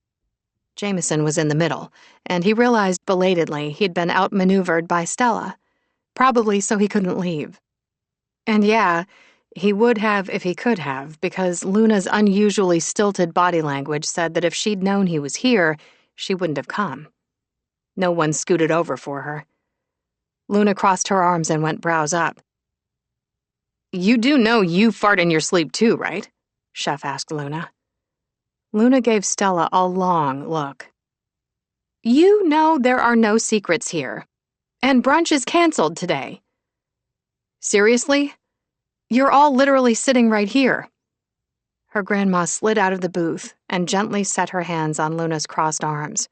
Jameson was in the middle, and he realized belatedly he'd been outmaneuvered by Stella, probably so he couldn't leave. And yeah, he would have if he could have, because Luna's unusually stilted body language said that if she'd known he was here, she wouldn't have come. No one scooted over for her. Luna crossed her arms and went brows up. You do know you fart in your sleep too, right? Chef asked Luna. Luna gave Stella a long look. You know there are no secrets here. And brunch is canceled today. Seriously? You're all literally sitting right here. Her grandma slid out of the booth and gently set her hands on Luna's crossed arms.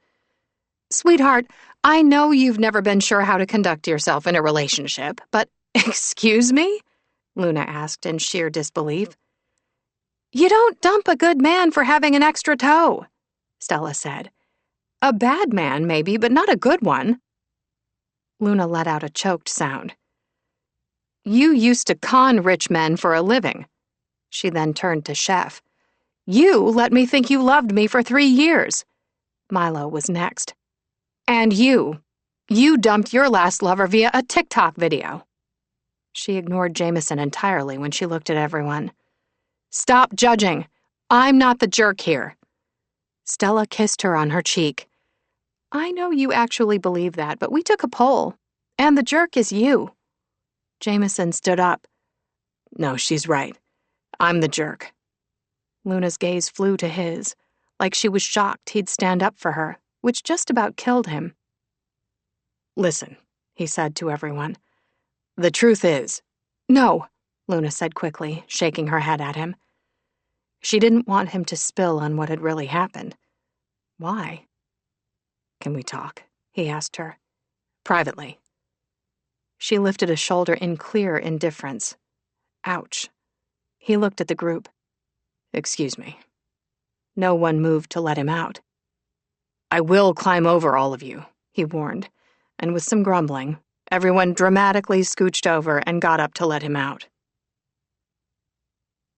Sweetheart, I know you've never been sure how to conduct yourself in a relationship, but excuse me? Luna asked in sheer disbelief. You don't dump a good man for having an extra toe, Stella said. A bad man, maybe, but not a good one. Luna let out a choked sound. You used to con rich men for a living. She then turned to Chef. You let me think you loved me for 3 years. Milo was next. And you dumped your last lover via a TikTok video. She ignored Jameson entirely when she looked at everyone. Stop judging. I'm not the jerk here. Stella kissed her on her cheek. I know you actually believe that, but we took a poll, and the jerk is you. Jameson stood up. No, she's right. I'm the jerk. Luna's gaze flew to his, like she was shocked he'd stand up for her, which just about killed him. Listen, he said to everyone. The truth is... No, Luna said quickly, shaking her head at him. She didn't want him to spill on what had really happened. Why? Can we talk? He asked her. Privately. She lifted a shoulder in clear indifference. Ouch. He looked at the group. Excuse me. No one moved to let him out. I will climb over all of you, he warned, and with some grumbling, everyone dramatically scooched over and got up to let him out.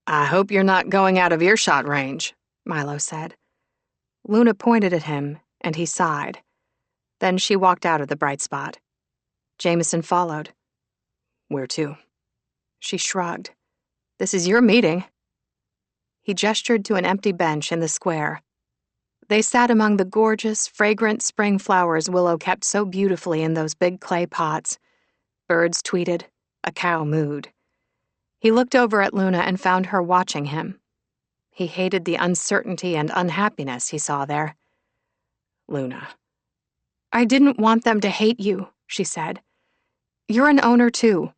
I hope you're not going out of earshot range, Milo said. Luna pointed at him, and he sighed. Then she walked out of the bright spot. Jameson followed. Where to? She shrugged. This is your meeting. He gestured to an empty bench in the square. They sat among the gorgeous, fragrant spring flowers Willow kept so beautifully in those big clay pots. Birds tweeted. A cow mooed. He looked over at Luna and found her watching him. He hated the uncertainty and unhappiness he saw there. Luna. I didn't want them to hate you, she said. You're an owner too,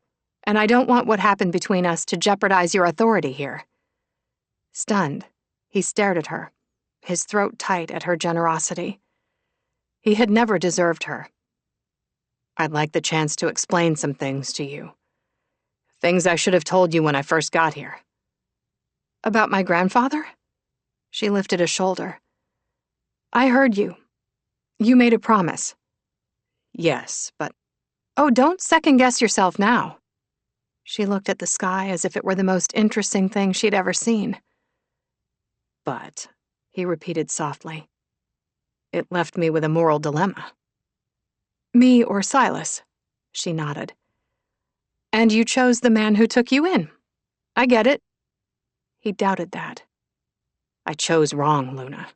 and I don't want what happened between us to jeopardize your authority here. Stunned, he stared at her, his throat tight at her generosity. He had never deserved her. I'd like the chance to explain some things to you. Things I should have told you when I first got here. About my grandfather? She lifted a shoulder. I heard you. You made a promise. Yes, but... Oh, don't second-guess yourself now. She looked at the sky as if it were the most interesting thing she'd ever seen. But, he repeated softly, it left me with a moral dilemma. Me or Silas? She nodded. And you chose the man who took you in. I get it. He doubted that. I chose wrong, Luna.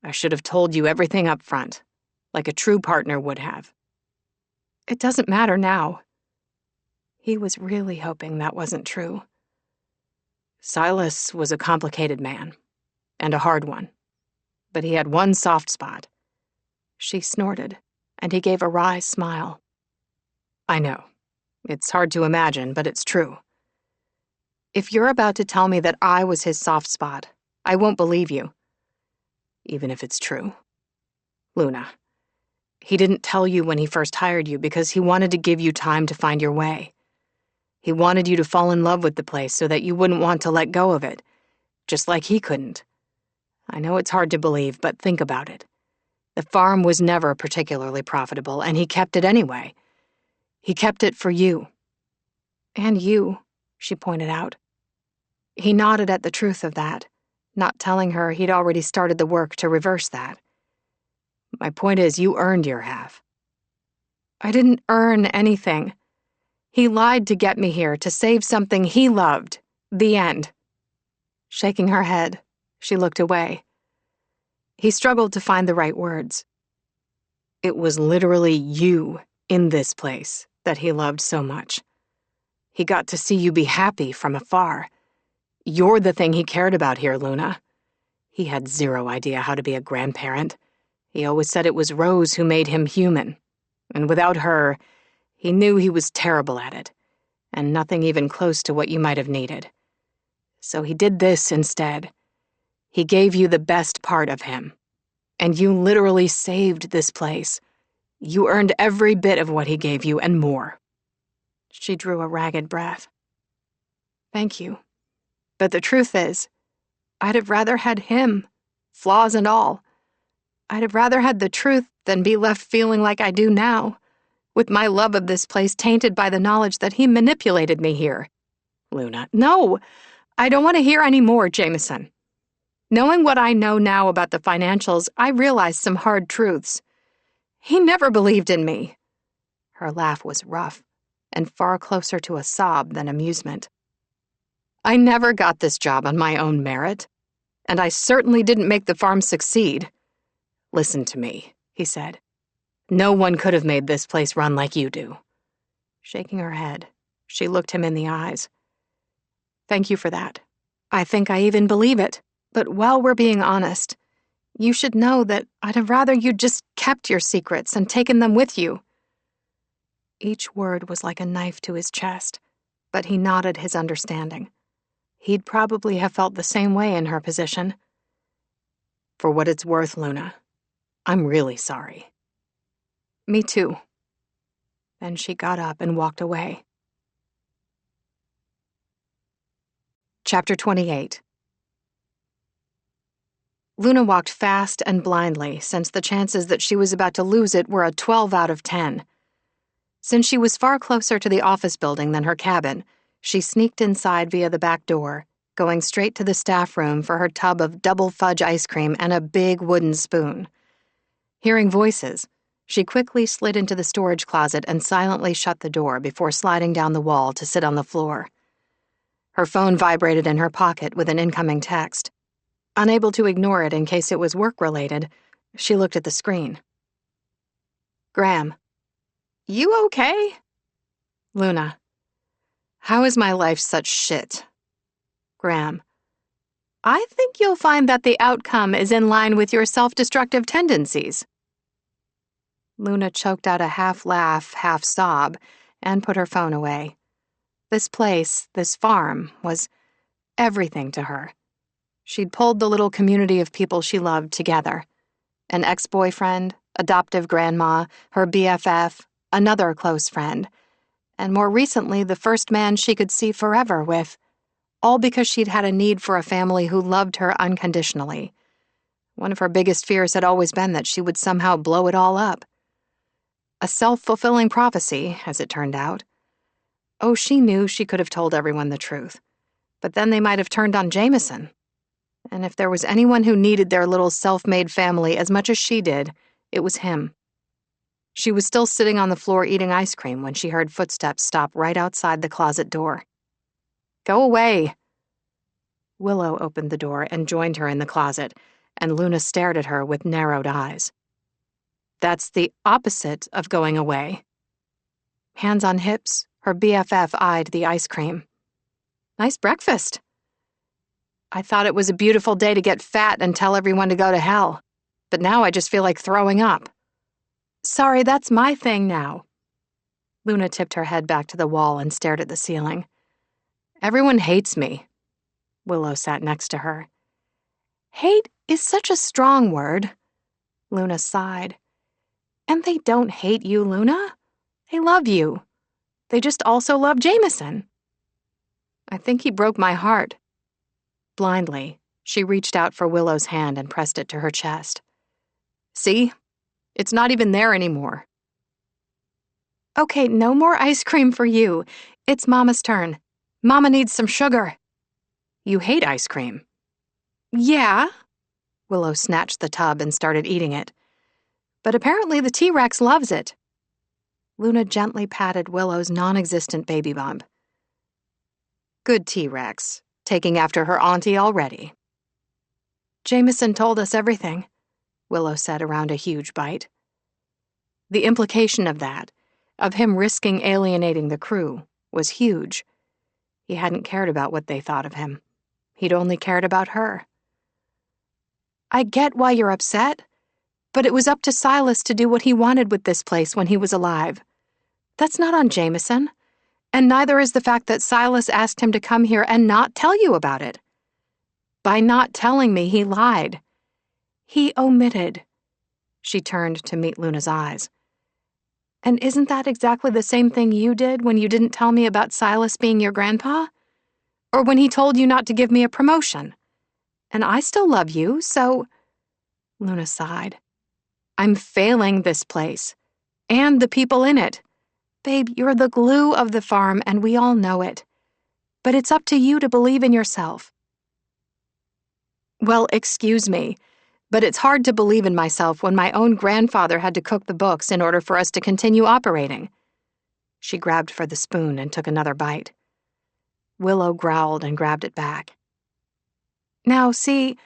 I should have told you everything up front, like a true partner would have. It doesn't matter now. He was really hoping that wasn't true. Silas was a complicated man, and a hard one, but he had one soft spot. She snorted, and he gave a wry smile. I know. It's hard to imagine, but it's true. If you're about to tell me that I was his soft spot, I won't believe you. Even if it's true. Luna, he didn't tell you when he first hired you because he wanted to give you time to find your way. He wanted you to fall in love with the place so that you wouldn't want to let go of it, just like he couldn't. I know it's hard to believe, but think about it. The farm was never particularly profitable, and he kept it anyway. He kept it for you. And you, she pointed out. He nodded at the truth of that, not telling her he'd already started the work to reverse that. My point is, you earned your half. I didn't earn anything. He lied to get me here, to save something he loved. The end. Shaking her head, she looked away. He struggled to find the right words. It was literally you in this place that he loved so much. He got to see you be happy from afar. You're the thing he cared about here, Luna. He had zero idea how to be a grandparent. He always said it was Rose who made him human. And without her, he knew he was terrible at it, and nothing even close to what you might have needed. So he did this instead. He gave you the best part of him. And you literally saved this place. You earned every bit of what he gave you and more. She drew a ragged breath. Thank you. But the truth is, I'd have rather had him, flaws and all. I'd have rather had the truth than be left feeling like I do now, with my love of this place tainted by the knowledge that he manipulated me here. Luna, no, I don't want to hear any more, Jameson. Knowing what I know now about the financials, I realized some hard truths. He never believed in me. Her laugh was rough, and far closer to a sob than amusement. I never got this job on my own merit, and I certainly didn't make the farm succeed. Listen to me, he said. No one could have made this place run like you do. Shaking her head, she looked him in the eyes. Thank you for that. I think I even believe it. But while we're being honest, you should know that I'd have rather you'd just kept your secrets and taken them with you. Each word was like a knife to his chest, but he nodded his understanding. He'd probably have felt the same way in her position. For what it's worth, Luna, I'm really sorry. Me too. Then she got up and walked away. Chapter 28. Luna walked fast and blindly, since the chances that she was about to lose it were a 12 out of 10. Since she was far closer to the office building than her cabin, she sneaked inside via the back door, going straight to the staff room for her tub of double fudge ice cream and a big wooden spoon. Hearing voices, she quickly slid into the storage closet and silently shut the door before sliding down the wall to sit on the floor. Her phone vibrated in her pocket with an incoming text. Unable to ignore it in case it was work-related, she looked at the screen. Graham. You okay? Luna. How is my life such shit? Graham. I think you'll find that the outcome is in line with your self-destructive tendencies. Luna choked out a half-laugh, half-sob, and put her phone away. This place, this farm, was everything to her. She'd pulled the little community of people she loved together. An ex-boyfriend, adoptive grandma, her BFF, another close friend, and more recently the first man she could see forever with all because she'd had a need for a family who loved her unconditionally. One of her biggest fears had always been that she would somehow blow it all up. A self-fulfilling prophecy, as it turned out. Oh, she knew she could have told everyone the truth, but then they might have turned on Jameson. And if there was anyone who needed their little self-made family as much as she did, it was him. She was still sitting on the floor eating ice cream when she heard footsteps stop right outside the closet door. "Go away." Willow opened the door and joined her in the closet, and Luna stared at her with narrowed eyes. "That's the opposite of going away." Hands on hips, her BFF eyed the ice cream. "Nice breakfast." "I thought it was a beautiful day to get fat and tell everyone to go to hell, but now I just feel like throwing up." "Sorry, that's my thing now." Luna tipped her head back to the wall and stared at the ceiling. "Everyone hates me." Willow sat next to her. "Hate is such a strong word." Luna sighed. "And they don't hate you, Luna. They love you. They just also love Jameson." "I think he broke my heart." Blindly, she reached out for Willow's hand and pressed it to her chest. "See? It's not even there anymore." "Okay, no more ice cream for you. It's Mama's turn. Mama needs some sugar." "You hate ice cream." "Yeah." Willow snatched the tub and started eating it. "But apparently the T-Rex loves it." Luna gently patted Willow's non-existent baby bump. "Good T-Rex, taking after her auntie already." "Jameson told us everything," Willow said around a huge bite. The implication of that, of him risking alienating the crew, was huge. He hadn't cared about what they thought of him. He'd only cared about her. "I get why you're upset, but it was up to Silas to do what he wanted with this place when he was alive. That's not on Jameson, and neither is the fact that Silas asked him to come here and not tell you about it. By not telling me, he lied. He omitted." She turned to meet Luna's eyes. "And isn't that exactly the same thing you did when you didn't tell me about Silas being your grandpa? Or when he told you not to give me a promotion? And I still love you, so—" Luna sighed. "I'm failing this place. And the people in it. Babe, you're the glue of the farm, and we all know it. But it's up to you to believe in yourself." "Well, excuse me, but it's hard to believe in myself when my own grandfather had to cook the books in order for us to continue operating." She grabbed for the spoon and took another bite. Willow growled and grabbed it back. "Now, see,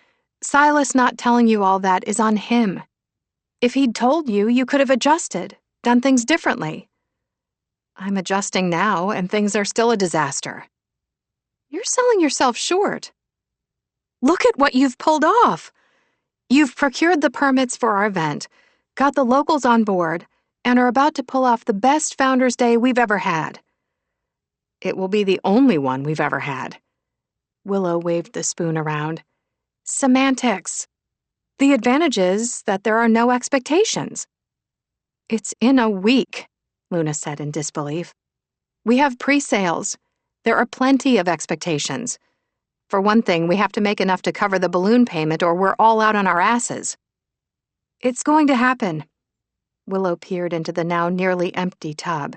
Silas not telling you all that is on him. If he'd told you, you could have adjusted, done things differently. I'm adjusting now, and things are still a disaster." "You're selling yourself short. Look at what you've pulled off. You've procured the permits for our event, got the locals on board, and are about to pull off the best Founders' Day we've ever had." "It will be the only one we've ever had." Willow waved the spoon around. "Semantics. The advantage is that there are no expectations." "It's in a week," Luna said in disbelief. "We have pre-sales. There are plenty of expectations. For one thing, we have to make enough to cover the balloon payment or we're all out on our asses." "It's going to happen." Willow peered into the now nearly empty tub.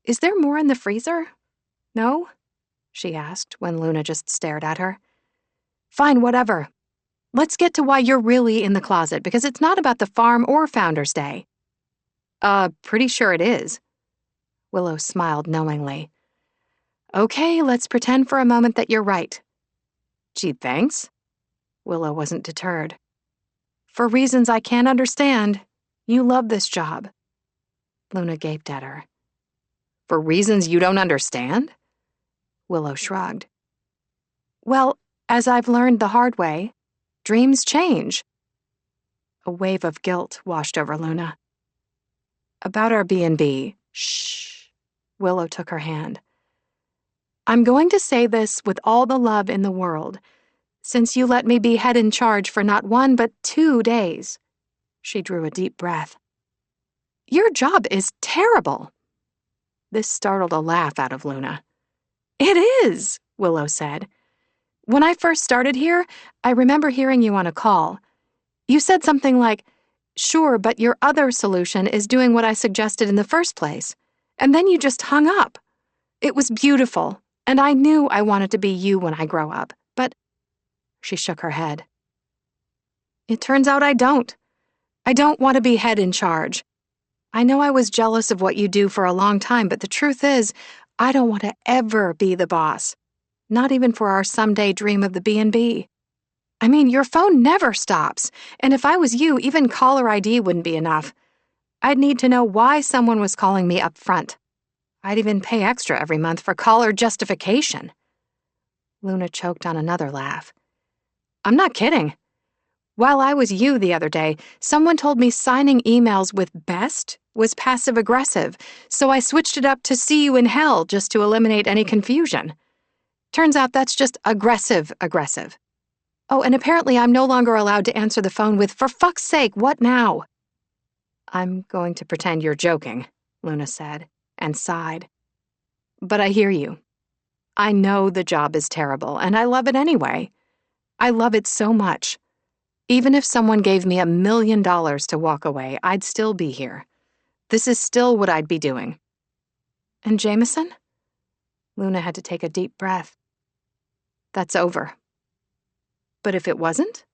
"Is there more in the freezer? No?" she asked when Luna just stared at her. "Fine, whatever. Let's get to why you're really in the closet, because it's not about the farm or Founders' Day." Pretty sure it is." Willow smiled knowingly. "Okay, let's pretend for a moment that you're right." "Gee, thanks." Willow wasn't deterred. "For reasons I can't understand, you love this job." Luna gaped at her. "For reasons you don't understand?" Willow shrugged. "Well, as I've learned the hard way, dreams change." A wave of guilt washed over Luna. "About our B&B, shh." Willow took her hand. "I'm going to say this with all the love in the world, since you let me be head in charge for not 1 but 2 days." She drew a deep breath. "Your job is terrible." This startled a laugh out of Luna. "It is," Willow said. When I first started here, I remember hearing you on a call. You said something like, "Sure, but your other solution is doing what I suggested in the first place." And then you just hung up. It was beautiful, and I knew I wanted to be you when I grow up, but... She shook her head. It turns out I don't. I don't want to be head in charge. I know I was jealous of what you do for a long time, but the truth is, I don't want to ever be the boss. Not even for our someday dream of the B&B. I mean, your phone never stops, and if I was you, even caller ID wouldn't be enough. I'd need to know why someone was calling me up front. I'd even pay extra every month for caller justification. Luna choked on another laugh. I'm not kidding. While I was you the other day, someone told me signing emails with best was passive-aggressive, so I switched it up to see you in hell just to eliminate any confusion. Turns out that's just aggressive-aggressive. Oh, and apparently I'm no longer allowed to answer the phone with, "For fuck's sake, what now?" I'm going to pretend you're joking, Luna said, and sighed. But I hear you. I know the job is terrible, and I love it anyway. I love it so much. Even if someone gave me $1 million to walk away, I'd still be here. This is still what I'd be doing. And Jameson? Luna had to take a deep breath. That's over. But if it wasn't?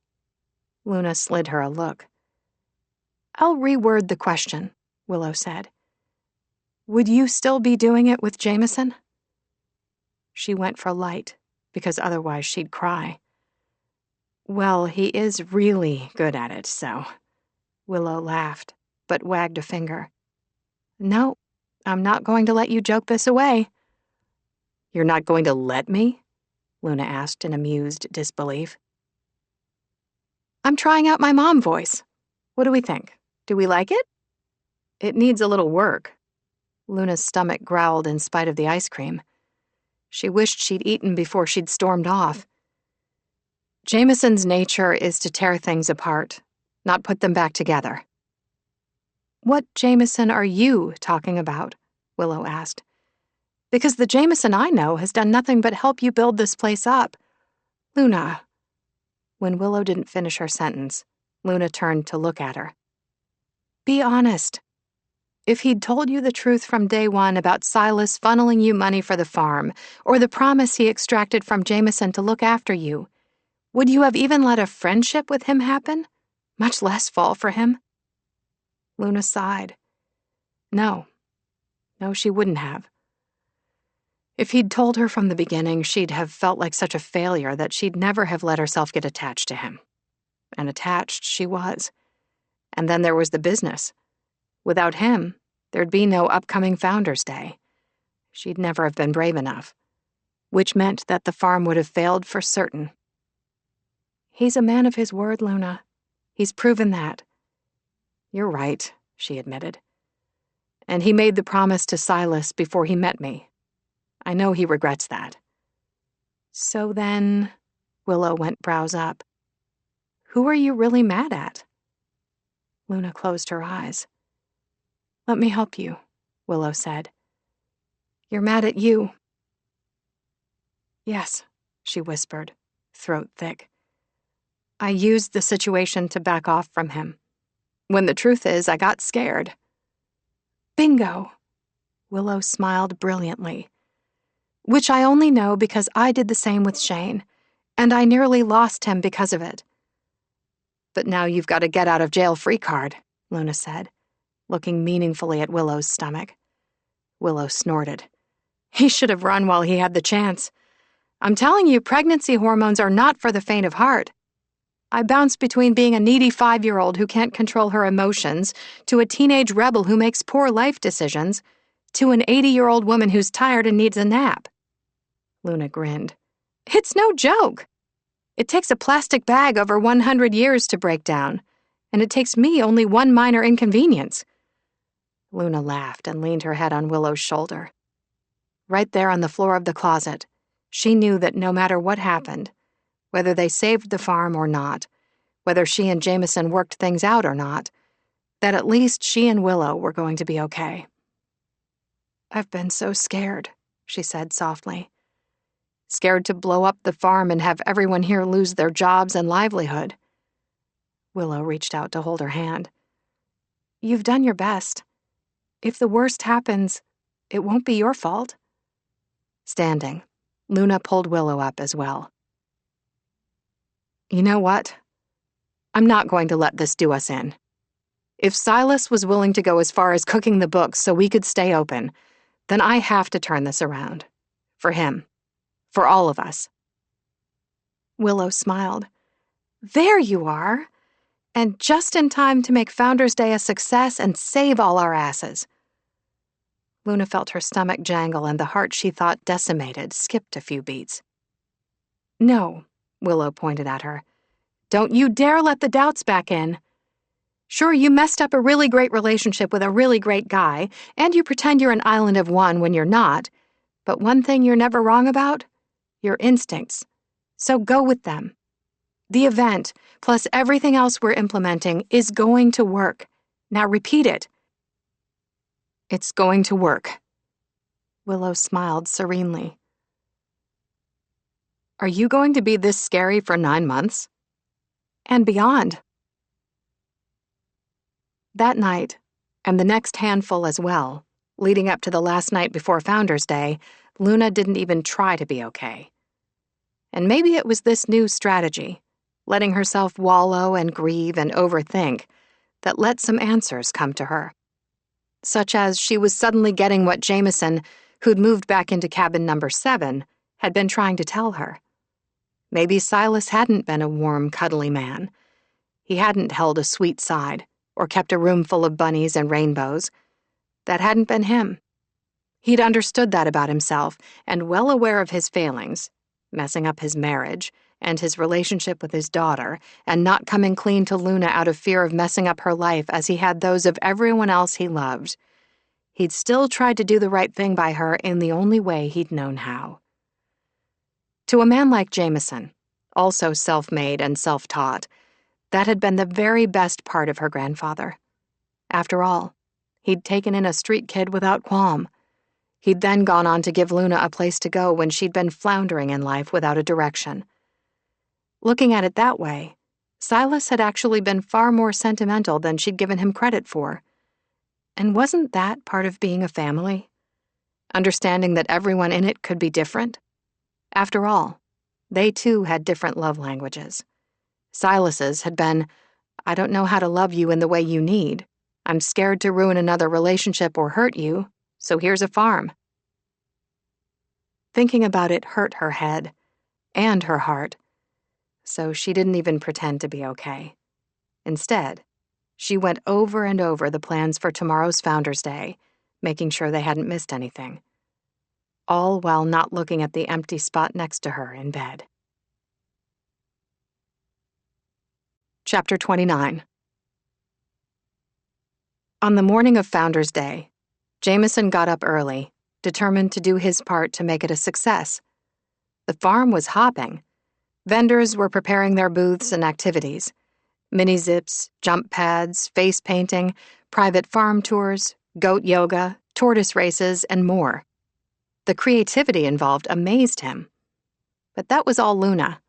Luna slid her a look. I'll reword the question, Willow said. Would you still be doing it with Jameson? She went for light, because otherwise she'd cry. Well, he is really good at it, so... Willow laughed, but wagged a finger. No, I'm not going to let you joke this away. You're not going to let me? Luna asked in amused disbelief. I'm trying out my mom voice. What do we think? Do we like it? It needs a little work. Luna's stomach growled in spite of the ice cream. She wished she'd eaten before she'd stormed off. Jameson's nature is to tear things apart, not put them back together. What Jameson are you talking about? Willow asked. Because the Jameson I know has done nothing but help you build this place up. Luna. When Willow didn't finish her sentence, Luna turned to look at her. Be honest. If he'd told you the truth from day one about Silas funneling you money for the farm, or the promise he extracted from Jameson to look after you, would you have even let a friendship with him happen? Much less fall for him? Luna sighed. No, she wouldn't have. If he'd told her from the beginning, she'd have felt like such a failure that she'd never have let herself get attached to him. And attached she was. And then there was the business. Without him, there'd be no upcoming Founders' Day. She'd never have been brave enough. Which meant that the farm would have failed for certain. He's a man of his word, Luna. He's proven that. You're right, she admitted. And he made the promise to Silas before he met me. I know he regrets that. So then, Willow went brows up. Who are you really mad at? Luna closed her eyes. Let me help you, Willow said. You're mad at you. Yes, she whispered, throat thick. I used the situation to back off from him. When the truth is, I got scared. Bingo! Willow smiled brilliantly. Which I only know because I did the same with Shane, and I nearly lost him because of it. But now you've got a get-out-of-jail-free card, Luna said, looking meaningfully at Willow's stomach. Willow snorted. He should have run while he had the chance. I'm telling you, pregnancy hormones are not for the faint of heart. I bounced between being a needy 5-year-old who can't control her emotions, to a teenage rebel who makes poor life decisions, to an 80-year-old woman who's tired and needs a nap. Luna grinned. It's no joke. It takes a plastic bag over 100 years to break down, and it takes me only one minor inconvenience. Luna laughed and leaned her head on Willow's shoulder. Right there on the floor of the closet, she knew that no matter what happened, whether they saved the farm or not, whether she and Jameson worked things out or not, that at least she and Willow were going to be okay. I've been so scared, she said softly. scared to blow up the farm and have everyone here lose their jobs and livelihood. Willow reached out to hold her hand. You've done your best. If the worst happens, it won't be your fault. Standing, Luna pulled Willow up as well. You know what? I'm not going to let this do us in. If Silas was willing to go as far as cooking the books so we could stay open, then I have to turn this around. For him. For all of us. Willow smiled. There you are. And just in time to make Founders Day a success and save all our asses. Luna felt her stomach jangle and the heart she thought decimated skipped a few beats. No, Willow pointed at her. Don't you dare let the doubts back in. Sure, you messed up a really great relationship with a really great guy, and you pretend you're an island of one when you're not, but one thing you're never wrong about? Your instincts. So go with them. The event, plus everything else we're implementing, is going to work. Now repeat it. It's going to work. Willow smiled serenely. Are you going to be this scary for 9 months? And beyond. That night, and the next handful as well, leading up to the last night before Founders Day, Luna didn't even try to be okay. And maybe it was this new strategy, letting herself wallow and grieve and overthink, that let some answers come to her. Such as she was suddenly getting what Jameson, who'd moved back into cabin number 7, had been trying to tell her. Maybe Silas hadn't been a warm, cuddly man. He hadn't held a sweet side, or kept a room full of bunnies and rainbows. That hadn't been him. He'd understood that about himself, and well aware of his failings, messing up his marriage, and his relationship with his daughter, and not coming clean to Luna out of fear of messing up her life as he had those of everyone else he loved. He'd still tried to do the right thing by her in the only way he'd known how. To a man like Jameson, also self-made and self-taught, that had been the very best part of her grandfather. After all, he'd taken in a street kid without qualm. He'd then gone on to give Luna a place to go when she'd been floundering in life without a direction. Looking at it that way, Silas had actually been far more sentimental than she'd given him credit for. And wasn't that part of being a family? Understanding that everyone in it could be different? After all, they too had different love languages. Silas's had been, I don't know how to love you in the way you need. I'm scared to ruin another relationship or hurt you, so here's a farm. Thinking about it hurt her head, and her heart, so she didn't even pretend to be okay. Instead, she went over and over the plans for tomorrow's Founders Day, making sure they hadn't missed anything. All while not looking at the empty spot next to her in bed. Chapter 29. On the morning of Founders Day, Jameson got up early, determined to do his part to make it a success. The farm was hopping. Vendors were preparing their booths and activities. Mini-zips, jump pads, face painting, private farm tours, goat yoga, tortoise races, and more. The creativity involved amazed him. But that was all Luna.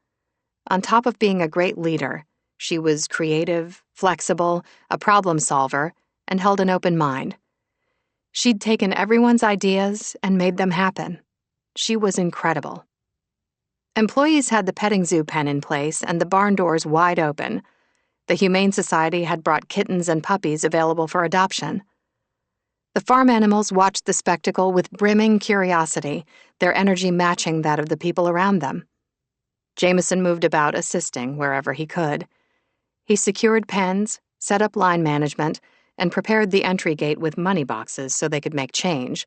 On top of being a great leader, she was creative, flexible, a problem solver, and held an open mind. She'd taken everyone's ideas and made them happen. She was incredible. Employees had the petting zoo pen in place and the barn doors wide open. The Humane Society had brought kittens and puppies available for adoption. The farm animals watched the spectacle with brimming curiosity, their energy matching that of the people around them. Jameson moved about assisting wherever he could. He secured pens, set up line management, and prepared the entry gate with money boxes so they could make change.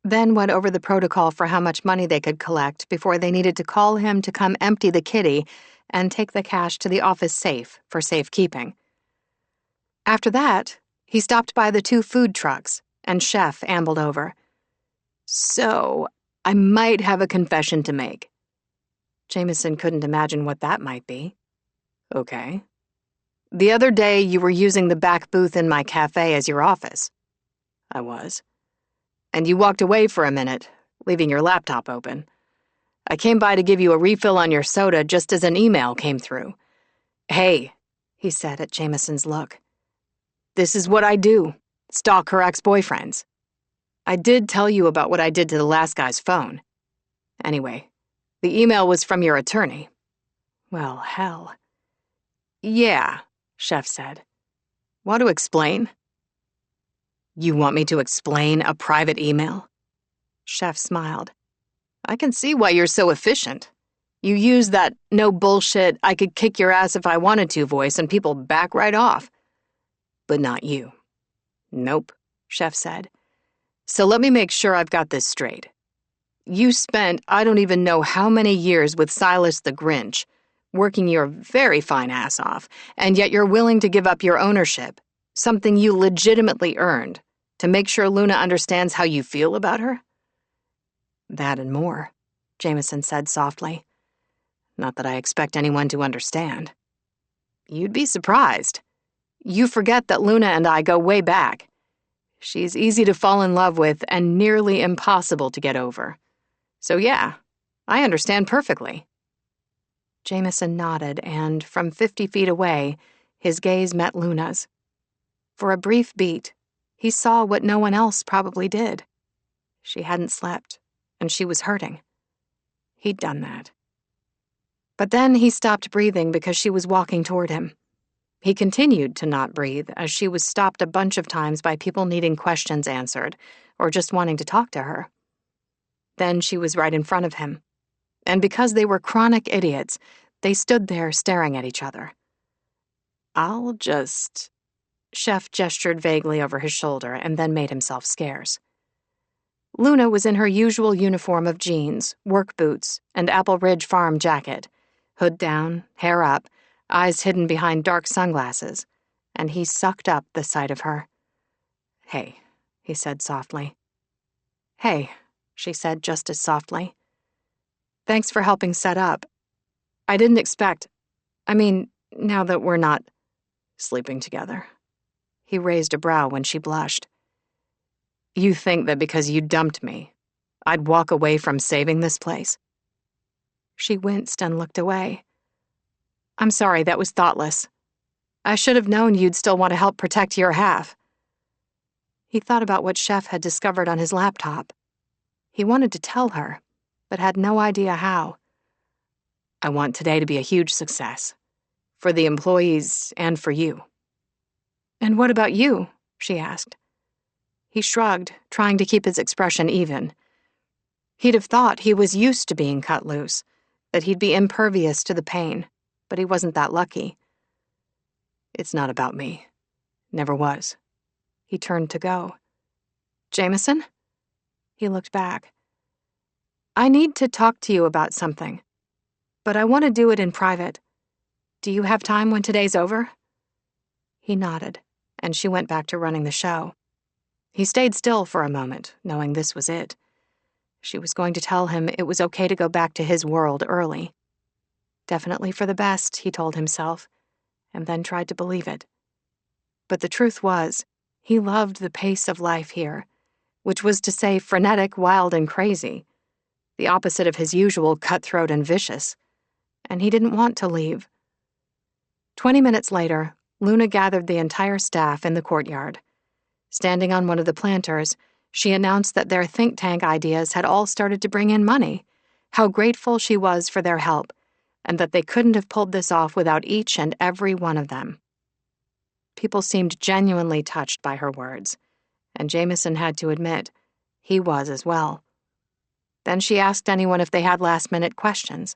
Then went over the protocol for how much money they could collect before they needed to call him to come empty the kitty and take the cash to the office safe for safekeeping. After that, he stopped by the 2 food trucks, and Chef ambled over. So, I might have a confession to make. Jameson couldn't imagine what that might be. Okay. The other day you were using the back booth in my cafe as your office. I was. And you walked away for a minute, leaving your laptop open. I came by to give you a refill on your soda just as an email came through. Hey, he said at Jameson's look. This is what I do. Stalk her ex-boyfriends. I did tell you about what I did to the last guy's phone. Anyway, the email was from your attorney. Well, hell. Yeah, Chef said. Want to explain? You want me to explain a private email? Chef smiled. I can see why you're so efficient. You use that no bullshit, I could kick your ass if I wanted to voice and people back right off. But not you. Nope, Chef said. So let me make sure I've got this straight. You spent I don't even know how many years with Silas the Grinch, working your very fine ass off, and yet you're willing to give up your ownership, something you legitimately earned, to make sure Luna understands how you feel about her? That and more, Jameson said softly. Not that I expect anyone to understand. You'd be surprised. You forget that Luna and I go way back. She's easy to fall in love with and nearly impossible to get over. So yeah, I understand perfectly. Jameson nodded, and from 50 feet away, his gaze met Luna's. For a brief beat, he saw what no one else probably did. She hadn't slept, and she was hurting. He'd done that. But then he stopped breathing because she was walking toward him. He continued to not breathe as she was stopped a bunch of times by people needing questions answered or just wanting to talk to her. Then she was right in front of him. And because they were chronic idiots, they stood there staring at each other. Chef gestured vaguely over his shoulder and then made himself scarce. Luna was in her usual uniform of jeans, work boots, and Apple Ridge Farm jacket, hood down, hair up, eyes hidden behind dark sunglasses, and he sucked up the sight of her. Hey, he said softly. Hey, she said just as softly. Thanks for helping set up. I didn't expect, now that we're not sleeping together. He raised a brow when she blushed. You think that because you dumped me, I'd walk away from saving this place? She winced and looked away. I'm sorry, that was thoughtless. I should have known you'd still want to help protect your half. He thought about what Chef had discovered on his laptop. He wanted to tell her, but had no idea how. I want today to be a huge success. For the employees and for you. And what about you? She asked. He shrugged, trying to keep his expression even. He'd have thought he was used to being cut loose, that he'd be impervious to the pain, but he wasn't that lucky. It's not about me. Never was. He turned to go. Jameson? He looked back. I need to talk to you about something, but I want to do it in private. Do you have time when today's over? He nodded, and she went back to running the show. He stayed still for a moment, knowing this was it. She was going to tell him it was okay to go back to his world early. Definitely for the best, he told himself, and then tried to believe it. But the truth was, he loved the pace of life here, which was to say frenetic, wild, and crazy, the opposite of his usual cutthroat and vicious, and he didn't want to leave. 20 minutes later, Luna gathered the entire staff in the courtyard. Standing on one of the planters, she announced that their think tank ideas had all started to bring in money, how grateful she was for their help, and that they couldn't have pulled this off without each and every one of them. People seemed genuinely touched by her words, and Jameson had to admit, he was as well. Then she asked anyone if they had last-minute questions.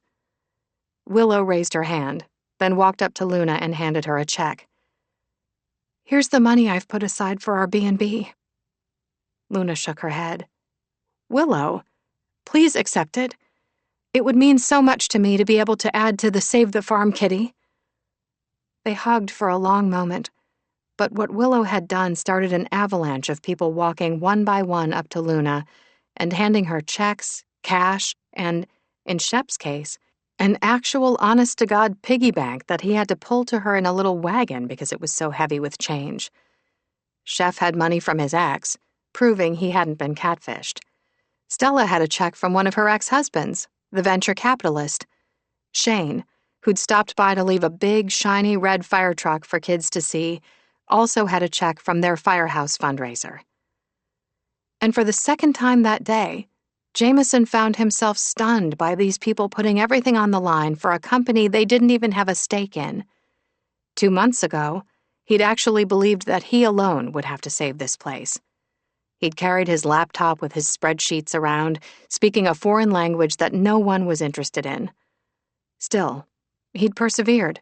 Willow raised her hand, then walked up to Luna and handed her a check. Here's the money I've put aside for our B&B. Luna shook her head. Willow, please accept it. It would mean so much to me to be able to add to the Save the Farm kitty. They hugged for a long moment, but what Willow had done started an avalanche of people walking one by one up to Luna and handing her checks, cash, and, in Shep's case, an actual honest-to-God piggy bank that he had to pull to her in a little wagon because it was so heavy with change. Chef had money from his ex, proving he hadn't been catfished. Stella had a check from one of her ex-husbands, the venture capitalist, Shane, who'd stopped by to leave a big, shiny red fire truck for kids to see, also had a check from their firehouse fundraiser. And for the second time that day, Jameson found himself stunned by these people putting everything on the line for a company they didn't even have a stake in. 2 months ago, he'd actually believed that he alone would have to save this place. He'd carried his laptop with his spreadsheets around, speaking a foreign language that no one was interested in. Still, he'd persevered,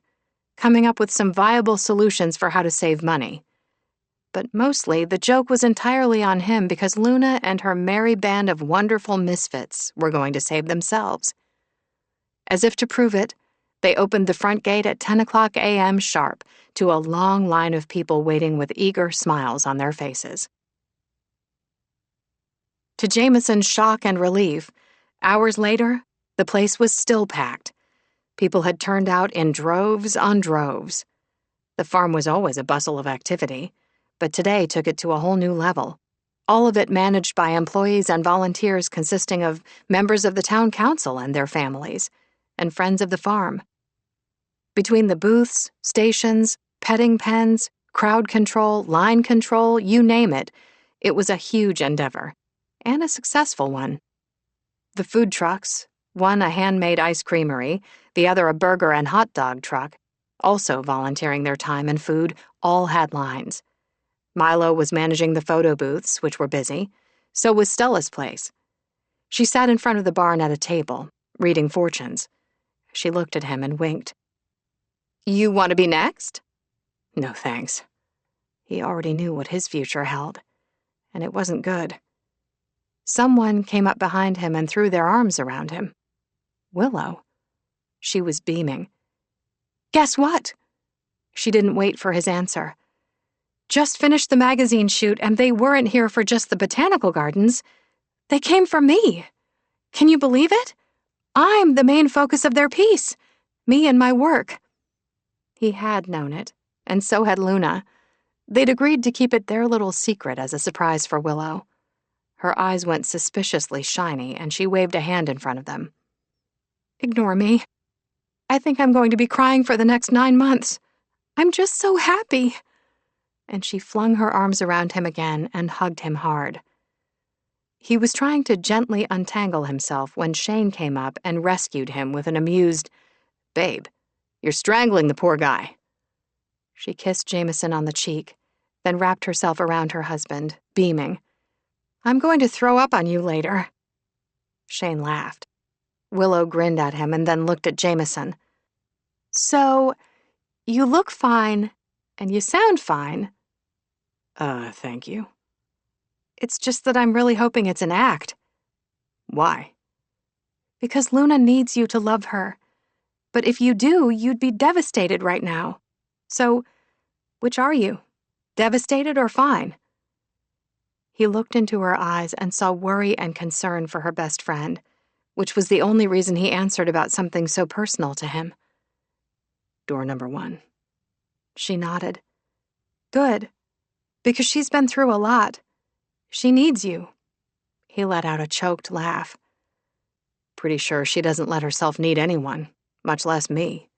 coming up with some viable solutions for how to save money. But mostly, the joke was entirely on him because Luna and her merry band of wonderful misfits were going to save themselves. As if to prove it, they opened the front gate at 10 o'clock a.m. sharp to a long line of people waiting with eager smiles on their faces. To Jameson's shock and relief, hours later, the place was still packed. People had turned out in droves on droves. The farm was always a bustle of activity, but today took it to a whole new level, all of it managed by employees and volunteers consisting of members of the town council and their families, and friends of the farm. Between the booths, stations, petting pens, crowd control, line control, you name it, it was a huge endeavor, and a successful one. The food trucks, one a handmade ice creamery, the other a burger and hot dog truck, also volunteering their time and food, all had lines. Milo was managing the photo booths, which were busy. So was Stella's place. She sat in front of the barn at a table, reading fortunes. She looked at him and winked. "You want to be next?" No thanks. He already knew what his future held, and it wasn't good. Someone came up behind him and threw their arms around him. Willow. She was beaming. "Guess what?" She didn't wait for his answer. "Just finished the magazine shoot, and they weren't here for just the botanical gardens. They came for me. Can you believe it? I'm the main focus of their piece. Me and my work." He had known it, and so had Luna. They'd agreed to keep it their little secret as a surprise for Willow. Her eyes went suspiciously shiny, and she waved a hand in front of them. "Ignore me. I think I'm going to be crying for the next 9 months. I'm just so happy." And she flung her arms around him again and hugged him hard. He was trying to gently untangle himself when Shane came up and rescued him with an amused, "Babe, you're strangling the poor guy." She kissed Jameson on the cheek, then wrapped herself around her husband, beaming. "I'm going to throw up on you later." Shane laughed. Willow grinned at him and then looked at Jameson. "So, you look fine, and you sound fine." Thank you." "It's just that I'm really hoping it's an act." "Why?" "Because Luna needs you to love her. But if you do, you'd be devastated right now. So, which are you? Devastated or fine?" He looked into her eyes and saw worry and concern for her best friend, which was the only reason he answered about something so personal to him. "Door number 1. She nodded. "Good. Because she's been through a lot. She needs you." He let out a choked laugh. "Pretty sure she doesn't let herself need anyone, much less me."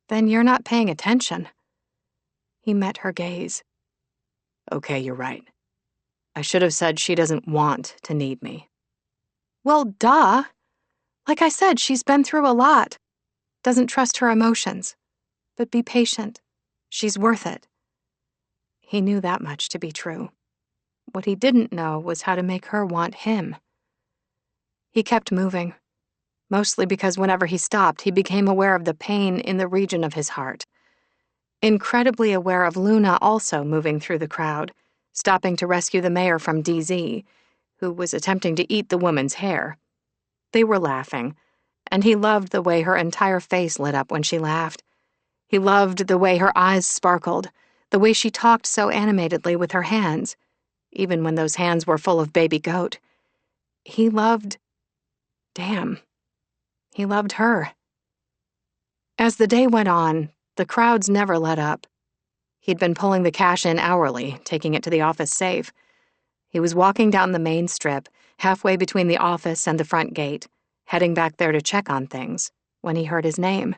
"Then you're not paying attention." He met her gaze. "Okay, you're right. I should have said she doesn't want to need me." "Well, duh. Like I said, she's been through a lot. Doesn't trust her emotions. But be patient. She's worth it." He knew that much to be true. What he didn't know was how to make her want him. He kept moving, mostly because whenever he stopped, he became aware of the pain in the region of his heart. Incredibly aware of Luna also moving through the crowd, stopping to rescue the mayor from DZ, who was attempting to eat the woman's hair. They were laughing, and he loved the way her entire face lit up when she laughed. He loved the way her eyes sparkled, the way she talked so animatedly with her hands, even when those hands were full of baby goat. He loved her. As the day went on, the crowds never let up. He'd been pulling the cash in hourly, taking it to the office safe. He was walking down the main strip, halfway between the office and the front gate, heading back there to check on things, when he heard his name.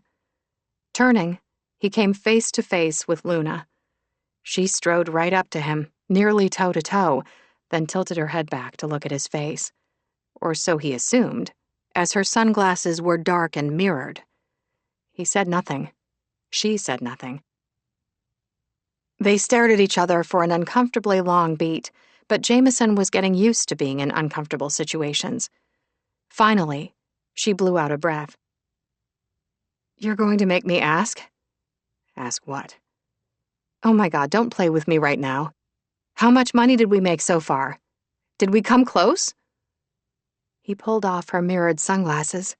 Turning, he came face to face with Luna. She strode right up to him, nearly toe-to-toe, then tilted her head back to look at his face. Or so he assumed, as her sunglasses were dark and mirrored. He said nothing. She said nothing. They stared at each other for an uncomfortably long beat, but Jameson was getting used to being in uncomfortable situations. Finally, she blew out a breath. "You're going to make me ask?" "Ask what?" "Oh my God, don't play with me right now. How much money did we make so far? Did we come close?" He pulled off her mirrored sunglasses.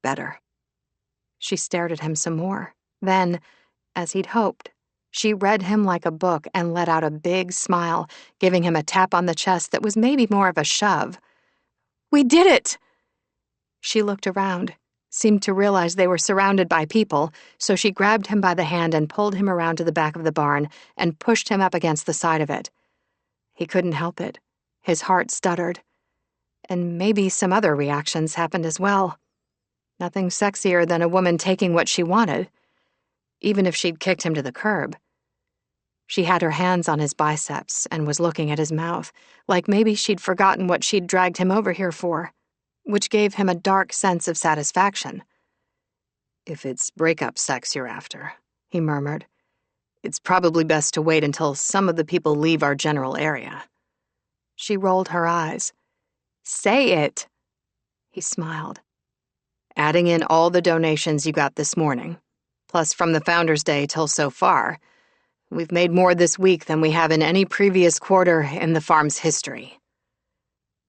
"Better." She stared at him some more. Then, as he'd hoped, she read him like a book and let out a big smile, giving him a tap on the chest that was maybe more of a shove. "We did it!" She looked around, seemed to realize they were surrounded by people, so she grabbed him by the hand and pulled him around to the back of the barn and pushed him up against the side of it. He couldn't help it. His heart stuttered. And maybe some other reactions happened as well. Nothing sexier than a woman taking what she wanted, even if she'd kicked him to the curb. She had her hands on his biceps and was looking at his mouth, like maybe she'd forgotten what she'd dragged him over here for, which gave him a dark sense of satisfaction. "If it's breakup sex you're after," he murmured, "it's probably best to wait until some of the people leave our general area." She rolled her eyes. "Say it." He smiled. "Adding in all the donations you got this morning, plus from the Founders' Day till so far, we've made more this week than we have in any previous quarter in the farm's history."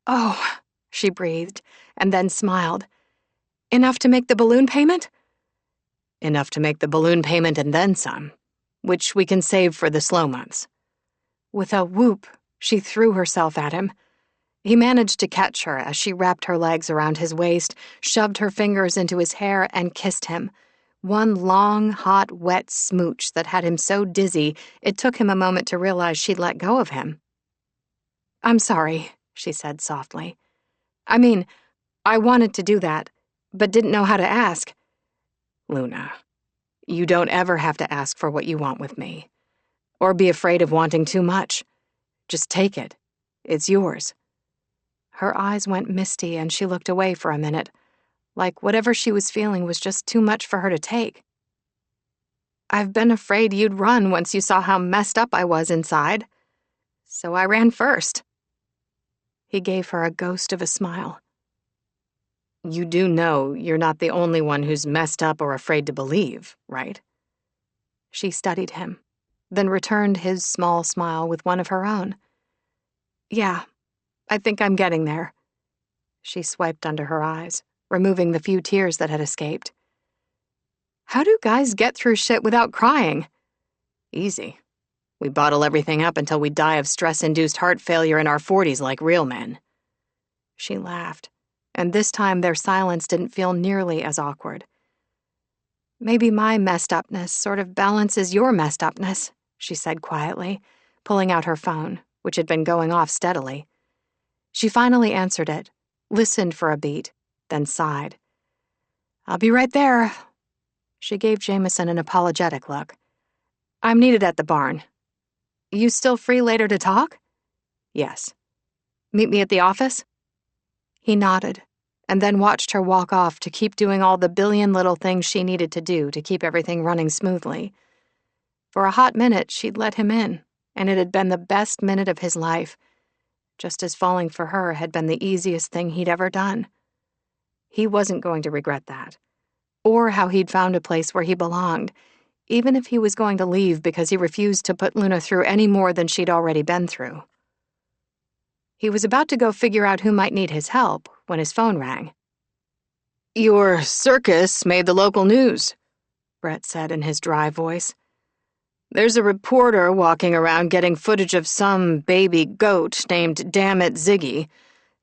"Oh," she breathed, and then smiled. "Enough to make the balloon payment?" "Enough to make the balloon payment and then some, which we can save for the slow months." With a whoop, she threw herself at him. He managed to catch her as she wrapped her legs around his waist, shoved her fingers into his hair, and kissed him. One long, hot, wet smooch that had him so dizzy it took him a moment to realize she'd let go of him. "I'm sorry," she said softly. "I mean, I wanted to do that, but didn't know how to ask." "Luna, you don't ever have to ask for what you want with me, or be afraid of wanting too much. Just take it. It's yours." Her eyes went misty and she looked away for a minute, like whatever she was feeling was just too much for her to take. "I've been afraid you'd run once you saw how messed up I was inside. So I ran first." He gave her a ghost of a smile. "You do know you're not the only one who's messed up or afraid to believe, right?" She studied him, then returned his small smile with one of her own. "Yeah, I think I'm getting there." She swiped under her eyes, removing the few tears that had escaped. "How do guys get through shit without crying?" "Easy. We bottle everything up until we die of stress-induced heart failure in our 40s like real men." She laughed, and this time their silence didn't feel nearly as awkward. "Maybe my messed upness sort of balances your messed upness," she said quietly, pulling out her phone, which had been going off steadily. She finally answered it, listened for a beat, then sighed. "I'll be right there." She gave Jameson an apologetic look. "I'm needed at the barn. You still free later to talk?" "Yes." "Meet me at the office?" He nodded, and then watched her walk off to keep doing all the billion little things she needed to do to keep everything running smoothly. For a hot minute, she'd let him in, and it had been the best minute of his life, just as falling for her had been the easiest thing he'd ever done. He wasn't going to regret that, or how he'd found a place where he belonged, even if he was going to leave because he refused to put Luna through any more than she'd already been through. He was about to go figure out who might need his help when his phone rang. "Your circus made the local news," Brett said in his dry voice. "There's a reporter walking around getting footage of some baby goat named Dammit Ziggy,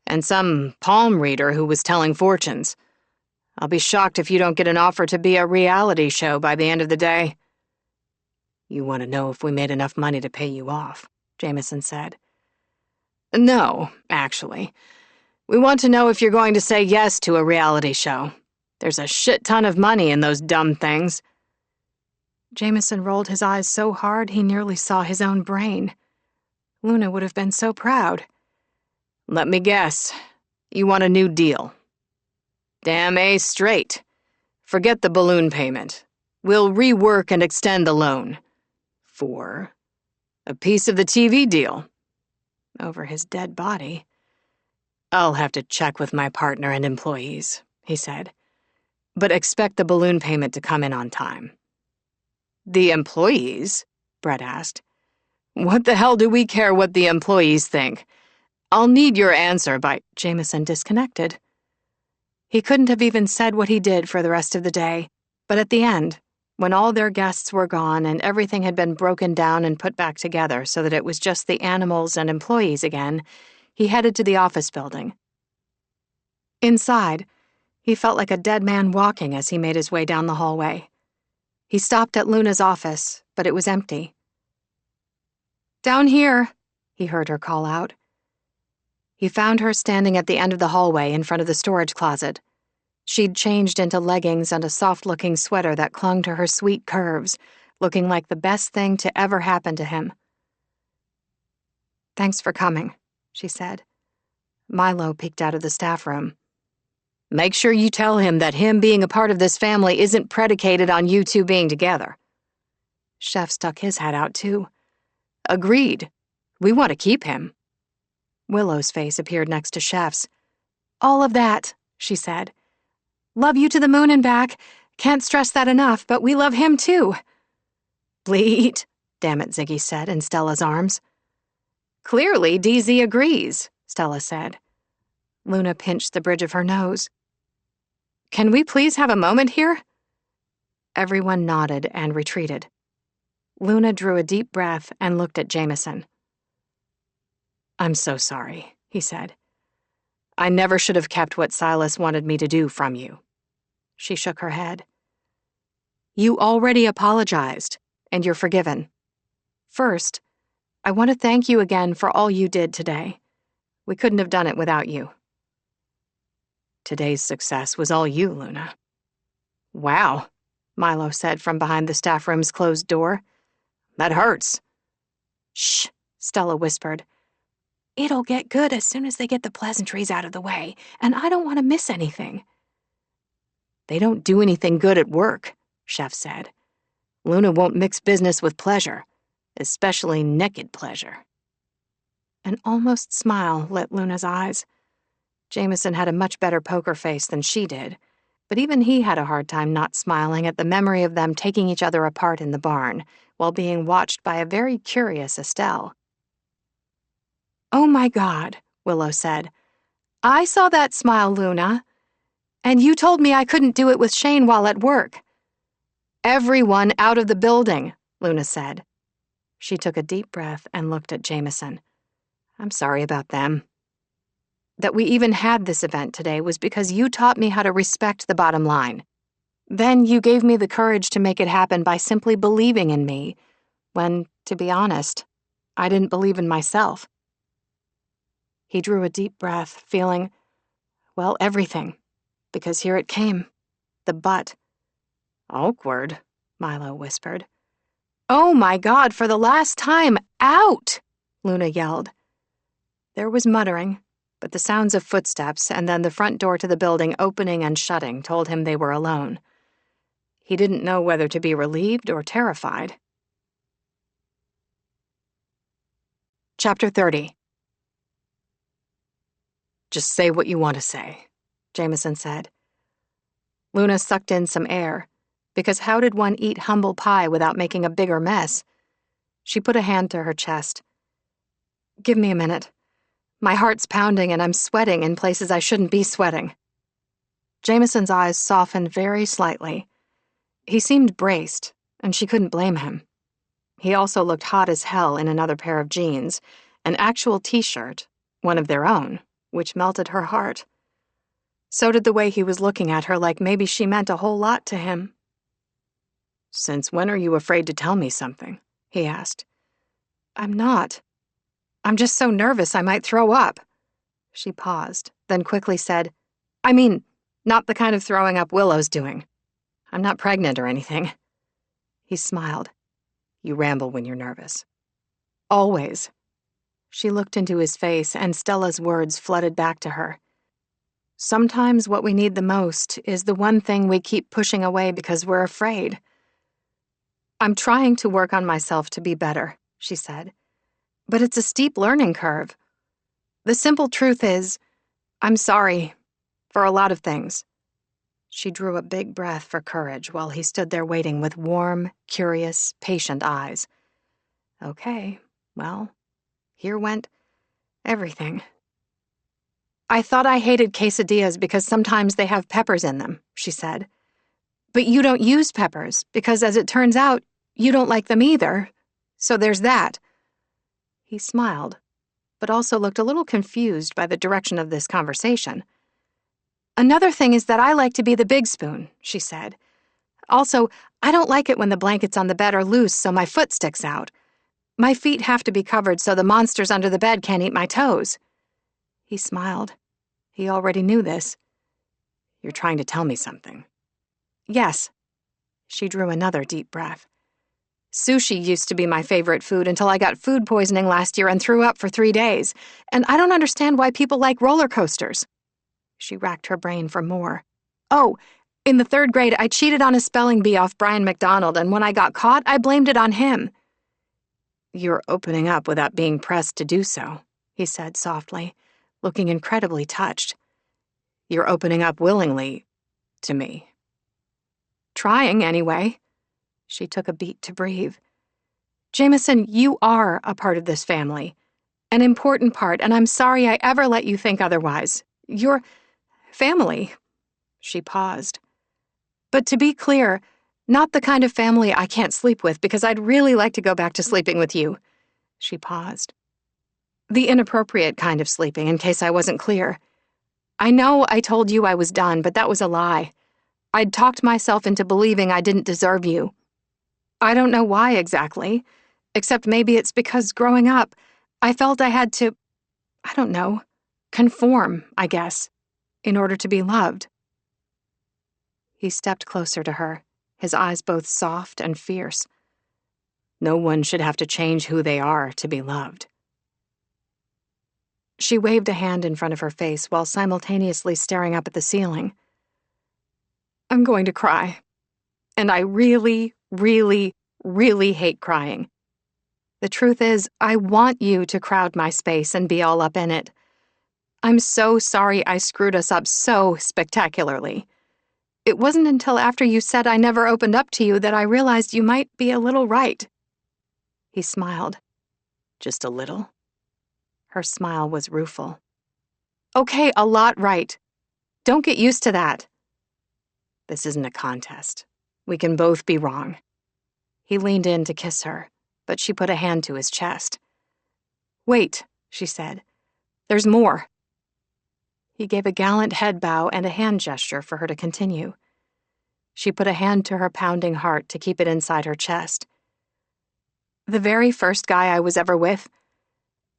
and some palm reader who was telling fortunes. I'll be shocked if you don't get an offer to be a reality show by the end of the day." "You want to know if we made enough money to pay you off," Jameson said. "No, actually. We want to know if you're going to say yes to a reality show. There's a shit ton of money in those dumb things." Jameson rolled his eyes so hard he nearly saw his own brain. Luna would have been so proud. "Let me guess. You want a new deal." "Damn straight. Forget the balloon payment. We'll rework and extend the loan. For a piece of the TV deal." Over his dead body. "I'll have to check with my partner and employees," he said. "But expect the balloon payment to come in on time." "The employees?" Brett asked. "What the hell do we care what the employees think? I'll need your answer by—" Jameson disconnected. He couldn't have even said what he did for the rest of the day, but at the end, when all their guests were gone and everything had been broken down and put back together so that it was just the animals and employees again, he headed to the office building. Inside, he felt like a dead man walking as he made his way down the hallway. He stopped at Luna's office, but it was empty. "Down here," he heard her call out. He found her standing at the end of the hallway in front of the storage closet. She'd changed into leggings and a soft-looking sweater that clung to her sweet curves, looking like the best thing to ever happen to him. "Thanks for coming," she said. Milo peeked out of the staff room. "Make sure you tell him that him being a part of this family isn't predicated on you two being together." Chef stuck his head out, too. "Agreed. We want to keep him." Willow's face appeared next to Chef's. "All of that," she said. "Love you to the moon and back. Can't stress that enough, but we love him too." "Bleat," Dammit, Ziggy said in Stella's arms. "Clearly DZ agrees," Stella said. Luna pinched the bridge of her nose. "Can we please have a moment here?" Everyone nodded and retreated. Luna drew a deep breath and looked at Jameson. "I'm so sorry," he said. "I never should have kept what Silas wanted me to do from you." She shook her head. "You already apologized, and you're forgiven. First, I want to thank you again for all you did today. We couldn't have done it without you." "Today's success was all you, Luna." "Wow," Milo said from behind the staff room's closed door. "That hurts." "Shh," Stella whispered. "It'll get good as soon as they get the pleasantries out of the way, and I don't want to miss anything." "They don't do anything good at work," Chef said. "Luna won't mix business with pleasure, especially naked pleasure." An almost smile lit Luna's eyes. Jameson had a much better poker face than she did, but even he had a hard time not smiling at the memory of them taking each other apart in the barn while being watched by a very curious Estelle. "Oh my God," Willow said. "I saw that smile, Luna. And you told me I couldn't do it with Shane while at work." "Everyone out of the building," Luna said. She took a deep breath and looked at Jameson. "I'm sorry about them. That we even had this event today was because you taught me how to respect the bottom line. Then you gave me the courage to make it happen by simply believing in me, when, to be honest, I didn't believe in myself." He drew a deep breath, feeling, well, everything, because here it came, the but. "Awkward," Milo whispered. "Oh my God, for the last time, out!" Luna yelled. There was muttering, but the sounds of footsteps and then the front door to the building opening and shutting told him they were alone. He didn't know whether to be relieved or terrified. Chapter 30. "Just say what you want to say," Jameson said. Luna sucked in some air, because how did one eat humble pie without making a bigger mess? She put a hand to her chest. "Give me a minute. My heart's pounding and I'm sweating in places I shouldn't be sweating." Jameson's eyes softened very slightly. He seemed braced, and she couldn't blame him. He also looked hot as hell in another pair of jeans, an actual t-shirt, one of their own, which melted her heart. So did the way he was looking at her like maybe she meant a whole lot to him. "Since when are you afraid to tell me something?" he asked. "I'm not. I'm just so nervous I might throw up." She paused, then quickly said, I mean, not the kind of throwing up Willow's doing. I'm not pregnant or anything. He smiled. You ramble when you're nervous. Always. She looked into his face, and Stella's words flooded back to her. Sometimes what we need the most is the one thing we keep pushing away because we're afraid. I'm trying to work on myself to be better, she said. But it's a steep learning curve. The simple truth is, I'm sorry for a lot of things. She drew a big breath for courage while he stood there waiting with warm, curious, patient eyes. Okay, well, here went everything. I thought I hated quesadillas because sometimes they have peppers in them, she said. But you don't use peppers because, as it turns out, you don't like them either. So there's that. He smiled, but also looked a little confused by the direction of this conversation. Another thing is that I like to be the big spoon, she said. Also, I don't like it when the blankets on the bed are loose so my foot sticks out. My feet have to be covered so the monsters under the bed can't eat my toes. He smiled. He already knew this. You're trying to tell me something. Yes. She drew another deep breath. Sushi used to be my favorite food until I got food poisoning last year and threw up for 3 days. And I don't understand why people like roller coasters. She racked her brain for more. Oh, in the 3rd grade, I cheated on a spelling bee off Brian McDonald, and when I got caught, I blamed it on him. You're opening up without being pressed to do so, he said softly, looking incredibly touched. You're opening up willingly to me. Trying, anyway. She took a beat to breathe. Jameson, you are a part of this family. An important part, and I'm sorry I ever let you think otherwise. You're family. She paused. But to be clear, not the kind of family I can't sleep with because I'd really like to go back to sleeping with you. She paused. The inappropriate kind of sleeping, in case I wasn't clear. I know I told you I was done, but that was a lie. I'd talked myself into believing I didn't deserve you. I don't know why exactly, except maybe it's because growing up, I felt I had to, I don't know, conform, I guess, in order to be loved. He stepped closer to her, his eyes both soft and fierce. No one should have to change who they are to be loved. She waved a hand in front of her face while simultaneously staring up at the ceiling. I'm going to cry. And I really, really, really hate crying. The truth is, I want you to crowd my space and be all up in it. I'm so sorry I screwed us up so spectacularly. It wasn't until after you said I never opened up to you that I realized you might be a little right. He smiled. Just a little? Her smile was rueful. Okay, a lot right. Don't get used to that. This isn't a contest. We can both be wrong. He leaned in to kiss her, but she put a hand to his chest. Wait, she said. There's more. He gave a gallant head bow and a hand gesture for her to continue. She put a hand to her pounding heart to keep it inside her chest. The very first guy I was ever with,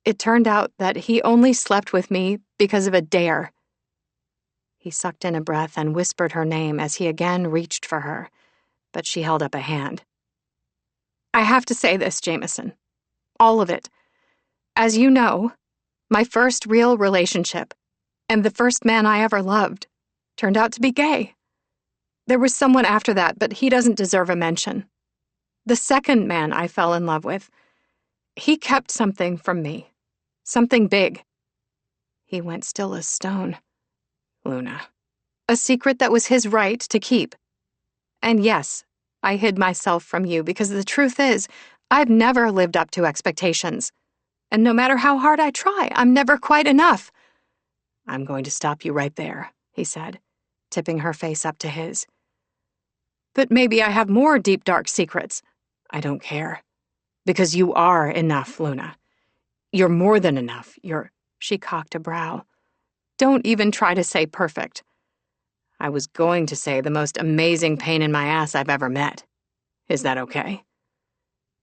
it turned out that he only slept with me because of a dare. He sucked in a breath and whispered her name as he again reached for her, but she held up a hand. I have to say this, Jameson. All of it. As you know, my first real relationship, and the first man I ever loved, turned out to be gay. There was someone after that, but he doesn't deserve a mention. The second man I fell in love with, he kept something from me. Something big. He went still as stone. Luna. A secret that was his right to keep. And yes, I hid myself from you because the truth is, I've never lived up to expectations. And no matter how hard I try, I'm never quite enough. I'm going to stop you right there, he said, tipping her face up to his. But maybe I have more deep, dark secrets. I don't care. Because you are enough, Luna. You're more than enough. She cocked a brow. Don't even try to say perfect. I was going to say the most amazing pain in my ass I've ever met. Is that okay?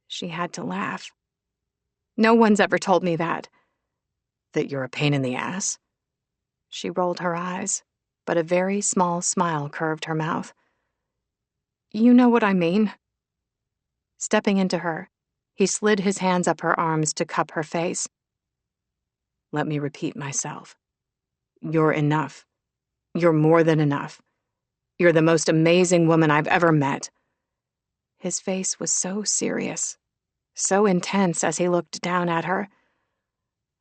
She had to laugh. No one's ever told me that. That you're a pain in the ass? She rolled her eyes, but a very small smile curved her mouth. You know what I mean. Stepping into her, he slid his hands up her arms to cup her face. Let me repeat myself. You're enough. You're more than enough. You're the most amazing woman I've ever met. His face was so serious, so intense as he looked down at her.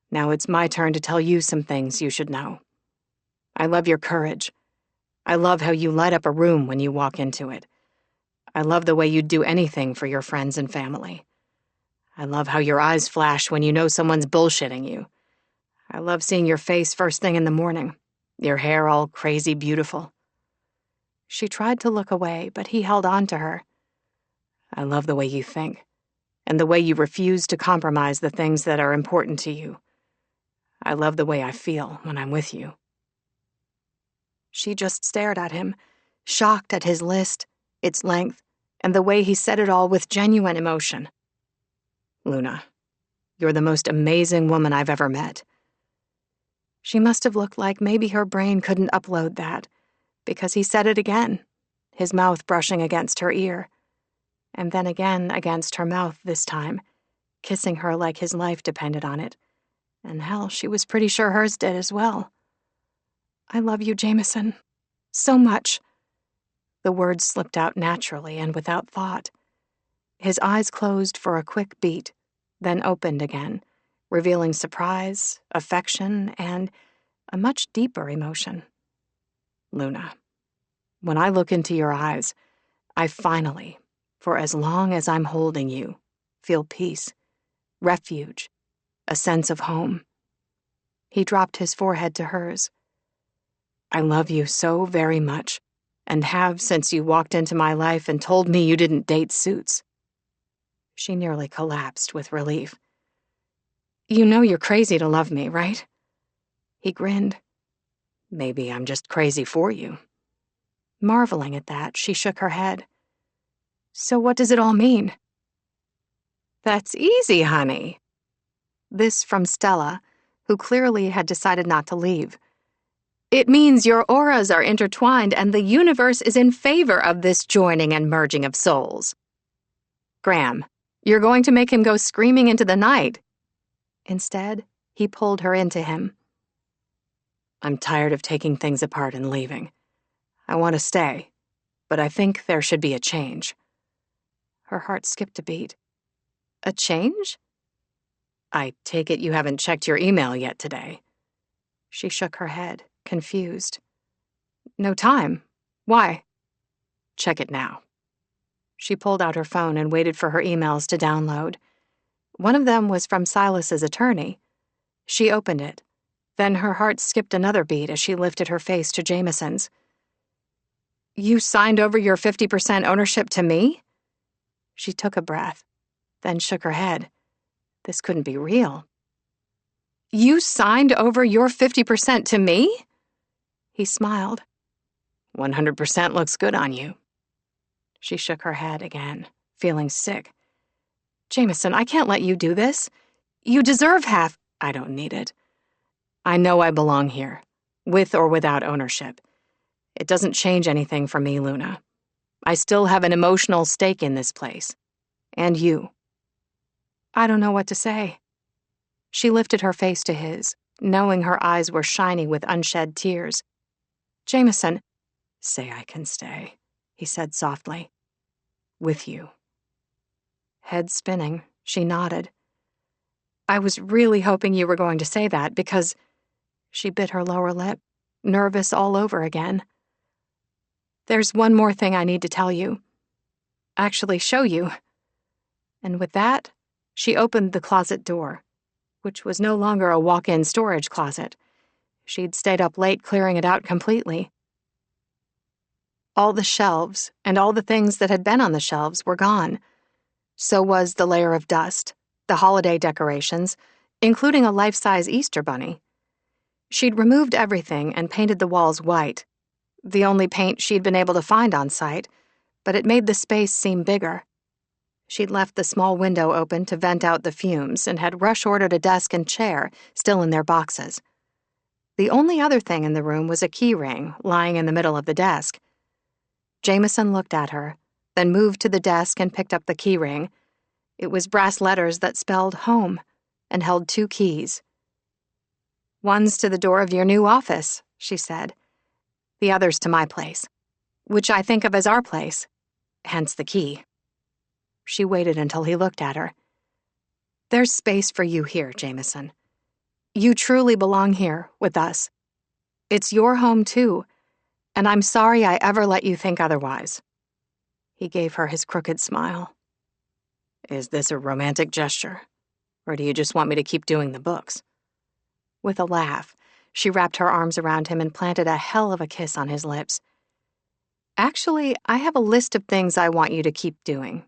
Now it's my turn to tell you some things you should know. I love your courage. I love how you light up a room when you walk into it. I love the way you'd do anything for your friends and family. I love how your eyes flash when you know someone's bullshitting you. I love seeing your face first thing in the morning, your hair all crazy beautiful. She tried to look away, but he held on to her. I love the way you think, and the way you refuse to compromise the things that are important to you. I love the way I feel when I'm with you. She just stared at him, shocked at his list, its length, and the way he said it all with genuine emotion. Luna, you're the most amazing woman I've ever met. She must have looked like maybe her brain couldn't upload that, because he said it again, his mouth brushing against her ear, and then again against her mouth this time, kissing her like his life depended on it, and hell, she was pretty sure hers did as well. I love you, Jameson. So much. The words slipped out naturally and without thought. His eyes closed for a quick beat, then opened again, revealing surprise, affection, and a much deeper emotion. Luna, when I look into your eyes, I finally, for as long as I'm holding you, feel peace, refuge, a sense of home. He dropped his forehead to hers. I love you so very much, and have since you walked into my life and told me you didn't date suits. She nearly collapsed with relief. You know you're crazy to love me, right? He grinned. Maybe I'm just crazy for you. Marveling at that, she shook her head. So what does it all mean? That's easy, honey. This from Stella, who clearly had decided not to leave. It means your auras are intertwined and the universe is in favor of this joining and merging of souls. Graham, you're going to make him go screaming into the night. Instead, he pulled her into him. I'm tired of taking things apart and leaving. I want to stay, but I think there should be a change. Her heart skipped a beat. A change? I take it you haven't checked your email yet today. She shook her head, confused. No time. Why? Check it now. She pulled out her phone and waited for her emails to download. One of them was from Silas's attorney. She opened it. Then her heart skipped another beat as she lifted her face to Jameson's. You signed over your 50% ownership to me? She took a breath, then shook her head. This couldn't be real. You signed over your 50% to me? He smiled. 100% looks good on you. She shook her head again, feeling sick. Jameson, I can't let you do this. You deserve half. I don't need it. I know I belong here, with or without ownership. It doesn't change anything for me, Luna. I still have an emotional stake in this place. And you. I don't know what to say. She lifted her face to his, knowing her eyes were shiny with unshed tears. Jameson, say I can stay, he said softly. With you. Head spinning, she nodded. I was really hoping you were going to say that because... She bit her lower lip, nervous all over again. There's one more thing I need to tell you. Actually, show you. And with that, she opened the closet door, which was no longer a walk-in storage closet. She'd stayed up late clearing it out completely. All the shelves and all the things that had been on the shelves were gone. So was the layer of dust, the holiday decorations, including a life-size Easter bunny. She'd removed everything and painted the walls white, the only paint she'd been able to find on site, but it made the space seem bigger. She'd left the small window open to vent out the fumes and had rush-ordered a desk and chair, still in their boxes. The only other thing in the room was a key ring lying in the middle of the desk. Jameson looked at her, then moved to the desk and picked up the key ring. It was brass letters that spelled home and held 2 keys. "One's to the door of your new office," she said. "The other's to my place, which I think of as our place, hence the key." She waited until he looked at her. "There's space for you here, Jameson. You truly belong here, with us. It's your home, too, and I'm sorry I ever let you think otherwise." He gave her his crooked smile. "Is this a romantic gesture? Or do you just want me to keep doing the books?" With a laugh, she wrapped her arms around him and planted a hell of a kiss on his lips. "Actually, I have a list of things I want you to keep doing,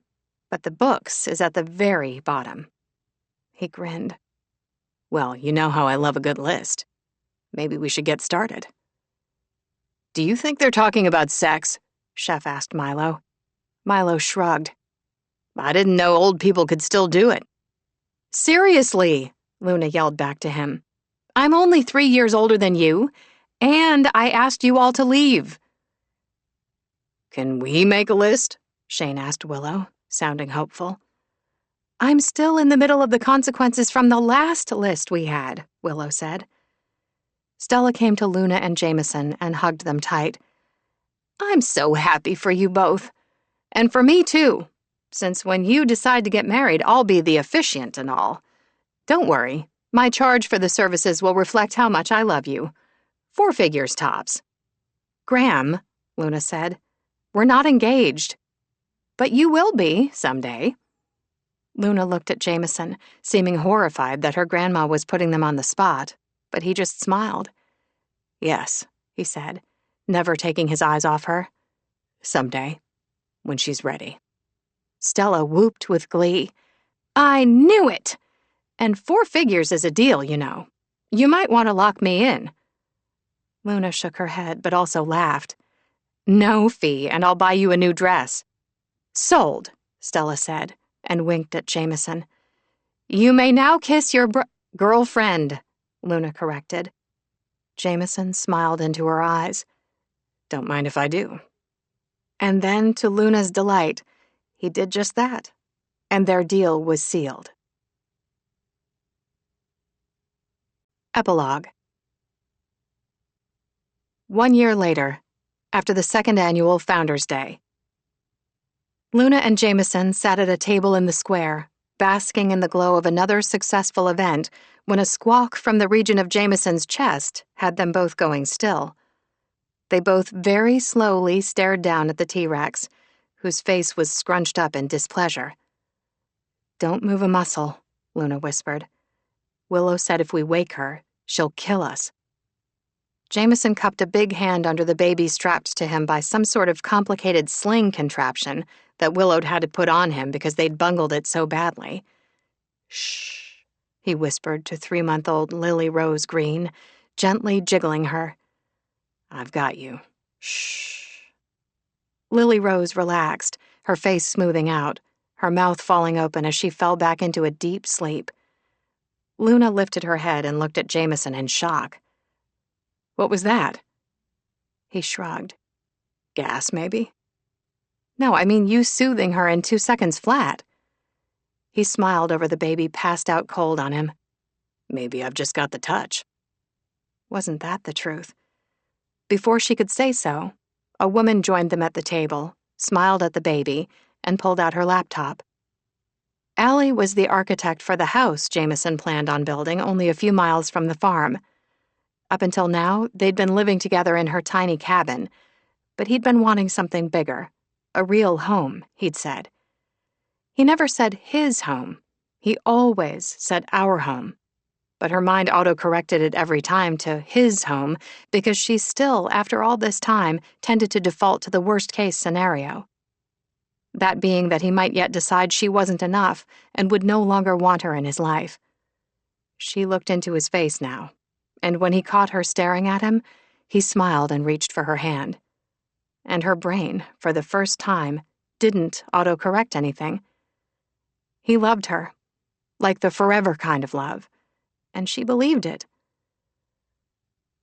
but the books is at the very bottom." He grinned. "Well, you know how I love a good list. Maybe we should get started." "Do you think they're talking about sex?" Chef asked Milo. Milo shrugged. "I didn't know old people could still do it." "Seriously," Luna yelled back to him. "I'm only 3 years older than you, and I asked you all to leave." "Can we make a list?" Shane asked Willow, sounding hopeful. "I'm still in the middle of the consequences from the last list we had," Willow said. Stella came to Luna and Jameson and hugged them tight. "I'm so happy for you both. And for me, too, since when you decide to get married, I'll be the officiant and all. Don't worry, my charge for the services will reflect how much I love you. 4 figures tops." "Graham," Luna said, "we're not engaged." "But you will be, someday." Luna looked at Jameson, seeming horrified that her grandma was putting them on the spot, but he just smiled. "Yes," he said, never taking his eyes off her. "Someday, when she's ready." Stella whooped with glee. "I knew it! And 4 figures is a deal, you know. You might want to lock me in." Luna shook her head, but also laughed. "No fee, and I'll buy you a new dress." "Sold," Stella said, and winked at Jameson. "You may now kiss your girlfriend," Luna corrected. Jameson smiled into her eyes. "Don't mind if I do." And then, to Luna's delight, he did just that, and their deal was sealed. Epilogue. 1 year later, after the 2nd annual Founders' Day. Luna and Jameson sat at a table in the square, basking in the glow of another successful event, when a squawk from the region of Jameson's chest had them both going still. They both very slowly stared down at the T-Rex, whose face was scrunched up in displeasure. "Don't move a muscle," Luna whispered. "Willow said if we wake her, she'll kill us." Jameson cupped a big hand under the baby strapped to him by some sort of complicated sling contraption that Willow had to put on him because they'd bungled it so badly. "Shh," he whispered to 3-month-old Lily Rose Green, gently jiggling her. "I've got you. Shh." Lily Rose relaxed, her face smoothing out, her mouth falling open as she fell back into a deep sleep. Luna lifted her head and looked at Jameson in shock. "What was that?" He shrugged. "Gas, maybe?" "No, I mean you soothing her in 2 seconds flat." He smiled over the baby passed out cold on him. "Maybe I've just got the touch." Wasn't that the truth? Before she could say so, a woman joined them at the table, smiled at the baby, and pulled out her laptop. Allie was the architect for the house Jameson planned on building only a few miles from the farm. Up until now, they'd been living together in her tiny cabin, but he'd been wanting something bigger, a real home, he'd said. He never said his home. He always said our home. But her mind auto-corrected it every time to his home because she still, after all this time, tended to default to the worst-case scenario. That being that he might yet decide she wasn't enough and would no longer want her in his life. She looked into his face now, and when he caught her staring at him, he smiled and reached for her hand. And her brain, for the first time, didn't auto-correct anything. He loved her, like the forever kind of love, and she believed it.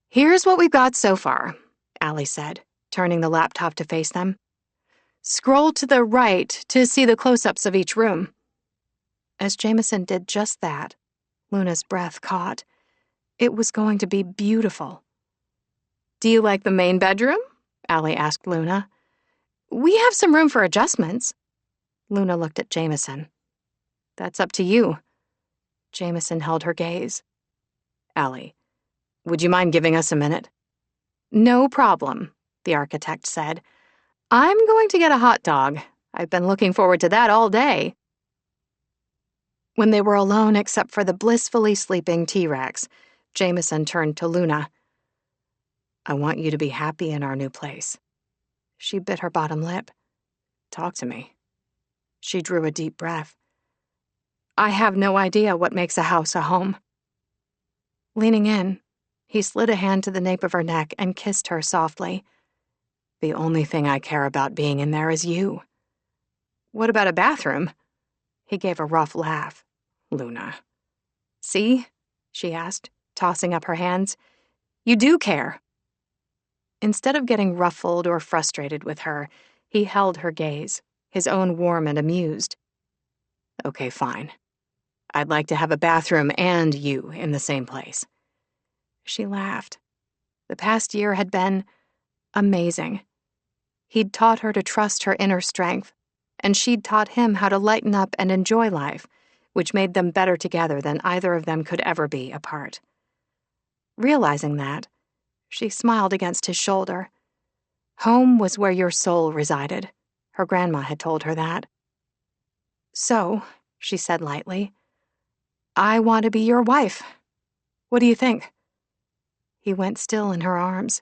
Here's what we've got so far, Allie said, turning the laptop to face them. Scroll to the right to see the close-ups of each room. As Jameson did just that, Luna's breath caught. It was going to be beautiful. Do you like the main bedroom? Allie asked Luna. We have some room for adjustments. Luna looked at Jameson. That's up to you. Jameson held her gaze. Allie, would you mind giving us a minute? No problem, the architect said. I'm going to get a hot dog. I've been looking forward to that all day. When they were alone except for the blissfully sleeping T-Rex, Jameson turned to Luna. I want you to be happy in our new place. She bit her bottom lip. Talk to me. She drew a deep breath. I have no idea what makes a house a home. Leaning in, he slid a hand to the nape of her neck and kissed her softly. The only thing I care about being in there is you. What about a bathroom? He gave a rough laugh. Luna. See? She asked, tossing up her hands. You do care. Instead of getting ruffled or frustrated with her, he held her gaze, his own warm and amused. Okay, fine. I'd like to have a bathroom and you in the same place. She laughed. The past year had been amazing. He'd taught her to trust her inner strength, and she'd taught him how to lighten up and enjoy life, which made them better together than either of them could ever be apart. Realizing that, she smiled against his shoulder. Home was where your soul resided. Her grandma had told her that. So, she said lightly, I want to be your wife. What do you think? He went still in her arms.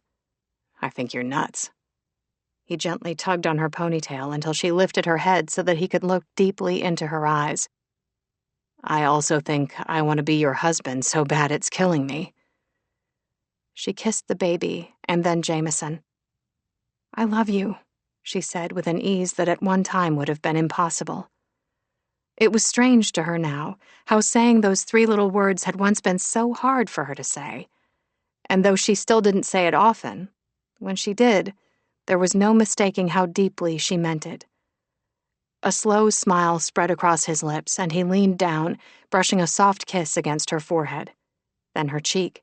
I think you're nuts. He gently tugged on her ponytail until she lifted her head so that he could look deeply into her eyes. I also think I want to be your husband so bad it's killing me. She kissed the baby and then Jameson. I love you, she said with an ease that at one time would have been impossible. It was strange to her now how saying those 3 little words had once been so hard for her to say. And though she still didn't say it often, when she did, there was no mistaking how deeply she meant it. A slow smile spread across his lips, and he leaned down, brushing a soft kiss against her forehead, then her cheek,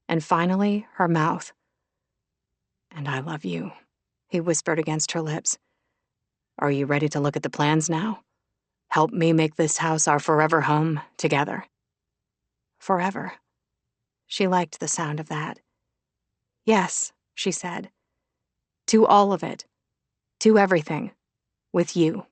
and finally her mouth. And I love you, he whispered against her lips. Are you ready to look at the plans now? Help me make this house our forever home together. Forever. She liked the sound of that. Yes, she said. To all of it. To everything. With you.